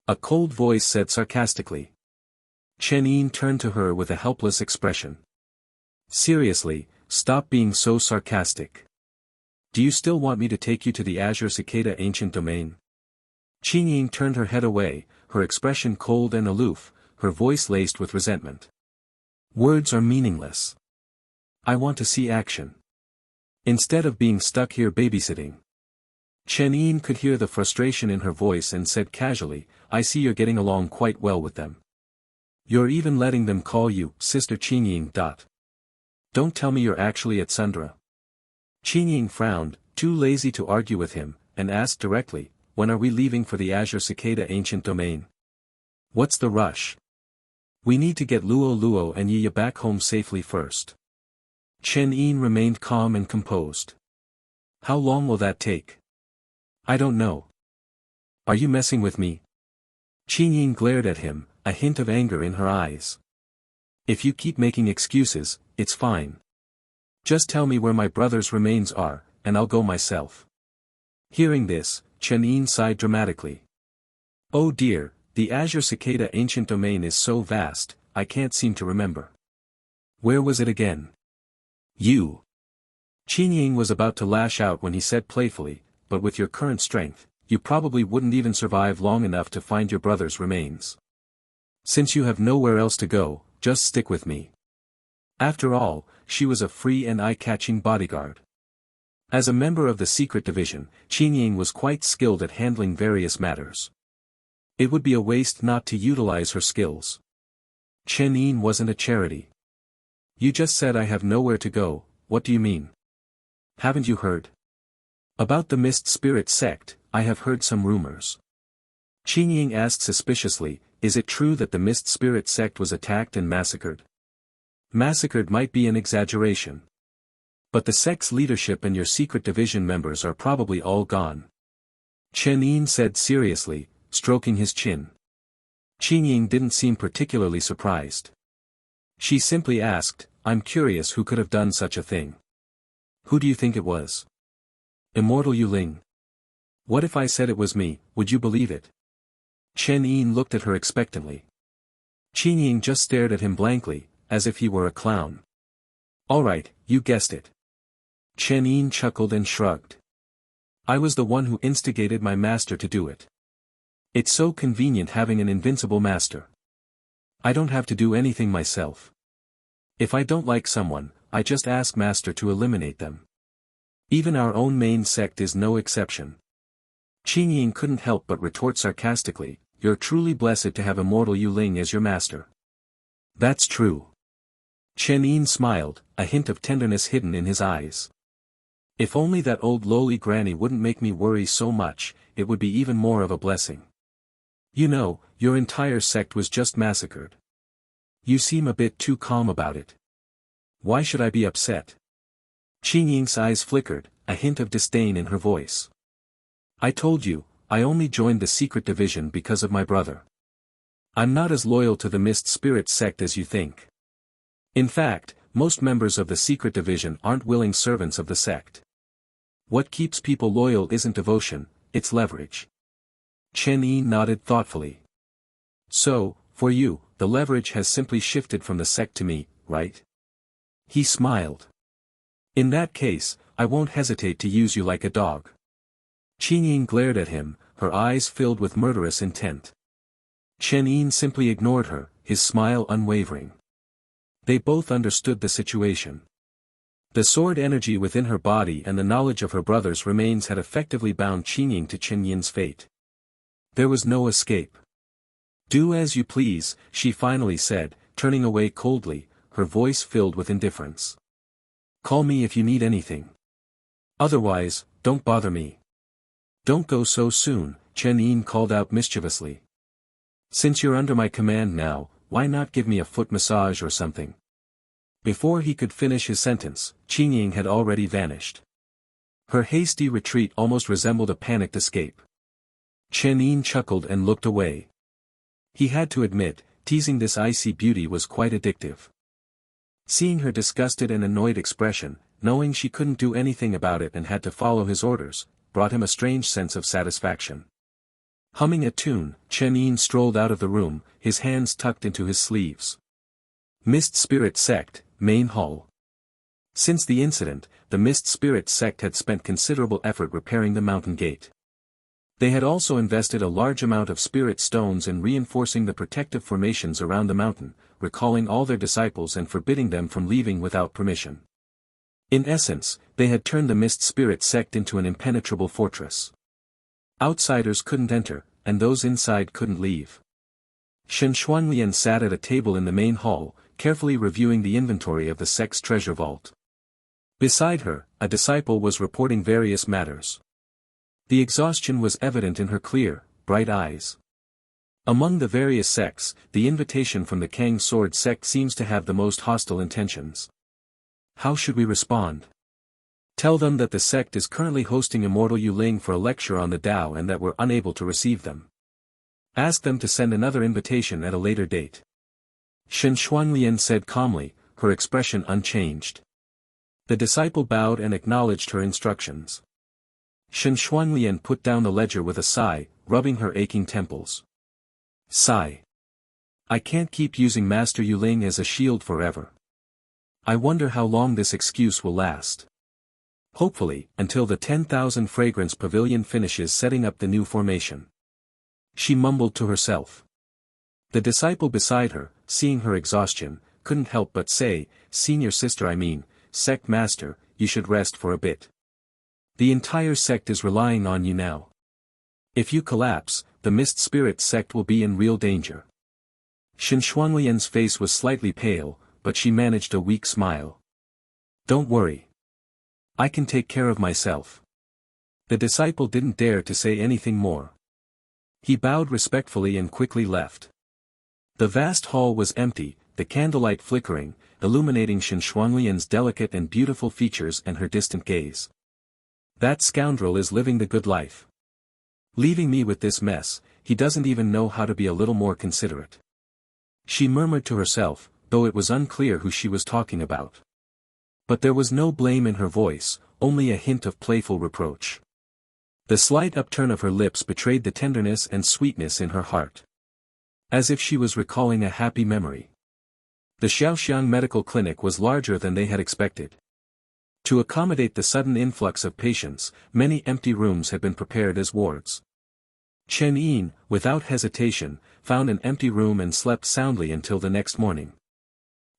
[SPEAKER 2] A cold voice said sarcastically. Chen Yin turned to her with a helpless expression. Seriously, stop being so sarcastic. Do you still want me to take you to the Azure Cicada ancient domain? Chen Yin turned her head away, her expression cold and aloof, her voice laced with resentment. Words are meaningless. I want to see action. Instead of being stuck here babysitting. Chen Yin could hear the frustration in her voice and said casually, I see you're getting along quite well with them. You're even letting them call you, Sister Chen Yin. Don't tell me you're actually at Sundra. Chen Yin frowned, too lazy to argue with him, and asked directly, when are we leaving for the Azure Cicada ancient domain? What's the rush? We need to get Luo Luo and Yi back home safely first. Chen Yin remained calm and composed. How long will that take? I don't know. Are you messing with me? Chen Yin glared at him, a hint of anger in her eyes. If you keep making excuses, it's fine. Just tell me where my brother's remains are, and I'll go myself. Hearing this, Chen Yin sighed dramatically. Oh dear, the Azure Cicada ancient domain is so vast, I can't seem to remember. Where was it again? You. Chen Yin was about to lash out when he said playfully, but with your current strength, you probably wouldn't even survive long enough to find your brother's remains. Since you have nowhere else to go, just stick with me. After all, she was a free and eye-catching bodyguard. As a member of the secret division, Chen Yin was quite skilled at handling various matters. It would be a waste not to utilize her skills. Chen Yin wasn't a charity. You just said I have nowhere to go, what do you mean? Haven't you heard? About the Mist Spirit sect, I have heard some rumors. Chen Yin asked suspiciously, is it true that the Mist Spirit sect was attacked and massacred? Massacred might be an exaggeration. But the sect's leadership and your secret division members are probably all gone. Chen Yin said seriously, stroking his chin. Chen Yin didn't seem particularly surprised. She simply asked, I'm curious who could have done such a thing. Who do you think it was? Immortal Yuling. What if I said it was me, would you believe it? Chen Yin looked at her expectantly. Chen Yin just stared at him blankly, as if he were a clown. Alright, you guessed it. Chen Yin chuckled and shrugged. I was the one who instigated my master to do it. It's so convenient having an invincible master. I don't have to do anything myself. If I don't like someone, I just ask master to eliminate them. Even our own main sect is no exception. Chen Yin couldn't help but retort sarcastically, you're truly blessed to have immortal Yuling as your master. That's true. Chen Yin smiled, a hint of tenderness hidden in his eyes. If only that old lowly granny wouldn't make me worry so much, it would be even more of a blessing. You know, your entire sect was just massacred. You seem a bit too calm about it. Why should I be upset? Chen Ying's eyes flickered, a hint of disdain in her voice. I told you, I only joined the secret division because of my brother. I'm not as loyal to the Mist Spirit sect as you think. In fact, most members of the secret division aren't willing servants of the sect. What keeps people loyal isn't devotion, it's leverage. Chen Yin nodded thoughtfully. So, for you, the leverage has simply shifted from the sect to me, right? He smiled. In that case, I won't hesitate to use you like a dog. Chen Yin glared at him, her eyes filled with murderous intent. Chen Yin simply ignored her, his smile unwavering. They both understood the situation. The sword energy within her body and the knowledge of her brother's remains had effectively bound Chen Yin to Chen Yin's fate. There was no escape. Do as you please, she finally said, turning away coldly, her voice filled with indifference. Call me if you need anything. Otherwise, don't bother me. Don't go so soon, Chen Yin called out mischievously. Since you're under my command now, why not give me a foot massage or something? Before he could finish his sentence, Chen Yin had already vanished. Her hasty retreat almost resembled a panicked escape. Chen Yin chuckled and looked away. He had to admit, teasing this icy beauty was quite addictive. Seeing her disgusted and annoyed expression, knowing she couldn't do anything about it and had to follow his orders, brought him a strange sense of satisfaction. Humming a tune, Chen Yin strolled out of the room, his hands tucked into his sleeves. Mist Spirit Sect, Main Hall. Since the incident, the Mist Spirit Sect had spent considerable effort repairing the mountain gate. They had also invested a large amount of spirit stones in reinforcing the protective formations around the mountain, recalling all their disciples and forbidding them from leaving without permission. In essence, they had turned the Mist Spirit Sect into an impenetrable fortress. Outsiders couldn't enter, and those inside couldn't leave. Shen Xuanlian sat at a table in the main hall, carefully reviewing the inventory of the sect's treasure vault. Beside her, a disciple was reporting various matters. The exhaustion was evident in her clear, bright eyes. Among the various sects, the invitation from the Kang Sword sect seems to have the most hostile intentions. How should we respond? Tell them that the sect is currently hosting Immortal Yuling for a lecture on the Tao and that we're unable to receive them. Ask them to send another invitation at a later date. Shen Xuanlian said calmly, her expression unchanged. The disciple bowed and acknowledged her instructions. Shen Xuanlian put down the ledger with a sigh, rubbing her aching temples. Sigh. I can't keep using Master Yuling as a shield forever. I wonder how long this excuse will last. Hopefully, until the 10,000 fragrance pavilion finishes setting up the new formation. She mumbled to herself. The disciple beside her, seeing her exhaustion, couldn't help but say, "Senior sister, sect master, you should rest for a bit. The entire sect is relying on you now. If you collapse, the Mist Spirit sect will be in real danger." Shen Shuanglian's face was slightly pale, but she managed a weak smile. "Don't worry. I can take care of myself." The disciple didn't dare to say anything more. He bowed respectfully and quickly left. The vast hall was empty, the candlelight flickering, illuminating Shen Shuanglian's delicate and beautiful features and her distant gaze. "That scoundrel is living the good life. Leaving me with this mess, he doesn't even know how to be a little more considerate." She murmured to herself, though it was unclear who she was talking about. But there was no blame in her voice, only a hint of playful reproach. The slight upturn of her lips betrayed the tenderness and sweetness in her heart. As if she was recalling a happy memory. The Xiaoxiang Medical Clinic was larger than they had expected. To accommodate the sudden influx of patients, many empty rooms had been prepared as wards. Chen Yin, without hesitation, found an empty room and slept soundly until the next morning.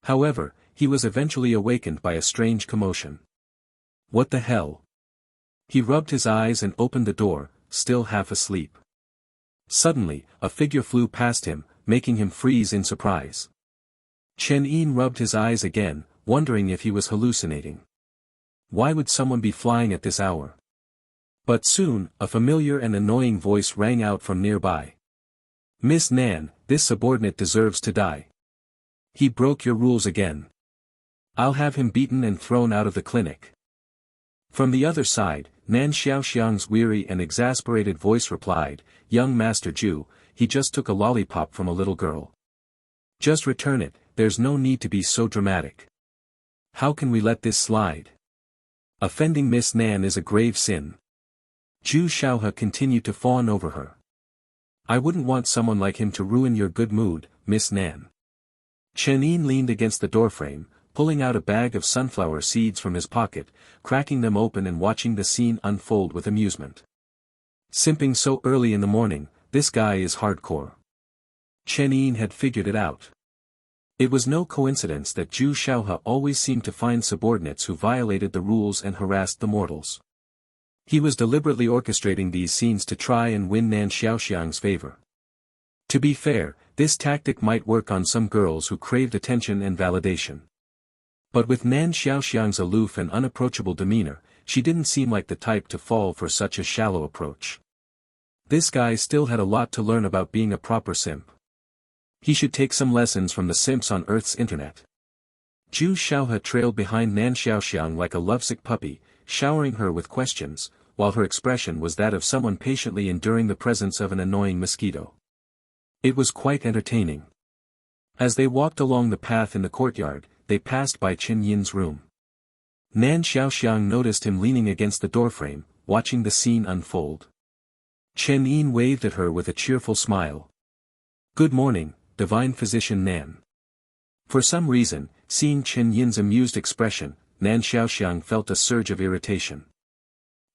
[SPEAKER 2] However, he was eventually awakened by a strange commotion. What the hell? He rubbed his eyes and opened the door, still half asleep. Suddenly, a figure flew past him, making him freeze in surprise. Chen Yin rubbed his eyes again, wondering if he was hallucinating. Why would someone be flying at this hour? But soon, a familiar and annoying voice rang out from nearby. "Miss Nan, this subordinate deserves to die. He broke your rules again. I'll have him beaten and thrown out of the clinic." From the other side, Nan Xiaoxiang's weary and exasperated voice replied, "Young Master Ju, he just took a lollipop from a little girl. Just return it, there's no need to be so dramatic. How can we let this slide? Offending Miss Nan is a grave sin." Ju Xiaohe continued to fawn over her. "I wouldn't want someone like him to ruin your good mood, Miss Nan." Chen Yin leaned against the doorframe, pulling out a bag of sunflower seeds from his pocket, cracking them open and watching the scene unfold with amusement. Simping so early in the morning, this guy is hardcore. Chen Yin had figured it out. It was no coincidence that Ju Xiaohe always seemed to find subordinates who violated the rules and harassed the mortals. He was deliberately orchestrating these scenes to try and win Nan Xiaoxiang's favor. To be fair, this tactic might work on some girls who craved attention and validation. But with Nan Xiaoxiang's aloof and unapproachable demeanor, she didn't seem like the type to fall for such a shallow approach. This guy still had a lot to learn about being a proper simp. He should take some lessons from the simps on Earth's internet. Ju Xiaohe trailed behind Nan Xiaoxiang like a lovesick puppy, showering her with questions, while her expression was that of someone patiently enduring the presence of an annoying mosquito. It was quite entertaining. As they walked along the path in the courtyard, they passed by Chen Yin's room. Nan Xiaoxiang noticed him leaning against the doorframe, watching the scene unfold. Chen Yin waved at her with a cheerful smile. "Good morning, divine physician Nan." For some reason, seeing Chen Yin's amused expression, Nan Xiaoxiang felt a surge of irritation.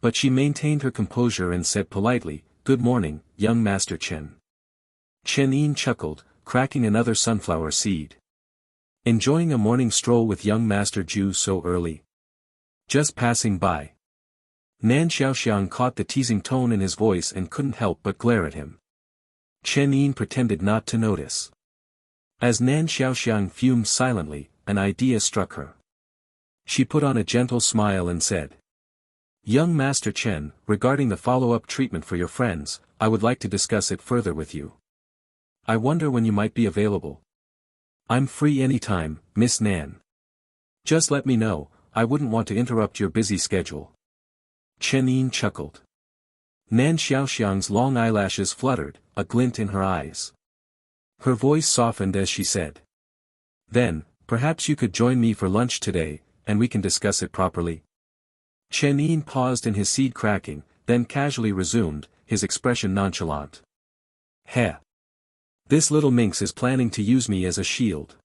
[SPEAKER 2] But she maintained her composure and said politely, "Good morning, young Master Chen." Chen Yin chuckled, cracking another sunflower seed. "Enjoying a morning stroll with young Master Ju so early? Just passing by." Nan Xiaoxiang caught the teasing tone in his voice and couldn't help but glare at him. Chen Yin pretended not to notice. As Nan Xiaoxiang fumed silently, an idea struck her. She put on a gentle smile and said, "Young Master Chen, regarding the follow-up treatment for your friends, I would like to discuss it further with you. I wonder when you might be available." "I'm free anytime, Miss Nan. Just let me know, I wouldn't want to interrupt your busy schedule." Chen Yin chuckled. Nan Xiaoxiang's long eyelashes fluttered, a glint in her eyes. Her voice softened as she said, "Then, perhaps you could join me for lunch today, and we can discuss it properly." Chen Yin paused in his seed cracking, then casually resumed, his expression nonchalant. "Heh. This little minx is planning to use me as a shield."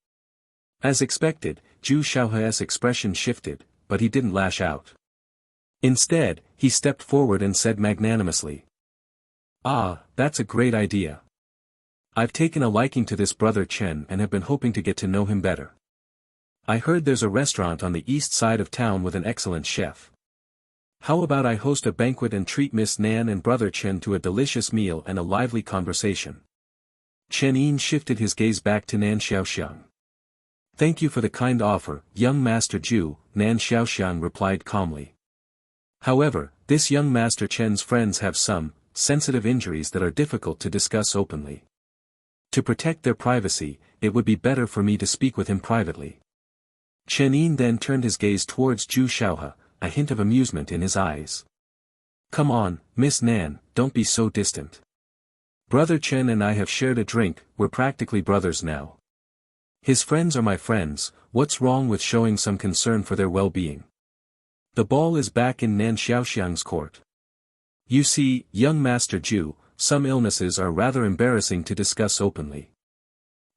[SPEAKER 2] As expected, Ju Xiaohe's expression shifted, but he didn't lash out. Instead, he stepped forward and said magnanimously. "Ah, that's a great idea. I've taken a liking to this brother Chen and have been hoping to get to know him better. I heard there's a restaurant on the east side of town with an excellent chef. How about I host a banquet and treat Miss Nan and brother Chen to a delicious meal and a lively conversation?" Chen Yin shifted his gaze back to Nan Xiaoxiang. "Thank you for the kind offer, young Master Ju," Nan Xiaoxiang replied calmly. "However, this young Master Chen's friends have some sensitive injuries that are difficult to discuss openly. To protect their privacy, it would be better for me to speak with him privately." Chen Yin then turned his gaze towards Zhu Xiaohe, a hint of amusement in his eyes. "Come on, Miss Nan, don't be so distant. Brother Chen and I have shared a drink, we're practically brothers now. His friends are my friends, what's wrong with showing some concern for their well-being? The ball is back in Nan Xiaoxiang's court. You see, young Master Ju, some illnesses are rather embarrassing to discuss openly.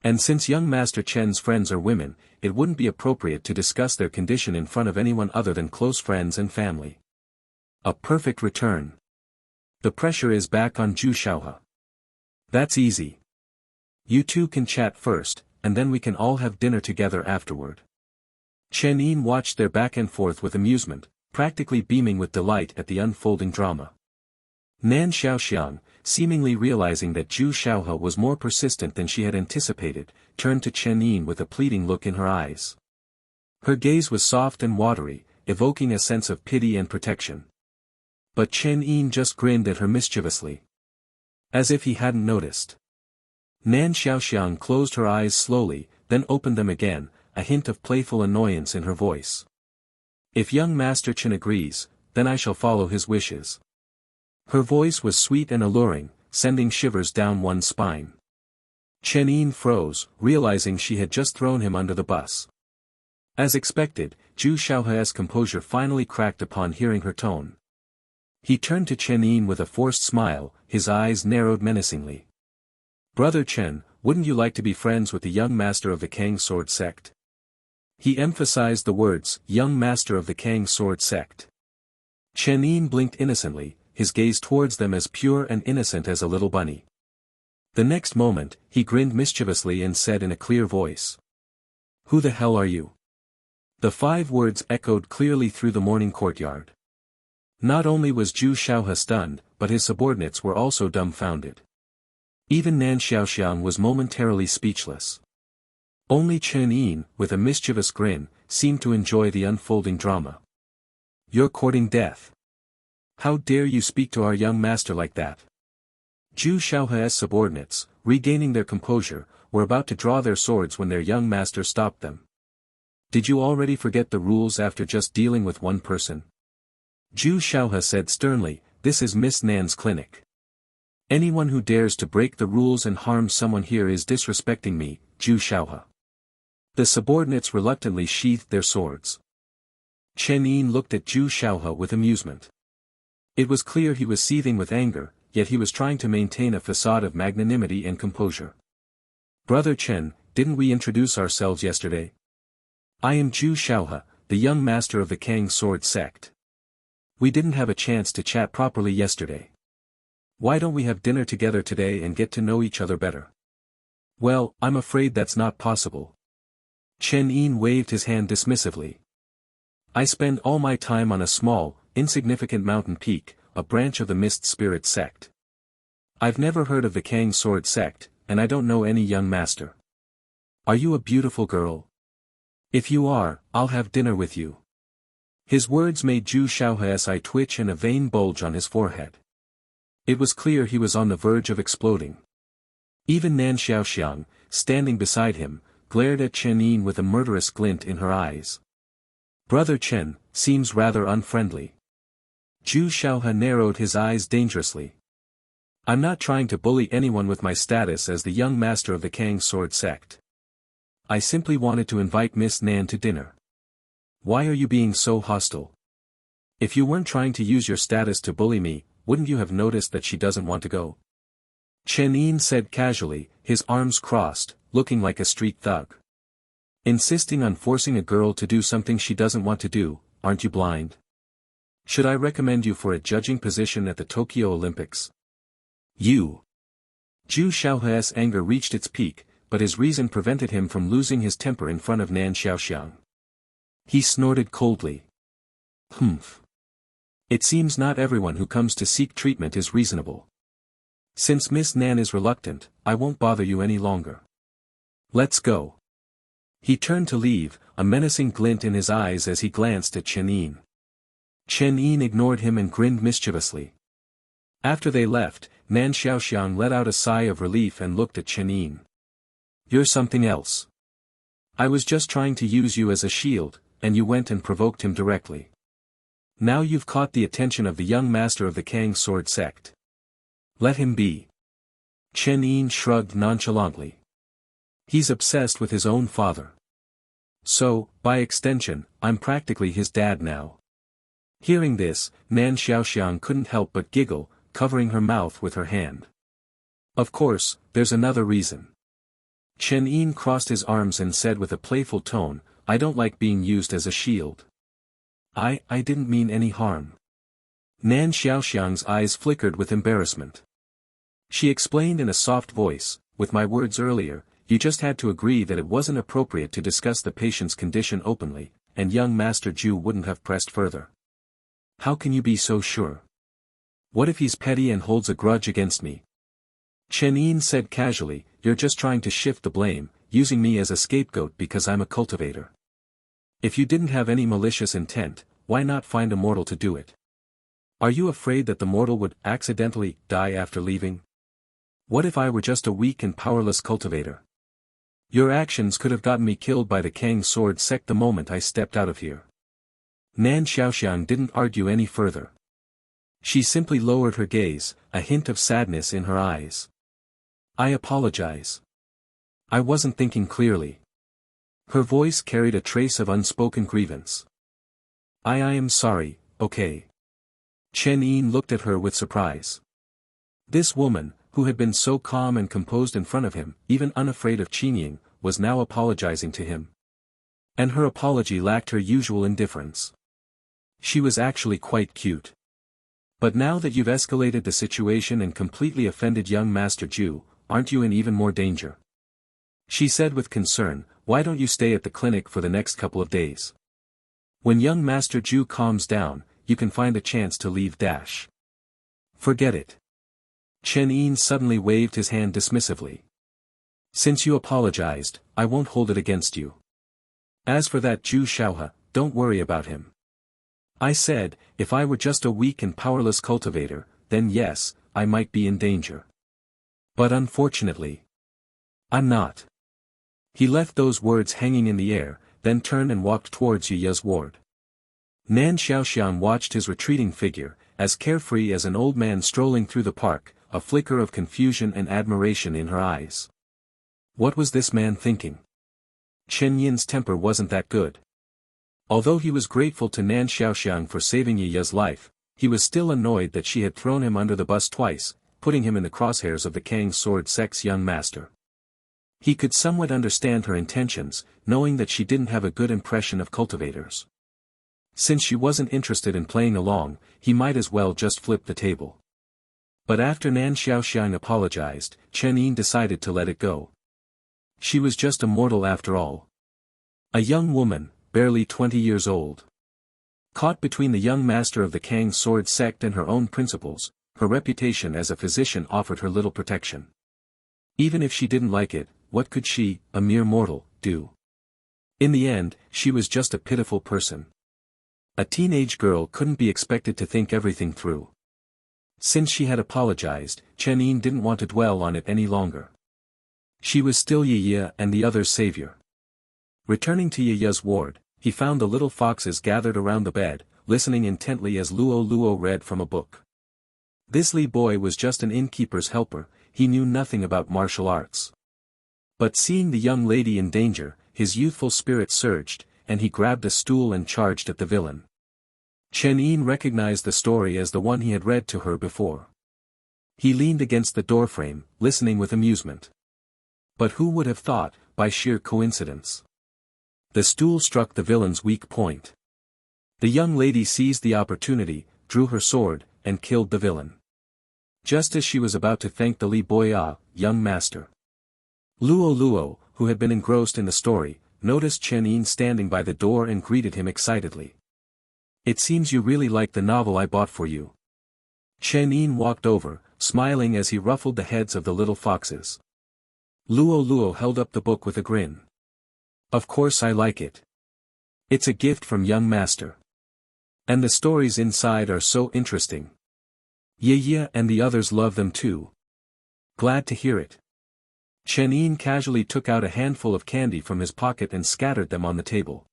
[SPEAKER 2] And since young Master Chen's friends are women, it wouldn't be appropriate to discuss their condition in front of anyone other than close friends and family." A perfect return. The pressure is back on Zhu Xiaohe. "That's easy. You two can chat first, and then we can all have dinner together afterward." Chen Yin watched their back and forth with amusement, practically beaming with delight at the unfolding drama. Nan Xiaoxiang, seemingly realizing that Zhu Xiaohe was more persistent than she had anticipated, turned to Chen Yin with a pleading look in her eyes. Her gaze was soft and watery, evoking a sense of pity and protection. But Chen Yin just grinned at her mischievously, as if he hadn't noticed. Nan Xiaoxiang closed her eyes slowly, then opened them again, a hint of playful annoyance in her voice. "If young Master Chen agrees, then I shall follow his wishes." Her voice was sweet and alluring, sending shivers down one's spine. Chen Yin froze, realizing she had just thrown him under the bus. As expected, Zhu Xiaohe's composure finally cracked upon hearing her tone. He turned to Chen Yin with a forced smile, his eyes narrowed menacingly. "Brother Chen, wouldn't you like to be friends with the young master of the Kang Sword Sect?" He emphasized the words, "young master of the Kang Sword Sect." Chen Yin blinked innocently, his gaze towards them as pure and innocent as a little bunny. The next moment, he grinned mischievously and said in a clear voice, "Who the hell are you?" The 5 words echoed clearly through the morning courtyard. Not only was Zhu Xiaohe stunned, but his subordinates were also dumbfounded. Even Nan Xiaoxiang was momentarily speechless. Only Chen Yin, with a mischievous grin, seemed to enjoy the unfolding drama. "You're courting death. How dare you speak to our young master like that?" Zhu Xiaohe's subordinates, regaining their composure, were about to draw their swords when their young master stopped them. "Did you already forget the rules after just dealing with one person?" Zhu Xiaohe said sternly, "This is Miss Nan's clinic. Anyone who dares to break the rules and harm someone here is disrespecting me, Zhu Xiaohe." The subordinates reluctantly sheathed their swords. Chen Yin looked at Zhu Xiaohe with amusement. It was clear he was seething with anger, yet he was trying to maintain a facade of magnanimity and composure. "Brother Chen, didn't we introduce ourselves yesterday? I am Zhu Xiaohe, the young master of the Kang Sword Sect. We didn't have a chance to chat properly yesterday. Why don't we have dinner together today and get to know each other better?" "Well, I'm afraid that's not possible." Chen Yin waved his hand dismissively. "I spend all my time on a small, insignificant mountain peak, a branch of the Mist Spirit Sect. I've never heard of the Kang Sword Sect, and I don't know any young master. Are you a beautiful girl? If you are, I'll have dinner with you." His words made Zhu Xiaohe's eye twitch and a vein bulge on his forehead. It was clear he was on the verge of exploding. Even Nan Xiaoxiang, standing beside him, glared at Chen Yin with a murderous glint in her eyes. "Brother Chen, seems rather unfriendly." Zhu Xiaohe narrowed his eyes dangerously. "I'm not trying to bully anyone with my status as the young master of the Kang Sword Sect. I simply wanted to invite Miss Nan to dinner. Why are you being so hostile? If you weren't trying to use your status to bully me, wouldn't you have noticed that she doesn't want to go?" Chen Yin said casually, his arms crossed, looking like a street thug. "Insisting on forcing a girl to do something she doesn't want to do, aren't you blind? Should I recommend you for a judging position at the Tokyo Olympics? You. Zhu Xiaohe's anger reached its peak, but his reason prevented him from losing his temper in front of Nan Xiaoxiang. He snorted coldly. Humph. It seems not everyone who comes to seek treatment is reasonable. Since Miss Nan is reluctant, I won't bother you any longer. Let's go. He turned to leave, a menacing glint in his eyes as he glanced at Chen Yin. Chen Yin ignored him and grinned mischievously. After they left, Nan Xiaoxiang let out a sigh of relief and looked at Chen Yin. You're something else. I was just trying to use you as a shield, and you went and provoked him directly. Now you've caught the attention of the young master of the Kang sword sect. Let him be. Chen Yin shrugged nonchalantly. He's obsessed with his own father. So, by extension, I'm practically his dad now. Hearing this, Nan Xiaoxiang couldn't help but giggle, covering her mouth with her hand. Of course, there's another reason. Chen Yin crossed his arms and said with a playful tone, I don't like being used as a shield. I didn't mean any harm. Nan Xiaoxiang's eyes flickered with embarrassment. She explained in a soft voice, with my words earlier, you just had to agree that it wasn't appropriate to discuss the patient's condition openly, and young Master Zhu wouldn't have pressed further. How can you be so sure? What if he's petty and holds a grudge against me? Chen Yin said casually, you're just trying to shift the blame, using me as a scapegoat because I'm a cultivator. If you didn't have any malicious intent, why not find a mortal to do it? Are you afraid that the mortal would accidentally die after leaving? What if I were just a weak and powerless cultivator? Your actions could have gotten me killed by the Kang sword sect the moment I stepped out of here. Nan Xiaoxiang didn't argue any further. She simply lowered her gaze, a hint of sadness in her eyes. I apologize. I wasn't thinking clearly. Her voice carried a trace of unspoken grievance. I am sorry, okay. Chen Yin looked at her with surprise. This woman, who had been so calm and composed in front of him, even unafraid of Qingying, was now apologizing to him. And her apology lacked her usual indifference. She was actually quite cute. But now that you've escalated the situation and completely offended young Master Zhu, aren't you in even more danger? She said with concern, why don't you stay at the clinic for the next couple of days? When young Master Zhu calms down, you can find a chance to leave dash. Forget it. Chen Yin suddenly waved his hand dismissively. Since you apologized, I won't hold it against you. As for that Zhu Xiaohe, don't worry about him. I said, if I were just a weak and powerless cultivator, then yes, I might be in danger. But unfortunately, I'm not. He left those words hanging in the air, then turned and walked towards Ya's ward. Nan Xiaoxiang watched his retreating figure, as carefree as an old man strolling through the park, a flicker of confusion and admiration in her eyes. What was this man thinking? Chen Yin's temper wasn't that good. Although he was grateful to Nan Xiaoxiang for saving Ya's life, he was still annoyed that she had thrown him under the bus twice, putting him in the crosshairs of the Kang sword sect's young master. He could somewhat understand her intentions, knowing that she didn't have a good impression of cultivators. Since she wasn't interested in playing along, he might as well just flip the table. But after Nan Xiaoxiang apologized, Chen Yin decided to let it go. She was just a mortal after all. A young woman, barely 20 years old. Caught between the young master of the Kang sword sect and her own principles, her reputation as a physician offered her little protection. Even if she didn't like it, what could she, a mere mortal, do? In the end, she was just a pitiful person. A teenage girl couldn't be expected to think everything through. Since she had apologized, Chen Yin didn't want to dwell on it any longer. She was still Yi and the other's savior. Returning to Ya's ward, he found the little foxes gathered around the bed, listening intently as Luo read from a book. This Li boy was just an innkeeper's helper, he knew nothing about martial arts. But seeing the young lady in danger, his youthful spirit surged, and he grabbed a stool and charged at the villain. Chen Yin recognized the story as the one he had read to her before. He leaned against the doorframe, listening with amusement. But who would have thought, by sheer coincidence? The stool struck the villain's weak point. The young lady seized the opportunity, drew her sword, and killed the villain. Just as she was about to thank the Li Boya, young master. Luo, who had been engrossed in the story, noticed Chen Yin standing by the door and greeted him excitedly. "It seems you really like the novel I bought for you." Chen Yin walked over, smiling as he ruffled the heads of the little foxes. Luo held up the book with a grin. "Of course I like it. It's a gift from young master. And the stories inside are so interesting. Yeah, and the others love them too. Glad to hear it." Chen Yin casually took out a handful of candy from his pocket and scattered them on the table.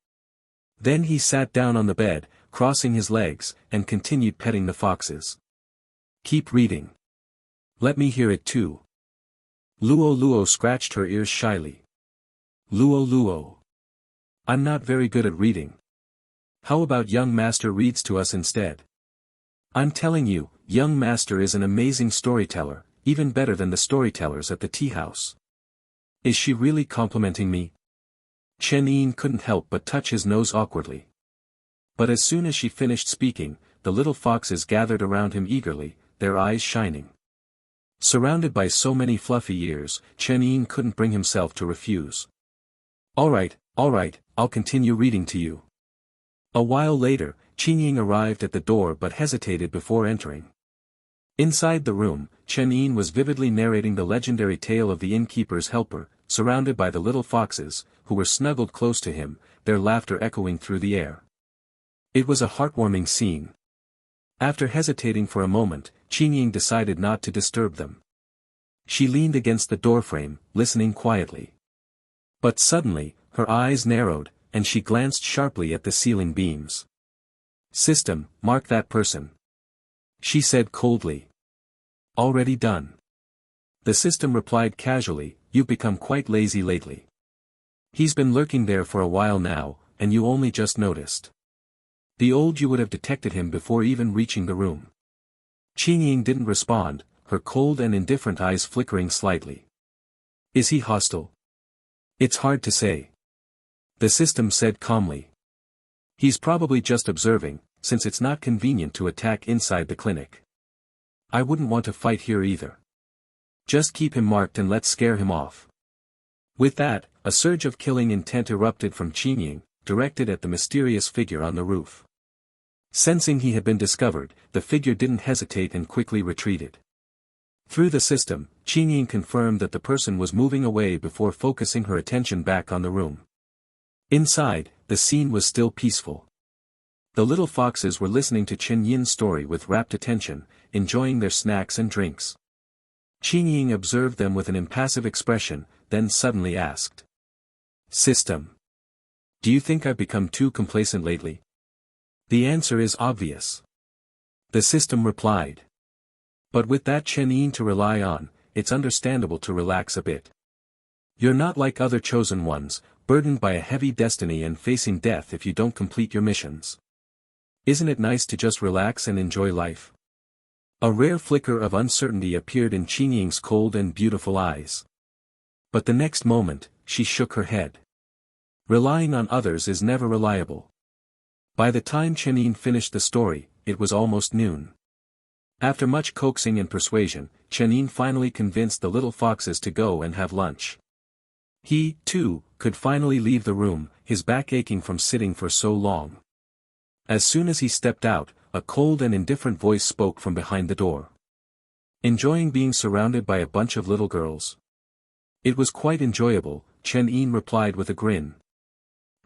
[SPEAKER 2] Then he sat down on the bed, crossing his legs, and continued petting the foxes. "Keep reading. Let me hear it too." Luo scratched her ears shyly. Luo. "I'm not very good at reading. How about young master reads to us instead? I'm telling you, young master is an amazing storyteller, even better than the storytellers at the tea house." Is she really complimenting me? Chen Yin couldn't help but touch his nose awkwardly. But as soon as she finished speaking, the little foxes gathered around him eagerly, their eyes shining. Surrounded by so many fluffy ears, Chen Yin couldn't bring himself to refuse. All right, I'll continue reading to you." A while later, Chen Yin arrived at the door but hesitated before entering. Inside the room, Chen Yin was vividly narrating the legendary tale of the innkeeper's helper, surrounded by the little foxes, who were snuggled close to him, their laughter echoing through the air. It was a heartwarming scene. After hesitating for a moment, Chen Yin decided not to disturb them. She leaned against the doorframe, listening quietly. But suddenly, her eyes narrowed, and she glanced sharply at the ceiling beams. "System, mark that person," she said coldly. "Already done." The system replied casually, "You've become quite lazy lately. He's been lurking there for a while now, and you only just noticed. The old you would have detected him before even reaching the room." Chen Yin didn't respond, her cold and indifferent eyes flickering slightly. "Is he hostile?" "It's hard to say," the system said calmly. "He's probably just observing, since it's not convenient to attack inside the clinic. I wouldn't want to fight here either. Just keep him marked and let's scare him off." With that, a surge of killing intent erupted from Chen Yin, directed at the mysterious figure on the roof. Sensing he had been discovered, the figure didn't hesitate and quickly retreated. Through the system, Chen Yin confirmed that the person was moving away before focusing her attention back on the room. Inside, the scene was still peaceful. The little foxes were listening to Chen Yin's story with rapt attention, enjoying their snacks and drinks. Chen Yin observed them with an impassive expression, then suddenly asked. "System. Do you think I've become too complacent lately?" "The answer is obvious," the system replied. "But with that Chen Yin to rely on, it's understandable to relax a bit. You're not like other chosen ones, burdened by a heavy destiny and facing death if you don't complete your missions. Isn't it nice to just relax and enjoy life?" A rare flicker of uncertainty appeared in Chen Ying's cold and beautiful eyes. But the next moment, she shook her head. Relying on others is never reliable. By the time Chen Yin finished the story, it was almost noon. After much coaxing and persuasion, Chen Yin finally convinced the little foxes to go and have lunch. He, too, could finally leave the room, his back aching from sitting for so long. As soon as he stepped out, a cold and indifferent voice spoke from behind the door. "Enjoying being surrounded by a bunch of little girls?" "It was quite enjoyable," Chen Yin replied with a grin.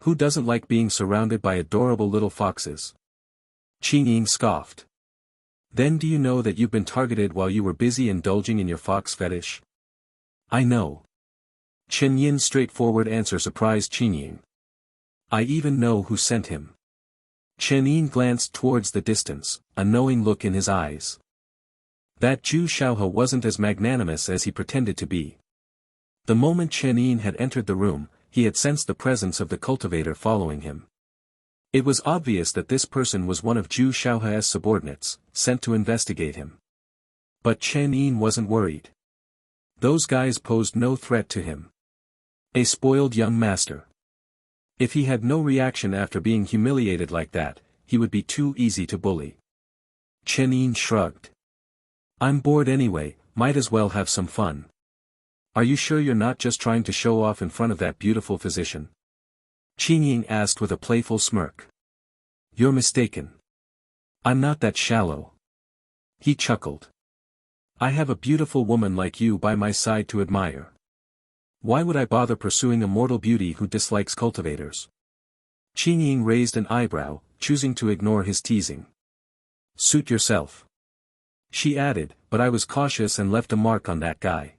[SPEAKER 2] "Who doesn't like being surrounded by adorable little foxes?" Chen Yin scoffed. "Then do you know that you've been targeted while you were busy indulging in your fox fetish?" "I know." Chen Yin's straightforward answer surprised Chen Yin. "I even know who sent him." Chen Yin glanced towards the distance, a knowing look in his eyes. That Zhu Xiaohe wasn't as magnanimous as he pretended to be. The moment Chen Yin had entered the room, he had sensed the presence of the cultivator following him. It was obvious that this person was one of Zhu Xiaohe's subordinates, sent to investigate him. But Chen Yin wasn't worried. Those guys posed no threat to him. A spoiled young master. If he had no reaction after being humiliated like that, he would be too easy to bully. Chen Yin shrugged. I'm bored anyway, might as well have some fun. Are you sure you're not just trying to show off in front of that beautiful physician? Chen Yin asked with a playful smirk. You're mistaken. I'm not that shallow. He chuckled. I have a beautiful woman like you by my side to admire. Why would I bother pursuing a mortal beauty who dislikes cultivators? Chen Yin raised an eyebrow, choosing to ignore his teasing. Suit yourself. She added, but I was cautious and left a mark on that guy.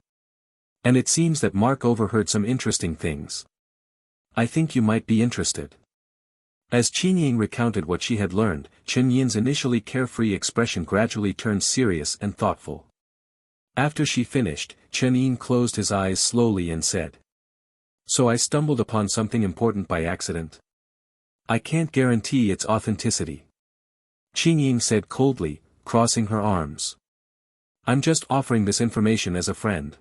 [SPEAKER 2] And it seems that Mark overheard some interesting things. I think you might be interested. As Chen Yin recounted what she had learned, Chen Yin's initially carefree expression gradually turned serious and thoughtful. After she finished, Chen Yin closed his eyes slowly and said. So I stumbled upon something important by accident. I can't guarantee its authenticity. Chen Yin said coldly, crossing her arms. I'm just offering this information as a friend.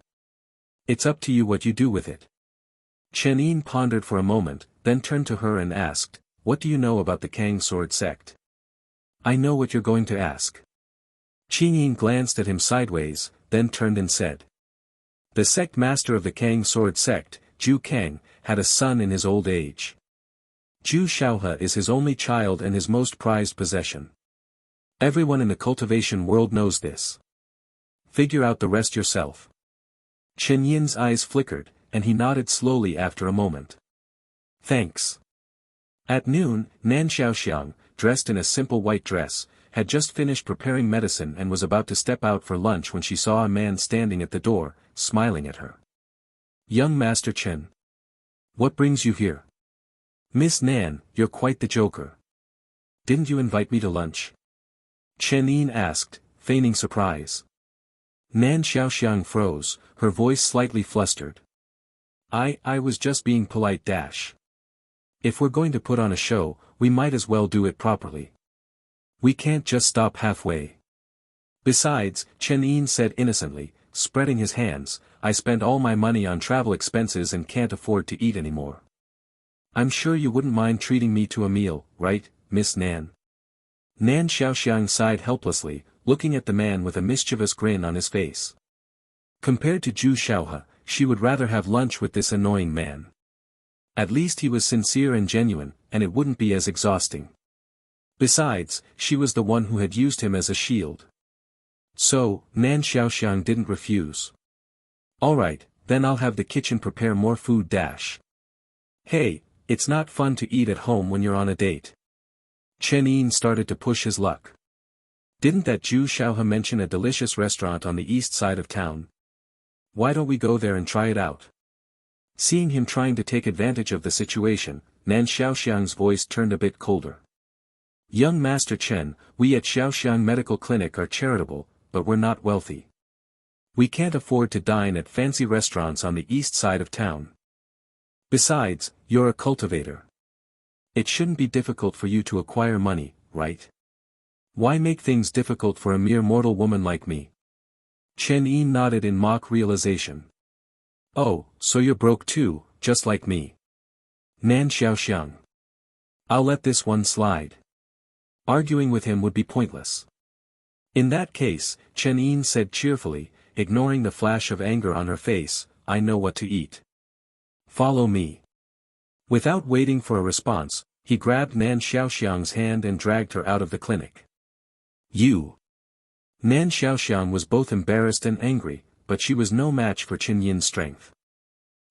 [SPEAKER 2] It's up to you what you do with it. Chen Yin pondered for a moment, then turned to her and asked, what do you know about the Kang Sword sect? I know what you're going to ask. Chen Yin glanced at him sideways, then turned and said. The sect master of the Kang Sword sect, Zhu Kang, had a son in his old age. Zhu Shaohe is his only child and his most prized possession. Everyone in the cultivation world knows this. Figure out the rest yourself. Chen Yin's eyes flickered, and he nodded slowly after a moment. Thanks. At noon, Nan Xiaoxiang, dressed in a simple white dress, had just finished preparing medicine and was about to step out for lunch when she saw a man standing at the door, smiling at her. Young Master Chen. What brings you here? Miss Nan, you're quite the joker. Didn't you invite me to lunch? Chen Yin asked, feigning surprise. Nan Xiaoxiang froze, her voice slightly flustered. I was just being polite dash. If we're going to put on a show, we might as well do it properly. We can't just stop halfway. Besides, Chen Yin said innocently, spreading his hands, I spent all my money on travel expenses and can't afford to eat anymore. I'm sure you wouldn't mind treating me to a meal, right, Miss Nan? Nan Xiaoxiang sighed helplessly, looking at the man with a mischievous grin on his face. Compared to Zhu Shaohe, she would rather have lunch with this annoying man. At least he was sincere and genuine, and it wouldn't be as exhausting. Besides, she was the one who had used him as a shield. So, Nan Xiaoxiang didn't refuse. Alright, then I'll have the kitchen prepare more food dash. Hey, it's not fun to eat at home when you're on a date. Chen Yin started to push his luck. Didn't that Zhu Shaohe mention a delicious restaurant on the east side of town? Why don't we go there and try it out? Seeing him trying to take advantage of the situation, Nan Xiaoxiang's voice turned a bit colder. Young Master Chen, we at Xiaoxiang Medical Clinic are charitable, but we're not wealthy. We can't afford to dine at fancy restaurants on the east side of town. Besides, you're a cultivator. It shouldn't be difficult for you to acquire money, right? Why make things difficult for a mere mortal woman like me? Chen Yin nodded in mock realization. Oh, so you're broke too, just like me. Nan Xiaoxiang. I'll let this one slide. Arguing with him would be pointless. In that case, Chen Yin said cheerfully, ignoring the flash of anger on her face, I know what to eat. Follow me. Without waiting for a response, he grabbed Nan Xiaoxiang's hand and dragged her out of the clinic. You. Nan Xiaoxiang was both embarrassed and angry, but she was no match for Chen Yin's strength.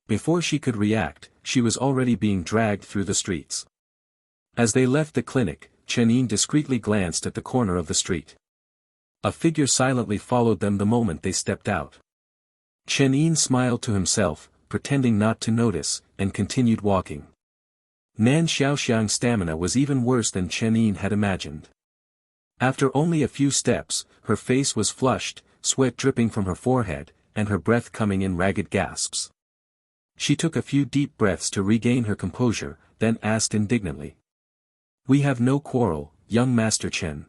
[SPEAKER 2] Before she could react, she was already being dragged through the streets. As they left the clinic, Chen Yin discreetly glanced at the corner of the street. A figure silently followed them the moment they stepped out. Chen Yin smiled to himself, pretending not to notice, and continued walking. Nan Xiaoxiang's stamina was even worse than Chen Yin had imagined. After only a few steps, her face was flushed, sweat dripping from her forehead, and her breath coming in ragged gasps. She took a few deep breaths to regain her composure, then asked indignantly. We have no quarrel, young Master Chen.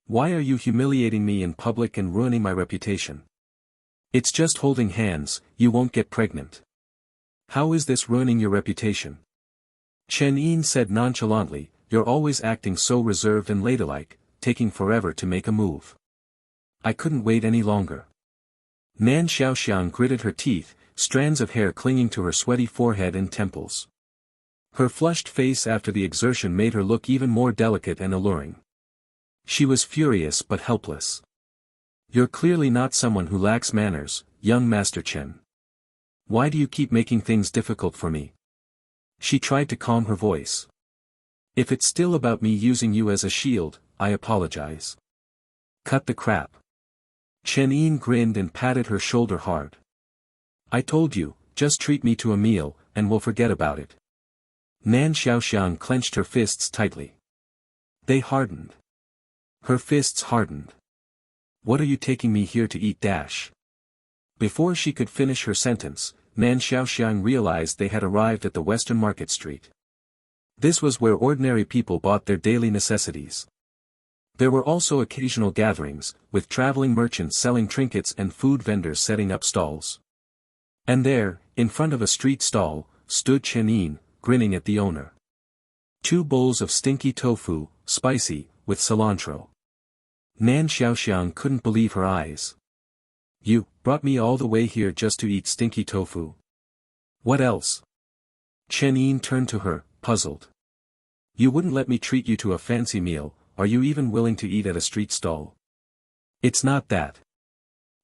[SPEAKER 2] Why are you humiliating me in public and ruining my reputation? It's just holding hands, you won't get pregnant. How is this ruining your reputation? Chen Yin said nonchalantly, you're always acting so reserved and ladylike, taking forever to make a move. I couldn't wait any longer. Nan Xiaoxiang gritted her teeth, strands of hair clinging to her sweaty forehead and temples. Her flushed face after the exertion made her look even more delicate and alluring. She was furious but helpless. You're clearly not someone who lacks manners, young Master Chen. Why do you keep making things difficult for me? She tried to calm her voice. If it's still about me using you as a shield, I apologize. Cut the crap. Chen Yin grinned and patted her shoulder hard. I told you, just treat me to a meal, and we'll forget about it. Nan Xiaoxiang clenched her fists tightly. They hardened. Her fists hardened. What are you taking me here to eat? Before she could finish her sentence, Nan Xiaoxiang realized they had arrived at the Western Market Street. This was where ordinary people bought their daily necessities. There were also occasional gatherings, with traveling merchants selling trinkets and food vendors setting up stalls. And there, in front of a street stall, stood Chen Yin, grinning at the owner. 2 bowls of stinky tofu, spicy, with cilantro. Nan Xiaoxiang couldn't believe her eyes. You brought me all the way here just to eat stinky tofu. What else? Chen Yin turned to her, puzzled. You wouldn't let me treat you to a fancy meal, are you even willing to eat at a street stall? It's not that.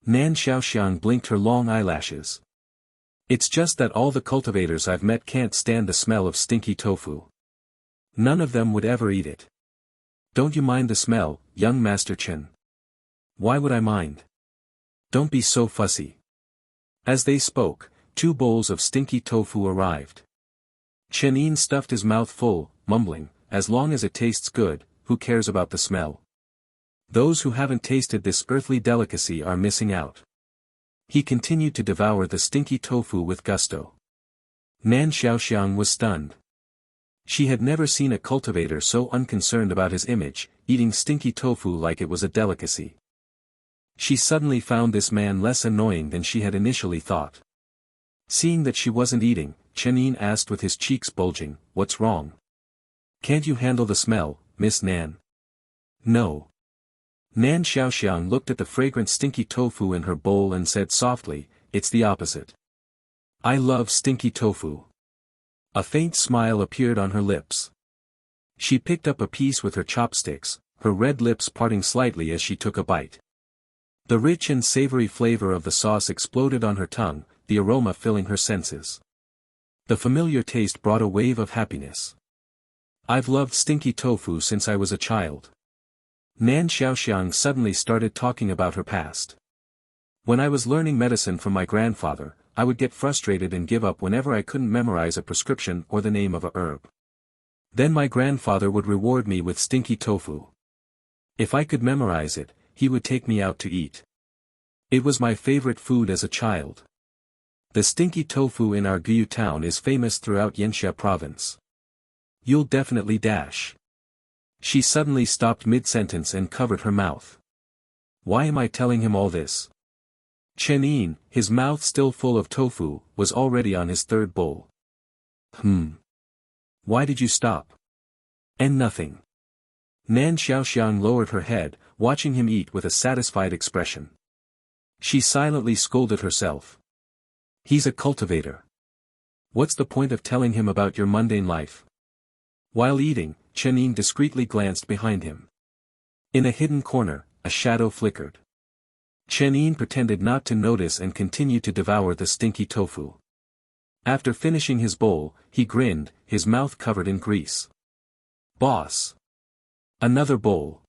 [SPEAKER 2] Nan Xiaoxiang blinked her long eyelashes. It's just that all the cultivators I've met can't stand the smell of stinky tofu. None of them would ever eat it. Don't you mind the smell, young Master Chen? Why would I mind? Don't be so fussy. As they spoke, 2 bowls of stinky tofu arrived. Chen Yin stuffed his mouth full, mumbling, as long as it tastes good, who cares about the smell? Those who haven't tasted this earthly delicacy are missing out. He continued to devour the stinky tofu with gusto. Nan Xiaoxiang was stunned. She had never seen a cultivator so unconcerned about his image, eating stinky tofu like it was a delicacy. She suddenly found this man less annoying than she had initially thought. Seeing that she wasn't eating, Chen Yin asked with his cheeks bulging, "What's wrong? Can't you handle the smell, Miss Nan?" "No." Nan Xiaoxiang looked at the fragrant stinky tofu in her bowl and said softly, "It's the opposite. I love stinky tofu." A faint smile appeared on her lips. She picked up a piece with her chopsticks, her red lips parting slightly as she took a bite. The rich and savory flavor of the sauce exploded on her tongue, the aroma filling her senses. The familiar taste brought a wave of happiness. I've loved stinky tofu since I was a child. Nan Xiaoxiang suddenly started talking about her past. When I was learning medicine from my grandfather, I would get frustrated and give up whenever I couldn't memorize a prescription or the name of a herb. Then my grandfather would reward me with stinky tofu. If I could memorize it, he would take me out to eat. It was my favorite food as a child. The stinky tofu in our Guyu town is famous throughout Yanxia province. You'll definitely dash. She suddenly stopped mid-sentence and covered her mouth. Why am I telling him all this? Chen Yin, his mouth still full of tofu, was already on his 3rd bowl. Why did you stop? And nothing. Nan Xiaoxiang lowered her head, watching him eat with a satisfied expression. She silently scolded herself. He's a cultivator. What's the point of telling him about your mundane life? While eating, Chen Yin discreetly glanced behind him. In a hidden corner, a shadow flickered. Chen Yin pretended not to notice and continued to devour the stinky tofu. After finishing his bowl, he grinned, his mouth covered in grease. Boss! Another bowl.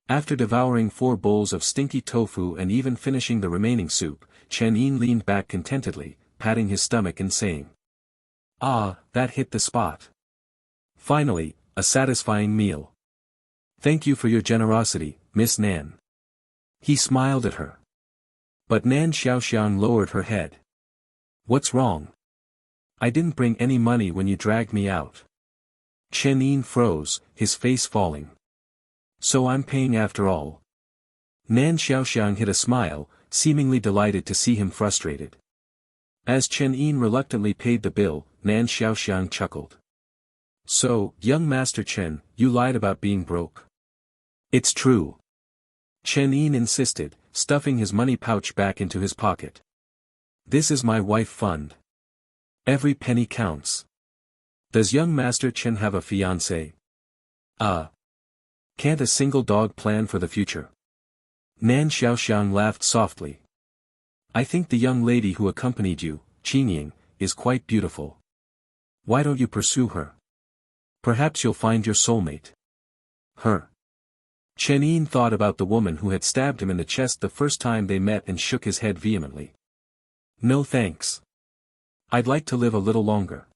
[SPEAKER 2] After devouring 4 bowls of stinky tofu and even finishing the remaining soup, Chen Yin leaned back contentedly, patting his stomach and saying, "Ah, that hit the spot. Finally, a satisfying meal. Thank you for your generosity, Miss Nan." He smiled at her. But Nan Xiaoxiang lowered her head. "What's wrong? I didn't bring any money when you dragged me out." Chen Yin froze, his face falling. "So I'm paying after all." Nan Xiaoxiang hid a smile, seemingly delighted to see him frustrated. As Chen Yin reluctantly paid the bill, Nan Xiaoxiang chuckled. So, young Master Chen, you lied about being broke. It's true. Chen Yin insisted, stuffing his money pouch back into his pocket. This is my wife fund. Every penny counts. Does young Master Chen have a fiancé? Can't a single dog plan for the future? Nan Xiaoxiang laughed softly. I think the young lady who accompanied you, Chen Yin, is quite beautiful. Why don't you pursue her? Perhaps you'll find your soulmate. Her. Chen Yin thought about the woman who had stabbed him in the chest the first time they met and shook his head vehemently. No thanks. I'd like to live a little longer.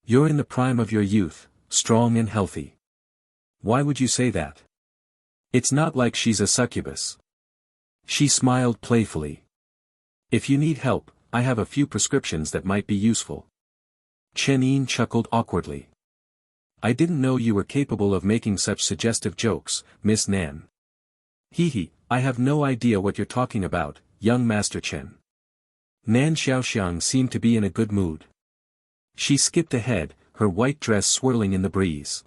[SPEAKER 2] You're in the prime of your youth, strong and healthy. Why would you say that? It's not like she's a succubus. She smiled playfully. If you need help, I have a few prescriptions that might be useful. Chen Yin chuckled awkwardly. I didn't know you were capable of making such suggestive jokes, Miss Nan. Hee, I have no idea what you're talking about, young Master Chen. Nan Xiaoxiang seemed to be in a good mood. She skipped ahead, her white dress swirling in the breeze.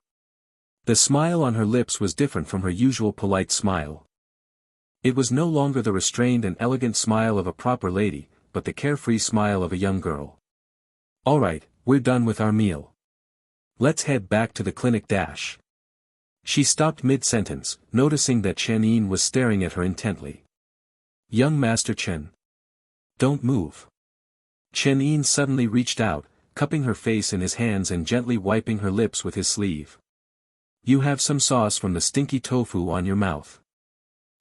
[SPEAKER 2] The smile on her lips was different from her usual polite smile. It was no longer the restrained and elegant smile of a proper lady, but the carefree smile of a young girl. All right, we're done with our meal. Let's head back to the clinic dash. She stopped mid-sentence, noticing that Chen Yin was staring at her intently. Young Master Chen. Don't move. Chen Yin suddenly reached out, cupping her face in his hands and gently wiping her lips with his sleeve. You have some sauce from the stinky tofu on your mouth.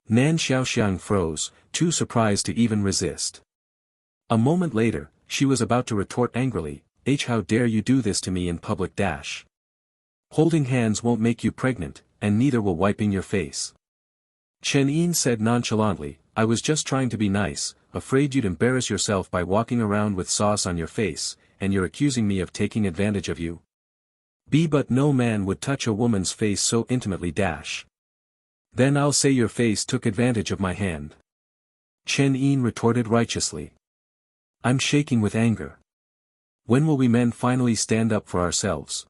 [SPEAKER 2] Nan Xiaoxiang froze, too surprised to even resist. A moment later, she was about to retort angrily, how dare you do this to me in public dash. Holding hands won't make you pregnant, and neither will wiping your face. Chen Yin said nonchalantly, I was just trying to be nice, afraid you'd embarrass yourself by walking around with sauce on your face, and you're accusing me of taking advantage of you. But no man would touch a woman's face so intimately dash. Then I'll say your face took advantage of my hand. Chen Yin retorted righteously. I'm shaking with anger. When will we men finally stand up for ourselves?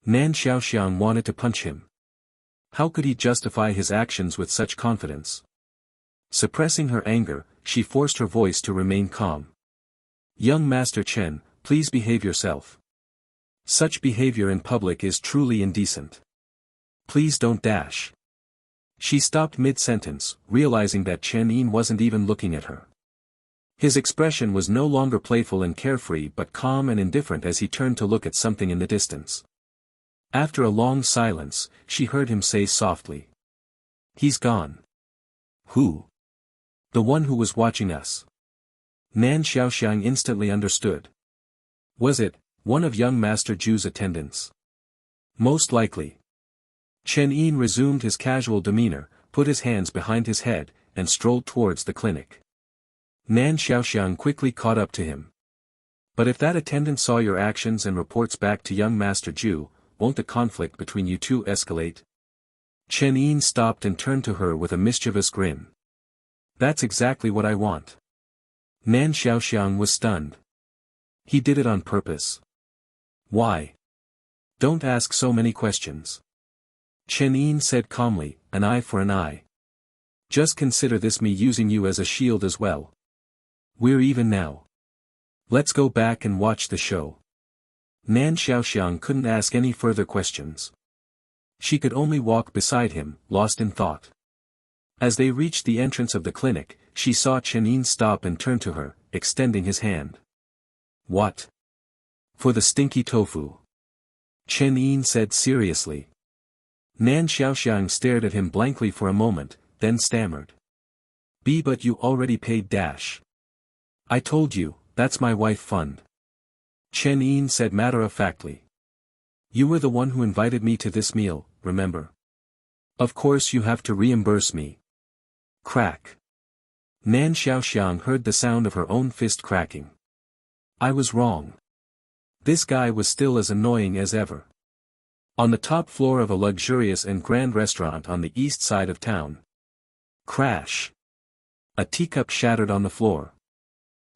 [SPEAKER 2] Nan Xiaoxiang wanted to punch him. How could he justify his actions with such confidence? Suppressing her anger, she forced her voice to remain calm. Young Master Chen, please behave yourself. Such behavior in public is truly indecent. Please don't dash. She stopped mid-sentence, realizing that Chen Yin wasn't even looking at her. His expression was no longer playful and carefree but calm and indifferent as he turned to look at something in the distance. After a long silence, she heard him say softly. He's gone. Who? The one who was watching us. Nan Xiaoxiang instantly understood. Was it one of young Master Zhu's attendants? Most likely. Chen Yin resumed his casual demeanor, put his hands behind his head, and strolled towards the clinic. Nan Xiaoxiang quickly caught up to him. But if that attendant saw your actions and reports back to young Master Zhu, won't the conflict between you two escalate? Chen Yin stopped and turned to her with a mischievous grin. That's exactly what I want. Nan Xiaoxiang was stunned. He did it on purpose. Why? Don't ask so many questions. Chen Yin said calmly, an eye for an eye. Just consider this me using you as a shield as well. We're even now. Let's go back and watch the show. Nan Xiaoxiang couldn't ask any further questions. She could only walk beside him, lost in thought. As they reached the entrance of the clinic, she saw Chen Yin stop and turn to her, extending his hand. What? For the stinky tofu. Chen Yin said seriously. Nan Xiaoxiang stared at him blankly for a moment, then stammered. But you already paid dash. I told you, that's my wife fund. Chen Yin said matter-of-factly. You were the one who invited me to this meal, remember? Of course you have to reimburse me. Crack. Nan Xiaoxiang heard the sound of her own fist cracking. I was wrong. This guy was still as annoying as ever. On the top floor of a luxurious and grand restaurant on the east side of town. Crash. A teacup shattered on the floor.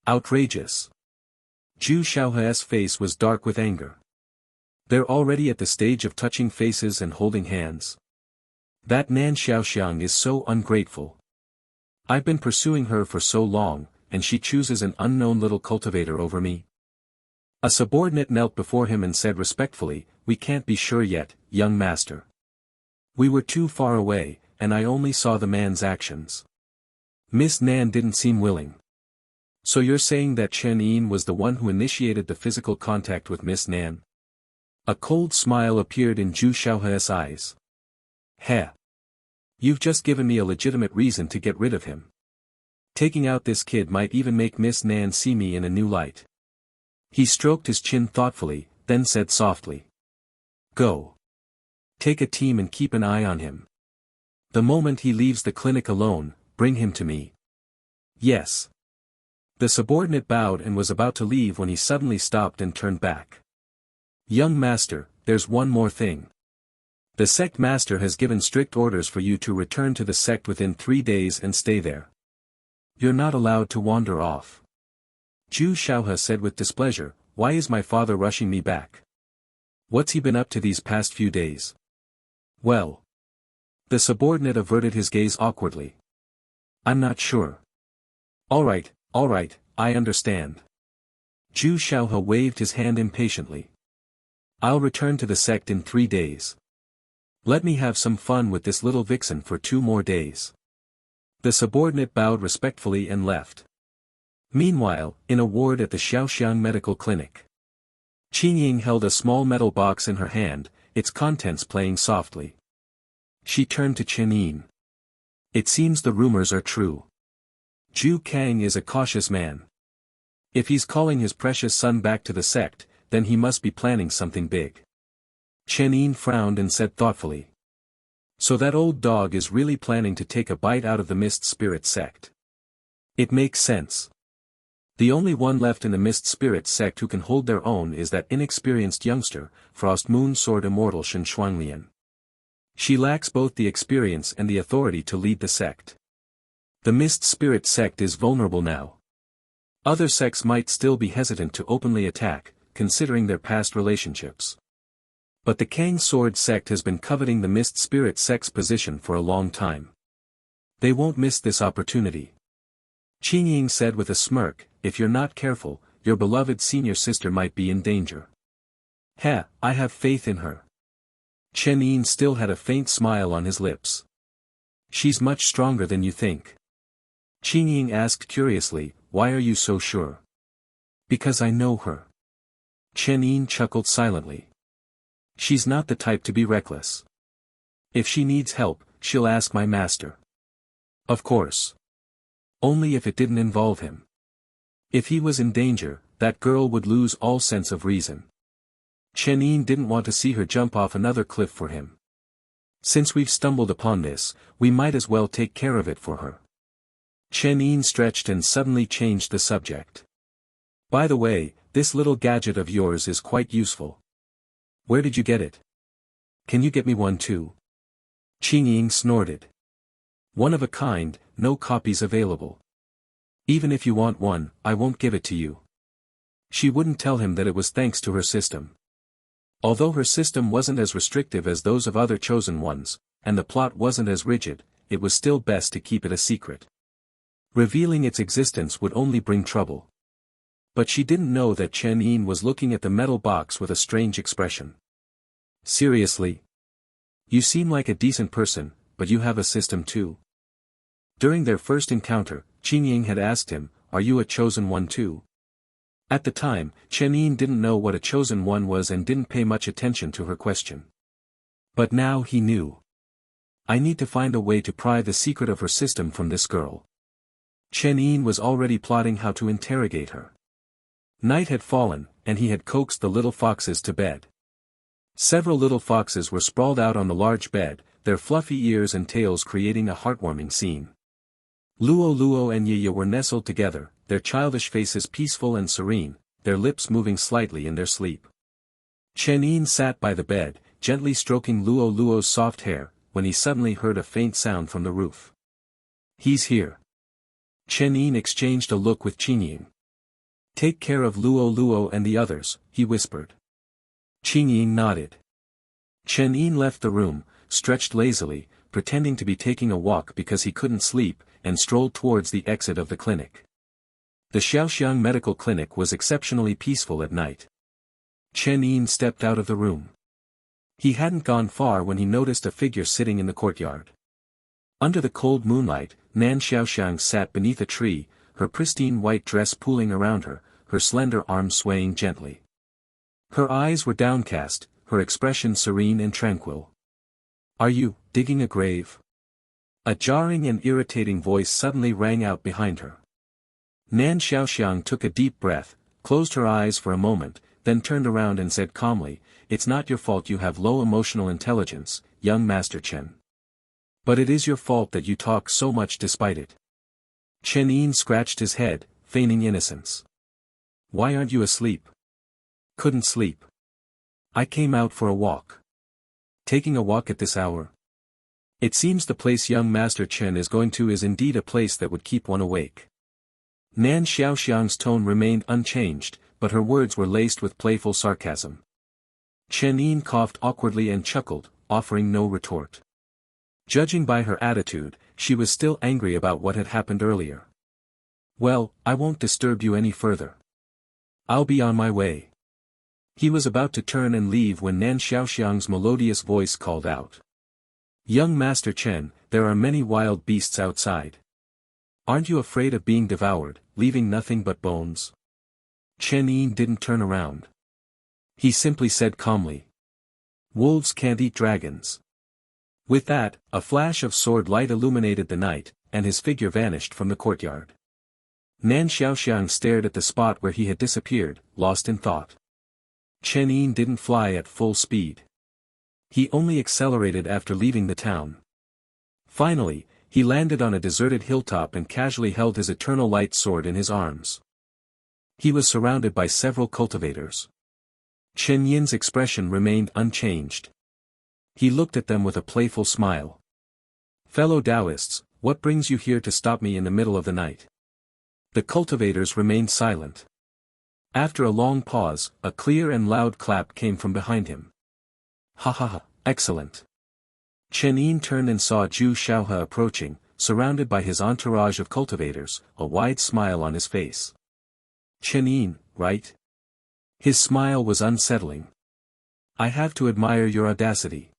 [SPEAKER 2] Outrageous. Zhu Xiaohe's face was dark with anger. They're already at the stage of touching faces and holding hands. That Nan Xiaoxiang is so ungrateful. I've been pursuing her for so long, and she chooses an unknown little cultivator over me. A subordinate knelt before him and said respectfully, "We can't be sure yet, young master. We were too far away, and I only saw the man's actions." Miss Nan didn't seem willing. "So you're saying that Chen Yin was the one who initiated the physical contact with Miss Nan?" A cold smile appeared in Zhu Xiaohe's eyes. "Heh. You've just given me a legitimate reason to get rid of him. Taking out this kid might even make Miss Nan see me in a new light." He stroked his chin thoughtfully, then said softly. "Go. Take a team and keep an eye on him. The moment he leaves the clinic alone, bring him to me." "Yes." The subordinate bowed and was about to leave when he suddenly stopped and turned back. "Young master, there's one more thing. The sect master has given strict orders for you to return to the sect within 3 days and stay there. You're not allowed to wander off." Zhu Xiaohe said with displeasure, "Why is my father rushing me back? What's he been up to these past few days?" "Well." The subordinate averted his gaze awkwardly. "I'm not sure." All right, I understand." Zhu Xiaohe waved his hand impatiently. "I'll return to the sect in 3 days. Let me have some fun with this little vixen for 2 more days." The subordinate bowed respectfully and left. Meanwhile, in a ward at the Xiaoxiang Medical Clinic, Chen Yin held a small metal box in her hand, its contents playing softly. She turned to Chen Yin. "It seems the rumors are true. Zhu Kang is a cautious man. If he's calling his precious son back to the sect, then he must be planning something big." Chen Yin frowned and said thoughtfully. "So that old dog is really planning to take a bite out of the Mist Spirit sect. It makes sense. The only one left in the Mist Spirit sect who can hold their own is that inexperienced youngster, Frost Moon Sword Immortal Shen Shuanglian. She lacks both the experience and the authority to lead the sect. The Mist Spirit sect is vulnerable now. Other sects might still be hesitant to openly attack, considering their past relationships. But the Kang Sword sect has been coveting the Mist Spirit sect's position for a long time. They won't miss this opportunity." Chen Ying said with a smirk, "If you're not careful, your beloved senior sister might be in danger." "Heh, I have faith in her." Chen Yin still had a faint smile on his lips. "She's much stronger than you think." Chen Ying asked curiously, "Why are you so sure?" "Because I know her." Chen Yin chuckled silently. "She's not the type to be reckless. If she needs help, she'll ask my master." "Of course. Only if it didn't involve him. If he was in danger, that girl would lose all sense of reason." Chen Yin didn't want to see her jump off another cliff for him. "Since we've stumbled upon this, we might as well take care of it for her." Chen Yin stretched and suddenly changed the subject. "By the way, this little gadget of yours is quite useful. Where did you get it? Can you get me one too?" Chen Ying snorted. "One of a kind, no copies available. Even if you want one, I won't give it to you." She wouldn't tell him that it was thanks to her system. Although her system wasn't as restrictive as those of other chosen ones, and the plot wasn't as rigid, it was still best to keep it a secret. Revealing its existence would only bring trouble. But she didn't know that Chen Yin was looking at the metal box with a strange expression. "Seriously? You seem like a decent person, but you have a system too?" During their first encounter, Chen Ying had asked him, "Are you a chosen one too?" At the time, Chen Yin didn't know what a chosen one was and didn't pay much attention to her question. But now he knew. "I need to find a way to pry the secret of her system from this girl." Chen Yin was already plotting how to interrogate her. Night had fallen, and he had coaxed the little foxes to bed. Several little foxes were sprawled out on the large bed, their fluffy ears and tails creating a heartwarming scene. Luo and Yiya were nestled together, their childish faces peaceful and serene, their lips moving slightly in their sleep. Chen Yin sat by the bed, gently stroking Luo's soft hair, when he suddenly heard a faint sound from the roof. "He's here." Chen Yin exchanged a look with Chen Ying. "Take care of Luo and the others," he whispered. Chen Yin nodded. Chen Yin left the room, stretched lazily, pretending to be taking a walk because he couldn't sleep, and strolled towards the exit of the clinic. The Xiaoxiang Medical Clinic was exceptionally peaceful at night. Chen Yin stepped out of the room. He hadn't gone far when he noticed a figure sitting in the courtyard. Under the cold moonlight, Nan Xiaoxiang sat beneath a tree, her pristine white dress pooling around her, her slender arms swaying gently. Her eyes were downcast, her expression serene and tranquil. "Are you digging a grave?" A jarring and irritating voice suddenly rang out behind her. Nan Xiaoxiang took a deep breath, closed her eyes for a moment, then turned around and said calmly, "It's not your fault you have low emotional intelligence, young Master Chen. But it is your fault that you talk so much despite it." Chen Yin scratched his head, feigning innocence. "Why aren't you asleep?" "Couldn't sleep. I came out for a walk." "Taking a walk at this hour?" "It seems the place young Master Chen is going to is indeed a place that would keep one awake." Nan Xiaoxiang's tone remained unchanged, but her words were laced with playful sarcasm. Chen Yin coughed awkwardly and chuckled, offering no retort. Judging by her attitude, she was still angry about what had happened earlier. "Well, I won't disturb you any further. I'll be on my way." He was about to turn and leave when Nan Xiaoxiang's melodious voice called out. "Young Master Chen, there are many wild beasts outside. Aren't you afraid of being devoured, leaving nothing but bones?" Chen Yin didn't turn around. He simply said calmly, "Wolves can't eat dragons." With that, a flash of sword light illuminated the night, and his figure vanished from the courtyard. Nan Xiaoxiang stared at the spot where he had disappeared, lost in thought. Chen Yin didn't fly at full speed. He only accelerated after leaving the town. Finally, he landed on a deserted hilltop and casually held his eternal light sword in his arms. He was surrounded by several cultivators. Chen Yin's expression remained unchanged. He looked at them with a playful smile. "Fellow Taoists, what brings you here to stop me in the middle of the night?" The cultivators remained silent. After a long pause, a clear and loud clap came from behind him. "Ha ha ha, excellent." Chen Yin turned and saw Zhu Xiaohe approaching, surrounded by his entourage of cultivators, a wide smile on his face. "Chen Yin, right?" His smile was unsettling. "I have to admire your audacity.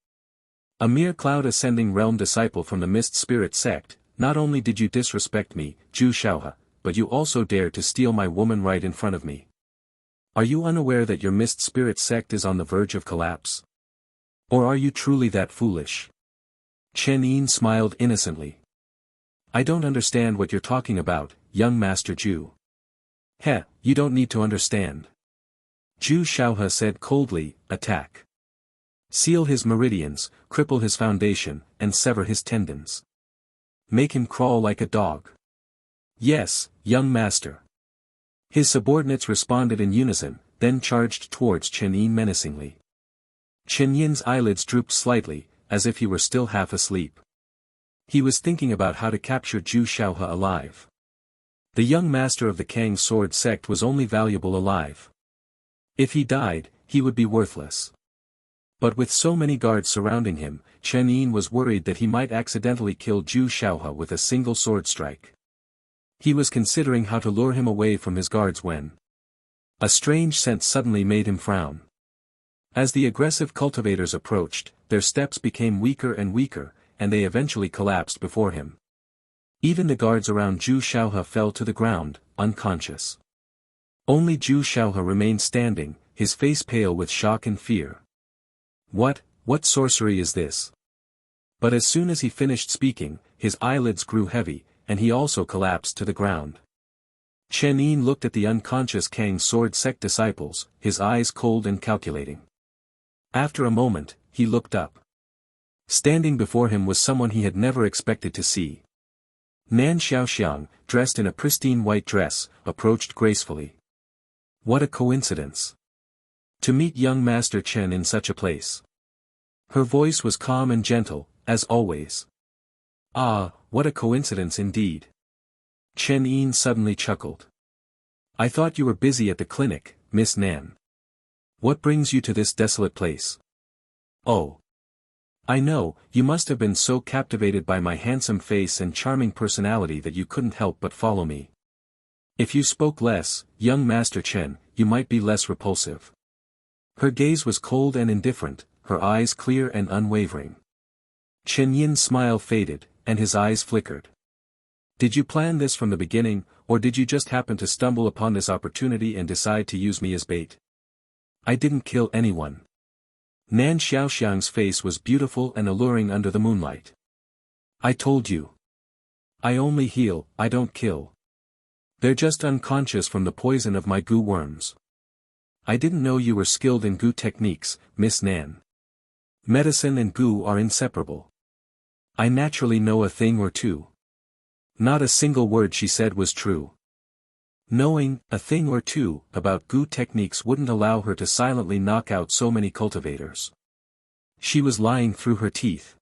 [SPEAKER 2] A mere cloud-ascending realm disciple from the Mist Spirit sect, not only did you disrespect me, Zhu Xiaohe, but you also dared to steal my woman right in front of me. Are you unaware that your Mist Spirit sect is on the verge of collapse? Or are you truly that foolish?" Chen Yin smiled innocently. "I don't understand what you're talking about, young Master Zhu." "Heh, you don't need to understand." Zhu Xiaohe said coldly, "Attack. Seal his meridians, cripple his foundation, and sever his tendons. Make him crawl like a dog." "Yes, young master." His subordinates responded in unison, then charged towards Chen Yin menacingly. Chen Yin's eyelids drooped slightly, as if he were still half asleep. He was thinking about how to capture Zhu Xiaohe alive. The young master of the Kang Sword sect was only valuable alive. If he died, he would be worthless. But with so many guards surrounding him, Chen Yin was worried that he might accidentally kill Zhu Xiaohe with a single sword strike. He was considering how to lure him away from his guards when a strange sense suddenly made him frown. As the aggressive cultivators approached, their steps became weaker and weaker, and they eventually collapsed before him. Even the guards around Zhu Xiaohe fell to the ground, unconscious. Only Zhu Xiaohe remained standing, his face pale with shock and fear. What sorcery is this?" But as soon as he finished speaking, his eyelids grew heavy, and he also collapsed to the ground. Chen Yin looked at the unconscious Kang Sword sect disciples, his eyes cold and calculating. After a moment, he looked up. Standing before him was someone he had never expected to see. Nan Xiaoxiang, dressed in a pristine white dress, approached gracefully. What a coincidence! To meet young Master Chen in such a place. Her voice was calm and gentle, as always. "Ah, what a coincidence indeed." Chen Yin suddenly chuckled. "I thought you were busy at the clinic, Miss Nan." What brings you to this desolate place? Oh. I know, you must have been so captivated by my handsome face and charming personality that you couldn't help but follow me. If you spoke less, young Master Chen, you might be less repulsive. Her gaze was cold and indifferent, her eyes clear and unwavering. Chen Yin's smile faded, and his eyes flickered. Did you plan this from the beginning, or did you just happen to stumble upon this opportunity and decide to use me as bait? I didn't kill anyone. Nan Xiaoxiang's face was beautiful and alluring under the moonlight. I told you. I only heal, I don't kill. They're just unconscious from the poison of my goo worms. I didn't know you were skilled in goo techniques, Miss Nan. Medicine and goo are inseparable. I naturally know a thing or two. Not a single word she said was true. Knowing a thing or two about goo techniques wouldn't allow her to silently knock out so many cultivators. She was lying through her teeth.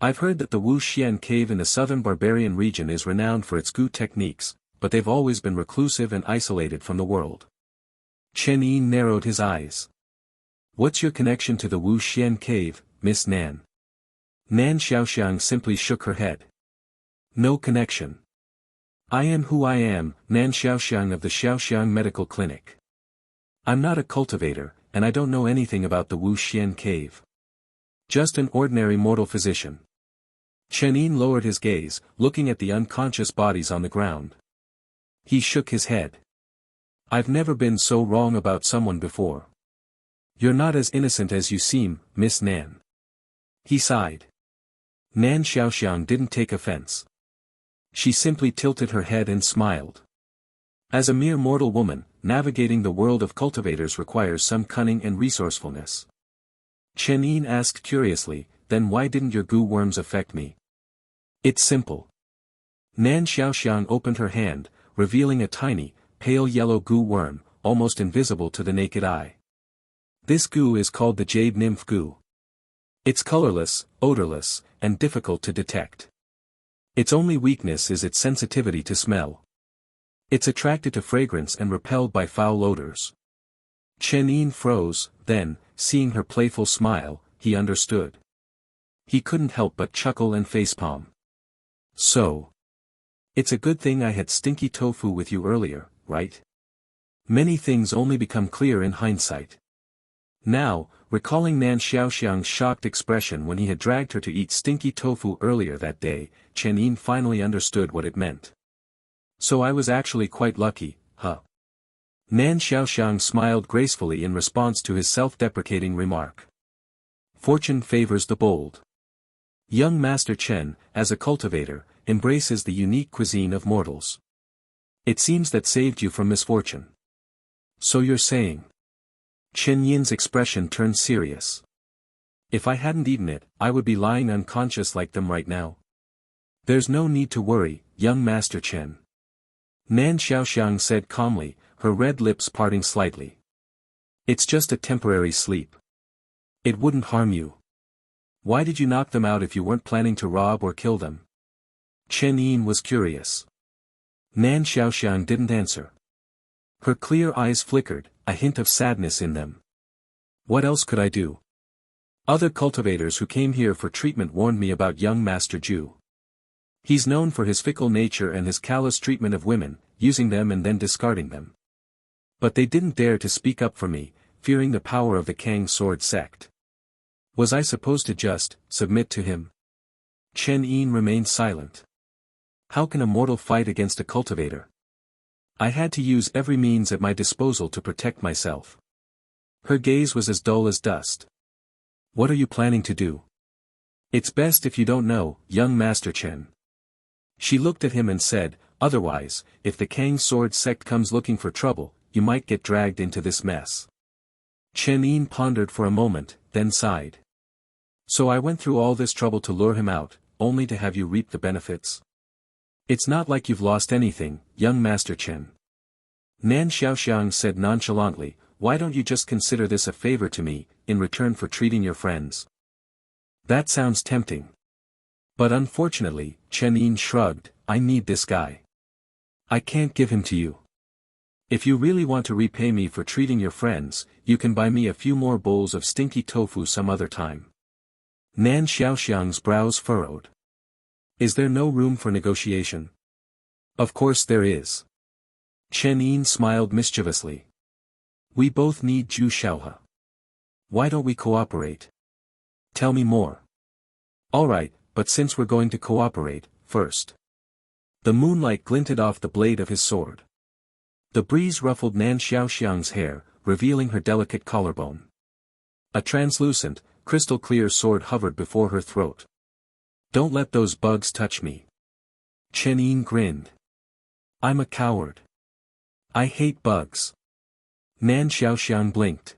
[SPEAKER 2] I've heard that the Wu Xian cave in the southern barbarian region is renowned for its goo techniques, but they've always been reclusive and isolated from the world. Chen Yin narrowed his eyes. What's your connection to the Wu Xian cave, Miss Nan? Nan Xiaoxiang simply shook her head. No connection. I am who I am, Nan Xiaoxiang of the Xiaoxiang Medical Clinic. I'm not a cultivator, and I don't know anything about the Wu Xian cave. Just an ordinary mortal physician. Chen Yin lowered his gaze, looking at the unconscious bodies on the ground. He shook his head. I've never been so wrong about someone before. You're not as innocent as you seem, Miss Nan. He sighed. Nan Xiaoxiang didn't take offense. She simply tilted her head and smiled. As a mere mortal woman, navigating the world of cultivators requires some cunning and resourcefulness. Chen Yin asked curiously, then why didn't your goo worms affect me? It's simple. Nan Xiaoxiang opened her hand, revealing a tiny, pale yellow goo worm, almost invisible to the naked eye. This goo is called the jade nymph goo. It's colorless, odorless, and difficult to detect. Its only weakness is its sensitivity to smell. It's attracted to fragrance and repelled by foul odors. Chen Yin froze, then, seeing her playful smile, he understood. He couldn't help but chuckle and facepalm. So. It's a good thing I had stinky tofu with you earlier, right? Many things only become clear in hindsight. Now, recalling Nan Xiaoxiang's shocked expression when he had dragged her to eat stinky tofu earlier that day, Chen Yin finally understood what it meant. So I was actually quite lucky, huh? Nan Xiaoxiang smiled gracefully in response to his self-deprecating remark. Fortune favors the bold. Young Master Chen, as a cultivator, embraces the unique cuisine of mortals. It seems that saved you from misfortune. So you're saying? Chen Yin's expression turned serious. If I hadn't eaten it, I would be lying unconscious like them right now. There's no need to worry, young Master Chen. Nan Xiaoxiang said calmly, her red lips parting slightly. It's just a temporary sleep. It wouldn't harm you. Why did you knock them out if you weren't planning to rob or kill them? Chen Yin was curious. Nan Xiaoxiang didn't answer. Her clear eyes flickered, a hint of sadness in them. What else could I do? Other cultivators who came here for treatment warned me about young Master Ju. He's known for his fickle nature and his callous treatment of women, using them and then discarding them. But they didn't dare to speak up for me, fearing the power of the Kang sword sect. Was I supposed to just submit to him? Chen Yin remained silent. How can a mortal fight against a cultivator? I had to use every means at my disposal to protect myself. Her gaze was as dull as dust. What are you planning to do? It's best if you don't know, young Master Chen. She looked at him and said, otherwise, if the Kang sword sect comes looking for trouble, you might get dragged into this mess. Chen Yin pondered for a moment, then sighed. So I went through all this trouble to lure him out, only to have you reap the benefits? It's not like you've lost anything, young Master Chen. Nan Xiaoxiang said nonchalantly, why don't you just consider this a favor to me, in return for treating your friends? That sounds tempting. But unfortunately, Chen Yin shrugged, I need this guy. I can't give him to you. If you really want to repay me for treating your friends, you can buy me a few more bowls of stinky tofu some other time. Nan Xiaoxiang's brows furrowed. Is there no room for negotiation? Of course there is. Chen Yin smiled mischievously. We both need Zhu Xiaohe. Why don't we cooperate? Tell me more. Alright, but since we're going to cooperate, first. The moonlight glinted off the blade of his sword. The breeze ruffled Nan Xiaoxiang's hair, revealing her delicate collarbone. A translucent, crystal-clear sword hovered before her throat. Don't let those bugs touch me. Chen Yin grinned. I'm a coward. I hate bugs. Nan Xiaoxiang blinked.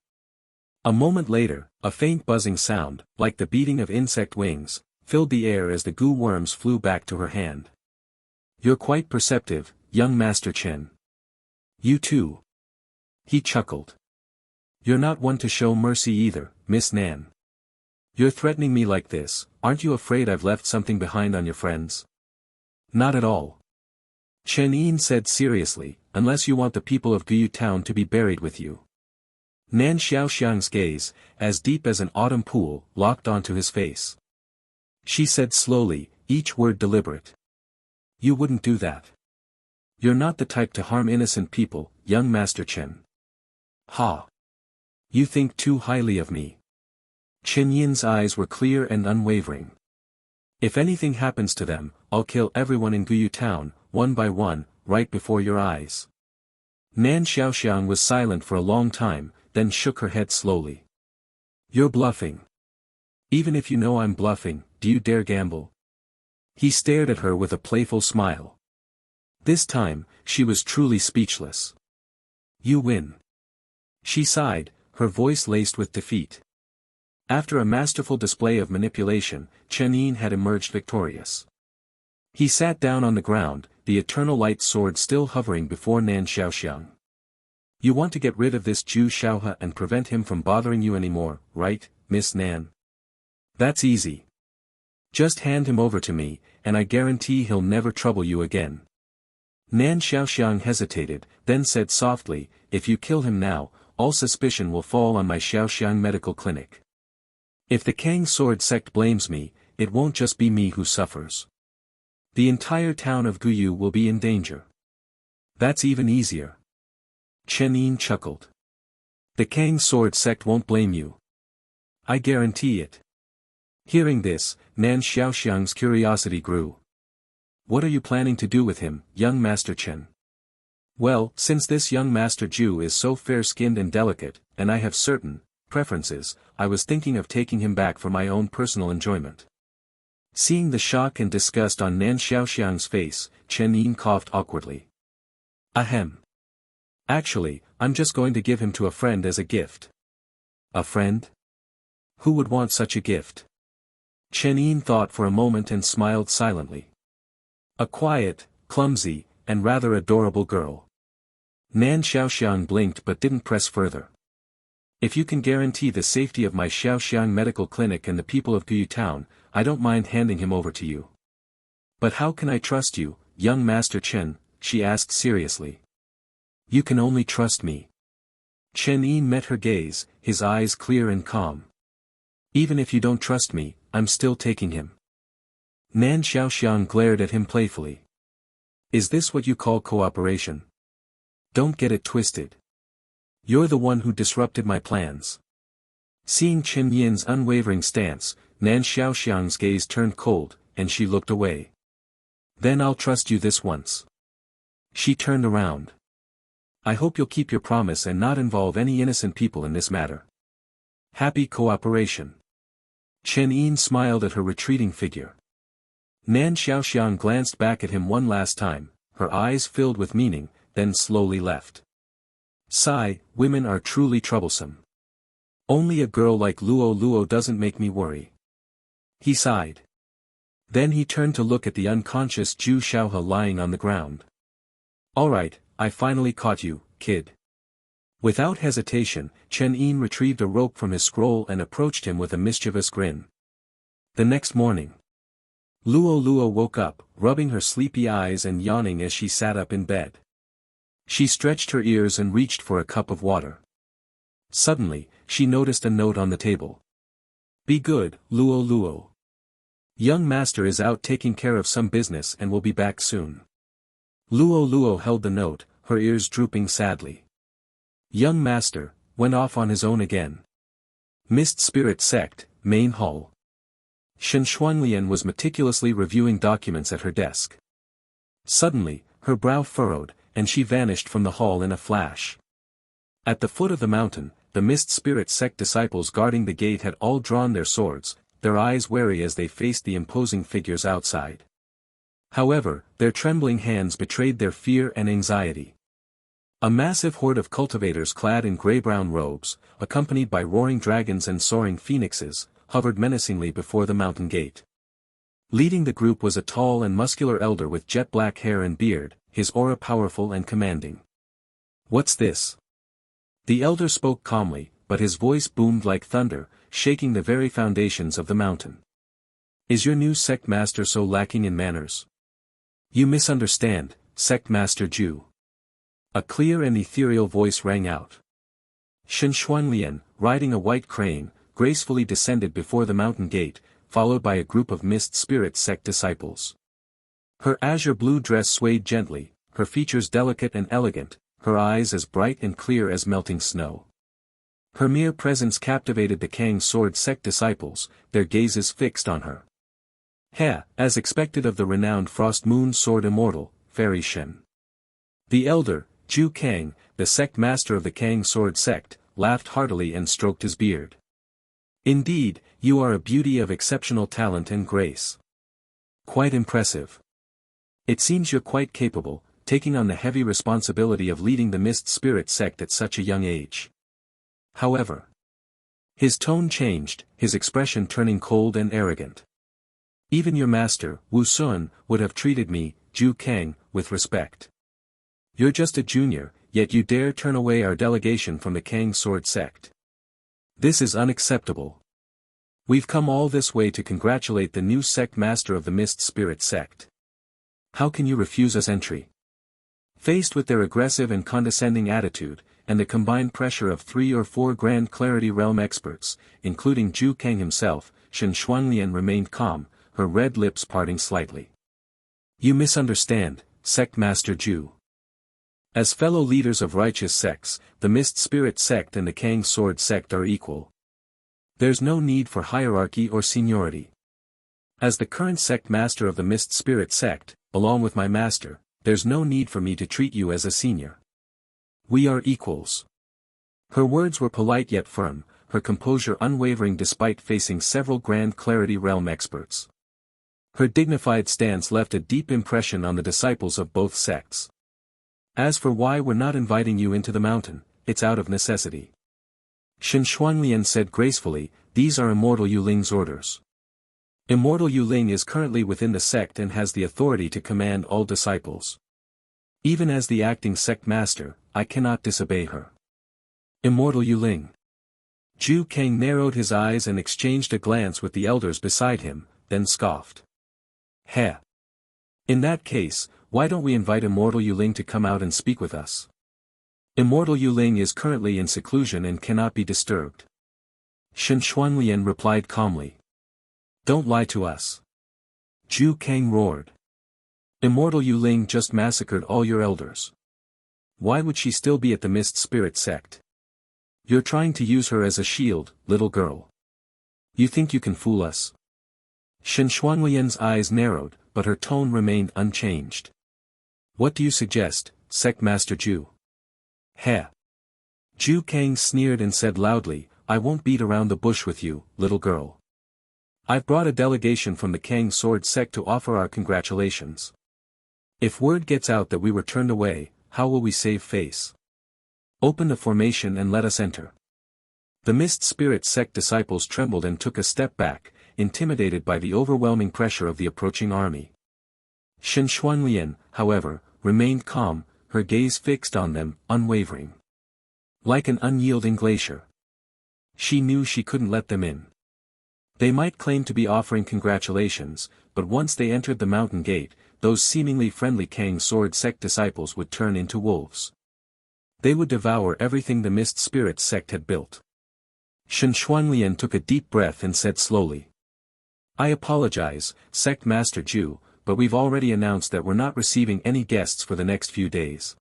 [SPEAKER 2] A moment later, a faint buzzing sound, like the beating of insect wings, filled the air as the goo worms flew back to her hand. You're quite perceptive, young Master Chen. You too. He chuckled. You're not one to show mercy either, Miss Nan. You're threatening me like this, aren't you afraid I've left something behind on your friends? Not at all. Chen Yin said seriously, unless you want the people of Guyu Town to be buried with you. Nan Xiaoxiang's gaze, as deep as an autumn pool, locked onto his face. She said slowly, each word deliberate. You wouldn't do that. You're not the type to harm innocent people, young Master Chen. Ha! You think too highly of me. Chen Yin's eyes were clear and unwavering. If anything happens to them, I'll kill everyone in Guyu Town, one by one, right before your eyes. Nan Xiaoxiang was silent for a long time, then shook her head slowly. You're bluffing. Even if you know I'm bluffing, do you dare gamble? He stared at her with a playful smile. This time, she was truly speechless. You win. She sighed, her voice laced with defeat. After a masterful display of manipulation, Chen Yin had emerged victorious. He sat down on the ground, the eternal light sword still hovering before Nan Xiaoxiang. You want to get rid of this Zhu Xiaohe and prevent him from bothering you anymore, right, Miss Nan? That's easy. Just hand him over to me, and I guarantee he'll never trouble you again. Nan Xiaoxiang hesitated, then said softly, if you kill him now, all suspicion will fall on my Xiaoxiang medical clinic. If the Kang sword sect blames me, it won't just be me who suffers. The entire town of Guyu will be in danger. That's even easier. Chen Yin chuckled. The Kang sword sect won't blame you. I guarantee it. Hearing this, Nan Xiaoxiang's curiosity grew. What are you planning to do with him, young Master Chen? Well, since this young Master Zhu is so fair-skinned and delicate, and I have certain preferences, I was thinking of taking him back for my own personal enjoyment. Seeing the shock and disgust on Nan Xiaoxiang's face, Chen Yin coughed awkwardly. Ahem. Actually, I'm just going to give him to a friend as a gift. A friend? Who would want such a gift? Chen Yin thought for a moment and smiled silently. A quiet, clumsy, and rather adorable girl. Nan Xiaoxiang blinked but didn't press further. If you can guarantee the safety of my Xiaoxiang medical clinic and the people of Guyu Town, I don't mind handing him over to you. But how can I trust you, young Master Chen? She asked seriously. You can only trust me. Chen Yin met her gaze, his eyes clear and calm. Even if you don't trust me, I'm still taking him. Nan Xiaoxiang glared at him playfully. Is this what you call cooperation? Don't get it twisted. You're the one who disrupted my plans. Seeing Chen Yin's unwavering stance, Nan Xiaoxiang's gaze turned cold, and she looked away. Then I'll trust you this once. She turned around. I hope you'll keep your promise and not involve any innocent people in this matter. Happy cooperation. Chen Yin smiled at her retreating figure. Nan Xiaoxiang glanced back at him one last time, her eyes filled with meaning, then slowly left. Sigh, women are truly troublesome. Only a girl like Luo doesn't make me worry. He sighed. Then he turned to look at the unconscious Zhu Xiaohe lying on the ground. Alright, I finally caught you, kid. Without hesitation, Chen Yin retrieved a rope from his scroll and approached him with a mischievous grin. The next morning, Luo woke up, rubbing her sleepy eyes and yawning as she sat up in bed. She stretched her ears and reached for a cup of water. Suddenly, she noticed a note on the table. Be good, Luo Luo. Young master is out taking care of some business and will be back soon. Luo Luo held the note, her ears drooping sadly. Young master, went off on his own again. Mist Spirit Sect, Main Hall. Shen Xuanlian was meticulously reviewing documents at her desk. Suddenly, her brow furrowed, and she vanished from the hall in a flash. At the foot of the mountain, the Mist Spirit Sect disciples guarding the gate had all drawn their swords, their eyes wary as they faced the imposing figures outside. However, their trembling hands betrayed their fear and anxiety. A massive horde of cultivators clad in gray-brown robes, accompanied by roaring dragons and soaring phoenixes, hovered menacingly before the mountain gate. Leading the group was a tall and muscular elder with jet-black hair and beard, his aura powerful and commanding. What's this? The elder spoke calmly, but his voice boomed like thunder, shaking the very foundations of the mountain. Is your new sect master so lacking in manners? You misunderstand, sect master Zhu. A clear and ethereal voice rang out. Shen Xuanlian, riding a white crane, gracefully descended before the mountain gate, followed by a group of Mist Spirit Sect disciples. Her azure-blue dress swayed gently, her features delicate and elegant, her eyes as bright and clear as melting snow. Her mere presence captivated the Kang Sword Sect disciples, their gazes fixed on her. As expected of the renowned Frost Moon Sword Immortal, Fairy Shen. The elder, Zhu Kang, the sect master of the Kang Sword Sect, laughed heartily and stroked his beard. Indeed, you are a beauty of exceptional talent and grace. Quite impressive. It seems you're quite capable, taking on the heavy responsibility of leading the Mist Spirit Sect at such a young age. However, his tone changed, his expression turning cold and arrogant. Even your master, Wu Sun, would have treated me, Zhu Kang, with respect. You're just a junior, yet you dare turn away our delegation from the Kang Sword Sect. This is unacceptable. We've come all this way to congratulate the new sect master of the Mist Spirit Sect. How can you refuse us entry? Faced with their aggressive and condescending attitude, and the combined pressure of 3 or 4 Grand Clarity Realm experts, including Zhu Kang himself, Shen Xuanlian remained calm, her red lips parting slightly. You misunderstand, Sect Master Zhu. As fellow leaders of righteous sects, the Mist Spirit Sect and the Kang Sword Sect are equal. There's no need for hierarchy or seniority. As the current sect master of the Mist Spirit Sect, along with my master, there's no need for me to treat you as a senior. We are equals. Her words were polite yet firm, her composure unwavering despite facing several Grand Clarity Realm experts. Her dignified stance left a deep impression on the disciples of both sects. As for why we're not inviting you into the mountain, it's out of necessity. Shen Xuanlian said gracefully, these are Immortal Yuling's orders. Immortal Yuling is currently within the sect and has the authority to command all disciples. Even as the acting sect master, I cannot disobey her. Immortal Yuling. Zhu Kang narrowed his eyes and exchanged a glance with the elders beside him, then scoffed. In that case, why don't we invite Immortal Yuling to come out and speak with us? Immortal Yuling is currently in seclusion and cannot be disturbed. Shen Xuanlian replied calmly. Don't lie to us. Zhu Kang roared. Immortal Yuling just massacred all your elders. Why would she still be at the Mist Spirit Sect? You're trying to use her as a shield, little girl. You think you can fool us? Shen Xuanlian's eyes narrowed, but her tone remained unchanged. What do you suggest, Sect Master Zhu? Zhu Kang sneered and said loudly, I won't beat around the bush with you, little girl. I've brought a delegation from the Kang Sword Sect to offer our congratulations. If word gets out that we were turned away, how will we save face? Open the formation and let us enter. The Mist Spirit Sect disciples trembled and took a step back, intimidated by the overwhelming pressure of the approaching army. Shen Xuanlian, however, remained calm, her gaze fixed on them, unwavering. Like an unyielding glacier. She knew she couldn't let them in. They might claim to be offering congratulations, but once they entered the mountain gate, those seemingly friendly Kang Sword Sect disciples would turn into wolves. They would devour everything the Mist Spirit sect had built. Shen Xuanlian took a deep breath and said slowly. I apologize, Sect Master Zhu, but we've already announced that we're not receiving any guests for the next few days.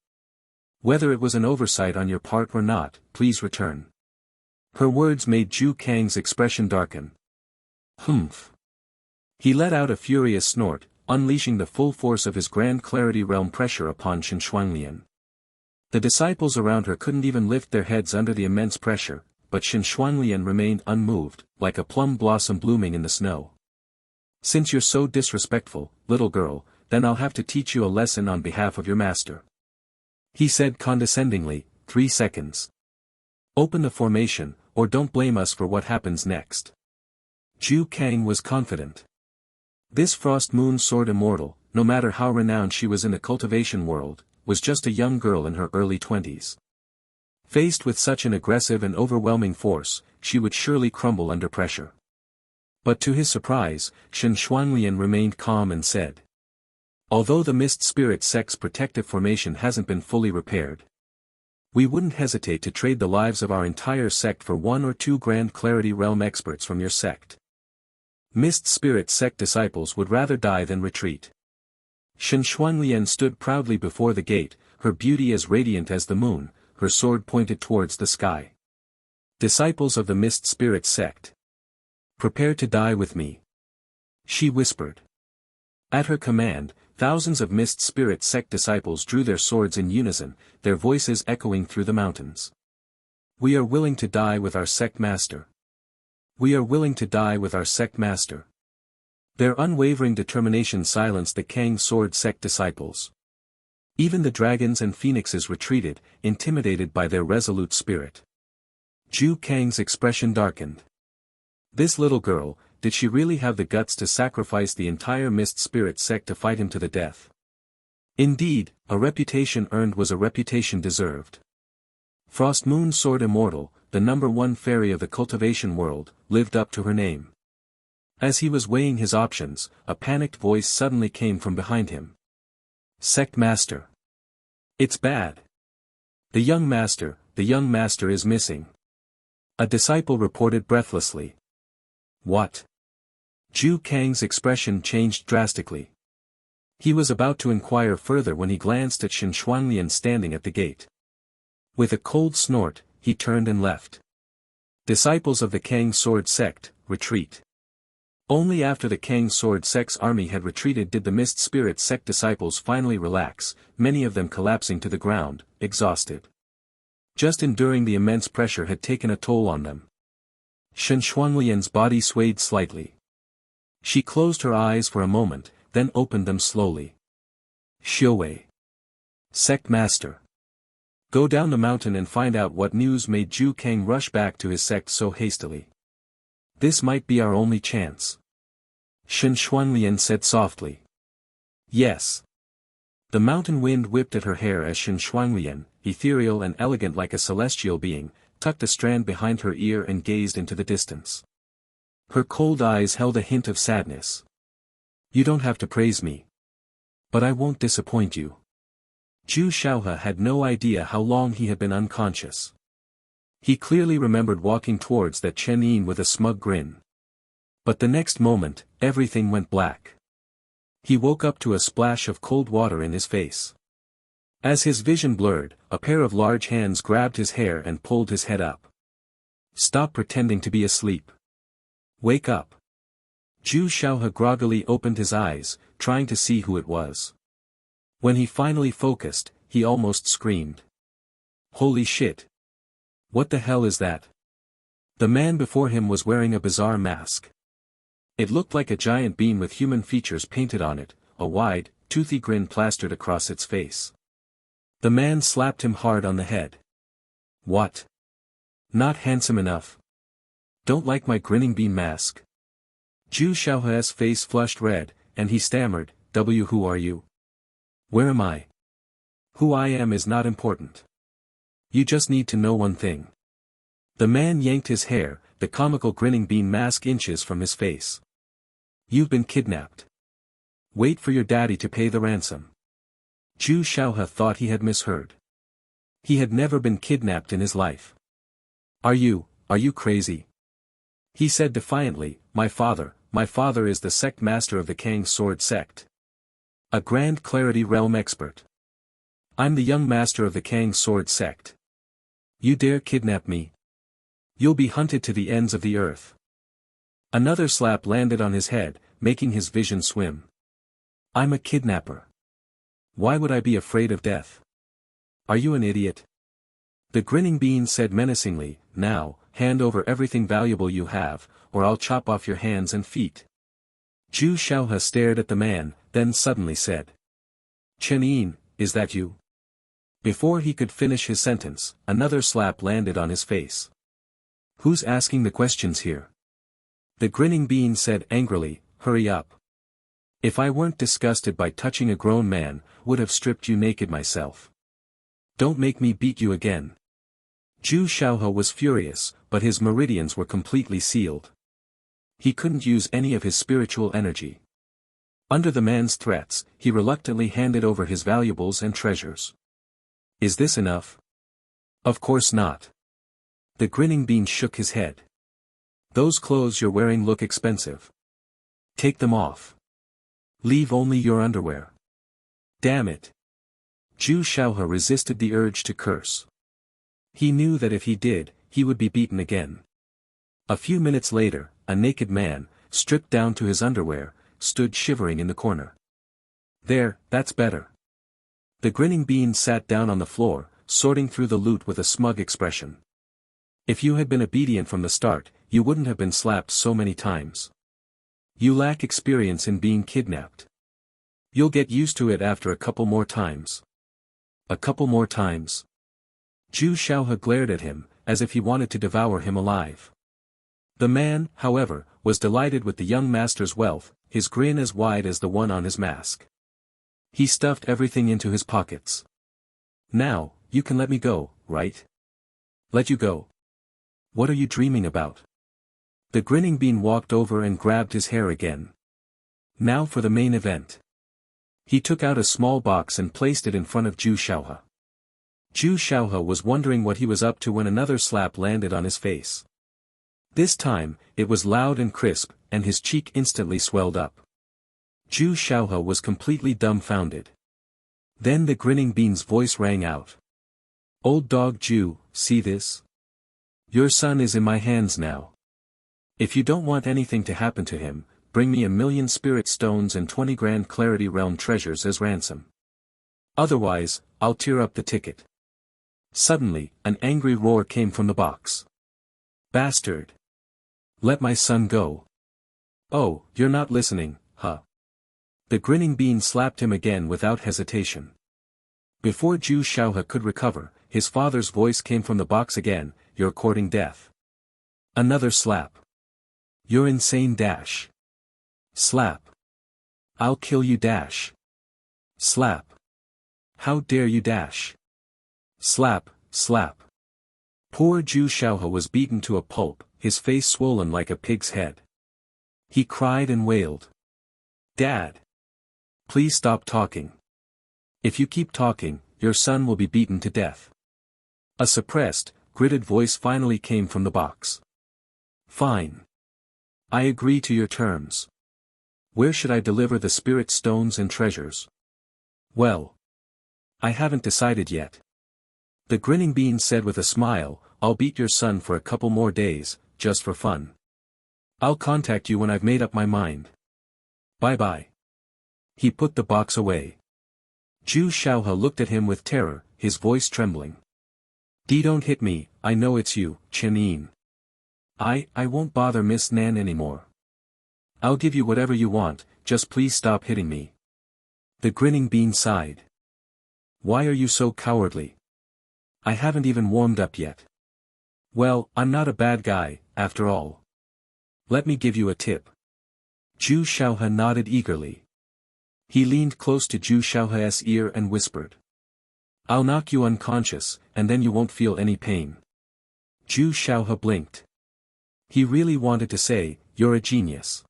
[SPEAKER 2] Whether it was an oversight on your part or not, please return. Her words made Zhu Kang's expression darken. Humph. He let out a furious snort, unleashing the full force of his Grand Clarity Realm pressure upon Shen Xuanlian. The disciples around her couldn't even lift their heads under the immense pressure, but Shen Xuanlian remained unmoved, like a plum blossom blooming in the snow. Since you're so disrespectful, little girl, then I'll have to teach you a lesson on behalf of your master. He said condescendingly, 3 seconds. Open the formation, or don't blame us for what happens next. Zhu Kang was confident. This Frost Moon Sword Immortal, no matter how renowned she was in the cultivation world, was just a young girl in her early 20s. Faced with such an aggressive and overwhelming force, she would surely crumble under pressure. But to his surprise, Shen Xuanlian remained calm and said. Although the Mist Spirit sect's protective formation hasn't been fully repaired, we wouldn't hesitate to trade the lives of our entire sect for 1 or 2 Grand Clarity Realm experts from your sect. Mist Spirit sect disciples would rather die than retreat. Shen Xuanlian stood proudly before the gate, her beauty as radiant as the moon, her sword pointed towards the sky. Disciples of the Mist Spirit sect, prepare to die with me. She whispered. At her command, thousands of Mist Spirit sect disciples drew their swords in unison, their voices echoing through the mountains. We are willing to die with our sect master. We are willing to die with our sect master. Their unwavering determination silenced the Kang Sword sect disciples. Even the dragons and phoenixes retreated, intimidated by their resolute spirit. Zhu Kang's expression darkened. This little girl, did she really have the guts to sacrifice the entire Mist Spirit sect to fight him to the death? Indeed, a reputation earned was a reputation deserved. Frost Moon Sword Immortal, the #1 fairy of the cultivation world, lived up to her name. As he was weighing his options, a panicked voice suddenly came from behind him. Sect Master. It's bad. The young master is missing. A disciple reported breathlessly. What? Zhu Kang's expression changed drastically. He was about to inquire further when he glanced at Shen Xuanlian standing at the gate. With a cold snort, he turned and left. Disciples of the Kang Sword sect, retreat. Only after the Kang Sword sect's army had retreated did the Mist Spirit sect disciples finally relax, many of them collapsing to the ground, exhausted. Just enduring the immense pressure had taken a toll on them. Shen Xuanlian's body swayed slightly. She closed her eyes for a moment, then opened them slowly. Xiuwei. Sect Master. Go down the mountain and find out what news made Zhu Kang rush back to his sect so hastily. This might be our only chance. Shen Xuanlian said softly. Yes. The mountain wind whipped at her hair as Shen Xuanlian, ethereal and elegant like a celestial being, tucked a strand behind her ear and gazed into the distance. Her cold eyes held a hint of sadness. You don't have to praise me. But I won't disappoint you. Zhu Xiaohe had no idea how long he had been unconscious. He clearly remembered walking towards that Chen Yin with a smug grin. But the next moment, everything went black. He woke up to a splash of cold water in his face. As his vision blurred, a pair of large hands grabbed his hair and pulled his head up. Stop pretending to be asleep. Wake up. Zhu Xiaohe groggily opened his eyes, trying to see who it was. When he finally focused, he almost screamed. Holy shit. What the hell is that? The man before him was wearing a bizarre mask. It looked like a giant bean with human features painted on it, a wide, toothy grin plastered across its face. The man slapped him hard on the head. What? Not handsome enough? Don't like my grinning bean mask? Zhu Xiaohe's face flushed red, and he stammered, Who are you? Where am I? Who I am is not important. You just need to know one thing. The man yanked his hair, the comical grinning bean mask inches from his face. You've been kidnapped. Wait for your daddy to pay the ransom. Zhu Xiaohe thought he had misheard. He had never been kidnapped in his life. Are you crazy? He said defiantly, my father is the sect master of the Kang Sword Sect. A Grand Clarity Realm expert. I'm the young master of the Kang Sword Sect. You dare kidnap me? You'll be hunted to the ends of the earth. Another slap landed on his head, making his vision swim. I'm a kidnapper. Why would I be afraid of death? Are you an idiot? The grinning bean said menacingly, now, hand over everything valuable you have, or I'll chop off your hands and feet. Zhu Xiaohe stared at the man, then suddenly said. Chen Yin, is that you? Before he could finish his sentence, another slap landed on his face. Who's asking the questions here? The grinning bean said angrily, hurry up. If I weren't disgusted by touching a grown man, would have stripped you naked myself. Don't make me beat you again. Zhu Xiaohe was furious, but his meridians were completely sealed. He couldn't use any of his spiritual energy. Under the man's threats, he reluctantly handed over his valuables and treasures. Is this enough? Of course not. The grinning bean shook his head. Those clothes you're wearing look expensive. Take them off. Leave only your underwear. Damn it. Zhu Xiaohe resisted the urge to curse. He knew that if he did, he would be beaten again. A few minutes later, a naked man, stripped down to his underwear, stood shivering in the corner. There, that's better. The grinning bean sat down on the floor, sorting through the loot with a smug expression. If you had been obedient from the start, you wouldn't have been slapped so many times. You lack experience in being kidnapped. You'll get used to it after a couple more times. A couple more times? Zhu Xiaohe glared at him, as if he wanted to devour him alive. The man, however, was delighted with the young master's wealth, his grin as wide as the one on his mask. He stuffed everything into his pockets. Now, you can let me go, right? Let you go? What are you dreaming about? The grinning bean walked over and grabbed his hair again. Now for the main event. He took out a small box and placed it in front of Zhu Xiaohe. Zhu Xiaohe was wondering what he was up to when another slap landed on his face. This time, it was loud and crisp, and his cheek instantly swelled up. Zhu Xiaohe was completely dumbfounded. Then the grinning bean's voice rang out. Old dog Zhu, see this? Your son is in my hands now. If you don't want anything to happen to him, bring me 1,000,000 spirit stones and 20 Grand Clarity Realm treasures as ransom. Otherwise, I'll tear up the ticket. Suddenly, an angry roar came from the box. Bastard! Let my son go. Oh, you're not listening, huh? The grinning bean slapped him again without hesitation. Before Zhu Xiaohe could recover, his father's voice came from the box again, you're courting death. Another slap. You're insane dash. Slap. I'll kill you dash. Slap. How dare you dash. Slap, slap. Poor Zhu Xiaohe was beaten to a pulp, his face swollen like a pig's head. He cried and wailed. Dad! Please stop talking. If you keep talking, your son will be beaten to death. A suppressed, gritted voice finally came from the box. Fine. I agree to your terms. Where should I deliver the spirit stones and treasures? Well. I haven't decided yet. The grinning bean said with a smile, I'll beat your son for a couple more days, just for fun. I'll contact you when I've made up my mind. Bye-bye. He put the box away. Zhu Xiaohe looked at him with terror, his voice trembling. Don't hit me, I know it's you, Chen Yin. I won't bother Miss Nan anymore. I'll give you whatever you want, just please stop hitting me. The grinning bean sighed. Why are you so cowardly? I haven't even warmed up yet. Well, I'm not a bad guy, after all. Let me give you a tip. Zhu Xiaohe nodded eagerly. He leaned close to Zhu Xiaohe's ear and whispered. I'll knock you unconscious, and then you won't feel any pain. Zhu Xiaohe blinked. He really wanted to say, you're a genius.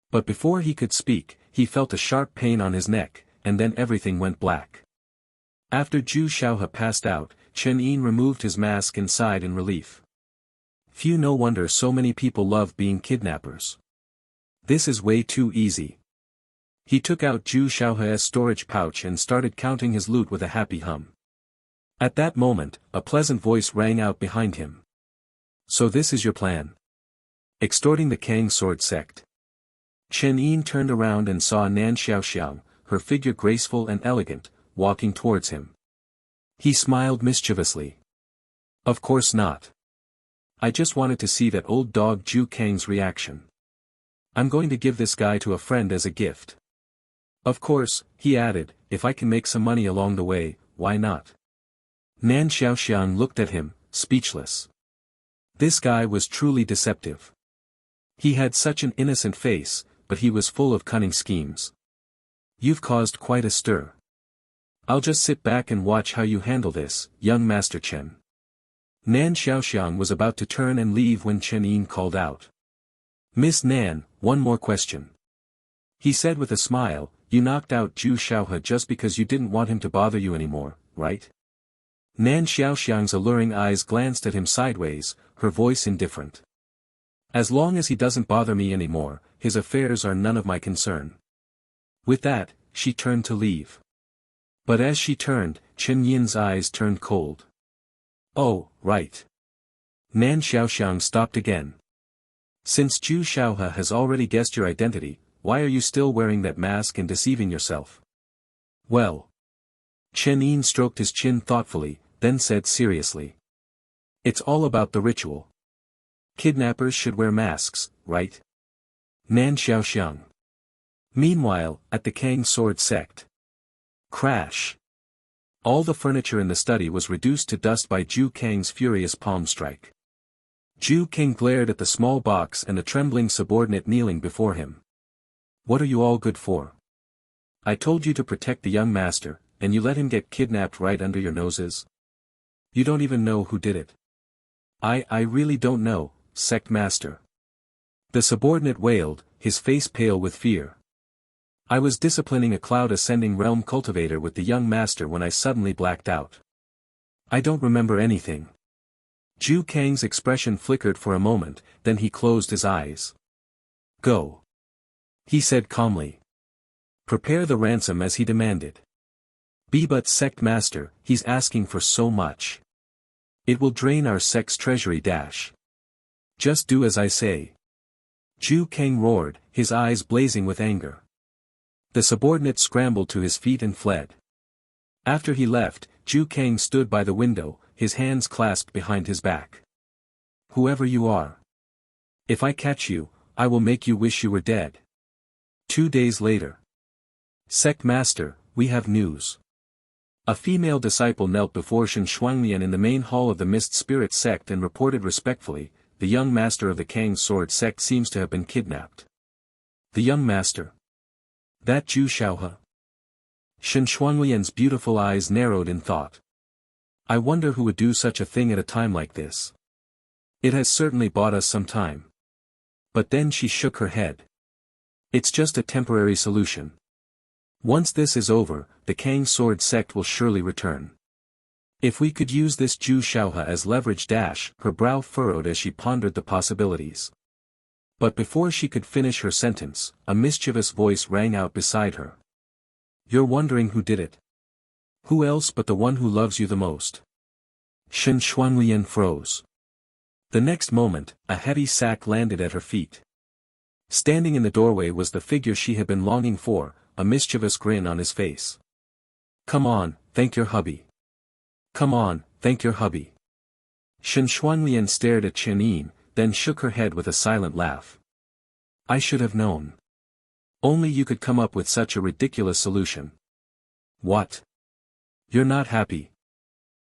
[SPEAKER 2] But before he could speak, he felt a sharp pain on his neck, and then everything went black. After Zhu Xiaohe passed out, Chen Yin removed his mask and sighed in relief. Phew, no wonder so many people love being kidnappers. This is way too easy. He took out Zhu Xiaohe's storage pouch and started counting his loot with a happy hum. At that moment, a pleasant voice rang out behind him. So this is your plan? Extorting the Kang sword sect. Chen Yin turned around and saw Nan Xiaoxiang, her figure graceful and elegant, walking towards him. He smiled mischievously. Of course not. I just wanted to see that old dog Zhu Kang's reaction. I'm going to give this guy to a friend as a gift. Of course, he added, if I can make some money along the way, why not? Nan Xiaoxiang looked at him, speechless. This guy was truly deceptive. He had such an innocent face, but he was full of cunning schemes. You've caused quite a stir. I'll just sit back and watch how you handle this, young Master Chen. Nan Xiaoxiang was about to turn and leave when Chen Yin called out. Miss Nan, one more question. He said with a smile, you knocked out Zhu Xiaohe just because you didn't want him to bother you anymore, right? Nan Xiaoxiang's alluring eyes glanced at him sideways, her voice indifferent. As long as he doesn't bother me anymore, his affairs are none of my concern. With that, she turned to leave. But as she turned, Chen Yin's eyes turned cold. Oh, right. Nan Xiaoxiang stopped again. Since Zhu Xiaohe has already guessed your identity, why are you still wearing that mask and deceiving yourself? Well. Chen Yin stroked his chin thoughtfully, then said seriously. It's all about the ritual. Kidnappers should wear masks, right? Nan Xiaoxiang. Meanwhile, at the Kang sword sect. Crash. All the furniture in the study was reduced to dust by Zhu Kang's furious palm strike. Zhu Kang glared at the small box and the trembling subordinate kneeling before him. What are you all good for? I told you to protect the young master, and you let him get kidnapped right under your noses? You don't even know who did it. I really don't know, sect master. The subordinate wailed, his face pale with fear. I was disciplining a cloud ascending realm cultivator with the young master when I suddenly blacked out. I don't remember anything. Zhu Kang's expression flickered for a moment, then he closed his eyes. Go. He said calmly. Prepare the ransom as he demanded. But sect master, he's asking for so much. It will drain our sect's treasury. Just do as I say. Zhu Kang roared, his eyes blazing with anger. The subordinate scrambled to his feet and fled. After he left, Zhu Kang stood by the window, his hands clasped behind his back. Whoever you are. If I catch you, I will make you wish you were dead. 2 days later. Sect master, we have news. A female disciple knelt before Shen Shuanglian in the main hall of the Mist Spirit sect and reported respectfully, the young master of the Kang sword sect seems to have been kidnapped. The young master. That Zhu Xiaohe? Shen Shuanglian's beautiful eyes narrowed in thought. I wonder who would do such a thing at a time like this. It has certainly bought us some time. But then she shook her head. It's just a temporary solution. Once this is over, the Kang sword sect will surely return. If we could use this Zhu Xiaohe as leverage. Her brow furrowed as she pondered the possibilities. But before she could finish her sentence, a mischievous voice rang out beside her. You're wondering who did it? Who else but the one who loves you the most? Shen Shuanglian froze. The next moment, a heavy sack landed at her feet. Standing in the doorway was the figure she had been longing for, a mischievous grin on his face. Come on, thank your hubby. Come on, thank your hubby. Shen Shuanglian stared at Chen Yin, then shook her head with a silent laugh. I should have known. Only you could come up with such a ridiculous solution. What? You're not happy.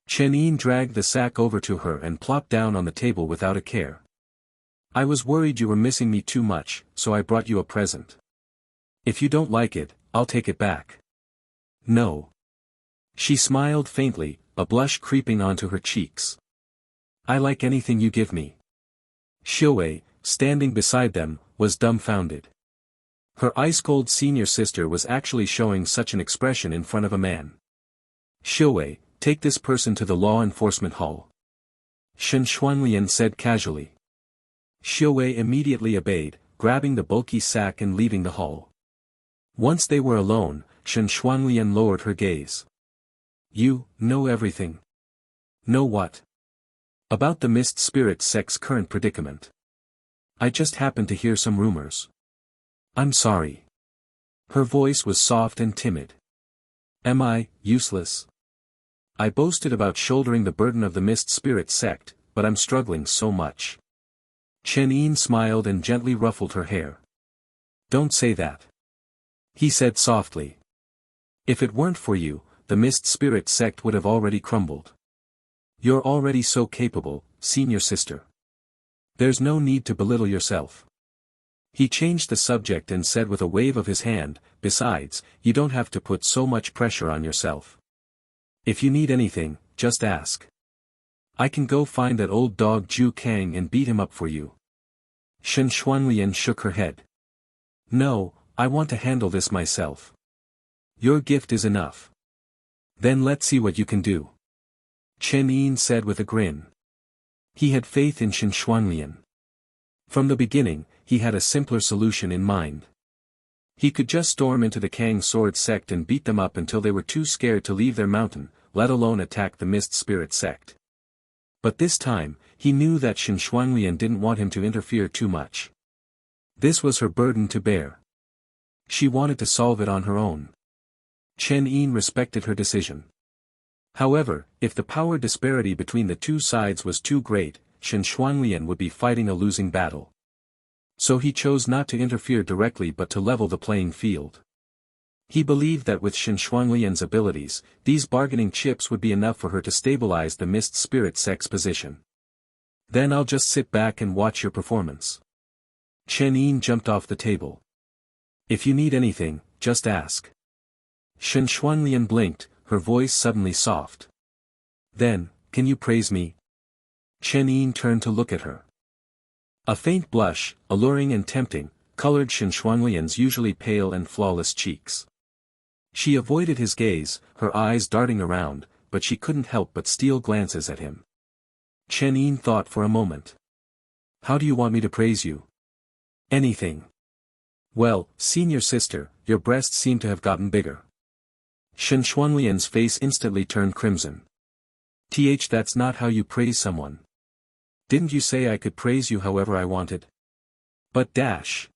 [SPEAKER 2] Chen Yin dragged the sack over to her and plopped down on the table without a care. I was worried you were missing me too much, so I brought you a present. If you don't like it, I'll take it back. No. She smiled faintly, a blush creeping onto her cheeks. I like anything you give me. Xiuwei, standing beside them, was dumbfounded. Her ice-cold senior sister was actually showing such an expression in front of a man. Xiuwei, Take this person to the law enforcement hall. Shen Xuanlian said casually. Xiuwei immediately obeyed, grabbing the bulky sack and leaving the hall. Once they were alone, Shen Xuanlian lowered her gaze. You know everything. Know what? About the mist spirit sect's current predicament. I just happened to hear some rumors. I'm sorry. Her voice was soft and timid. Am I useless? I boasted about shouldering the burden of the mist spirit sect, but I'm struggling so much. Chen Yin smiled and gently ruffled her hair. Don't say that. He said softly. If it weren't for you, the mist spirit sect would have already crumbled. You're already so capable, senior sister. There's no need to belittle yourself. He changed the subject and said with a wave of his hand, besides, you don't have to put so much pressure on yourself. If you need anything, just ask. I can go find that old dog Zhu Kang and beat him up for you. Shen Xuanlian shook her head. No, I want to handle this myself. Your gift is enough. Then let's see what you can do. Chen Yin said with a grin. He had faith in Shen Xuanlian. From the beginning, he had a simpler solution in mind. He could just storm into the Kang sword sect and beat them up until they were too scared to leave their mountain, let alone attack the mist spirit sect. But this time, he knew that Shen Xuanlian didn't want him to interfere too much. This was her burden to bear. She wanted to solve it on her own. Chen Yin respected her decision. However, if the power disparity between the two sides was too great, Shen Xuanlian would be fighting a losing battle. So he chose not to interfere directly but to level the playing field. He believed that with Shen Xuanlian's abilities, these bargaining chips would be enough for her to stabilize the mist spirit sect's position. Then I'll just sit back and watch your performance. Chen Yin jumped off the table. If you need anything, just ask. Shen Xuanlian blinked, her voice suddenly soft. Then, can you praise me? Chen Yin turned to look at her. A faint blush, alluring and tempting, colored Shen Xuanlian's usually pale and flawless cheeks. She avoided his gaze, her eyes darting around, but she couldn't help but steal glances at him. Chen Yin thought for a moment. How do you want me to praise you? Anything. Well, senior sister, your breasts seem to have gotten bigger. Shen Xuanlian's face instantly turned crimson. That's not how you praise someone. Didn't you say I could praise you however I wanted? But dash.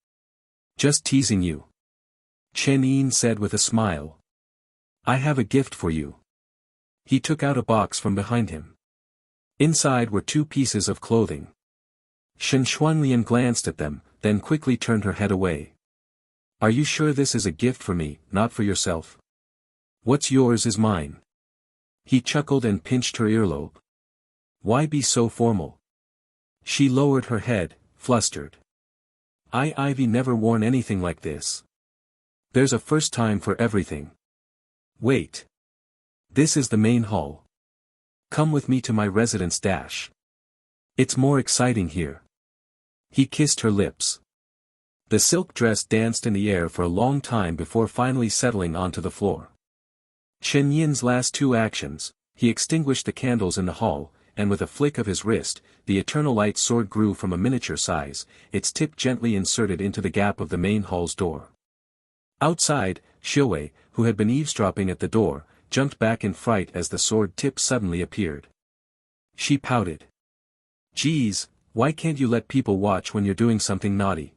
[SPEAKER 2] Just teasing you. Chen Yin said with a smile. I have a gift for you. He took out a box from behind him. Inside were 2 pieces of clothing. Shen Xuanlian glanced at them, then quickly turned her head away. Are you sure this is a gift for me, not for yourself? What's yours is mine. He chuckled and pinched her earlobe. Why be so formal? She lowered her head, flustered. Ivy never worn anything like this. There's a first time for everything. Wait. This is the main hall. Come with me to my residence dash. It's more exciting here. He kissed her lips. The silk dress danced in the air for a long time before finally settling onto the floor. Chen Yin's last 2 actions, he extinguished the candles in the hall, and with a flick of his wrist, the eternal light sword grew from a miniature size, its tip gently inserted into the gap of the main hall's door. Outside, Xiuwei, who had been eavesdropping at the door, jumped back in fright as the sword tip suddenly appeared. She pouted. Geez, why can't you let people watch when you're doing something naughty?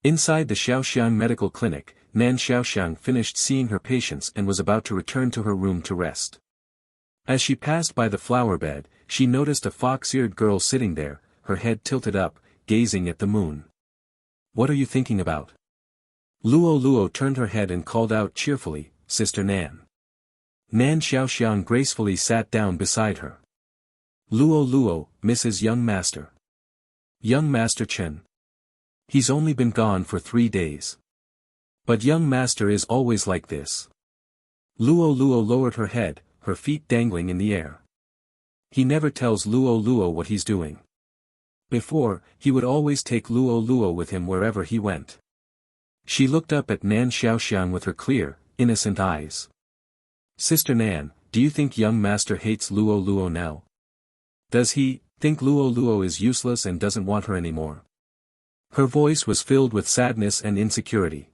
[SPEAKER 2] Inside the Xiaoxiang medical clinic, Nan Xiaoxiang finished seeing her patients and was about to return to her room to rest. As she passed by the flower bed, she noticed a fox-eared girl sitting there, her head tilted up, gazing at the moon. What are you thinking about? Luo turned her head and called out cheerfully, Sister Nan. Nan Xiaoxiang gracefully sat down beside her. Luo, Mrs. Young Master. Young Master Chen. He's only been gone for 3 days. But young master is always like this. Luo lowered her head, her feet dangling in the air. He never tells Luo what he's doing. Before, he would always take Luo with him wherever he went. She looked up at Nan Xiaoxiang with her clear, innocent eyes. Sister Nan, do you think young master hates Luo Luo now? Does he think Luo Luo is useless and doesn't want her anymore? Her voice was filled with sadness and insecurity.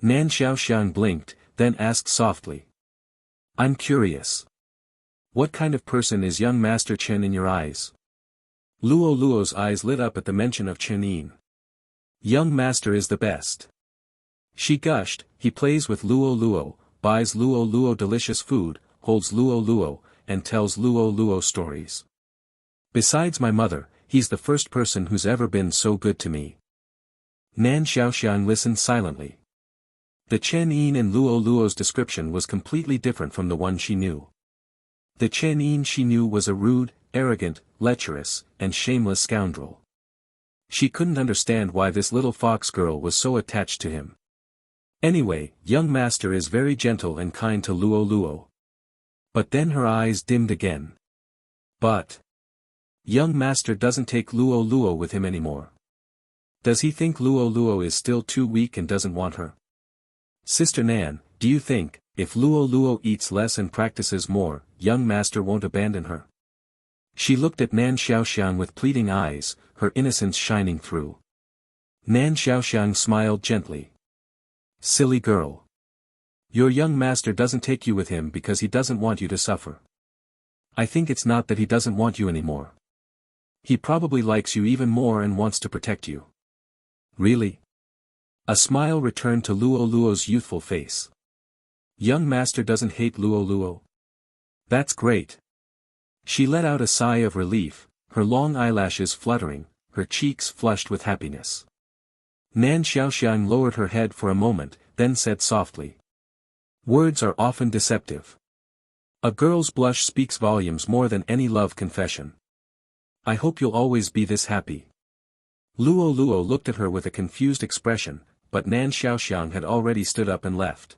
[SPEAKER 2] Nan Xiaoxiang blinked, then asked softly. I'm curious. What kind of person is young Master Chen in your eyes? Luo Luo's eyes lit up at the mention of Chen Yin. Young Master is the best. She gushed, he plays with Luo Luo, buys Luo Luo delicious food, holds Luo Luo, and tells Luo Luo stories. Besides my mother, he's the first person who's ever been so good to me. Nan Xiaoxiang listened silently. The Chen Yin in Luo Luo's description was completely different from the one she knew. The Chen Yin she knew was a rude, arrogant, lecherous, and shameless scoundrel. She couldn't understand why this little fox girl was so attached to him. Anyway, young master is very gentle and kind to Luo Luo. But then her eyes dimmed again. But young master doesn't take Luo Luo with him anymore. Does he think Luo Luo is still too weak and doesn't want her? Sister Nan, do you think, if Luo Luo eats less and practices more, young master won't abandon her? She looked at Nan Xiaoxiang with pleading eyes, her innocence shining through. Nan Xiaoxiang smiled gently. Silly girl. Your young master doesn't take you with him because he doesn't want you to suffer. I think it's not that he doesn't want you anymore. He probably likes you even more and wants to protect you. Really? A smile returned to Luo Luo's youthful face. Young master doesn't hate Luo Luo. That's great. She let out a sigh of relief, her long eyelashes fluttering, her cheeks flushed with happiness. Nan Xiaoxiang lowered her head for a moment, then said softly. Words are often deceptive. A girl's blush speaks volumes more than any love confession. I hope you'll always be this happy. Luo Luo looked at her with a confused expression, but Nan Xiaoxiang had already stood up and left.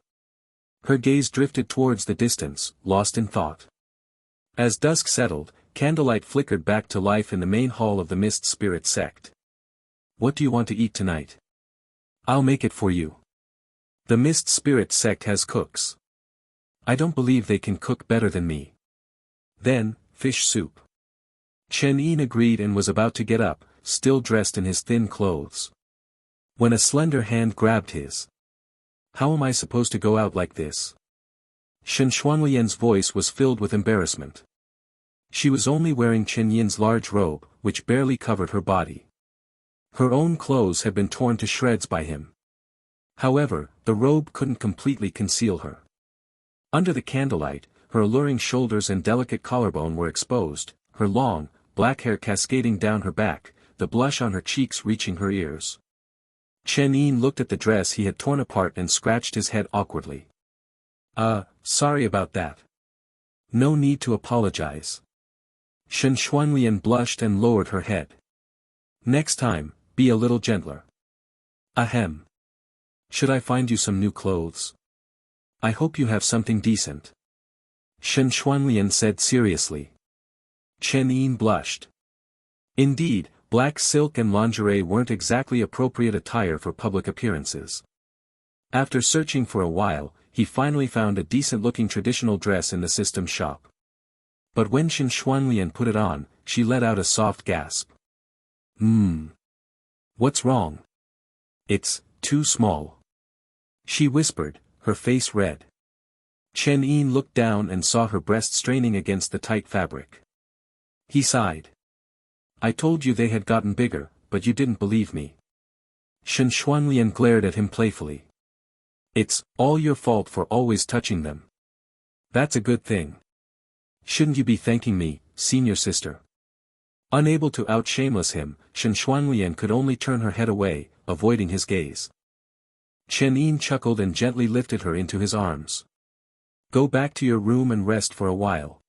[SPEAKER 2] Her gaze drifted towards the distance, lost in thought. As dusk settled, candlelight flickered back to life in the main hall of the Mist Spirit sect. What do you want to eat tonight? I'll make it for you. The Mist Spirit sect has cooks. I don't believe they can cook better than me. Then, fish soup. Chen Yin agreed and was about to get up, still dressed in his thin clothes. When a slender hand grabbed his. How am I supposed to go out like this? Shen Xuanlian's voice was filled with embarrassment. She was only wearing Chen Yin's large robe, which barely covered her body. Her own clothes had been torn to shreds by him. However, the robe couldn't completely conceal her. Under the candlelight, her alluring shoulders and delicate collarbone were exposed, her long, black hair cascading down her back, the blush on her cheeks reaching her ears. Chen Yin looked at the dress he had torn apart and scratched his head awkwardly. Sorry about that. No need to apologize. Shen Xuanlian blushed and lowered her head. Next time, be a little gentler. Ahem. Should I find you some new clothes? I hope you have something decent. Shen Xuanlian said seriously. Chen Yin blushed. Indeed, black silk and lingerie weren't exactly appropriate attire for public appearances. After searching for a while, he finally found a decent-looking traditional dress in the system shop. But when Shen Xuanlian put it on, she let out a soft gasp. What's wrong? It's too small. She whispered, her face red. Chen Yin looked down and saw her breast straining against the tight fabric. He sighed. I told you they had gotten bigger, but you didn't believe me. Shen Xuanlian glared at him playfully. It's all your fault for always touching them. That's a good thing. Shouldn't you be thanking me, senior sister? Unable to out-shameless him, Shen Xuanlian could only turn her head away, avoiding his gaze. Chen Yin chuckled and gently lifted her into his arms. Go back to your room and rest for a while.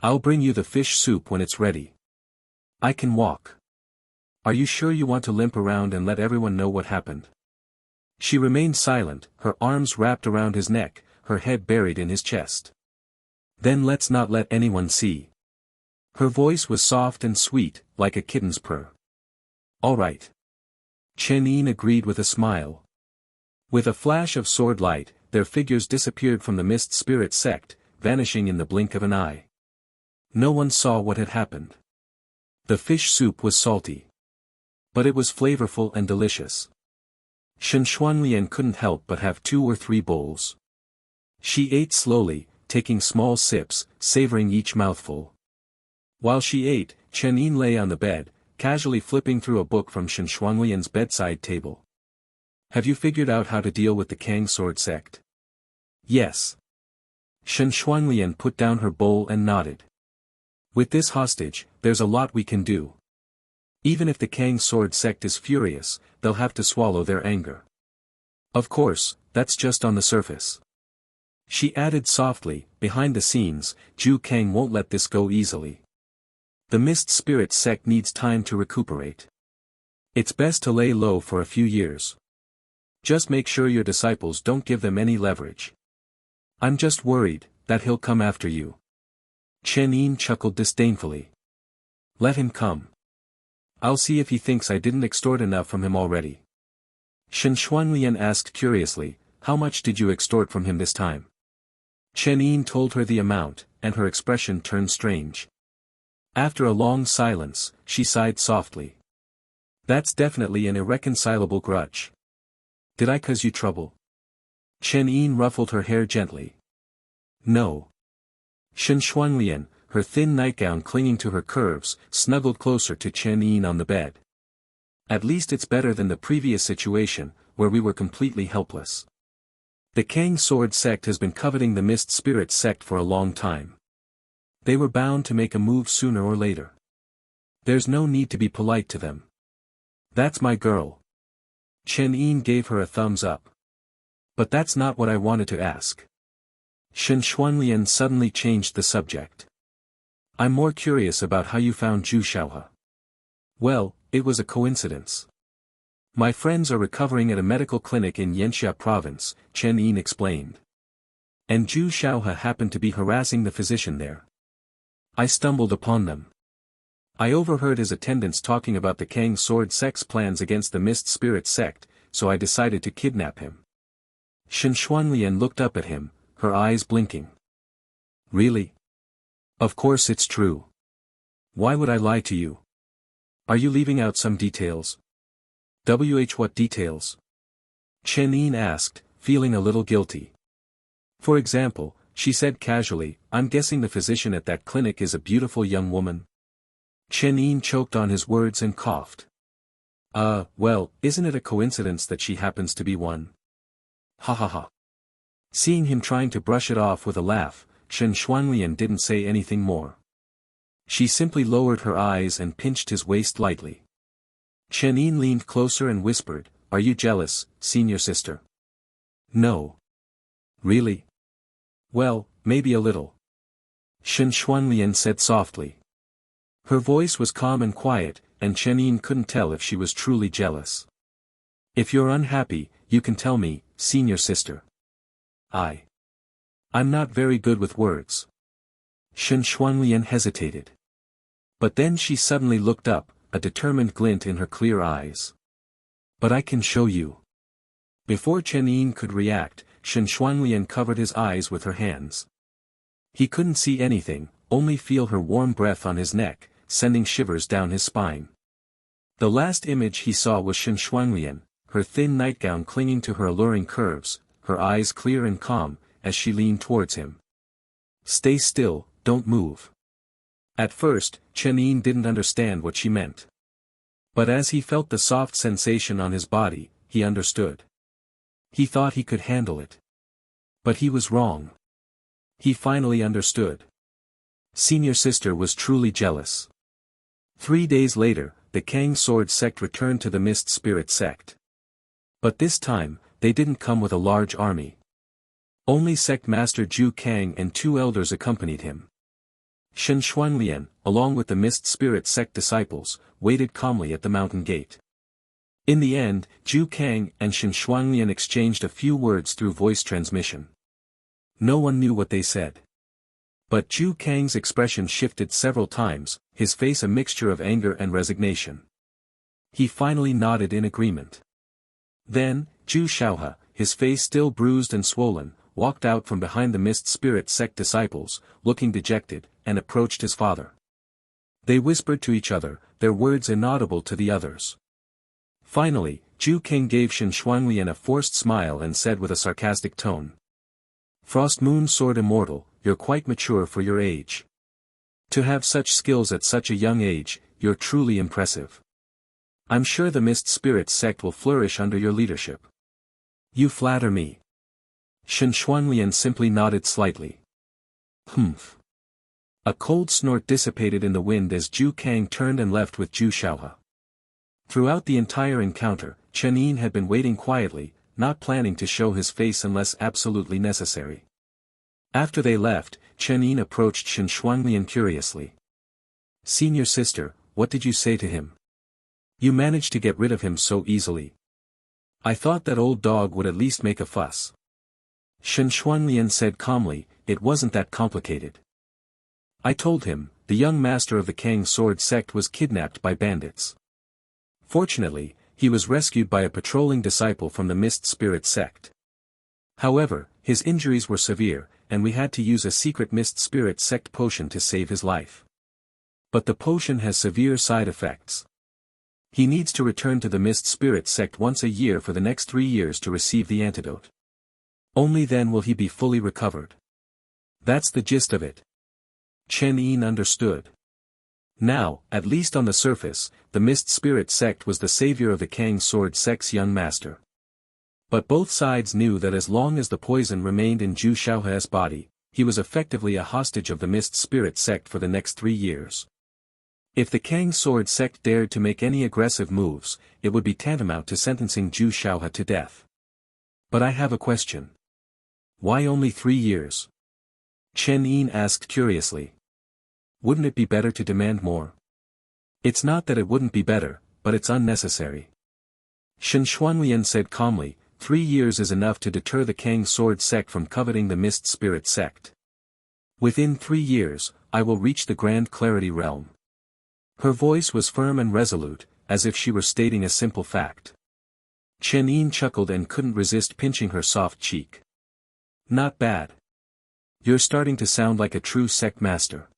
[SPEAKER 2] I'll bring you the fish soup when it's ready. I can walk. Are you sure you want to limp around and let everyone know what happened? She remained silent, her arms wrapped around his neck, her head buried in his chest. Then let's not let anyone see. Her voice was soft and sweet, like a kitten's purr. All right. Chen Yin agreed with a smile. With a flash of sword light, their figures disappeared from the Mist Spirit sect, vanishing in the blink of an eye. No one saw what had happened. The fish soup was salty. But it was flavorful and delicious. Shen Xuanlian couldn't help but have 2 or 3 bowls. She ate slowly, taking small sips, savoring each mouthful. While she ate, Chen Yin lay on the bed, casually flipping through a book from Shen Xuanlian's bedside table. Have you figured out how to deal with the Kang sword sect? Yes. Shen Xuanlian put down her bowl and nodded. With this hostage, there's a lot we can do. Even if the Kang sword sect is furious, they'll have to swallow their anger. Of course, that's just on the surface. She added softly, behind the scenes, Zhu Kang won't let this go easily. The Mist Spirit sect needs time to recuperate. It's best to lay low for a few years. Just make sure your disciples don't give them any leverage. I'm just worried that he'll come after you. Chen Yin chuckled disdainfully. Let him come. I'll see if he thinks I didn't extort enough from him already. Shen Xuanlian asked curiously, how much did you extort from him this time? Chen Yin told her the amount, and her expression turned strange. After a long silence, she sighed softly. That's definitely an irreconcilable grudge. Did I cause you trouble? Chen Yin ruffled her hair gently. No. Shen Xuanlian, her thin nightgown clinging to her curves, snuggled closer to Chen Yin on the bed. At least it's better than the previous situation, where we were completely helpless. The Kang sword sect has been coveting the Mist Spirit sect for a long time. They were bound to make a move sooner or later. There's no need to be polite to them. That's my girl. Chen Yin gave her a thumbs up. But that's not what I wanted to ask. Shen Xuanlian suddenly changed the subject. I'm more curious about how you found Zhu Xiaohe. Well, it was a coincidence. My friends are recovering at a medical clinic in Yanxia province, Chen Yin explained. And Zhu Xiaohe happened to be harassing the physician there. I stumbled upon them. I overheard his attendants talking about the Kang sword sect's plans against the Mist Spirit sect, so I decided to kidnap him. Shen Xuanlian looked up at him, her eyes blinking. Really? Of course it's true. Why would I lie to you? Are you leaving out some details? What details? Chen Yin asked, feeling a little guilty. For example, she said casually, I'm guessing the physician at that clinic is a beautiful young woman. Chen Yin choked on his words and coughed. Well, isn't it a coincidence that she happens to be one? Ha ha ha. Seeing him trying to brush it off with a laugh, Shen Xuanlian didn't say anything more. She simply lowered her eyes and pinched his waist lightly. Chen Yin leaned closer and whispered, Are you jealous, senior sister? No. Really? Well, maybe a little. Shen Xuanlian said softly. Her voice was calm and quiet, and Chen Yin couldn't tell if she was truly jealous. If you're unhappy, you can tell me, senior sister. I'm not very good with words. Shen Xuanlian hesitated. But then she suddenly looked up, a determined glint in her clear eyes. But I can show you. Before Chen Yin could react, Shen Xuanlian covered his eyes with her hands. He couldn't see anything, only feel her warm breath on his neck, sending shivers down his spine. The last image he saw was Shen Xuanlian, her thin nightgown clinging to her alluring curves, her eyes clear and calm, as she leaned towards him. Stay still, don't move. At first, Chen Yin didn't understand what she meant. But as he felt the soft sensation on his body, he understood. He thought he could handle it. But he was wrong. He finally understood. Senior sister was truly jealous. 3 days later, the Kang sword sect returned to the Mist Spirit sect. But this time, they didn't come with a large army. Only sect master Zhu Kang and 2 elders accompanied him. Shen Xuanlian, along with the Mist Spirit sect disciples, waited calmly at the mountain gate. In the end, Zhu Kang and Shen Xuanlian exchanged a few words through voice transmission. No one knew what they said. But Zhu Kang's expression shifted several times, his face a mixture of anger and resignation. He finally nodded in agreement. Then, Zhu Xiaohe, his face still bruised and swollen, walked out from behind the Mist Spirit sect disciples, looking dejected, and approached his father. They whispered to each other, their words inaudible to the others. Finally, Zhu King gave Shen Shuanglian a forced smile and said with a sarcastic tone. Frost Moon Sword Immortal, you're quite mature for your age. To have such skills at such a young age, you're truly impressive. I'm sure the Mist Spirit sect will flourish under your leadership. You flatter me. Shen Shuanglian simply nodded slightly. Humph. A cold snort dissipated in the wind as Zhu Kang turned and left with Zhu Xiaohe. Throughout the entire encounter, Chen Yin had been waiting quietly, not planning to show his face unless absolutely necessary. After they left, Chen Yin approached Shen Shuanglian curiously. Senior sister, what did you say to him? You managed to get rid of him so easily. I thought that old dog would at least make a fuss. Shen Shuanglian said calmly, it wasn't that complicated. I told him, the young master of the Kang Sword sect was kidnapped by bandits. Fortunately, he was rescued by a patrolling disciple from the Mist Spirit sect. However, his injuries were severe, and we had to use a secret Mist Spirit sect potion to save his life. But the potion has severe side effects. He needs to return to the Mist Spirit sect once a year for the next 3 years to receive the antidote. Only then will he be fully recovered. That's the gist of it. Chen Yin understood. Now, at least on the surface, the Mist Spirit sect was the savior of the Kang Sword sect's young master. But both sides knew that as long as the poison remained in Zhu Xiaohe's body, he was effectively a hostage of the Mist Spirit sect for the next 3 years. If the Kang Sword sect dared to make any aggressive moves, it would be tantamount to sentencing Zhu Xiaohe to death. But I have a question. Why only 3 years? Chen Yin asked curiously. Wouldn't it be better to demand more? It's not that it wouldn't be better, but it's unnecessary. Shen Shuanglian said calmly, 3 years is enough to deter the Kang Sword sect from coveting the Mist Spirit sect. Within 3 years, I will reach the Grand Clarity realm. Her voice was firm and resolute, as if she were stating a simple fact. Chen Yin chuckled and couldn't resist pinching her soft cheek. Not bad. You're starting to sound like a true sect master.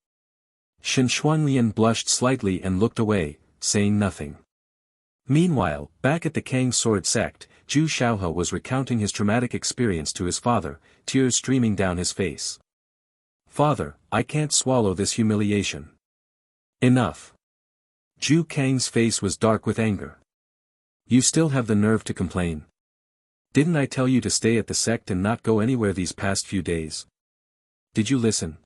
[SPEAKER 2] Shen Shuanglian blushed slightly and looked away, saying nothing. Meanwhile, back at the Kang Sword sect, Zhu Xiaohe was recounting his traumatic experience to his father, tears streaming down his face. Father, I can't swallow this humiliation. Enough. Zhu Kang's face was dark with anger. You still have the nerve to complain. Didn't I tell you to stay at the sect and not go anywhere these past few days? Did you listen?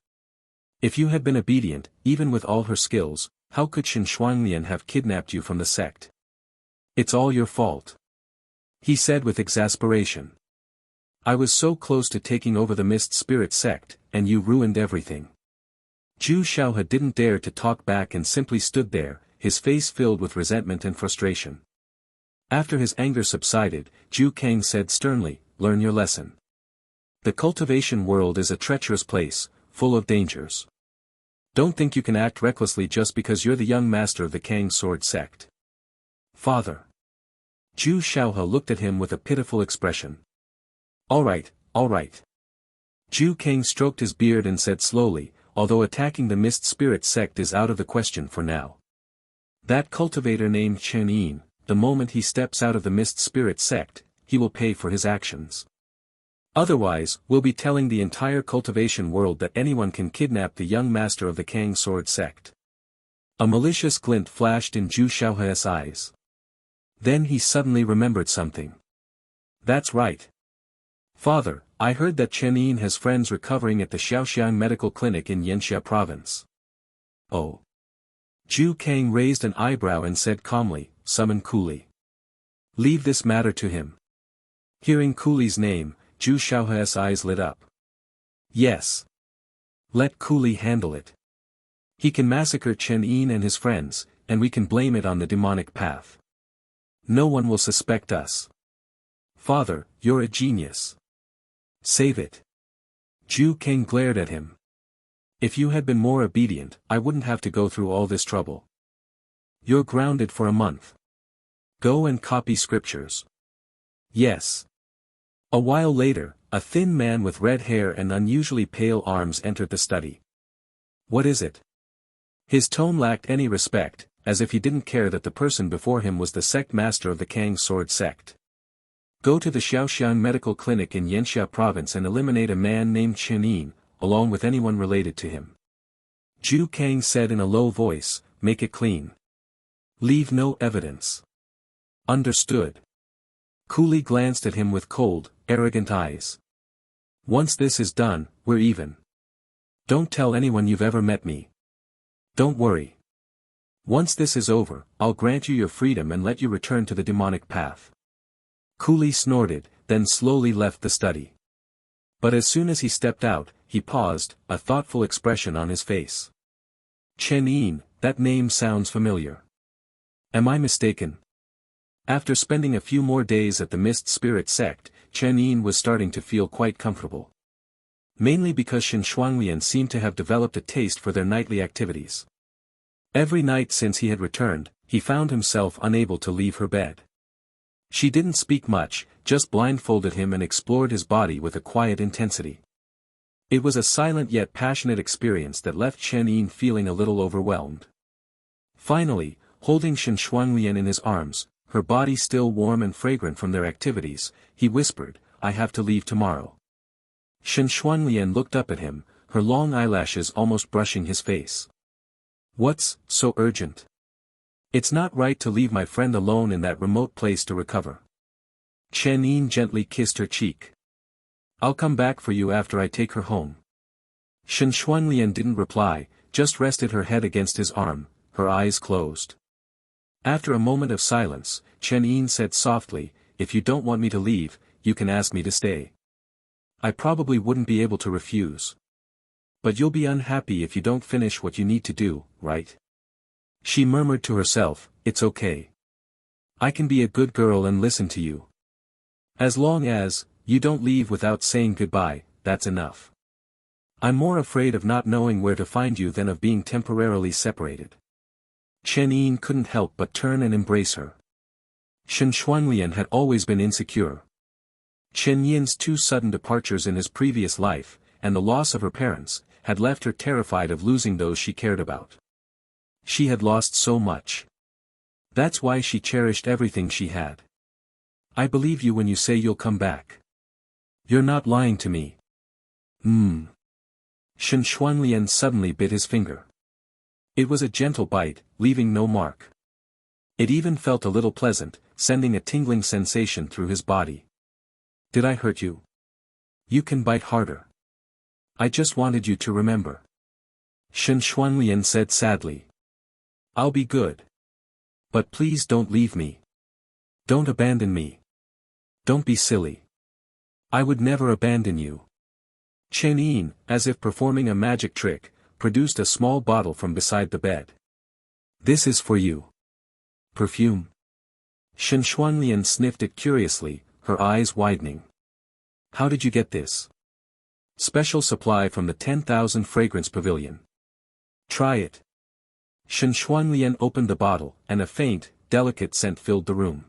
[SPEAKER 2] If you had been obedient, even with all her skills, how could Shen Shuanglian have kidnapped you from the sect? It's all your fault. He said with exasperation. I was so close to taking over the Mist Spirit sect, and you ruined everything. Zhu Xiaohe didn't dare to talk back and simply stood there, his face filled with resentment and frustration. After his anger subsided, Zhu Kang said sternly, learn your lesson. The cultivation world is a treacherous place, full of dangers. Don't think you can act recklessly just because you're the young master of the Kang Sword sect. Father. Zhu Xiaohe looked at him with a pitiful expression. All right. Zhu Kang stroked his beard and said slowly, although attacking the Mist Spirit sect is out of the question for now. That cultivator named Chen Yin, the moment he steps out of the Mist Spirit sect, he will pay for his actions. Otherwise, we'll be telling the entire cultivation world that anyone can kidnap the young master of the Kang Sword sect. A malicious glint flashed in Zhu Xiaohe's eyes. Then he suddenly remembered something. That's right. Father, I heard that Chen Yin has friends recovering at the Xiaoxiang Medical Clinic in Yanxia Province. Oh. Zhu Kang raised an eyebrow and said calmly, summon Cooley. Leave this matter to him. Hearing Cooley's name, Zhu Xiaohe's eyes lit up. Yes. Let Cooley handle it. He can massacre Chen Yin and his friends, and we can blame it on the demonic path. No one will suspect us. Father, you're a genius. Save it. Zhu Kang glared at him. If you had been more obedient, I wouldn't have to go through all this trouble. You're grounded for a month. Go and copy scriptures. Yes. A while later, A thin man with red hair and unusually pale arms entered the study. "What is it?" His tone lacked any respect, as if he didn't care that the person before him was the sect master of the Kang sword sect. "Go to the Xiaoxiang Medical Clinic in Yanxia Province and eliminate a man named Chen Yin, along with anyone related to him." Zhu Kang said in a low voice, "Make it clean. Leave no evidence." "Understood." Cooley glanced at him with cold, arrogant eyes. "Once this is done, we're even. Don't tell anyone you've ever met me. Don't worry. Once this is over, I'll grant you your freedom and let you return to the demonic path." Cooley snorted, then slowly left the study. But as soon as he stepped out, he paused, a thoughtful expression on his face. "Chen Yin, that name sounds familiar. Am I mistaken?" After spending a few more days at the Mist Spirit sect, Chen Yin was starting to feel quite comfortable. Mainly because Shen Shuanglian seemed to have developed a taste for their nightly activities. Every night since he had returned, he found himself unable to leave her bed. She didn't speak much, just blindfolded him and explored his body with a quiet intensity. It was a silent yet passionate experience that left Chen Yin feeling a little overwhelmed. Finally, holding Shen Shuanglian in his arms, her body still warm and fragrant from their activities, he whispered, "I have to leave tomorrow." Shen Shuanglian looked up at him, her long eyelashes almost brushing his face. "What's so urgent? It's not right to leave my friend alone in that remote place to recover." Chen Yin gently kissed her cheek. "I'll come back for you after I take her home." Shen Shuanglian didn't reply, just rested her head against his arm, her eyes closed. After a moment of silence, Chen Yin said softly, "If you don't want me to leave, you can ask me to stay. I probably wouldn't be able to refuse. But you'll be unhappy if you don't finish what you need to do, right?" She murmured to herself, "It's okay. I can be a good girl and listen to you. As long as you don't leave without saying goodbye, that's enough. I'm more afraid of not knowing where to find you than of being temporarily separated." Chen Yin couldn't help but turn and embrace her. Shen Shuanglian had always been insecure. Chen Yin's two sudden departures in his previous life, and the loss of her parents, had left her terrified of losing those she cared about. She had lost so much. That's why she cherished everything she had. "I believe you when you say you'll come back. You're not lying to me." Shen Shuanglian suddenly bit his finger. It was a gentle bite, leaving no mark. It even felt a little pleasant, sending a tingling sensation through his body. "Did I hurt you? You can bite harder. I just wanted you to remember." Shen Shuanglian said sadly. "I'll be good. But please don't leave me. Don't abandon me. Don't be silly. I would never abandon you." Chen Yin, as if performing a magic trick, produced a small bottle from beside the bed. "This is for you. Perfume." Shen Shuanglian sniffed it curiously, her eyes widening. "How did you get this?" "Special supply from the 10,000 Fragrance Pavilion." "Try it." Shen Shuanglian opened the bottle, and a faint, delicate scent filled the room.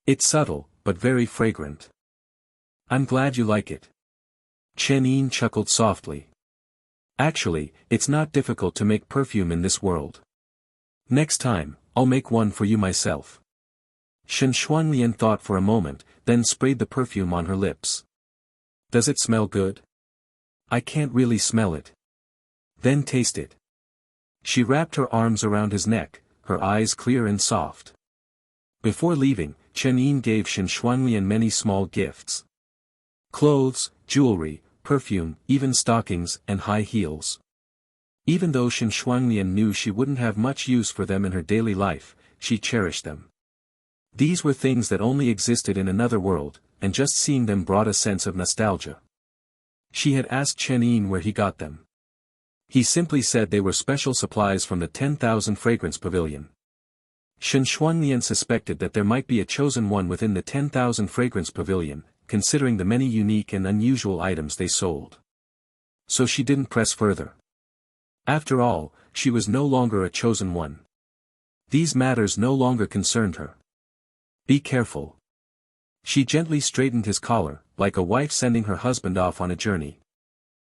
[SPEAKER 2] "It's subtle, but very fragrant. I'm glad you like it." Chen Yin chuckled softly. "Actually, it's not difficult to make perfume in this world. Next time, I'll make one for you myself." Shen Shuanglian thought for a moment, then sprayed the perfume on her lips. "Does it smell good?" "I can't really smell it." "Then taste it." She wrapped her arms around his neck, her eyes clear and soft. Before leaving, Chen Yin gave Shen Shuanglian many small gifts. Clothes, jewelry, perfume, even stockings and high heels. Even though Shen Shuanglian knew she wouldn't have much use for them in her daily life, she cherished them. These were things that only existed in another world, and just seeing them brought a sense of nostalgia. She had asked Chen Yin where he got them. He simply said they were special supplies from the 10,000 Fragrance Pavilion. Shen Shuanglian suspected that there might be a chosen one within the 10,000 Fragrance Pavilion, considering the many unique and unusual items they sold. So she didn't press further. After all, she was no longer a chosen one. These matters no longer concerned her. "Be careful." She gently straightened his collar, like a wife sending her husband off on a journey.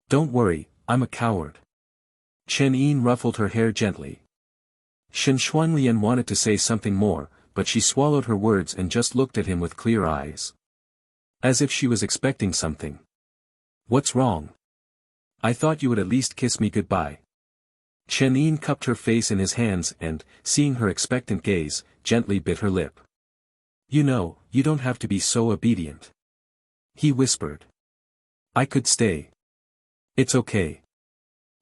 [SPEAKER 2] Don't worry, I'm a coward. Chen Yin ruffled her hair gently. Shen Xuanlian wanted to say something more, but she swallowed her words and just looked at him with clear eyes. As if she was expecting something. What's wrong? I thought you would at least kiss me goodbye. Chen Yin cupped her face in his hands and, seeing her expectant gaze, gently bit her lip. You know, you don't have to be so obedient. He whispered. I could stay. It's okay.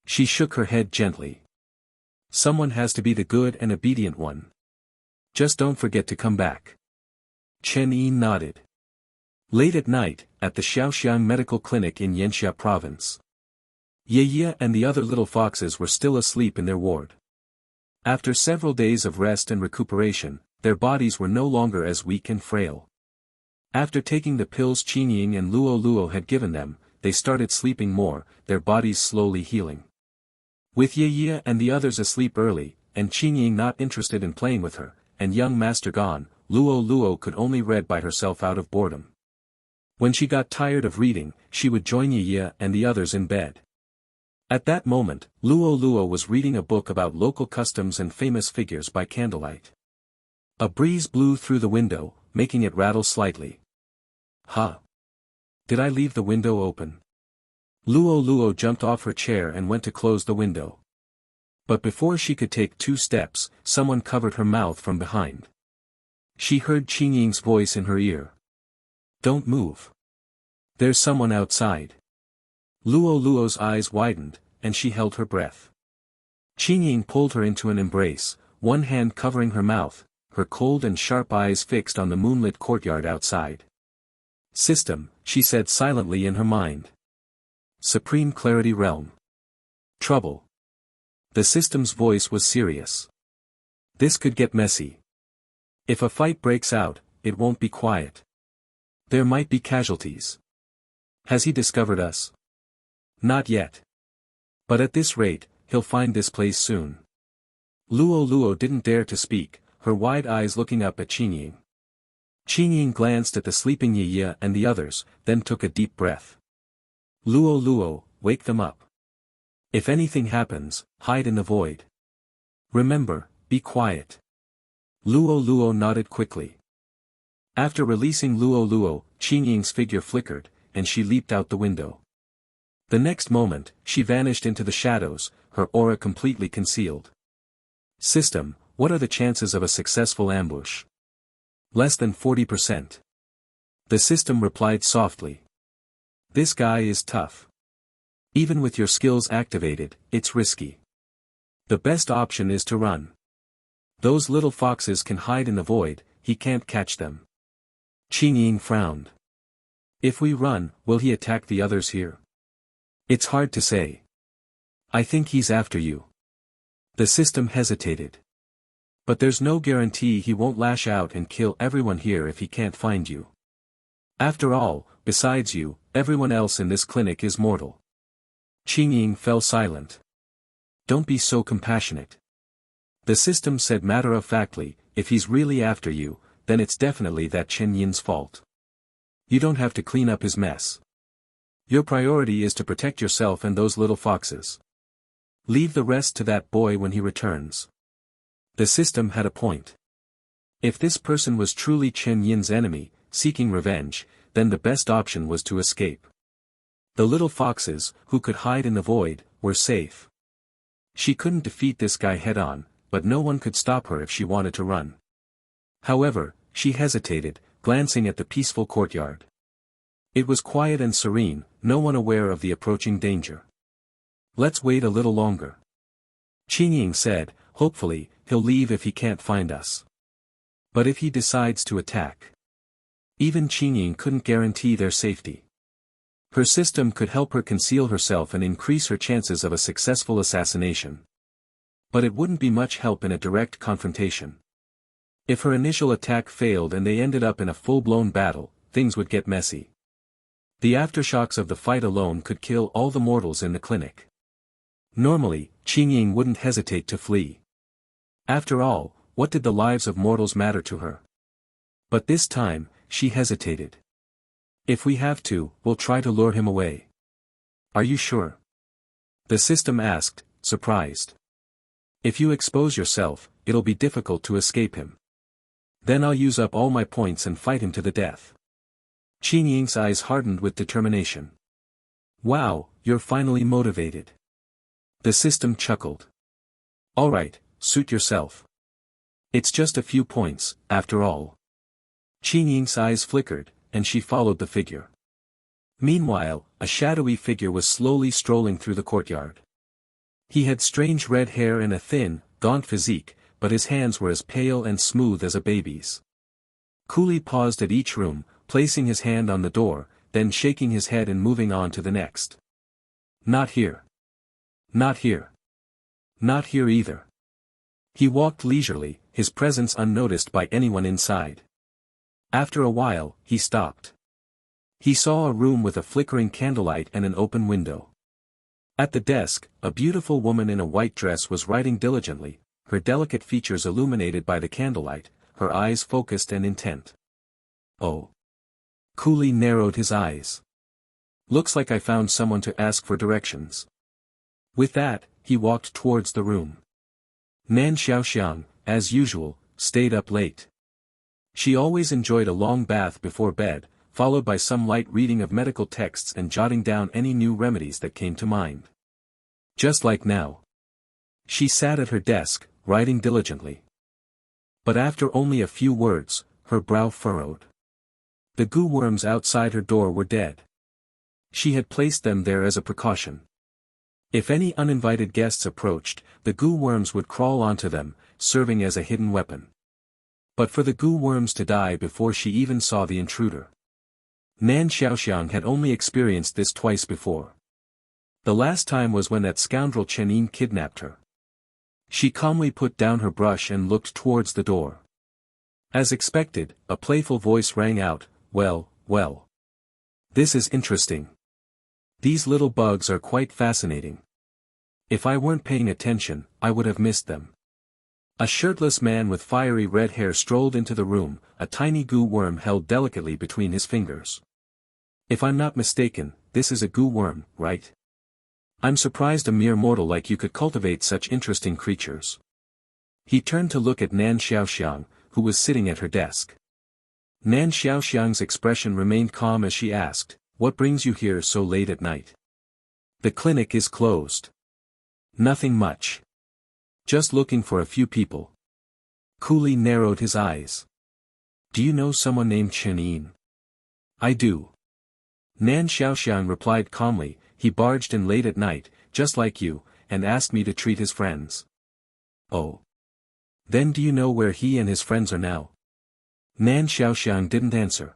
[SPEAKER 2] She shook her head gently. Someone has to be the good and obedient one. Just don't forget to come back. Chen Yin nodded. Late at night, at the Shaoxiang Medical Clinic in Yanxia Province. Ye and the other little foxes were still asleep in their ward. After several days of rest and recuperation, their bodies were no longer as weak and frail. After taking the pills Qingying and Luo had given them, they started sleeping more, their bodies slowly healing. With Ye and the others asleep early, and Qingying not interested in playing with her, and young master gone, Luo could only read by herself out of boredom. When she got tired of reading, she would join Ye and the others in bed. At that moment, Luo was reading a book about local customs and famous figures by candlelight. A breeze blew through the window, making it rattle slightly. Huh? Did I leave the window open? Luo jumped off her chair and went to close the window. But before she could take 2 steps, someone covered her mouth from behind. She heard Qingying's voice in her ear. Don't move. There's someone outside. Luo's eyes widened, and she held her breath. Qingying pulled her into an embrace, one hand covering her mouth, her cold and sharp eyes fixed on the moonlit courtyard outside. System, she said silently in her mind. Supreme Clarity Realm. Trouble. The system's voice was serious. This could get messy. If a fight breaks out, it won't be quiet. There might be casualties. Has he discovered us? Not yet. But at this rate, he'll find this place soon. Luo didn't dare to speak, her wide eyes looking up at Qingying. Qingying glanced at the sleeping Ye and the others, then took a deep breath. Luo, wake them up. If anything happens, hide in the void. Remember, be quiet. Luo nodded quickly. After releasing Luo, Qingying's figure flickered, and she leaped out the window. The next moment, she vanished into the shadows, her aura completely concealed. System, what are the chances of a successful ambush? Less than 40%. The system replied softly. This guy is tough. Even with your skills activated, it's risky. The best option is to run. Those little foxes can hide in the void, he can't catch them. Qingying frowned. If we run, will he attack the others here? It's hard to say. I think he's after you. The system hesitated. But there's no guarantee he won't lash out and kill everyone here if he can't find you. After all, besides you, everyone else in this clinic is mortal. Qingying fell silent. Don't be so compassionate. The system said matter-of-factly, if he's really after you, then it's definitely that Chen Yin's fault. You don't have to clean up his mess. Your priority is to protect yourself and those little foxes. Leave the rest to that boy when he returns. The system had a point. If this person was truly Chen Yin's enemy, seeking revenge, then the best option was to escape. The little foxes, who could hide in the void, were safe. She couldn't defeat this guy head-on, but no one could stop her if she wanted to run. However, she hesitated, glancing at the peaceful courtyard. It was quiet and serene, no one aware of the approaching danger. Let's wait a little longer. Qingying said, hopefully, he'll leave if he can't find us. But if he decides to attack? Even Qingying couldn't guarantee their safety. Her system could help her conceal herself and increase her chances of a successful assassination. But it wouldn't be much help in a direct confrontation. If her initial attack failed and they ended up in a full-blown battle, things would get messy. The aftershocks of the fight alone could kill all the mortals in the clinic. Normally, Qingying wouldn't hesitate to flee. After all, what did the lives of mortals matter to her? But this time, she hesitated. If we have to, we'll try to lure him away. Are you sure? The system asked, surprised. If you expose yourself, it'll be difficult to escape him. Then I'll use up all my points and fight him to the death. Chen Yin's eyes hardened with determination. Wow, you're finally motivated. The system chuckled. All right, suit yourself. It's just a few points, after all. Chen Yin's eyes flickered, and she followed the figure. Meanwhile, a shadowy figure was slowly strolling through the courtyard. He had strange red hair and a thin, gaunt physique, but his hands were as pale and smooth as a baby's. Cooley paused at each room, placing his hand on the door, then shaking his head and moving on to the next. Not here. Not here. Not here either. He walked leisurely, his presence unnoticed by anyone inside. After a while, he stopped. He saw a room with a flickering candlelight and an open window. At the desk, a beautiful woman in a white dress was writing diligently, her delicate features illuminated by the candlelight, her eyes focused and intent. Oh. Cooley narrowed his eyes. Looks like I found someone to ask for directions. With that, he walked towards the room. Nan Xiaoxiang, as usual, stayed up late. She always enjoyed a long bath before bed, followed by some light reading of medical texts and jotting down any new remedies that came to mind. Just like now. She sat at her desk, writing diligently. But after only a few words, her brow furrowed. The goo worms outside her door were dead. She had placed them there as a precaution. If any uninvited guests approached, the goo worms would crawl onto them, serving as a hidden weapon. But for the goo worms to die before she even saw the intruder. Nan Xiaoxiang had only experienced this twice before. The last time was when that scoundrel Chen Yin kidnapped her. She calmly put down her brush and looked towards the door. As expected, a playful voice rang out, well, well. This is interesting. These little bugs are quite fascinating. If I weren't paying attention, I would have missed them. A shirtless man with fiery red hair strolled into the room, a tiny goo worm held delicately between his fingers. If I'm not mistaken, this is a goo worm, right? I'm surprised a mere mortal like you could cultivate such interesting creatures. He turned to look at Nan Xiaoxiang, who was sitting at her desk. Nan Xiaoxiang's expression remained calm as she asked, what brings you here so late at night? The clinic is closed. Nothing much. Just looking for a few people. Cooley narrowed his eyes. Do you know someone named Chen Yin? I do. Nan Xiaoxiang replied calmly, he barged in late at night, just like you, and asked me to treat his friends. Oh. Then do you know where he and his friends are now? Nan Xiaoxiang didn't answer.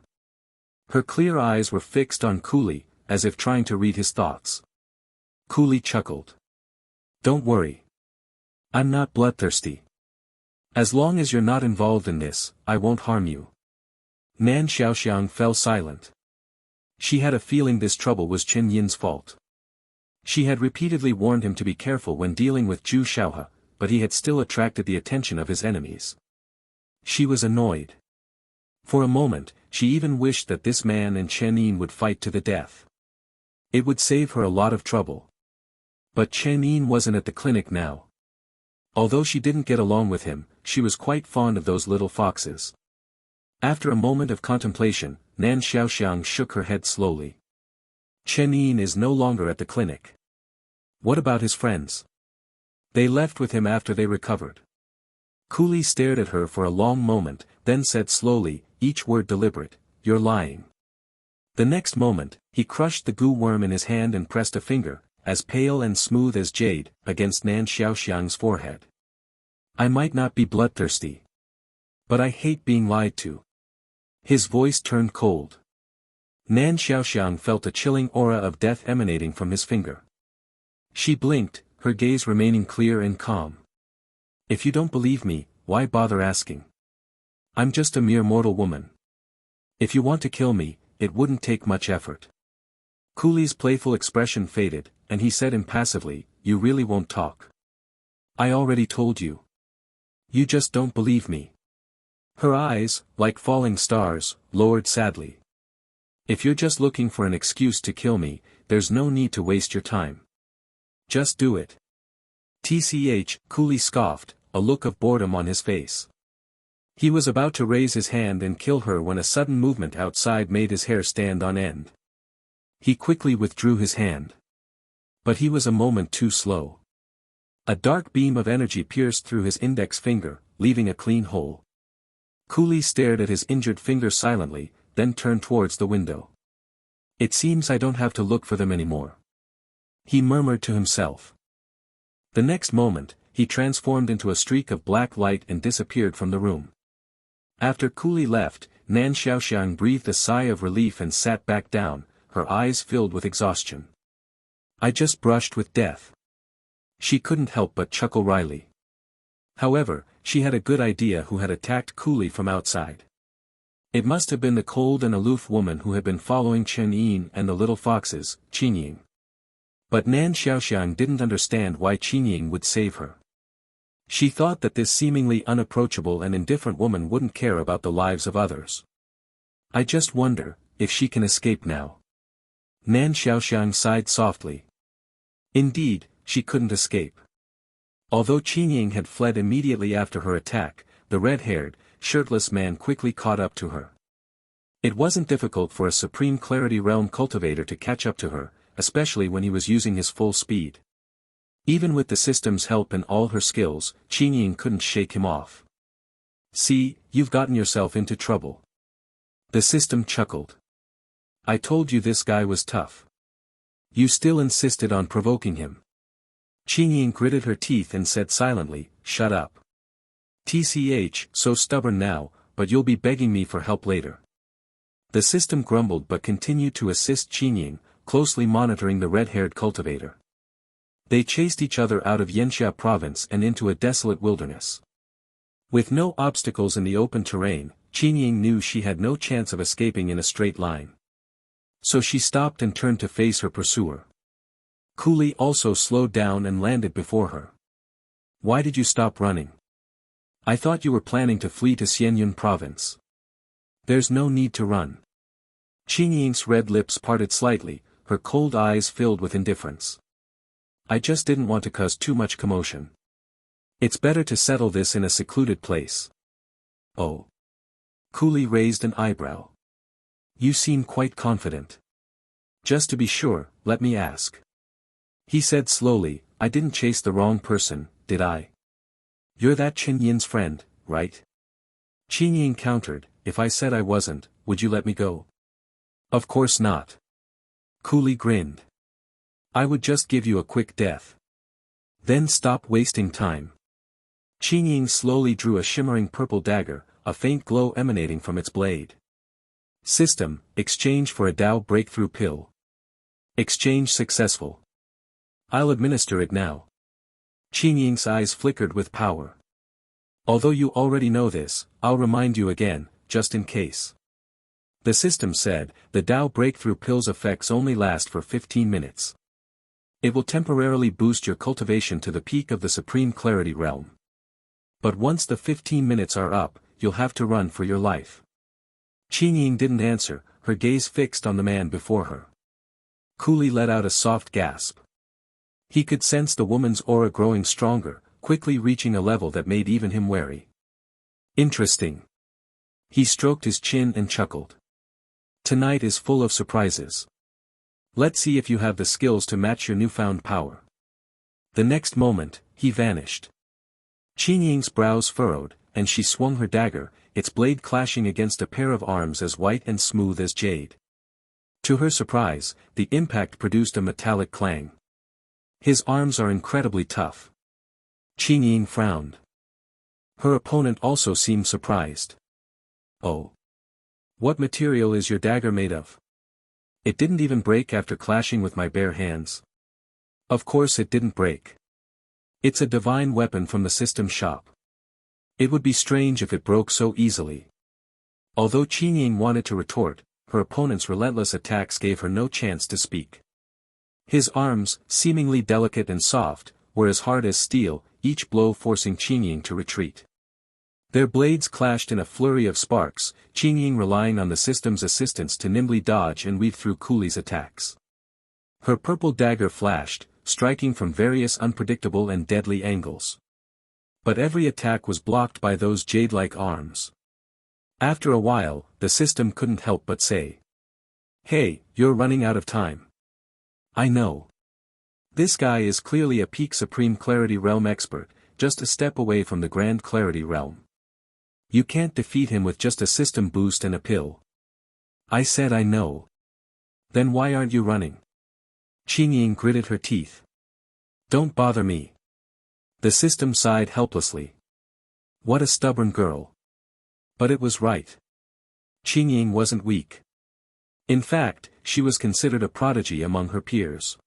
[SPEAKER 2] Her clear eyes were fixed on Cooley, as if trying to read his thoughts. Cooley chuckled. Don't worry. I'm not bloodthirsty. As long as you're not involved in this, I won't harm you. Nan Xiaoxiang fell silent. She had a feeling this trouble was Chen Yin's fault. She had repeatedly warned him to be careful when dealing with Zhu Xiaohe, but he had still attracted the attention of his enemies. She was annoyed. For a moment, she even wished that this man and Chen Yin would fight to the death. It would save her a lot of trouble. But Chen Yin wasn't at the clinic now. Although she didn't get along with him, she was quite fond of those little foxes. After a moment of contemplation, Nan Xiaoxiang shook her head slowly. Chen Yin is no longer at the clinic. What about his friends? They left with him after they recovered. Cooley stared at her for a long moment, then said slowly, each word deliberate, you're lying. The next moment, he crushed the goo worm in his hand and pressed a finger, as pale and smooth as jade, against Nan Xiaoxiang's forehead. I might not be bloodthirsty. But I hate being lied to. His voice turned cold. Nan Xiaoxiang felt a chilling aura of death emanating from his finger. She blinked, her gaze remaining clear and calm. If you don't believe me, why bother asking? I'm just a mere mortal woman. If you want to kill me, it wouldn't take much effort. Cooley's playful expression faded, and he said impassively, you really won't talk. I already told you. You just don't believe me. Her eyes, like falling stars, lowered sadly. If you're just looking for an excuse to kill me, there's no need to waste your time. Just do it. Tch, Cooley scoffed, a look of boredom on his face. He was about to raise his hand and kill her when a sudden movement outside made his hair stand on end. He quickly withdrew his hand. But he was a moment too slow. A dark beam of energy pierced through his index finger, leaving a clean hole. Cooley stared at his injured finger silently, then turned towards the window. It seems I don't have to look for them anymore. He murmured to himself. The next moment, he transformed into a streak of black light and disappeared from the room. After Cooley left, Nan Xiaoxiang breathed a sigh of relief and sat back down, her eyes filled with exhaustion. I just brushed with death. She couldn't help but chuckle wryly. However, she had a good idea who had attacked Cooley from outside. It must have been the cold and aloof woman who had been following Chen Yin and the little foxes, Chen Yin. But Nan Xiaoxiang didn't understand why Chen Yin would save her. She thought that this seemingly unapproachable and indifferent woman wouldn't care about the lives of others. I just wonder, if she can escape now. Nan Xiaoxiang sighed softly. Indeed, she couldn't escape. Although Chen Yin had fled immediately after her attack, the red-haired, shirtless man quickly caught up to her. It wasn't difficult for a Supreme Clarity Realm cultivator to catch up to her, especially when he was using his full speed. Even with the system's help and all her skills, Chen Yin couldn't shake him off. See, you've gotten yourself into trouble. The system chuckled. I told you this guy was tough. You still insisted on provoking him. Chen Yin gritted her teeth and said silently, shut up. Tch, so stubborn now, but you'll be begging me for help later. The system grumbled but continued to assist Chen Yin, closely monitoring the red-haired cultivator. They chased each other out of Yanxia province and into a desolate wilderness. With no obstacles in the open terrain, Chen Yin knew she had no chance of escaping in a straight line. So she stopped and turned to face her pursuer. Cooley also slowed down and landed before her. Why did you stop running? I thought you were planning to flee to Xianyun province. There's no need to run. Chen Ying's red lips parted slightly, her cold eyes filled with indifference. I just didn't want to cause too much commotion. It's better to settle this in a secluded place. Oh. Cooley raised an eyebrow. You seem quite confident. Just to be sure, let me ask. He said slowly, I didn't chase the wrong person, did I? You're that Chen Yin's friend, right? Chen Yin countered, if I said I wasn't, would you let me go? Of course not. Cooley grinned. I would just give you a quick death. Then stop wasting time. Chen Yin slowly drew a shimmering purple dagger, a faint glow emanating from its blade. System, exchange for a Dao breakthrough pill. Exchange successful. I'll administer it now. Chen Ying's eyes flickered with power. Although you already know this, I'll remind you again, just in case. The system said, the Dao breakthrough pill's effects only last for 15 minutes. It will temporarily boost your cultivation to the peak of the Supreme Clarity Realm. But once the 15 minutes are up, you'll have to run for your life. Chen Ying didn't answer, her gaze fixed on the man before her. Cooley let out a soft gasp. He could sense the woman's aura growing stronger, quickly reaching a level that made even him wary. Interesting. He stroked his chin and chuckled. Tonight is full of surprises. Let's see if you have the skills to match your newfound power. The next moment, he vanished. Chen Ying's brows furrowed, and she swung her dagger, its blade clashing against a pair of arms as white and smooth as jade. To her surprise, the impact produced a metallic clang. His arms are incredibly tough. Chen Ying frowned. Her opponent also seemed surprised. Oh. What material is your dagger made of? It didn't even break after clashing with my bare hands. Of course it didn't break. It's a divine weapon from the system shop. It would be strange if it broke so easily. Although Chen Ying wanted to retort, her opponent's relentless attacks gave her no chance to speak. His arms, seemingly delicate and soft, were as hard as steel, each blow forcing Chen Ying to retreat. Their blades clashed in a flurry of sparks, Chen Yin relying on the system's assistance to nimbly dodge and weave through Kuli's attacks. Her purple dagger flashed, striking from various unpredictable and deadly angles. But every attack was blocked by those jade-like arms. After a while, the system couldn't help but say, "Hey, you're running out of time." "I know. This guy is clearly a peak Supreme Clarity Realm expert, just a step away from the Grand Clarity Realm. You can't defeat him with just a system boost and a pill." "I said I know. Then why aren't you running?" Chen Yin gritted her teeth. "Don't bother me." The system sighed helplessly. What a stubborn girl. But it was right. Chen Yin wasn't weak. In fact, she was considered a prodigy among her peers.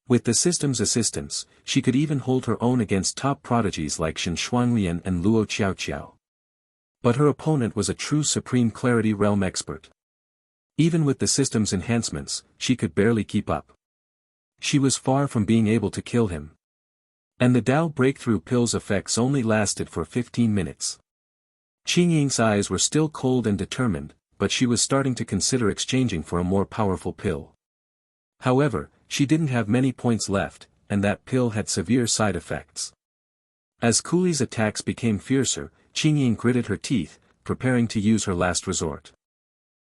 [SPEAKER 2] With the system's assistance, she could even hold her own against top prodigies like Shen Shuanglian and Luo Qiaoqiao. But her opponent was a true Supreme Clarity Realm expert. Even with the system's enhancements, she could barely keep up. She was far from being able to kill him. And the Dao breakthrough pill's effects only lasted for 15 minutes. Chen Ying's eyes were still cold and determined, but she was starting to consider exchanging for a more powerful pill. However, she didn't have many points left, and that pill had severe side effects. As Kuli's attacks became fiercer, Chen Yin gritted her teeth, preparing to use her last resort.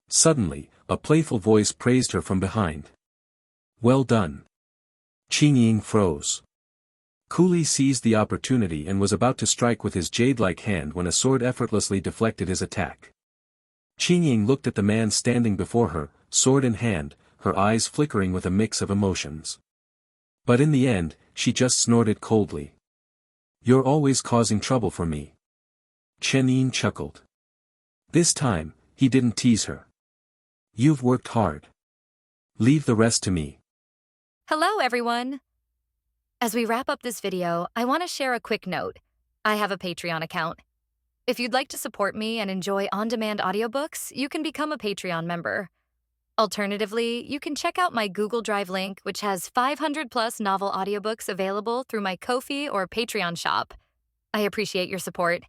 [SPEAKER 2] Suddenly, a playful voice praised her from behind. "Well done." Chen Yin froze. Kuli seized the opportunity and was about to strike with his jade-like hand when a sword effortlessly deflected his attack. Chen Yin looked at the man standing before her, sword in hand, her eyes flickering with a mix of emotions. But in the end, she just snorted coldly. "You're always causing trouble for me." Chen Yin chuckled. This time, he didn't tease her. "You've worked hard. Leave the rest to me."
[SPEAKER 3] Hello, everyone. As we wrap up this video, I want to share a quick note. I have a Patreon account. If you'd like to support me and enjoy on-demand audiobooks, you can become a Patreon member. Alternatively, you can check out my Google Drive link, which has 500+ novel audiobooks available through my Ko-fi or Patreon shop. I appreciate your support.